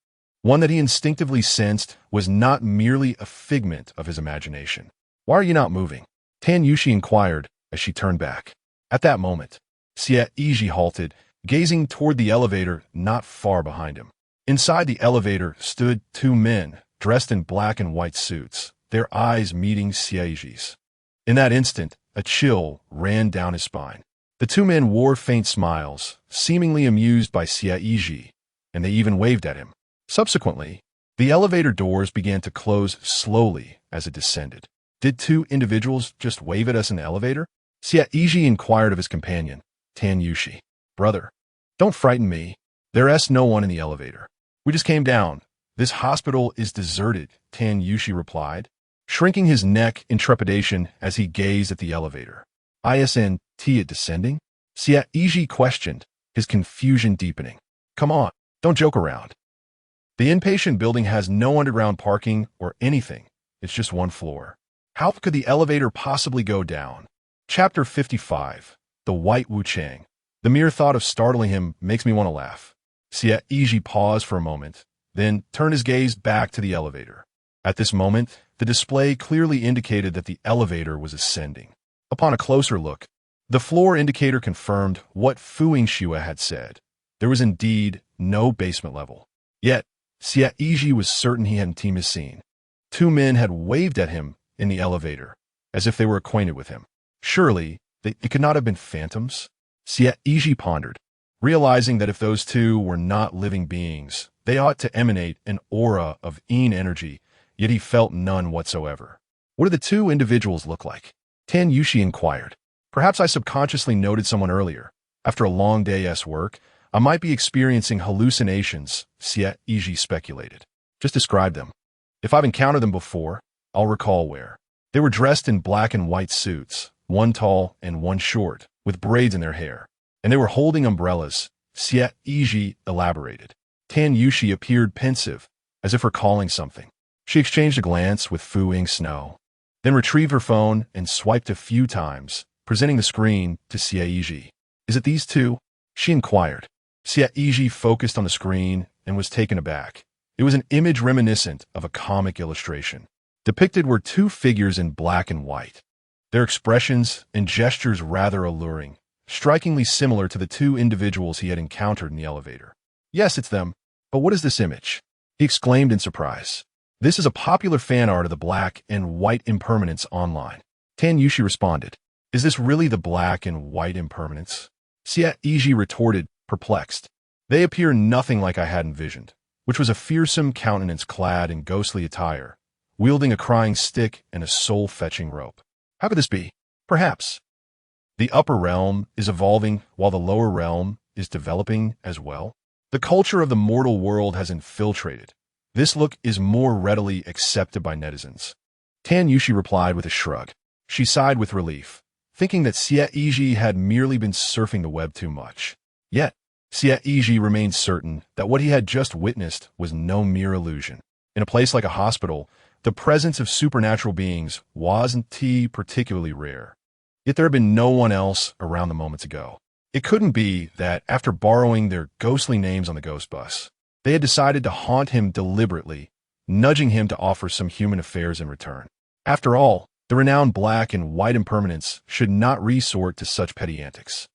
one that he instinctively sensed was not merely a figment of his imagination. "Why are you not moving?" Tan Yushi inquired as she turned back. At that moment, Xie Yizhi halted, gazing toward the elevator not far behind him. Inside the elevator stood two men, dressed in black and white suits, their eyes meeting Xie Yizhi's. In that instant, a chill ran down his spine. The two men wore faint smiles, seemingly amused by Xie Yizhi, and they even waved at him. Subsequently, the elevator doors began to close slowly as it descended. "Did two individuals just wave at us in the elevator?" Xie Yizhi inquired of his companion, Tan Yushi. "Brother, don't frighten me. There's no one in the elevator. We just came down. This hospital is deserted," Tan Yushi replied, shrinking his neck in trepidation as he gazed at the elevator. "Isn't it descending?" Xie Yizhi questioned, his confusion deepening. "Come on, don't joke around. The inpatient building has no underground parking or anything. It's just one floor. How could the elevator possibly go down?" Chapter 55. The White Wu Chang. The mere thought of startling him makes me want to laugh. Xie Yizhi paused for a moment, then turned his gaze back to the elevator. At this moment, the display clearly indicated that the elevator was ascending. Upon a closer look, the floor indicator confirmed what Fu Yingxue had said. There was indeed no basement level. Yet, Xie Yizhi was certain he hadn't seen his scene. Two men had waved at him in the elevator, as if they were acquainted with him. Surely, it could not have been phantoms? Xie Yizhi pondered, realizing that if those two were not living beings, they ought to emanate an aura of yin energy, yet he felt none whatsoever. "What do the two individuals look like?" Tan Yushi inquired. "Perhaps I subconsciously noted someone earlier. After a long day's work, I might be experiencing hallucinations," Xie Yizhi speculated. "Just describe them. If I've encountered them before, I'll recall where." They were dressed in black and white suits, one tall and one short, with braids in their hair, and they were holding umbrellas, Xie Yizhi elaborated. Tan Yushi appeared pensive, as if recalling something. She exchanged a glance with Fu Yingxue, then retrieved her phone and swiped a few times, presenting the screen to Xie Yizhi. "Is it these two?" she inquired. Xie Yizhi focused on the screen and was taken aback. It was an image reminiscent of a comic illustration. Depicted were two figures in black and white, their expressions and gestures rather alluring, strikingly similar to the two individuals he had encountered in the elevator. "Yes, it's them. But what is this image?" he exclaimed in surprise. "This is a popular fan art of the black and white impermanence online." Tan Yushi responded. "Is this really the black and white impermanence?" Xie Yizhi retorted, perplexed. "They appear nothing like I had envisioned," which was a fearsome countenance clad in ghostly attire, wielding a crying stick and a soul-fetching rope. How could this be? Perhaps the upper realm is evolving while the lower realm is developing as well. The culture of the mortal world has infiltrated. This look is more readily accepted by netizens. Tan Yushi replied with a shrug. She sighed with relief, thinking that Xie Yizhi had merely been surfing the web too much. Yet, Xie Yizhi remained certain that what he had just witnessed was no mere illusion. In a place like a hospital, the presence of supernatural beings wasn't particularly rare. Yet there had been no one else around the moments ago. It couldn't be that, after borrowing their ghostly names on the ghost bus, they had decided to haunt him deliberately, nudging him to offer some human affairs in return. After all, the renowned black and white impermanence should not resort to such petty antics.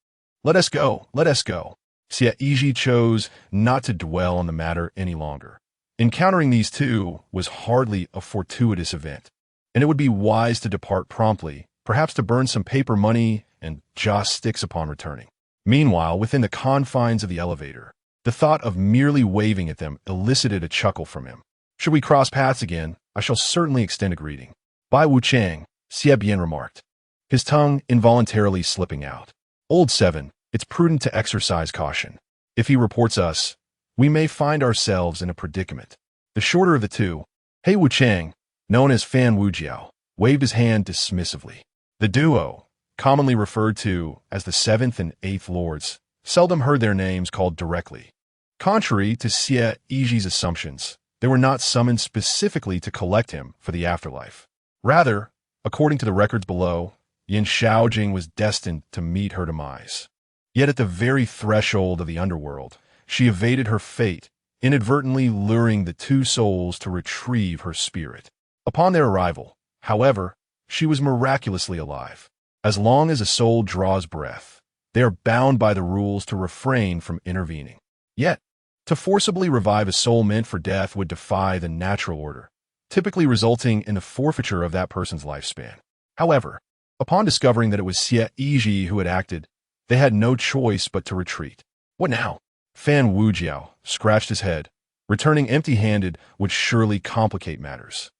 Let us go. Xie Yizhi chose not to dwell on the matter any longer. Encountering these two was hardly a fortuitous event, and it would be wise to depart promptly, perhaps to burn some paper money and joss sticks upon returning. Meanwhile, within the confines of the elevator, the thought of merely waving at them elicited a chuckle from him. Should we cross paths again, I shall certainly extend a greeting. Bai Wu Chang, Xie Bian remarked, his tongue involuntarily slipping out. Old 7, it's prudent to exercise caution. If he reports us, we may find ourselves in a predicament. The shorter of the two, He Wu Chang, known as Fan Wu Jiao, waved his hand dismissively. The duo, commonly referred to as the 7th and 8th Lords, seldom heard their names called directly. Contrary to Xie Yizhi's assumptions, They were not summoned specifically to collect him for the afterlife. Rather, according to the records below, Yin Shaojing was destined to meet her demise. Yet at the very threshold of the underworld, she evaded her fate, inadvertently luring the two souls to retrieve her spirit. Upon their arrival, however, she was miraculously alive. As long as a soul draws breath, they are bound by the rules to refrain from intervening. Yet, to forcibly revive a soul meant for death would defy the natural order, typically resulting in the forfeiture of that person's lifespan. However, upon discovering that it was Xie Yizhi who had acted, they had no choice but to retreat. What now? Fan Wujiao scratched his head. Returning empty-handed would surely complicate matters.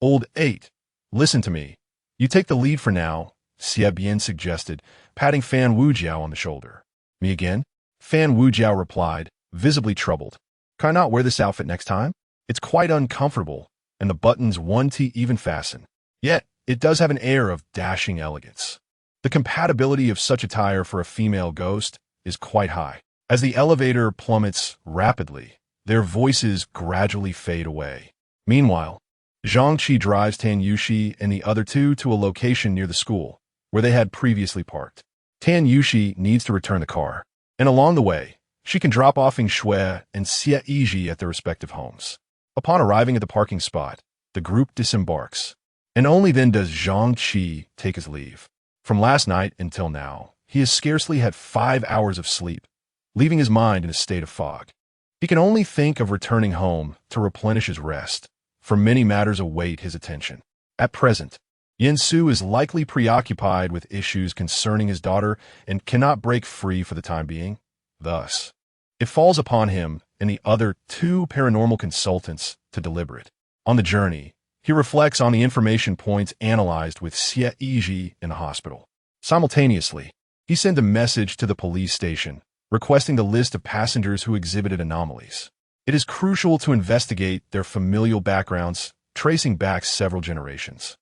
Old 8, listen to me. You take the lead for now, Xie Bian suggested, patting Fan Wujiao on the shoulder. Me again? Fan Wujiao replied, visibly troubled. Can I not wear this outfit next time? It's quite uncomfortable, and the buttons won't even fasten. Yet, it does have an air of dashing elegance. The compatibility of such attire for a female ghost is quite high. As the elevator plummets rapidly, their voices gradually fade away. Meanwhile, Zhang Qi drives Tan Yushi and the other two to a location near the school, where they had previously parked. Tan Yushi needs to return the car, and along the way, she can drop off Ing Shui and Xie Yizhi at their respective homes. Upon arriving at the parking spot, the group disembarks, and only then does Zhang Qi take his leave. From last night until now, he has scarcely had 5 hours of sleep, leaving his mind in a state of fog. He can only think of returning home to replenish his rest, for many matters await his attention. At present, Yin Su is likely preoccupied with issues concerning his daughter and cannot break free for the time being. Thus, it falls upon him and the other two paranormal consultants to deliberate. On the journey, he reflects on the information points analyzed with Xie Yizhi in the hospital. Simultaneously, he sent a message to the police station, requesting the list of passengers who exhibited anomalies. It is crucial to investigate their familial backgrounds, tracing back several generations.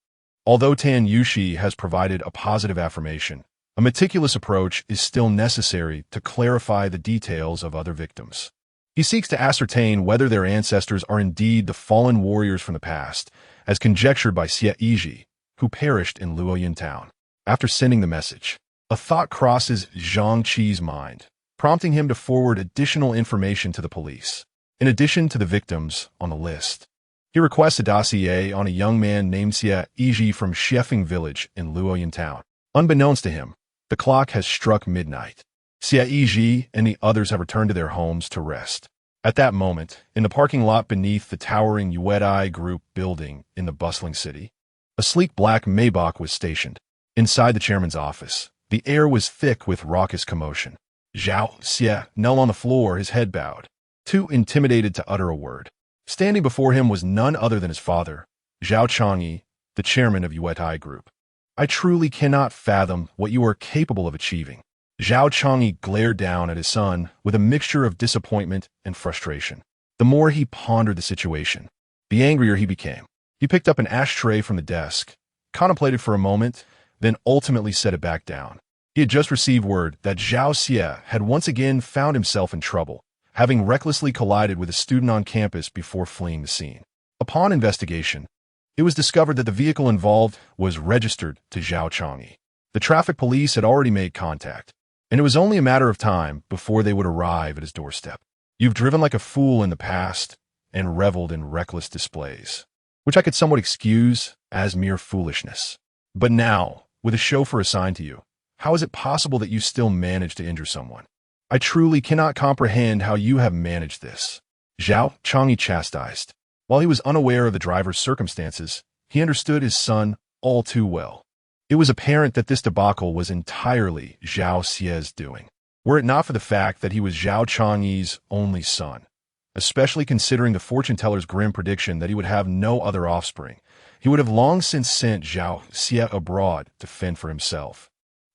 Although Tan Yushi has provided a positive affirmation, a meticulous approach is still necessary to clarify the details of other victims. He seeks to ascertain whether their ancestors are indeed the fallen warriors from the past, as conjectured by Xie Yizhi, who perished in Luoyang town. After sending the message, a thought crosses Zhang Qi's mind, prompting him to forward additional information to the police. In addition to the victims on the list, he requests a dossier on a young man named Xie Yizhi from Shefeng village in Luoyang town. Unbeknownst to him, the clock has struck midnight. Xie Yizhi and the others have returned to their homes to rest. At that moment, in the parking lot beneath the towering Yuedai Group building in the bustling city, a sleek black Maybach was stationed. Inside the chairman's office, the air was thick with raucous commotion. Zhao Xie knelt on the floor, his head bowed, too intimidated to utter a word. Standing before him was none other than his father, Zhao Changyi, the chairman of Yuedai Group. I truly cannot fathom what you are capable of achieving. Zhao Changyi glared down at his son with a mixture of disappointment and frustration. The more he pondered the situation, the angrier he became. He picked up an ashtray from the desk, contemplated for a moment, then ultimately set it back down. He had just received word that Zhao Xie had once again found himself in trouble, having recklessly collided with a student on campus before fleeing the scene. Upon investigation, it was discovered that the vehicle involved was registered to Zhao Changyi. The traffic police had already made contact, and it was only a matter of time before they would arrive at his doorstep. You've driven like a fool in the past and reveled in reckless displays, which I could somewhat excuse as mere foolishness. But now, with a chauffeur assigned to you, how is it possible that you still managed to injure someone? I truly cannot comprehend how you have managed this. Zhao Changyi chastised. While he was unaware of the driver's circumstances, he understood his son all too well. It was apparent that this debacle was entirely Zhao Xie's doing, were it not for the fact that he was Zhao Changyi's only son. Especially considering the fortune-teller's grim prediction that he would have no other offspring, he would have long since sent Zhao Xie abroad to fend for himself,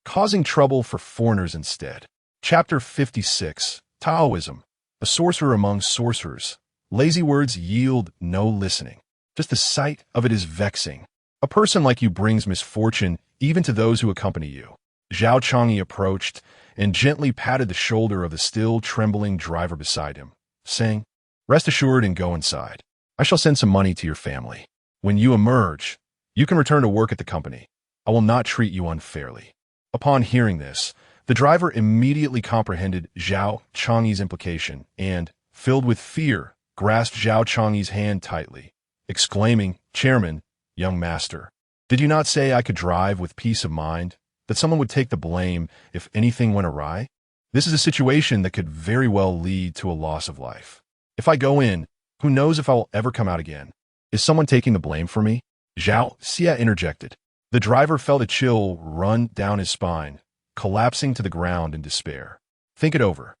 causing trouble for foreigners instead. Chapter 56, Taoism, a sorcerer among sorcerers. Lazy words yield no listening. Just the sight of it is vexing. A person like you brings misfortune even to those who accompany you. Zhao Changyi approached and gently patted the shoulder of the still trembling driver beside him, saying, "Rest assured and go inside. I shall send some money to your family. When you emerge, you can return to work at the company. I will not treat you unfairly." Upon hearing this, the driver immediately comprehended Zhao Changyi's implication and, filled with fear, grasped Zhao Changyi's hand tightly, exclaiming, "Chairman, young master, did you not say I could drive with peace of mind, that someone would take the blame if anything went awry? This is a situation that could very well lead to a loss of life. If I go in, who knows if I will ever come out again? Is someone taking the blame for me?" Zhao Xie interjected. The driver felt a chill run down his spine, collapsing to the ground in despair. "Think it over.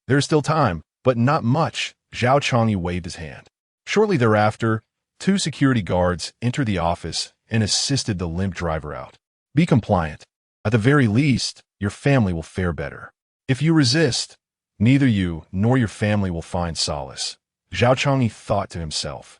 There is still time, but not much." Zhao Changyi waved his hand. Shortly thereafter, 2 security guards entered the office and assisted the limp driver out. "Be compliant. At the very least, your family will fare better. If you resist, neither you nor your family will find solace," Zhao Changyi thought to himself,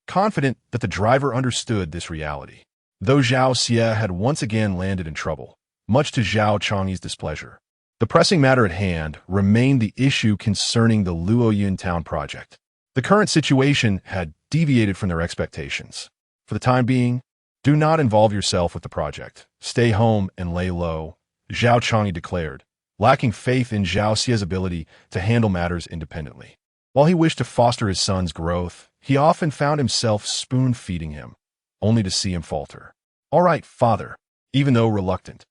confident that the driver understood this reality. Though Zhao Xie had once again landed in trouble, much to Zhao Changyi's displeasure, the pressing matter at hand remained the issue concerning the Luoyun town project. The current situation had deviated from their expectations. For the time being, do not involve yourself with the project. Stay home and lay low, Zhao Changyi declared, lacking faith in Zhao Xie's ability to handle matters independently. While he wished to foster his son's growth, he often found himself spoon-feeding him, only to see him falter. "All right, father." Even though reluctant,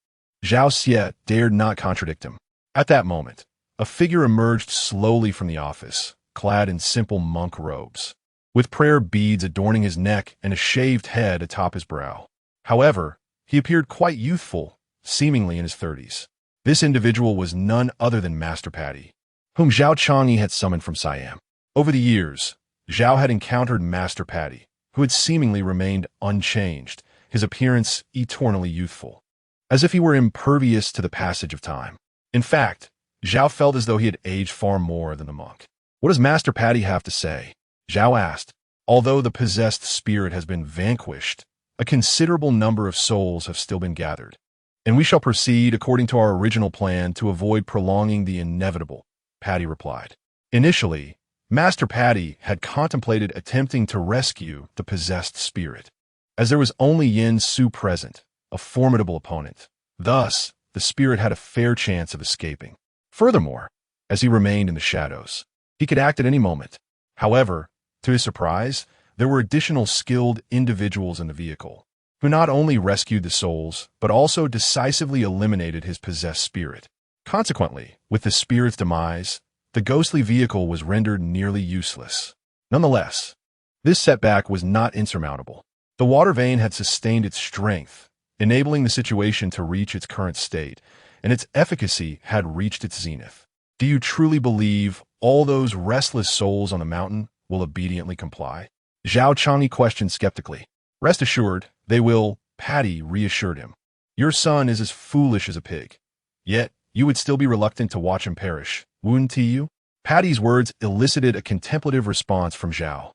Zhao Xie dared not contradict him. At that moment, a figure emerged slowly from the office, clad in simple monk robes, with prayer beads adorning his neck and a shaved head atop his brow. However, he appeared quite youthful, seemingly in his 30s. This individual was none other than Master Patty, whom Zhao Changyi had summoned from Siam. Over the years, Zhao had encountered Master Patty, who had seemingly remained unchanged, his appearance eternally youthful, as if he were impervious to the passage of time. In fact, Zhao felt as though he had aged far more than the monk. "What does Master Patty have to say?" Zhao asked. "Although the possessed spirit has been vanquished, a considerable number of souls have still been gathered, and we shall proceed according to our original plan to avoid prolonging the inevitable," Patty replied. Initially, Master Patty had contemplated attempting to rescue the possessed spirit, as there was only Yin Su present, a formidable opponent. Thus, the spirit had a fair chance of escaping. Furthermore, as he remained in the shadows, he could act at any moment. However, to his surprise, there were additional skilled individuals in the vehicle, who not only rescued the souls, but also decisively eliminated his possessed spirit. Consequently, with the spirit's demise, the ghostly vehicle was rendered nearly useless. Nonetheless, this setback was not insurmountable. The water vein had sustained its strength, enabling the situation to reach its current state, and its efficacy had reached its zenith. "Do you truly believe all those restless souls on the mountain will obediently comply?" Zhao Changyi questioned skeptically. "Rest assured, they will," Patty reassured him. "Your son is as foolish as a pig. Yet, you would still be reluctant to watch him perish, wouldn't you?" Patty's words elicited a contemplative response from Zhao.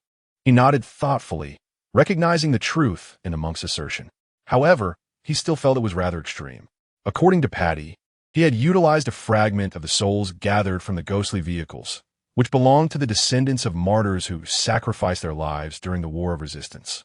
He nodded thoughtfully, recognizing the truth in the monk's assertion. However, he still felt it was rather extreme. According to Patty, he had utilized a fragment of the souls gathered from the ghostly vehicles, which belonged to the descendants of martyrs who sacrificed their lives during the War of Resistance.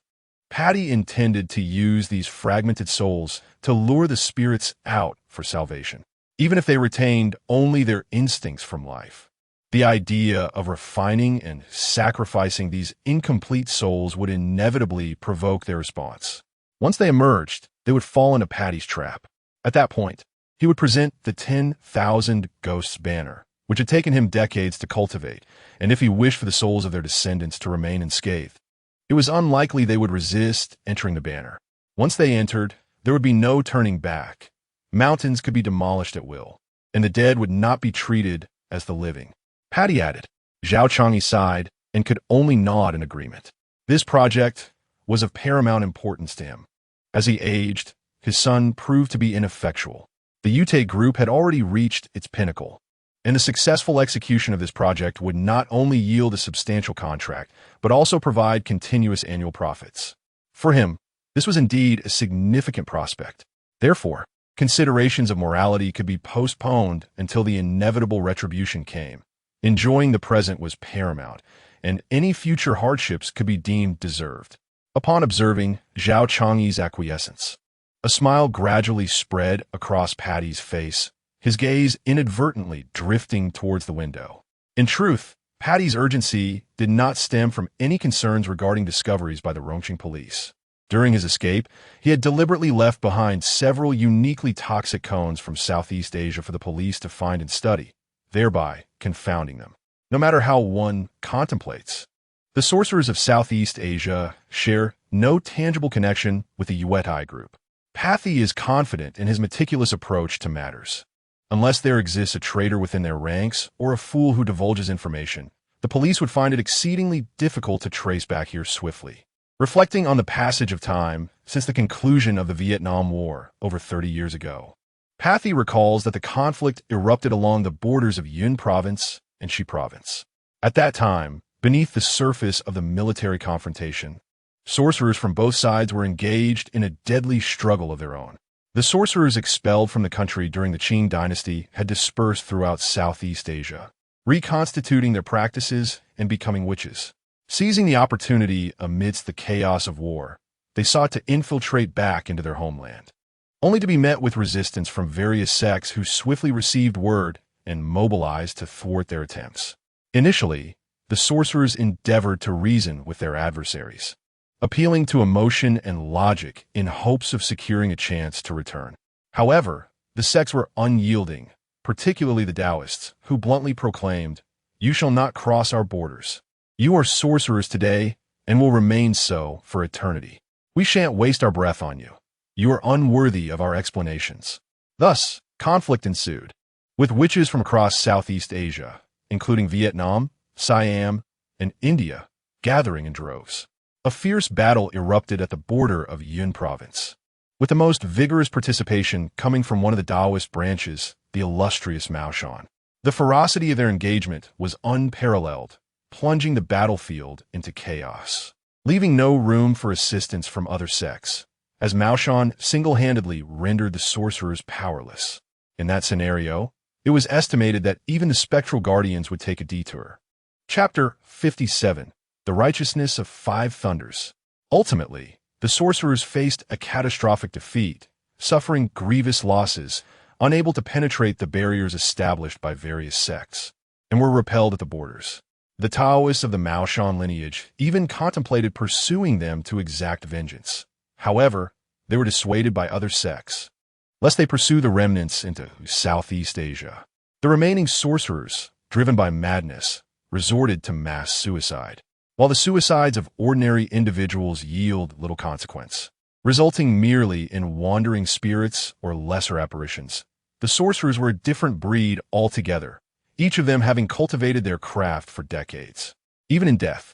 Patty intended to use these fragmented souls to lure the spirits out for salvation, even if they retained only their instincts from life. The idea of refining and sacrificing these incomplete souls would inevitably provoke their response. Once they emerged, they would fall into Patty's trap. At that point, he would present the 10,000 Ghosts banner, which had taken him decades to cultivate, and if he wished for the souls of their descendants to remain unscathed, it was unlikely they would resist entering the banner. Once they entered, there would be no turning back. Mountains could be demolished at will, and the dead would not be treated as the living. Patty added. Zhao Changyi sighed and could only nod in agreement. This project was of paramount importance to him. As he aged, his son proved to be ineffectual. The Yute group had already reached its pinnacle, and the successful execution of this project would not only yield a substantial contract, but also provide continuous annual profits. For him, this was indeed a significant prospect. Therefore, considerations of morality could be postponed until the inevitable retribution came. Enjoying the present was paramount, and any future hardships could be deemed deserved. Upon observing Zhao Changyi's acquiescence, a smile gradually spread across Patty's face, his gaze inadvertently drifting towards the window. In truth, Patty's urgency did not stem from any concerns regarding discoveries by the Rongqing police. During his escape, he had deliberately left behind several uniquely toxic cones from Southeast Asia for the police to find and study, thereby confounding them, no matter how one contemplates. The sorcerers of Southeast Asia share no tangible connection with the Yuetai group. Pathy is confident in his meticulous approach to matters. Unless there exists a traitor within their ranks or a fool who divulges information, the police would find it exceedingly difficult to trace back here swiftly. Reflecting on the passage of time since the conclusion of the Vietnam War over 30 years ago, Pathy recalls that the conflict erupted along the borders of Yun Province and Xi Province. At that time, beneath the surface of the military confrontation, sorcerers from both sides were engaged in a deadly struggle of their own. The sorcerers expelled from the country during the Qing dynasty had dispersed throughout Southeast Asia, reconstituting their practices and becoming witches. Seizing the opportunity amidst the chaos of war, they sought to infiltrate back into their homeland, only to be met with resistance from various sects who swiftly received word and mobilized to thwart their attempts. Initially, the sorcerers endeavored to reason with their adversaries, appealing to emotion and logic in hopes of securing a chance to return. However, the sects were unyielding, particularly the Taoists, who bluntly proclaimed, "You shall not cross our borders. You are sorcerers today and will remain so for eternity. We shan't waste our breath on you. You are unworthy of our explanations." Thus, conflict ensued, with witches from across Southeast Asia, including Vietnam, Siam, and India, gathering in droves. A fierce battle erupted at the border of Yun Province, with the most vigorous participation coming from one of the Taoist branches, the illustrious Maoshan. The ferocity of their engagement was unparalleled, plunging the battlefield into chaos, leaving no room for assistance from other sects, as Maoshan single-handedly rendered the sorcerers powerless. In that scenario, it was estimated that even the spectral guardians would take a detour. Chapter 57. The Righteousness of Five Thunders. Ultimately, the sorcerers faced a catastrophic defeat, suffering grievous losses, unable to penetrate the barriers established by various sects, and were repelled at the borders. The Taoists of the Maoshan lineage even contemplated pursuing them to exact vengeance. However, they were dissuaded by other sects, lest they pursue the remnants into Southeast Asia. The remaining sorcerers, driven by madness, resorted to mass suicide, while the suicides of ordinary individuals yield little consequence, resulting merely in wandering spirits or lesser apparitions. The sorcerers were a different breed altogether, each of them having cultivated their craft for decades. Even in death,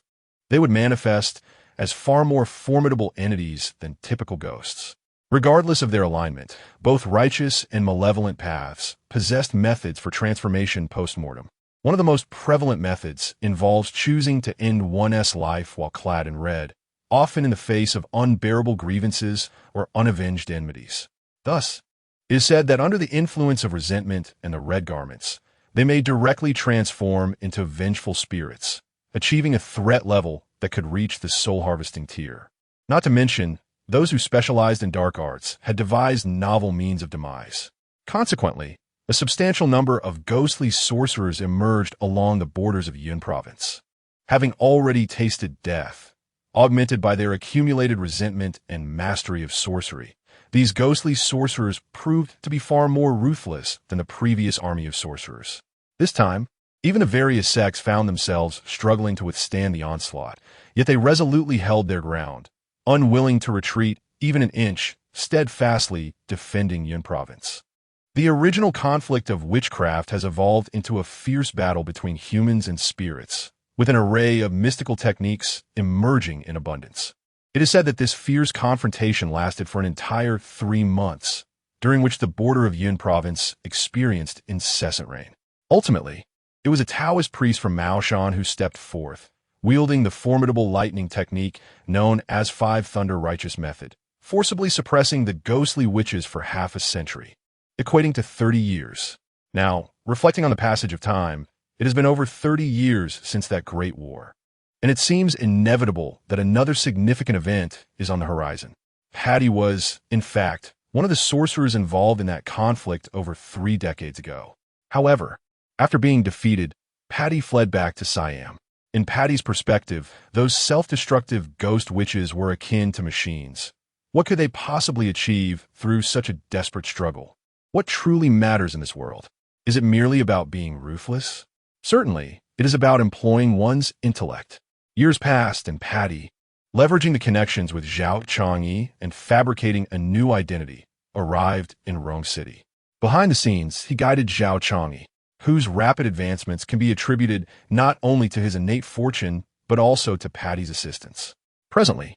they would manifest as far more formidable entities than typical ghosts. Regardless of their alignment, both righteous and malevolent paths possessed methods for transformation post-mortem. One of the most prevalent methods involves choosing to end one's life while clad in red, often in the face of unbearable grievances or unavenged enmities. Thus, it is said that under the influence of resentment and the red garments, they may directly transform into vengeful spirits, achieving a threat level that could reach the soul-harvesting tier. Not to mention, those who specialized in dark arts had devised novel means of demise. Consequently, a substantial number of ghostly sorcerers emerged along the borders of Yun Province, having already tasted death, augmented by their accumulated resentment and mastery of sorcery. These ghostly sorcerers proved to be far more ruthless than the previous army of sorcerers. This time, even the various sects found themselves struggling to withstand the onslaught, yet they resolutely held their ground, unwilling to retreat even an inch, steadfastly defending Yun Province. The original conflict of witchcraft has evolved into a fierce battle between humans and spirits, with an array of mystical techniques emerging in abundance. It is said that this fierce confrontation lasted for an entire 3 months, during which the border of Yun Province experienced incessant rain. Ultimately, it was a Taoist priest from Maoshan who stepped forth, wielding the formidable lightning technique known as Five Thunder Righteous Method, forcibly suppressing the ghostly witches for half a century, equating to 30 years. Now, reflecting on the passage of time, it has been over 30 years since that great war. and it seems inevitable that another significant event is on the horizon. Patty was, in fact, one of the sorcerers involved in that conflict over 3 decades ago. However, after being defeated, Patty fled back to Siam. In Patty's perspective, those self-destructive ghost witches were akin to machines. What could they possibly achieve through such a desperate struggle? What truly matters in this world? Is it merely about being ruthless? Certainly, it is about employing one's intellect. Years passed, and Patty, leveraging the connections with Zhao Chang'e and fabricating a new identity, arrived in Rong City. Behind the scenes, he guided Zhao Chang'e, whose rapid advancements can be attributed not only to his innate fortune, but also to Patty's assistance. Presently,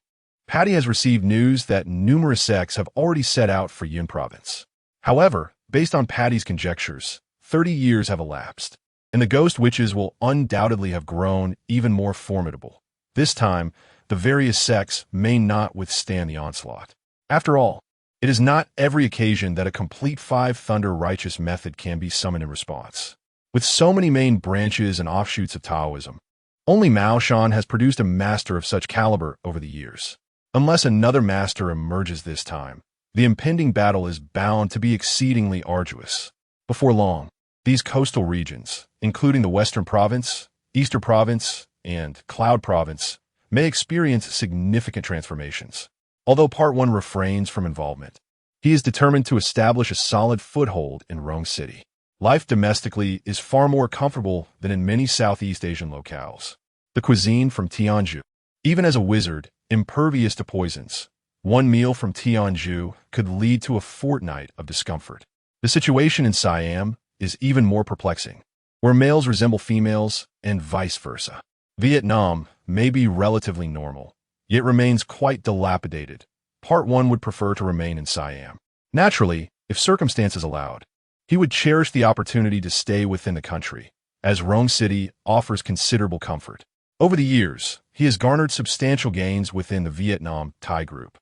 Patty has received news that numerous sects have already set out for Yun Province. However, based on Patty's conjectures, 30 years have elapsed, and the ghost witches will undoubtedly have grown even more formidable. This time, the various sects may not withstand the onslaught. After all, it is not every occasion that a complete five-thunder righteous method can be summoned in response. With so many main branches and offshoots of Taoism, only Mao Shan has produced a master of such caliber over the years. Unless another master emerges this time, the impending battle is bound to be exceedingly arduous. Before long, these coastal regions, including the Western Province, Eastern Province, and Cloud Province, may experience significant transformations. Although Part 1 refrains from involvement, he is determined to establish a solid foothold in Rong City. Life domestically is far more comfortable than in many Southeast Asian locales. The cuisine from Tianzhu, even as a wizard, impervious to poisons, one meal from Tianzhu could lead to a fortnight of discomfort. The situation in Siam is even more perplexing, where males resemble females and vice versa. Vietnam may be relatively normal, yet remains quite dilapidated. Part 1 would prefer to remain in Siam. Naturally, if circumstances allowed, he would cherish the opportunity to stay within the country, as Rong City offers considerable comfort. Over the years, he has garnered substantial gains within the Vietnam Thai group,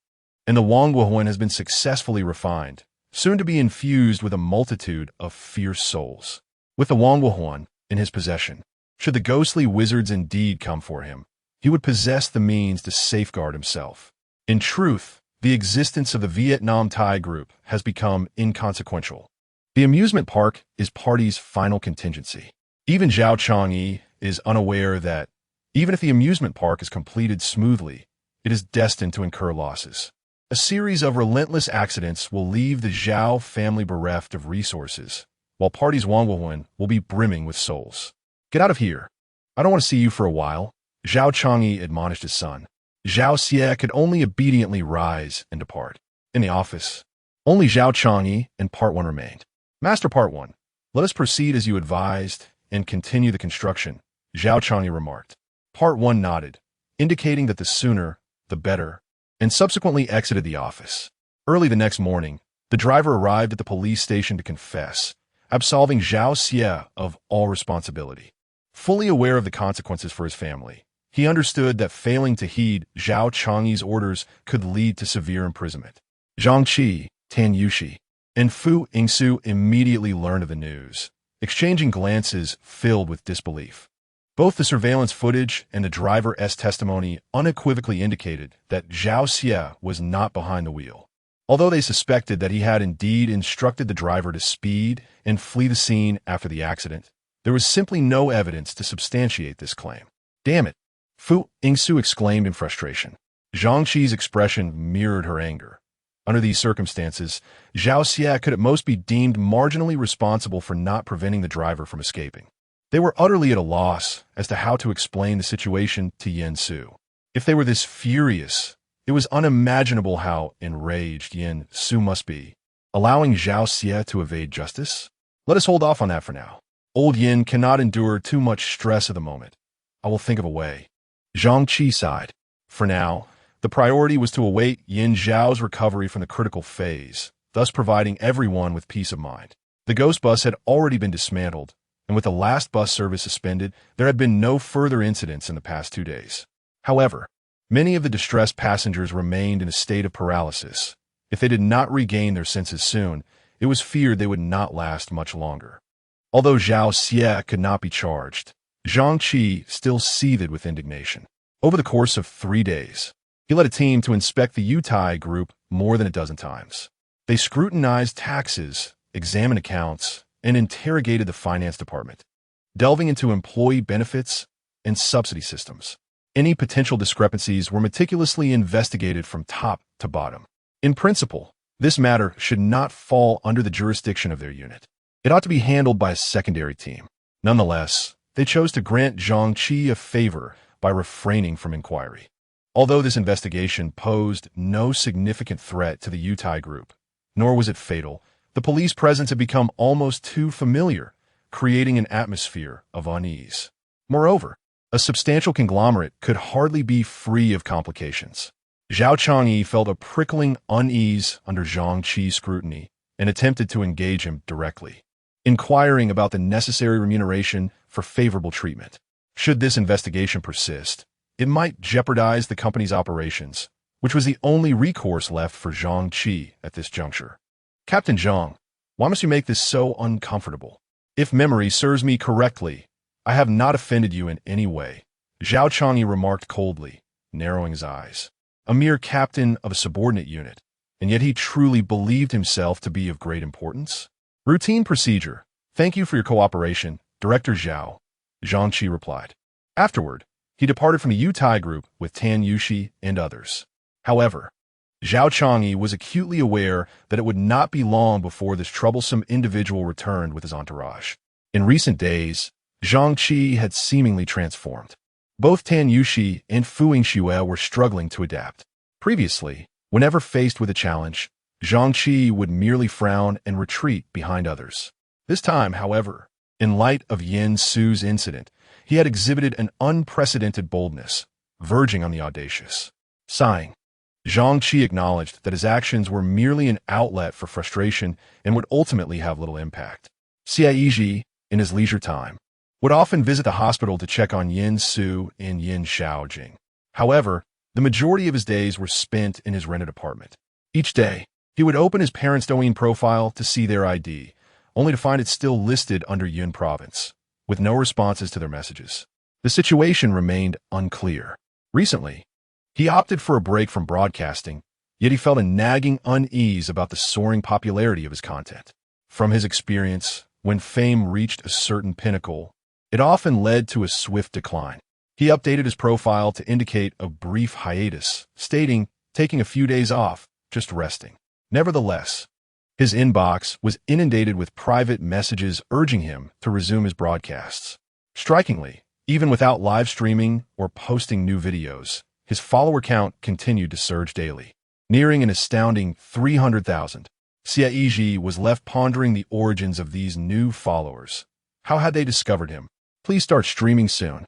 and the Wangguohuan has been successfully refined, soon to be infused with a multitude of fierce souls. With the Wangguohuan in his possession, should the ghostly wizards indeed come for him, he would possess the means to safeguard himself. In truth, the existence of the Vietnam Thai group has become inconsequential. The amusement park is party's final contingency. Even Zhao Chang'e is unaware that, even if the amusement park is completed smoothly, it is destined to incur losses. A series of relentless accidents will leave the Zhao family bereft of resources, while party's Wangguohuan will be brimming with souls. Get out of here. I don't want to see you for a while, Zhao Chang'e admonished his son. Zhao Xie could only obediently rise and depart. In the office, only Zhao Chang'e and Part 1 remained. Master Part 1, let us proceed as you advised and continue the construction, Zhao Chang'e remarked. Part 1 nodded, indicating that the sooner, the better, and subsequently exited the office. Early the next morning, the driver arrived at the police station to confess, absolving Zhao Xie of all responsibility. Fully aware of the consequences for his family, he understood that failing to heed Zhao Chang'e's orders could lead to severe imprisonment. Zhang Qi, Tan Yushi, and Fu Yingsu immediately learned of the news, exchanging glances filled with disbelief. Both the surveillance footage and the driver's testimony unequivocally indicated that Zhao Xie was not behind the wheel. Although they suspected that he had indeed instructed the driver to speed and flee the scene after the accident, there was simply no evidence to substantiate this claim. Damn it! Fu Yingsu exclaimed in frustration. Zhang Qi's expression mirrored her anger. Under these circumstances, Zhao Xie could at most be deemed marginally responsible for not preventing the driver from escaping. They were utterly at a loss as to how to explain the situation to Yen Su. If they were this furious, it was unimaginable how enraged Yen Su must be, allowing Zhao Xie to evade justice. Let us hold off on that for now. Old Yin cannot endure too much stress at the moment. I will think of a way. Zhang Qi sighed. For now, the priority was to await Yin Zhao's recovery from the critical phase, thus providing everyone with peace of mind. The ghost bus had already been dismantled, and with the last bus service suspended, there had been no further incidents in the past 2 days. However, many of the distressed passengers remained in a state of paralysis. If they did not regain their senses soon, it was feared they would not last much longer. Although Zhao Xie could not be charged, Zhang Qi still seethed with indignation. Over the course of 3 days, he led a team to inspect the Yutai group more than a dozen times. They scrutinized taxes, examined accounts, and interrogated the finance department, delving into employee benefits and subsidy systems. Any potential discrepancies were meticulously investigated from top to bottom. In principle, this matter should not fall under the jurisdiction of their unit. It ought to be handled by a secondary team. Nonetheless, they chose to grant Zhang Qi a favor by refraining from inquiry. Although this investigation posed no significant threat to the Yutai group, nor was it fatal, the police presence had become almost too familiar, creating an atmosphere of unease. Moreover, a substantial conglomerate could hardly be free of complications. Zhao Changyi felt a prickling unease under Zhang Qi's scrutiny and attempted to engage him directly, inquiring about the necessary remuneration for favorable treatment. Should this investigation persist, it might jeopardize the company's operations, which was the only recourse left for Zhang Qi at this juncture. Captain Zhang, why must you make this so uncomfortable? If memory serves me correctly, I have not offended you in any way, Zhao Changyi remarked coldly, narrowing his eyes. A mere captain of a subordinate unit, and yet he truly believed himself to be of great importance? Routine procedure. Thank you for your cooperation, Director Zhao, Zhang Qi replied. Afterward, he departed from the Yutai group with Tan Yushi and others. However, Zhao Changyi was acutely aware that it would not be long before this troublesome individual returned with his entourage. In recent days, Zhang Qi had seemingly transformed. Both Tan Yushi and Fu Yingxue were struggling to adapt. Previously, whenever faced with a challenge, Zhang Qi would merely frown and retreat behind others. This time, however, in light of Yin Su's incident, he had exhibited an unprecedented boldness, verging on the audacious. Sighing, Zhang Qi acknowledged that his actions were merely an outlet for frustration and would ultimately have little impact. Xie Yizhi, in his leisure time, would often visit the hospital to check on Yin Su and Yin Shaojing. However, the majority of his days were spent in his rented apartment. Each day, he would open his parents' Douyin profile to see their ID, only to find it still listed under Yun Province, with no responses to their messages. The situation remained unclear. Recently, he opted for a break from broadcasting, yet he felt a nagging unease about the soaring popularity of his content. From his experience, when fame reached a certain pinnacle, it often led to a swift decline. He updated his profile to indicate a brief hiatus, stating, taking a few days off, just resting. Nevertheless, his inbox was inundated with private messages urging him to resume his broadcasts. Strikingly, even without live streaming or posting new videos, his follower count continued to surge daily, nearing an astounding 300,000. Xie Yizhi was left pondering the origins of these new followers. How had they discovered him? Please start streaming soon.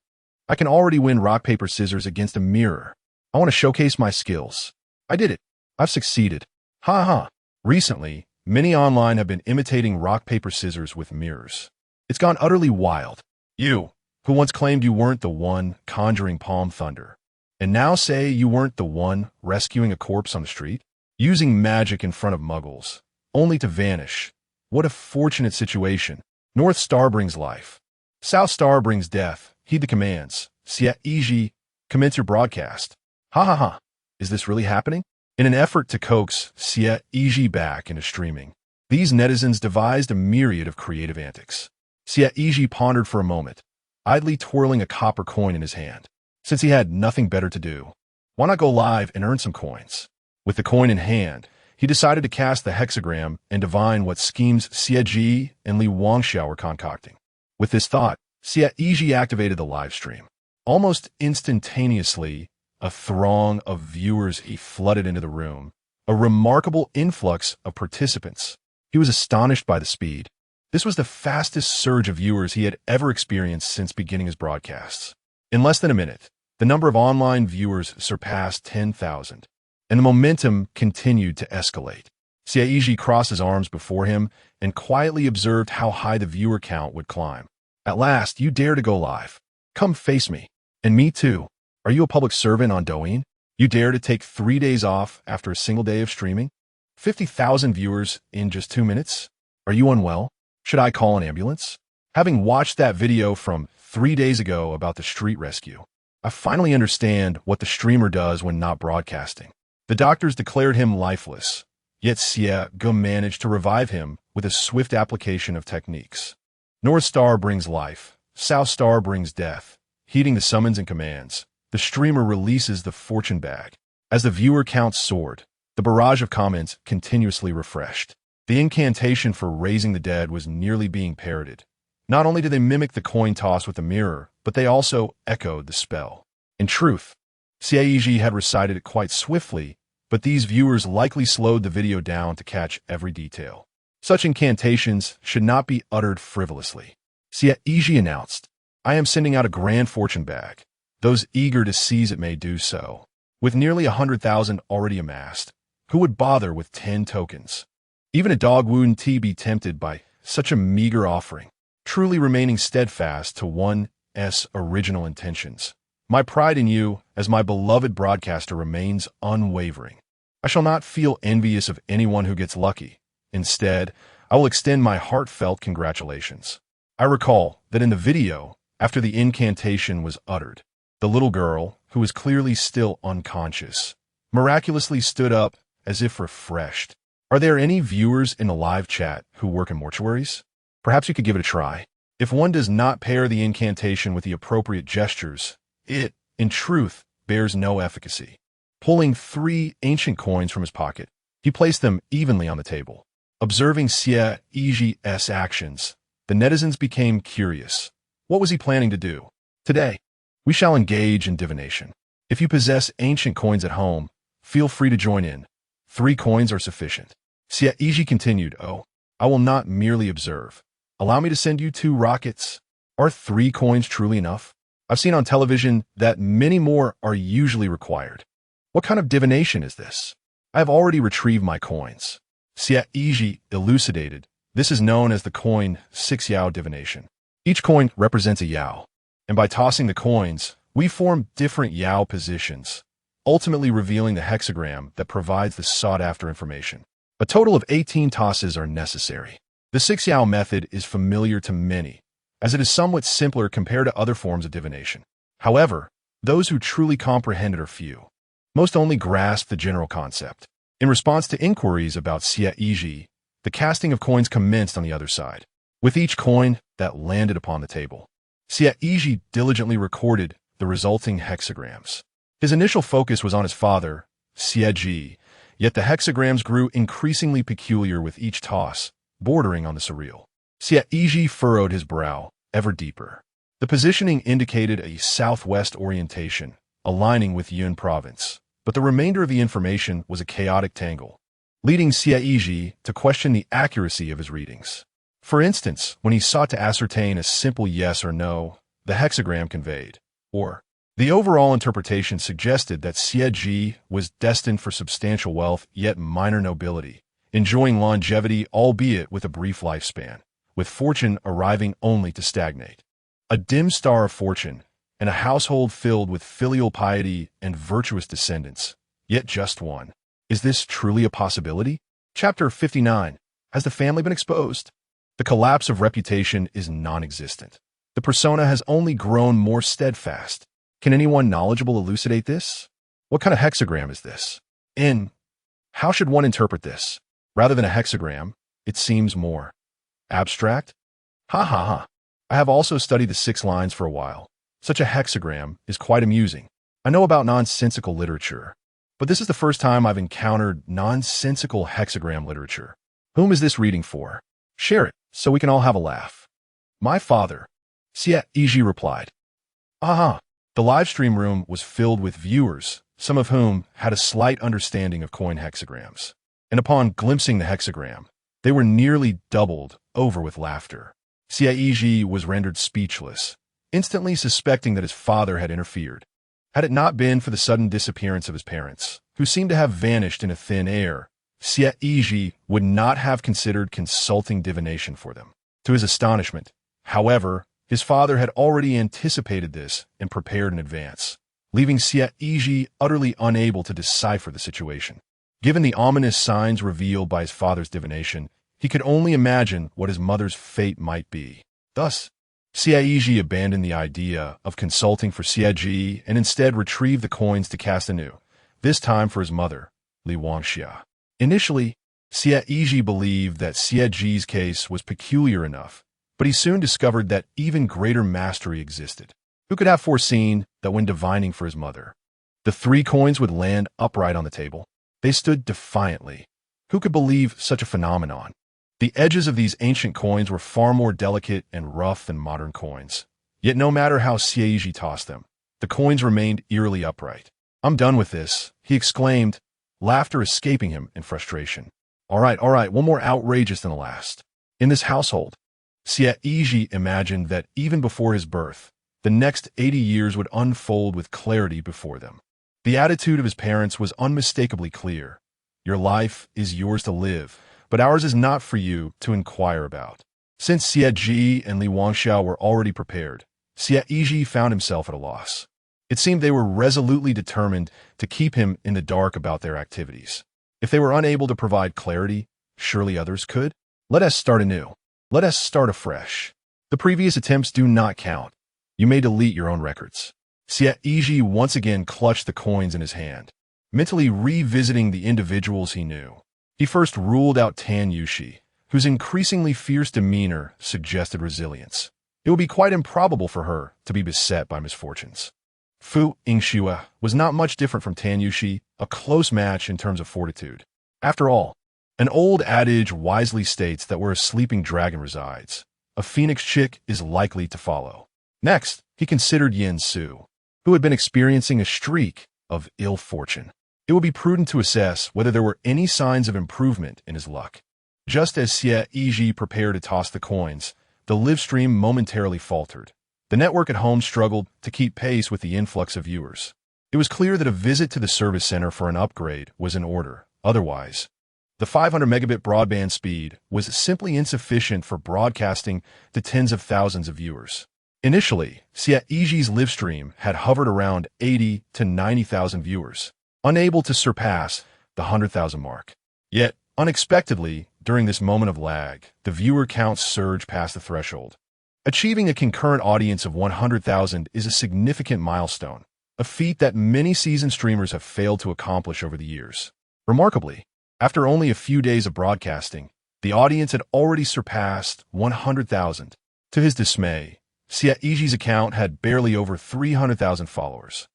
I can already win rock, paper, scissors against a mirror. I want to showcase my skills. I did it. I've succeeded. Ha ha. Recently, many online have been imitating rock, paper, scissors with mirrors. It's gone utterly wild. You, who once claimed you weren't the one conjuring palm thunder, and now say you weren't the one rescuing a corpse on the street, using magic in front of muggles, only to vanish. What a fortunate situation. North Star brings life. South Star brings death. Heed the commands. Xie Yizhi, commence your broadcast. Ha ha ha. Is this really happening? In an effort to coax Xie Yizhi back into streaming, these netizens devised a myriad of creative antics. Xie Yizhi pondered for a moment, idly twirling a copper coin in his hand. Since he had nothing better to do, why not go live and earn some coins? With the coin in hand, he decided to cast the hexagram and divine what schemes Xie Ji and Li Wangxiao were concocting. With this thought, Xie Yizhi activated the live stream. Almost instantaneously, a throng of viewers flooded into the room, a remarkable influx of participants. He was astonished by the speed. This was the fastest surge of viewers he had ever experienced since beginning his broadcasts. In less than a minute, the number of online viewers surpassed 10,000, and the momentum continued to escalate. Xie Yizhi crossed his arms before him and quietly observed how high the viewer count would climb. At last, you dare to go live. Come face me. And me too. Are you a public servant on Douyin? You dare to take 3 days off after a single day of streaming? 50,000 viewers in just 2 minutes? Are you unwell? Should I call an ambulance? Having watched that video from 3 days ago about the street rescue. I finally understand what the streamer does when not broadcasting. The doctors declared him lifeless, yet Xie Yizhi managed to revive him with a swift application of techniques. North Star brings life, South Star brings death. Heeding the summons and commands, the streamer releases the fortune bag. As the viewer counts soared, the barrage of comments continuously refreshed. The incantation for raising the dead was nearly being parroted. Not only did they mimic the coin toss with the mirror, but they also echoed the spell. In truth, Xie Yizhi had recited it quite swiftly, but these viewers likely slowed the video down to catch every detail. Such incantations should not be uttered frivolously. Xie Yizhi announced, "I am sending out a grand fortune bag. Those eager to seize it may do so." With nearly 100,000 already amassed, who would bother with 10 tokens? Even a dog wouldn't be tempted by such a meager offering, truly remaining steadfast to one's original intentions. My pride in you as my beloved broadcaster remains unwavering. I shall not feel envious of anyone who gets lucky. Instead, I will extend my heartfelt congratulations. I recall that in the video, after the incantation was uttered, the little girl, who was clearly still unconscious, miraculously stood up as if refreshed. Are there any viewers in the live chat who work in mortuaries? Perhaps you could give it a try. If one does not pair the incantation with the appropriate gestures, it, in truth, bears no efficacy. Pulling 3 ancient coins from his pocket, he placed them evenly on the table. Observing Xie Yizhi's actions, the netizens became curious. What was he planning to do? Today, we shall engage in divination. If you possess ancient coins at home, feel free to join in. 3 coins are sufficient. Xie Yizhi continued, "Oh, I will not merely observe. Allow me to send you 2 rockets. Are 3 coins truly enough? I've seen on television that many more are usually required. What kind of divination is this? I have already retrieved my coins." Xie Yizhi elucidated, "This is known as the coin 6 Yao divination. Each coin represents a Yao, and by tossing the coins, we form different Yao positions, ultimately revealing the hexagram that provides the sought-after information. A total of 18 tosses are necessary. The 6 Yao method is familiar to many, as it is somewhat simpler compared to other forms of divination. However, those who truly comprehend it are few. Most only grasp the general concept. In response to inquiries about Xie Yizhi, the casting of coins commenced on the other side. With each coin that landed upon the table, Xie Yizhi diligently recorded the resulting hexagrams. His initial focus was on his father, Xie Yizhi, yet the hexagrams grew increasingly peculiar with each toss, bordering on the surreal. Xie Yizhi furrowed his brow ever deeper. The positioning indicated a southwest orientation, aligning with Yun province, but the remainder of the information was a chaotic tangle, leading Xie Yizhi to question the accuracy of his readings. For instance, when he sought to ascertain a simple yes or no, the hexagram conveyed, or the overall interpretation suggested that Xie Yizhi was destined for substantial wealth yet minor nobility, enjoying longevity albeit with a brief lifespan, with fortune arriving only to stagnate. A dim star of fortune, and a household filled with filial piety and virtuous descendants, yet just one. Is this truly a possibility? Chapter 59. Has the family been exposed? The collapse of reputation is non-existent. The persona has only grown more steadfast. Can anyone knowledgeable elucidate this? What kind of hexagram is this? How should one interpret this? Rather than a hexagram, it seems more abstract? Ha ha ha. I have also studied the 6 lines for a while. Such a hexagram is quite amusing. I know about nonsensical literature, but this is the first time I've encountered nonsensical hexagram literature. Whom is this reading for? Share it, so we can all have a laugh. My father, Xie Yizhi replied. Aha! The livestream room was filled with viewers, some of whom had a slight understanding of coin hexagrams. And upon glimpsing the hexagram, they were nearly doubled over with laughter. Xie Yizhi was rendered speechless, instantly suspecting that his father had interfered. Had it not been for the sudden disappearance of his parents, who seemed to have vanished in a thin air, Xie Yizhi would not have considered consulting divination for them. To his astonishment, however, his father had already anticipated this and prepared in advance, leaving Xie Yizhi utterly unable to decipher the situation. Given the ominous signs revealed by his father's divination, he could only imagine what his mother's fate might be. Thus, Xie Yizhi abandoned the idea of consulting for Xie Yizhi and instead retrieved the coins to cast anew, this time for his mother, Li Wangxia. Initially, Xie Yizhi believed that Xie Yizhi's case was peculiar enough, but he soon discovered that even greater mastery existed. Who could have foreseen that when divining for his mother, the 3 coins would land upright on the table? They stood defiantly. Who could believe such a phenomenon? The edges of these ancient coins were far more delicate and rough than modern coins. Yet no matter how Xie Yizhi tossed them, the coins remained eerily upright. "I'm done with this," he exclaimed, laughter escaping him in frustration. All right, one more outrageous than the last." In this household, Xie Yizhi imagined that even before his birth, the next 80 years would unfold with clarity before them. The attitude of his parents was unmistakably clear. Your life is yours to live, but ours is not for you to inquire about. Since Xie Yizhi and Li Wangxiao were already prepared, Xie Yizhi found himself at a loss. It seemed they were resolutely determined to keep him in the dark about their activities. If they were unable to provide clarity, surely others could? Let us start anew. Let us start afresh. The previous attempts do not count. You may delete your own records. Xie Yizhi once again clutched the coins in his hand, mentally revisiting the individuals he knew. He first ruled out Tan Yushi, whose increasingly fierce demeanor suggested resilience. It would be quite improbable for her to be beset by misfortunes. Fu Yingxue was not much different from Tan Yushi, a close match in terms of fortitude. After all, an old adage wisely states that where a sleeping dragon resides, a phoenix chick is likely to follow. Next, he considered Yin Su, who had been experiencing a streak of ill fortune. It would be prudent to assess whether there were any signs of improvement in his luck. Just as Xie Yizhi prepared to toss the coins, the live stream momentarily faltered. The network at home struggled to keep pace with the influx of viewers. It was clear that a visit to the service center for an upgrade was in order. Otherwise, the 500 megabit broadband speed was simply insufficient for broadcasting to tens of thousands of viewers. Initially, Xie Yizhi's live stream had hovered around 80 to 90,000 viewers, unable to surpass the 100,000 mark. Yet, unexpectedly, during this moment of lag, the viewer counts surged past the threshold. Achieving a concurrent audience of 100,000 is a significant milestone, a feat that many seasoned streamers have failed to accomplish over the years. Remarkably, after only a few days of broadcasting, the audience had already surpassed 100,000. To his dismay, Xie Yizhi's account had barely over 300,000 followers.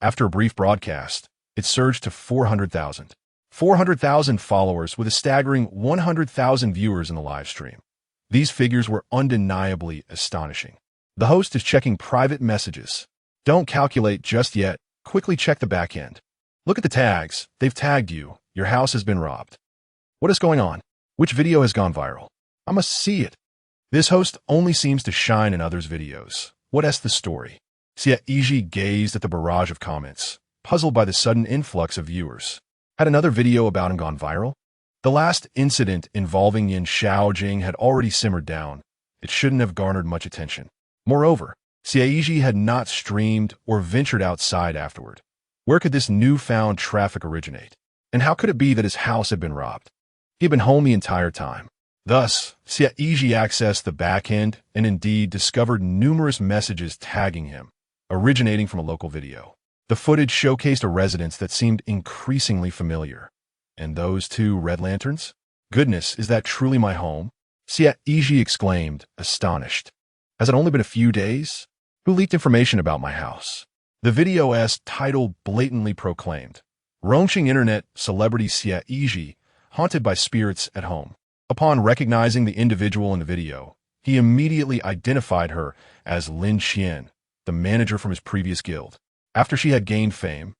After a brief broadcast, it surged to 400,000. 400,000 followers with a staggering 100,000 viewers in the live stream. These figures were undeniably astonishing. The host is checking private messages. Don't calculate just yet. Quickly check the back end. Look at the tags. They've tagged you. Your house has been robbed. What is going on? Which video has gone viral? I must see it. This host only seems to shine in others' videos. What is the story? Xie Yizhi gazed at the barrage of comments, puzzled by the sudden influx of viewers. Had another video about him gone viral? The last incident involving Yin Shaojing had already simmered down. It shouldn't have garnered much attention. Moreover, Xie Yizhi had not streamed or ventured outside afterward. Where could this newfound traffic originate? And how could it be that his house had been robbed? He had been home the entire time. Thus, Xie Yizhi accessed the back end and indeed discovered numerous messages tagging him, originating from a local video. The footage showcased a residence that seemed increasingly familiar. And those 2 red lanterns? Goodness, is that truly my home? Xie Yizhi exclaimed, astonished. Has it only been a few days? Who leaked information about my house? The video's title blatantly proclaimed, Rongxing Internet Celebrity Xie Yizhi, Haunted by Spirits at Home. Upon recognizing the individual in the video, he immediately identified her as Lin Xian, the manager from his previous guild. After she had gained fame,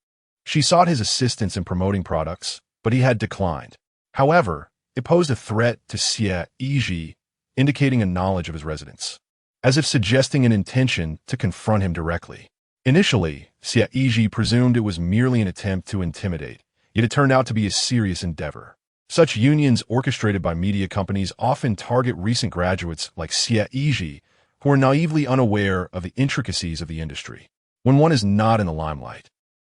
she sought his assistance in promoting products, but he had declined. However, it posed a threat to Xie Yizhi, indicating a knowledge of his residence, as if suggesting an intention to confront him directly. Initially, Xie Yizhi presumed it was merely an attempt to intimidate, yet it turned out to be a serious endeavor. Such unions orchestrated by media companies often target recent graduates like Xie Yizhi, who are naively unaware of the intricacies of the industry. When one is not in the limelight,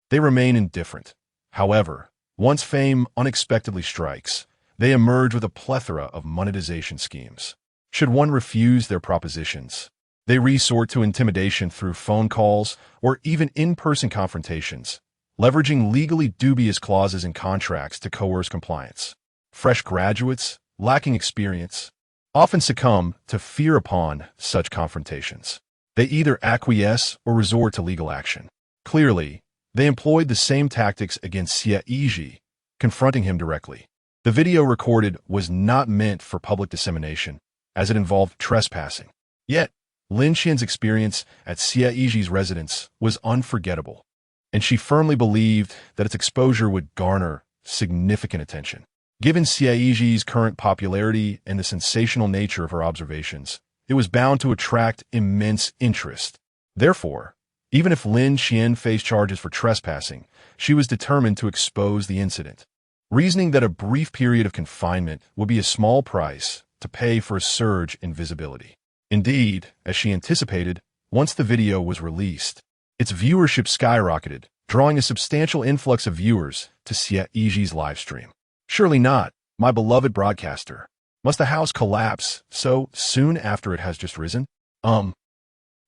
they remain indifferent. However, once fame unexpectedly strikes, they emerge with a plethora of monetization schemes. Should one refuse their propositions, They resort to intimidation through phone calls or even in-person confrontations, leveraging legally dubious clauses in contracts to coerce compliance. Fresh graduates, lacking experience, often succumb to fear upon such confrontations. They either acquiesce or resort to legal action. Clearly, they employed the same tactics against Xie Yizhi, confronting him directly. The video recorded was not meant for public dissemination, as it involved trespassing. Yet, Lin Qian's experience at Xie Yizhi's residence was unforgettable, and she firmly believed that its exposure would garner significant attention. Given Xie Yizhi's current popularity and the sensational nature of her observations, it was bound to attract immense interest. Therefore, even if Lin Qian faced charges for trespassing, she was determined to expose the incident, reasoning that a brief period of confinement would be a small price to pay for a surge in visibility. Indeed, as she anticipated, once the video was released, its viewership skyrocketed, drawing a substantial influx of viewers to Xie Yizhi's livestream. Surely not, my beloved broadcaster. Must the house collapse so soon after it has just risen?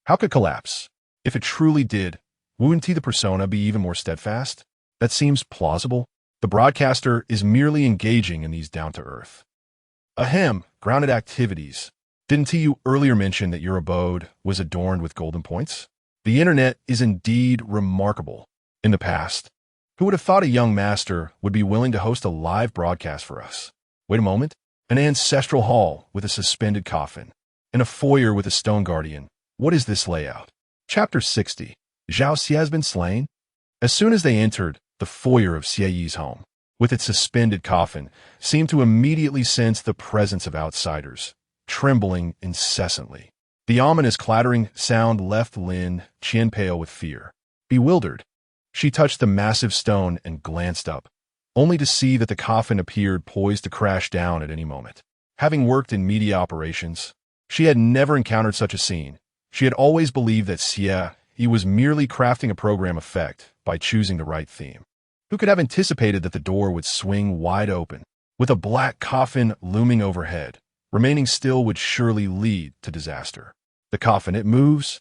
How could collapse? If it truly did, wouldn't the persona be even more steadfast? That seems plausible. The broadcaster is merely engaging in these down-to-earth, grounded activities. Didn't you earlier mention that your abode was adorned with golden points? The internet is indeed remarkable. In the past, who would have thought a young master would be willing to host a live broadcast for us? Wait a moment. An ancestral hall with a suspended coffin, and a foyer with a stone guardian. What is this layout? Chapter 60. Zhao Xie has been slain? As soon as they entered, the foyer of Xie Yi's home, with its suspended coffin, seemed to immediately sense the presence of outsiders, trembling incessantly. The ominous clattering sound left Lin Qian pale with fear. Bewildered, she touched the massive stone and glanced up, only to see that the coffin appeared poised to crash down at any moment. Having worked in media operations, she had never encountered such a scene. She had always believed that Xie Yi was merely crafting a program effect by choosing the right theme. Who could have anticipated that the door would swing wide open, with a black coffin looming overhead? Remaining still would surely lead to disaster. The coffin, it moves.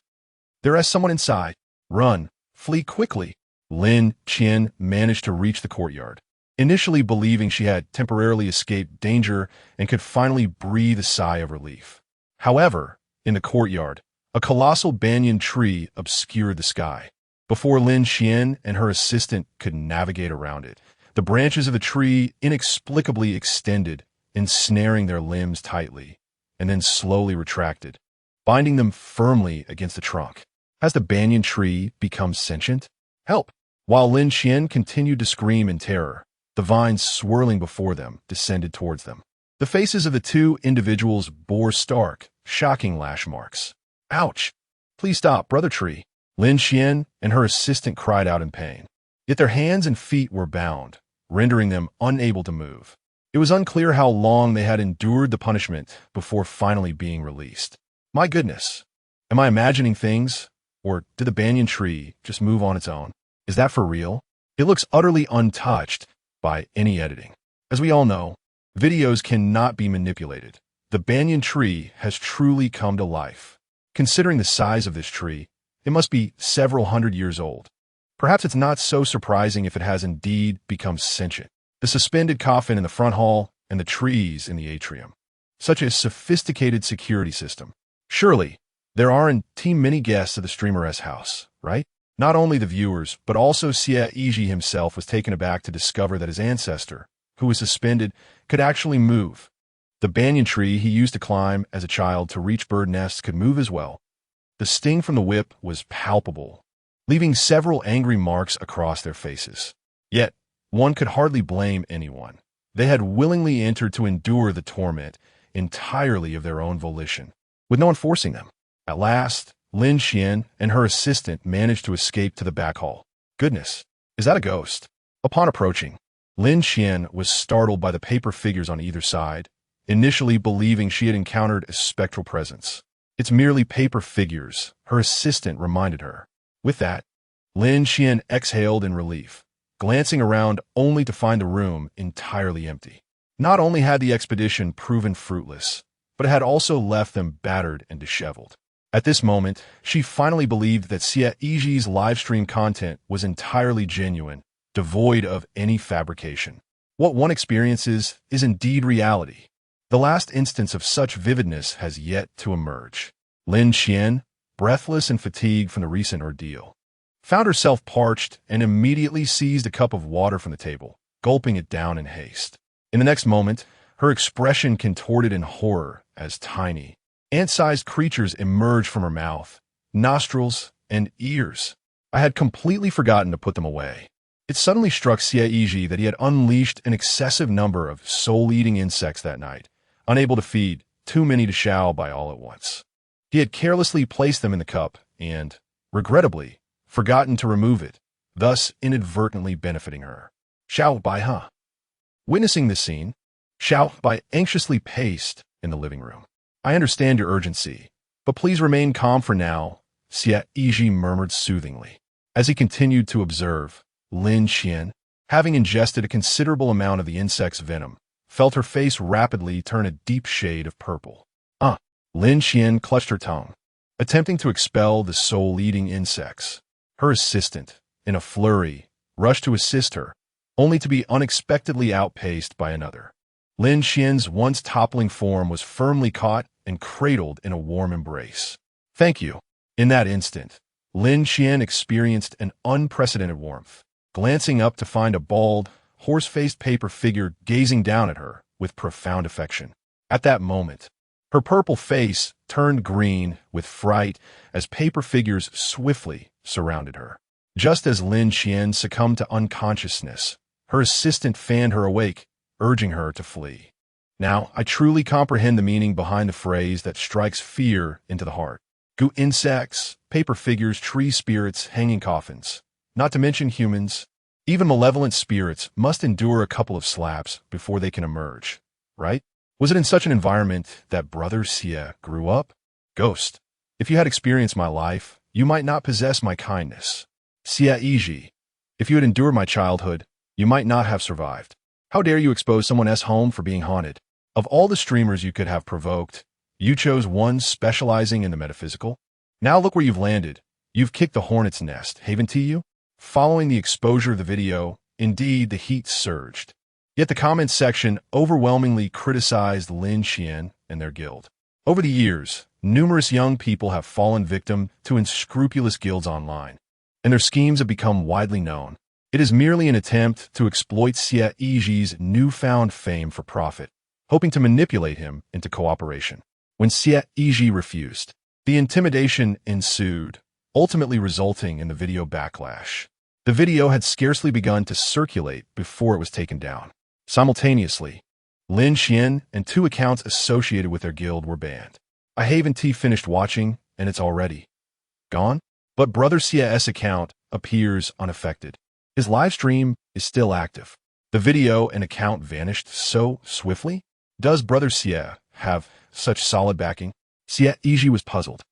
There is someone inside. Run. Flee quickly. Lin Qian managed to reach the courtyard, initially believing she had temporarily escaped danger and could finally breathe a sigh of relief. However, in the courtyard, a colossal banyan tree obscured the sky. Before Lin Qian and her assistant could navigate around it, the branches of the tree inexplicably extended, ensnaring their limbs tightly, and then slowly retracted, binding them firmly against the trunk. Has the banyan tree become sentient? Help! While Lin Qian continued to scream in terror, the vines swirling before them descended towards them. The faces of the two individuals bore stark, shocking lash marks. Ouch! Please stop, brother tree! Lin Qian and her assistant cried out in pain. Yet their hands and feet were bound, rendering them unable to move. It was unclear how long they had endured the punishment before finally being released. My goodness! Am I imagining things? Or did the banyan tree just move on its own? Is that for real? It looks utterly untouched by any editing. As we all know, videos cannot be manipulated. The banyan tree has truly come to life. Considering the size of this tree, it must be several hundred years old. Perhaps it's not so surprising if it has indeed become sentient. The suspended coffin in the front hall and the trees in the atrium. Such a sophisticated security system. Surely, there aren't many guests at the streamer's house, right? Not only the viewers, but also Xie Yizhi himself was taken aback to discover that his ancestor, who was suspended, could actually move. The banyan tree he used to climb as a child to reach bird nests could move as well. The sting from the whip was palpable, leaving several angry marks across their faces. Yet, one could hardly blame anyone. They had willingly entered to endure the torment entirely of their own volition, with no one forcing them. At last, Lin Qian and her assistant managed to escape to the back hall. Goodness, is that a ghost? Upon approaching, Lin Qian was startled by the paper figures on either side, initially believing she had encountered a spectral presence. It's merely paper figures, her assistant reminded her. With that, Lin Qian exhaled in relief, glancing around only to find the room entirely empty. Not only had the expedition proven fruitless, but it had also left them battered and disheveled. At this moment, she finally believed that Xie Yizhi's livestream content was entirely genuine, devoid of any fabrication. What one experiences is indeed reality. The last instance of such vividness has yet to emerge. Lin Xian, breathless and fatigued from the recent ordeal, found herself parched and immediately seized a cup of water from the table, gulping it down in haste. In the next moment, her expression contorted in horror as tiny, ant-sized creatures emerged from her mouth, nostrils, and ears. I had completely forgotten to put them away. It suddenly struck Xie Yizhi that he had unleashed an excessive number of soul-eating insects that night, unable to feed too many to Xiao by all at once. He had carelessly placed them in the cup and, regrettably, forgotten to remove it, thus inadvertently benefiting her. Xiao Bai huh? Witnessing this scene, Xiao Bai anxiously paced in the living room. I understand your urgency, but please remain calm for now, Xie Yizhi murmured soothingly. As he continued to observe, Lin Xian, having ingested a considerable amount of the insect's venom, felt her face rapidly turn a deep shade of purple. Lin Xian clutched her tongue, attempting to expel the soul-eating insects. Her assistant, in a flurry, rushed to assist her, only to be unexpectedly outpaced by another. Lin Xian's once toppling form was firmly caught and cradled in a warm embrace. Thank you. In that instant, Lin Xian experienced an unprecedented warmth, glancing up to find a bald, horse-faced paper figure gazing down at her with profound affection. At that moment, her purple face turned green with fright as paper figures swiftly surrounded her. Just as Lin Xian succumbed to unconsciousness, her assistant fanned her awake, urging her to flee. Now, I truly comprehend the meaning behind the phrase that strikes fear into the heart. Goo insects, paper figures, tree spirits, hanging coffins. Not to mention humans. Even malevolent spirits must endure a couple of slaps before they can emerge, right? Was it in such an environment that Brother Xie grew up? Ghost, if you had experienced my life, you might not possess my kindness. Xie Yizhi, if you had endured my childhood, you might not have survived. How dare you expose someone else's home for being haunted? Of all the streamers you could have provoked, you chose one specializing in the metaphysical. Now look where you've landed. You've kicked the hornet's nest, haven't you? Following the exposure of the video, indeed the heat surged. Yet the comments section overwhelmingly criticized Lin Xian and their guild. Over the years, numerous young people have fallen victim to unscrupulous guilds online, and their schemes have become widely known. It is merely an attempt to exploit Xie Yizhi's newfound fame for profit, hoping to manipulate him into cooperation. When Xie Yizhi refused, the intimidation ensued, ultimately resulting in the video backlash. The video had scarcely begun to circulate before it was taken down. Simultaneously, Lin Xian and 2 accounts associated with their guild were banned. I haven't finished watching, and it's already gone. But Brother Xie's account appears unaffected. His live stream is still active. The video and account vanished so swiftly? Does Brother Xie have such solid backing? Xie Yizhi was puzzled.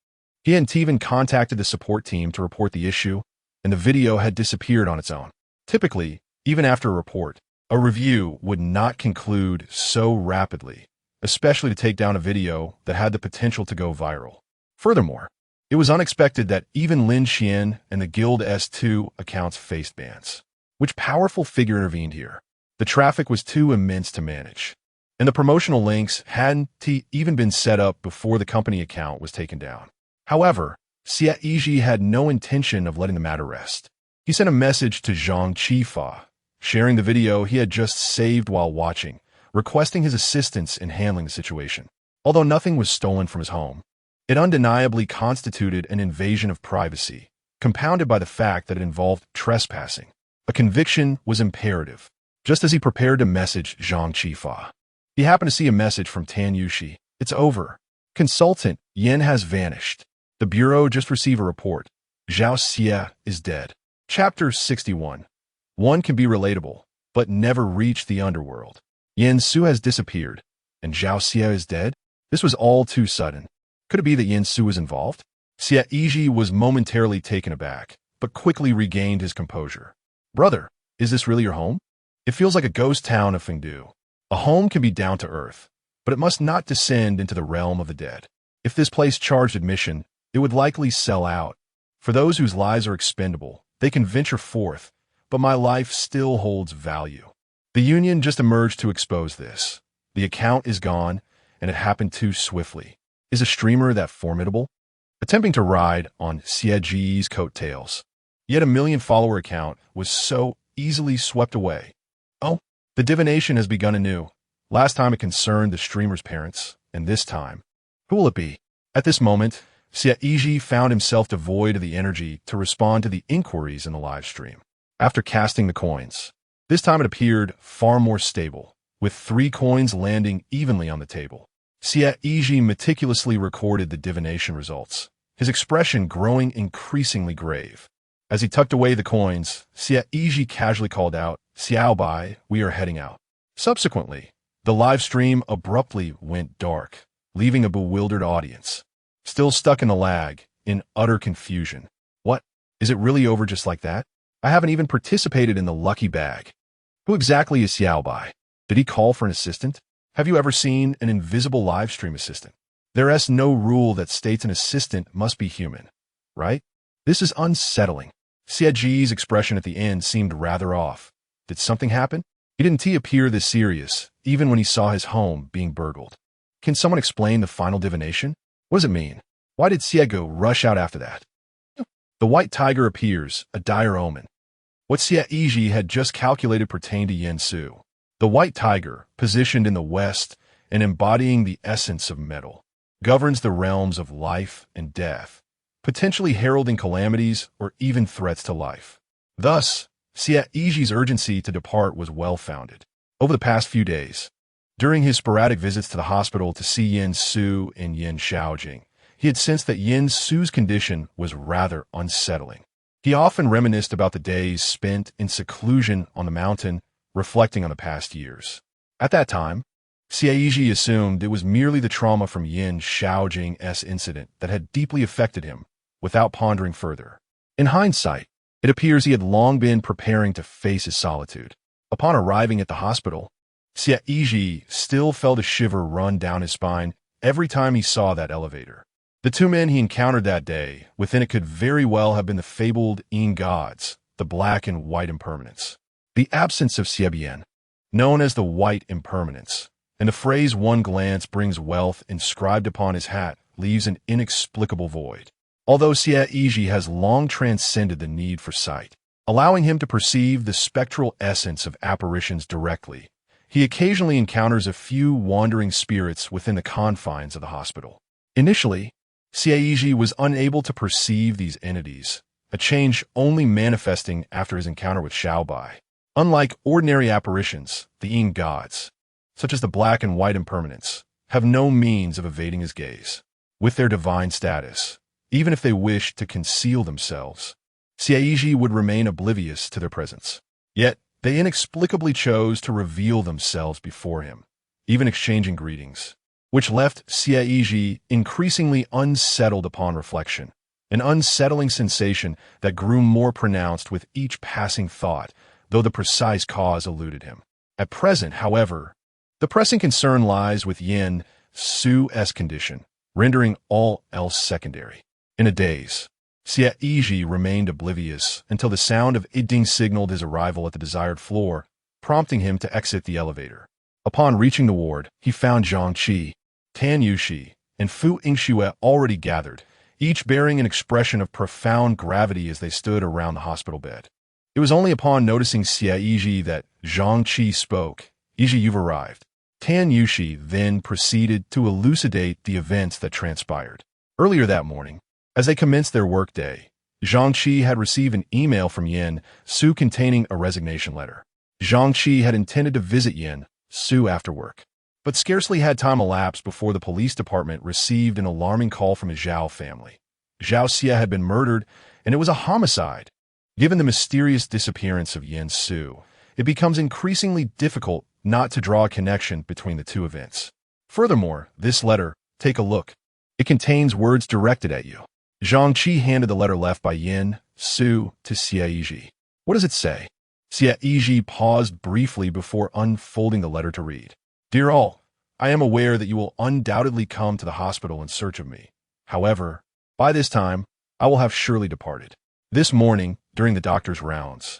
He hadn't even contacted the support team to report the issue, and the video had disappeared on its own. Typically, even after a report, a review would not conclude so rapidly, especially to take down a video that had the potential to go viral. Furthermore, it was unexpected that even Lin Xian and the Guild S2 accounts faced bans. Which powerful figure intervened here? The traffic was too immense to manage, and the promotional links hadn't even been set up before the company account was taken down. However, Xie Yizhi had no intention of letting the matter rest. He sent a message to Zhang Qifa, sharing the video he had just saved while watching, requesting his assistance in handling the situation. Although nothing was stolen from his home, it undeniably constituted an invasion of privacy, compounded by the fact that it involved trespassing. A conviction was imperative. Just as he prepared to message Zhang Qifa, he happened to see a message from Tan Yushi. It's over. Consultant Yen has vanished. The Bureau just received a report. Zhao Xie is dead. Chapter 61. One can be relatable, but never reach the underworld. Yen Su has disappeared, and Zhao Xie is dead? This was all too sudden. Could it be that Yen Su was involved? Xie Yizhi was momentarily taken aback, but quickly regained his composure. Brother, is this really your home? It feels like a ghost town of Fengdu. A home can be down to earth, but it must not descend into the realm of the dead. If this place charged admission, It would likely sell out. For those whose lives are expendable, they can venture forth, but my life still holds value. The union just emerged to expose this. The account is gone, and it happened too swiftly. Is a streamer that formidable? Attempting to ride on Xie Yizhi's coattails. Yet a million-follower account was so easily swept away. Oh, the divination has begun anew. Last time it concerned the streamer's parents, and this time, who will it be? At this moment, Xie Yizhi found himself devoid of the energy to respond to the inquiries in the live stream. After casting the coins, this time it appeared far more stable, with 3 coins landing evenly on the table. Xie Yizhi meticulously recorded the divination results, his expression growing increasingly grave. As he tucked away the coins, Xie Yizhi casually called out, "Xiao Bai, we are heading out." Subsequently, the live stream abruptly went dark, leaving a bewildered audience, still stuck in the lag, in utter confusion. What? Is it really over just like that? I haven't even participated in the lucky bag. Who exactly is Xiao Bai? Did he call for an assistant? Have you ever seen an invisible live stream assistant? There is no rule that states an assistant must be human, right? This is unsettling. Xie Yizhi's expression at the end seemed rather off. Did something happen? He didn't appear this serious, even when he saw his home being burgled. Can someone explain the final divination? What does it mean? Why did Xie rush out after that? The white tiger appears, a dire omen. What Xie Yizhi had just calculated pertained to Yin Su. The white tiger, positioned in the west and embodying the essence of metal, governs the realms of life and death, potentially heralding calamities or even threats to life. Thus, Xie Yizhi's urgency to depart was well-founded. Over the past few days, during his sporadic visits to the hospital to see Yin Su and Yin Shaojing, he had sensed that Yin Su's condition was rather unsettling. He often reminisced about the days spent in seclusion on the mountain, reflecting on the past years. At that time, Xie Yizhi assumed it was merely the trauma from Yin Shaojing's incident that had deeply affected him, without pondering further. In hindsight, it appears he had long been preparing to face his solitude. Upon arriving at the hospital, Xie Yizhi still felt a shiver run down his spine every time he saw that elevator. The 2 men he encountered that day, within it could very well have been the fabled Yin gods, the black and white impermanence. The absence of Xie, known as the white impermanence, and the phrase "one glance brings wealth" inscribed upon his hat leaves an inexplicable void. Although Xie Yizhi has long transcended the need for sight, allowing him to perceive the spectral essence of apparitions directly, he occasionally encounters a few wandering spirits within the confines of the hospital. Initially, Xie Yizhi was unable to perceive these entities, a change only manifesting after his encounter with Xiao Bai. Unlike ordinary apparitions, the Yin gods, such as the black and white impermanence, have no means of evading his gaze. With their divine status, even if they wished to conceal themselves, Xie Yizhi would remain oblivious to their presence. Yet, they inexplicably chose to reveal themselves before him, even exchanging greetings, which left Xie Yizhi increasingly unsettled upon reflection, an unsettling sensation that grew more pronounced with each passing thought, though the precise cause eluded him. At present, however, the pressing concern lies with Yin Su's condition, rendering all else secondary. In a daze, Xie Yizhi remained oblivious until the sound of ding signaled his arrival at the desired floor, prompting him to exit the elevator. Upon reaching the ward, he found Zhang Qi, Tan Yuxi, and Fu Yingxue already gathered, each bearing an expression of profound gravity as they stood around the hospital bed. It was only upon noticing Xie Yizhi that Zhang Qi spoke. "Yizhi, you've arrived." Tan Yuxi then proceeded to elucidate the events that transpired. Earlier that morning, as they commenced their workday, Zhang Qi had received an email from Yin Su containing a resignation letter. Zhang Qi had intended to visit Yin Su after work, but scarcely had time elapsed before the police department received an alarming call from his Zhao family. Zhao Xie had been murdered, and it was a homicide. Given the mysterious disappearance of Yin Su, it becomes increasingly difficult not to draw a connection between the 2 events. Furthermore, this letter, take a look. It contains words directed at you. Zhang Qi handed the letter left by Yin Su to Xie Yizhi. What does it say? Xie Yizhi paused briefly before unfolding the letter to read. "Dear all, I am aware that you will undoubtedly come to the hospital in search of me. However, By this time, I will have surely departed. This morning, during the doctor's rounds,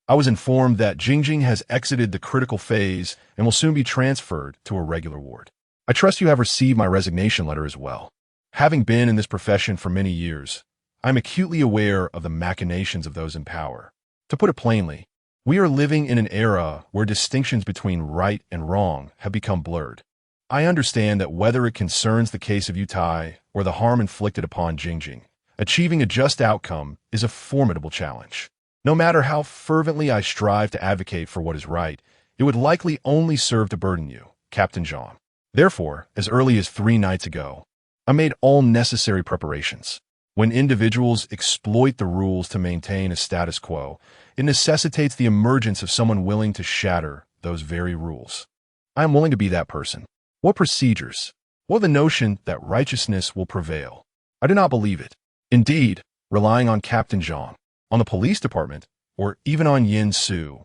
I was informed that Jingjing has exited the critical phase and will soon be transferred to a regular ward. I trust you have received my resignation letter as well. Having been in this profession for many years, I am acutely aware of the machinations of those in power. To put it plainly, we are living in an era where distinctions between right and wrong have become blurred. I understand that whether it concerns the case of Yutai or the harm inflicted upon Jingjing, achieving a just outcome is a formidable challenge. No matter how fervently I strive to advocate for what is right, it would likely only serve to burden you, Captain Zhang. Therefore, as early as 3 nights ago, I made all necessary preparations. When individuals exploit the rules to maintain a status quo, it necessitates the emergence of someone willing to shatter those very rules. I am willing to be that person. What procedures? What the notion that righteousness will prevail? I do not believe it. Indeed, relying on Captain Zhang, on the police department, or even on Yin Su,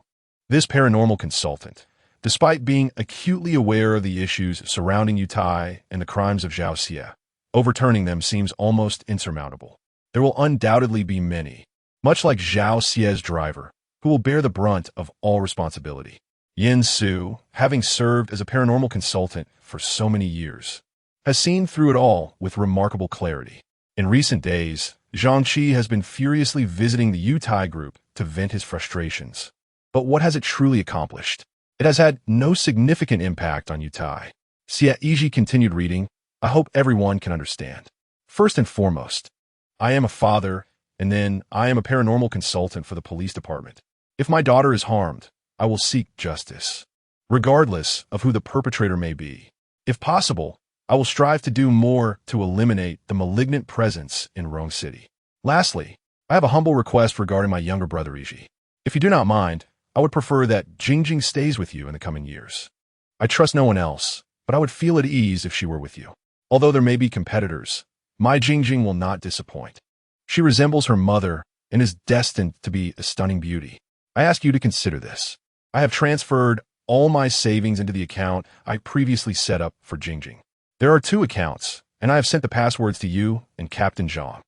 this paranormal consultant, despite being acutely aware of the issues surrounding Yutai and the crimes of Zhao Xie, overturning them seems almost insurmountable. There will undoubtedly be many, much like Zhao Xie's driver, who will bear the brunt of all responsibility. Yin Su, having served as a paranormal consultant for so many years, has seen through it all with remarkable clarity. In recent days, Zhangqi has been furiously visiting the Yutai group to vent his frustrations. But what has it truly accomplished? It has had no significant impact on Yutai. Xie Yizhi continued reading. I hope everyone can understand. First and foremost, I am a father, and then I am a paranormal consultant for the police department. If my daughter is harmed, I will seek justice, regardless of who the perpetrator may be. If possible, I will strive to do more to eliminate the malignant presence in Rong City. Lastly, I have a humble request regarding my younger brother Yizhi. If you do not mind, I would prefer that Jingjing stays with you in the coming years. I trust no one else, but I would feel at ease if she were with you. Although there may be competitors, my Jingjing will not disappoint. She resembles her mother and is destined to be a stunning beauty. I ask you to consider this. I have transferred all my savings into the account I previously set up for Jingjing. There are 2 accounts, and I have sent the passwords to you and Captain Zhang.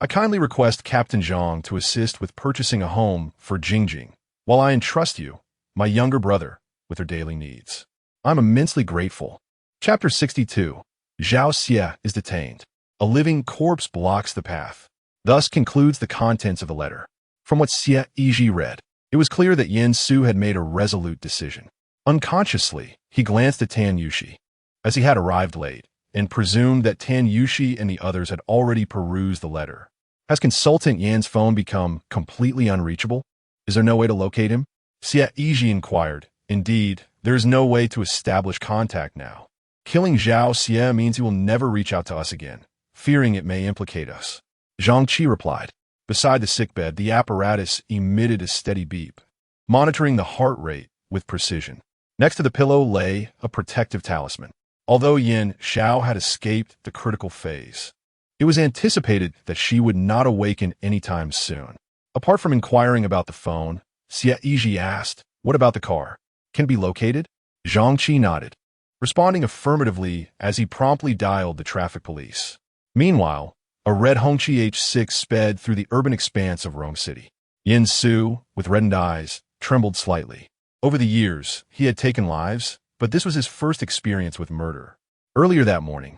I kindly request Captain Zhang to assist with purchasing a home for Jingjing, while I entrust you, my younger brother, with her daily needs. I'm immensely grateful. Chapter 62. Zhao Xie is detained. A living corpse blocks the path. Thus concludes the contents of the letter. From what Xie Yizhi read, it was clear that Yin Su had made a resolute decision. Unconsciously, he glanced at Tan Yushi, as he had arrived late, and presumed that Tan Yushi and the others had already perused the letter. Has Consultant Yan's phone become completely unreachable? Is there no way to locate him? Xie Yizhi inquired. Indeed, there is no way to establish contact now. Killing Zhao Xie means he will never reach out to us again, fearing it may implicate us. Zhangqi replied. Beside the sickbed, the apparatus emitted a steady beep, monitoring the heart rate with precision. Next to the pillow lay a protective talisman. Although Yin Xiao had escaped the critical phase, it was anticipated that she would not awaken anytime soon. Apart from inquiring about the phone, Xie Yizhi asked, what about the car? Can it be located? Zhangqi nodded, responding affirmatively as he promptly dialed the traffic police. Meanwhile, a red Hongqi H6 sped through the urban expanse of Rong City. Yin Su, with reddened eyes, trembled slightly. Over the years, he had taken lives, but this was his first experience with murder. Earlier that morning,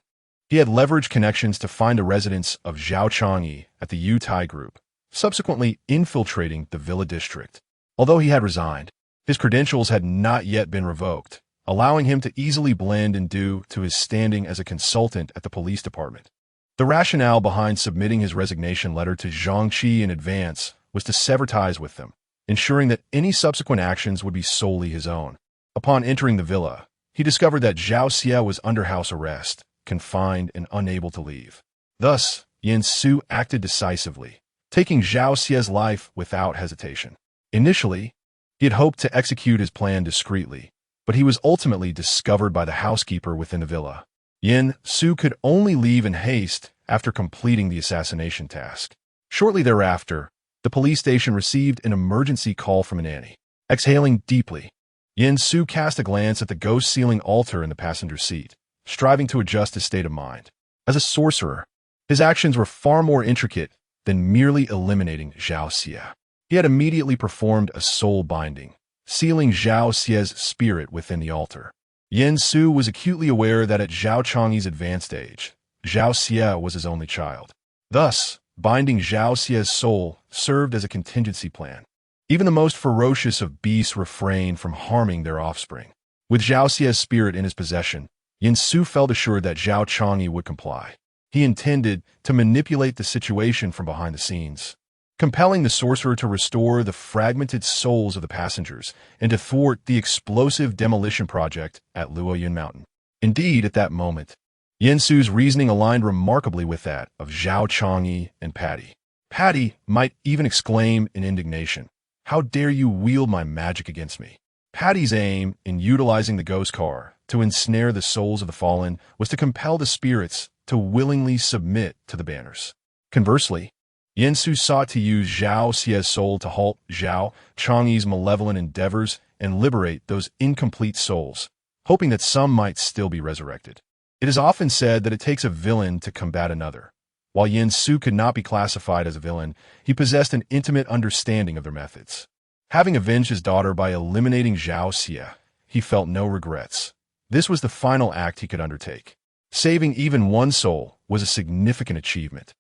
he had leveraged connections to find the residence of Zhao Changyi at the Yutai group, subsequently infiltrating the Villa district. Although he had resigned, his credentials had not yet been revoked, allowing him to easily blend in due to his standing as a consultant at the police department. The rationale behind submitting his resignation letter to Zhangqi in advance was to sever ties with them, ensuring that any subsequent actions would be solely his own. Upon entering the villa, he discovered that Zhao Xie was under house arrest, confined and unable to leave. Thus, Yin Su acted decisively, taking Zhao Xie's life without hesitation. Initially, he had hoped to execute his plan discreetly, but he was ultimately discovered by the housekeeper within the villa. Yin Su could only leave in haste after completing the assassination task. Shortly thereafter, the police station received an emergency call from an Annie. Exhaling deeply, Yin Su cast a glance at the ghost ceiling altar in the passenger seat, striving to adjust his state of mind. As a sorcerer, His actions were far more intricate than merely eliminating Zhao Xie. He had immediately performed a soul binding, sealing Zhao Xie's spirit within the altar. Yin Su was acutely aware that at Zhao Changyi's advanced age, Zhao Xie was his only child. Thus, binding Zhao Xie's soul served as a contingency plan. Even the most ferocious of beasts refrained from harming their offspring. With Zhao Xie's spirit in his possession, Yin Su felt assured that Zhao Changyi would comply. He intended to manipulate the situation from behind the scenes, compelling the sorcerer to restore the fragmented souls of the passengers and to thwart the explosive demolition project at Luoyun Mountain. Indeed, at that moment, Yin Su's reasoning aligned remarkably with that of Zhao Changyi and Patty. Patty might even exclaim in indignation, "How dare you wield my magic against me?" Patty's aim in utilizing the ghost car to ensnare the souls of the fallen was to compel the spirits to willingly submit to the banners. Conversely, Yin Su sought to use Zhao Xie's soul to halt Zhao Changyi's malevolent endeavors and liberate those incomplete souls, hoping that some might still be resurrected. It is often said that it takes a villain to combat another. While Yin Su could not be classified as a villain, he possessed an intimate understanding of their methods. Having avenged his daughter by eliminating Zhao Xie, he felt no regrets. This was the final act he could undertake. Saving even one soul was a significant achievement,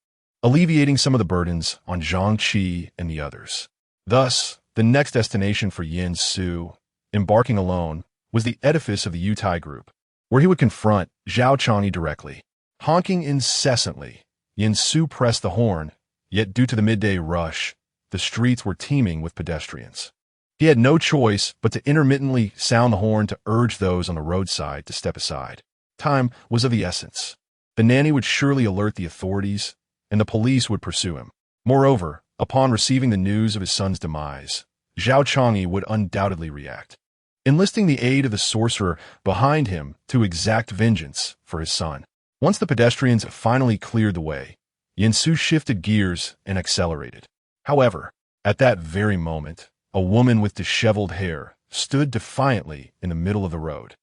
alleviating some of the burdens on Zhang Qi and the others. Thus, the next destination for Yin Su, embarking alone, was the edifice of the Yutai group, where he would confront Zhao Changyi directly. Honking incessantly, Yin Su pressed the horn, yet due to the midday rush, the streets were teeming with pedestrians. He had no choice but to intermittently sound the horn to urge those on the roadside to step aside. Time was of the essence. The nanny would surely alert the authorities, and the police would pursue him. Moreover, upon receiving the news of his son's demise, Zhao Changyi would undoubtedly react, enlisting the aid of the sorcerer behind him to exact vengeance for his son. Once the pedestrians finally cleared the way, Yin Su shifted gears and accelerated. However, at that very moment, a woman with disheveled hair stood defiantly in the middle of the road,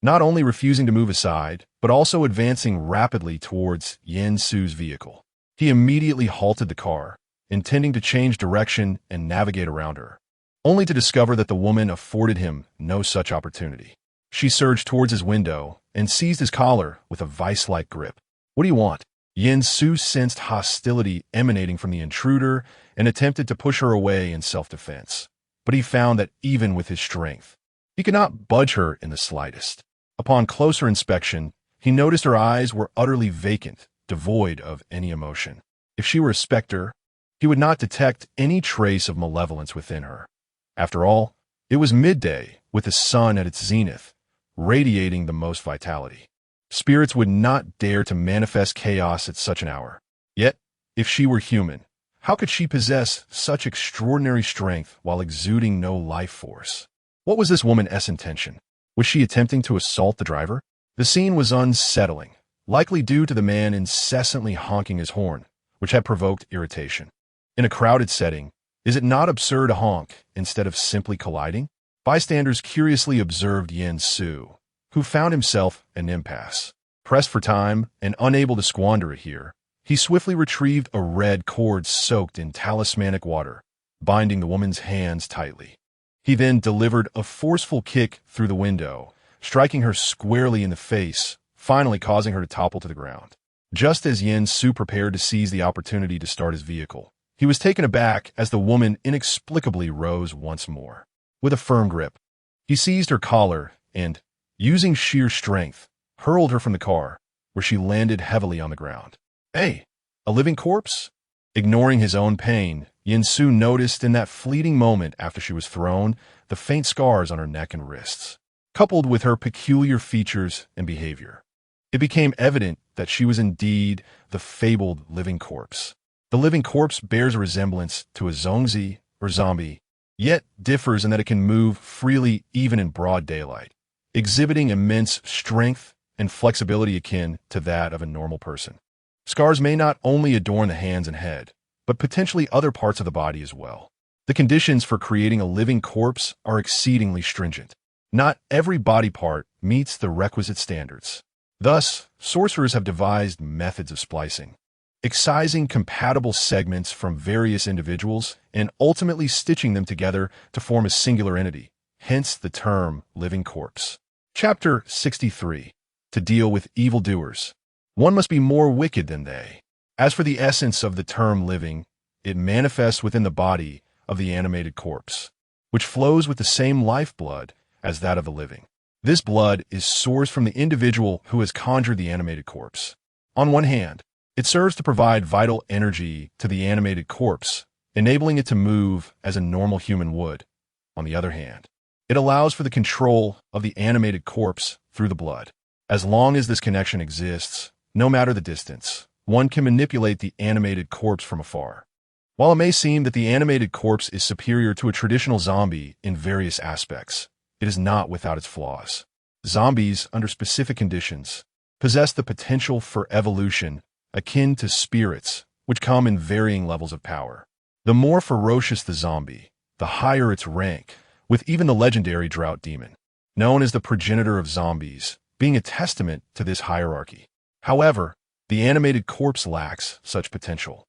not only refusing to move aside, but also advancing rapidly towards Yin Su's vehicle. He immediately halted the car, intending to change direction and navigate around her, only to discover that the woman afforded him no such opportunity. She surged towards his window and seized his collar with a vice-like grip. "What do you want?" Yin Su sensed hostility emanating from the intruder and attempted to push her away in self-defense. But he found that even with his strength, he could not budge her in the slightest. Upon closer inspection, he noticed her eyes were utterly vacant, devoid of any emotion. If she were a specter, he would not detect any trace of malevolence within her. After all, it was midday, with the sun at its zenith, radiating the most vitality. Spirits would not dare to manifest chaos at such an hour. Yet, if she were human, how could she possess such extraordinary strength while exuding no life force? What was this woman's intention? Was she attempting to assault the driver? The scene was unsettling, likely due to the man incessantly honking his horn, which had provoked irritation. In a crowded setting, is it not absurd to honk instead of simply colliding? Bystanders curiously observed Yin Su, who found himself in an impasse. Pressed for time and unable to squander it here, he swiftly retrieved a red cord soaked in talismanic water, binding the woman's hands tightly. He then delivered a forceful kick through the window, striking her squarely in the face, finally causing her to topple to the ground. Just as Yin Su prepared to seize the opportunity to start his vehicle, he was taken aback as the woman inexplicably rose once more. With a firm grip, he seized her collar and, using sheer strength, hurled her from the car, where she landed heavily on the ground. "Hey, a living corpse?" Ignoring his own pain, Yin Su noticed in that fleeting moment after she was thrown the faint scars on her neck and wrists, coupled with her peculiar features and behavior. It became evident that she was indeed the fabled living corpse. The living corpse bears a resemblance to a zongzi or zombie, yet differs in that it can move freely even in broad daylight, exhibiting immense strength and flexibility akin to that of a normal person. Scars may not only adorn the hands and head, but potentially other parts of the body as well. The conditions for creating a living corpse are exceedingly stringent. Not every body part meets the requisite standards. Thus, sorcerers have devised methods of splicing. excising compatible segments from various individuals and ultimately stitching them together to form a singular entity, hence the term living corpse. Chapter 63. To deal with evildoers, one must be more wicked than they. As for the essence of the term living, it manifests within the body of the animated corpse, which flows with the same lifeblood as that of the living. This blood is sourced from the individual who has conjured the animated corpse. On one hand, it serves to provide vital energy to the animated corpse, enabling it to move as a normal human would. On the other hand, it allows for the control of the animated corpse through the blood. As long as this connection exists, no matter the distance, one can manipulate the animated corpse from afar. While it may seem that the animated corpse is superior to a traditional zombie in various aspects, it is not without its flaws. Zombies, under specific conditions, possess the potential for evolution akin to spirits, which come in varying levels of power. The more ferocious the zombie, the higher its rank, with even the legendary drought demon, known as the progenitor of zombies, being a testament to this hierarchy. However, the animated corpse lacks such potential.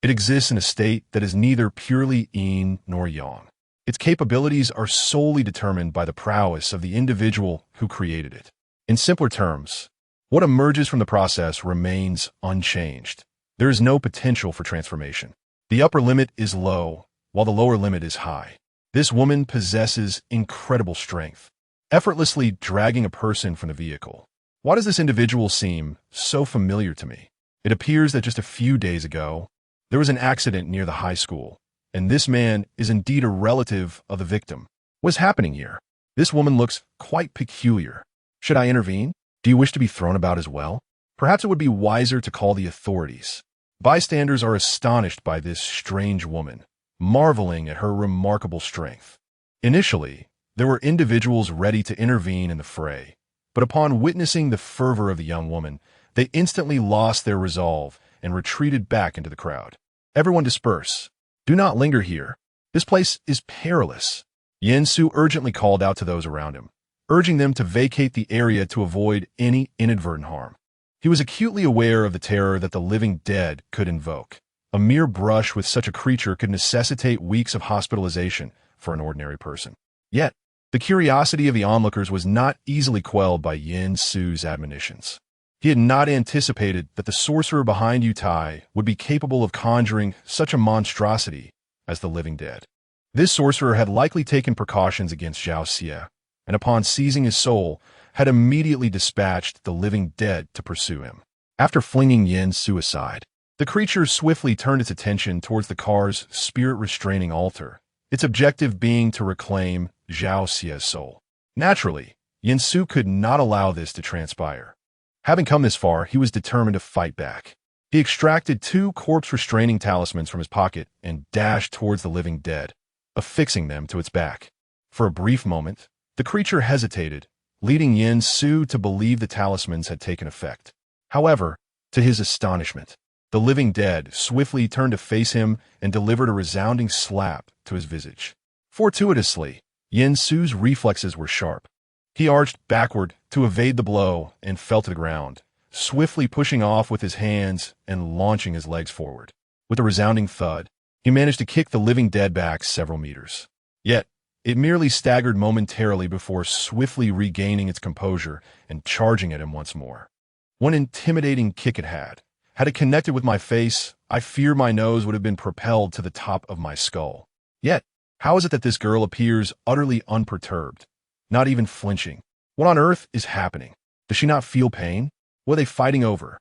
It exists in a state that is neither purely yin nor yang. Its capabilities are solely determined by the prowess of the individual who created it. In simpler terms, what emerges from the process remains unchanged. There is no potential for transformation. The upper limit is low, while the lower limit is high. This woman possesses incredible strength, effortlessly dragging a person from the vehicle. Why does this individual seem so familiar to me? It appears that just a few days ago, there was an accident near the high school, and this man is indeed a relative of the victim. What's happening here? This woman looks quite peculiar. Should I intervene? Do you wish to be thrown about as well? Perhaps it would be wiser to call the authorities. Bystanders are astonished by this strange woman, marveling at her remarkable strength. Initially, there were individuals ready to intervene in the fray, but upon witnessing the fervor of the young woman, they instantly lost their resolve and retreated back into the crowd. Everyone disperse. Do not linger here. This place is perilous. Yen Su urgently called out to those around him, urging them to vacate the area to avoid any inadvertent harm. He was acutely aware of the terror that the living dead could invoke. A mere brush with such a creature could necessitate weeks of hospitalization for an ordinary person. Yet, the curiosity of the onlookers was not easily quelled by Yen Su's admonitions. He had not anticipated that the sorcerer behind Yutai would be capable of conjuring such a monstrosity as the living dead. This sorcerer had likely taken precautions against Zhao Xie, and upon seizing his soul, had immediately dispatched the living dead to pursue him. After flinging Yen Su aside, the creature swiftly turned its attention towards the car's spirit-restraining altar, its objective being to reclaim Zhao Xie's soul. Naturally, Yen Su could not allow this to transpire. Having come this far, he was determined to fight back. He extracted 2 corpse-restraining talismans from his pocket and dashed towards the living dead, affixing them to its back. For a brief moment, the creature hesitated, leading Yen Su to believe the talismans had taken effect. However, to his astonishment, the living dead swiftly turned to face him and delivered a resounding slap to his visage. Fortuitously, Yen Su's reflexes were sharp. He arched backward to evade the blow and fell to the ground, swiftly pushing off with his hands and launching his legs forward. With a resounding thud, he managed to kick the living dead back several meters. Yet, it merely staggered momentarily before swiftly regaining its composure and charging at him once more. One intimidating kick it had. Had it connected with my face, I fear my nose would have been propelled to the top of my skull. Yet, how is it that this girl appears utterly unperturbed, not even flinching? What on earth is happening? Does she not feel pain? What are they fighting over?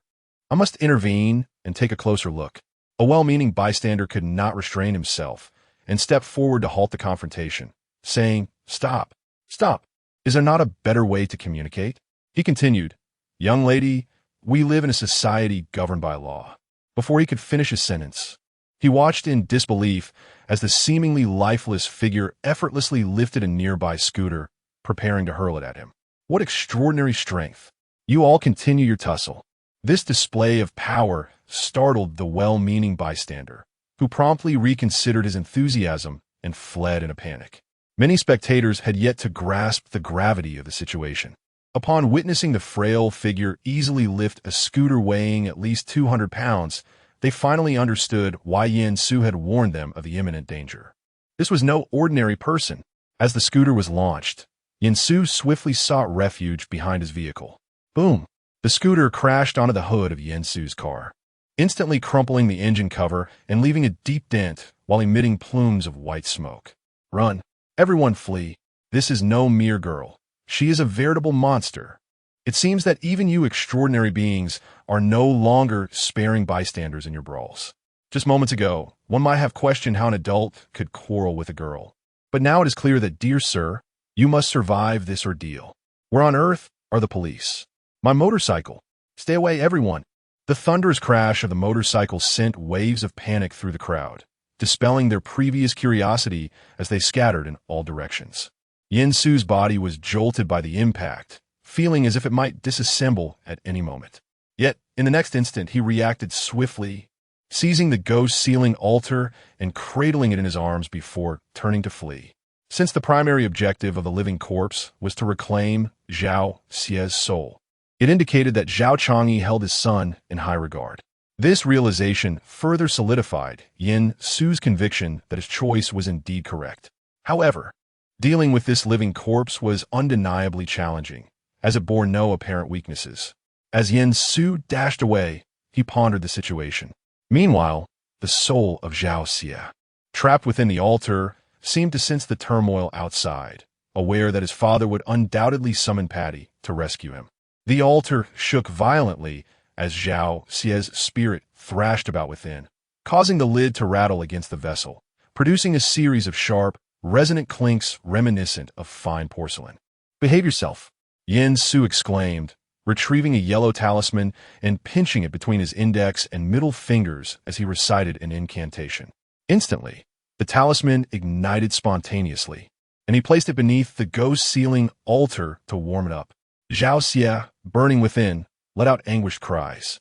I must intervene and take a closer look. A well-meaning bystander could not restrain himself and stepped forward to halt the confrontation, saying, "Stop, stop. Is there not a better way to communicate?" He continued, "Young lady, we live in a society governed by law." Before he could finish his sentence, he watched in disbelief as the seemingly lifeless figure effortlessly lifted a nearby scooter, preparing to hurl it at him. What extraordinary strength! You all continue your tussle. This display of power startled the well-meaning bystander, who promptly reconsidered his enthusiasm and fled in a panic. Many spectators had yet to grasp the gravity of the situation. Upon witnessing the frail figure easily lift a scooter weighing at least 200 pounds, they finally understood why Yin Su had warned them of the imminent danger. This was no ordinary person. As the scooter was launched, Yin Su swiftly sought refuge behind his vehicle. Boom! The scooter crashed onto the hood of Yin Su's car, instantly crumpling the engine cover and leaving a deep dent while emitting plumes of white smoke. Run! Everyone flee! This is no mere girl. She is a veritable monster. It seems that even you extraordinary beings are no longer sparing bystanders in your brawls. Just moments ago, one might have questioned how an adult could quarrel with a girl. But now it is clear that, dear sir, you must survive this ordeal. Where on earth are the police? My motorcycle! Stay away, everyone! The thunderous crash of the motorcycle sent waves of panic through the crowd, dispelling their previous curiosity as they scattered in all directions. Yin Su's body was jolted by the impact, feeling as if it might disassemble at any moment. Yet, in the next instant, he reacted swiftly, seizing the ghost-sealing altar and cradling it in his arms before turning to flee. Since the primary objective of the living corpse was to reclaim Zhao Xie's soul, it indicated that Zhao Chang'e held his son in high regard. This realization further solidified Yin Su's conviction that his choice was indeed correct. However, dealing with this living corpse was undeniably challenging, as it bore no apparent weaknesses. As Yin Su dashed away, he pondered the situation. Meanwhile, the soul of Zhao Xie, trapped within the altar, seemed to sense the turmoil outside, aware that his father would undoubtedly summon Patty to rescue him. The altar shook violently as Zhao Xie's spirit thrashed about within, causing the lid to rattle against the vessel, producing a series of sharp, resonant clinks reminiscent of fine porcelain. "Behave yourself," Yin Su exclaimed, retrieving a yellow talisman and pinching it between his index and middle fingers as he recited an incantation. Instantly, the talisman ignited spontaneously, and he placed it beneath the ghost-sealing altar to warm it up. Zhao Xie, burning within, let out anguished cries.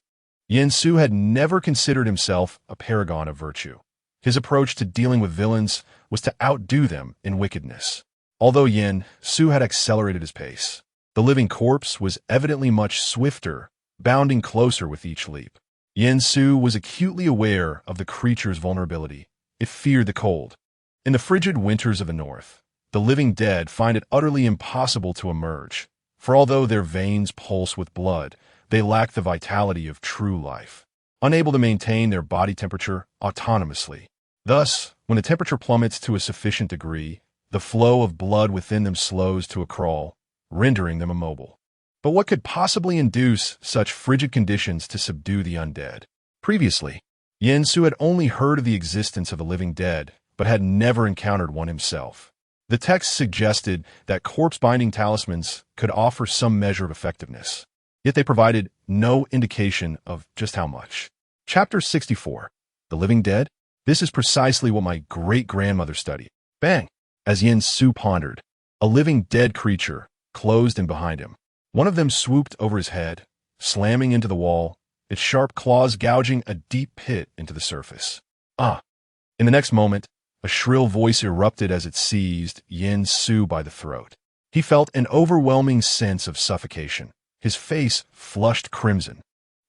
Yin Su had never considered himself a paragon of virtue. His approach to dealing with villains was to outdo them in wickedness. Although Yin Su had accelerated his pace, the living corpse was evidently much swifter, bounding closer with each leap. Yin Su was acutely aware of the creature's vulnerability. It feared the cold. In the frigid winters of the north, the living dead find it utterly impossible to emerge, for although their veins pulse with blood, they lack the vitality of true life, unable to maintain their body temperature autonomously. Thus, when the temperature plummets to a sufficient degree, the flow of blood within them slows to a crawl, rendering them immobile. But what could possibly induce such frigid conditions to subdue the undead? Previously, Yin Su had only heard of the existence of the living dead, but had never encountered one himself. The text suggested that corpse-binding talismans could offer some measure of effectiveness, yet they provided no indication of just how much. Chapter 64. The Living Dead? This is precisely what my great-grandmother studied. Bang! As Yin Su pondered, a living dead creature closed in behind him. One of them swooped over his head, slamming into the wall, its sharp claws gouging a deep pit into the surface. Ah! In the next moment, a shrill voice erupted as it seized Yin Su by the throat. He felt an overwhelming sense of suffocation. His face flushed crimson.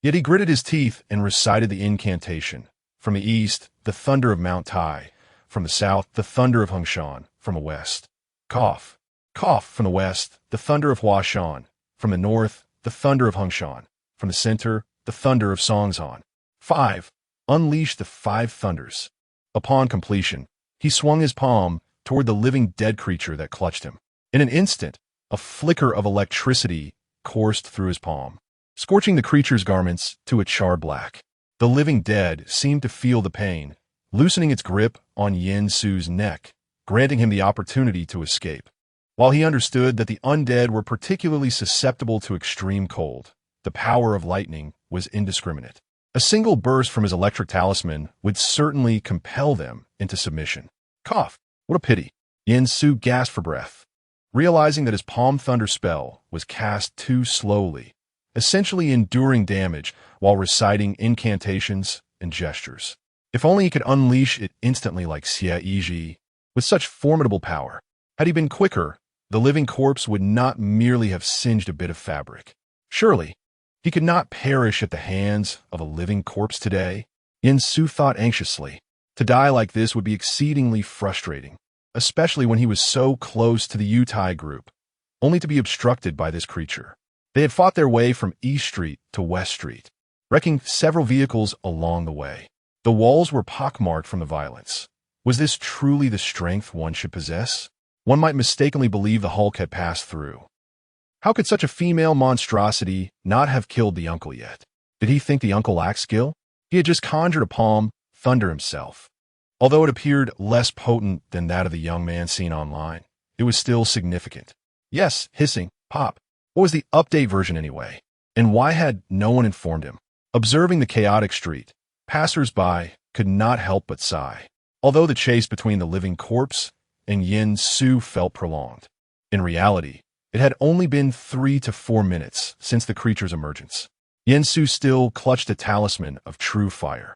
Yet he gritted his teeth and recited the incantation. From the east, the thunder of Mount Tai. From the south, the thunder of Hongshan. From the west, cough. Cough. From the west, the thunder of Huashan. From the north, the thunder of Hongshan. From the center, the thunder of Songzhan. 5. Unleash the 5 thunders. Upon completion, he swung his palm toward the living dead creature that clutched him. In an instant, a flicker of electricity coursed through his palm, scorching the creature's garments to a charred black. The living dead seemed to feel the pain, loosening its grip on Yin Su's neck, granting him the opportunity to escape. While he understood that the undead were particularly susceptible to extreme cold, the power of lightning was indiscriminate. A single burst from his electric talisman would certainly compel them into submission. Cough! What a pity! Yin Su gasped for breath, realizing that his palm thunder spell was cast too slowly, essentially enduring damage while reciting incantations and gestures. If only he could unleash it instantly like Xie Yizhi, with such formidable power. Had he been quicker, the living corpse would not merely have singed a bit of fabric. Surely, he could not perish at the hands of a living corpse today. Yin Su thought anxiously. To die like this would be exceedingly frustrating, especially when he was so close to the Yutai group, only to be obstructed by this creature. They had fought their way from East Street to West Street, wrecking several vehicles along the way. The walls were pockmarked from the violence. Was this truly the strength one should possess? One might mistakenly believe the Hulk had passed through. How could such a female monstrosity not have killed the uncle yet? Did he think the uncle lacked skill? He had just conjured a palm thunder himself. Although it appeared less potent than that of the young man seen online, it was still significant. Yes, hissing, pop. What was the update version anyway? And why had no one informed him? Observing the chaotic street, passers-by could not help but sigh. Although the chase between the living corpse and Yin Su felt prolonged, in reality, it had only been 3 to 4 minutes since the creature's emergence. Yin Su still clutched a talisman of true fire.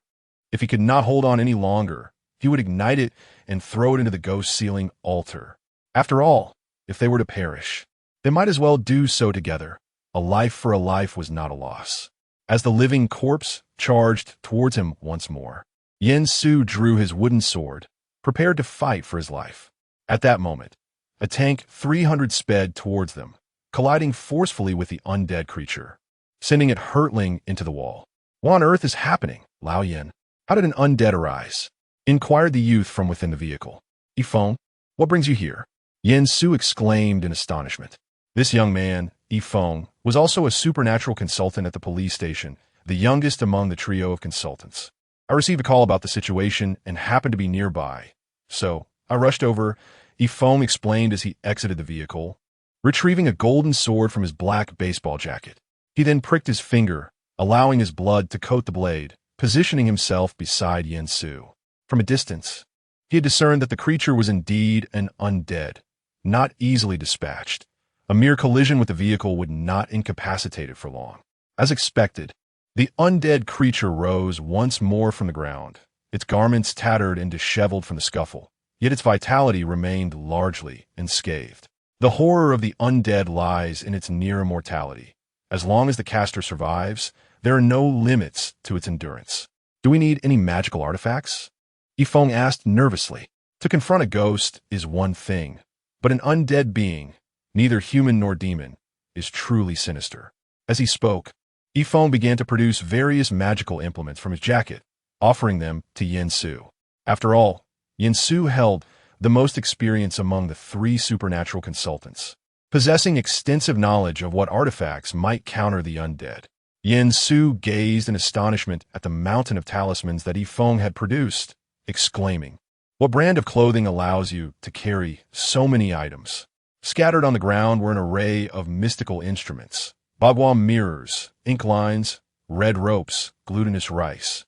If he could not hold on any longer, he would ignite it and throw it into the ghost-sealing altar. After all, if they were to perish, they might as well do so together. A life for a life was not a loss. As the living corpse charged towards him once more, Yin Su drew his wooden sword, prepared to fight for his life. At that moment, a tank 300 sped towards them, colliding forcefully with the undead creature, sending it hurtling into the wall. What on earth is happening, Lao Yin? How did an undead arise? Inquired the youth from within the vehicle. Yifeng, what brings you here? Yin Su exclaimed in astonishment. This young man, Yifeng, was also a supernatural consultant at the police station, the youngest among the trio of consultants. I received a call about the situation and happened to be nearby, so I rushed over. Yifeng explained as he exited the vehicle, retrieving a golden sword from his black baseball jacket. He then pricked his finger, allowing his blood to coat the blade, positioning himself beside Yin Su. From a distance, he had discerned that the creature was indeed an undead, not easily dispatched. A mere collision with the vehicle would not incapacitate it for long. As expected, the undead creature rose once more from the ground, its garments tattered and disheveled from the scuffle, yet its vitality remained largely unscathed. The horror of the undead lies in its near immortality. As long as the caster survives, there are no limits to its endurance. Do we need any magical artifacts? Yifeng asked nervously. To confront a ghost is one thing, but an undead being, neither human nor demon, is truly sinister. As he spoke, Yifeng began to produce various magical implements from his jacket, offering them to Yin Su. After all, Yin Su held the most experience among the 3 supernatural consultants, possessing extensive knowledge of what artifacts might counter the undead. Yin Su gazed in astonishment at the mountain of talismans that Yifeng had produced, exclaiming, "What brand of clothing allows you to carry so many items?" Scattered on the ground were an array of mystical instruments, bagua mirrors, ink lines, red ropes, glutinous rice,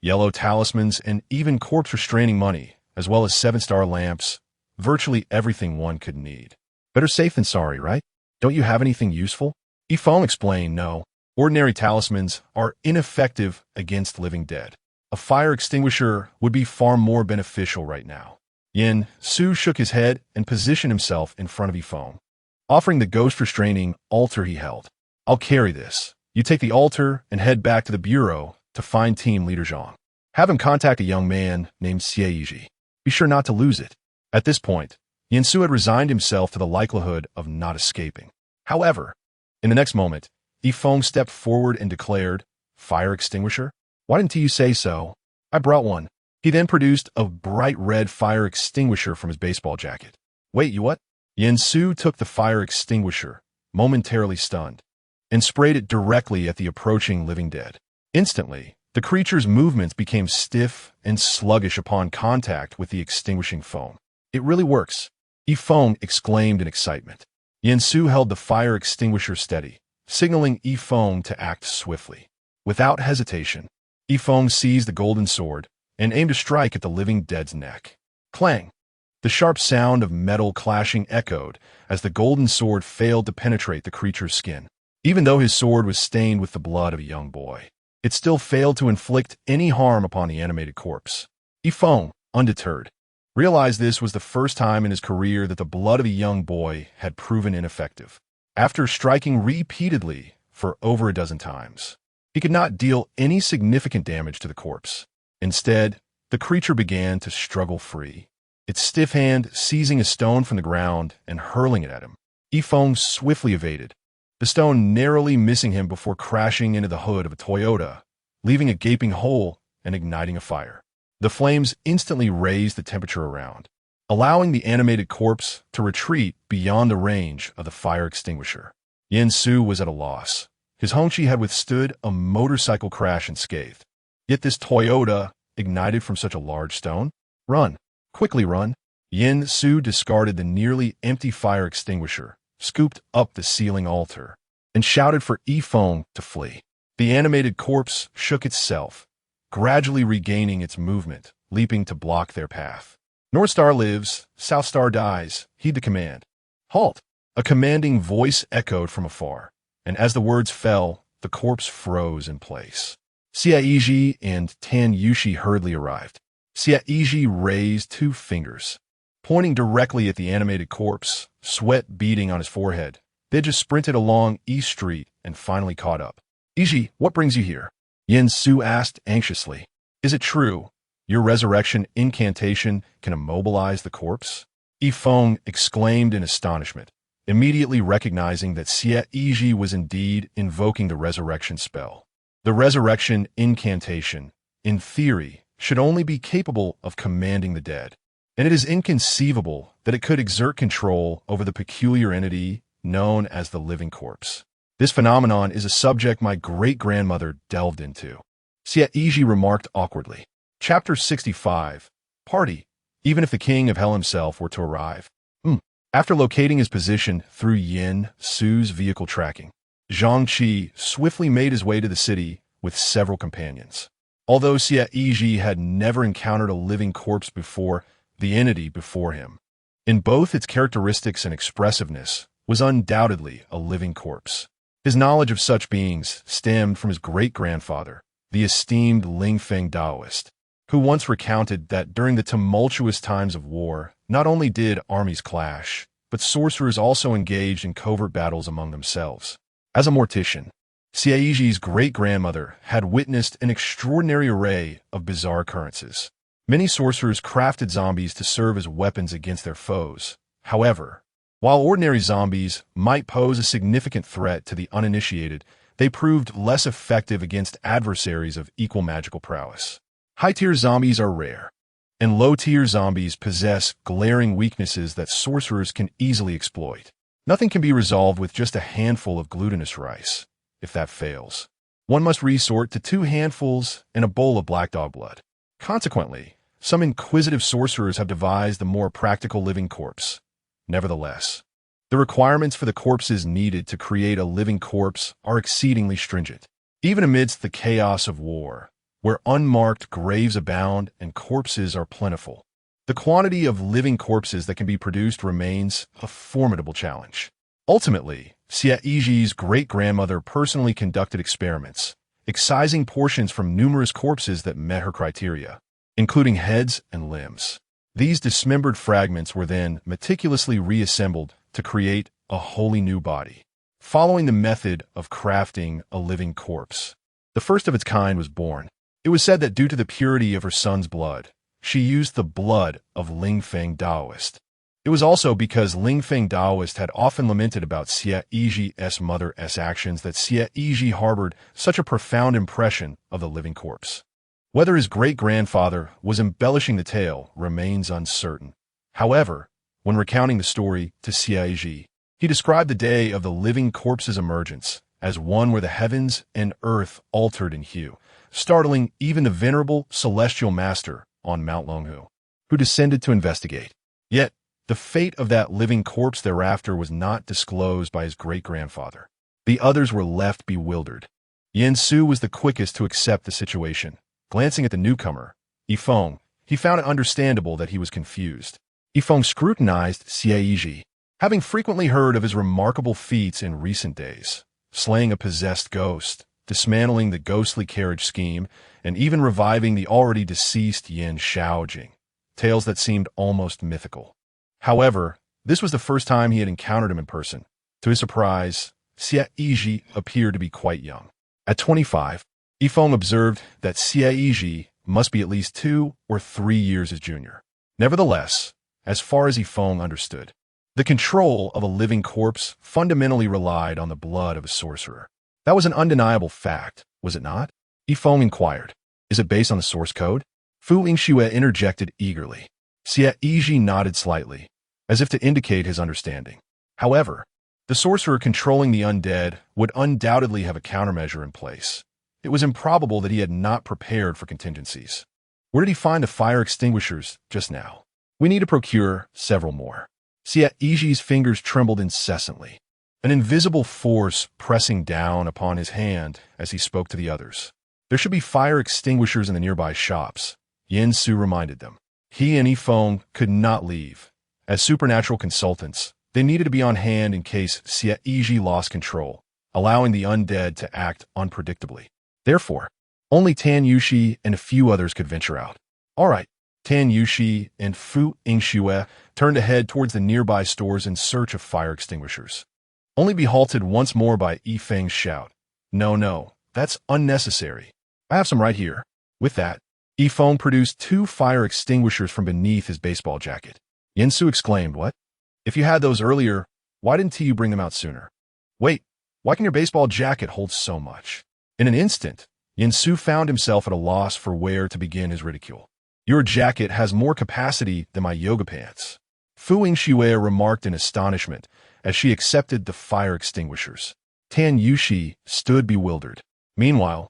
yellow talismans, and even corpse-restraining money, as well as 7-star lamps, virtually everything one could need. Better safe than sorry, right? Don't you have anything useful? Yifeng explained, no. Ordinary talismans are ineffective against living dead. A fire extinguisher would be far more beneficial right now. Yin Su shook his head and positioned himself in front of Yifeng, offering the ghost-restraining altar he held. I'll carry this. You take the altar and head back to the bureau to find team leader Zhang. Have him contact a young man named Xie Yizhi. Be sure not to lose it. At this point, Yin Su had resigned himself to the likelihood of not escaping. However, in the next moment, Yifeng stepped forward and declared, "Fire extinguisher? Why didn't you say so? I brought one." He then produced a bright red fire extinguisher from his baseball jacket. Wait, you what? Yin Su took the fire extinguisher, momentarily stunned, and sprayed it directly at the approaching living dead. Instantly, the creature's movements became stiff and sluggish upon contact with the extinguishing foam. It really works, Yifeng exclaimed in excitement. Yin Su held the fire extinguisher steady, signaling Yifeng to act swiftly. Without hesitation, Yifeng seized the golden sword and aimed to strike at the living dead's neck. Clang! The sharp sound of metal clashing echoed as the golden sword failed to penetrate the creature's skin. Even though his sword was stained with the blood of a young boy, it still failed to inflict any harm upon the animated corpse. Yifeng, undeterred, realized this was the first time in his career that the blood of a young boy had proven ineffective. After striking repeatedly for over a dozen times, he could not deal any significant damage to the corpse. Instead, the creature began to struggle free, its stiff hand seizing a stone from the ground and hurling it at him. Yifeng swiftly evaded, the stone narrowly missing him before crashing into the hood of a Toyota, leaving a gaping hole and igniting a fire. The flames instantly raised the temperature around, allowing the animated corpse to retreat beyond the range of the fire extinguisher. Yin Su was at a loss. His Hongqi had withstood a motorcycle crash unscathed. Yet this Toyota ignited from such a large stone? Run! Quickly run! Yin Su discarded the nearly empty fire extinguisher, scooped up the ceiling altar, and shouted for Yifeng to flee. The animated corpse shook itself, gradually regaining its movement, leaping to block their path. North Star lives, South Star dies. Heed the command. Halt! A commanding voice echoed from afar, and as the words fell, the corpse froze in place. Xie Yizhi and Tan Yushi hurriedly arrived. Xie Yizhi raised 2 fingers, pointing directly at the animated corpse, sweat beading on his forehead. They just sprinted along East Street and finally caught up. Yizhi, what brings you here? Yin Su asked anxiously. Is it true? Your resurrection incantation can immobilize the corpse? Yifeng exclaimed in astonishment, immediately recognizing that Xie Yizhi was indeed invoking the resurrection spell. The resurrection incantation, in theory, should only be capable of commanding the dead, and it is inconceivable that it could exert control over the peculiar entity known as the living corpse. This phenomenon is a subject my great-grandmother delved into. Xie Yizhi remarked awkwardly. Chapter 65. Party, even if the king of hell himself were to arrive. After locating his position through Yin Su's vehicle tracking, Zhang Qi swiftly made his way to the city with several companions. Although Xie Yizhi had never encountered a living corpse before, the entity before him, in both its characteristics and expressiveness, was undoubtedly a living corpse. His knowledge of such beings stemmed from his great-grandfather, the esteemed Lingfeng Taoist, who once recounted that during the tumultuous times of war, not only did armies clash, but sorcerers also engaged in covert battles among themselves. As a mortician, Xie Yizhi's great-grandmother had witnessed an extraordinary array of bizarre occurrences. Many sorcerers crafted zombies to serve as weapons against their foes. However, while ordinary zombies might pose a significant threat to the uninitiated, they proved less effective against adversaries of equal magical prowess. High-tier zombies are rare, and low-tier zombies possess glaring weaknesses that sorcerers can easily exploit. Nothing can be resolved with just a handful of glutinous rice. If that fails, one must resort to 2 handfuls and a bowl of black dog blood. Consequently, some inquisitive sorcerers have devised a more practical living corpse. Nevertheless, the requirements for the corpses needed to create a living corpse are exceedingly stringent. Even amidst the chaos of war, where unmarked graves abound and corpses are plentiful, the quantity of living corpses that can be produced remains a formidable challenge. Ultimately, Xie Yizhi's great-grandmother personally conducted experiments, excising portions from numerous corpses that met her criteria, including heads and limbs. These dismembered fragments were then meticulously reassembled to create a wholly new body, following the method of crafting a living corpse. The first of its kind was born. It was said that due to the purity of her son's blood, she used the blood of Lingfeng Taoist. It was also because Lingfeng Taoist had often lamented about Xie Yizhi's mother's actions that Xie Yizhi harbored such a profound impression of the living corpse. Whether his great-grandfather was embellishing the tale remains uncertain. However, when recounting the story to Xie Yizhi, he described the day of the living corpse's emergence as one where the heavens and earth altered in hue, startling even the venerable celestial master on Mount Longhu, who descended to investigate. Yet, the fate of that living corpse thereafter was not disclosed by his great-grandfather. The others were left bewildered. Yin Su was the quickest to accept the situation. Glancing at the newcomer, Yifeng, he found it understandable that he was confused. Yifeng scrutinized Xie Yizhi, having frequently heard of his remarkable feats in recent days, slaying a possessed ghost, dismantling the ghostly carriage scheme, and even reviving the already deceased Yin Shaojing, tales that seemed almost mythical. However, this was the first time he had encountered him in person. To his surprise, Xie Yizhi appeared to be quite young. At 25, Yifeng observed that Xie Yizhi must be at least 2 or 3 years his junior. Nevertheless, as far as Yifeng understood, the control of a living corpse fundamentally relied on the blood of a sorcerer. That was an undeniable fact, was it not? Yifeng inquired. Is it based on the source code? Fu Yingxue interjected eagerly. Xie Yizhi nodded slightly, as if to indicate his understanding. However, the sorcerer controlling the undead would undoubtedly have a countermeasure in place. It was improbable that he had not prepared for contingencies. Where did he find the fire extinguishers just now? We need to procure several more. Xie Yizhi's fingers trembled incessantly, an invisible force pressing down upon his hand as he spoke to the others. There should be fire extinguishers in the nearby shops, Yin Su reminded them. He and Yifeng could not leave. As supernatural consultants, they needed to be on hand in case Xie Yizhi lost control, allowing the undead to act unpredictably. Therefore, only Tan Yuxi and a few others could venture out. All right, Tan Yuxi and Fu Yingxue turned to head towards the nearby stores in search of fire extinguishers, only be halted once more by Yifeng's shout. No, that's unnecessary. I have some right here. With that, Yifeng produced 2 fire extinguishers from beneath his baseball jacket. Yin Su exclaimed, what? If you had those earlier, why didn't you bring them out sooner? Wait, why can your baseball jacket hold so much? In an instant, Yin Su found himself at a loss for where to begin his ridicule. Your jacket has more capacity than my yoga pants. Fu Yingxue remarked in astonishment as she accepted the fire extinguishers. Tan Yuxi stood bewildered. Meanwhile,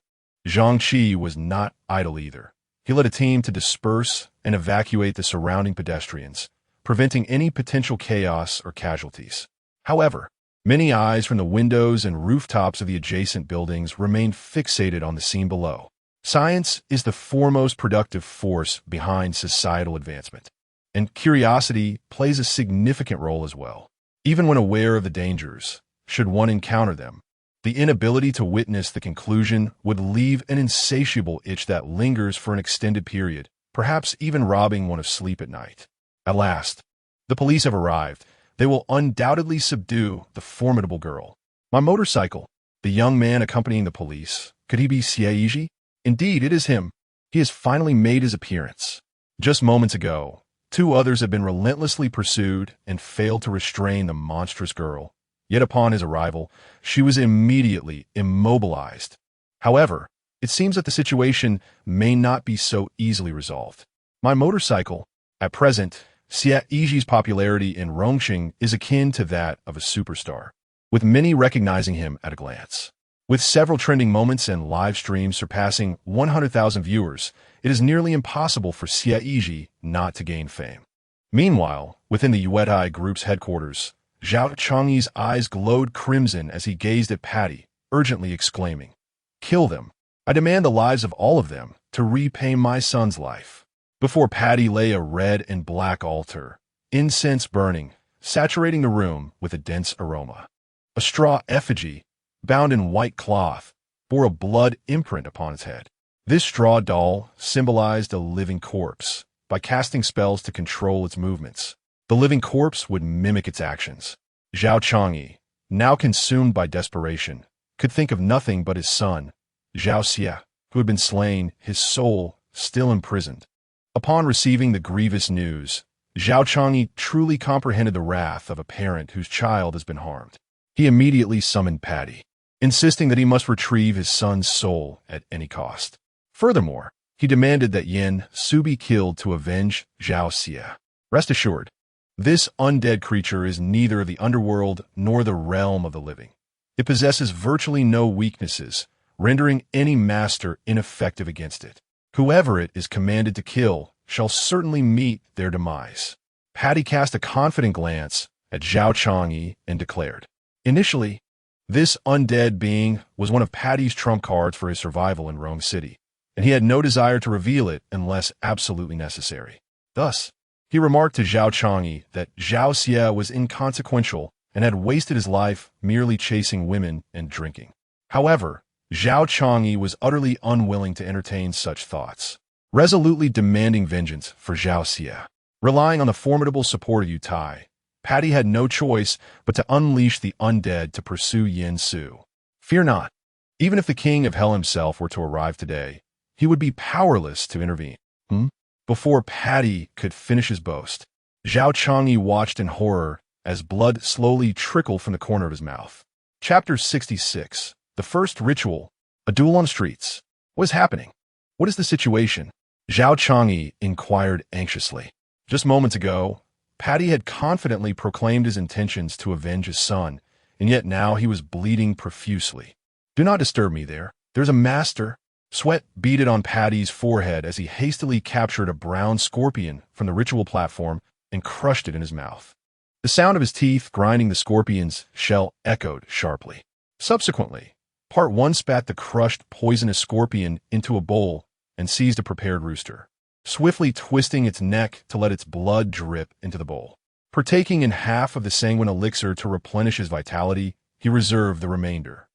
Zhang Qi was not idle either. He led a team to disperse and evacuate the surrounding pedestrians, preventing any potential chaos or casualties. However, many eyes from the windows and rooftops of the adjacent buildings remained fixated on the scene below. Science is the foremost productive force behind societal advancement, and curiosity plays a significant role as well. Even when aware of the dangers, should one encounter them, the inability to witness the conclusion would leave an insatiable itch that lingers for an extended period, perhaps even robbing one of sleep at night. At last, the police have arrived. They will undoubtedly subdue the formidable girl. My motorcycle, the young man accompanying the police, could he be Xie Yizhi? Indeed, it is him. He has finally made his appearance. Just moments ago, 2 others have been relentlessly pursued and failed to restrain the monstrous girl. Yet upon his arrival, she was immediately immobilized. However, it seems that the situation may not be so easily resolved. My motorcycle, at present, Xie Yizhi's popularity in Rongqing is akin to that of a superstar, with many recognizing him at a glance. With several trending moments and live streams surpassing 100,000 viewers, it is nearly impossible for Xie Yizhi not to gain fame. Meanwhile, within the Yuetai Group's headquarters, Zhao Changyi's eyes glowed crimson as he gazed at Patty, urgently exclaiming, "Kill them! I demand the lives of all of them to repay my son's life." Before Patty lay a red and black altar, incense burning, saturating the room with a dense aroma. A straw effigy, bound in white cloth, bore a blood imprint upon its head. This straw doll symbolized a living corpse. By casting spells to control its movements, the living corpse would mimic its actions. Zhao Changyi, now consumed by desperation, could think of nothing but his son, Zhao Xie, who had been slain, his soul still imprisoned. Upon receiving the grievous news, Zhao Changyi truly comprehended the wrath of a parent whose child has been harmed. He immediately summoned Patty, insisting that he must retrieve his son's soul at any cost. Furthermore, he demanded that Yin Su be killed to avenge Zhao Xie. Rest assured, this undead creature is neither the underworld nor the realm of the living. It possesses virtually no weaknesses, rendering any master ineffective against it. Whoever it is commanded to kill shall certainly meet their demise. Patty cast a confident glance at Zhao Changyi and declared, initially, this undead being was one of Patty's trump cards for his survival in Rome City, and he had no desire to reveal it unless absolutely necessary. Thus, he remarked to Zhao Changyi that Zhao Xie was inconsequential and had wasted his life merely chasing women and drinking. However, Zhao Changyi was utterly unwilling to entertain such thoughts, resolutely demanding vengeance for Zhao Xie. Relying on the formidable support of Yutai, Patty had no choice but to unleash the undead to pursue Yin Su. Fear not. Even if the king of hell himself were to arrive today, he would be powerless to intervene. Before Patty could finish his boast, Zhao Changyi watched in horror as blood slowly trickled from the corner of his mouth. Chapter 66. The First Ritual. A duel on the streets. What is happening? What is the situation? Zhao Changyi inquired anxiously. Just moments ago, Patty had confidently proclaimed his intentions to avenge his son, and yet now he was bleeding profusely. Do not disturb me there. There's a master. Sweat beaded on Patty's forehead as he hastily captured a brown scorpion from the ritual platform and crushed it in his mouth. The sound of his teeth grinding the scorpion's shell echoed sharply. Subsequently, Part 1 spat the crushed, poisonous scorpion into a bowl and seized a prepared rooster, swiftly twisting its neck to let its blood drip into the bowl. Partaking in half of the sanguine elixir to replenish his vitality, he reserved the remainder.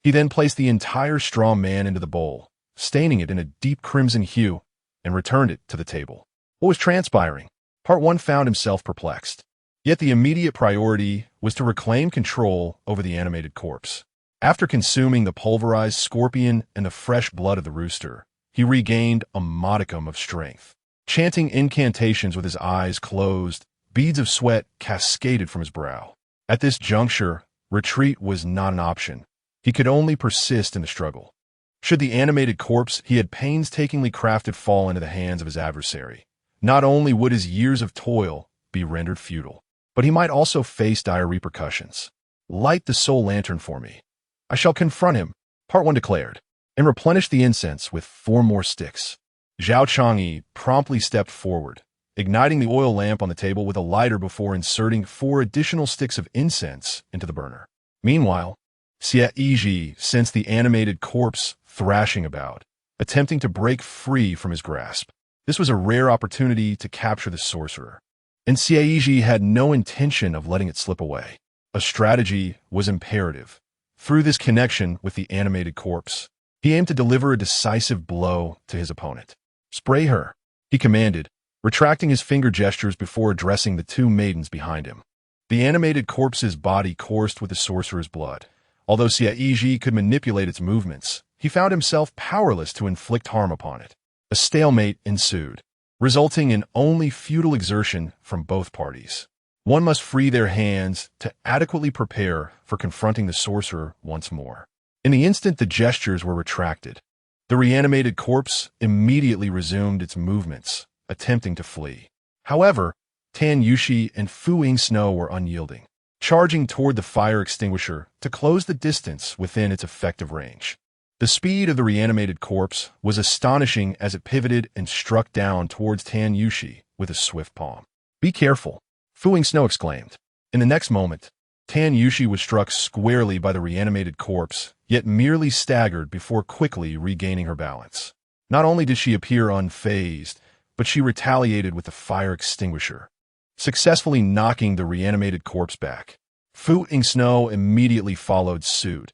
He then placed the entire straw man into the bowl, staining it in a deep crimson hue, and returned it to the table. What was transpiring? Part 1 found himself perplexed. Yet the immediate priority was to reclaim control over the animated corpse. After consuming the pulverized scorpion and the fresh blood of the rooster, he regained a modicum of strength. Chanting incantations with his eyes closed, beads of sweat cascaded from his brow. At this juncture, retreat was not an option. He could only persist in the struggle. Should the animated corpse he had painstakingly crafted fall into the hands of his adversary, not only would his years of toil be rendered futile, but he might also face dire repercussions. Light the soul lantern for me. I shall confront him, Part 1 declared, and replenish the incense with 4 more sticks. Zhao Changyi promptly stepped forward, igniting the oil lamp on the table with a lighter before inserting 4 additional sticks of incense into the burner. Meanwhile, Xie Yizhi sensed the animated corpse thrashing about, attempting to break free from his grasp. This was a rare opportunity to capture the sorcerer, and Xie Yizhi had no intention of letting it slip away. A strategy was imperative. Through this connection with the animated corpse, he aimed to deliver a decisive blow to his opponent. Spray her, he commanded, retracting his finger gestures before addressing the 2 maidens behind him. The animated corpse's body coursed with the sorcerer's blood. Although Xie Yizhi could manipulate its movements, he found himself powerless to inflict harm upon it. A stalemate ensued, resulting in only futile exertion from both parties. One must free their hands to adequately prepare for confronting the sorcerer once more. In the instant the gestures were retracted, the reanimated corpse immediately resumed its movements, attempting to flee. However, Tan Yushi and Fu Yingsnow were unyielding, charging toward the fire extinguisher to close the distance within its effective range. The speed of the reanimated corpse was astonishing as it pivoted and struck down towards Tan Yushi with a swift palm. Be careful, Fu Yingsnow exclaimed. In the next moment, Tan Yushi was struck squarely by the reanimated corpse, yet merely staggered before quickly regaining her balance. Not only did she appear unfazed, but she retaliated with the fire extinguisher, successfully knocking the reanimated corpse back. Fu Yingsnow immediately followed suit,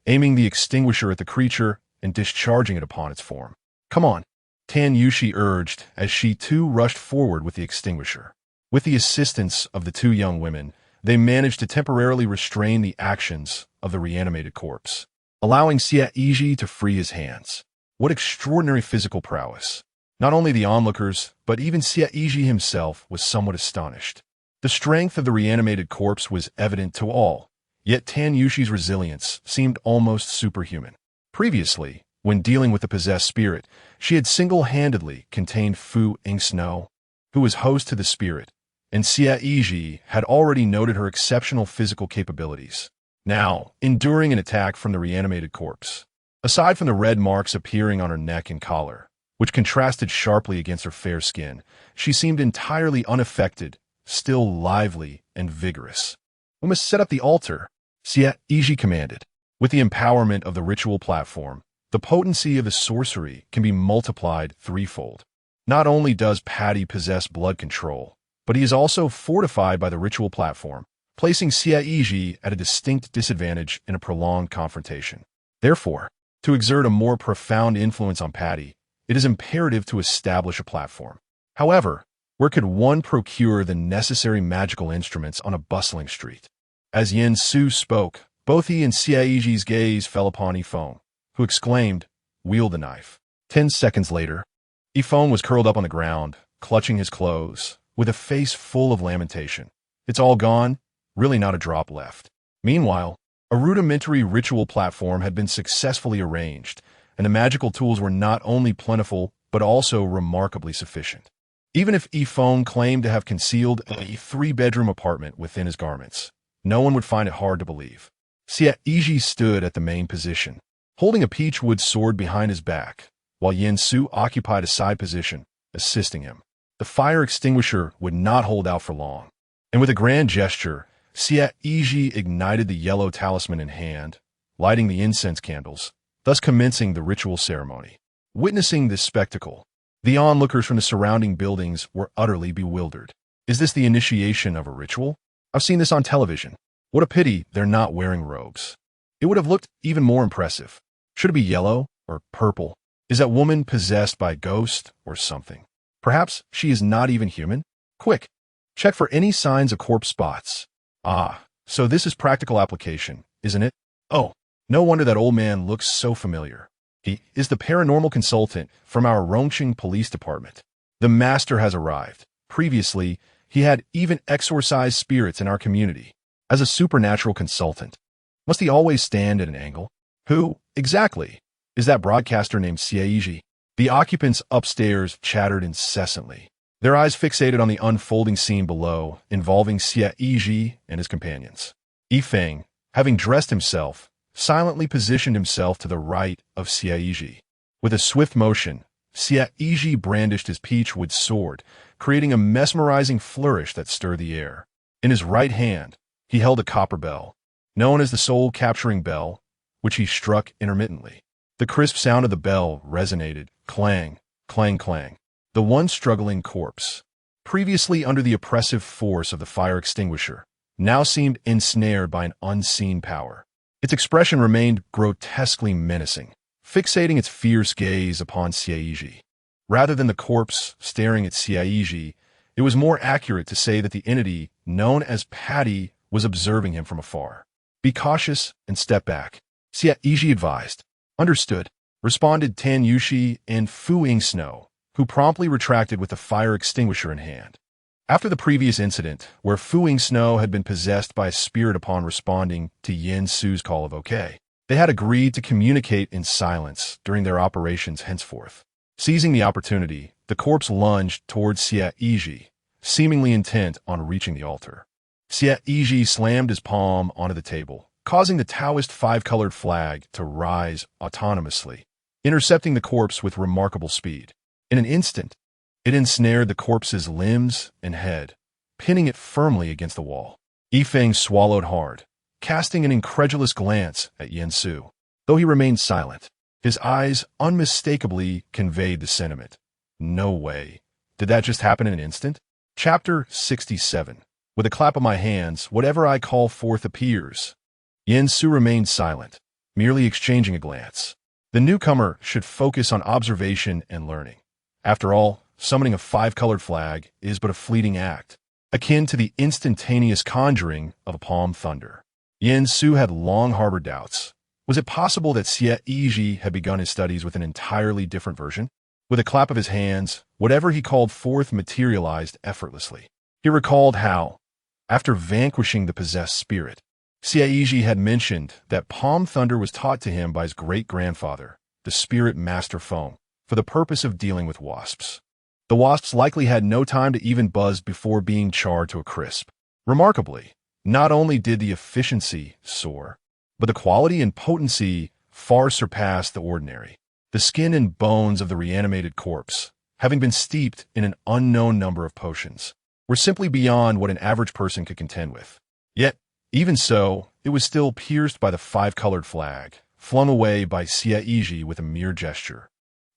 aiming the extinguisher at the creature and discharging it upon its form. Come on, Tan Yushi urged as she too rushed forward with the extinguisher. With the assistance of the 2 young women, they managed to temporarily restrain the actions of the reanimated corpse, allowing Xie Yizhi to free his hands. What extraordinary physical prowess! Not only the onlookers, but even Xie Yizhi himself was somewhat astonished. The strength of the reanimated corpse was evident to all, yet Tan Yushi's resilience seemed almost superhuman. Previously, when dealing with the possessed spirit, she had single-handedly contained Fu Yingsnow, who was host to the spirit, and Xie Yizhi had already noted her exceptional physical capabilities. Now, enduring an attack from the reanimated corpse. Aside from the red marks appearing on her neck and collar, which contrasted sharply against her fair skin, she seemed entirely unaffected, still lively and vigorous. We must set up the altar, Xie Yizhi commanded. With the empowerment of the ritual platform, the potency of the sorcery can be multiplied 3-fold. Not only does Patty possess blood control, but he is also fortified by the ritual platform, placing Xie Yizhi at a distinct disadvantage in a prolonged confrontation. Therefore, to exert a more profound influence on Patty, it is imperative to establish a platform. However, where could one procure the necessary magical instruments on a bustling street? As Yin Su spoke, both he and Xie Yizhi's gaze fell upon Yifeng, who exclaimed, "Wield the knife." 10 seconds later, Yifeng was curled up on the ground, clutching his clothes, with a face full of lamentation. It's all gone, really not a drop left. Meanwhile, a rudimentary ritual platform had been successfully arranged, and the magical tools were not only plentiful, but also remarkably sufficient. Even if Yifeng claimed to have concealed a 3-bedroom apartment within his garments, no one would find it hard to believe. Xie Yizhi stood at the main position, holding a peachwood sword behind his back, while Su occupied a side position, assisting him. The fire extinguisher would not hold out for long, and with a grand gesture, Xie Yizhi ignited the yellow talisman in hand, lighting the incense candles, thus commencing the ritual ceremony. Witnessing this spectacle, the onlookers from the surrounding buildings were utterly bewildered. Is this the initiation of a ritual? I've seen this on television. What a pity they're not wearing robes. It would have looked even more impressive. Should it be yellow or purple? Is that woman possessed by a ghost or something? Perhaps she is not even human? Quick, check for any signs of corpse spots. Ah, so this is practical application, isn't it? Oh, no wonder that old man looks so familiar. He is the paranormal consultant from our Rongqing Police Department. The master has arrived. Previously, he had even exorcised spirits in our community. As a supernatural consultant, must he always stand at an angle? Who, exactly, is that broadcaster named Xie Yizhi? The occupants upstairs chattered incessantly, their eyes fixated on the unfolding scene below, involving Xie Yizhi and his companions. Yifeng, having dressed himself, silently positioned himself to the right of Xie Yizhi. With a swift motion, Xie Yizhi brandished his peachwood sword, creating a mesmerizing flourish that stirred the air. In his right hand, he held a copper bell, known as the soul-capturing bell, which he struck intermittently. The crisp sound of the bell resonated, clang, clang, clang. The one struggling corpse, previously under the oppressive force of the fire extinguisher, now seemed ensnared by an unseen power. Its expression remained grotesquely menacing, fixating its fierce gaze upon Xie Yizhi. Rather than the corpse staring at Xie Yizhi, it was more accurate to say that the entity known as Patty was observing him from afar. Be cautious and step back, Xie Yizhi advised. Understood, responded Tan Yushi and Fu Yingsnow, who promptly retracted with the fire extinguisher in hand. After the previous incident, where Fu Yingsnow had been possessed by a spirit upon responding to Su's call of okay, they had agreed to communicate in silence during their operations henceforth. Seizing the opportunity, the corpse lunged towards Xie Yizhi, seemingly intent on reaching the altar. Xie Yizhi slammed his palm onto the table, causing the Taoist 5-colored flag to rise autonomously, intercepting the corpse with remarkable speed. In an instant, it ensnared the corpse's limbs and head, pinning it firmly against the wall. Yifeng swallowed hard, casting an incredulous glance at Su. Though he remained silent, his eyes unmistakably conveyed the sentiment. No way. Did that just happen in an instant? Chapter 67. With a clap of my hands, whatever I call forth appears. Su remained silent, merely exchanging a glance. The newcomer should focus on observation and learning. After all, summoning a 5-colored flag is but a fleeting act, akin to the instantaneous conjuring of a palm thunder. Su had long harbored doubts. Was it possible that Xie Yizhi had begun his studies with an entirely different version? With a clap of his hands, whatever he called forth materialized effortlessly. He recalled how, after vanquishing the possessed spirit, Xie Yizhi had mentioned that palm thunder was taught to him by his great-grandfather, the spirit master Feng, for the purpose of dealing with wasps. The wasps likely had no time to even buzz before being charred to a crisp. Remarkably, not only did the efficiency soar, but the quality and potency far surpassed the ordinary. The skin and bones of the reanimated corpse, having been steeped in an unknown number of potions, were simply beyond what an average person could contend with. Yet, even so, it was still pierced by the 5-colored flag, flung away by Xie Yizhi with a mere gesture.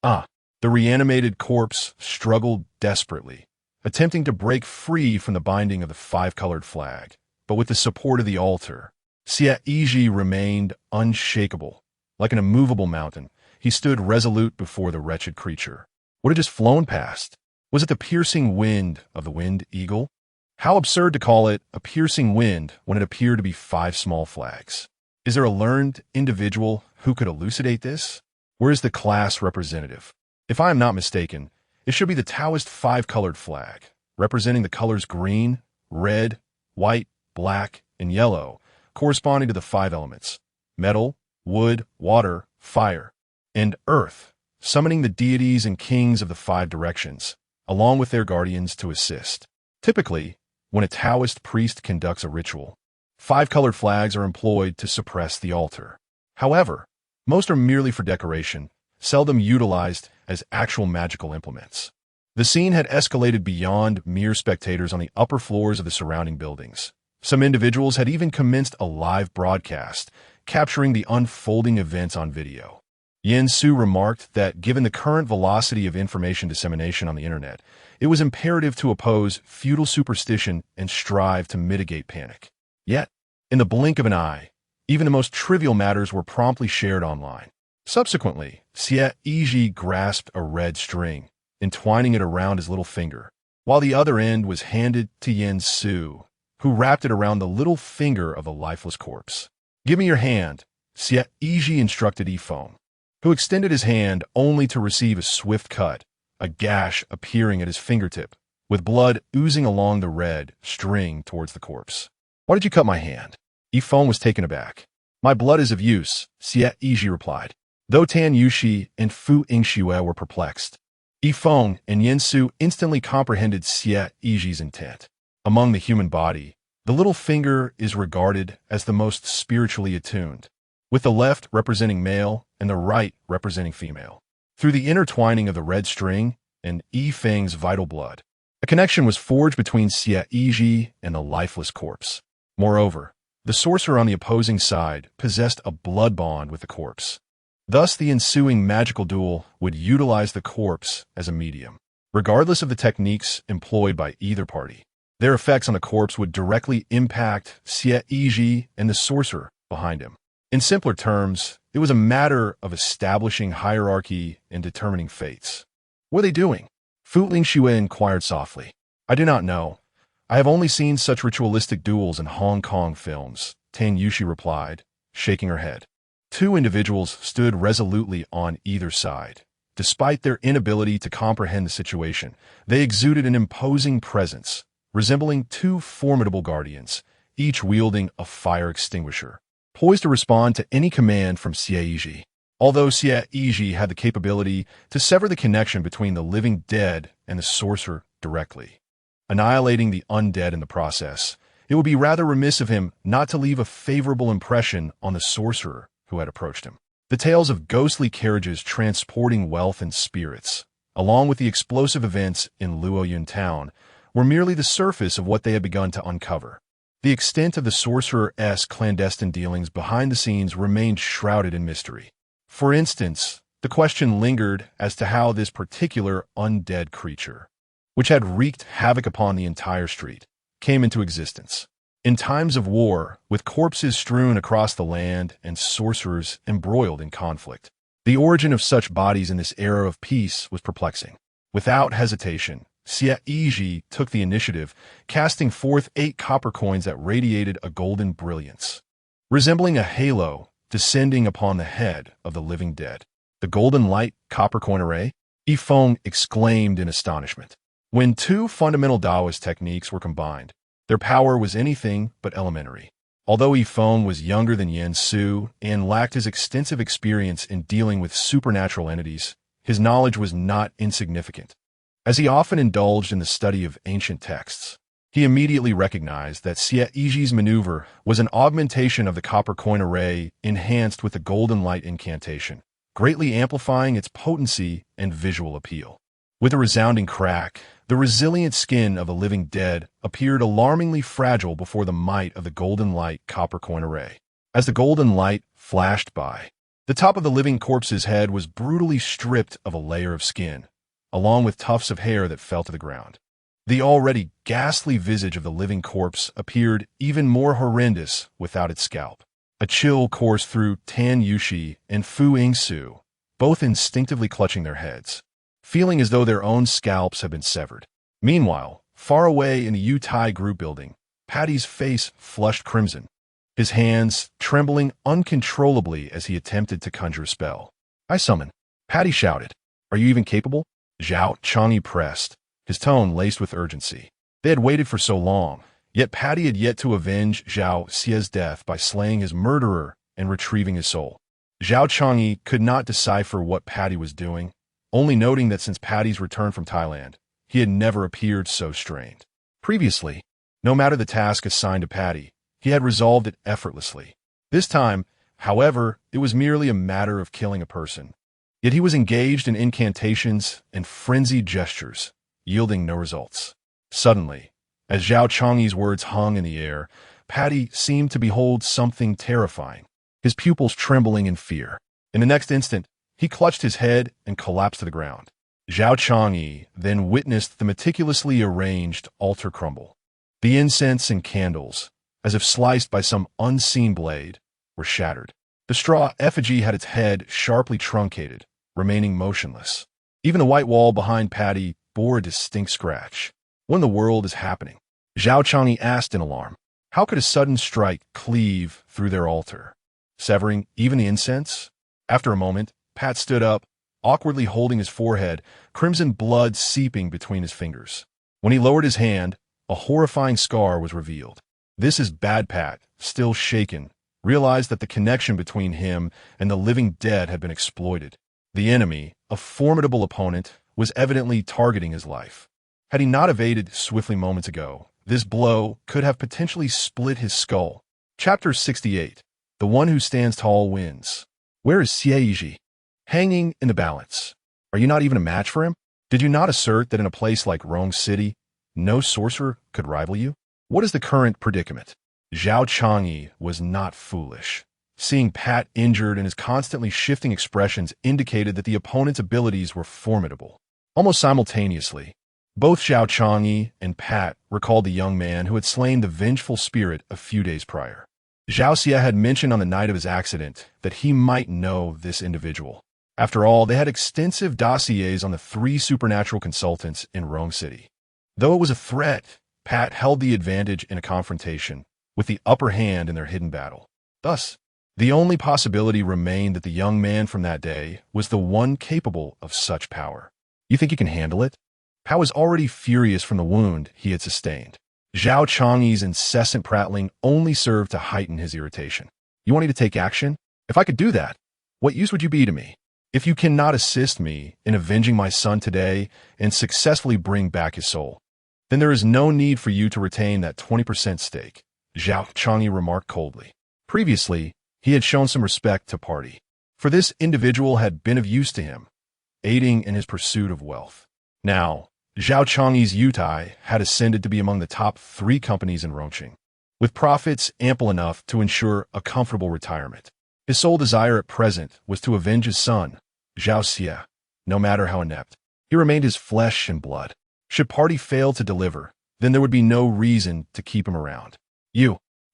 The reanimated corpse struggled desperately, attempting to break free from the binding of the 5-colored flag, but with the support of the altar, Xie Yizhi remained unshakable. Like an immovable mountain, he stood resolute before the wretched creature. What had just flown past? Was it the piercing wind of the winged eagle? How absurd to call it a piercing wind when it appeared to be 5 small flags. Is there a learned individual who could elucidate this? Where is the class representative? If I am not mistaken, it should be the Taoist five-colored flag, representing the colors green, red, white, black, and yellow, corresponding to the five elements: metal, wood, water, fire, and earth, summoning the deities and kings of the five directions, along with their guardians to assist. Typically, when a Taoist priest conducts a ritual, five-colored flags are employed to suppress the altar. However, most are merely for decoration, seldom utilized as actual magical implements. The scene had escalated beyond mere spectators on the upper floors of the surrounding buildings. Some individuals had even commenced a live broadcast, capturing the unfolding events on video. Yin Su remarked that given the current velocity of information dissemination on the internet, it was imperative to oppose feudal superstition and strive to mitigate panic. Yet, in the blink of an eye, even the most trivial matters were promptly shared online. Subsequently, Xie Yizhi grasped a red string, entwining it around his little finger, while the other end was handed to Yin Su, who wrapped it around the little finger of a lifeless corpse. "Give me your hand," Xie Yizhi instructed Yifeng, who extended his hand only to receive a swift cut, a gash appearing at his fingertip, with blood oozing along the red string towards the corpse. "Why did you cut my hand?" Yifeng was taken aback. "My blood is of use," Xie Yizhi replied. Though Tan Yushi and Fu Yingxue were perplexed, Yifeng and Yin Su instantly comprehended Xie Yizhi's intent. Among the human body, the little finger is regarded as the most spiritually attuned, with the left representing male and the right representing female. Through the intertwining of the red string and Yifeng's vital blood, a connection was forged between Xie Yizhi and the lifeless corpse. Moreover, the sorcerer on the opposing side possessed a blood bond with the corpse. Thus, the ensuing magical duel would utilize the corpse as a medium. Regardless of the techniques employed by either party, their effects on the corpse would directly impact Xie Yizhi and the sorcerer behind him. In simpler terms, it was a matter of establishing hierarchy and determining fates. "What are they doing?" Fu Yingxue inquired softly. "I do not know. I have only seen such ritualistic duels in Hong Kong films," Tan Yushi replied, shaking her head. Two individuals stood resolutely on either side. Despite their inability to comprehend the situation, they exuded an imposing presence, resembling two formidable guardians, each wielding a fire extinguisher, poised to respond to any command from Xie Yizhi. Although Xie Yizhi had the capability to sever the connection between the living dead and the sorcerer directly, annihilating the undead in the process, it would be rather remiss of him not to leave a favorable impression on the sorcerer who had approached him. The tales of ghostly carriages transporting wealth and spirits, along with the explosive events in Luoyun town, were merely the surface of what they had begun to uncover. The extent of the sorcerer's clandestine dealings behind the scenes remained shrouded in mystery. For instance, the question lingered as to how this particular undead creature, which had wreaked havoc upon the entire street, came into existence. In times of war, with corpses strewn across the land and sorcerers embroiled in conflict, the origin of such bodies in this era of peace was perplexing. Without hesitation, Xie Yizhi took the initiative, casting forth 8 copper coins that radiated a golden brilliance, resembling a halo descending upon the head of the living dead. "The golden light copper coin array?" Yifeng exclaimed in astonishment. When two fundamental Taoist techniques were combined, their power was anything but elementary. Although Yifeng was younger than Yin Su and lacked his extensive experience in dealing with supernatural entities, his knowledge was not insignificant. As he often indulged in the study of ancient texts, he immediately recognized that Xie Yizhi's maneuver was an augmentation of the copper coin array enhanced with the golden light incantation, greatly amplifying its potency and visual appeal. With a resounding crack, the resilient skin of the living dead appeared alarmingly fragile before the might of the golden light copper coin array. As the golden light flashed by, the top of the living corpse's head was brutally stripped of a layer of skin, along with tufts of hair that fell to the ground. The already ghastly visage of the living corpse appeared even more horrendous without its scalp. A chill coursed through Tan Yushi and Fu Yingxue, both instinctively clutching their heads, feeling as though their own scalps had been severed. Meanwhile, far away in the Yutai group building, Patty's face flushed crimson, his hands trembling uncontrollably as he attempted to conjure a spell. "I summon," Patty shouted. Are you even capable? Zhao Chang'e pressed, his tone laced with urgency. They had waited for so long, yet Patty had yet to avenge Zhao Xie's death by slaying his murderer and retrieving his soul. Zhao Chang'e could not decipher what Patty was doing, only noting that since Patty's return from Thailand, he had never appeared so strained. Previously, no matter the task assigned to Patty, he had resolved it effortlessly. This time, however, it was merely a matter of killing a person. Yet he was engaged in incantations and frenzied gestures, yielding no results. Suddenly, as Zhao Chang'e's words hung in the air, Patty seemed to behold something terrifying, his pupils trembling in fear. In the next instant, he clutched his head and collapsed to the ground. Zhao Chang'e then witnessed the meticulously arranged altar crumble. The incense and candles, as if sliced by some unseen blade, were shattered. The straw effigy had its head sharply truncated, remaining motionless. Even the white wall behind Patty bore a distinct scratch. What in the world is happening? Zhao Chang'e asked in alarm. How could a sudden strike cleave through their altar, severing even the incense? After a moment, Pat stood up, awkwardly holding his forehead, crimson blood seeping between his fingers. When he lowered his hand, a horrifying scar was revealed. This is bad. Pat, still shaken, realized that the connection between him and the living dead had been exploited. The enemy, a formidable opponent, was evidently targeting his life. Had he not evaded swiftly moments ago, this blow could have potentially split his skull. Chapter 68. The one who stands tall wins. Where is Xie Yizhi? Hanging in the balance. Are you not even a match for him? Did you not assert that in a place like Rome City, no sorcerer could rival you? What is the current predicament? Zhao Chang'e was not foolish. Seeing Pat injured and his constantly shifting expressions indicated that the opponent's abilities were formidable. Almost simultaneously, both Zhao Chang'e and Pat recalled the young man who had slain the vengeful spirit a few days prior. Zhao Xie had mentioned on the night of his accident that he might know this individual. After all, they had extensive dossiers on the 3 supernatural consultants in Rome City. Though it was a threat, Pat held the advantage in a confrontation, with the upper hand in their hidden battle. Thus, the only possibility remained that the young man from that day was the one capable of such power. You think you can handle it? Pat was already furious from the wound he had sustained. Zhao Chang'e's incessant prattling only served to heighten his irritation. You want me to take action? If I could do that, what use would you be to me? If you cannot assist me in avenging my son today and successfully bring back his soul, then there is no need for you to retain that 20% stake, Zhao Chang'e remarked coldly. Previously, he had shown some respect to Party, for this individual had been of use to him, aiding in his pursuit of wealth. Now, Zhao Chang'e's Yutai had ascended to be among the top 3 companies in Rongqing, with profits ample enough to ensure a comfortable retirement. His sole desire at present was to avenge his son, Zhao Xie, no matter how inept. He remained his flesh and blood. Should Party fail to deliver, then there would be no reason to keep him around.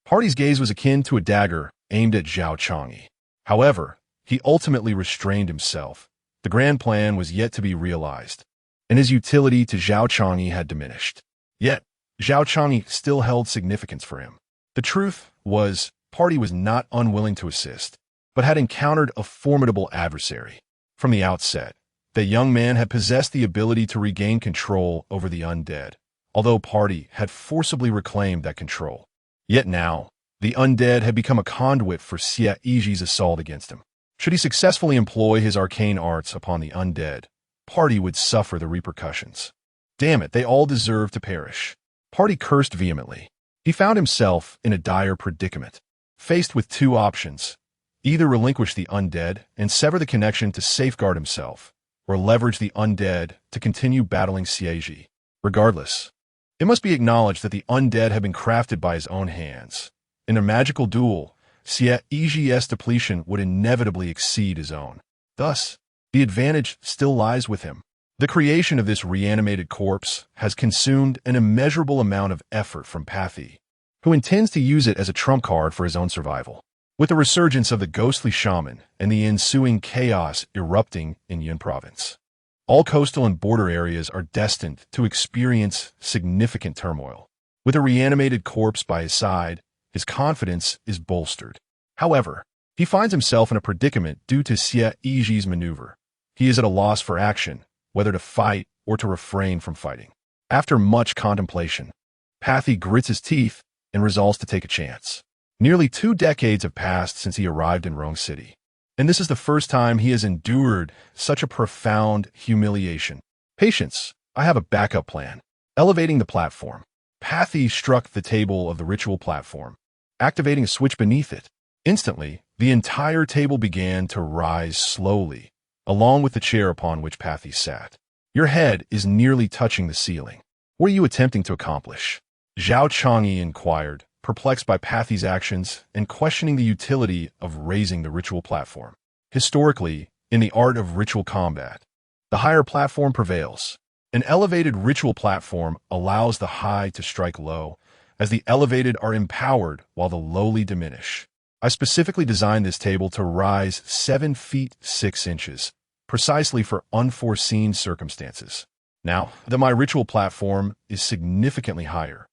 Party's gaze was akin to a dagger aimed at Zhao Chang'e. However, he ultimately restrained himself. The grand plan was yet to be realized, and his utility to Zhao Chang'e had diminished. Yet, Zhao Chang'e still held significance for him. The truth was, Party was not unwilling to assist, but had encountered a formidable adversary. From the outset, the young man had possessed the ability to regain control over the undead, although Party had forcibly reclaimed that control. Yet now, the undead had become a conduit for Xie Yizhi's assault against him. Should he successfully employ his arcane arts upon the undead, Party would suffer the repercussions. Damn it, they all deserve to perish. Party cursed vehemently. He found himself in a dire predicament, faced with 2 options: either relinquish the undead and sever the connection to safeguard himself, or leverage the undead to continue battling Xie Yizhi. Regardless, it must be acknowledged that the undead had been crafted by his own hands. In a magical duel, Xie Yizhi's depletion would inevitably exceed his own. Thus, the advantage still lies with him. The creation of this reanimated corpse has consumed an immeasurable amount of effort from Pathy, who intends to use it as a trump card for his own survival. With the resurgence of the ghostly shaman and the ensuing chaos erupting in Yun province, all coastal and border areas are destined to experience significant turmoil. With a reanimated corpse by his side, his confidence is bolstered. However, he finds himself in a predicament due to Xie Yizhi's maneuver. He is at a loss for action, whether to fight or to refrain from fighting. After much contemplation, Pathy grits his teeth and resolves to take a chance. Nearly 2 decades have passed since he arrived in Rong City, and this is the first time he has endured such a profound humiliation. Patience, I have a backup plan. Elevating the platform, Pathy struck the table of the ritual platform, activating a switch beneath it. Instantly, the entire table began to rise slowly, along with the chair upon which Pathy sat. Your head is nearly touching the ceiling. What are you attempting to accomplish? Zhao Changyi inquired, perplexed by Pathy's actions and questioning the utility of raising the ritual platform. Historically, in the art of ritual combat, the higher platform prevails. An elevated ritual platform allows the high to strike low, as the elevated are empowered while the lowly diminish. I specifically designed this table to rise 7 feet 6 inches, precisely for unforeseen circumstances. Now that my ritual platform is significantly higher,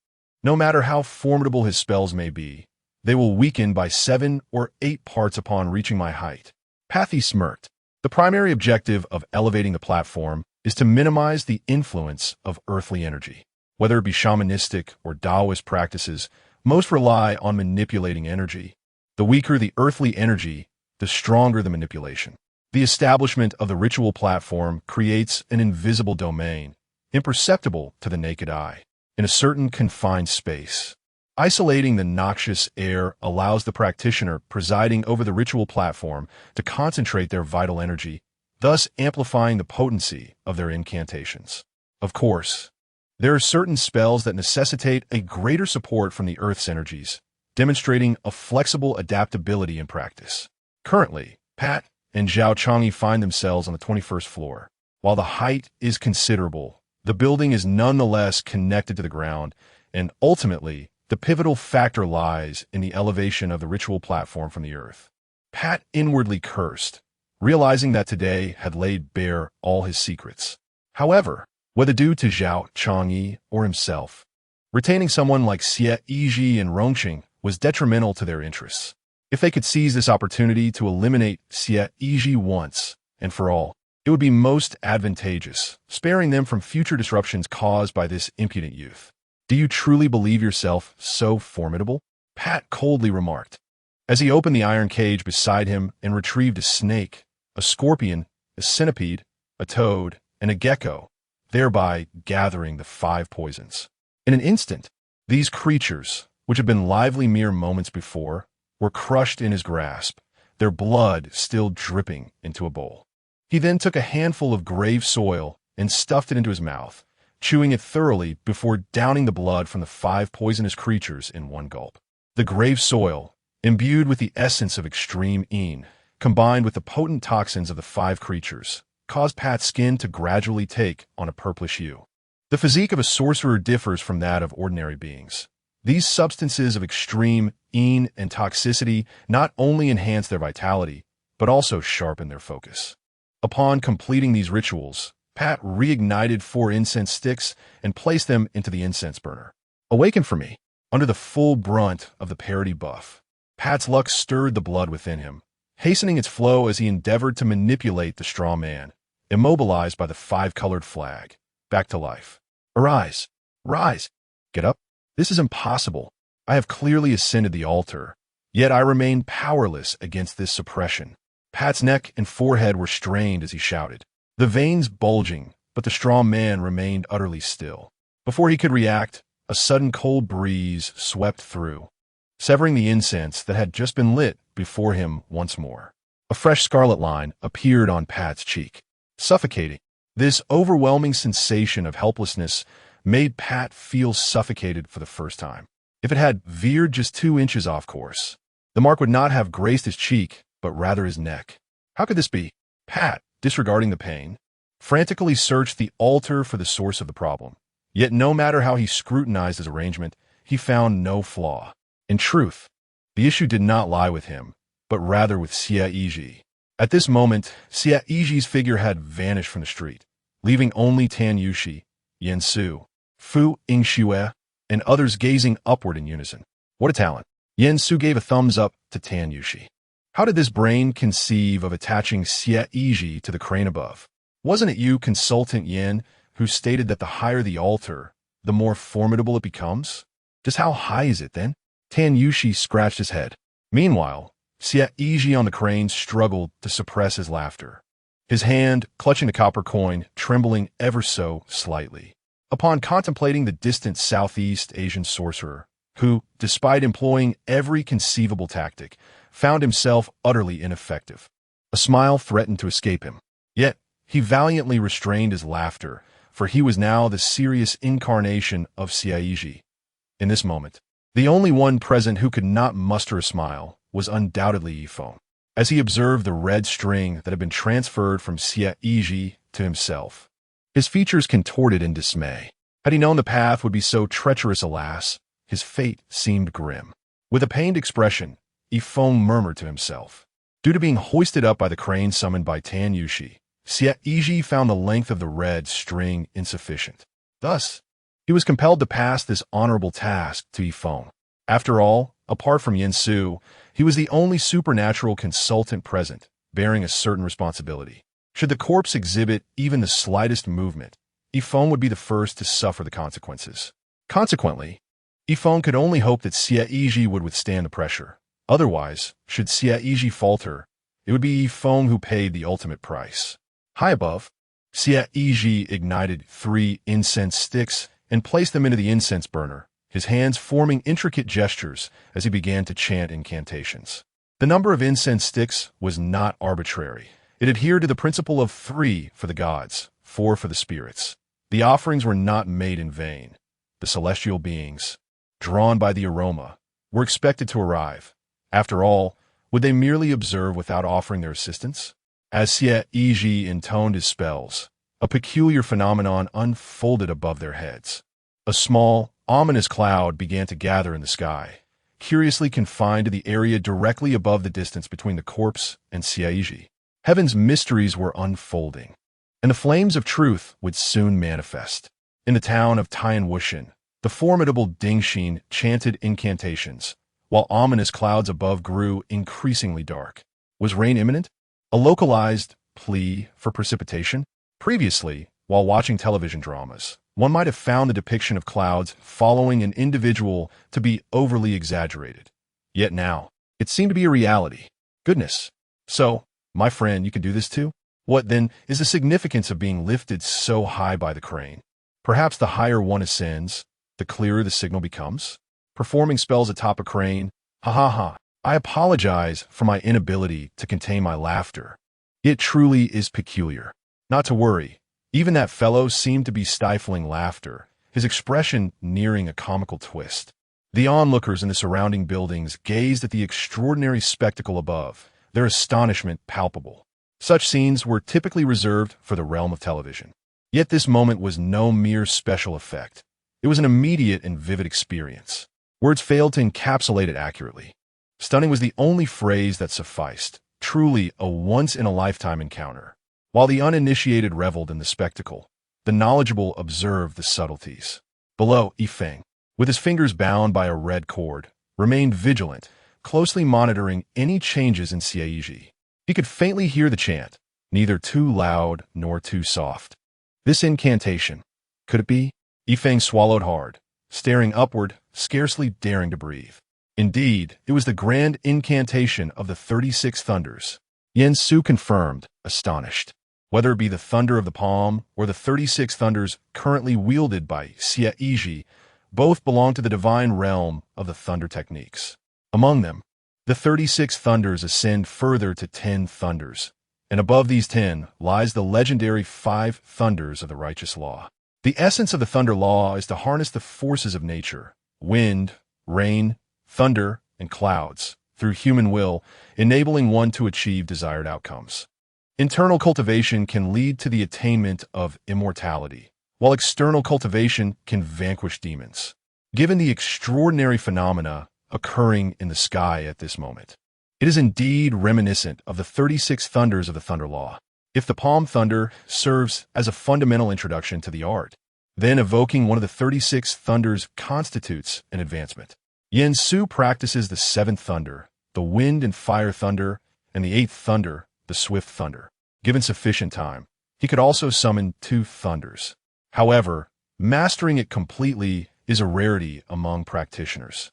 no matter how formidable his spells may be, they will weaken by 7 or 8 parts upon reaching my height. Pathy smirked. The primary objective of elevating the platform is to minimize the influence of earthly energy. Whether it be shamanistic or Taoist practices, most rely on manipulating energy. The weaker the earthly energy, the stronger the manipulation. The establishment of the ritual platform creates an invisible domain, imperceptible to the naked eye, in a certain confined space. Isolating the noxious air allows the practitioner presiding over the ritual platform to concentrate their vital energy, thus amplifying the potency of their incantations. Of course, there are certain spells that necessitate a greater support from the Earth's energies, demonstrating a flexible adaptability in practice. Currently, Pat and Zhao Changyi find themselves on the 21st floor. While the height is considerable, the building is nonetheless connected to the ground, and ultimately, the pivotal factor lies in the elevation of the ritual platform from the earth. Pat inwardly cursed, realizing that today had laid bare all his secrets. However, whether due to Zhao Changyi or himself, retaining someone like Xie Yizhi and Rongqing was detrimental to their interests. If they could seize this opportunity to eliminate Xie Yizhi once and for all, it would be most advantageous, sparing them from future disruptions caused by this impudent youth. Do you truly believe yourself so formidable? Pat coldly remarked, as he opened the iron cage beside him and retrieved a snake, a scorpion, a centipede, a toad, and a gecko, thereby gathering the 5 poisons. In an instant, these creatures, which had been lively mere moments before, were crushed in his grasp, their blood still dripping into a bowl. He then took a handful of grave soil and stuffed it into his mouth, chewing it thoroughly before downing the blood from the 5 poisonous creatures in one gulp. The grave soil, imbued with the essence of extreme yin, combined with the potent toxins of the 5 creatures, caused Pat's skin to gradually take on a purplish hue. The physique of a sorcerer differs from that of ordinary beings. These substances of extreme yin and toxicity not only enhance their vitality, but also sharpen their focus. Upon completing these rituals, Pat reignited 4 incense sticks and placed them into the incense burner. Awaken for me. Under the full brunt of the parody buff, Pat's luck stirred the blood within him, hastening its flow as he endeavored to manipulate the straw man, immobilized by the 5-colored flag, back to life. Arise! Rise! Get up! This is impossible. I have clearly ascended the altar, yet I remain powerless against this suppression. Pat's neck and forehead were strained as he shouted, the veins bulging, but the strong man remained utterly still. Before he could react, a sudden cold breeze swept through, severing the incense that had just been lit before him once more. A fresh scarlet line appeared on Pat's cheek, suffocating. This overwhelming sensation of helplessness made Pat feel suffocated for the first time. If it had veered just 2 inches off course, the mark would not have grazed his cheek, but rather his neck. How could this be? Pat, disregarding the pain, frantically searched the altar for the source of the problem. Yet no matter how he scrutinized his arrangement, he found no flaw. In truth, the issue did not lie with him, but rather with Xie Yizhi. At this moment, Xie Yizhi's figure had vanished from the street, leaving only Tan Yushi, Yan Su, Fu Yingxue, and others gazing upward in unison. What a talent! Yan Su gave a thumbs up to Tan Yushi. How did this brain conceive of attaching Xie Yizhi to the crane above? Wasn't it you, consultant Yin, who stated that the higher the altar, the more formidable it becomes? Just how high is it, then? Tan Yushi scratched his head. Meanwhile, Xie Yizhi on the crane struggled to suppress his laughter, his hand, clutching the copper coin, trembling ever so slightly. Upon contemplating the distant Southeast Asian sorcerer, who, despite employing every conceivable tactic, found himself utterly ineffective, a smile threatened to escape him. Yet, he valiantly restrained his laughter, for he was now the serious incarnation of Xie Yizhi. In this moment, the only one present who could not muster a smile was undoubtedly Yifeng, as he observed the red string that had been transferred from Xie Yizhi to himself. His features contorted in dismay. Had he known the path would be so treacherous, alas, his fate seemed grim. With a pained expression, Yifeng murmured to himself. Due to being hoisted up by the crane summoned by Tan Yushi, Xie Yizhi found the length of the red string insufficient. Thus, he was compelled to pass this honorable task to Yifeng. After all, apart from Yin Su, he was the only supernatural consultant present, bearing a certain responsibility. Should the corpse exhibit even the slightest movement, Yifeng would be the first to suffer the consequences. Consequently, Yifeng could only hope that Xie Yizhi would withstand the pressure. Otherwise, should Xie Yizhi falter, it would be Yifeng who paid the ultimate price. High above, Xie Yizhi ignited 3 incense sticks and placed them into the incense burner, his hands forming intricate gestures as he began to chant incantations. The number of incense sticks was not arbitrary. It adhered to the principle of 3 for the gods, 4 for the spirits. The offerings were not made in vain. The celestial beings, drawn by the aroma, were expected to arrive. After all, would they merely observe without offering their assistance? As Xie Yizhi intoned his spells, a peculiar phenomenon unfolded above their heads. A small, ominous cloud began to gather in the sky, curiously confined to the area directly above the distance between the corpse and Xie Yizhi. Heaven's mysteries were unfolding, and the flames of truth would soon manifest. In the town of Tianwushan, the formidable Dingxin chanted incantations, while ominous clouds above grew increasingly dark. Was rain imminent? A localized plea for precipitation? Previously, while watching television dramas, one might have found the depiction of clouds following an individual to be overly exaggerated. Yet now, it seemed to be a reality. Goodness. So, my friend, you can do this too? What, then, is the significance of being lifted so high by the crane? Perhaps the higher one ascends, the clearer the signal becomes? Performing spells atop a crane? Ha ha ha. I apologize for my inability to contain my laughter. It truly is peculiar. Not to worry. Even that fellow seemed to be stifling laughter, his expression nearing a comical twist. The onlookers in the surrounding buildings gazed at the extraordinary spectacle above, their astonishment palpable. Such scenes were typically reserved for the realm of television. Yet this moment was no mere special effect. It was an immediate and vivid experience. Words failed to encapsulate it accurately. Stunning was the only phrase that sufficed, truly a once-in-a-lifetime encounter. While the uninitiated reveled in the spectacle, the knowledgeable observed the subtleties. Below, Yifeng, with his fingers bound by a red cord, remained vigilant, closely monitoring any changes in Xie Yizhi. He could faintly hear the chant, neither too loud nor too soft. This incantation, could it be? Yifeng swallowed hard, staring upward, scarcely daring to breathe. Indeed, it was the grand incantation of the 36 thunders. Yin Su confirmed, astonished. Whether it be the thunder of the palm or the 36 thunders currently wielded by Xie Yizhi, both belong to the divine realm of the thunder techniques. Among them, the 36 thunders ascend further to 10 thunders, and above these 10 lies the legendary 5 thunders of the righteous law. The essence of the thunder law is to harness the forces of nature, wind, rain, thunder, and clouds, through human will, enabling one to achieve desired outcomes. Internal cultivation can lead to the attainment of immortality, while external cultivation can vanquish demons. Given the extraordinary phenomena occurring in the sky at this moment, it is indeed reminiscent of the 36 thunders of the thunder law. If the palm thunder serves as a fundamental introduction to the art, then evoking one of the 36 thunders constitutes an advancement. Yin Su practices the 7th thunder, the wind and fire thunder, and the eighth thunder, the swift thunder. Given sufficient time, he could also summon 2 thunders. However, mastering it completely is a rarity among practitioners.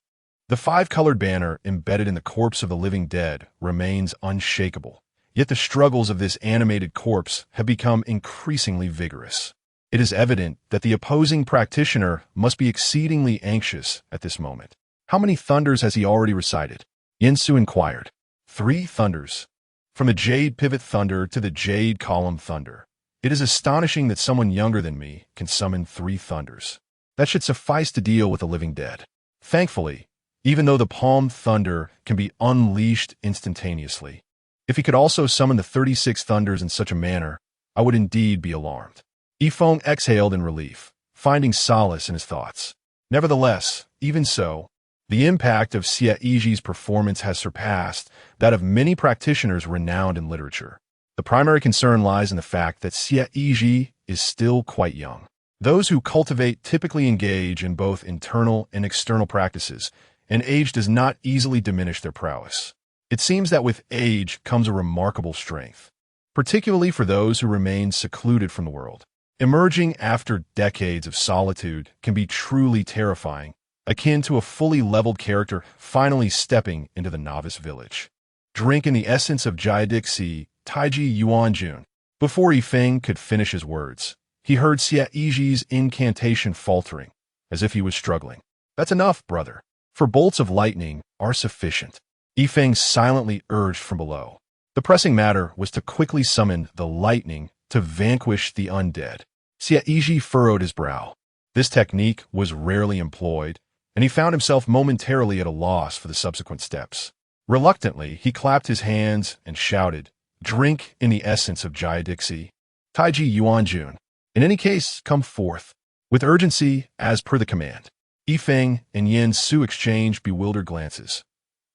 The 5-colored banner embedded in the corpse of the living dead remains unshakable, yet the struggles of this animated corpse have become increasingly vigorous. It is evident that the opposing practitioner must be exceedingly anxious at this moment. How many thunders has he already recited? Yinsu inquired. 3 thunders. From the jade pivot thunder to the jade column thunder. It is astonishing that someone younger than me can summon 3 thunders. That should suffice to deal with the living dead. Thankfully, even though the palm thunder can be unleashed instantaneously, if he could also summon the 36 thunders in such a manner, I would indeed be alarmed. Yifeng exhaled in relief, finding solace in his thoughts. Nevertheless, even so, the impact of Xie Yizhi's performance has surpassed that of many practitioners renowned in literature. The primary concern lies in the fact that Xie Yizhi is still quite young. Those who cultivate typically engage in both internal and external practices, and age does not easily diminish their prowess. It seems that with age comes a remarkable strength, particularly for those who remain secluded from the world. Emerging after decades of solitude can be truly terrifying, akin to a fully leveled character finally stepping into the novice village. Drink in the essence of Jiadixi, Taiji Yuanjun. Before Yifeng could finish his words, he heard Xie Yizhi's incantation faltering, as if he was struggling. That's enough, brother. For bolts of lightning are sufficient. Yifeng silently urged from below. The pressing matter was to quickly summon the lightning to vanquish the undead. Xie Yizhi furrowed his brow. This technique was rarely employed, and he found himself momentarily at a loss for the subsequent steps. Reluctantly, he clapped his hands and shouted, "Drink in the essence of Jiadixi, Taiji Yuanjun. In any case, come forth." With urgency, as per the command, Yifeng and Yin Su exchanged bewildered glances.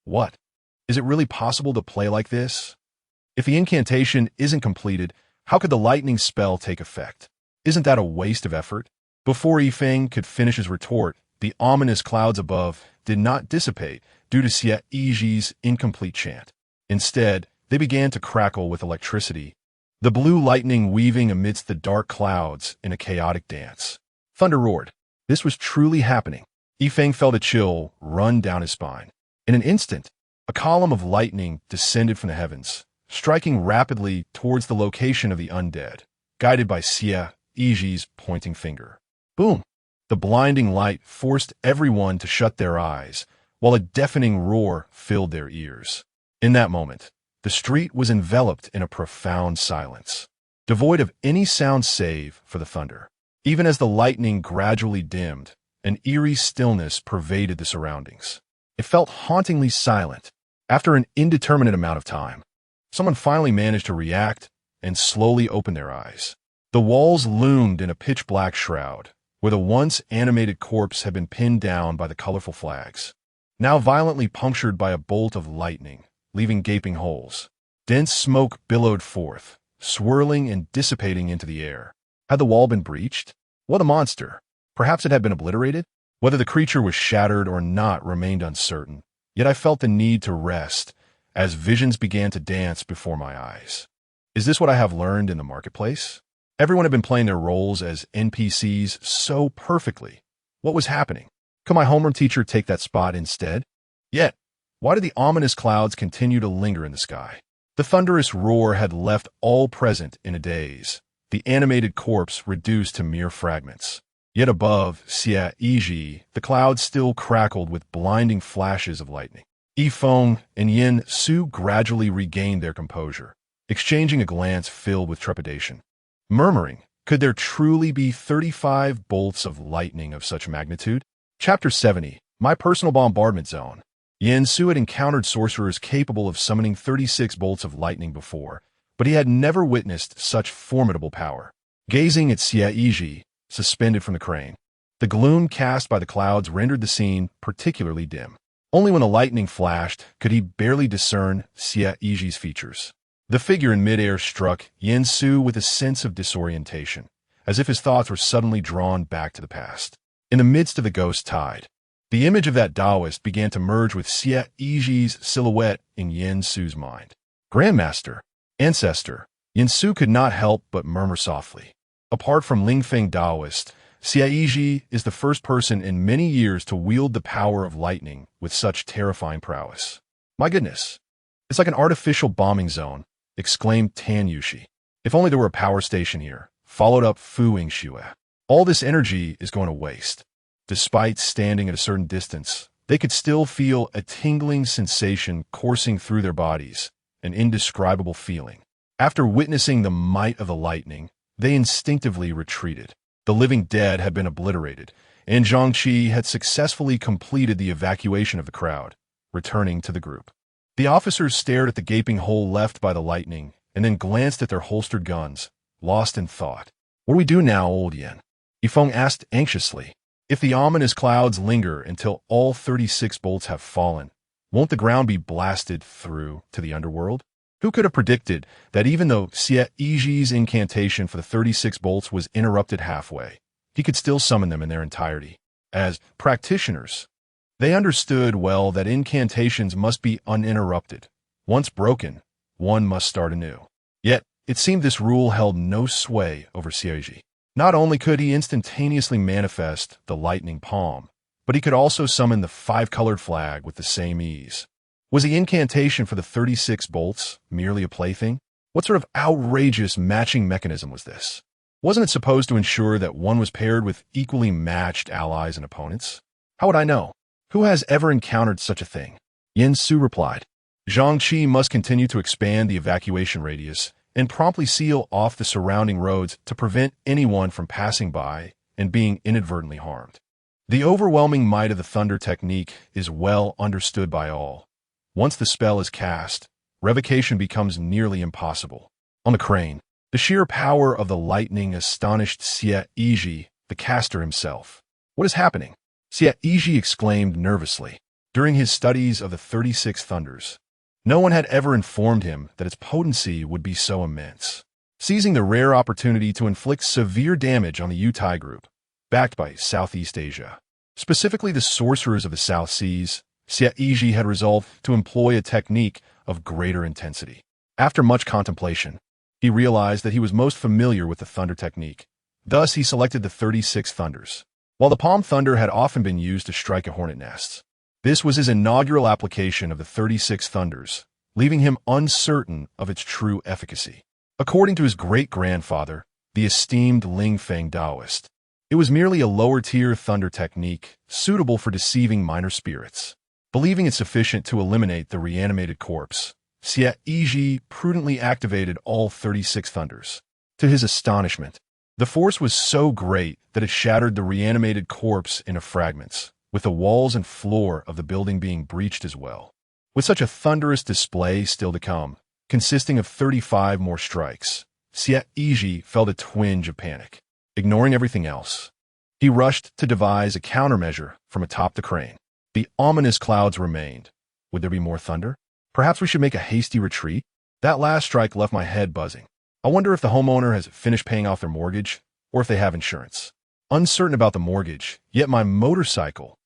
What? Is it really possible to play like this? If the incantation isn't completed, how could the lightning spell take effect? Isn't that a waste of effort? Before Yifeng could finish his retort, the ominous clouds above did not dissipate due to Xie Yizhi's incomplete chant. Instead, they began to crackle with electricity, the blue lightning weaving amidst the dark clouds in a chaotic dance. Thunder roared. This was truly happening. Yifeng felt a chill run down his spine. In an instant, a column of lightning descended from the heavens, striking rapidly towards the location of the undead, guided by Xie Yizhi's pointing finger. Boom! The blinding light forced everyone to shut their eyes, while a deafening roar filled their ears. In that moment, the street was enveloped in a profound silence, devoid of any sound save for the thunder. Even as the lightning gradually dimmed, an eerie stillness pervaded the surroundings. It felt hauntingly silent. After an indeterminate amount of time, someone finally managed to react and slowly open their eyes. The walls loomed in a pitch-black shroud, where the once animated corpse had been pinned down by the colorful flags, now violently punctured by a bolt of lightning, leaving gaping holes. Dense smoke billowed forth, swirling and dissipating into the air. Had the wall been breached? What a monster! Perhaps it had been obliterated? Whether the creature was shattered or not remained uncertain, yet I felt the need to rest as visions began to dance before my eyes. Is this what I have learned in the marketplace? Everyone had been playing their roles as NPCs so perfectly. What was happening? Could my homeroom teacher take that spot instead? Yet, why did the ominous clouds continue to linger in the sky? The thunderous roar had left all present in a daze, the animated corpse reduced to mere fragments. Yet above Xie Yizhi, the clouds still crackled with blinding flashes of lightning. Yifeng and Yin Su gradually regained their composure, exchanging a glance filled with trepidation. Murmuring, could there truly be 35 bolts of lightning of such magnitude? Chapter 70, My Personal Bombardment Zone. Yin Su had encountered sorcerers capable of summoning 36 bolts of lightning before, but he had never witnessed such formidable power. Gazing at Xie Yizhi, suspended from the crane, the gloom cast by the clouds rendered the scene particularly dim. Only when the lightning flashed could he barely discern Xie Yizhi's features. The figure in midair struck Yin Su with a sense of disorientation, as if his thoughts were suddenly drawn back to the past. In the midst of the ghost tide, the image of that Taoist began to merge with Xie Yizhi's silhouette in Yin Su's mind. Grandmaster, ancestor, Yinsu could not help but murmur softly. Apart from Lingfeng Taoist, Xie Yizhi is the first person in many years to wield the power of lightning with such terrifying prowess. My goodness, it's like an artificial bombing zone, exclaimed Tan Yushi. If only there were a power station here, followed up Fu Yingxue. All this energy is going to waste. Despite standing at a certain distance, they could still feel a tingling sensation coursing through their bodies, an indescribable feeling. After witnessing the might of the lightning, they instinctively retreated. The living dead had been obliterated, and Zhangqi had successfully completed the evacuation of the crowd, returning to the group. The officers stared at the gaping hole left by the lightning and then glanced at their holstered guns, lost in thought. What do we do now, old Yen? Yifeng asked anxiously. If the ominous clouds linger until all 36 bolts have fallen, won't the ground be blasted through to the underworld? Who could have predicted that even though Xie Yizhi's incantation for the 36 bolts was interrupted halfway, he could still summon them in their entirety? As practitioners, they understood well that incantations must be uninterrupted. Once broken, one must start anew. Yet, it seemed this rule held no sway over Xie Yizhi. Not only could he instantaneously manifest the lightning palm, but he could also summon the 5-colored flag with the same ease. Was the incantation for the 36 bolts merely a plaything? What sort of outrageous matching mechanism was this? Wasn't it supposed to ensure that one was paired with equally matched allies and opponents? How would I know? Who has ever encountered such a thing? Yin Su replied. Zhangqi must continue to expand the evacuation radius and promptly seal off the surrounding roads to prevent anyone from passing by and being inadvertently harmed. The overwhelming might of the thunder technique is well understood by all. Once the spell is cast, revocation becomes nearly impossible. On the crane, the sheer power of the lightning astonished Xie Yizhi, the caster himself. What is happening? Xie Yizhi exclaimed nervously. During his studies of the 36 thunders, no one had ever informed him that its potency would be so immense. Seizing the rare opportunity to inflict severe damage on the Yutai group, backed by Southeast Asia, specifically the sorcerers of the South Seas, Xie Yizhi had resolved to employ a technique of greater intensity. After much contemplation, he realized that he was most familiar with the thunder technique. Thus, he selected the 36 thunders. While the palm thunder had often been used to strike a hornet nest, this was his inaugural application of the 36 thunders, leaving him uncertain of its true efficacy. According to his great-grandfather, the esteemed Lingfeng Taoist, it was merely a lower-tier thunder technique suitable for deceiving minor spirits. Believing it sufficient to eliminate the reanimated corpse, Xie Yizhi prudently activated all 36 thunders. To his astonishment, the force was so great that it shattered the reanimated corpse into fragments, with the walls and floor of the building being breached as well. With such a thunderous display still to come, consisting of 35 more strikes, Xie Yizhi felt a twinge of panic. Ignoring everything else, he rushed to devise a countermeasure from atop the crane. The ominous clouds remained. Would there be more thunder? Perhaps we should make a hasty retreat? That last strike left my head buzzing. I wonder if the homeowner has finished paying off their mortgage, or if they have insurance. Uncertain about the mortgage, yet my motorcycle.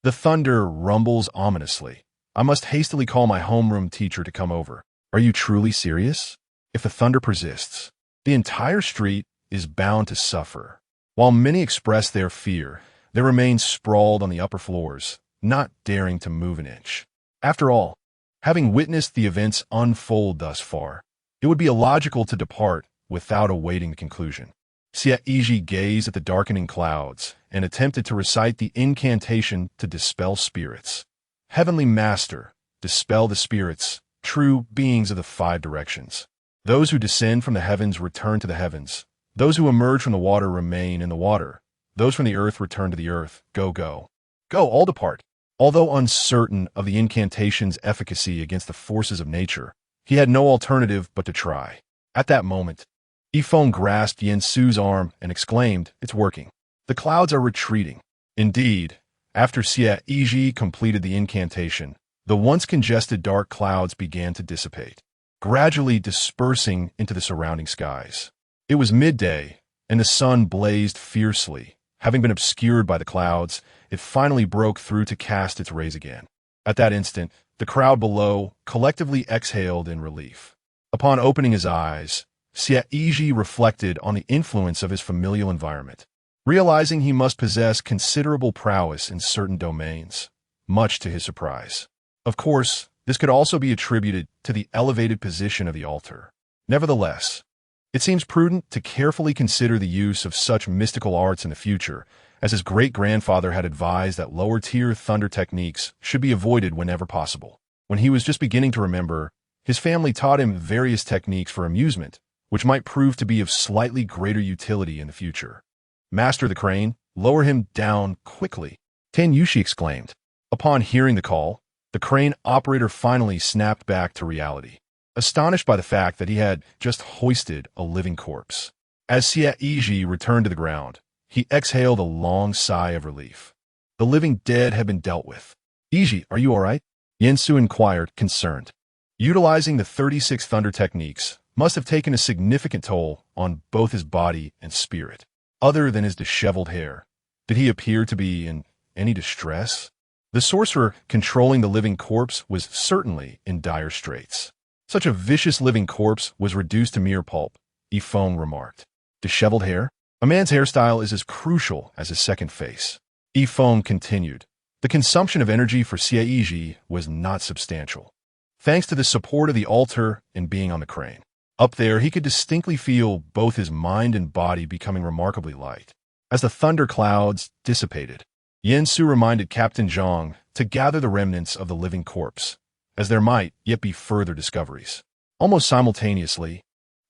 The thunder rumbles ominously. I must hastily call my homeroom teacher to come over. Are you truly serious? If the thunder persists, the entire street is bound to suffer. While many express their fear, they remain sprawled on the upper floors, not daring to move an inch. After all, having witnessed the events unfold thus far, it would be illogical to depart without awaiting the conclusion. Xie Yizhi gazed at the darkening clouds and attempted to recite the incantation to dispel spirits. Heavenly Master, dispel the spirits, true beings of the 5 directions. Those who descend from the heavens return to the heavens. Those who emerge from the water remain in the water. Those from the earth return to the earth. Go, go. Go, all depart. Although uncertain of the incantation's efficacy against the forces of nature, he had no alternative but to try. At that moment, Yifeng grasped Yin Su's arm and exclaimed, "It's working. The clouds are retreating." Indeed, after Xie Yizhi completed the incantation, the once congested dark clouds began to dissipate, gradually dispersing into the surrounding skies. It was midday, and the sun blazed fiercely. Having been obscured by the clouds, it finally broke through to cast its rays again. At that instant, the crowd below collectively exhaled in relief. Upon opening his eyes, Xie Yizhi reflected on the influence of his familial environment, realizing he must possess considerable prowess in certain domains, much to his surprise. Of course, this could also be attributed to the elevated position of the altar. Nevertheless, it seems prudent to carefully consider the use of such mystical arts in the future, as his great-grandfather had advised that lower-tier thunder techniques should be avoided whenever possible. When he was just beginning to remember, his family taught him various techniques for amusement, which might prove to be of slightly greater utility in the future. Master the crane, lower him down quickly, Yushi exclaimed. Upon hearing the call, the crane operator finally snapped back to reality, astonished by the fact that he had just hoisted a living corpse. As Xie Yizhi returned to the ground, he exhaled a long sigh of relief. The living dead had been dealt with. Yizhi, are you all right? Yansu inquired, concerned. Utilizing the 36 thunder techniques must have taken a significant toll on both his body and spirit. Other than his disheveled hair, did he appear to be in any distress? The sorcerer controlling the living corpse was certainly in dire straits. Such a vicious living corpse was reduced to mere pulp, Yifeng remarked. Disheveled hair? A man's hairstyle is as crucial as his second face. Yifeng continued. The consumption of energy for Xie Yizhi was not substantial, thanks to the support of the altar and being on the crane. Up there, he could distinctly feel both his mind and body becoming remarkably light. As the thunder clouds dissipated, Yansu reminded Captain Zhang to gather the remnants of the living corpse, as there might yet be further discoveries. Almost simultaneously,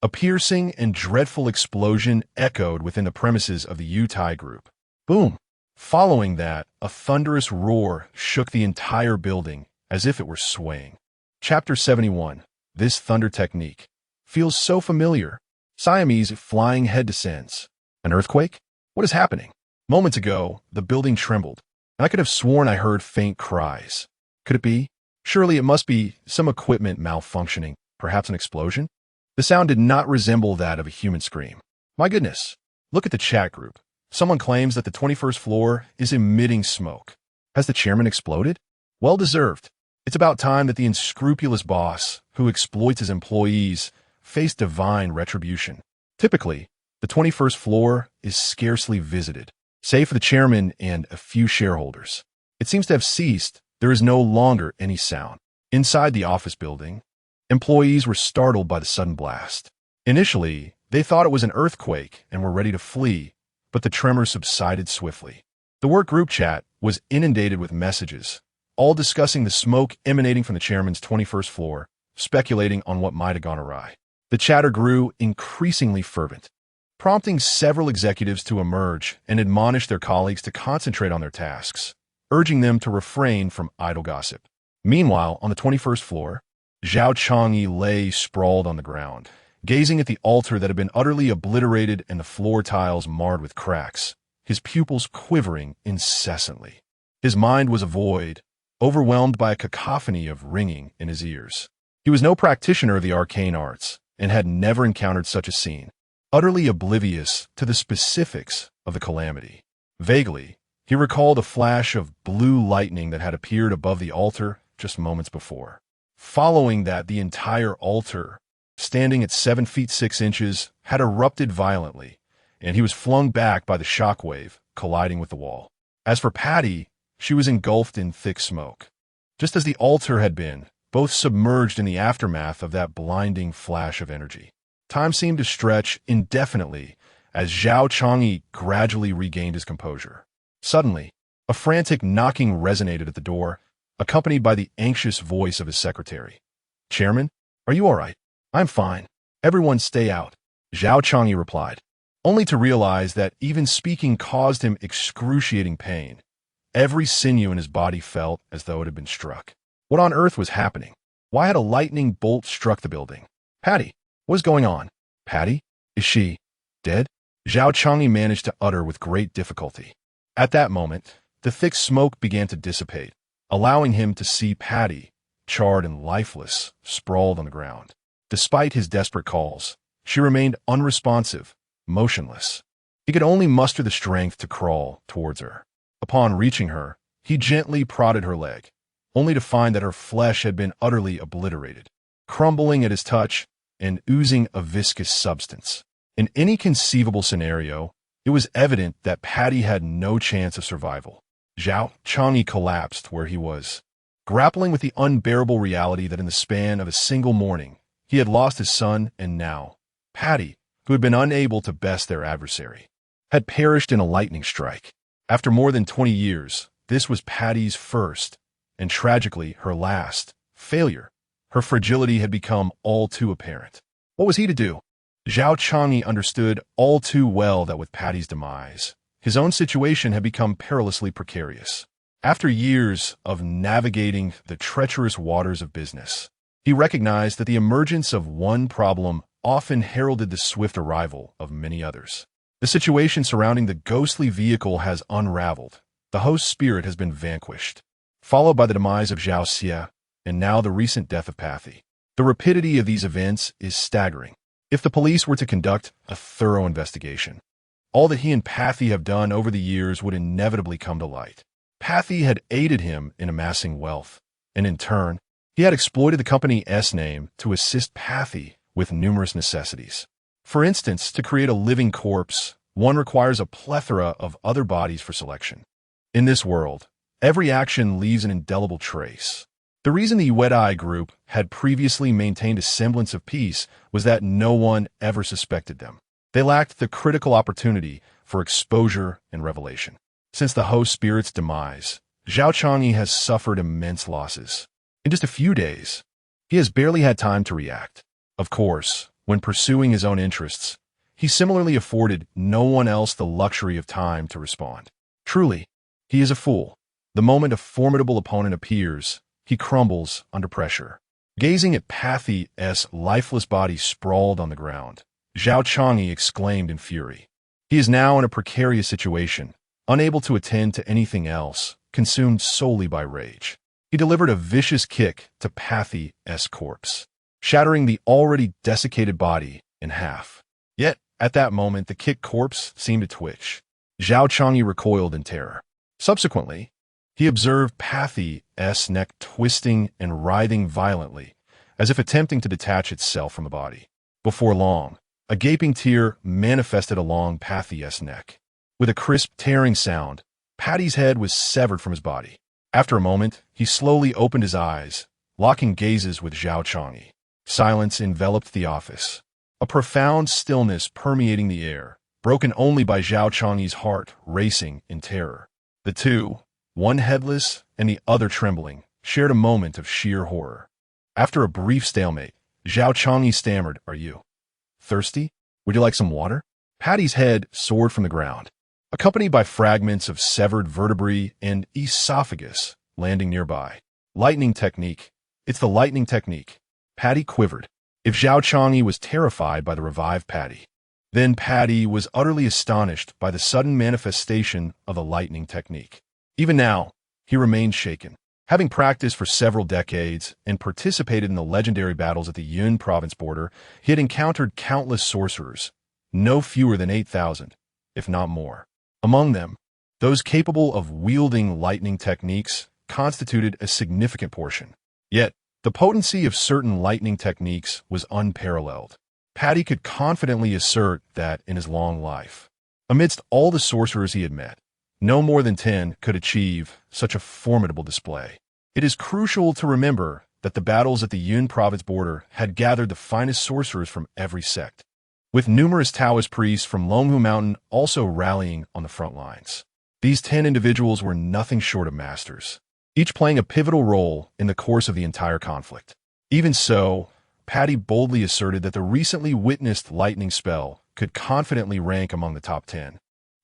a piercing and dreadful explosion echoed within the premises of the Yutai group. Boom! Following that, a thunderous roar shook the entire building as if it were swaying. Chapter 71. This thunder technique feels so familiar. Siamese flying head descends. An earthquake? What is happening? Moments ago, the building trembled, and I could have sworn I heard faint cries. Could it be? Surely it must be some equipment malfunctioning, perhaps an explosion? The sound did not resemble that of a human scream. My goodness, look at the chat group. Someone claims that the 21st floor is emitting smoke. Has the chairman exploded? Well deserved. It's about time that the unscrupulous boss, who exploits his employees, face divine retribution. Typically, the 21st floor is scarcely visited, save for the chairman and a few shareholders. It seems to have ceased. There is no longer any sound. Inside the office building, employees were startled by the sudden blast. Initially, they thought it was an earthquake and were ready to flee, but the tremor subsided swiftly. The work group chat was inundated with messages, all discussing the smoke emanating from the chairman's 21st floor, speculating on what might have gone awry. The chatter grew increasingly fervent, prompting several executives to emerge and admonish their colleagues to concentrate on their tasks, urging them to refrain from idle gossip. Meanwhile, on the 21st floor, Zhao Changyi lay sprawled on the ground, gazing at the altar that had been utterly obliterated and the floor tiles marred with cracks, his pupils quivering incessantly. His mind was a void, overwhelmed by a cacophony of ringing in his ears. He was no practitioner of the arcane arts, and had never encountered such a scene, utterly oblivious to the specifics of the calamity. Vaguely, he recalled a flash of blue lightning that had appeared above the altar just moments before. Following that, the entire altar, standing at 7 feet 6 inches, had erupted violently, and he was flung back by the shockwave, colliding with the wall. As for Patty, she was engulfed in thick smoke. Just as the altar had been, both submerged in the aftermath of that blinding flash of energy. Time seemed to stretch indefinitely as Zhao Changyi gradually regained his composure. Suddenly, a frantic knocking resonated at the door, accompanied by the anxious voice of his secretary. Chairman, are you all right? I'm fine. Everyone stay out, Zhao Changyi replied, only to realize that even speaking caused him excruciating pain. Every sinew in his body felt as though it had been struck. What on earth was happening? Why had a lightning bolt struck the building? Patty, what is going on? Patty? Is she dead? Zhao Changyi managed to utter with great difficulty. At that moment, the thick smoke began to dissipate, allowing him to see Patty, charred and lifeless, sprawled on the ground. Despite his desperate calls, she remained unresponsive, motionless. He could only muster the strength to crawl towards her. Upon reaching her, he gently prodded her leg, only to find that her flesh had been utterly obliterated. Crumbling at his touch, and oozing a viscous substance. In any conceivable scenario, it was evident that Patty had no chance of survival. Zhao Chang'e collapsed where he was, grappling with the unbearable reality that in the span of a single morning, he had lost his son, and now, Patty, who had been unable to best their adversary, had perished in a lightning strike. After more than 20 years, this was Patty's first, and tragically her last, failure. Her fragility had become all too apparent. What was he to do? Zhao Chang'e understood all too well that with Patty's demise, his own situation had become perilously precarious. After years of navigating the treacherous waters of business, he recognized that the emergence of one problem often heralded the swift arrival of many others. The situation surrounding the ghostly vehicle has unraveled. The host's spirit has been vanquished, followed by the demise of Zhao Xie, and now the recent death of Patty. The rapidity of these events is staggering. If the police were to conduct a thorough investigation, all that he and Patty have done over the years would inevitably come to light. Patty had aided him in amassing wealth, and in turn, he had exploited the company's name to assist Patty with numerous necessities. For instance, to create a living corpse, one requires a plethora of other bodies for selection. In this world, every action leaves an indelible trace. The reason the Wet-Eye Group had previously maintained a semblance of peace was that no one ever suspected them. They lacked the critical opportunity for exposure and revelation. Since the host spirit's demise, Zhao Chang'e has suffered immense losses. In just a few days, he has barely had time to react. Of course, when pursuing his own interests, he similarly afforded no one else the luxury of time to respond. Truly, he is a fool. The moment a formidable opponent appears, he crumbles under pressure. Gazing at Patty's lifeless body sprawled on the ground, Zhao Chang'e exclaimed in fury. He is now in a precarious situation, unable to attend to anything else, consumed solely by rage. He delivered a vicious kick to Patty's corpse, shattering the already desiccated body in half. Yet, at that moment, the kicked corpse seemed to twitch. Zhao Chang'e recoiled in terror. Subsequently, he observed Patty's neck twisting and writhing violently, as if attempting to detach itself from the body. Before long, a gaping tear manifested along Patty's neck. With a crisp, tearing sound, Patty's head was severed from his body. After a moment, he slowly opened his eyes, locking gazes with Zhao Chang'e. Silence enveloped the office, a profound stillness permeating the air, broken only by Zhao Chang'e's heart racing in terror. The two, one headless and the other trembling, shared a moment of sheer horror. After a brief stalemate, Zhao Chang'e stammered, "Are you thirsty? Would you like some water?" Patty's head soared from the ground, accompanied by fragments of severed vertebrae and esophagus landing nearby. Lightning technique. It's the lightning technique. Patty quivered. If Zhao Chang'e was terrified by the revived Patty, then Patty was utterly astonished by the sudden manifestation of the lightning technique. Even now, he remained shaken. Having practiced for several decades and participated in the legendary battles at the Yun province border, he had encountered countless sorcerers, no fewer than 8,000, if not more. Among them, those capable of wielding lightning techniques constituted a significant portion. Yet, the potency of certain lightning techniques was unparalleled. Patty could confidently assert that in his long life, amidst all the sorcerers he had met, no more than 10 could achieve such a formidable display. It is crucial to remember that the battles at the Yun province border had gathered the finest sorcerers from every sect, with numerous Taoist priests from Longhu Mountain also rallying on the front lines. These 10 individuals were nothing short of masters, each playing a pivotal role in the course of the entire conflict. Even so, Patty boldly asserted that the recently witnessed lightning spell could confidently rank among the top 10.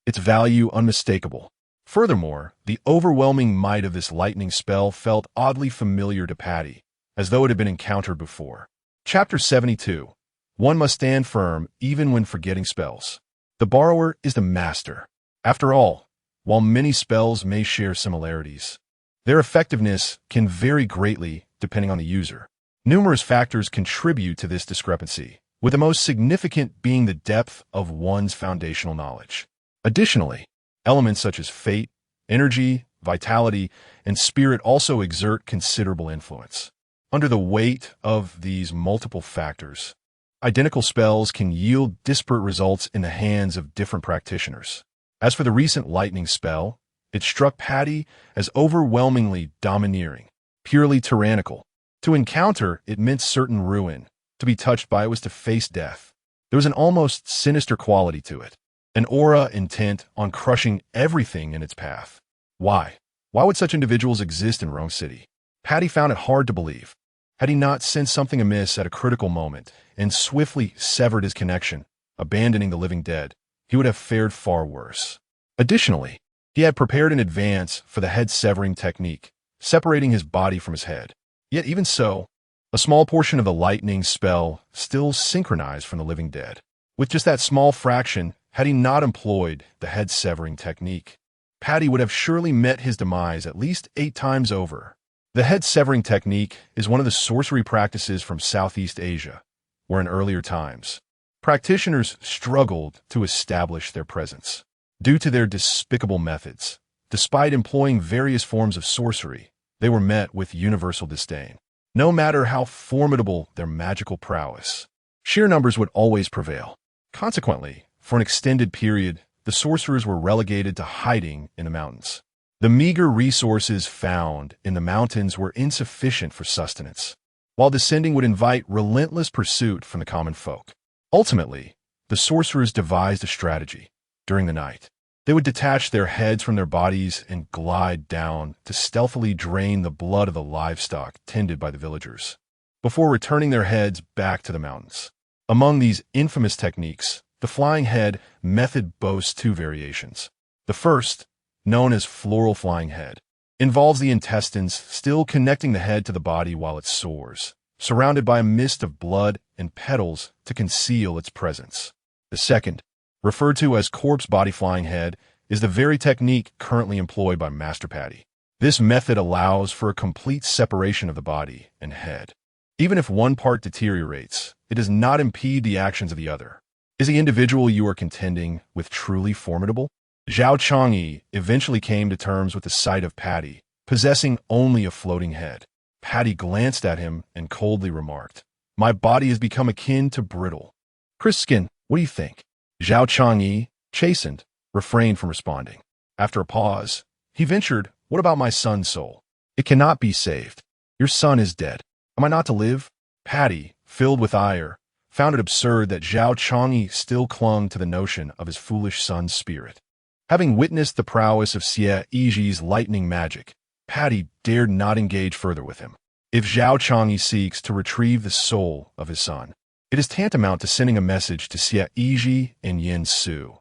Its value unmistakable. Furthermore, the overwhelming might of this lightning spell felt oddly familiar to Patty, as though it had been encountered before. Chapter 72. One must stand firm even when forgetting spells. The borrower is the master. After all, while many spells may share similarities, their effectiveness can vary greatly depending on the user. Numerous factors contribute to this discrepancy, with the most significant being the depth of one's foundational knowledge. Additionally, elements such as fate, energy, vitality, and spirit also exert considerable influence. Under the weight of these multiple factors, Identical spells can yield disparate results in the hands of different practitioners. As for the recent lightning spell, it struck Patty as overwhelmingly domineering, purely tyrannical. To encounter, it meant certain ruin. To be touched by it was to face death. There was an almost sinister quality to it, an aura intent on crushing everything in its path. Why? Why would such individuals exist in Rome City? Patty found it hard to believe. Had he not sensed something amiss at a critical moment and swiftly severed his connection, abandoning the living dead, he would have fared far worse. Additionally, he had prepared in advance for the head-severing technique, separating his body from his head. Yet even so, a small portion of the lightning spell still synchronized from the living dead. With just that small fraction, had he not employed the head-severing technique, Patty would have surely met his demise at least 8 times over. The head-severing technique is one of the sorcery practices from Southeast Asia, where in earlier times, practitioners struggled to establish their presence. Due to their despicable methods, despite employing various forms of sorcery, they were met with universal disdain. No matter how formidable their magical prowess, sheer numbers would always prevail. Consequently, for an extended period, the sorcerers were relegated to hiding in the mountains. The meager resources found in the mountains were insufficient for sustenance, while descending would invite relentless pursuit from the common folk. Ultimately, the sorcerers devised a strategy. During the night, they would detach their heads from their bodies and glide down to stealthily drain the blood of the livestock tended by the villagers, before returning their heads back to the mountains. Among these infamous techniques, the flying head method boasts 2 variations. The first, known as floral flying head, involves the intestines still connecting the head to the body while it soars, surrounded by a mist of blood and petals to conceal its presence. The second, referred to as corpse body flying head, is the very technique currently employed by Master Patty. This method allows for a complete separation of the body and head. Even if one part deteriorates, it does not impede the actions of the other. Is the individual you are contending with truly formidable? Zhao Changyi eventually came to terms with the sight of Patty, possessing only a floating head. Patty glanced at him and coldly remarked, "My body has become akin to brittle." "Chrisskin, what do you think?" Zhao Changyi, chastened, refrained from responding. After a pause, he ventured, "What about my son's soul? It cannot be saved. Your son is dead. Am I not to live?" Patty, filled with ire, found it absurd that Zhao Changyi still clung to the notion of his foolish son's spirit. Having witnessed the prowess of Xie Yizhi's lightning magic, Patty dared not engage further with him. If Zhao Changyi seeks to retrieve the soul of his son, it is tantamount to sending a message to Xie Yizhi and Yin Su.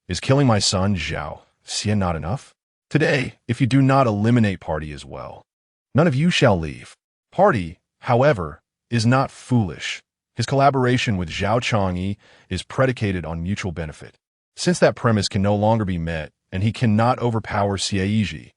Is killing my son, Zhao Xie, not enough? Today, if you do not eliminate Party as well, none of you shall leave. Party, however, is not foolish. His collaboration with Zhao Changyi is predicated on mutual benefit. Since that premise can no longer be met, and he cannot overpower Xie Yizhi,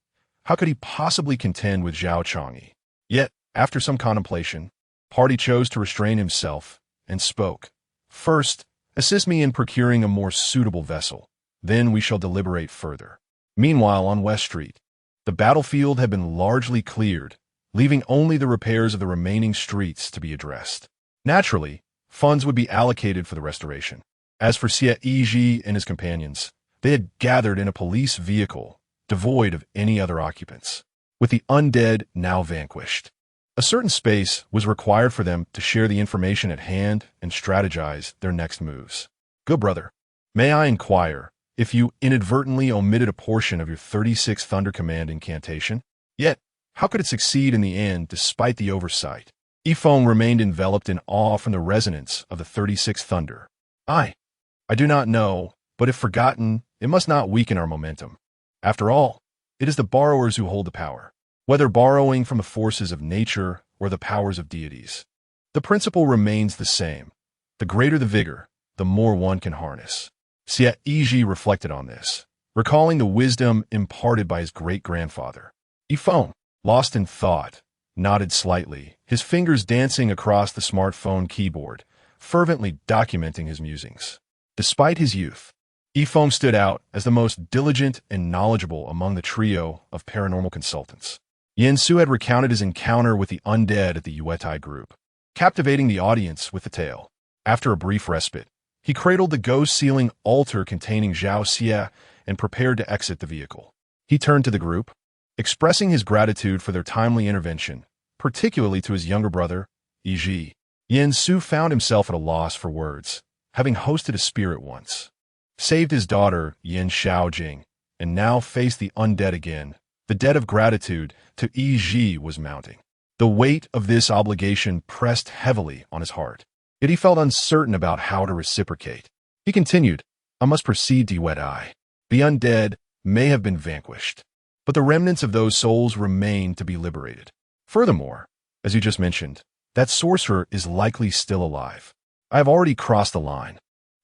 how could he possibly contend with Zhao Changyi? Yet, after some contemplation, Party chose to restrain himself and spoke. "First, assist me in procuring a more suitable vessel. Then we shall deliberate further." Meanwhile, on West Street, the battlefield had been largely cleared, leaving only the repairs of the remaining streets to be addressed. Naturally, funds would be allocated for the restoration. As for Xie Yizhi and his companions, they had gathered in a police vehicle, devoid of any other occupants. With the undead now vanquished, a certain space was required for them to share the information at hand and strategize their next moves. "Good brother, may I inquire if you inadvertently omitted a portion of your 36th Thunder Command incantation? Yet, how could it succeed in the end despite the oversight?" Yifeng remained enveloped in awe from the resonance of the 36th Thunder. I do not know, but if forgotten, it must not weaken our momentum. After all, it is the borrowers who hold the power, whether borrowing from the forces of nature or the powers of deities. The principle remains the same. The greater the vigor, the more one can harness. Xie Yizhi reflected on this, recalling the wisdom imparted by his great-grandfather. Yifeng, lost in thought, nodded slightly, his fingers dancing across the smartphone keyboard, fervently documenting his musings. Despite his youth, Yifeng stood out as the most diligent and knowledgeable among the trio of paranormal consultants. Yin Su had recounted his encounter with the undead at the Yuetai group, captivating the audience with the tale. After a brief respite, he cradled the ghost-sealing altar containing Xie Yizhi and prepared to exit the vehicle. He turned to the group, expressing his gratitude for their timely intervention, particularly to his younger brother, Xie Yizhi. Yin Su found himself at a loss for words, having hosted a spirit once, saved his daughter, Yin Shaojing, and now faced the undead again. The debt of gratitude to Xie Yizhi was mounting. The weight of this obligation pressed heavily on his heart, yet he felt uncertain about how to reciprocate. He continued, I must proceed to wet eye. The undead may have been vanquished, but the remnants of those souls remain to be liberated. Furthermore, as you just mentioned, that sorcerer is likely still alive. I have already crossed the line.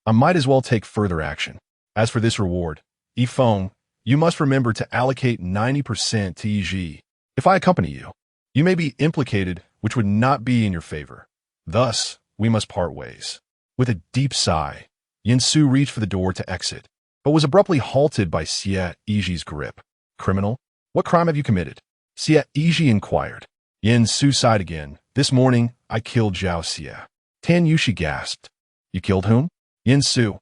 I might as well take further action. As for this reward, Yifeng, you must remember to allocate 90% to Xie Yizhi. If I accompany you, you may be implicated, which would not be in your favor. Thus, we must part ways. With a deep sigh, Yin Su reached for the door to exit, but was abruptly halted by Xie Yizhi's grip. Criminal, what crime have you committed? Xie Yizhi inquired. Yin Su sighed again. This morning, I killed Zhao Xie. Tan Yushi gasped. You killed whom? Yin Su.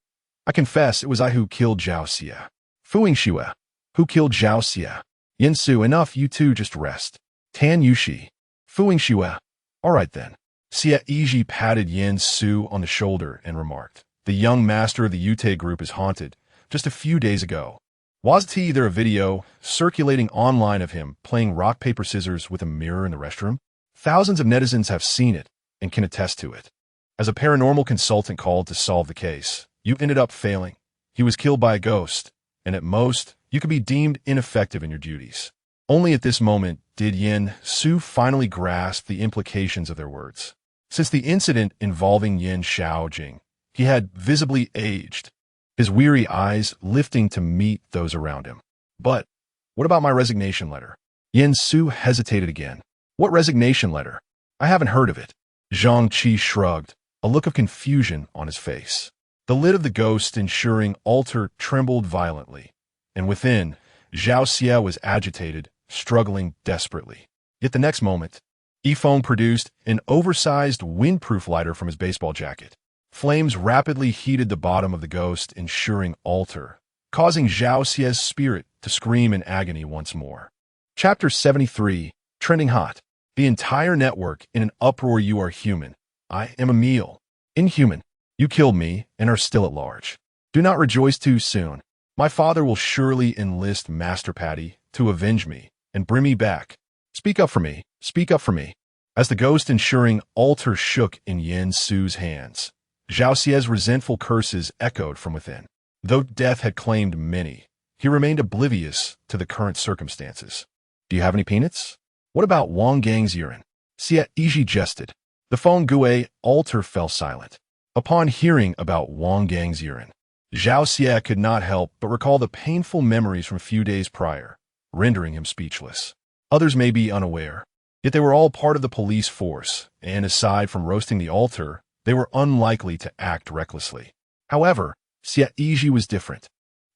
I confess it was I who killed Zhao Xie. Fuing Xue. Who killed Zhao Xie? Yin Su, enough, you two just rest. Tan Yushi. Fuing Xue. All right then. Xie Yizhi patted Yin Su on the shoulder and remarked, the young master of the Yute group is haunted. Just a few days ago, wasn't there a video circulating online of him playing rock, paper, scissors with a mirror in the restroom? Thousands of netizens have seen it and can attest to it. As a paranormal consultant called to solve the case, you ended up failing. He was killed by a ghost, and at most, you could be deemed ineffective in your duties. Only at this moment did Yin Su finally grasp the implications of their words. Since the incident involving Yin Shaojing, he had visibly aged, his weary eyes lifting to meet those around him. But what about my resignation letter? Yin Su hesitated again. What resignation letter? I haven't heard of it. Zhang Qi shrugged, a look of confusion on his face. The lid of the ghost-ensuring altar trembled violently, and within, Zhao Xie was agitated, struggling desperately. Yet the next moment, Yifeng produced an oversized windproof lighter from his baseball jacket. Flames rapidly heated the bottom of the ghost-ensuring altar, causing Zhao Xie's spirit to scream in agony once more. Chapter 73, Trending Hot. The entire network in an uproar. You are human. I am a meal. Inhuman. You killed me and are still at large. Do not rejoice too soon. My father will surely enlist Master Patty to avenge me and bring me back. Speak up for me. Speak up for me. As the ghost-ensuring altar shook in Yin Su's hands, Zhao Xie's resentful curses echoed from within. Though death had claimed many, he remained oblivious to the current circumstances. Do you have any peanuts? What about Wang Gang's urine? Xie Yizhi jested. The Feng Gue altar fell silent. Upon hearing about Wang Gang's urine, Zhao Xie could not help but recall the painful memories from a few days prior, rendering him speechless. Others may be unaware, yet they were all part of the police force, and aside from roasting the altar, they were unlikely to act recklessly. However, Xie Yizhi was different.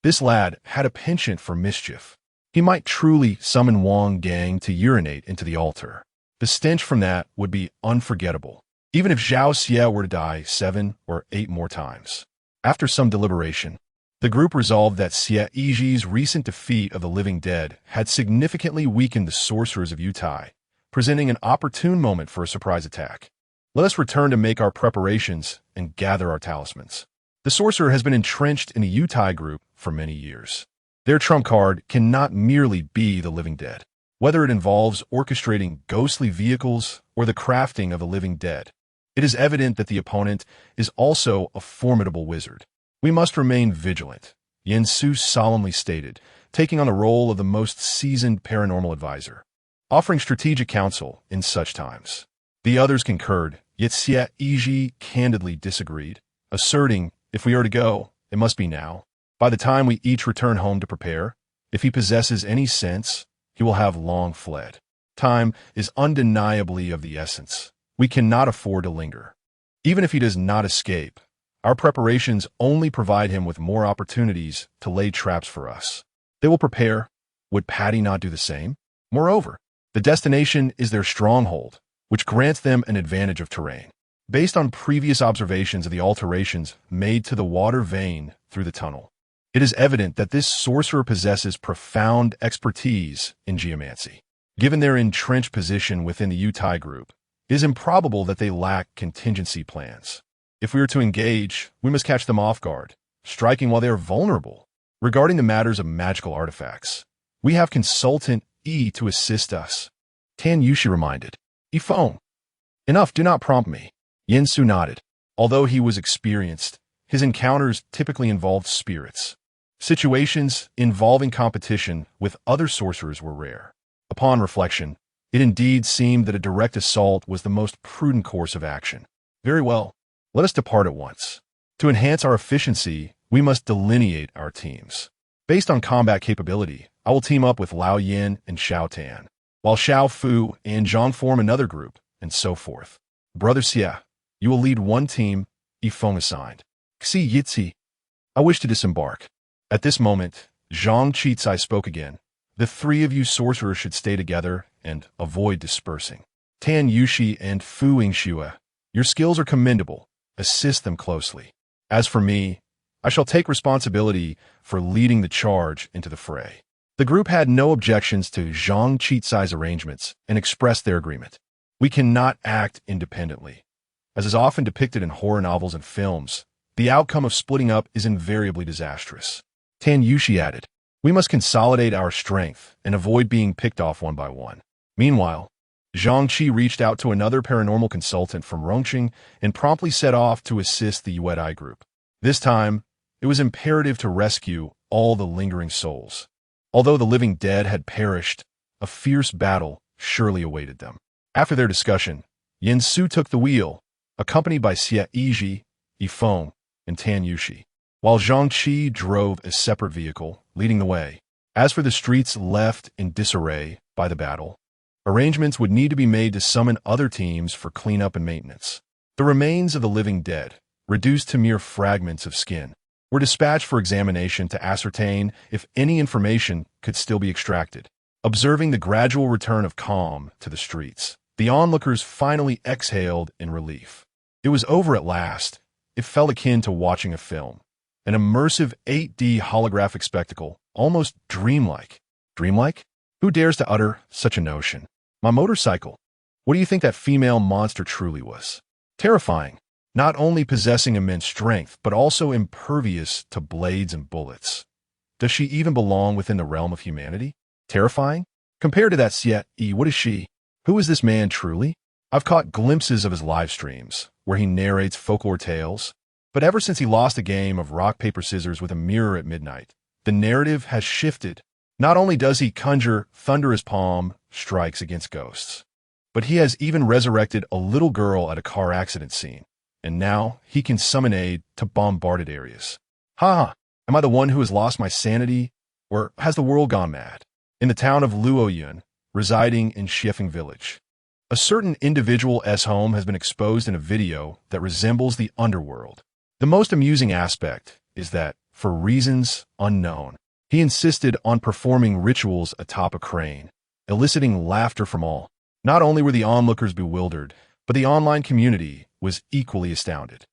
This lad had a penchant for mischief. He might truly summon Wang Gang to urinate into the altar. The stench from that would be unforgettable, even if Zhao Xie were to die 7 or 8 more times. After some deliberation, the group resolved that Xie Yizhi's recent defeat of the living dead had significantly weakened the sorcerers of Yutai, presenting an opportune moment for a surprise attack. Let us return to make our preparations and gather our talismans. The sorcerer has been entrenched in the Yutai group for many years. Their trump card cannot merely be the living dead. Whether it involves orchestrating ghostly vehicles or the crafting of the living dead, it is evident that the opponent is also a formidable wizard. We must remain vigilant, Yin Su solemnly stated, taking on the role of the most seasoned paranormal advisor, offering strategic counsel in such times. The others concurred, yet Xie Yizhi candidly disagreed, asserting, if we are to go, it must be now. By the time we each return home to prepare, if he possesses any sense, he will have long fled. Time is undeniably of the essence. We cannot afford to linger. Even if he does not escape, our preparations only provide him with more opportunities to lay traps for us. They will prepare. Would Patty not do the same? Moreover, the destination is their stronghold, which grants them an advantage of terrain. based on previous observations of the alterations made to the water vein through the tunnel. It is evident that this sorcerer possesses profound expertise in geomancy. Given their entrenched position within the Yutai group, it is improbable that they lack contingency plans. If we are to engage, we must catch them off guard, striking while they are vulnerable. Regarding the matters of magical artifacts, we have Consultant E to assist us. Tan Yushi reminded. Ifeng. Enough, do not prompt me. Yin Su nodded. Although he was experienced, his encounters typically involved spirits. Situations involving competition with other sorcerers were rare. Upon reflection, it indeed seemed that a direct assault was the most prudent course of action. Very well, let us depart at once. To enhance our efficiency, we must delineate our teams. Based on combat capability, I will team up with Lao Yin and Xiao Tan, while Xiao Fu and Zhang form another group, and so forth. Brother Xie, you will lead one team, Ifeng assigned. Xie Yizhi, I wish to disembark. At this moment, Zhang Qizai spoke again. The three of you sorcerers should stay together and avoid dispersing. Tan Yushi and Fu Yingxue, your skills are commendable. Assist them closely. As for me, I shall take responsibility for leading the charge into the fray. The group had no objections to Zhang Qizai's arrangements and expressed their agreement. We cannot act independently. As is often depicted in horror novels and films, the outcome of splitting up is invariably disastrous. Tan Yushi added, we must consolidate our strength and avoid being picked off one by one. Meanwhile, Zhang Qi reached out to another paranormal consultant from Rongqing and promptly set off to assist the Yuedai group. This time, it was imperative to rescue all the lingering souls. Although the living dead had perished, a fierce battle surely awaited them. After their discussion, Yin Su took the wheel, accompanied by Xie Yizhi, Ifeng, and Tan Yushi, while Zhang Qi drove a separate vehicle, leading the way. As for the streets left in disarray by the battle, arrangements would need to be made to summon other teams for cleanup and maintenance. The remains of the living dead, reduced to mere fragments of skin, were dispatched for examination to ascertain if any information could still be extracted. Observing the gradual return of calm to the streets, the onlookers finally exhaled in relief. It was over at last. It felt akin to watching a film. An immersive 8D holographic spectacle, almost dreamlike. Dreamlike? Who dares to utter such a notion? My motorcycle. What do you think that female monster truly was? Terrifying. Not only possessing immense strength, but also impervious to blades and bullets. Does she even belong within the realm of humanity? Terrifying? Compared to that Xie Yi, what is she? Who is this man truly? I've caught glimpses of his live streams, where he narrates folklore tales, but ever since he lost a game of rock, paper, scissors with a mirror at midnight, the narrative has shifted. Not only does he conjure thunderous palm strikes against ghosts, but he has even resurrected a little girl at a car accident scene, and now he can summon aid to bombarded areas. Ha! Am I the one who has lost my sanity, or has the world gone mad? In the town of Luoyun, residing in Xiefeng village, a certain individual's home has been exposed in a video that resembles the underworld. The most amusing aspect is that, for reasons unknown, he insisted on performing rituals atop a crane, eliciting laughter from all. Not only were the onlookers bewildered, but the online community was equally astounded.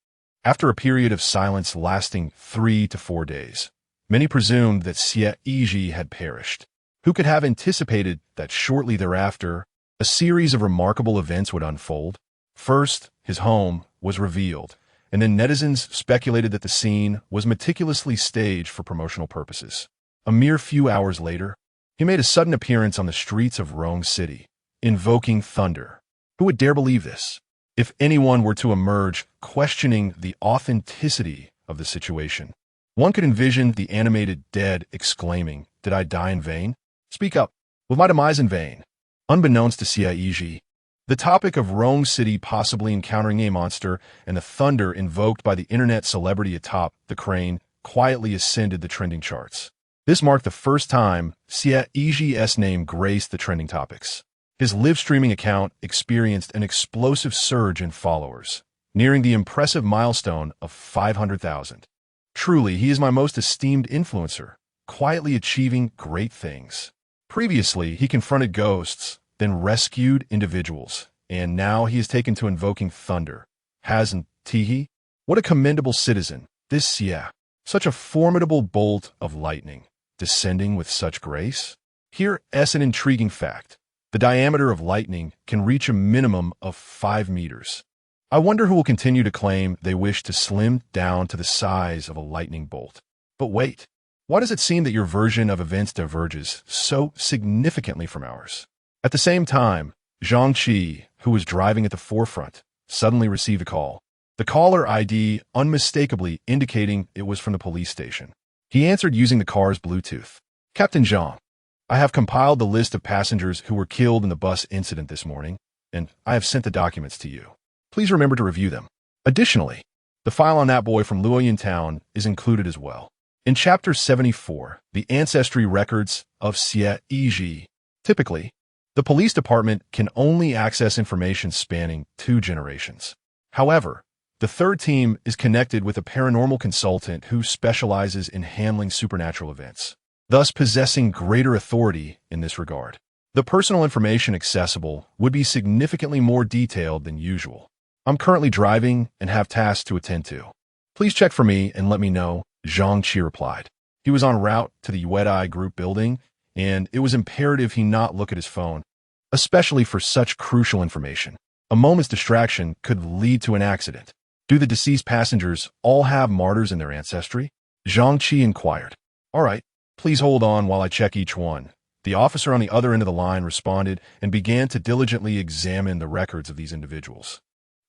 After a period of silence lasting 3 to 4 days, many presumed that Xie Yizhi had perished. Who could have anticipated that shortly thereafter, a series of remarkable events would unfold? First, his home was revealed, and then netizens speculated that the scene was meticulously staged for promotional purposes. A mere few hours later, he made a sudden appearance on the streets of Rome City, invoking thunder. Who would dare believe this? If anyone were to emerge questioning the authenticity of the situation, one could envision the animated dead exclaiming, "Did I die in vain? Speak up. Was my demise in vain?" Unbeknownst to Xie Yizhi, the topic of Rome City possibly encountering a monster and the thunder invoked by the internet celebrity atop the crane quietly ascended the trending charts. This marked the first time Xie Yizhi's name graced the trending topics. His live streaming account experienced an explosive surge in followers, nearing the impressive milestone of 500,000. Truly, he is my most esteemed influencer, quietly achieving great things. Previously, he confronted ghosts, then rescued individuals, and now he is taken to invoking thunder. hasn't he? What a commendable citizen, this Xie. Such a formidable bolt of lightning, descending with such grace. Here's an intriguing fact. The diameter of lightning can reach a minimum of 5 meters. I wonder who will continue to claim they wish to slim down to the size of a lightning bolt. But wait, why does it seem that your version of events diverges so significantly from ours? At the same time, Zhang Qi, who was driving at the forefront, suddenly received a call. The caller ID unmistakably indicating it was from the police station. He answered using the car's Bluetooth. Captain Zhang, I have compiled the list of passengers who were killed in the bus incident this morning, and I have sent the documents to you. Please remember to review them. Additionally, the file on that boy from Luoyang Town is included as well. In Chapter 74, the ancestry records of Xie Yizhi. Typically, the police department can only access information spanning 2 generations. However, the third team is connected with a paranormal consultant who specializes in handling supernatural events, thus possessing greater authority in this regard. The personal information accessible would be significantly more detailed than usual. I'm currently driving and have tasks to attend to. Please check for me and let me know, Zhang Qi replied. He was en route to the Yuedai Group building, and it was imperative he not look at his phone, especially for such crucial information. A moment's distraction could lead to an accident. Do the deceased passengers all have martyrs in their ancestry? Zhang Qi inquired. All right, please hold on while I check each one. The officer on the other end of the line responded and began to diligently examine the records of these individuals.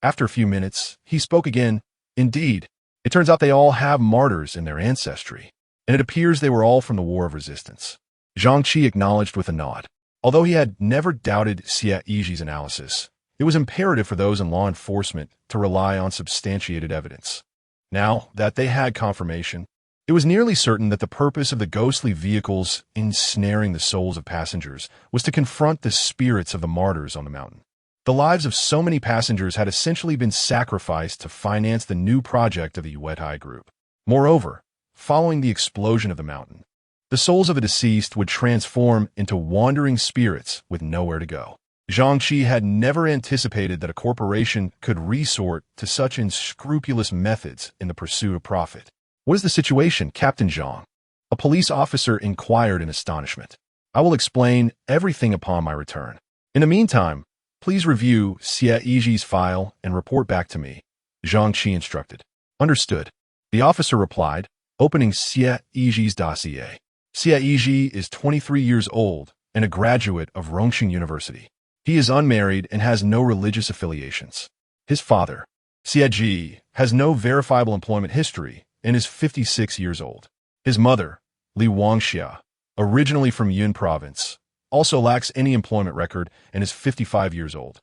After a few minutes, he spoke again. Indeed, it turns out they all have martyrs in their ancestry, and it appears they were all from the War of Resistance. Zhang Qi acknowledged with a nod. Although he had never doubted Xie Yizhi's analysis, it was imperative for those in law enforcement to rely on substantiated evidence. Now that they had confirmation, it was nearly certain that the purpose of the ghostly vehicles ensnaring the souls of passengers was to confront the spirits of the martyrs on the mountain. The lives of so many passengers had essentially been sacrificed to finance the new project of the Yuedai Group. Moreover, following the explosion of the mountain, the souls of the deceased would transform into wandering spirits with nowhere to go. Zhang Qi had never anticipated that a corporation could resort to such unscrupulous methods in the pursuit of profit. What is the situation, Captain Zhang? A police officer inquired in astonishment. I will explain everything upon my return. In the meantime, please review Xie Yizhi's file and report back to me, Zhang Qi instructed. Understood. The officer replied, opening Xie Yizhi's dossier. Xie Yizhi is 23 years old and a graduate of Rongsheng University. He is unmarried and has no religious affiliations. His father, Xie Yizhi, has no verifiable employment history and is 56 years old. His mother, Li Wangxia, originally from Yun Province, also lacks any employment record and is 55 years old.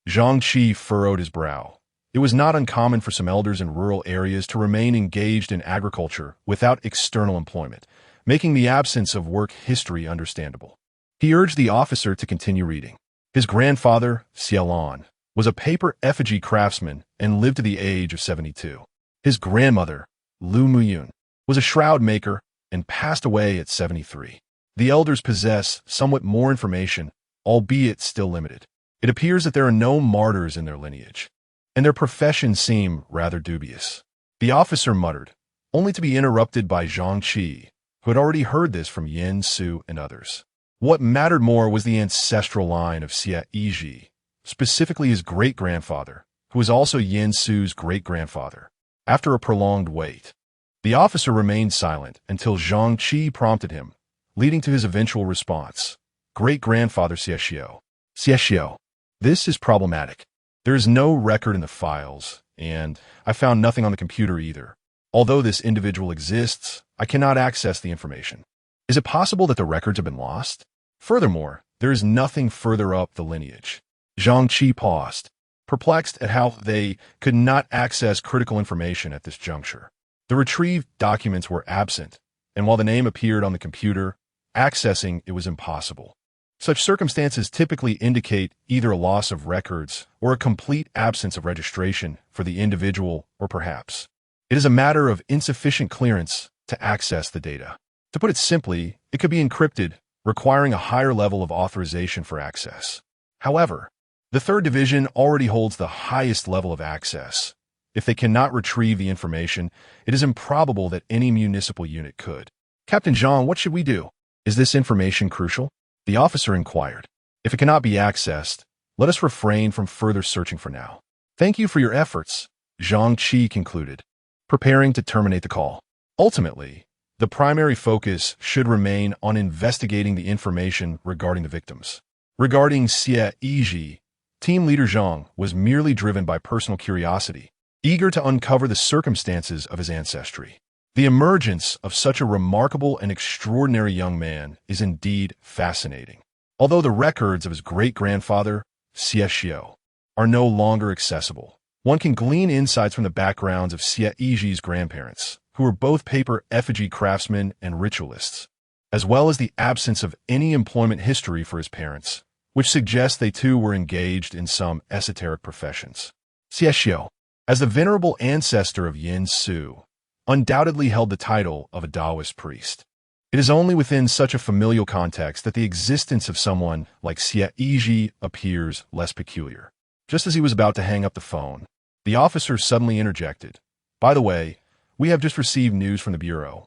Zhang Qi furrowed his brow. It was not uncommon for some elders in rural areas to remain engaged in agriculture without external employment, making the absence of work history understandable. He urged the officer to continue reading. His grandfather, Xie Lan, was a paper effigy craftsman and lived to the age of 72. His grandmother, Lu Muyun, was a shroud maker and passed away at 73. The elders possess somewhat more information, albeit still limited. It appears that there are no martyrs in their lineage, and their professions seem rather dubious. The officer muttered, only to be interrupted by Zhang Qi, who had already heard this from Yin Su and others. What mattered more was the ancestral line of Xie Yizhi, specifically his great-grandfather, who was also Yin Su's great-grandfather. After a prolonged wait, the officer remained silent until Zhang Qi prompted him, leading to his eventual response. Great-grandfather Xie Xiao. This is problematic. There is no record in the files, and I found nothing on the computer either. Although this individual exists, I cannot access the information. Is it possible that the records have been lost? Furthermore, there is nothing further up the lineage. Zhang Qi paused, perplexed at how they could not access critical information at this juncture. The retrieved documents were absent, and while the name appeared on the computer, accessing it was impossible. Such circumstances typically indicate either a loss of records or a complete absence of registration for the individual, or perhaps it is a matter of insufficient clearance to access the data. To put it simply, it could be encrypted, requiring a higher level of authorization for access. However, the third division already holds the highest level of access, If they cannot retrieve the information, it is improbable that any municipal unit could. Captain Jean, what should we do? Is this information crucial? The officer inquired. If it cannot be accessed, let us refrain from further searching for now. Thank you for your efforts, Zhang Qi concluded, preparing to terminate the call. Ultimately, the primary focus should remain on investigating the information regarding the victims. Regarding Xie Yizhi, team leader Zhang was merely driven by personal curiosity, eager to uncover the circumstances of his ancestry. The emergence of such a remarkable and extraordinary young man is indeed fascinating. Although the records of his great-grandfather, Xie Yizhi, are no longer accessible, one can glean insights from the backgrounds of Xie Yizhi's grandparents, who were both paper effigy craftsmen and ritualists, as well as the absence of any employment history for his parents, which suggests they too were engaged in some esoteric professions. Xie Yizhi, as the venerable ancestor of Yin Su, undoubtedly held the title of a Taoist priest. It is only within such a familial context that the existence of someone like Xie Yizhi appears less peculiar. Just as he was about to hang up the phone, the officer suddenly interjected. By the way, we have just received news from the Bureau.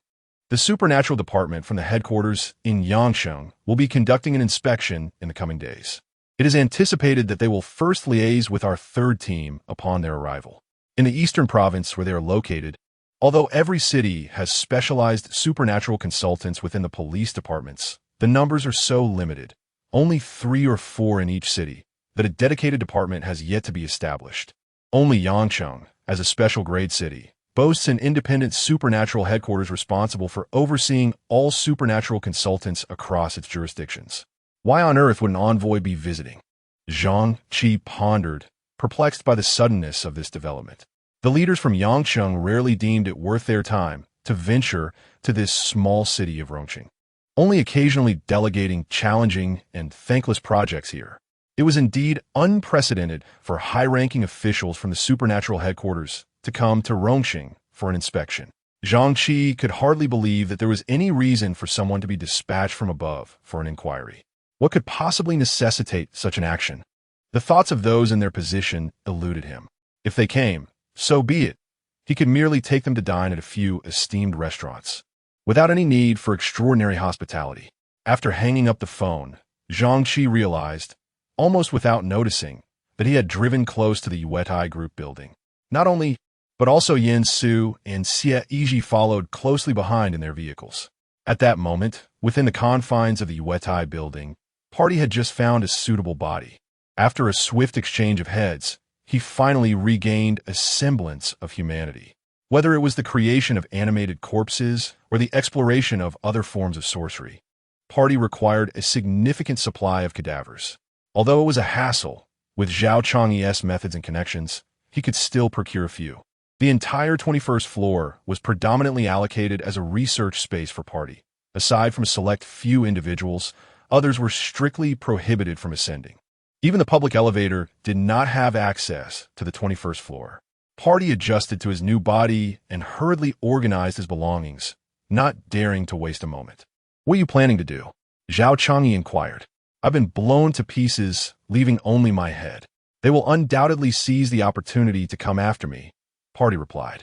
The Supernatural Department from the headquarters in Yangsheng will be conducting an inspection in the coming days. It is anticipated that they will first liaise with our third team upon their arrival. In the eastern province where they are located, although every city has specialized supernatural consultants within the police departments, the numbers are so limited, only 3 or 4 in each city, that a dedicated department has yet to be established. Only Yangcheng, as a special grade city, boasts an independent supernatural headquarters responsible for overseeing all supernatural consultants across its jurisdictions. Why on earth would an envoy be visiting? Zhang Qi pondered, perplexed by the suddenness of this development. The leaders from Yangcheng rarely deemed it worth their time to venture to this small city of Rongqing, only occasionally delegating challenging and thankless projects here. It was indeed unprecedented for high-ranking officials from the supernatural headquarters to come to Rongqing for an inspection. Zhang Qi could hardly believe that there was any reason for someone to be dispatched from above for an inquiry. What could possibly necessitate such an action? The thoughts of those in their position eluded him. If they came, so be it. He could merely take them to dine at a few esteemed restaurants, without any need for extraordinary hospitality. After hanging up the phone, Zhang Qi realized, almost without noticing, that he had driven close to the Yuetai Group building. Not only, but also Yin Su and Xie Yizhi followed closely behind in their vehicles. At that moment, within the confines of the Yuetai building, Party had just found a suitable body. After a swift exchange of heads, he finally regained a semblance of humanity. Whether it was the creation of animated corpses or the exploration of other forms of sorcery, Party required a significant supply of cadavers. Although it was a hassle, with Zhao Changyi's methods and connections, he could still procure a few. The entire 21st floor was predominantly allocated as a research space for Party. Aside from a select few individuals, others were strictly prohibited from ascending. Even the public elevator did not have access to the 21st floor. Party adjusted to his new body and hurriedly organized his belongings, not daring to waste a moment. What are you planning to do? Zhao Changyi inquired. I've been blown to pieces, leaving only my head. They will undoubtedly seize the opportunity to come after me, Party replied.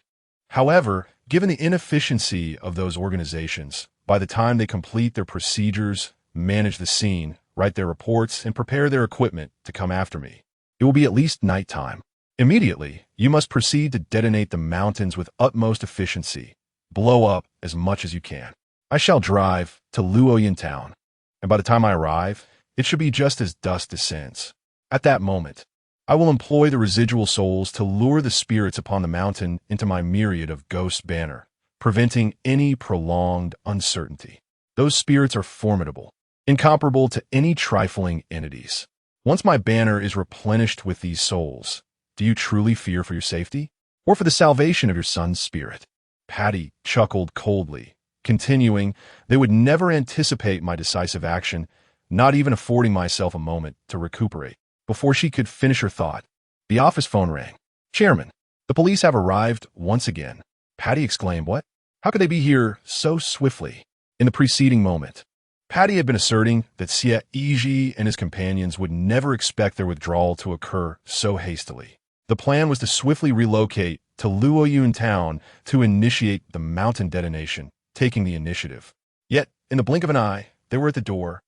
However, given the inefficiency of those organizations, by the time they complete their procedures, manage the scene, write their reports, and prepare their equipment to come after me, it will be at least nighttime. Immediately, you must proceed to detonate the mountains with utmost efficiency. Blow up as much as you can. I shall drive to Luoyin town, and by the time I arrive, it should be just as dusk descends. At that moment, I will employ the residual souls to lure the spirits upon the mountain into my myriad of ghost banner, preventing any prolonged uncertainty. Those spirits are formidable, incomparable to any trifling entities. Once my banner is replenished with these souls, do you truly fear for your safety, or for the salvation of your son's spirit? Patty chuckled coldly, continuing, they would never anticipate my decisive action, not even affording myself a moment to recuperate. Before she could finish her thought, the office phone rang. Chairman, the police have arrived once again. Patty exclaimed, what? How could they be here so swiftly? In the preceding moment, Patty had been asserting that Xie Yizhi and his companions would never expect their withdrawal to occur so hastily. The plan was to swiftly relocate to Luoyun town to initiate the mountain detonation, taking the initiative. Yet, in the blink of an eye, they were at the door.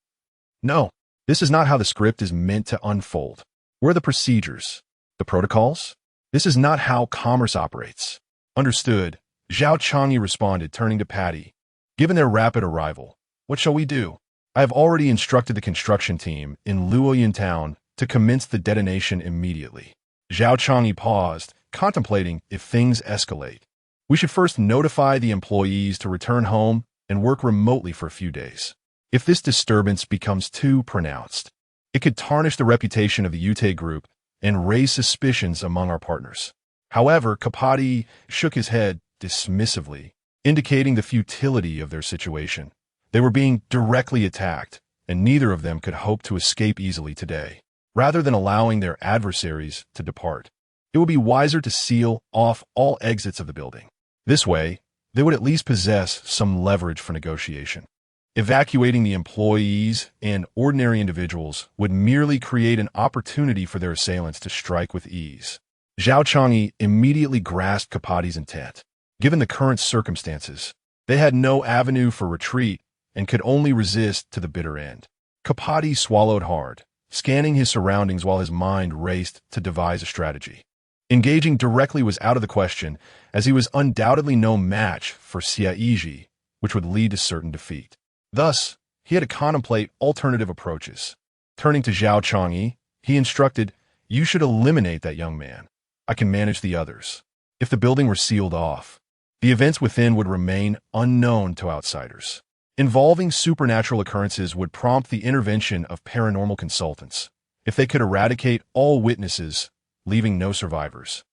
No, this is not how the script is meant to unfold. Where are the procedures? The protocols? This is not how commerce operates. Understood, Zhao Changyi responded, turning to Patty. Given their rapid arrival, what shall we do? I have already instructed the construction team in Luoyun town to commence the detonation immediately. Zhao Changyi paused, contemplating if things escalate. We should first notify the employees to return home and work remotely for a few days. If this disturbance becomes too pronounced, it could tarnish the reputation of the Yute group and raise suspicions among our partners. However, Kapati shook his head dismissively, indicating the futility of their situation. They were being directly attacked, and neither of them could hope to escape easily today. Rather than allowing their adversaries to depart, it would be wiser to seal off all exits of the building. This way, they would at least possess some leverage for negotiation. Evacuating the employees and ordinary individuals would merely create an opportunity for their assailants to strike with ease. Zhao Changyi immediately grasped Kapati's intent. Given the current circumstances, they had no avenue for retreat and could only resist to the bitter end. Kapati swallowed hard, scanning his surroundings while his mind raced to devise a strategy. Engaging directly was out of the question, as he was undoubtedly no match for Xie Yizhi, which would lead to certain defeat. Thus, he had to contemplate alternative approaches. Turning to Zhao Changyi, he instructed, "You should eliminate that young man. I can manage the others." If the building were sealed off, the events within would remain unknown to outsiders. Involving supernatural occurrences would prompt the intervention of paranormal consultants. If they could eradicate all witnesses, leaving no survivors,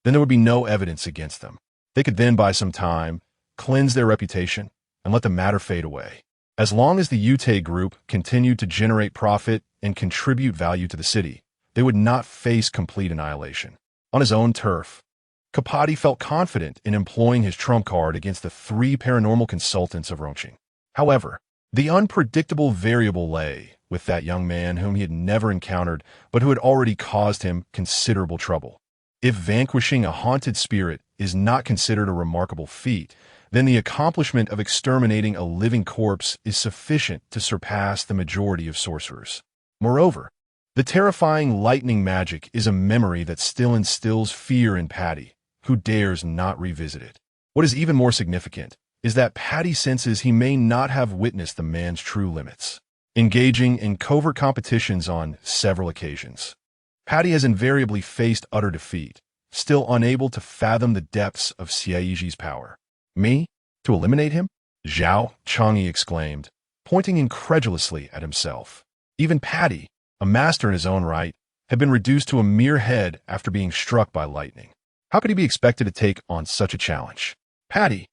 then there would be no evidence against them. They could then buy some time, cleanse their reputation, and let the matter fade away. As long as the Yute group continued to generate profit and contribute value to the city, they would not face complete annihilation. On his own turf, Kapati felt confident in employing his trump card against the 3 paranormal consultants of Rongqing. However, the unpredictable variable lay with that young man whom he had never encountered but who had already caused him considerable trouble. If vanquishing a haunted spirit is not considered a remarkable feat, then the accomplishment of exterminating a living corpse is sufficient to surpass the majority of sorcerers. Moreover, the terrifying lightning magic is a memory that still instills fear in Patty, who dares not revisit it. What is even more significant is that Patty senses he may not have witnessed the man's true limits. Engaging in covert competitions on several occasions, Patty has invariably faced utter defeat, still unable to fathom the depths of Xie Yizhi's power. Me? To eliminate him? Zhao Changyi exclaimed, pointing incredulously at himself. Even Patty, a master in his own right, had been reduced to a mere head after being struck by lightning. How could he be expected to take on such a challenge? Patty,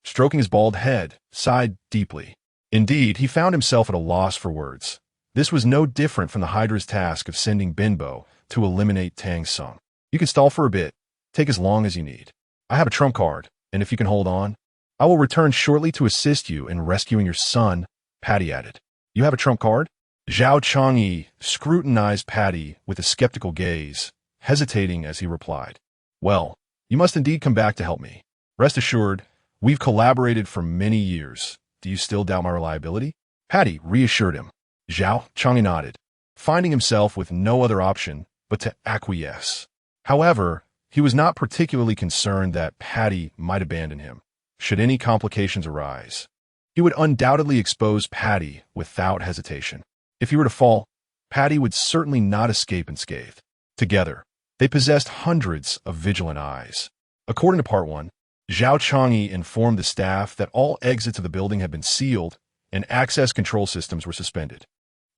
stroking his bald head, sighed deeply. Indeed, he found himself at a loss for words. This was no different from the Hydra's task of sending Binbo to eliminate Tang Sung. You can stall for a bit. Take as long as you need. I have a trump card, and if you can hold on, I will return shortly to assist you in rescuing your son, Patty added. You have a trump card? Zhao Changyi scrutinized Patty with a skeptical gaze, hesitating as he replied. Well, you must indeed come back to help me. Rest assured, we've collaborated for many years. Do you still doubt my reliability? Patty reassured him. Zhao Changyi nodded, finding himself with no other option but to acquiesce. However, he was not particularly concerned that Patty might abandon him, should any complications arise. He would undoubtedly expose Patty without hesitation. If he were to fall, Patty would certainly not escape unscathed. Together, they possessed hundreds of vigilant eyes. According to Part 1, Zhao Changyi informed the staff that all exits of the building had been sealed and access control systems were suspended.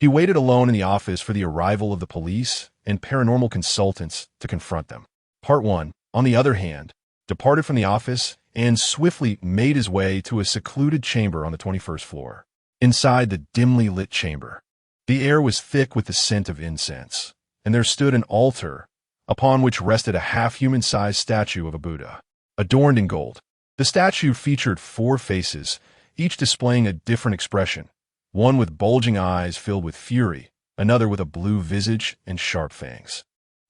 He waited alone in the office for the arrival of the police and paranormal consultants to confront them. Part 1, on the other hand, departed from the office and swiftly made his way to a secluded chamber on the 21st floor. Inside the dimly lit chamber, the air was thick with the scent of incense, and there stood an altar upon which rested a half-human-sized statue of a Buddha, adorned in gold. The statue featured 4 faces, each displaying a different expression, one with bulging eyes filled with fury, another with a blue visage and sharp fangs.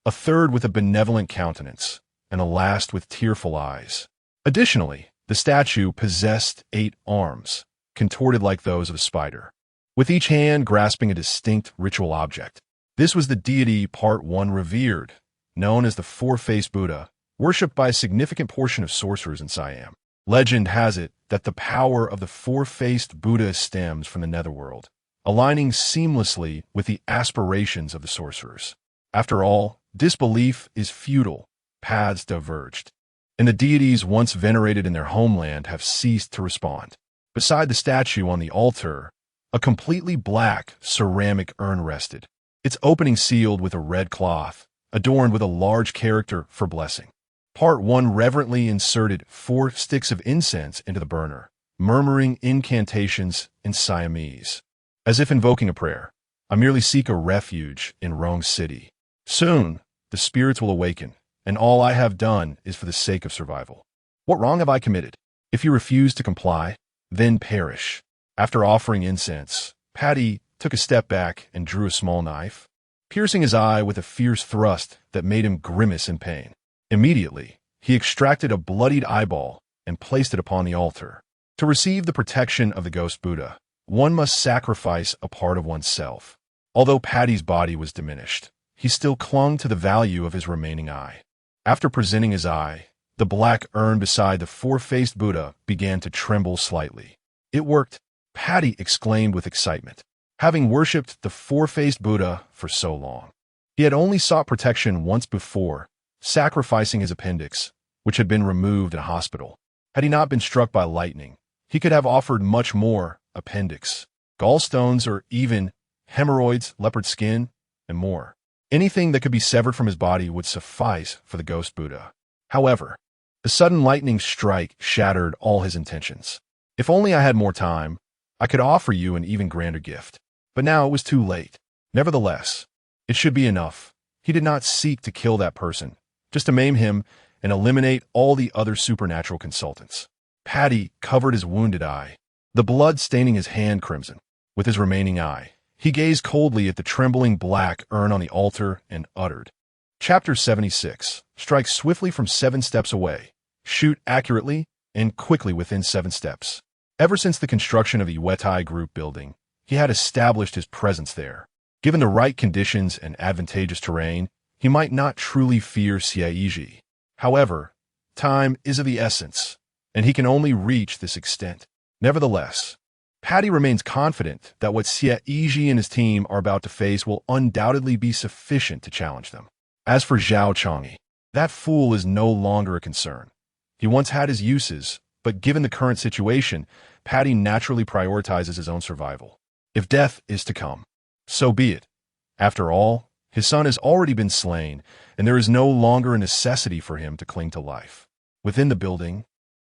a third with a benevolent countenance, and a last with tearful eyes. Additionally, the statue possessed 8 arms, contorted like those of a spider, with each hand grasping a distinct ritual object. This was the deity Part 1 revered, known as the Four-Faced Buddha, worshipped by a significant portion of sorcerers in Siam. Legend has it that the power of the Four-Faced Buddha stems from the netherworld, aligning seamlessly with the aspirations of the sorcerers. After all, disbelief is futile, paths diverged, and the deities once venerated in their homeland have ceased to respond. Beside the statue on the altar, a completely black ceramic urn rested, its opening sealed with a red cloth, adorned with a large character for blessing. Part 1 reverently inserted 4 sticks of incense into the burner, murmuring incantations in Siamese. As if invoking a prayer, I merely seek a refuge in wrong city. Soon, the spirits will awaken, and all I have done is for the sake of survival. What wrong have I committed? If you refuse to comply, then perish. After offering incense, Paddy took a step back and drew a small knife, piercing his eye with a fierce thrust that made him grimace in pain. Immediately, he extracted a bloodied eyeball and placed it upon the altar. To receive the protection of the ghost Buddha, one must sacrifice a part of oneself. Although Paddy's body was diminished, he still clung to the value of his remaining eye. After presenting his eye, the black urn beside the Four-Faced Buddha began to tremble slightly. It worked, Paddy exclaimed with excitement. Having worshipped the Four-Faced Buddha for so long, he had only sought protection once before, sacrificing his appendix, which had been removed in a hospital. Had he not been struck by lightning, he could have offered much more: appendix, gallstones, or even hemorrhoids, leopard skin, and more. Anything that could be severed from his body would suffice for the ghost Buddha. However, the sudden lightning strike shattered all his intentions. If only I had more time, I could offer you an even grander gift. But now it was too late. Nevertheless, it should be enough. He did not seek to kill that person, just to maim him and eliminate all the other supernatural consultants. Paddy covered his wounded eye, the blood staining his hand crimson. With his remaining eye, he gazed coldly at the trembling black urn on the altar and uttered, Chapter 76. Strike swiftly from 7 steps away. Shoot accurately and quickly within 7 steps. Ever since the construction of the Wetai Group building, he had established his presence there. Given the right conditions and advantageous terrain, he might not truly fear Xie Yizhi. However, time is of the essence, and he can only reach this extent. Nevertheless, Paddy remains confident that what Xie Yizhi and his team are about to face will undoubtedly be sufficient to challenge them. As for Zhao Chang'e, that fool is no longer a concern. He once had his uses, but given the current situation, Paddy naturally prioritizes his own survival. If death is to come, so be it. After all, his son has already been slain, and there is no longer a necessity for him to cling to life. Within the building,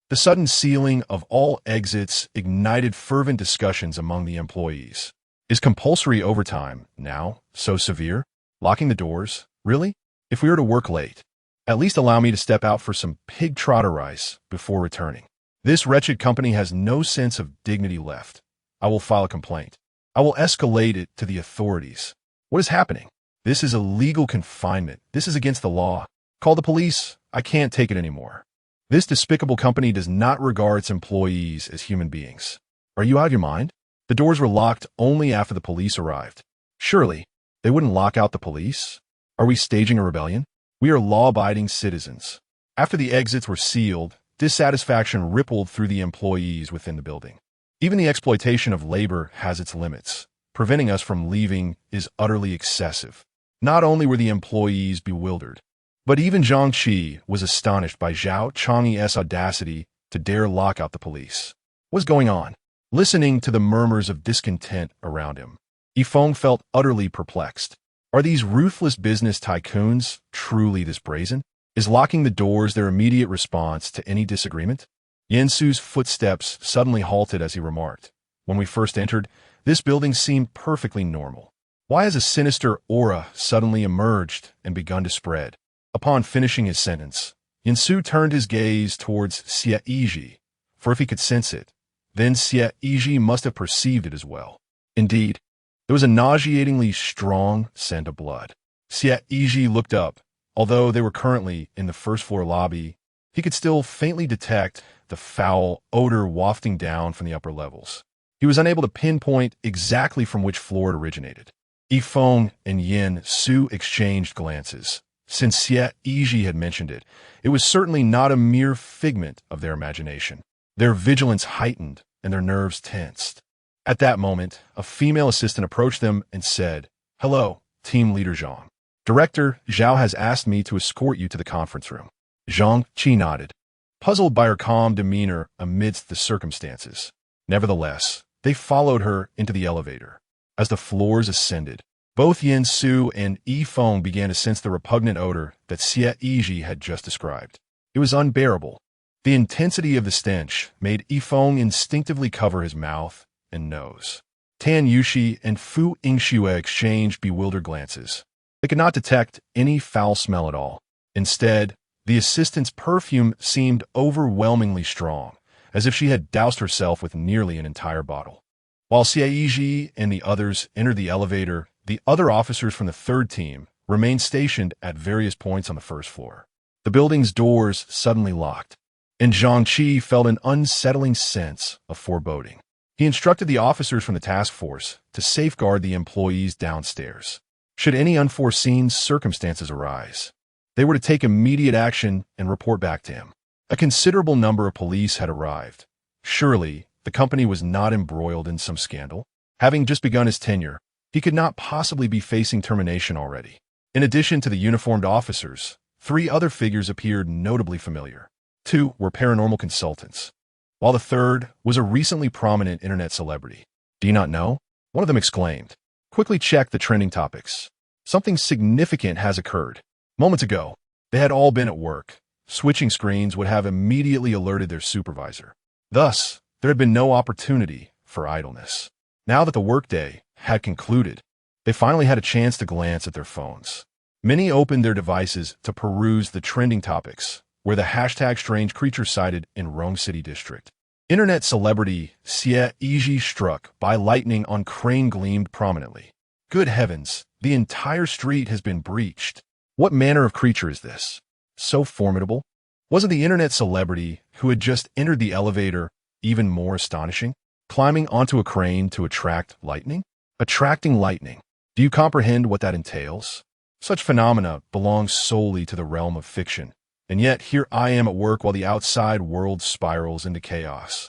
the sudden sealing of all exits ignited fervent discussions among the employees. Is compulsory overtime now so severe? Locking the doors? Really? If we were to work late, at least allow me to step out for some pig trotter rice before returning. This wretched company has no sense of dignity left. I will file a complaint. I will escalate it to the authorities. What is happening? This is illegal confinement. This is against the law. Call the police. I can't take it anymore. This despicable company does not regard its employees as human beings. Are you out of your mind? The doors were locked only after the police arrived. Surely, they wouldn't lock out the police? Are we staging a rebellion? We are law-abiding citizens. After the exits were sealed, dissatisfaction rippled through the employees within the building. Even the exploitation of labor has its limits. Preventing us from leaving is utterly excessive. Not only were the employees bewildered, but even Zhang Qi was astonished by Zhao Chang'e's audacity to dare lock out the police. What's going on? Listening to the murmurs of discontent around him, Yifeng felt utterly perplexed. Are these ruthless business tycoons truly this brazen? Is locking the doors their immediate response to any disagreement? Yansu's footsteps suddenly halted as he remarked, When we first entered, this building seemed perfectly normal. Why has a sinister aura suddenly emerged and begun to spread? Upon finishing his sentence, Yansu turned his gaze towards Xie Yizhi, for if he could sense it, then Xie Yizhi must have perceived it as well. Indeed, there was a nauseatingly strong scent of blood. Xie Yizhi looked up, Although they were currently in the first-floor lobby, he could still faintly detect the foul odor wafting down from the upper levels. He was unable to pinpoint exactly from which floor it originated. Yifeng and Yin Su exchanged glances. Since Xie Yizhi had mentioned it, it was certainly not a mere figment of their imagination. Their vigilance heightened and their nerves tensed. At that moment, a female assistant approached them and said, "Hello, Team Leader Zhang. Director Zhao has asked me to escort you to the conference room." Zhang Qi nodded, puzzled by her calm demeanor amidst the circumstances. Nevertheless, they followed her into the elevator. As the floors ascended, both Yin Su and Yifeng began to sense the repugnant odor that Xie Yizhi had just described. It was unbearable. The intensity of the stench made Yifeng instinctively cover his mouth and nose. Tan Yushi and Fu Yingxue exchanged bewildered glances. They could not detect any foul smell at all. Instead, the assistant's perfume seemed overwhelmingly strong, as if she had doused herself with nearly an entire bottle. While Xie Yizhi and the others entered the elevator, the other officers from the third team remained stationed at various points on the first floor. The building's doors suddenly locked, and Zhang Qi felt an unsettling sense of foreboding. He instructed the officers from the task force to safeguard the employees downstairs. Should any unforeseen circumstances arise, they were to take immediate action and report back to him. A considerable number of police had arrived. Surely, the company was not embroiled in some scandal. Having just begun his tenure, he could not possibly be facing termination already. In addition to the uniformed officers, 3 other figures appeared notably familiar. 2 were paranormal consultants, while the third was a recently prominent internet celebrity. "Do you not know?" one of them exclaimed. "Quickly check the trending topics. Something significant has occurred. Moments ago, they had all been at work. Switching screens would have immediately alerted their supervisor. Thus, there had been no opportunity for idleness. Now that the workday had concluded, they finally had a chance to glance at their phones. Many opened their devices to peruse the trending topics, where the hashtag strange creature sighted in Rome City District. Internet celebrity Xie Yizhi struck by lightning on crane gleamed prominently. Good heavens, the entire street has been breached. What manner of creature is this? So formidable? Wasn't the internet celebrity who had just entered the elevator even more astonishing? Climbing onto a crane to attract lightning? Attracting lightning. Do you comprehend what that entails? Such phenomena belong solely to the realm of fiction, and yet here I am at work while the outside world spirals into chaos.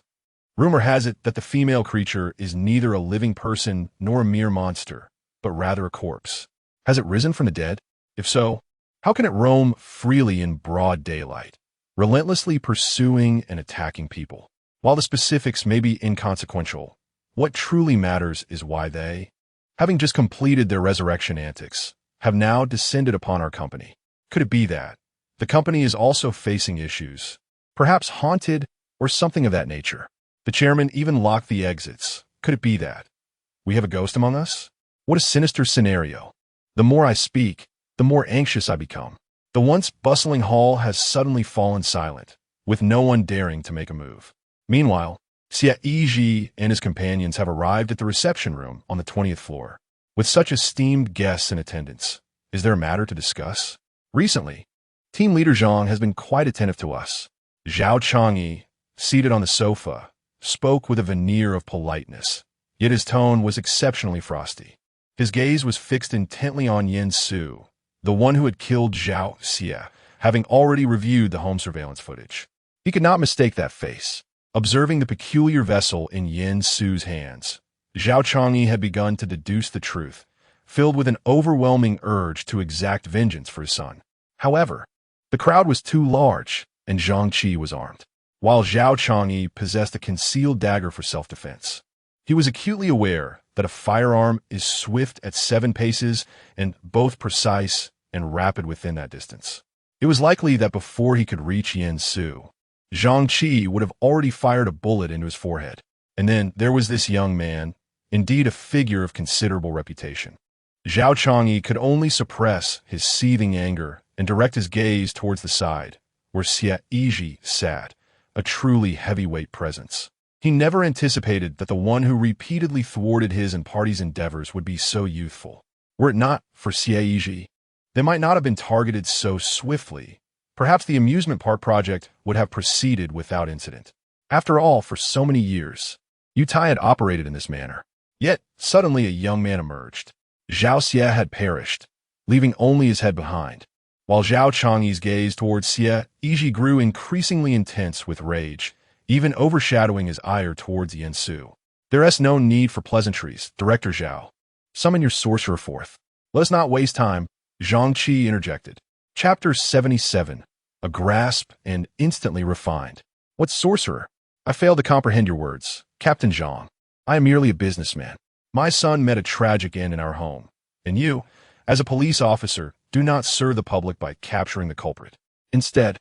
Rumor has it that the female creature is neither a living person nor a mere monster, but rather a corpse. Has it risen from the dead? If so, how can it roam freely in broad daylight, relentlessly pursuing and attacking people? While the specifics may be inconsequential, what truly matters is why they, having just completed their resurrection antics, have now descended upon our company. Could it be that the company is also facing issues, perhaps haunted or something of that nature? The chairman even locked the exits. Could it be that we have a ghost among us? What a sinister scenario. The more I speak, the more anxious I become. The once bustling hall has suddenly fallen silent, with no one daring to make a move. Meanwhile, Xie Yizhi and his companions have arrived at the reception room on the 20th floor. With such esteemed guests in attendance, is there a matter to discuss? Recently, Team Leader Zhang has been quite attentive to us. Zhao Changyi, seated on the sofa, spoke with a veneer of politeness, yet his tone was exceptionally frosty. His gaze was fixed intently on Yin Su, the one who had killed Zhao Xie, having already reviewed the home surveillance footage. He could not mistake that face. Observing the peculiar vessel in Yin Su's hands, Zhao Changyi had begun to deduce the truth, filled with an overwhelming urge to exact vengeance for his son. However, the crowd was too large, and Zhang Qi was armed, while Zhao Changyi possessed a concealed dagger for self-defense. He was acutely aware that a firearm is swift at 7 paces and both precise and rapid within that distance. It was likely that before he could reach Yin Su, Zhang Qi would have already fired a bullet into his forehead. And then there was this young man, indeed a figure of considerable reputation. Zhao Changyi could only suppress his seething anger and direct his gaze towards the side, where Xie Yizhi sat, a truly heavyweight presence. He never anticipated that the one who repeatedly thwarted his and party's endeavors would be so youthful. Were it not for Xie Yizhi, they might not have been targeted so swiftly. Perhaps the amusement park project would have proceeded without incident. After all, for so many years, Yutai had operated in this manner. Yet, suddenly a young man emerged. Zhao Xie had perished, leaving only his head behind. While Zhao Changyi's gaze towards Xie Yizhi grew increasingly intense with rage, even overshadowing his ire towards Yen Su. There is no need for pleasantries, Director Zhao. Summon your sorcerer forth. Let us not waste time, Zhang Qi interjected. Chapter 77. A grasp and instantly refined. What sorcerer? I fail to comprehend your words, Captain Zhang. I am merely a businessman. My son met a tragic end in our home, and you, as a police officer, do not serve the public by capturing the culprit. Instead,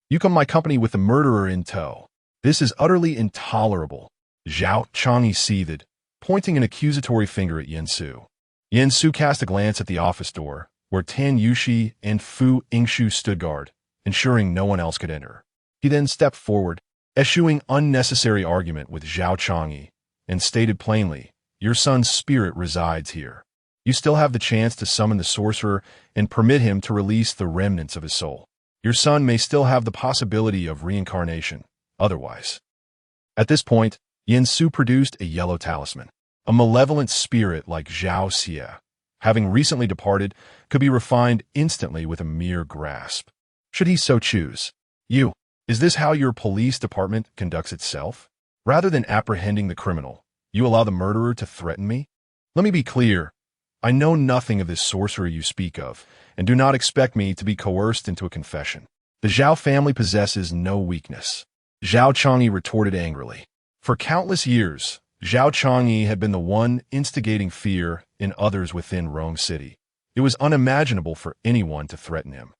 you come my company with the murderer in tow. This is utterly intolerable. Zhao Changyi seethed, pointing an accusatory finger at Yen Su. Yen Su cast a glance at the office door, where Tan Yushi and Fu Yingshu stood guard, ensuring no one else could enter. He then stepped forward, eschewing unnecessary argument with Zhao Changyi, and stated plainly, your son's spirit resides here. You still have the chance to summon the sorcerer and permit him to release the remnants of his soul. Your son may still have the possibility of reincarnation, otherwise. At this point, Yen Su produced a yellow talisman. A malevolent spirit like Zhao Xie, having recently departed, could be refined instantly with a mere grasp. Should he so choose. Is this how your police department conducts itself? Rather than apprehending the criminal, you allow the murderer to threaten me? Let me be clear. I know nothing of this sorcerer you speak of, and do not expect me to be coerced into a confession. The Zhao family possesses no weakness. Zhao Changyi retorted angrily. For countless years, Zhao Changyi had been the one instigating fear in others within Rome City. It was unimaginable for anyone to threaten him.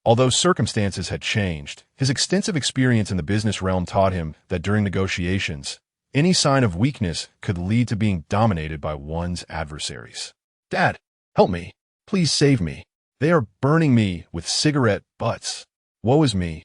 Although circumstances had changed, his extensive experience in the business realm taught him that during negotiations, any sign of weakness could lead to being dominated by one's adversaries. Dad, help me. Please save me. They are burning me with cigarette butts. Woe is me.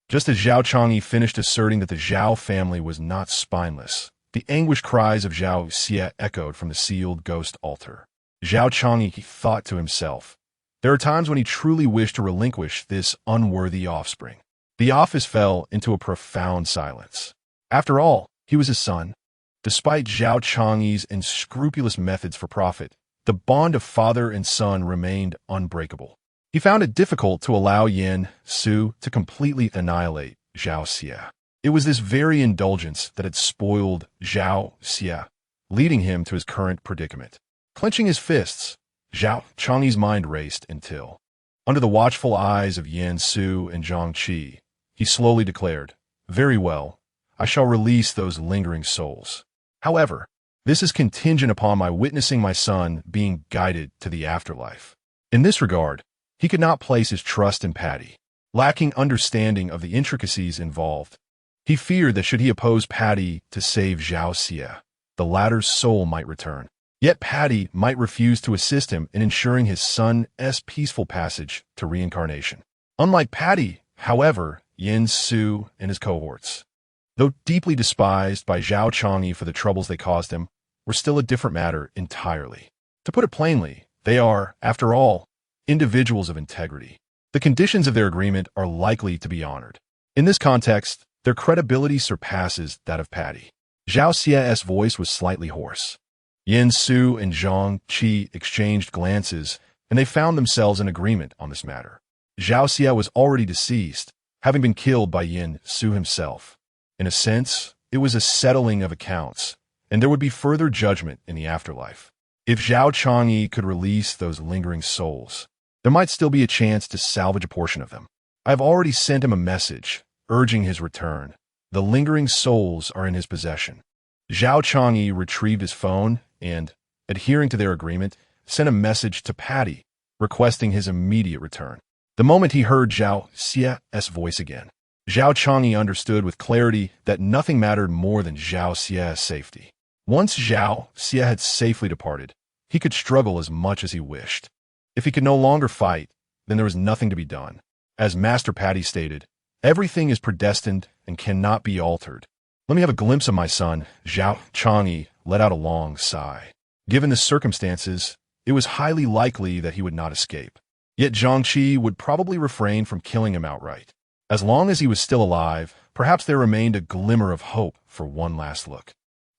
Just as Zhao Changyi finished asserting that the Zhao family was not spineless, the anguished cries of Zhao Xie echoed from the sealed ghost altar. Zhao Changyi thought to himself, there are times when he truly wished to relinquish this unworthy offspring. The office fell into a profound silence. After all, he was his son. Despite Zhao Changyi's unscrupulous methods for profit, the bond of father and son remained unbreakable. He found it difficult to allow Yen Su to completely annihilate Zhao Xie. It was this very indulgence that had spoiled Zhao Xie, leading him to his current predicament. Clenching his fists, Zhao Changyi's mind raced until, under the watchful eyes of Yen Su and Zhang Qi, he slowly declared, very well, I shall release those lingering souls. However, this is contingent upon my witnessing my son being guided to the afterlife. In this regard, he could not place his trust in Patty. Lacking understanding of the intricacies involved, he feared that should he oppose Patty to save Zhao Xie, the latter's soul might return. Yet Patty might refuse to assist him in ensuring his son's peaceful passage to reincarnation. Unlike Patty, however, Yen Su and his cohorts, though deeply despised by Zhao Changyi for the troubles they caused him, were still a different matter entirely. To put it plainly, they are, after all, individuals of integrity. The conditions of their agreement are likely to be honored. In this context, their credibility surpasses that of Patty. Zhao Xie's voice was slightly hoarse. Yen Su and Zhang Qi exchanged glances, and they found themselves in agreement on this matter. Zhao Xie was already deceased, having been killed by Yen Su himself. In a sense, it was a settling of accounts, and there would be further judgment in the afterlife. If Zhao Changyi could release those lingering souls, there might still be a chance to salvage a portion of them. I have already sent him a message, urging his return. The lingering souls are in his possession. Zhao Changyi retrieved his phone and, adhering to their agreement, sent a message to Patty, requesting his immediate return. The moment he heard Zhao Xie's voice again, Zhao Changyi understood with clarity that nothing mattered more than Zhao Xie's safety. Once Zhao Xie had safely departed, he could struggle as much as he wished. If he could no longer fight, then there was nothing to be done. As Master Patty stated, everything is predestined and cannot be altered. Let me have a glimpse of my son. Zhao Changyi let out a long sigh. Given the circumstances, it was highly likely that he would not escape. Yet Zhangqi would probably refrain from killing him outright. As long as he was still alive, perhaps there remained a glimmer of hope for one last look.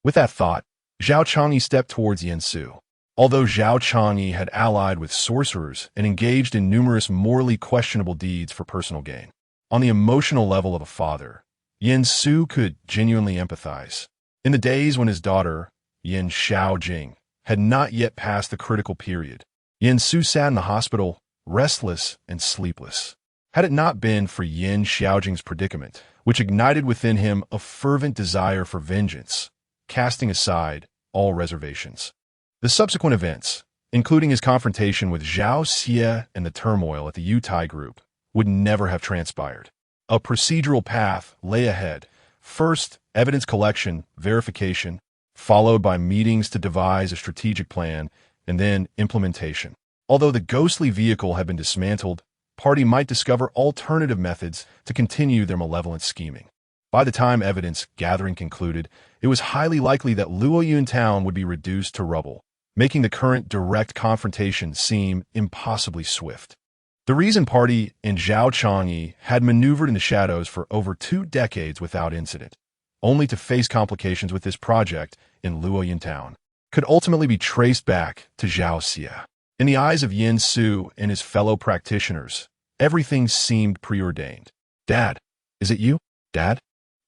With that thought, Zhao Changyi stepped towards Yin Su. Although Zhao Changyi had allied with sorcerers and engaged in numerous morally questionable deeds for personal gain, on the emotional level of a father, Yin Su could genuinely empathize. In the days when his daughter, Yin Xiaojing, had not yet passed the critical period, Yin Su sat in the hospital, restless and sleepless. Had it not been for Yin Xiaojing's predicament, which ignited within him a fervent desire for vengeance, casting aside all reservations. The subsequent events, including his confrontation with Zhao Xie and the turmoil at the Yutai group, would never have transpired. A procedural path lay ahead. First, evidence collection, verification, followed by meetings to devise a strategic plan, and then implementation. Although the ghostly vehicle had been dismantled, party might discover alternative methods to continue their malevolent scheming. By the time evidence gathering concluded, it was highly likely that Luoyun town would be reduced to rubble, making the current direct confrontation seem impossibly swift. The reason party and Zhao Changyi had maneuvered in the shadows for over 2 decades without incident, only to face complications with this project in Luoyun town, could ultimately be traced back to Zhao Xie. In the eyes of Yin Su and his fellow practitioners, everything seemed preordained. "Dad, is it you? Dad?"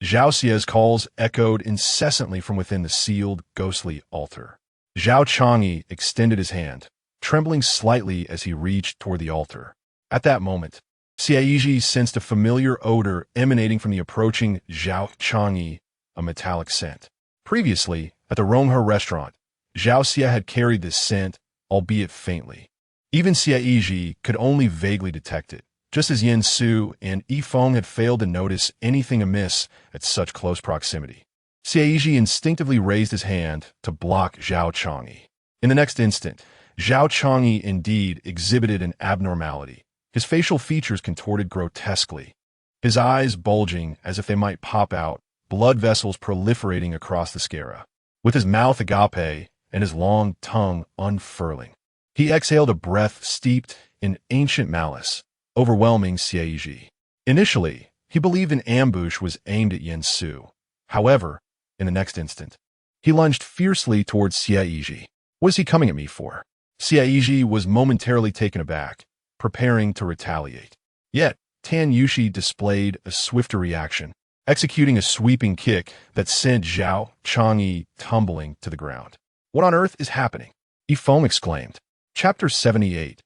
Zhao Xie's calls echoed incessantly from within the sealed, ghostly altar. Zhao Changyi extended his hand, trembling slightly as he reached toward the altar. At that moment, Xie Yizhi sensed a familiar odor emanating from the approaching Zhao Changyi, a metallic scent. Previously, at the Ronghe restaurant, Zhao Xie had carried this scent, albeit faintly. Even Xie Yizhi could only vaguely detect it, just as Yin Su and Yifeng had failed to notice anything amiss at such close proximity. Xie Yizhi instinctively raised his hand to block Zhao Changyi. In the next instant, Zhao Changyi indeed exhibited an abnormality, his facial features contorted grotesquely, his eyes bulging as if they might pop out, blood vessels proliferating across the sclera. With his mouth agape and his long tongue unfurling, he exhaled a breath steeped in ancient malice, overwhelming Xie Yizhi. Initially, he believed an ambush was aimed at Yin Su. However, in the next instant, he lunged fiercely towards Xie Yizhi. What is he coming at me for? Xie Yizhi was momentarily taken aback, preparing to retaliate. Yet, Tan Yushi displayed a swifter reaction, executing a sweeping kick that sent Zhao Changyi tumbling to the ground. "What on earth is happening?" Yifeng exclaimed. Chapter 78.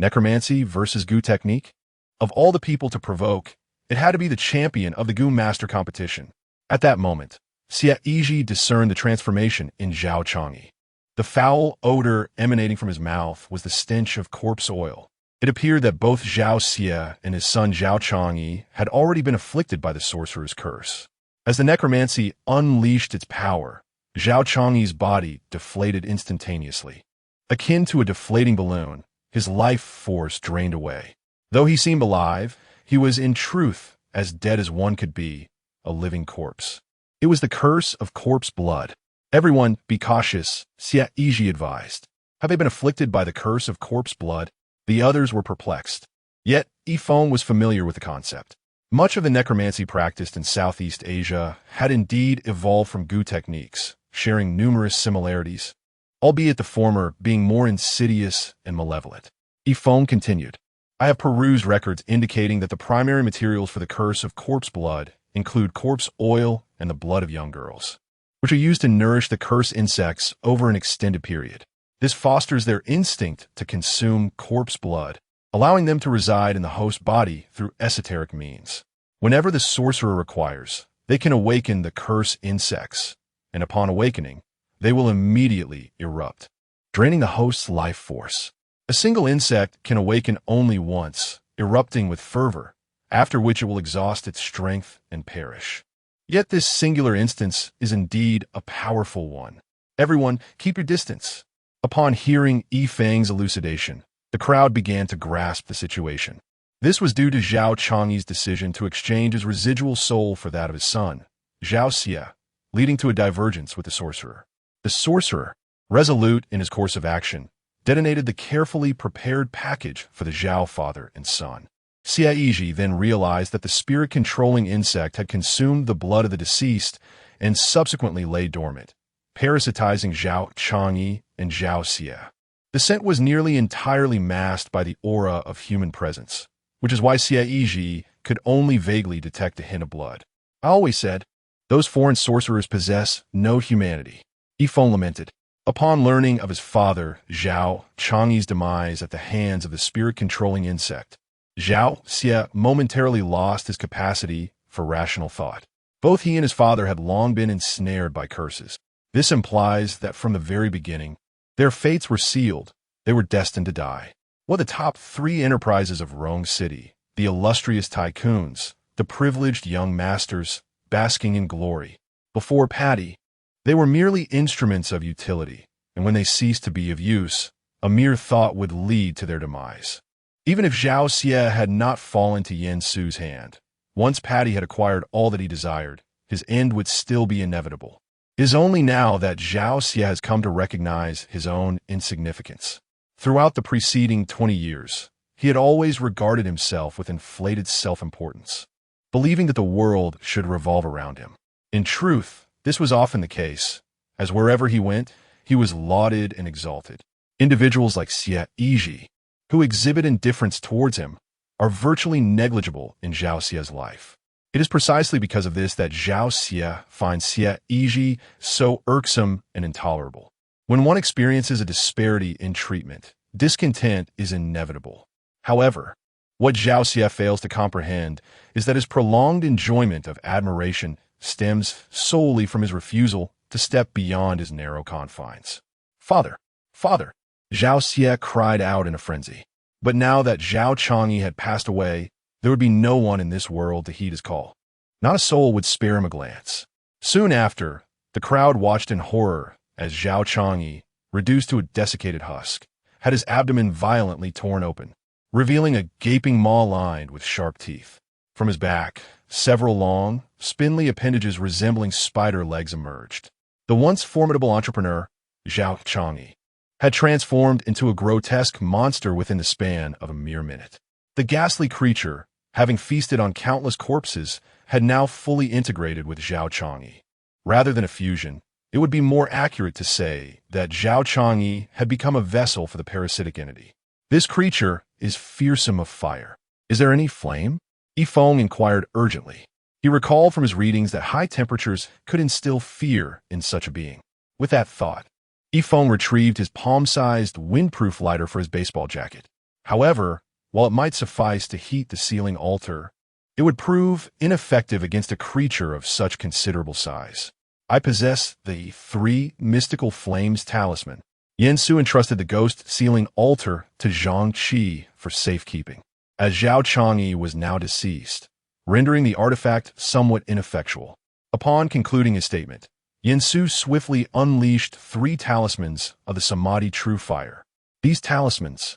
Necromancy versus Gu Technique? Of all the people to provoke, it had to be the champion of the Gu Master competition. At that moment, Xie Yizhi discerned the transformation in Zhao Changyi. The foul odor emanating from his mouth was the stench of corpse oil. It appeared that both Zhao Xie and his son Zhao Changyi had already been afflicted by the sorcerer's curse. As the necromancy unleashed its power, Zhao Changyi's body deflated instantaneously. Akin to a deflating balloon, his life force drained away. Though he seemed alive, he was in truth as dead as one could be, a living corpse. It was the curse of corpse blood. "Everyone, be cautious," Xie Yizhi advised. "Have they been afflicted by the curse of corpse blood?" The others were perplexed. Yet, Yifeng was familiar with the concept. Much of the necromancy practiced in Southeast Asia had indeed evolved from Gu techniques, sharing numerous similarities, albeit the former being more insidious and malevolent. Yifeng continued, "I have perused records indicating that the primary materials for the curse of corpse blood include corpse oil and the blood of young girls, which are used to nourish the curse insects over an extended period. This fosters their instinct to consume corpse blood, allowing them to reside in the host body through esoteric means. Whenever the sorcerer requires, they can awaken the curse insects, and upon awakening, they will immediately erupt, draining the host's life force. A single insect can awaken only once, erupting with fervor, after which it will exhaust its strength and perish. Yet this singular instance is indeed a powerful one. Everyone, keep your distance." Upon hearing Yifeng's elucidation, the crowd began to grasp the situation. This was due to Zhao Changyi's decision to exchange his residual soul for that of his son, Zhao Xie, leading to a divergence with the sorcerer. The sorcerer, resolute in his course of action, detonated the carefully prepared package for the Zhao father and son. Xie Yizhi then realized that the spirit-controlling insect had consumed the blood of the deceased and subsequently lay dormant, parasitizing Zhao Changyi and Zhao Xie. The scent was nearly entirely masked by the aura of human presence, which is why Xie Yizhi could only vaguely detect a hint of blood. I always said, those foreign sorcerers possess no humanity. Yifeng lamented. Upon learning of his father, Zhao Changyi's demise at the hands of the spirit-controlling insect, Zhao Xie momentarily lost his capacity for rational thought. Both he and his father had long been ensnared by curses. This implies that from the very beginning, their fates were sealed. They were destined to die. What the top 3 enterprises of Rong City, the illustrious tycoons, the privileged young masters, basking in glory. Before Patty, they were merely instruments of utility, and when they ceased to be of use, a mere thought would lead to their demise. Even if Zhao Xie had not fallen to Yen Su's hand, once Patty had acquired all that he desired, his end would still be inevitable. It is only now that Zhao Xie has come to recognize his own insignificance. Throughout the preceding 20 years, he had always regarded himself with inflated self-importance, believing that the world should revolve around him. In truth, this was often the case, as wherever he went, he was lauded and exalted. Individuals like Xie Yizhi, who exhibit indifference towards him, are virtually negligible in Zhao Xie's life. It is precisely because of this that Zhao Xie finds Xie Yizhi so irksome and intolerable. When one experiences a disparity in treatment, discontent is inevitable. However, what Zhao Xie fails to comprehend is that his prolonged enjoyment of admiration stems solely from his refusal to step beyond his narrow confines. Father! Father! Zhao Xie cried out in a frenzy. But now that Zhao Changyi had passed away, there would be no one in this world to heed his call. Not a soul would spare him a glance. Soon after, the crowd watched in horror as Zhao Changyi, reduced to a desiccated husk, had his abdomen violently torn open, revealing a gaping maw lined with sharp teeth. From his back, several long, spindly appendages resembling spider legs emerged. The once formidable entrepreneur, Zhao Changyi, had transformed into a grotesque monster within the span of a mere minute. The ghastly creature, having feasted on countless corpses, had now fully integrated with Zhao Changyi. Rather than a fusion, it would be more accurate to say that Zhao Changyi had become a vessel for the parasitic entity. This creature is fearsome of fire. Is there any flame? Yifeng inquired urgently. He recalled from his readings that high temperatures could instill fear in such a being. With that thought, Yifeng retrieved his palm-sized windproof lighter for his baseball jacket. However, while it might suffice to heat the ceiling altar, it would prove ineffective against a creature of such considerable size. I possess the 3 mystical flames talisman. Yen Su entrusted the ghost ceiling altar to Zhang Qi for safekeeping, as Zhao Changyi was now deceased, rendering the artifact somewhat ineffectual. Upon concluding his statement, Yen Su swiftly unleashed 3 talismans of the Samadhi True Fire. These talismans,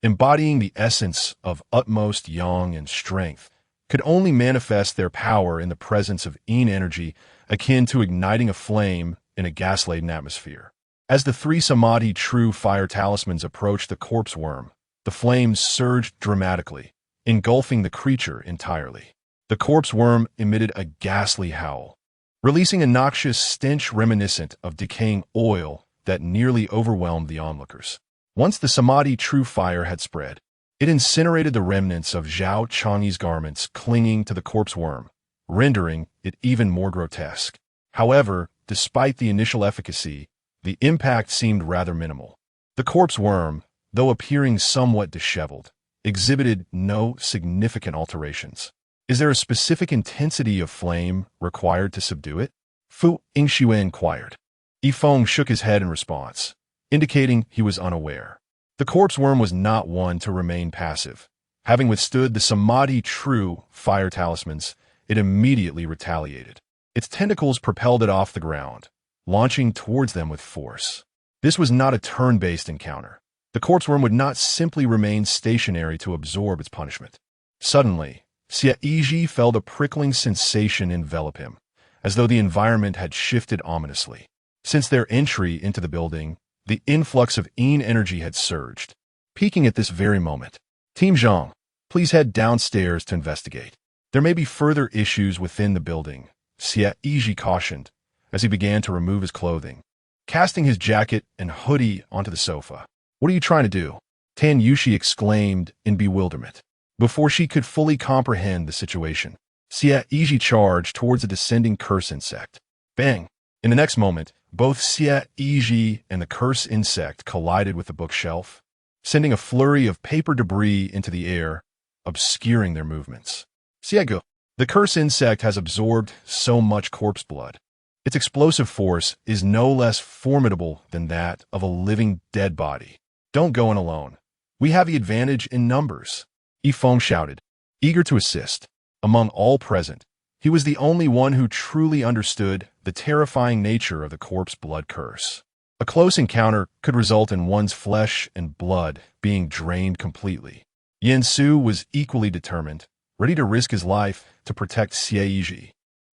embodying the essence of utmost yang and strength, could only manifest their power in the presence of yin energy akin to igniting a flame in a gas-laden atmosphere. As the 3 Samadhi True Fire talismans approached the corpse worm, the flames surged dramatically, engulfing the creature entirely. The corpse worm emitted a ghastly howl, releasing a noxious stench reminiscent of decaying oil that nearly overwhelmed the onlookers. Once the Samadhi True Fire had spread, it incinerated the remnants of Zhao Changyi's garments clinging to the corpse worm, rendering it even more grotesque. However, despite the initial efficacy, the impact seemed rather minimal. The corpse worm, though appearing somewhat disheveled, exhibited no significant alterations. Is there a specific intensity of flame required to subdue it? Fu Yingxue inquired. Yifeng shook his head in response, indicating he was unaware. The corpse worm was not one to remain passive. Having withstood the Samadhi True Fire talismans, it immediately retaliated. Its tentacles propelled it off the ground, launching towards them with force. This was not a turn-based encounter. The corpse worm would not simply remain stationary to absorb its punishment. Suddenly, Xie Yizhi felt a prickling sensation envelop him, as though the environment had shifted ominously. Since their entry into the building, The influx of Yin energy had surged, peaking at this very moment. Team Zhang, please head downstairs to investigate. There may be further issues within the building, Xie Yizhi cautioned as he began to remove his clothing, casting his jacket and hoodie onto the sofa. What are you trying to do? Tan Yushi exclaimed in bewilderment. Before she could fully comprehend the situation, Xie Yizhi charged towards a descending curse insect. Bang! In the next moment, both Xie Yizhi and the curse insect collided with the bookshelf, sending a flurry of paper debris into the air, obscuring their movements. Xiegu, the curse insect has absorbed so much corpse blood. Its explosive force is no less formidable than that of a living dead body. Don't go in alone. We have the advantage in numbers. Yifeng shouted, eager to assist. Among all present, he was the only one who truly understood the terrifying nature of the corpse blood curse. A close encounter could result in one's flesh and blood being drained completely. Yin Su was equally determined, ready to risk his life to protect Xie Yizhi.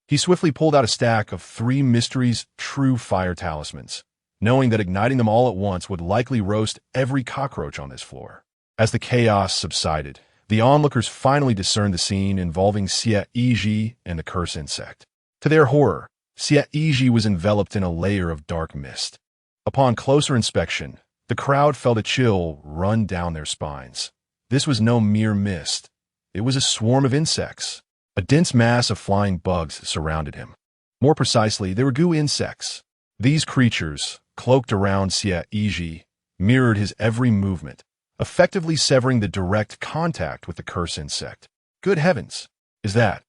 He swiftly pulled out a stack of 3 Mystery's true fire talismans, knowing that igniting them all at once would likely roast every cockroach on this floor. As the chaos subsided, the onlookers finally discerned the scene involving Xie Yizhi and the curse insect. To their horror, Xie Yizhi was enveloped in a layer of dark mist. Upon closer inspection, the crowd felt a chill run down their spines. This was no mere mist. It was a swarm of insects. A dense mass of flying bugs surrounded him. More precisely, they were goo insects. These creatures, cloaked around Xie Yizhi, mirrored his every movement, effectively severing the direct contact with the curse insect. Good heavens! Is that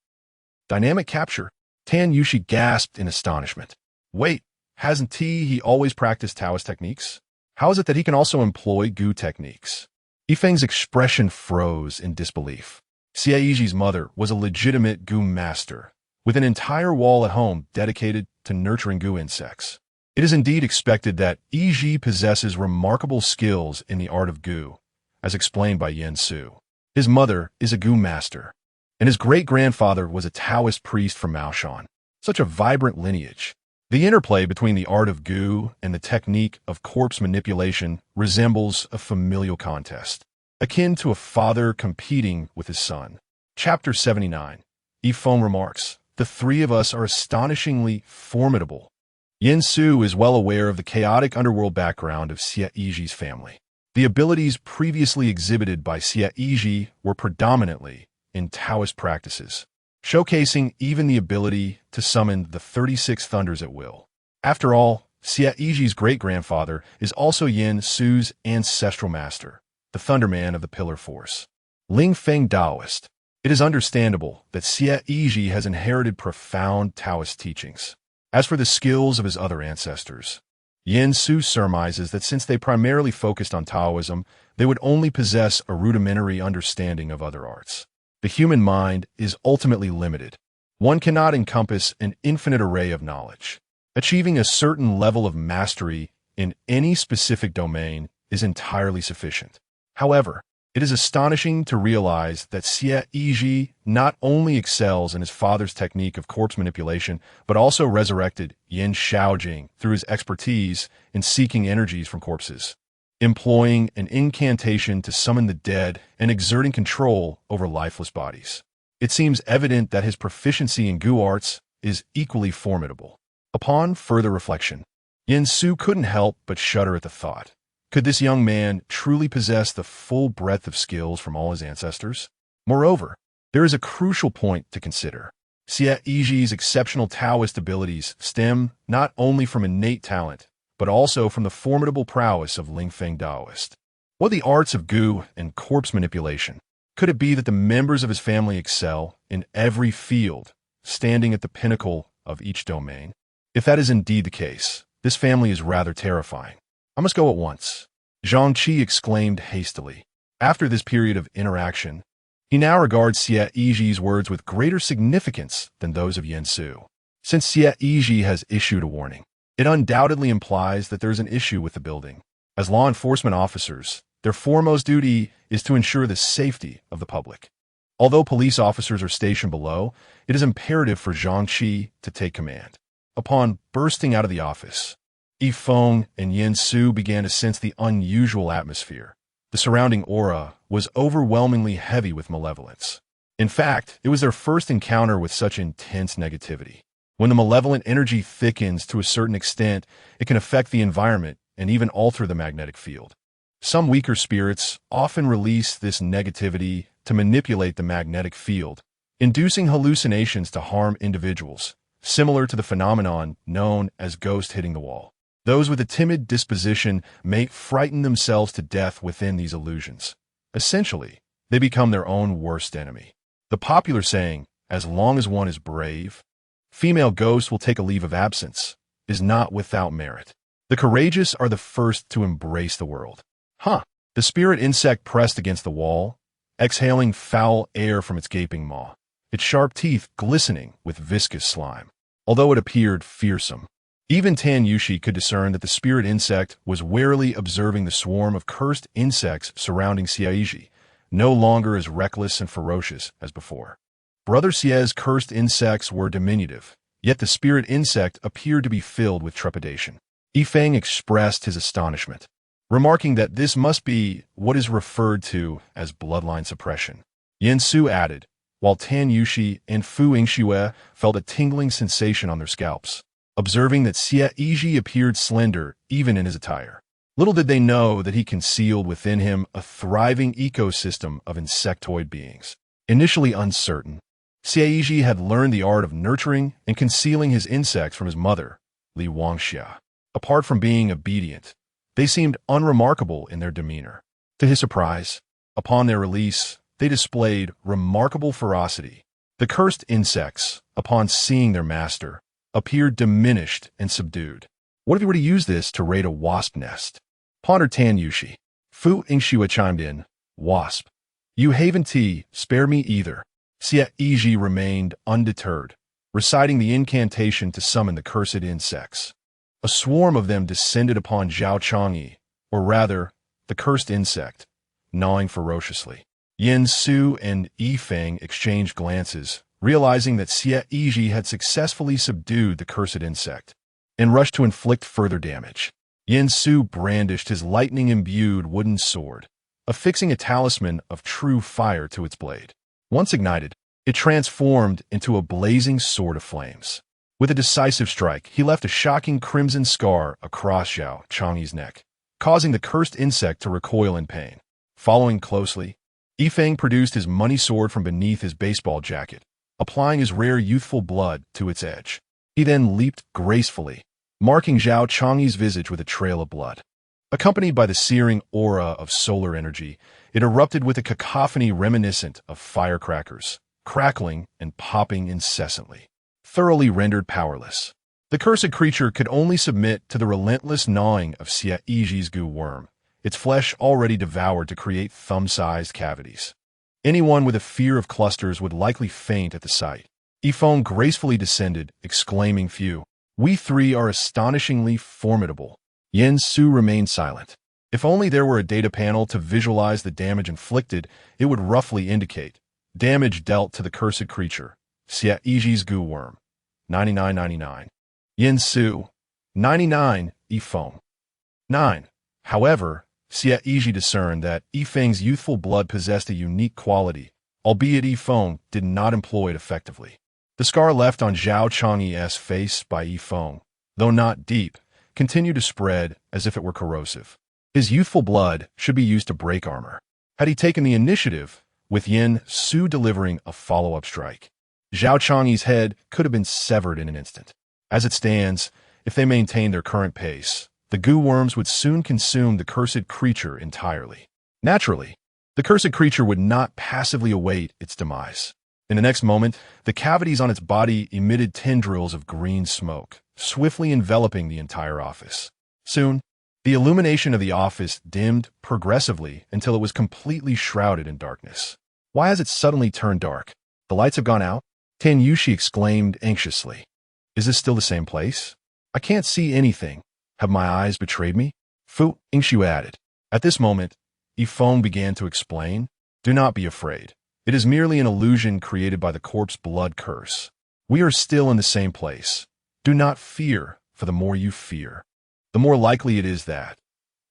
dynamic capture? Tan Yushi gasped in astonishment. Wait, hasn't he always practiced Taoist techniques? How is it that he can also employ goo techniques? Yifeng's expression froze in disbelief. Xie Yizhi's mother was a legitimate goo master, with an entire wall at home dedicated to nurturing goo insects. It is indeed expected that Yizhi possesses remarkable skills in the art of goo, as explained by Yin Su. His mother is a goo master, and his great-grandfather was a Taoist priest from Maoshan. Such a vibrant lineage. The interplay between the art of goo and the technique of corpse manipulation resembles a familial contest, akin to a father competing with his son. Chapter 79. Yifeng remarks, the 3 of us are astonishingly formidable. Yin Su is well aware of the chaotic underworld background of Xie Yizhi's family. The abilities previously exhibited by Xie Yizhi were predominantly in Taoist practices, showcasing even the ability to summon the 36 thunders at will. After all, Xie Yizhi's great-grandfather is also Yin Su's ancestral master, the Thunderman of the Pillar Force. Ling Feng Taoist. It is understandable that Xie Yizhi has inherited profound Taoist teachings. As for the skills of his other ancestors, Yin Su surmises that since they primarily focused on Taoism, they would only possess a rudimentary understanding of other arts. The human mind is ultimately limited. One cannot encompass an infinite array of knowledge. Achieving a certain level of mastery in any specific domain is entirely sufficient. However, it is astonishing to realize that Xie Yizhi not only excels in his father's technique of corpse manipulation, but also resurrected Yin Shaojing through his expertise in seeking energies from corpses, employing an incantation to summon the dead and exerting control over lifeless bodies. It seems evident that his proficiency in goo arts is equally formidable. Upon further reflection, Yin Su couldn't help but shudder at the thought. Could this young man truly possess the full breadth of skills from all his ancestors? Moreover, there is a crucial point to consider. Xie Yizhi's exceptional Taoist abilities stem not only from innate talent, but also from the formidable prowess of Ling Feng Taoist. What the arts of goo and corpse manipulation? Could it be that the members of his family excel in every field, standing at the pinnacle of each domain? If that is indeed the case, this family is rather terrifying. I must go at once. Zhang Qi exclaimed hastily. After this period of interaction, he now regards Xie Yizhi's words with greater significance than those of Yin Su. Since Xie Yizhi has issued a warning, it undoubtedly implies that there is an issue with the building. As law enforcement officers, their foremost duty is to ensure the safety of the public. Although police officers are stationed below, it is imperative for Zhang Qi to take command. Upon bursting out of the office, Yifeng and Yin Su began to sense the unusual atmosphere. The surrounding aura was overwhelmingly heavy with malevolence. In fact, it was their first encounter with such intense negativity. When the malevolent energy thickens to a certain extent, it can affect the environment and even alter the magnetic field. Some weaker spirits often release this negativity to manipulate the magnetic field, inducing hallucinations to harm individuals, similar to the phenomenon known as ghost hitting the wall. Those with a timid disposition may frighten themselves to death within these illusions. Essentially, they become their own worst enemy. The popular saying, "As long as one is brave, female ghosts will take a leave of absence," is not without merit. The courageous are the first to embrace the world. The spirit insect pressed against the wall, exhaling foul air from its gaping maw, its sharp teeth glistening with viscous slime. Although it appeared fearsome, even Tan Yushi could discern that the spirit insect was warily observing the swarm of cursed insects surrounding Xie Yizhi, no longer as reckless and ferocious as before. Brother Xie's cursed insects were diminutive, yet the spirit insect appeared to be filled with trepidation. Yifeng expressed his astonishment, remarking that this must be what is referred to as bloodline suppression. Yin Su added, while Tan Yushi and Fu Yingxue felt a tingling sensation on their scalps, observing that Xie Yizhi appeared slender even in his attire. Little did they know that he concealed within him a thriving ecosystem of insectoid beings. Initially uncertain, Xie Yizhi had learned the art of nurturing and concealing his insects from his mother, Li Wangxia. Apart from being obedient, they seemed unremarkable in their demeanor. To his surprise, upon their release, they displayed remarkable ferocity. The cursed insects, upon seeing their master, appeared diminished and subdued. What if he were to use this to raid a wasp nest? Pondered Tan Yushi. Fu Yingxue chimed in, "Wasp, you haven't spare me either." Xie Yizhi remained undeterred, reciting the incantation to summon the cursed insects. A swarm of them descended upon Zhao Changyi, or rather, the cursed insect, gnawing ferociously. Yin Su and Yifeng exchanged glances, realizing that Xie Yizhi had successfully subdued the cursed insect, and rushed to inflict further damage. Yin Su brandished his lightning-imbued wooden sword, affixing a talisman of true fire to its blade. Once ignited, it transformed into a blazing sword of flames. With a decisive strike, he left a shocking crimson scar across Zhao Changyi's neck, causing the cursed insect to recoil in pain. Following closely, Yifeng produced his money sword from beneath his baseball jacket, applying his rare youthful blood to its edge. He then leaped gracefully, marking Zhao Changyi's visage with a trail of blood. Accompanied by the searing aura of solar energy, it erupted with a cacophony reminiscent of firecrackers, crackling and popping incessantly. Thoroughly rendered powerless, the cursed creature could only submit to the relentless gnawing of Xie Yizhi's goo worm, its flesh already devoured to create thumb-sized cavities. Anyone with a fear of clusters would likely faint at the sight. Yifeng gracefully descended, exclaiming, "Phew, we three are astonishingly formidable." Yin Su remained silent. If only there were a data panel to visualize the damage inflicted, it would roughly indicate damage dealt to the cursed creature, Xie Yizhi's goo worm, 99.99. Yin Su, 99, Yifeng, 9. However, Xie Yizhi discerned that Yifeng's youthful blood possessed a unique quality, albeit Yifeng did not employ it effectively. The scar left on Zhao Changyi's face by Yifeng, though not deep, continued to spread as if it were corrosive. His youthful blood should be used to break armor. Had he taken the initiative, with Yin Su delivering a follow-up strike, Zhao Changyi's head could have been severed in an instant. As it stands, if they maintained their current pace, the goo worms would soon consume the cursed creature entirely. Naturally, the cursed creature would not passively await its demise. In the next moment, the cavities on its body emitted tendrils of green smoke, swiftly enveloping the entire office. Soon, the illumination of the office dimmed progressively until it was completely shrouded in darkness. "Why has it suddenly turned dark? The lights have gone out?" Tan Yushi exclaimed anxiously. "Is this still the same place? I can't see anything. Have my eyes betrayed me?" Fu Yingxue added. At this moment, Yifeng began to explain, "Do not be afraid. It is merely an illusion created by the corpse blood curse. We are still in the same place. Do not fear, for the more you fear, the more likely it is that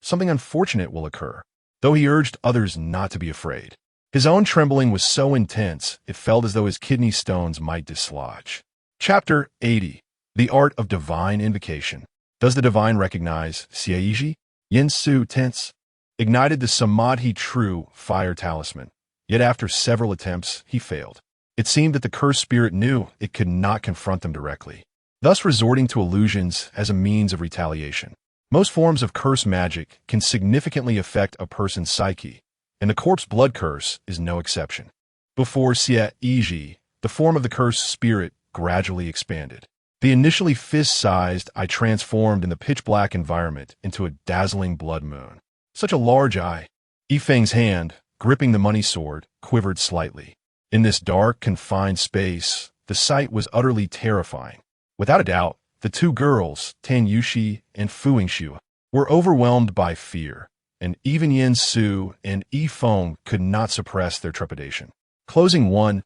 something unfortunate will occur, though he urged others not to be afraid. His own trembling was so intense, it felt as though his kidney stones might dislodge. Chapter 80. The Art of Divine Invocation. Does the divine recognize Xie Yizhi? Yin Su tense, ignited the Samadhi true fire talisman. Yet after several attempts, he failed. It seemed that the cursed spirit knew it could not confront them directly, thus resorting to illusions as a means of retaliation. Most forms of curse magic can significantly affect a person's psyche, and the corpse blood curse is no exception. Before Xie Yizhi, the form of the cursed spirit gradually expanded. The initially fist-sized eye transformed in the pitch-black environment into a dazzling blood moon. Such a large eye. Yifeng's hand, gripping the money sword, quivered slightly. In this dark, confined space, the sight was utterly terrifying. Without a doubt, the two girls, Tan Yuxi and Fu Yingxue, were overwhelmed by fear, and even Yin Su and Yifeng could not suppress their trepidation. Closing one's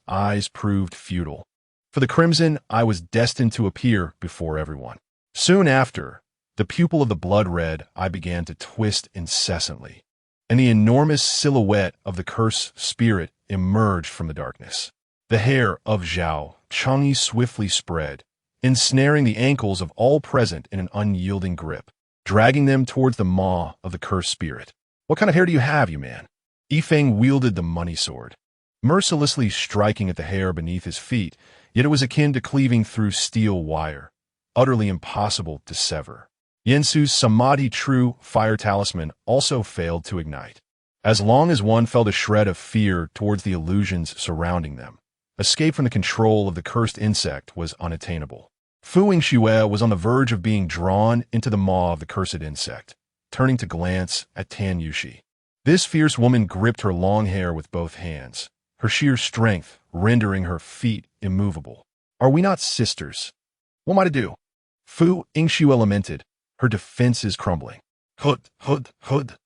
eyes proved futile. For the crimson eye was destined to appear before everyone. Soon after, the pupil of the blood-red eye began to twist incessantly, and the enormous silhouette of the cursed spirit emerged from the darkness. The hair of Zhao Changyi swiftly spread, ensnaring the ankles of all present in an unyielding grip, dragging them towards the maw of the cursed spirit. "What kind of hair do you have, you man?" Yifeng wielded the money sword, mercilessly striking at the hair beneath his feet, yet it was akin to cleaving through steel wire, utterly impossible to sever. Yin Su's Samadhi true fire talisman also failed to ignite. As long as one felt a shred of fear towards the illusions surrounding them, escape from the control of the cursed insect was unattainable. Fu Yingxue was on the verge of being drawn into the maw of the cursed insect, turning to glance at Tan Yuxi. This fierce woman gripped her long hair with both hands, her sheer strength rendering her feet immovable. "Are we not sisters? What am I to do?" Fu Yingxue lamented, her defenses crumbling. "Hud, hud, hud."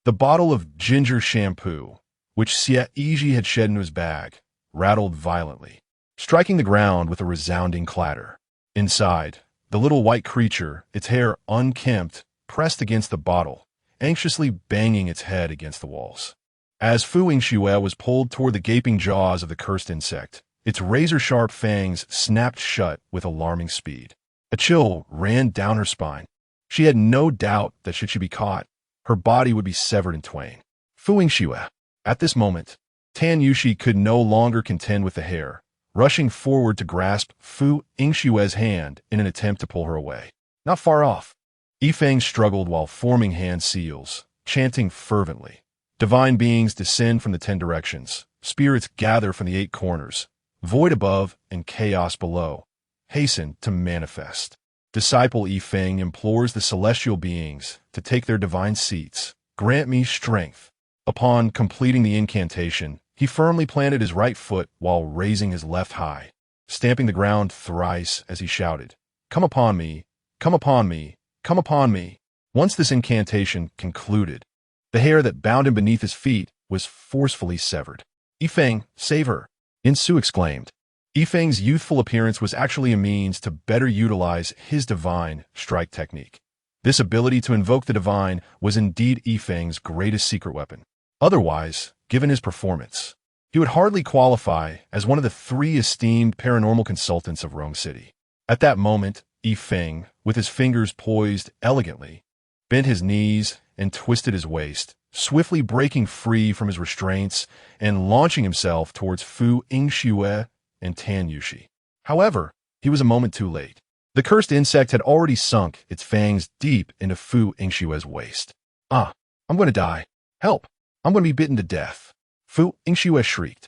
The bottle of ginger shampoo, which Xie Yizhi had shed into his bag, rattled violently, striking the ground with a resounding clatter. Inside, the little white creature, its hair unkempt, pressed against the bottle, anxiously banging its head against the walls. As Fu Yingxue was pulled toward the gaping jaws of the cursed insect, its razor-sharp fangs snapped shut with alarming speed. A chill ran down her spine. She had no doubt that should she be caught, her body would be severed in twain. Fu Yingxue. At this moment, Tan Yuxi could no longer contend with the hair, rushing forward to grasp Fu Yingxue's hand in an attempt to pull her away. Not far off, Yifeng struggled while forming hand seals, chanting fervently. Divine beings descend from the 10 directions, spirits gather from the 8 corners, void above and chaos below, hasten to manifest. Disciple Yifeng implores the celestial beings to take their divine seats. Grant me strength. Upon completing the incantation, he firmly planted his right foot while raising his left high, stamping the ground thrice as he shouted, "Come upon me, come upon me, come upon me." Once this incantation concluded, the hair that bound him beneath his feet was forcefully severed. "Yifeng, save her!" Yin Su exclaimed. Yifeng's youthful appearance was actually a means to better utilize his divine strike technique. This ability to invoke the divine was indeed Yifeng's greatest secret weapon. Otherwise, given his performance, he would hardly qualify as one of the 3 esteemed paranormal consultants of Rome City. At that moment, Yifeng, with his fingers poised elegantly, bent his knees and twisted his waist, swiftly breaking free from his restraints and launching himself towards Fu Yingxue and Tan Yuxi. However, he was a moment too late. The cursed insect had already sunk its fangs deep into Fu Yingxue's waist. "Ah, I'm going to die. Help! I'm going to be bitten to death." Fu Yingxue shrieked,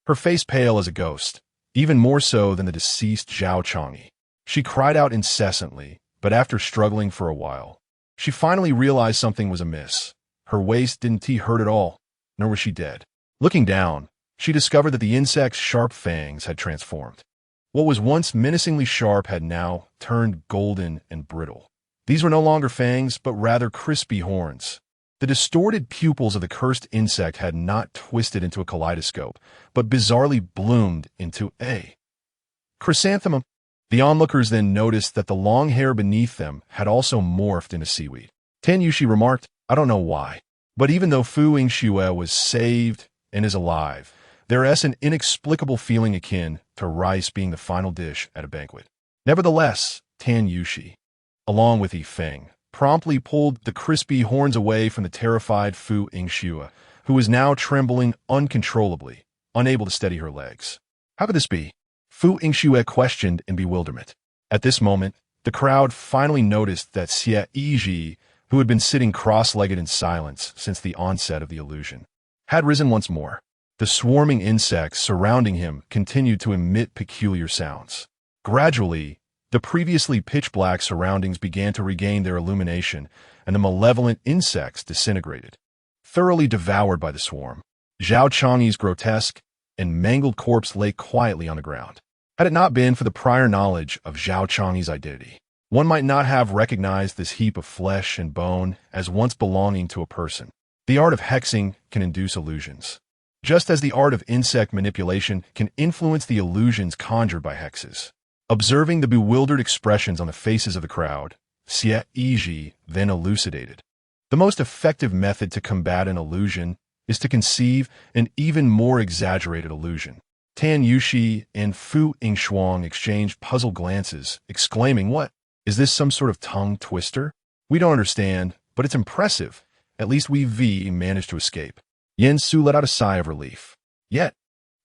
her face pale as a ghost, even more so than the deceased Zhao Changyi. She cried out incessantly, but after struggling for a while, she finally realized something was amiss. Her waist didn't hurt at all, nor was she dead. Looking down, she discovered that the insect's sharp fangs had transformed. What was once menacingly sharp had now turned golden and brittle. These were no longer fangs, but rather crispy horns. The distorted pupils of the cursed insect had not twisted into a kaleidoscope, but bizarrely bloomed into a chrysanthemum. The onlookers then noticed that the long hair beneath them had also morphed into seaweed. Tan Yushi remarked, "I don't know why, but even though Fu Yingxue was saved and is alive, there is an inexplicable feeling akin to rice being the final dish at a banquet." Nevertheless, Tan Yushi, along with Yifeng, promptly pulled the crispy horns away from the terrified Fu Yingxue, who was now trembling uncontrollably, unable to steady her legs. "How could this be?" Fu Yingxue questioned in bewilderment. At this moment, the crowd finally noticed that Xie Yizhi, who had been sitting cross-legged in silence since the onset of the illusion, had risen once more. The swarming insects surrounding him continued to emit peculiar sounds. Gradually, the previously pitch-black surroundings began to regain their illumination, and the malevolent insects disintegrated, thoroughly devoured by the swarm. Zhao Changyi's grotesque and mangled corpse lay quietly on the ground. Had it not been for the prior knowledge of Zhao Changyi's identity, one might not have recognized this heap of flesh and bone as once belonging to a person. The art of hexing can induce illusions, just as the art of insect manipulation can influence the illusions conjured by hexes. Observing the bewildered expressions on the faces of the crowd, Xie Yizhi then elucidated. The most effective method to combat an illusion is to conceive an even more exaggerated illusion. Tan Yushi and Fu Yingxuang exchanged puzzled glances, exclaiming, "What? Is this some sort of tongue twister? We don't understand, but it's impressive. At least we managed to escape." Yen Su let out a sigh of relief. Yet,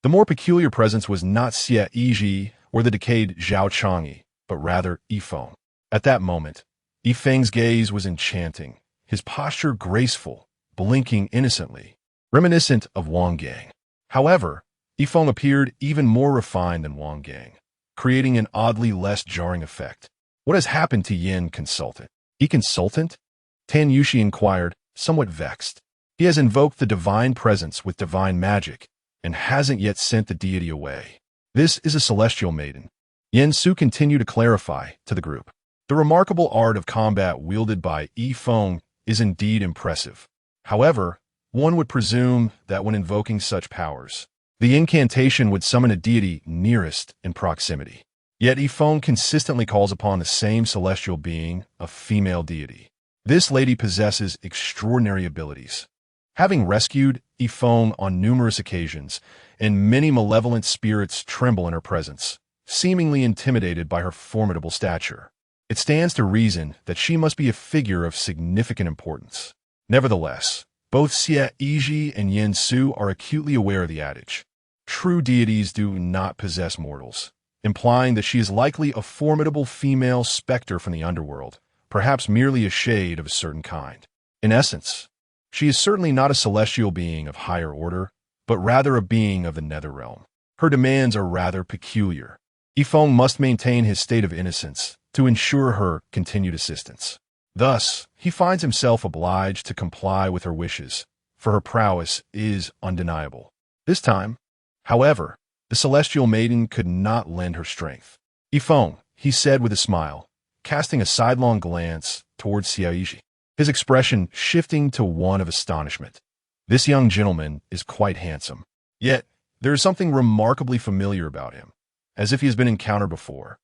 the more peculiar presence was not Xie Yizhi or the decayed Zhao Changyi, but rather Yifeng. At that moment, Yifeng's gaze was enchanting, his posture graceful, blinking innocently, reminiscent of Wang Gang. However, Yifeng appeared even more refined than Wang Gang, creating an oddly less jarring effect. "What has happened to Yin Consultant?" "E-Consultant?" Tan Yushi inquired, somewhat vexed. "He has invoked the divine presence with divine magic, and hasn't yet sent the deity away. This is a celestial maiden." Yen Su continued to clarify to the group. "The remarkable art of combat wielded by Yifeng is indeed impressive. However, one would presume that when invoking such powers, the incantation would summon a deity nearest in proximity. Yet Yifeng consistently calls upon the same celestial being, a female deity. This lady possesses extraordinary abilities. Having rescued Yifeng on numerous occasions, and many malevolent spirits tremble in her presence, seemingly intimidated by her formidable stature. It stands to reason that she must be a figure of significant importance. Nevertheless, both Xie Yizhi and Yen Su are acutely aware of the adage, 'True deities do not possess mortals,' implying that she is likely a formidable female specter from the underworld, perhaps merely a shade of a certain kind. In essence, she is certainly not a celestial being of higher order, but rather a being of the nether realm. Her demands are rather peculiar. Yifeng must maintain his state of innocence to ensure her continued assistance. Thus, he finds himself obliged to comply with her wishes, for her prowess is undeniable. This time, however, the celestial maiden could not lend her strength. "Yifeng," he said with a smile, casting a sidelong glance towards Xie Yizhi, his expression shifting to one of astonishment. "This young gentleman is quite handsome. Yet, there is something remarkably familiar about him, as if he has been encountered before."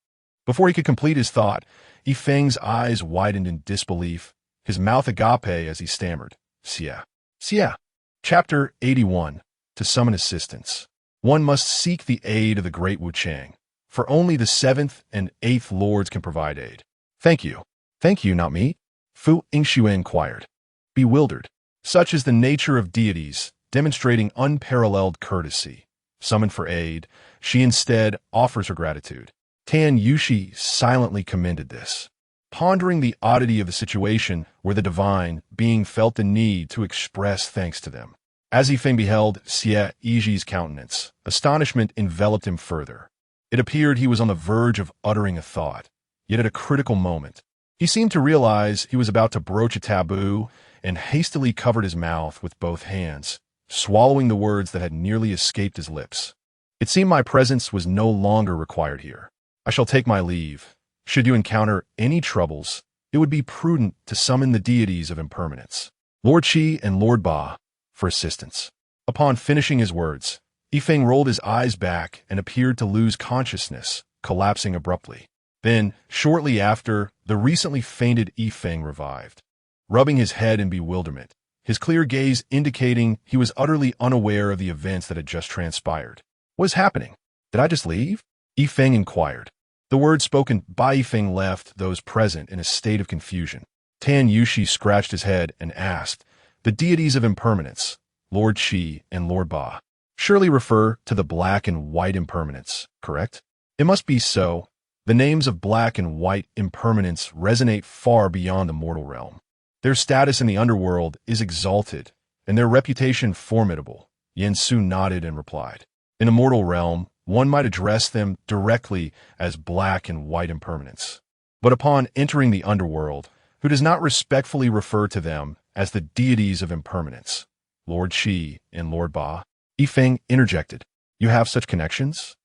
Before he could complete his thought, Yifeng's eyes widened in disbelief, his mouth agape as he stammered, "Xie. Xie." Chapter 81. To summon assistance. One must seek the aid of the great Wu Chang, for only the 7th and 8th lords can provide aid. "Thank you. Thank you, not me?" Fu Yingxue inquired, bewildered. Such is the nature of deities, demonstrating unparalleled courtesy. Summoned for aid, she instead offers her gratitude. Tan Yushi silently commended this, pondering the oddity of the situation where the divine being felt the need to express thanks to them. As Yifeng beheld Xie Yizhi's countenance, astonishment enveloped him further. It appeared he was on the verge of uttering a thought, yet at a critical moment, he seemed to realize he was about to broach a taboo and hastily covered his mouth with both hands, swallowing the words that had nearly escaped his lips. "It seemed my presence was no longer required here. I shall take my leave. Should you encounter any troubles, it would be prudent to summon the deities of impermanence, Lord Qi and Lord Ba, for assistance." Upon finishing his words, Yifeng rolled his eyes back and appeared to lose consciousness, collapsing abruptly. Then, shortly after, the recently fainted Yifeng revived, rubbing his head in bewilderment, his clear gaze indicating he was utterly unaware of the events that had just transpired. What is happening? Did I just leave? Yifeng inquired. The words spoken by Yifeng left those present in a state of confusion. Tan Yushi scratched his head and asked, "The deities of impermanence, Lord Xie and Lord Ba, surely refer to the black and white impermanence, correct?" "It must be so. The names of black and white impermanence resonate far beyond the mortal realm. Their status in the underworld is exalted, and their reputation formidable," Yansu nodded and replied. "In the mortal realm, one might address them directly as black and white impermanence. But upon entering the underworld, who does not respectfully refer to them as the deities of impermanence, Lord Xie and Lord Ba?" Yifeng interjected. "You have such connections?"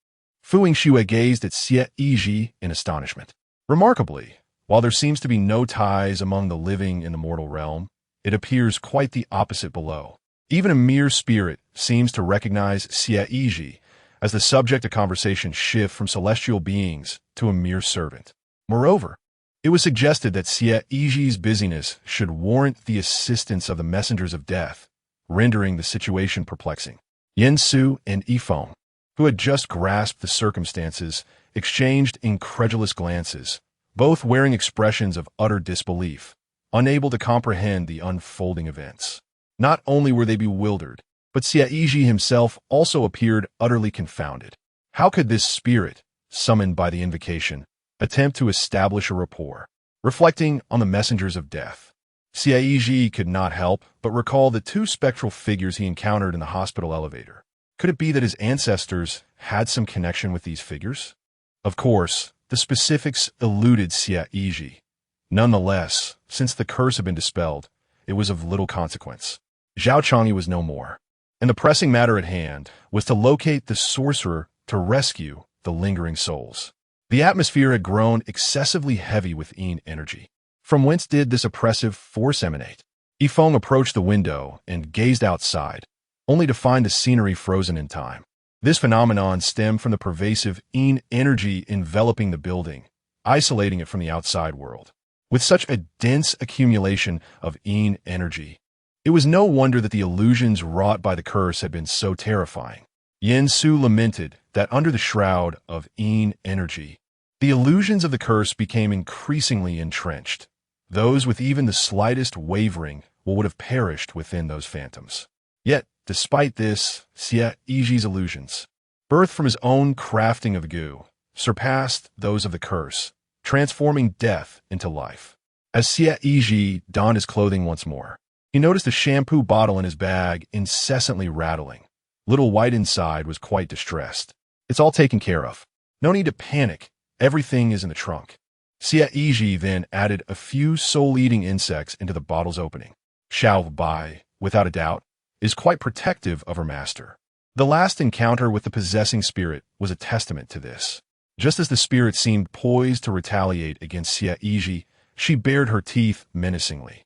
Fu Yingxue gazed at Xie Yizhi in astonishment. Remarkably, while there seems to be no ties among the living in the mortal realm, it appears quite the opposite below. Even a mere spirit seems to recognize Xie Yizhi as the subject of conversation shift from celestial beings to a mere servant. Moreover, it was suggested that Xie Yizhi's busyness should warrant the assistance of the messengers of death, rendering the situation perplexing. Yansu and Yifeng, who had just grasped the circumstances, exchanged incredulous glances, both wearing expressions of utter disbelief, unable to comprehend the unfolding events. Not only were they bewildered, but Xie Yizhi himself also appeared utterly confounded. How could this spirit, summoned by the invocation, attempt to establish a rapport? Reflecting on the messengers of death, Xie Yizhi could not help but recall the two spectral figures he encountered in the hospital elevator. Could it be that his ancestors had some connection with these figures? Of course, the specifics eluded Xie Yizhi. Nonetheless, since the curse had been dispelled, it was of little consequence. Zhao Changyi was no more, and the pressing matter at hand was to locate the sorcerer to rescue the lingering souls. The atmosphere had grown excessively heavy with Yin energy. From whence did this oppressive force emanate? Yifeng approached the window and gazed outside, only to find the scenery frozen in time. This phenomenon stemmed from the pervasive Yin energy enveloping the building, isolating it from the outside world. With such a dense accumulation of Yin energy, it was no wonder that the illusions wrought by the curse had been so terrifying. Yansu lamented that under the shroud of Yin energy, the illusions of the curse became increasingly entrenched. Those with even the slightest wavering would have perished within those phantoms. Yet, despite this, Xie Yizhi's illusions, birthed from his own crafting of goo, surpassed those of the curse, transforming death into life. As Xie Yizhi donned his clothing once more, he noticed a shampoo bottle in his bag incessantly rattling. Little White inside was quite distressed. "It's all taken care of. No need to panic. Everything is in the trunk." Xie Yizhi then added a few soul-eating insects into the bottle's opening. Xiao Bai, without a doubt, is quite protective of her master. The last encounter with the possessing spirit was a testament to this. Just as the spirit seemed poised to retaliate against Xie Yizhi, she bared her teeth menacingly,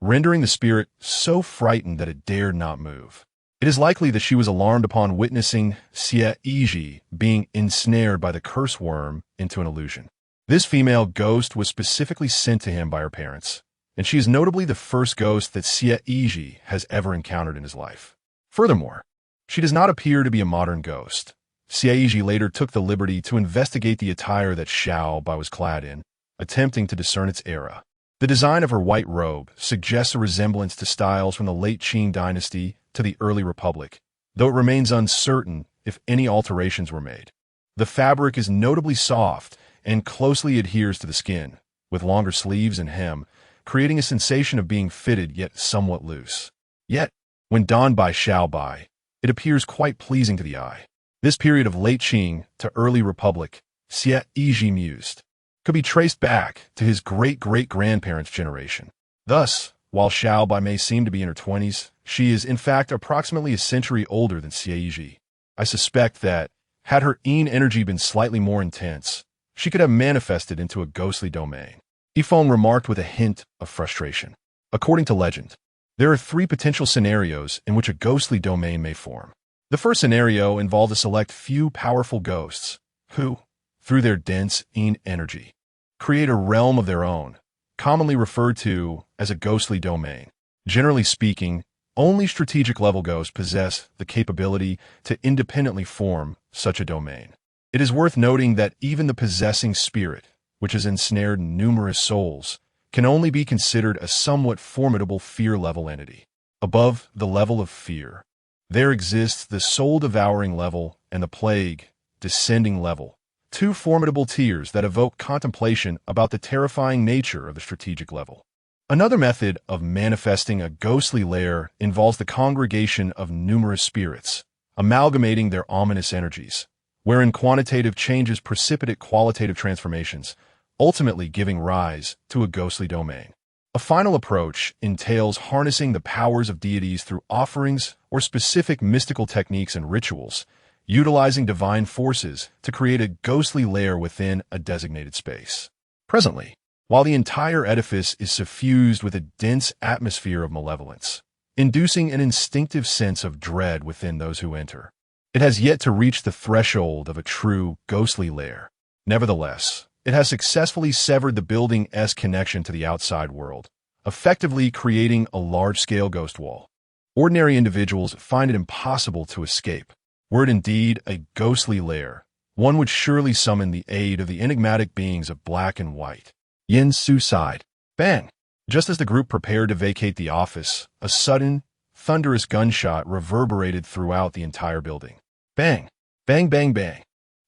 rendering the spirit so frightened that it dared not move. It is likely that she was alarmed upon witnessing Xie Yizhi being ensnared by the curse worm into an illusion. This female ghost was specifically sent to him by her parents, and she is notably the first ghost that Xie Yizhi has ever encountered in his life. Furthermore, she does not appear to be a modern ghost. Xie Yizhi later took the liberty to investigate the attire that Xiao Bai was clad in, attempting to discern its era. The design of her white robe suggests a resemblance to styles from the late Qing dynasty to the early Republic, though it remains uncertain if any alterations were made. The fabric is notably soft and closely adheres to the skin, with longer sleeves and hem, creating a sensation of being fitted yet somewhat loose. Yet, when donned by Xiao Bai, it appears quite pleasing to the eye. This period of late Qing to early Republic, Xie Yizhi mused, could be traced back to his great-great-grandparents' generation. Thus, while Xiao Bai may seem to be in her 20s, she is in fact approximately a century older than Xie Yizhi. I suspect that, had her Yin energy been slightly more intense, she could have manifested into a ghostly domain. Yifeng remarked with a hint of frustration. According to legend, there are 3 potential scenarios in which a ghostly domain may form. The first scenario involved a select few powerful ghosts who, through their dense Yin energy, create a realm of their own, commonly referred to as a ghostly domain. Generally speaking, only strategic level ghosts possess the capability to independently form such a domain. It is worth noting that even the possessing spirit, which has ensnared numerous souls, can only be considered a somewhat formidable fear-level entity. Above the level of fear, there exists the soul-devouring level and the plague, descending level, two formidable tiers that evoke contemplation about the terrifying nature of the strategic level. Another method of manifesting a ghostly lair involves the congregation of numerous spirits, amalgamating their ominous energies, wherein quantitative changes precipitate qualitative transformations, ultimately giving rise to a ghostly domain. A final approach entails harnessing the powers of deities through offerings or specific mystical techniques and rituals, utilizing divine forces to create a ghostly lair within a designated space. Presently, while the entire edifice is suffused with a dense atmosphere of malevolence, inducing an instinctive sense of dread within those who enter, it has yet to reach the threshold of a true ghostly lair. Nevertheless, it has successfully severed the building's connection to the outside world, effectively creating a large-scale ghost wall. Ordinary individuals find it impossible to escape. Were it indeed a ghostly lair, one would surely summon the aid of the enigmatic beings of black and white. Yin Su sighed. Bang! Just as the group prepared to vacate the office, a sudden, thunderous gunshot reverberated throughout the entire building. Bang! Bang, bang, bang!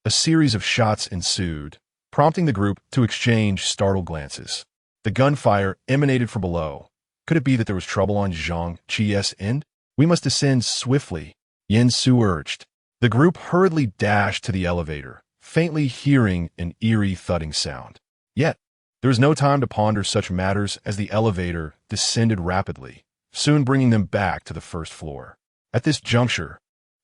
A series of shots ensued, prompting the group to exchange startled glances. The gunfire emanated from below. Could it be that there was trouble on Zhang Qi's end? We must descend swiftly, Yin Su urged. The group hurriedly dashed to the elevator, faintly hearing an eerie thudding sound. Yet, there was no time to ponder such matters as the elevator descended rapidly, soon bringing them back to the first floor. At this juncture,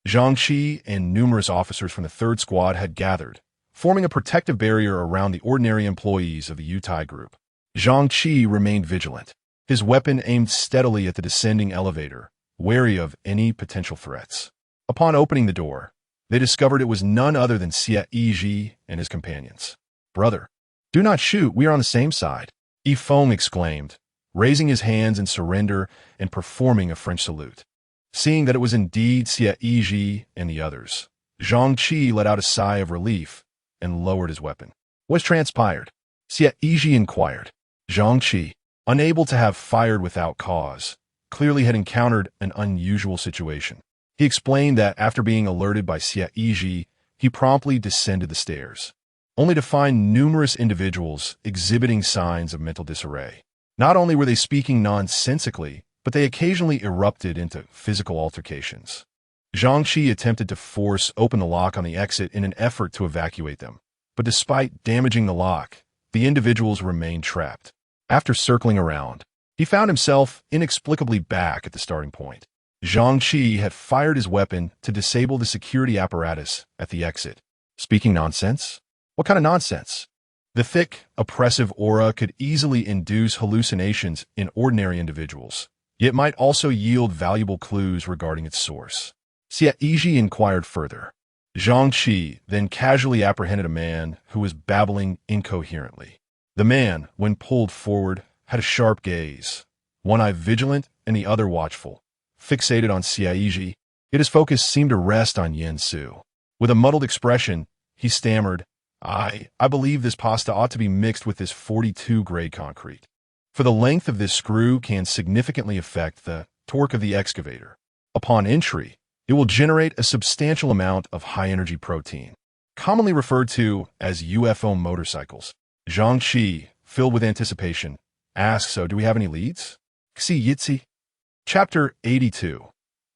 Zhang Qi and numerous officers from the third squad had gathered, forming a protective barrier around the ordinary employees of the Yutai group. Zhang Qi remained vigilant, his weapon aimed steadily at the descending elevator, wary of any potential threats. Upon opening the door, they discovered it was none other than Xie Yizhi and his companions. Brother, do not shoot, we are on the same side, Yifeng exclaimed, raising his hands in surrender and performing a French salute. Seeing that it was indeed Xie Yizhi and the others, Zhang Qi let out a sigh of relief and lowered his weapon. What transpired? Xie Yizhi inquired. Zhang Qi, unable to have fired without cause, clearly had encountered an unusual situation. He explained that after being alerted by Xie Yizhi, he promptly descended the stairs, only to find numerous individuals exhibiting signs of mental disarray. Not only were they speaking nonsensically, but they occasionally erupted into physical altercations. Zhang Qi attempted to force open the lock on the exit in an effort to evacuate them, but despite damaging the lock, the individuals remained trapped. After circling around, he found himself inexplicably back at the starting point. Zhang Qi had fired his weapon to disable the security apparatus at the exit. Speaking nonsense? What kind of nonsense? The thick, oppressive aura could easily induce hallucinations in ordinary individuals, yet might also yield valuable clues regarding its source. Xie Yizhi inquired further. Zhang Qi then casually apprehended a man who was babbling incoherently. The man, when pulled forward, had a sharp gaze, one eye vigilant and the other watchful, fixated on Xie Yizhi, yet his focus seemed to rest on Yin Su. With a muddled expression, he stammered, I believe this pasta ought to be mixed with this 42-grade concrete. For the length of this screw can significantly affect the torque of the excavator. Upon entry, it will generate a substantial amount of high-energy protein, commonly referred to as UFO motorcycles. Zhang Qi, filled with anticipation, asked, so do we have any leads? Xie Yizhi. Chapter 82.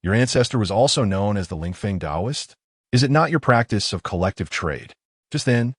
Your ancestor was also known as the Lingfeng Taoist? Is it not your practice of collective trade? Just then,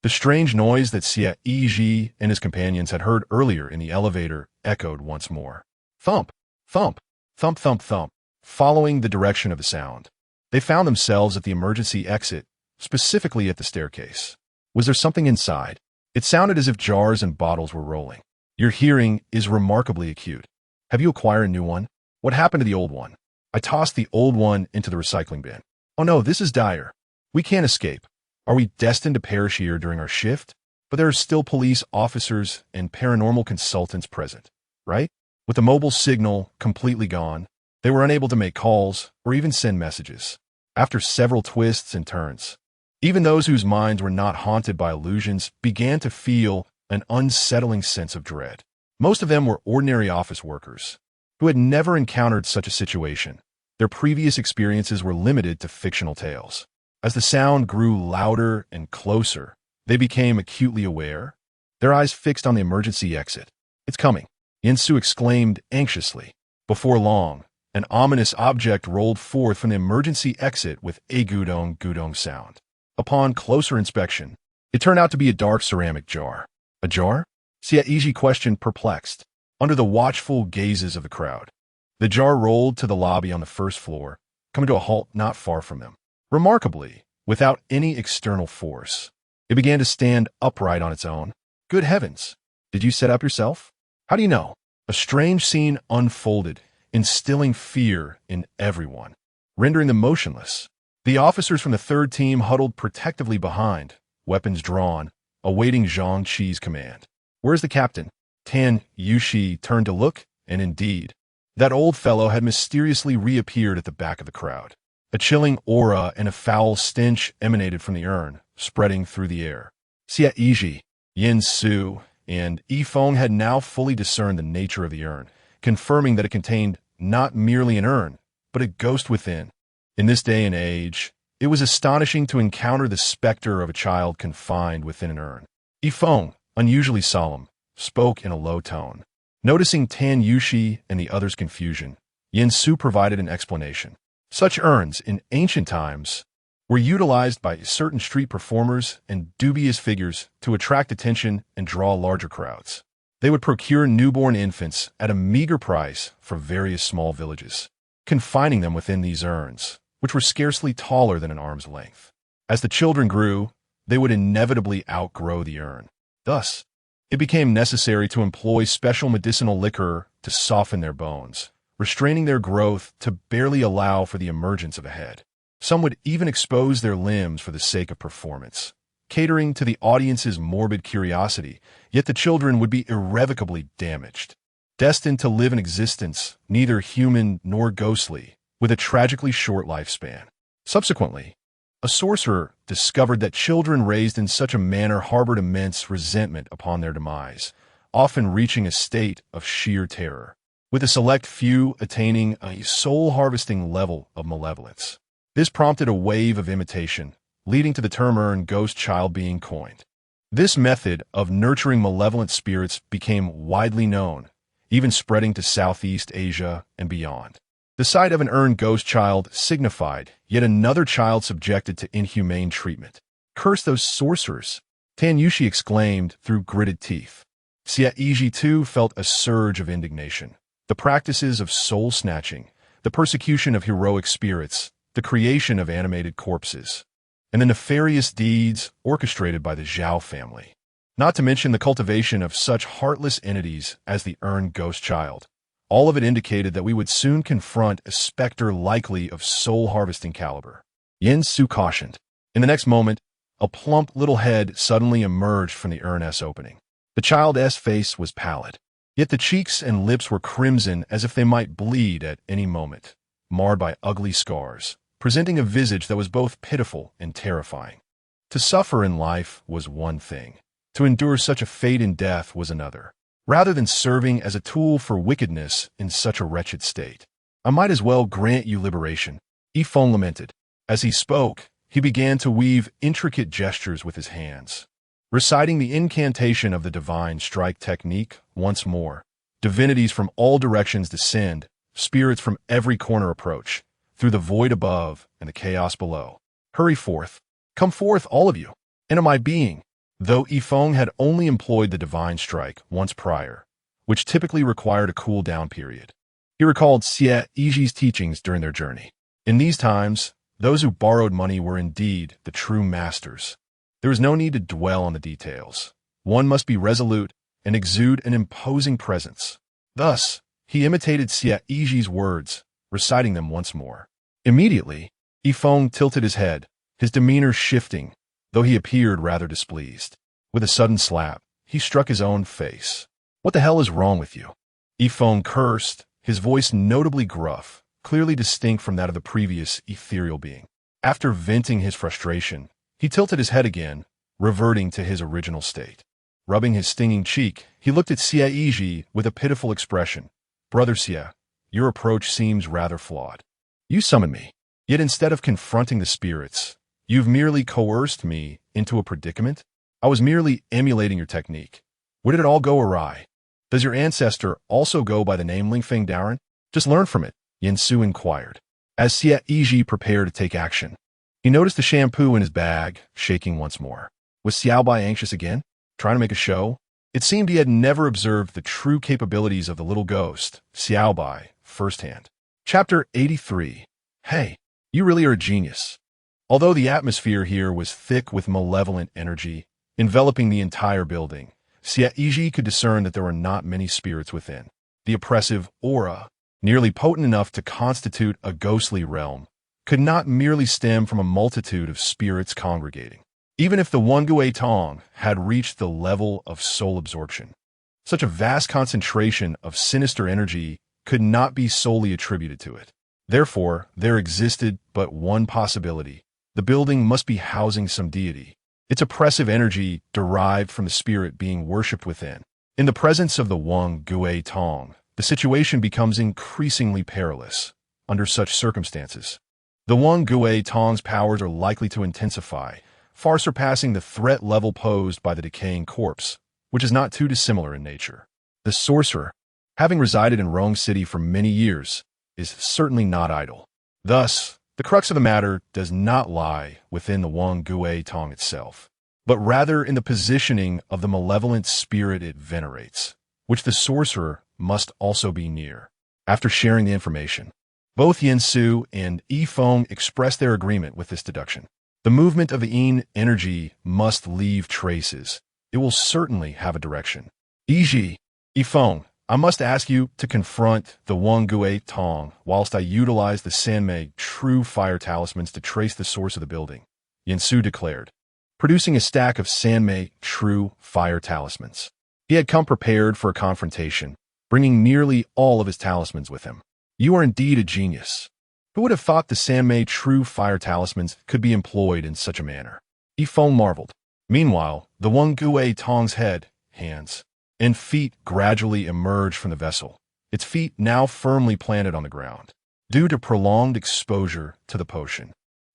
the strange noise that Xie Yizhi and his companions had heard earlier in the elevator echoed once more. Thump, thump, thump, thump, thump. Following the direction of the sound, they found themselves at the emergency exit, specifically at the staircase. Was there something inside? It sounded as if jars and bottles were rolling. Your hearing is remarkably acute. Have you acquired a new one? What happened to the old one? I tossed the old one into the recycling bin. Oh no, this is dire. We can't escape. Are we destined to perish here during our shift? but there are still police officers and paranormal consultants present, right? With the mobile signal completely gone, they were unable to make calls or even send messages. After several twists and turns, even those whose minds were not haunted by illusions began to feel an unsettling sense of dread. Most of them were ordinary office workers who had never encountered such a situation. Their previous experiences were limited to fictional tales. As the sound grew louder and closer, they became acutely aware, their eyes fixed on the emergency exit. "It's coming," Yinsu exclaimed anxiously. Before long, an ominous object rolled forth from the emergency exit with a gudong sound. Upon closer inspection, it turned out to be a dark ceramic jar. "A jar?" Xie Yizhi questioned, perplexed. Under the watchful gazes of the crowd, the jar rolled to the lobby on the first floor, coming to a halt not far from them. Remarkably, without any external force, it began to stand upright on its own. "Good heavens! Did you set up yourself? How do you know?" A strange scene unfolded, instilling fear in everyone, rendering them motionless. The officers from the third team huddled protectively behind, weapons drawn, awaiting Zhang Qi's command. "Where's the captain?" Tan Yushi turned to look, and indeed, that old fellow had mysteriously reappeared at the back of the crowd. A chilling aura and a foul stench emanated from the urn, spreading through the air. Xie Yizhi, Yin Su, and Yifeng had now fully discerned the nature of the urn, confirming that it contained not merely an urn, but a ghost within. In this day and age, it was astonishing to encounter the specter of a child confined within an urn. Yifeng, unusually solemn, spoke in a low tone. Noticing Tan Yushi and the others' confusion, Yin Su provided an explanation. Such urns, in ancient times, were utilized by certain street performers and dubious figures to attract attention and draw larger crowds. They would procure newborn infants at a meager price from various small villages, confining them within these urns, which were scarcely taller than an arm's length. As the children grew, they would inevitably outgrow the urn. Thus, it became necessary to employ special medicinal liquor to soften their bones, restraining their growth to barely allow for the emergence of a head. Some would even expose their limbs for the sake of performance, catering to the audience's morbid curiosity, yet the children would be irrevocably damaged, destined to live an existence neither human nor ghostly, with a tragically short lifespan. Subsequently, a sorcerer discovered that children raised in such a manner harbored immense resentment upon their demise, often reaching a state of sheer terror, with a select few attaining a soul-harvesting level of malevolence. This prompted a wave of imitation, leading to the term urn ghost child being coined. This method of nurturing malevolent spirits became widely known, even spreading to Southeast Asia and beyond. The sight of an urn ghost child signified yet another child subjected to inhumane treatment. "Curse those sorcerers!" Tan Yushi exclaimed through gritted teeth. Xie Yizhi too felt a surge of indignation. The practices of soul-snatching, the persecution of heroic spirits, the creation of animated corpses, and the nefarious deeds orchestrated by the Zhao family, not to mention the cultivation of such heartless entities as the urn ghost child. All of it indicated that we would soon confront a specter likely of soul-harvesting caliber. Yin Su cautioned. In the next moment, a plump little head suddenly emerged from the urn's opening. The child's face was pallid, yet the cheeks and lips were crimson as if they might bleed at any moment, marred by ugly scars, presenting a visage that was both pitiful and terrifying. To suffer in life was one thing. To endure such a fate in death was another. Rather than serving as a tool for wickedness in such a wretched state, I might as well grant you liberation, Yifeng lamented. As he spoke, he began to weave intricate gestures with his hands, reciting the incantation of the divine strike technique once more. Divinities from all directions descend, spirits from every corner approach, through the void above and the chaos below. Hurry forth. Come forth, all of you, into my being. Though Yifeng had only employed the divine strike once prior, which typically required a cool-down period, he recalled Xie Yizhi's teachings during their journey. In these times, those who borrowed money were indeed the true masters. There is no need to dwell on the details. One must be resolute and exude an imposing presence. Thus, he imitated Xie Yizhi's words, reciting them once more. Immediately, Yifeng tilted his head, his demeanor shifting, though he appeared rather displeased. With a sudden slap, he struck his own face. "What the hell is wrong with you?" Yifeng cursed, his voice notably gruff, clearly distinct from that of the previous ethereal being. After venting his frustration, he tilted his head again, reverting to his original state. Rubbing his stinging cheek, he looked at Xie Yizhi with a pitiful expression. "Brother Xie, your approach seems rather flawed. You summoned me, yet instead of confronting the spirits, you've merely coerced me into a predicament? I was merely emulating your technique. Where did it all go awry? Does your ancestor also go by the name Lingfeng Daoren? Just learn from it," Yansu inquired. As Xie Yizhi prepared to take action, he noticed the shampoo in his bag, shaking once more. Was Xiaobai anxious again? Trying to make a show? It seemed he had never observed the true capabilities of the little ghost, Xiaobai, firsthand. Chapter 83. Hey, you really are a genius. Although the atmosphere here was thick with malevolent energy, enveloping the entire building, Xie Yizhi could discern that there were not many spirits within. The oppressive aura, nearly potent enough to constitute a ghostly realm, could not merely stem from a multitude of spirits congregating. Even if the Wangui Tong had reached the level of soul absorption, such a vast concentration of sinister energy could not be solely attributed to it. Therefore, there existed but one possibility. The building must be housing some deity. Its oppressive energy derived from the spirit being worshipped within. In the presence of the Wangui Tong, the situation becomes increasingly perilous. Under such circumstances, the Wangui Tong's powers are likely to intensify, far surpassing the threat level posed by the decaying corpse, which is not too dissimilar in nature. The sorcerer, having resided in Rome City for many years, is certainly not idle. Thus, the crux of the matter does not lie within the Wangui Tong itself, but rather in the positioning of the malevolent spirit it venerates, which the sorcerer must also be near. After sharing the information, both Yansu and Yifeng expressed their agreement with this deduction. The movement of the Yin energy must leave traces. It will certainly have a direction. Yifeng, I must ask you to confront the Wangui Tong whilst I utilize the Sanmei true fire talismans to trace the source of the building, Yansu declared, producing a stack of Sanmei true fire talismans. He had come prepared for a confrontation, bringing nearly all of his talismans with him. You are indeed a genius. Who would have thought the Sanmei true fire talismans could be employed in such a manner? Yifeng marveled. Meanwhile, the Wangui Tong's head, hands, and feet gradually emerged from the vessel, its feet now firmly planted on the ground, due to prolonged exposure to the potion.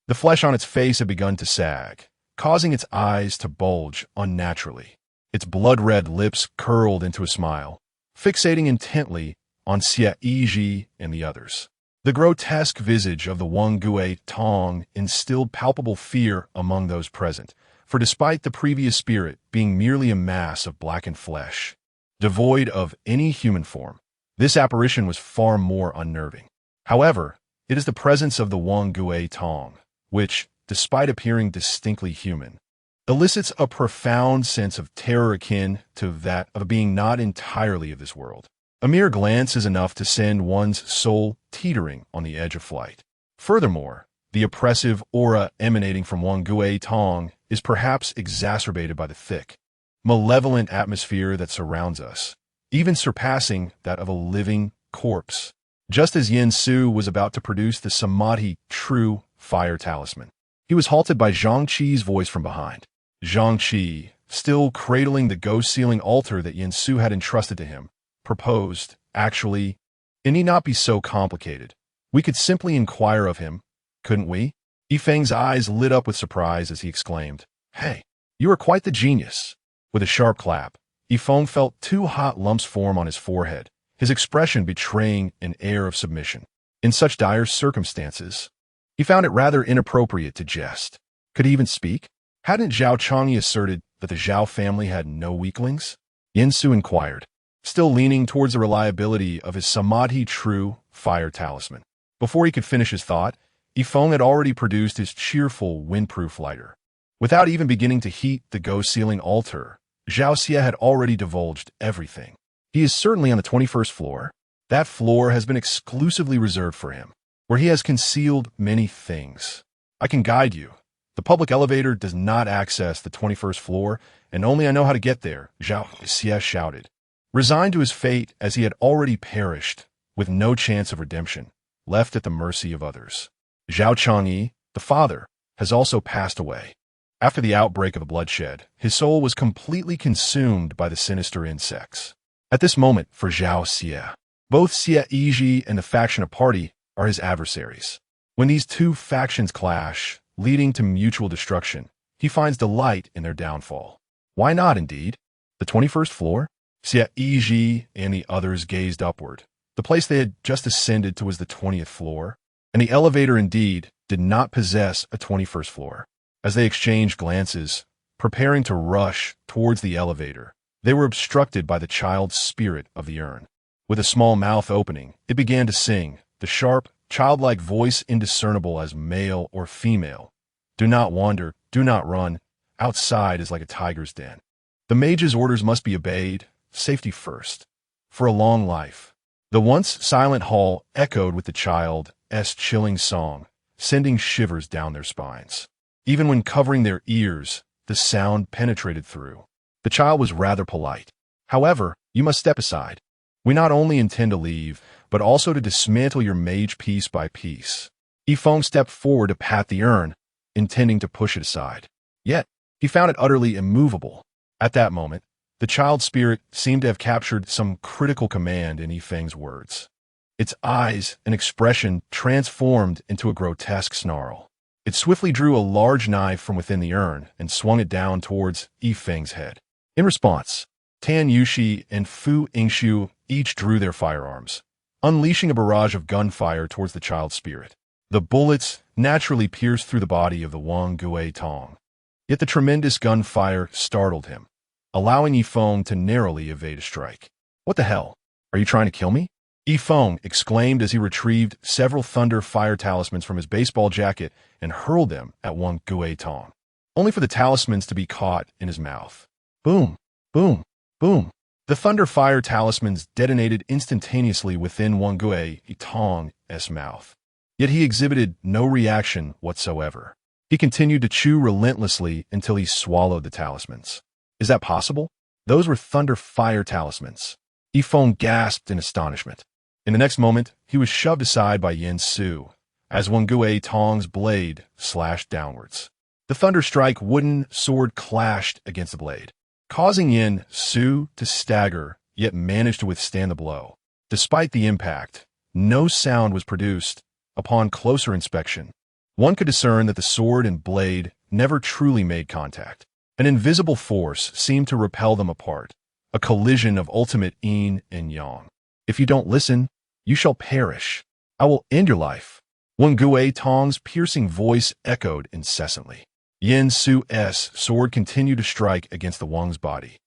The flesh on its face had begun to sag, causing its eyes to bulge unnaturally. Its blood-red lips curled into a smile, fixating intently on Xie Yizhi and the others. The grotesque visage of the Wangui Tong instilled palpable fear among those present, for despite the previous spirit being merely a mass of blackened flesh, devoid of any human form, this apparition was far more unnerving. However, it is the presence of the Wangui Tong, which, despite appearing distinctly human, elicits a profound sense of terror akin to that of a being not entirely of this world. A mere glance is enough to send one's soul teetering on the edge of flight. Furthermore, the oppressive aura emanating from Wangui Tong is perhaps exacerbated by the thick, malevolent atmosphere that surrounds us, even surpassing that of a living corpse. Just as Yin Su was about to produce the Samadhi true fire talisman, he was halted by Zhang Qi's voice from behind. Zhang Qi, still cradling the ghost-sealing altar that Yin Su had entrusted to him, proposed, actually, it need not be so complicated. We could simply inquire of him, couldn't we? Yifeng's eyes lit up with surprise as he exclaimed, Hey, you are quite the genius. With a sharp clap, Yifeng felt two hot lumps form on his forehead, his expression betraying an air of submission. In such dire circumstances, he found it rather inappropriate to jest. Could he even speak? Hadn't Zhao Changyi asserted that the Zhao family had no weaklings? Yin Su inquired, still leaning towards the reliability of his Samadhi true fire talisman. Before he could finish his thought, Yifeng had already produced his cheerful windproof lighter. Without even beginning to heat the ghost-sealing altar, Zhao Xie had already divulged everything. He is certainly on the 21st floor. That floor has been exclusively reserved for him, where he has concealed many things. I can guide you. The public elevator does not access the 21st floor, and only I know how to get there, Xie Yizhi shouted. Resigned to his fate as he had already perished, with no chance of redemption, left at the mercy of others. Zhao Changyi, the father, has also passed away. After the outbreak of the bloodshed, his soul was completely consumed by the sinister insects. At this moment, for Zhao Xie, both Xie Yizhi and the faction of party are his adversaries. When these two factions clash, leading to mutual destruction, he finds delight in their downfall. Why not, indeed? The 21st floor? Xie Yizhi and the others gazed upward. The place they had just ascended to was the 20th floor, and the elevator indeed did not possess a 21st floor. As they exchanged glances, preparing to rush towards the elevator, they were obstructed by the child's spirit of the urn. With a small mouth opening, it began to sing, the sharp, childlike voice indiscernible as male or female. Do not wander, do not run. Outside is like a tiger's den. The mage's orders must be obeyed, safety first. For a long life. The once silent hall echoed with the child's chilling song, sending shivers down their spines. Even when covering their ears, the sound penetrated through. The child was rather polite. However, you must step aside. We not only intend to leave, but also to dismantle your mage piece by piece. Yifeng stepped forward to pat the urn, intending to push it aside. Yet, he found it utterly immovable. At that moment, the child's spirit seemed to have captured some critical command in Yifeng's words. Its eyes and expression transformed into a grotesque snarl. It swiftly drew a large knife from within the urn and swung it down towards Yifeng's head. In response, Tan Yushi and Fu Yingxiu each drew their firearms, unleashing a barrage of gunfire towards the child's spirit. The bullets naturally pierced through the body of the Wang Gui Tong. Yet the tremendous gunfire startled him, allowing Yifeng to narrowly evade a strike. What the hell? Are you trying to kill me? Yifeng exclaimed as he retrieved several thunder fire talismans from his baseball jacket and hurled them at Wang Gui Tong, only for the talismans to be caught in his mouth. Boom, boom, boom. The thunder fire talismans detonated instantaneously within Wang Gui Tong's mouth. Yet he exhibited no reaction whatsoever. He continued to chew relentlessly until he swallowed the talismans. Is that possible? Those were thunder fire talismans. Yifeng gasped in astonishment. In the next moment, he was shoved aside by Yin Su, as Wang Gui Tong's blade slashed downwards. The thunderstrike wooden sword clashed against the blade, causing Yin Su to stagger, yet managed to withstand the blow. Despite the impact, no sound was produced. Upon closer inspection, one could discern that the sword and blade never truly made contact. An invisible force seemed to repel them apart, a collision of ultimate yin and yang. If you don't listen, you shall perish. I will end your life. Wang Gui Tong's piercing voice echoed incessantly. Yin Su's sword continued to strike against the Wang's body,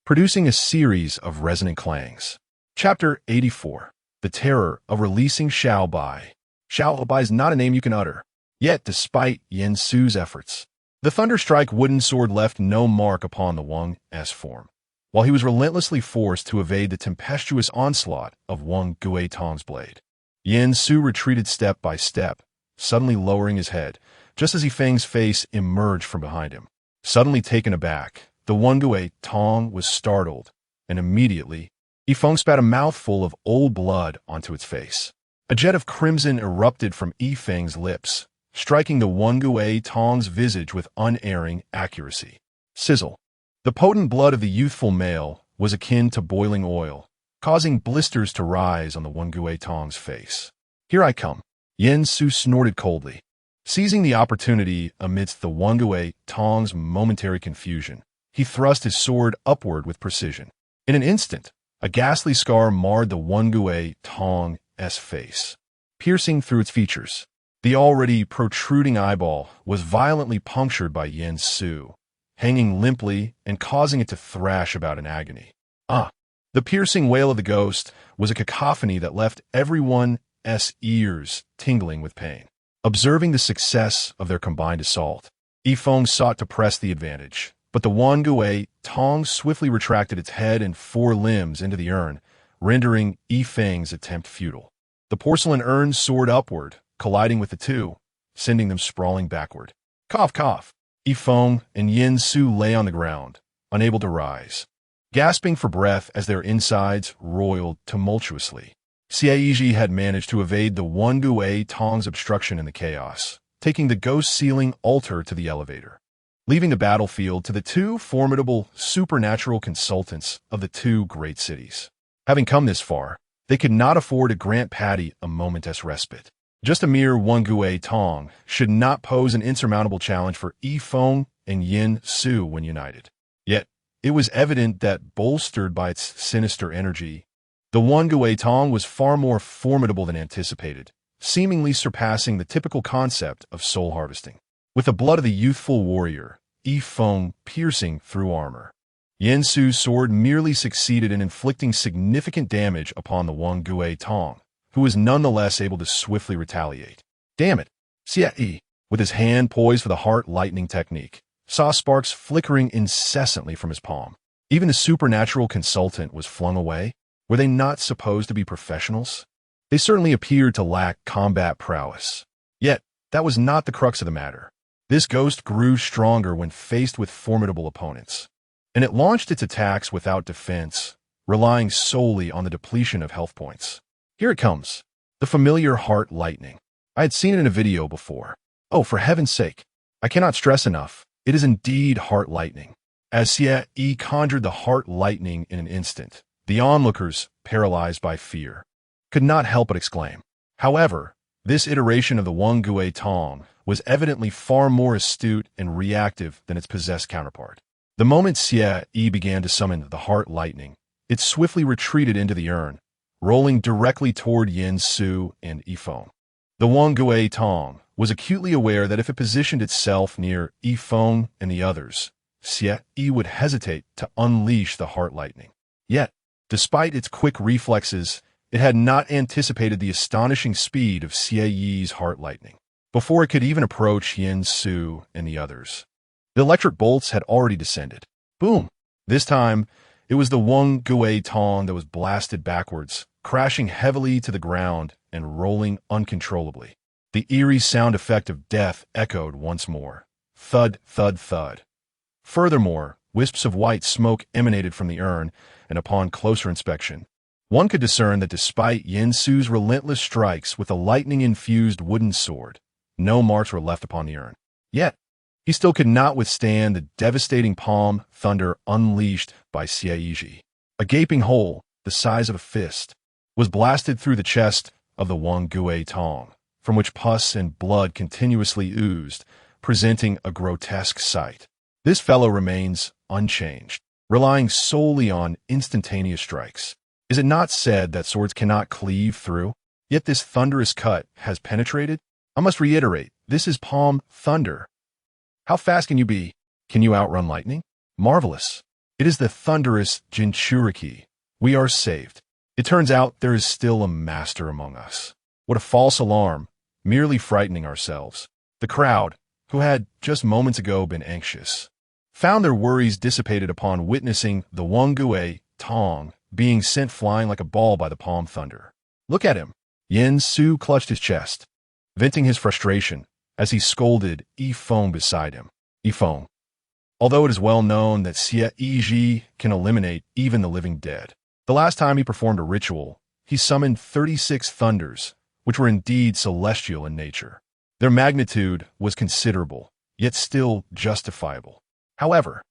producing a series of resonant clangs. Chapter 84. The Terror of Releasing Xiao Bai. Xiao Bai is not a name you can utter. Yet, despite Yin Su's efforts, the thunderstrike wooden sword left no mark upon the Wang's form, while he was relentlessly forced to evade the tempestuous onslaught of Wang Gui Tong's blade. Yin Su retreated step by step, suddenly lowering his head, just as Yifeng's face emerged from behind him. Suddenly taken aback, the Wang Gui Tong was startled, and immediately, Yifeng spat a mouthful of old blood onto its face. A jet of crimson erupted from Yifeng's lips, striking the Wang Gui Tong's visage with unerring accuracy. Sizzle. The potent blood of the youthful male was akin to boiling oil, causing blisters to rise on the Wang Gui Tong's face. Here I come. Yin Su snorted coldly. Seizing the opportunity amidst the Wang Gui Tong's momentary confusion, he thrust his sword upward with precision. In an instant, a ghastly scar marred the Wang Gui Tong's face, piercing through its features. The already protruding eyeball was violently punctured by Yin Su, hanging limply and causing it to thrash about in agony. The piercing wail of the ghost was a cacophony that left everyone's ears tingling with pain. Observing the success of their combined assault, Yifeng sought to press the advantage, but the Wang Gui Tong swiftly retracted its head and four limbs into the urn, rendering Yifeng's attempt futile. The porcelain urn soared upward, colliding with the two, sending them sprawling backward. Cough, cough. Yifeng and Yin Su lay on the ground, unable to rise, gasping for breath as their insides roiled tumultuously. Xie Yizhi had managed to evade the Wangui Tong's obstruction in the chaos, taking the ghost-sealing altar to the elevator, leaving the battlefield to the two formidable supernatural consultants of the two great cities. Having come this far, they could not afford to grant Patty a moment's respite. Just a mere Wangui Tong should not pose an insurmountable challenge for Yifeng and Yin Su when united. Yet, it was evident that, bolstered by its sinister energy, the Wangui Tong was far more formidable than anticipated, seemingly surpassing the typical concept of soul harvesting. With the blood of the youthful warrior, Yifeng piercing through armor, Yin Su's sword merely succeeded in inflicting significant damage upon the Wangui Tong, who was nonetheless able to swiftly retaliate. Damn it! Xie Yizhi, with his hand poised for the heart lightning technique, saw sparks flickering incessantly from his palm. Even the supernatural consultant was flung away. Were they not supposed to be professionals? They certainly appeared to lack combat prowess. Yet, that was not the crux of the matter. This ghost grew stronger when faced with formidable opponents, and it launched its attacks without defense, relying solely on the depletion of health points. Here it comes, the familiar heart lightning. I had seen it in a video before. Oh, for heaven's sake! I cannot stress enough, it is indeed heart lightning. As Xie Yizhi conjured the heart lightning in an instant, the onlookers, paralyzed by fear, could not help but exclaim. However, this iteration of the Wangui Tong was evidently far more astute and reactive than its possessed counterpart. The moment Xie Yizhi began to summon the heart lightning, it swiftly retreated into the urn, rolling directly toward Yin Su and Yifeng. The Wangui Tong was acutely aware that if it positioned itself near Yifeng and the others, Xie Yizhi would hesitate to unleash the heart lightning. Yet, despite its quick reflexes, it had not anticipated the astonishing speed of Xie Yizhi's heart lightning. Before it could even approach Yin Su and the others, the electric bolts had already descended. Boom! This time, it was the Wangui Tong that was blasted backwards, crashing heavily to the ground and rolling uncontrollably. The eerie sound effect of death echoed once more. Thud, thud, thud. Furthermore, wisps of white smoke emanated from the urn, and upon closer inspection, one could discern that despite Yin Su's relentless strikes with a lightning-infused wooden sword, no marks were left upon the urn. Yet, he still could not withstand the devastating palm thunder unleashed by Xie Yizhi. A gaping hole, the size of a fist, was blasted through the chest of the Wangui Tong, from which pus and blood continuously oozed, presenting a grotesque sight. This fellow remains unchanged, relying solely on instantaneous strikes. Is it not said that swords cannot cleave through? Yet this thunderous cut has penetrated? I must reiterate, this is palm thunder. How fast can you be? Can you outrun lightning? Marvelous. It is the thunderous Jinchuriki. We are saved. It turns out there is still a master among us. What a false alarm, merely frightening ourselves. The crowd, who had just moments ago been anxious, found their worries dissipated upon witnessing the Wangui Tong being sent flying like a ball by the palm thunder. Look at him. Yin Su clutched his chest, venting his frustration as he scolded Yifeng beside him. Yifeng. Although it is well known that Xie Yizhi can eliminate even the living dead, the last time he performed a ritual, he summoned 36 thunders, which were indeed celestial in nature. Their magnitude was considerable, yet still justifiable. However,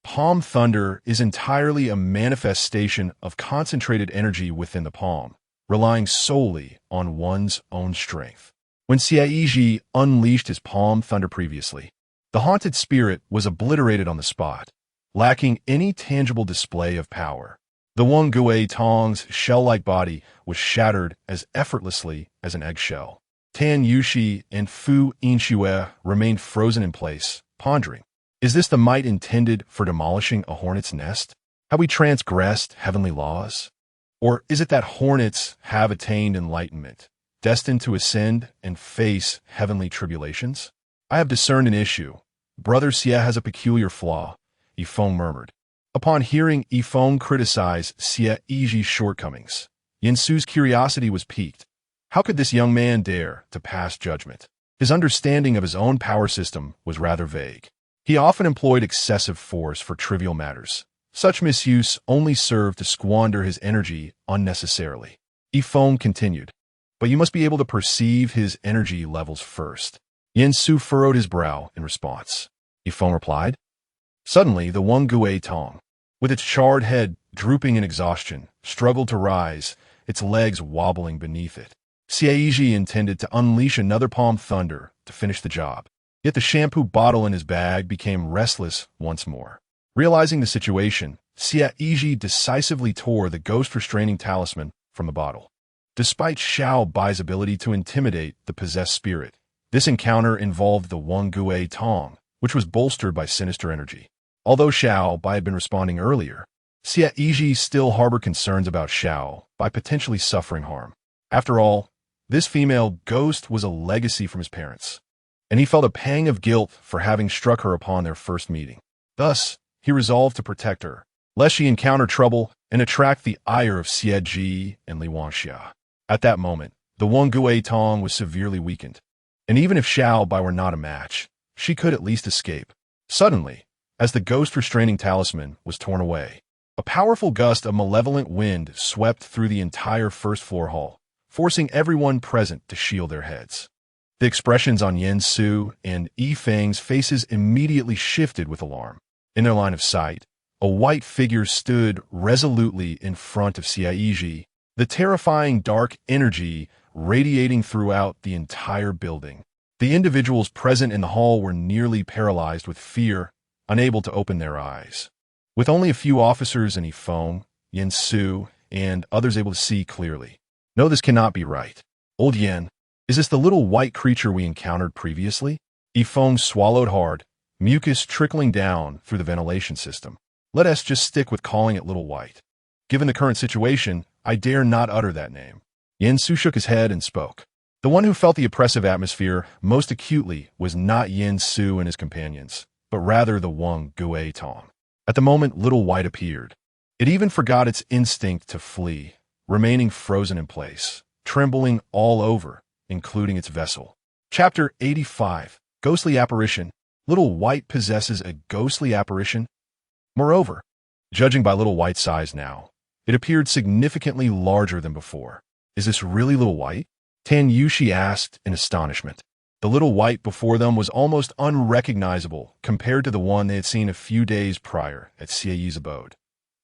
palm thunder is entirely a manifestation of concentrated energy within the palm, relying solely on one's own strength. When Xie Yizhi unleashed his palm thunder previously, the haunted spirit was obliterated on the spot, lacking any tangible display of power. The Wangui Tong's shell-like body was shattered as effortlessly as an eggshell. Tan Yushi and Fu Yinxue remained frozen in place, pondering. Is this the might intended for demolishing a hornet's nest? Have we transgressed heavenly laws? Or is it that hornets have attained enlightenment, destined to ascend and face heavenly tribulations? I have discerned an issue. Brother Xie has a peculiar flaw, Yifeng murmured. Upon hearing Yifeng criticize Xie Yizhi's shortcomings, Yin Su's curiosity was piqued. How could this young man dare to pass judgment? His understanding of his own power system was rather vague. He often employed excessive force for trivial matters. Such misuse only served to squander his energy unnecessarily. Yifeng continued, "But you must be able to perceive his energy levels first." Yin Su furrowed his brow in response. Yifeng replied. Suddenly, the Wang Gui Tong, with its charred head drooping in exhaustion, struggled to rise, its legs wobbling beneath it. Xie Yizhi intended to unleash another palm thunder to finish the job. Yet the shampoo bottle in his bag became restless once more. Realizing the situation, Xie Yizhi decisively tore the ghost-restraining talisman from the bottle. Despite Xiao Bai's ability to intimidate the possessed spirit, this encounter involved the Wang Gui Tong, which was bolstered by sinister energy. Although Xiao Bai had been responding earlier, Xie Yizhi still harbored concerns about Xiao Bai potentially suffering harm. After all, this female ghost was a legacy from his parents, and he felt a pang of guilt for having struck her upon their first meeting. Thus, he resolved to protect her, lest she encounter trouble and attract the ire of Xie Yizhi and Li Wangxia. At that moment, the Wang Gui Tong was severely weakened, and even if Xiao Bai were not a match, she could at least escape. Suddenly, as the ghost-restraining talisman was torn away, a powerful gust of malevolent wind swept through the entire first-floor hall, forcing everyone present to shield their heads. The expressions on Yin Su and Yifeng's faces immediately shifted with alarm. In their line of sight, a white figure stood resolutely in front of Xie Yizhi, the terrifying dark energy radiating throughout the entire building. The individuals present in the hall were nearly paralyzed with fear, unable to open their eyes. With only a few officers and Yifeng, Yin Su, and others able to see clearly. No, this cannot be right. Old Yin, is this the little white creature we encountered previously? Yifeng swallowed hard, mucus trickling down through the ventilation system. Let us just stick with calling it Little White. Given the current situation, I dare not utter that name. Yin Su shook his head and spoke. The one who felt the oppressive atmosphere most acutely was not Yin Su and his companions, but rather the Wang Gui Tong. At the moment Little White appeared, it even forgot its instinct to flee, remaining frozen in place, trembling all over, including its vessel. Chapter 85, Ghostly Apparition. Little White possesses a ghostly apparition? Moreover, judging by Little White's size now, it appeared significantly larger than before. Is this really Little White? Tan Yushi asked in astonishment. The Little White before them was almost unrecognizable compared to the one they had seen a few days prior at Xie Yi's abode.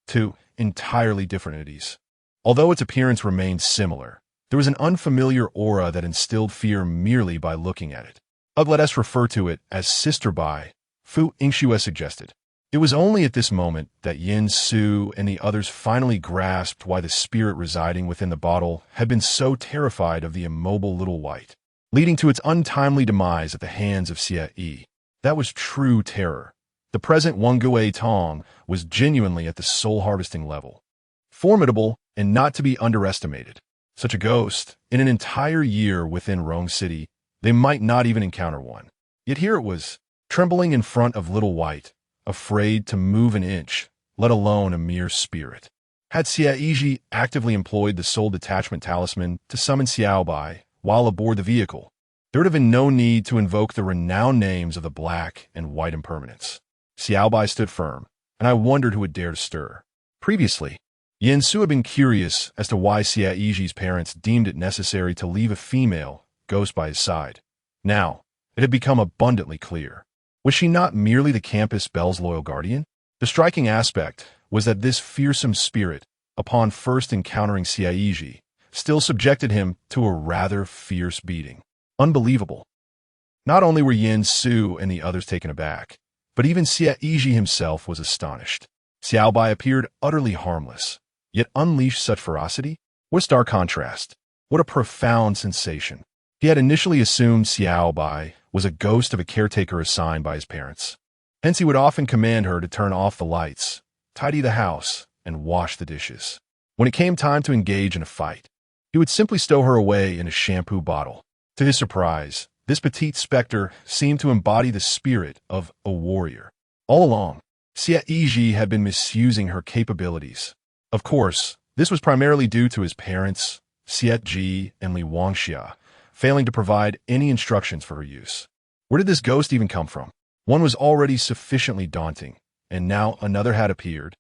Two entirely different entities. Although its appearance remained similar, there was an unfamiliar aura that instilled fear merely by looking at it. Let us refer to it as Sister Bai, Fu Yingxue suggested. It was only at this moment that Yin Su and the others finally grasped why the spirit residing within the bottle had been so terrified of the immobile Little White, leading to its untimely demise at the hands of Xie Yi. That was true terror. The present Wang Gui Tong was genuinely at the soul-harvesting level. Formidable and not to be underestimated. Such a ghost, in an entire year within Rong City, they might not even encounter one. Yet here it was, trembling in front of Little White, afraid to move an inch, let alone a mere spirit. Had Xie Yizhi actively employed the soul detachment talisman to summon Xiao Bai while aboard the vehicle, there would have been no need to invoke the renowned names of the Black and White Impermanents. Xiao Bai stood firm, and I wondered who would dare to stir. Previously, Yin Su had been curious as to why Xie Yizhi's parents deemed it necessary to leave a female ghost by his side. Now, it had become abundantly clear. Was she not merely the campus bell's loyal guardian? The striking aspect was that this fearsome spirit, upon first encountering Xie Yizhi, still subjected him to a rather fierce beating. Unbelievable. Not only were Yin Su and the others taken aback, but even Xie Yizhi himself was astonished. Xiao Bai appeared utterly harmless, yet unleashed such ferocity? What a stark contrast. What a profound sensation. He had initially assumed Xiao Bai was a ghost of a caretaker assigned by his parents. Hence he would often command her to turn off the lights, tidy the house, and wash the dishes. When it came time to engage in a fight, he would simply stow her away in a shampoo bottle. To his surprise, this petite specter seemed to embody the spirit of a warrior. All along, Xie Yizhi had been misusing her capabilities. Of course, this was primarily due to his parents, Xie Yizhi and Li Wangxia, failing to provide any instructions for her use. Where did this ghost even come from? One was already sufficiently daunting, and now another had appeared.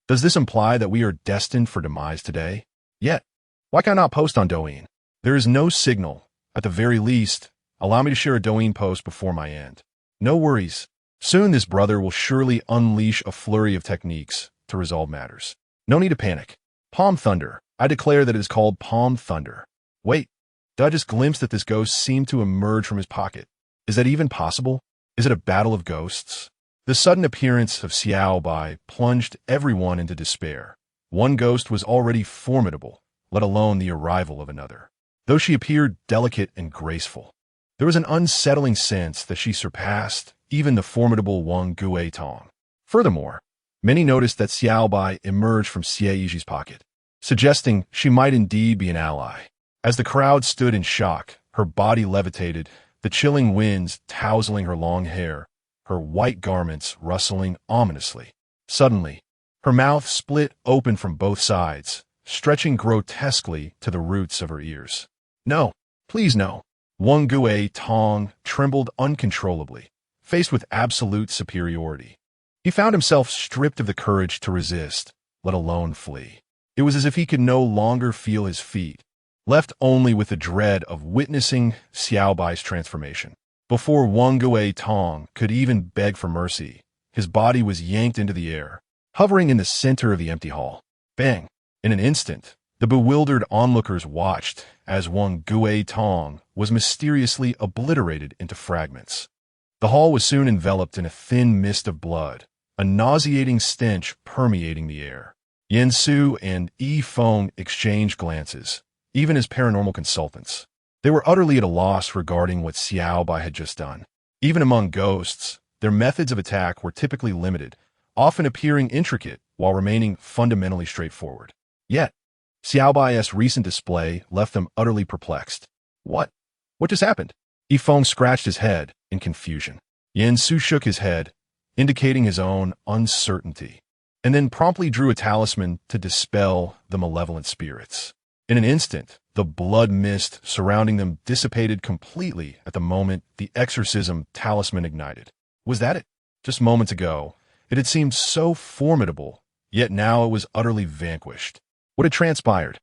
Does this imply that we are destined for demise today? Yet, why can I not post on Douyin? There is no signal. At the very least, allow me to share a Douyin post before my end. No worries. Soon this brother will surely unleash a flurry of techniques to resolve matters. No need to panic. Palm Thunder. I declare that it is called Palm Thunder. Wait, did I just glimpse that this ghost seemed to emerge from his pocket? Is that even possible? Is it a battle of ghosts? The sudden appearance of Xiao Bai plunged everyone into despair. One ghost was already formidable, let alone the arrival of another. Though she appeared delicate and graceful, there was an unsettling sense that she surpassed even the formidable Wang Gui Tong. Furthermore, many noticed that Xiao Bai emerged from Xie Yizhi's pocket, suggesting she might indeed be an ally. As the crowd stood in shock, her body levitated, the chilling winds tousling her long hair, her white garments rustling ominously. Suddenly, her mouth split open from both sides, stretching grotesquely to the roots of her ears. No, please no. Wang Gui Tong trembled uncontrollably, faced with absolute superiority. He found himself stripped of the courage to resist, let alone flee. It was as if he could no longer feel his feet, left only with the dread of witnessing Xiao Bai's transformation. Before Wang Gui Tong could even beg for mercy, his body was yanked into the air, hovering in the center of the empty hall. Bang! In an instant, the bewildered onlookers watched as Wang Gui Tong was mysteriously obliterated into fragments. The hall was soon enveloped in a thin mist of blood, a nauseating stench permeating the air. Yen Su and Yi Feng exchanged glances, even as paranormal consultants. They were utterly at a loss regarding what Xiao Bai had just done. Even among ghosts, their methods of attack were typically limited, often appearing intricate while remaining fundamentally straightforward. Yet, Xiao Bai's recent display left them utterly perplexed. What just happened? Yi Feng scratched his head in confusion. Yen Su shook his head, indicating his own uncertainty, and then promptly drew a talisman to dispel the malevolent spirits. In an instant, the blood mist surrounding them dissipated completely at the moment the exorcism talisman ignited. Was that it? Just moments ago, it had seemed so formidable, yet now it was utterly vanquished. What had transpired?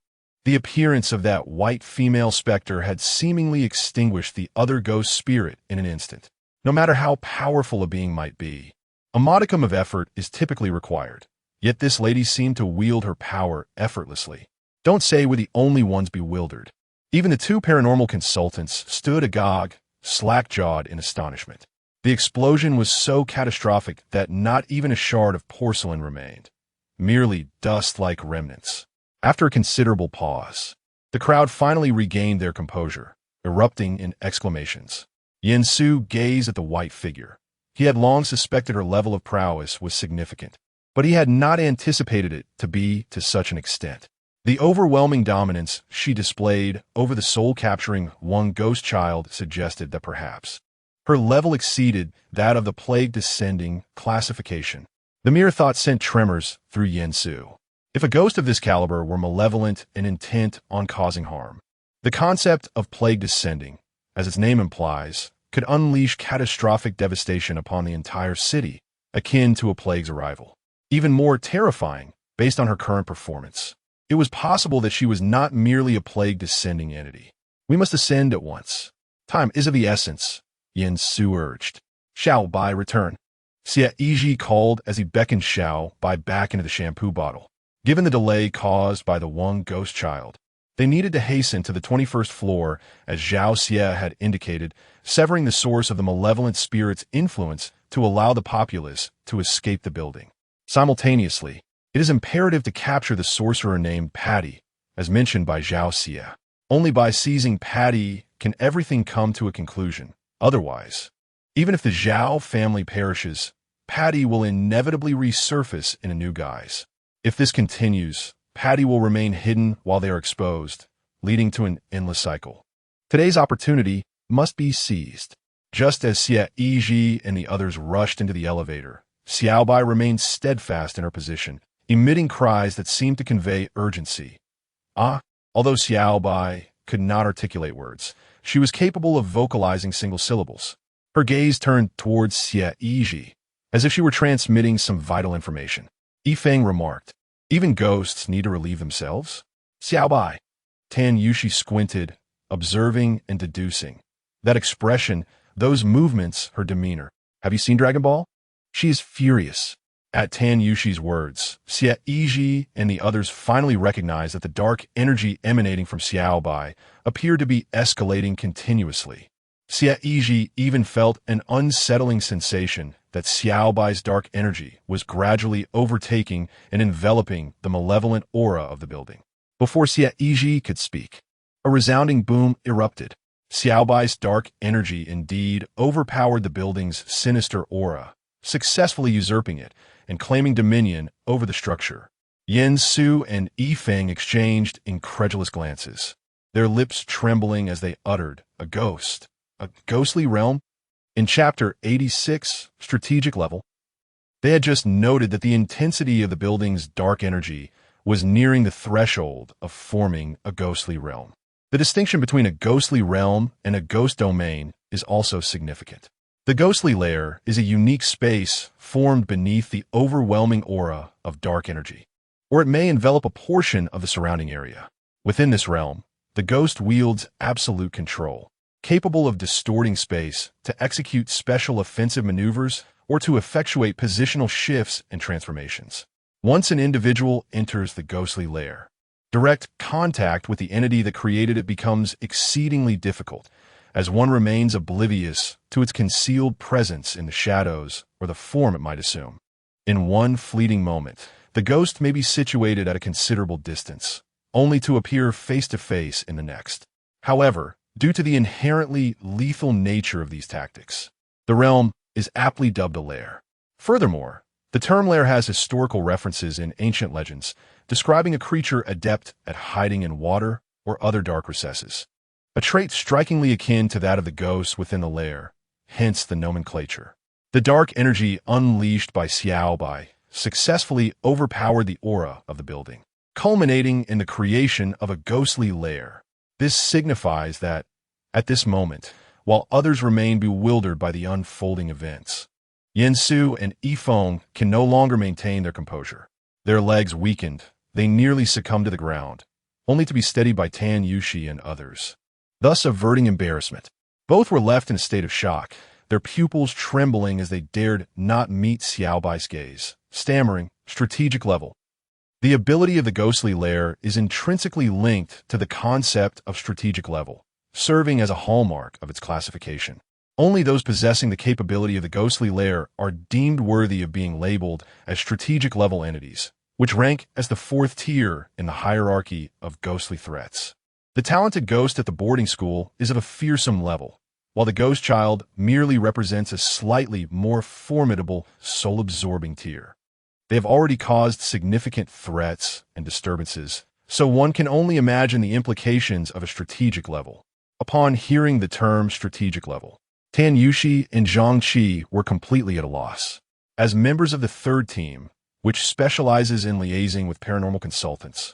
The appearance of that white female specter had seemingly extinguished the other ghost spirit in an instant. No matter how powerful a being might be, a modicum of effort is typically required, yet this lady seemed to wield her power effortlessly. Don't say we're the only ones bewildered. Even the two paranormal consultants stood agog, slack-jawed in astonishment. The explosion was so catastrophic that not even a shard of porcelain remained, merely dust-like remnants. After a considerable pause, the crowd finally regained their composure, erupting in exclamations. Yen Su gazed at the white figure. He had long suspected her level of prowess was significant, but he had not anticipated it to be to such an extent. The overwhelming dominance she displayed over the soul-capturing one ghost child suggested that perhaps her level exceeded that of the plague-descending classification. The mere thought sent tremors through Yen Su. If a ghost of this caliber were malevolent and intent on causing harm, the concept of plague descending, as its name implies, could unleash catastrophic devastation upon the entire city, akin to a plague's arrival. Even more terrifying, based on her current performance, it was possible that she was not merely a plague-descending entity. We must ascend at once. Time is of the essence, Yen Su urged. Xiao Bai, return. Xie Yizhi called as he beckoned Xiao Bai back into the shampoo bottle. Given the delay caused by the one ghost child, they needed to hasten to the 21st floor, as Zhao Xie had indicated, severing the source of the malevolent spirit's influence to allow the populace to escape the building. Simultaneously, it is imperative to capture the sorcerer named Patty, as mentioned by Zhao Xie. Only by seizing Patty can everything come to a conclusion. Otherwise, even if the Zhao family perishes, Patty will inevitably resurface in a new guise. If this continues, Patty will remain hidden while they are exposed, leading to an endless cycle. Today's opportunity must be seized. Just as Xie Yizhi and the others rushed into the elevator, Xiao Bai remained steadfast in her position, emitting cries that seemed to convey urgency. Although Xiao Bai could not articulate words, She was capable of vocalizing single syllables. Her gaze turned towards Xie Yizhi, as if she were transmitting some vital information. Yifeng remarked, "Even ghosts need to relieve themselves?" "Xiaobai." Tan Yushi squinted, observing and deducing. That expression, those movements, her demeanor. "Have you seen Dragon Ball?" "She is furious." At Tan Yushi's words, Xie Yizhi and the others finally recognized that the dark energy emanating from Xiaobai appeared to be escalating continuously. Xie Yizhi even felt an unsettling sensation that Xiaobai's dark energy was gradually overtaking and enveloping the malevolent aura of the building. Before Xie Yizhi could speak, a resounding boom erupted. Xiaobai's dark energy indeed overpowered the building's sinister aura, successfully usurping it and claiming dominion over the structure. Yen Su and Yifeng exchanged incredulous glances, their lips trembling as they uttered, "A ghost? A ghostly realm?" In Chapter 86, Strategic Level, they had just noted that the intensity of the building's dark energy was nearing the threshold of forming a ghostly realm. The distinction between a ghostly realm and a ghost domain is also significant. The ghostly layer is a unique space formed beneath the overwhelming aura of dark energy, or it may envelop a portion of the surrounding area. Within this realm, the ghost wields absolute control, capable of distorting space to execute special offensive maneuvers or to effectuate positional shifts and transformations. Once an individual enters the ghostly layer, direct contact with the entity that created it becomes exceedingly difficult, as one remains oblivious to its concealed presence in the shadows or the form it might assume. In one fleeting moment, the ghost may be situated at a considerable distance, only to appear face to face in the next. However, due to the inherently lethal nature of these tactics, the realm is aptly dubbed a lair. Furthermore, the term lair has historical references in ancient legends, describing a creature adept at hiding in water or other dark recesses, a trait strikingly akin to that of the ghosts within the lair, hence the nomenclature. The dark energy unleashed by Xiaobai successfully overpowered the aura of the building, culminating in the creation of a ghostly lair. This signifies that, at this moment, while others remain bewildered by the unfolding events, Yensu and Yifeng can no longer maintain their composure. Their legs weakened, they nearly succumbed to the ground, only to be steadied by Tan Yushi and others, thus averting embarrassment. Both were left in a state of shock, their pupils trembling as they dared not meet Xiaobai's gaze, stammering, "Strategic level." The ability of the ghostly lair is intrinsically linked to the concept of strategic level, serving as a hallmark of its classification. Only those possessing the capability of the ghostly lair are deemed worthy of being labeled as strategic level entities, which rank as the fourth tier in the hierarchy of ghostly threats. The talented ghost at the boarding school is of a fearsome level, while the ghost child merely represents a slightly more formidable, soul-absorbing tier. They have already caused significant threats and disturbances, so one can only imagine the implications of a strategic level. Upon hearing the term strategic level, Tan Yushi and Zhang Qi were completely at a loss. As members of the third team, which specializes in liaising with paranormal consultants,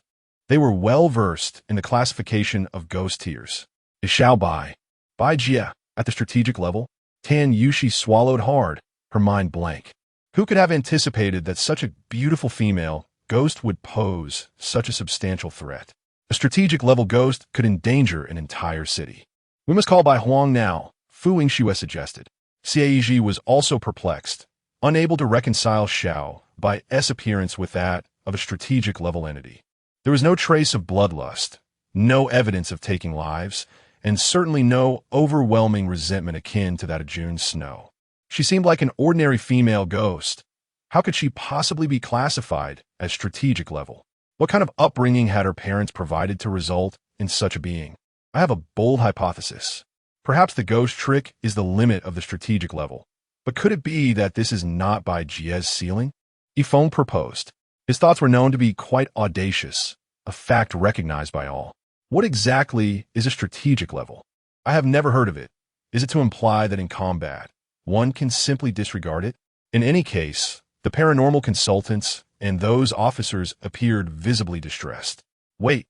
they were well-versed in the classification of ghost tiers. Is Xiaobai, Bai Jie, at the strategic level? Tan Yushi swallowed hard, her mind blank. Who could have anticipated that such a beautiful female ghost would pose such a substantial threat? A strategic-level ghost could endanger an entire city. "We must call Bai Huang now," Fu Yingxue suggested. Xie Yizhi was also perplexed, unable to reconcile Xiao Bai's appearance with that of a strategic-level entity. There was no trace of bloodlust, no evidence of taking lives, and certainly no overwhelming resentment akin to that of June Snow. She seemed like an ordinary female ghost. How could she possibly be classified as strategic level? What kind of upbringing had her parents provided to result in such a being? I have a bold hypothesis. Perhaps the ghost trick is the limit of the strategic level. But could it be that this is not Bai Jie's ceiling? Yifeng proposed. His thoughts were known to be quite audacious, a fact recognized by all. What exactly is a strategic level? I have never heard of it. Is it to imply that in combat, one can simply disregard it? In any case, the paranormal consultants and those officers appeared visibly distressed. Wait,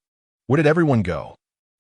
where did everyone go?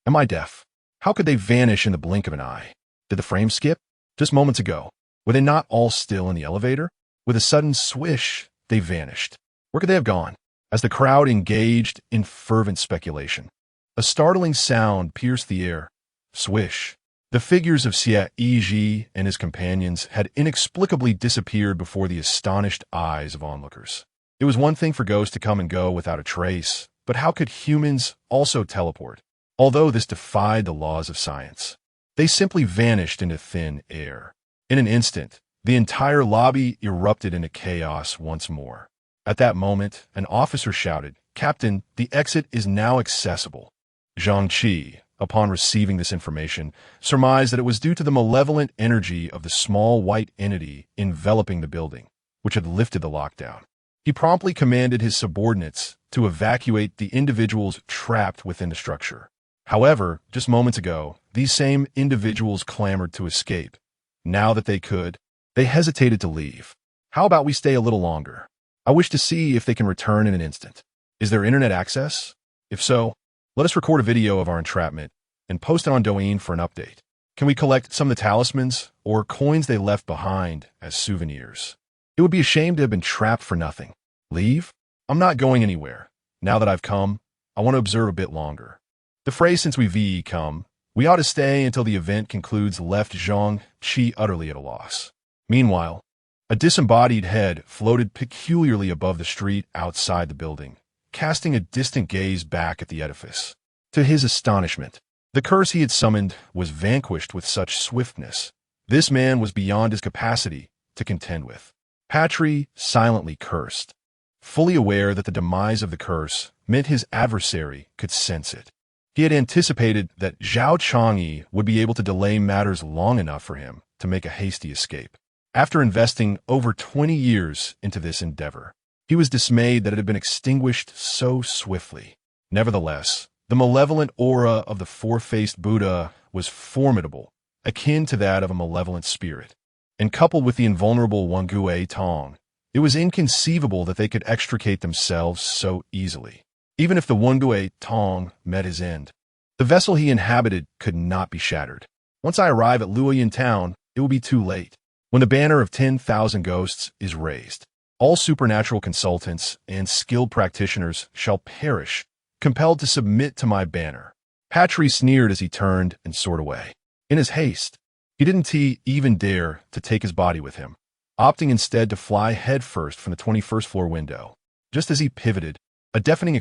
Am I deaf? How could they vanish in the blink of an eye? Did the frame skip? Just moments ago, were they not all still in the elevator? With a sudden swish, they vanished. Where could they have gone? As the crowd engaged in fervent speculation, a startling sound pierced the air. Swish. The figures of Xie Yizhi and his companions had inexplicably disappeared before the astonished eyes of onlookers. It was one thing for ghosts to come and go without a trace, but how could humans also teleport? Although this defied the laws of science, they simply vanished into thin air. In an instant, the entire lobby erupted into chaos once more. At that moment, an officer shouted, "Captain, the exit is now accessible." Zhang Qi, upon receiving this information, surmised that it was due to the malevolent energy of the small white entity enveloping the building, which had lifted the lockdown. He promptly commanded his subordinates to evacuate the individuals trapped within the structure. However, just moments ago, these same individuals clamored to escape. Now that they could, they hesitated to leave. How about we stay a little longer? I wish to see if they can return in an instant. Is there internet access? If so, let us record a video of our entrapment and post it on Douyin for an update. Can we collect some of the talismans or coins they left behind as souvenirs? It would be a shame to have been trapped for nothing. Leave? I'm not going anywhere. Now that I've come, I want to observe a bit longer. The phrase "since we've come, we ought to stay until the event concludes" left Zhang Qi utterly at a loss. Meanwhile, a disembodied head floated peculiarly above the street outside the building, casting a distant gaze back at the edifice. To his astonishment, the curse he had summoned was vanquished with such swiftness. This man was beyond his capacity to contend with. Patry silently cursed, fully aware that the demise of the curse meant his adversary could sense it. He had anticipated that Zhao Chang'e would be able to delay matters long enough for him to make a hasty escape. After investing over 20 years into this endeavor, he was dismayed that it had been extinguished so swiftly. Nevertheless, the malevolent aura of the four-faced Buddha was formidable, akin to that of a malevolent spirit. And coupled with the invulnerable Wangui Tong, it was inconceivable that they could extricate themselves so easily. Even if the Wangui Tong met his end, the vessel he inhabited could not be shattered. Once I arrive at Luoyan town, it will be too late. When the banner of 10,000 ghosts is raised, all supernatural consultants and skilled practitioners shall perish, compelled to submit to my banner. Patry sneered as he turned and soared away. In his haste, he didn't even dare to take his body with him, opting instead to fly headfirst from the 21st floor window. Just as he pivoted, a deafening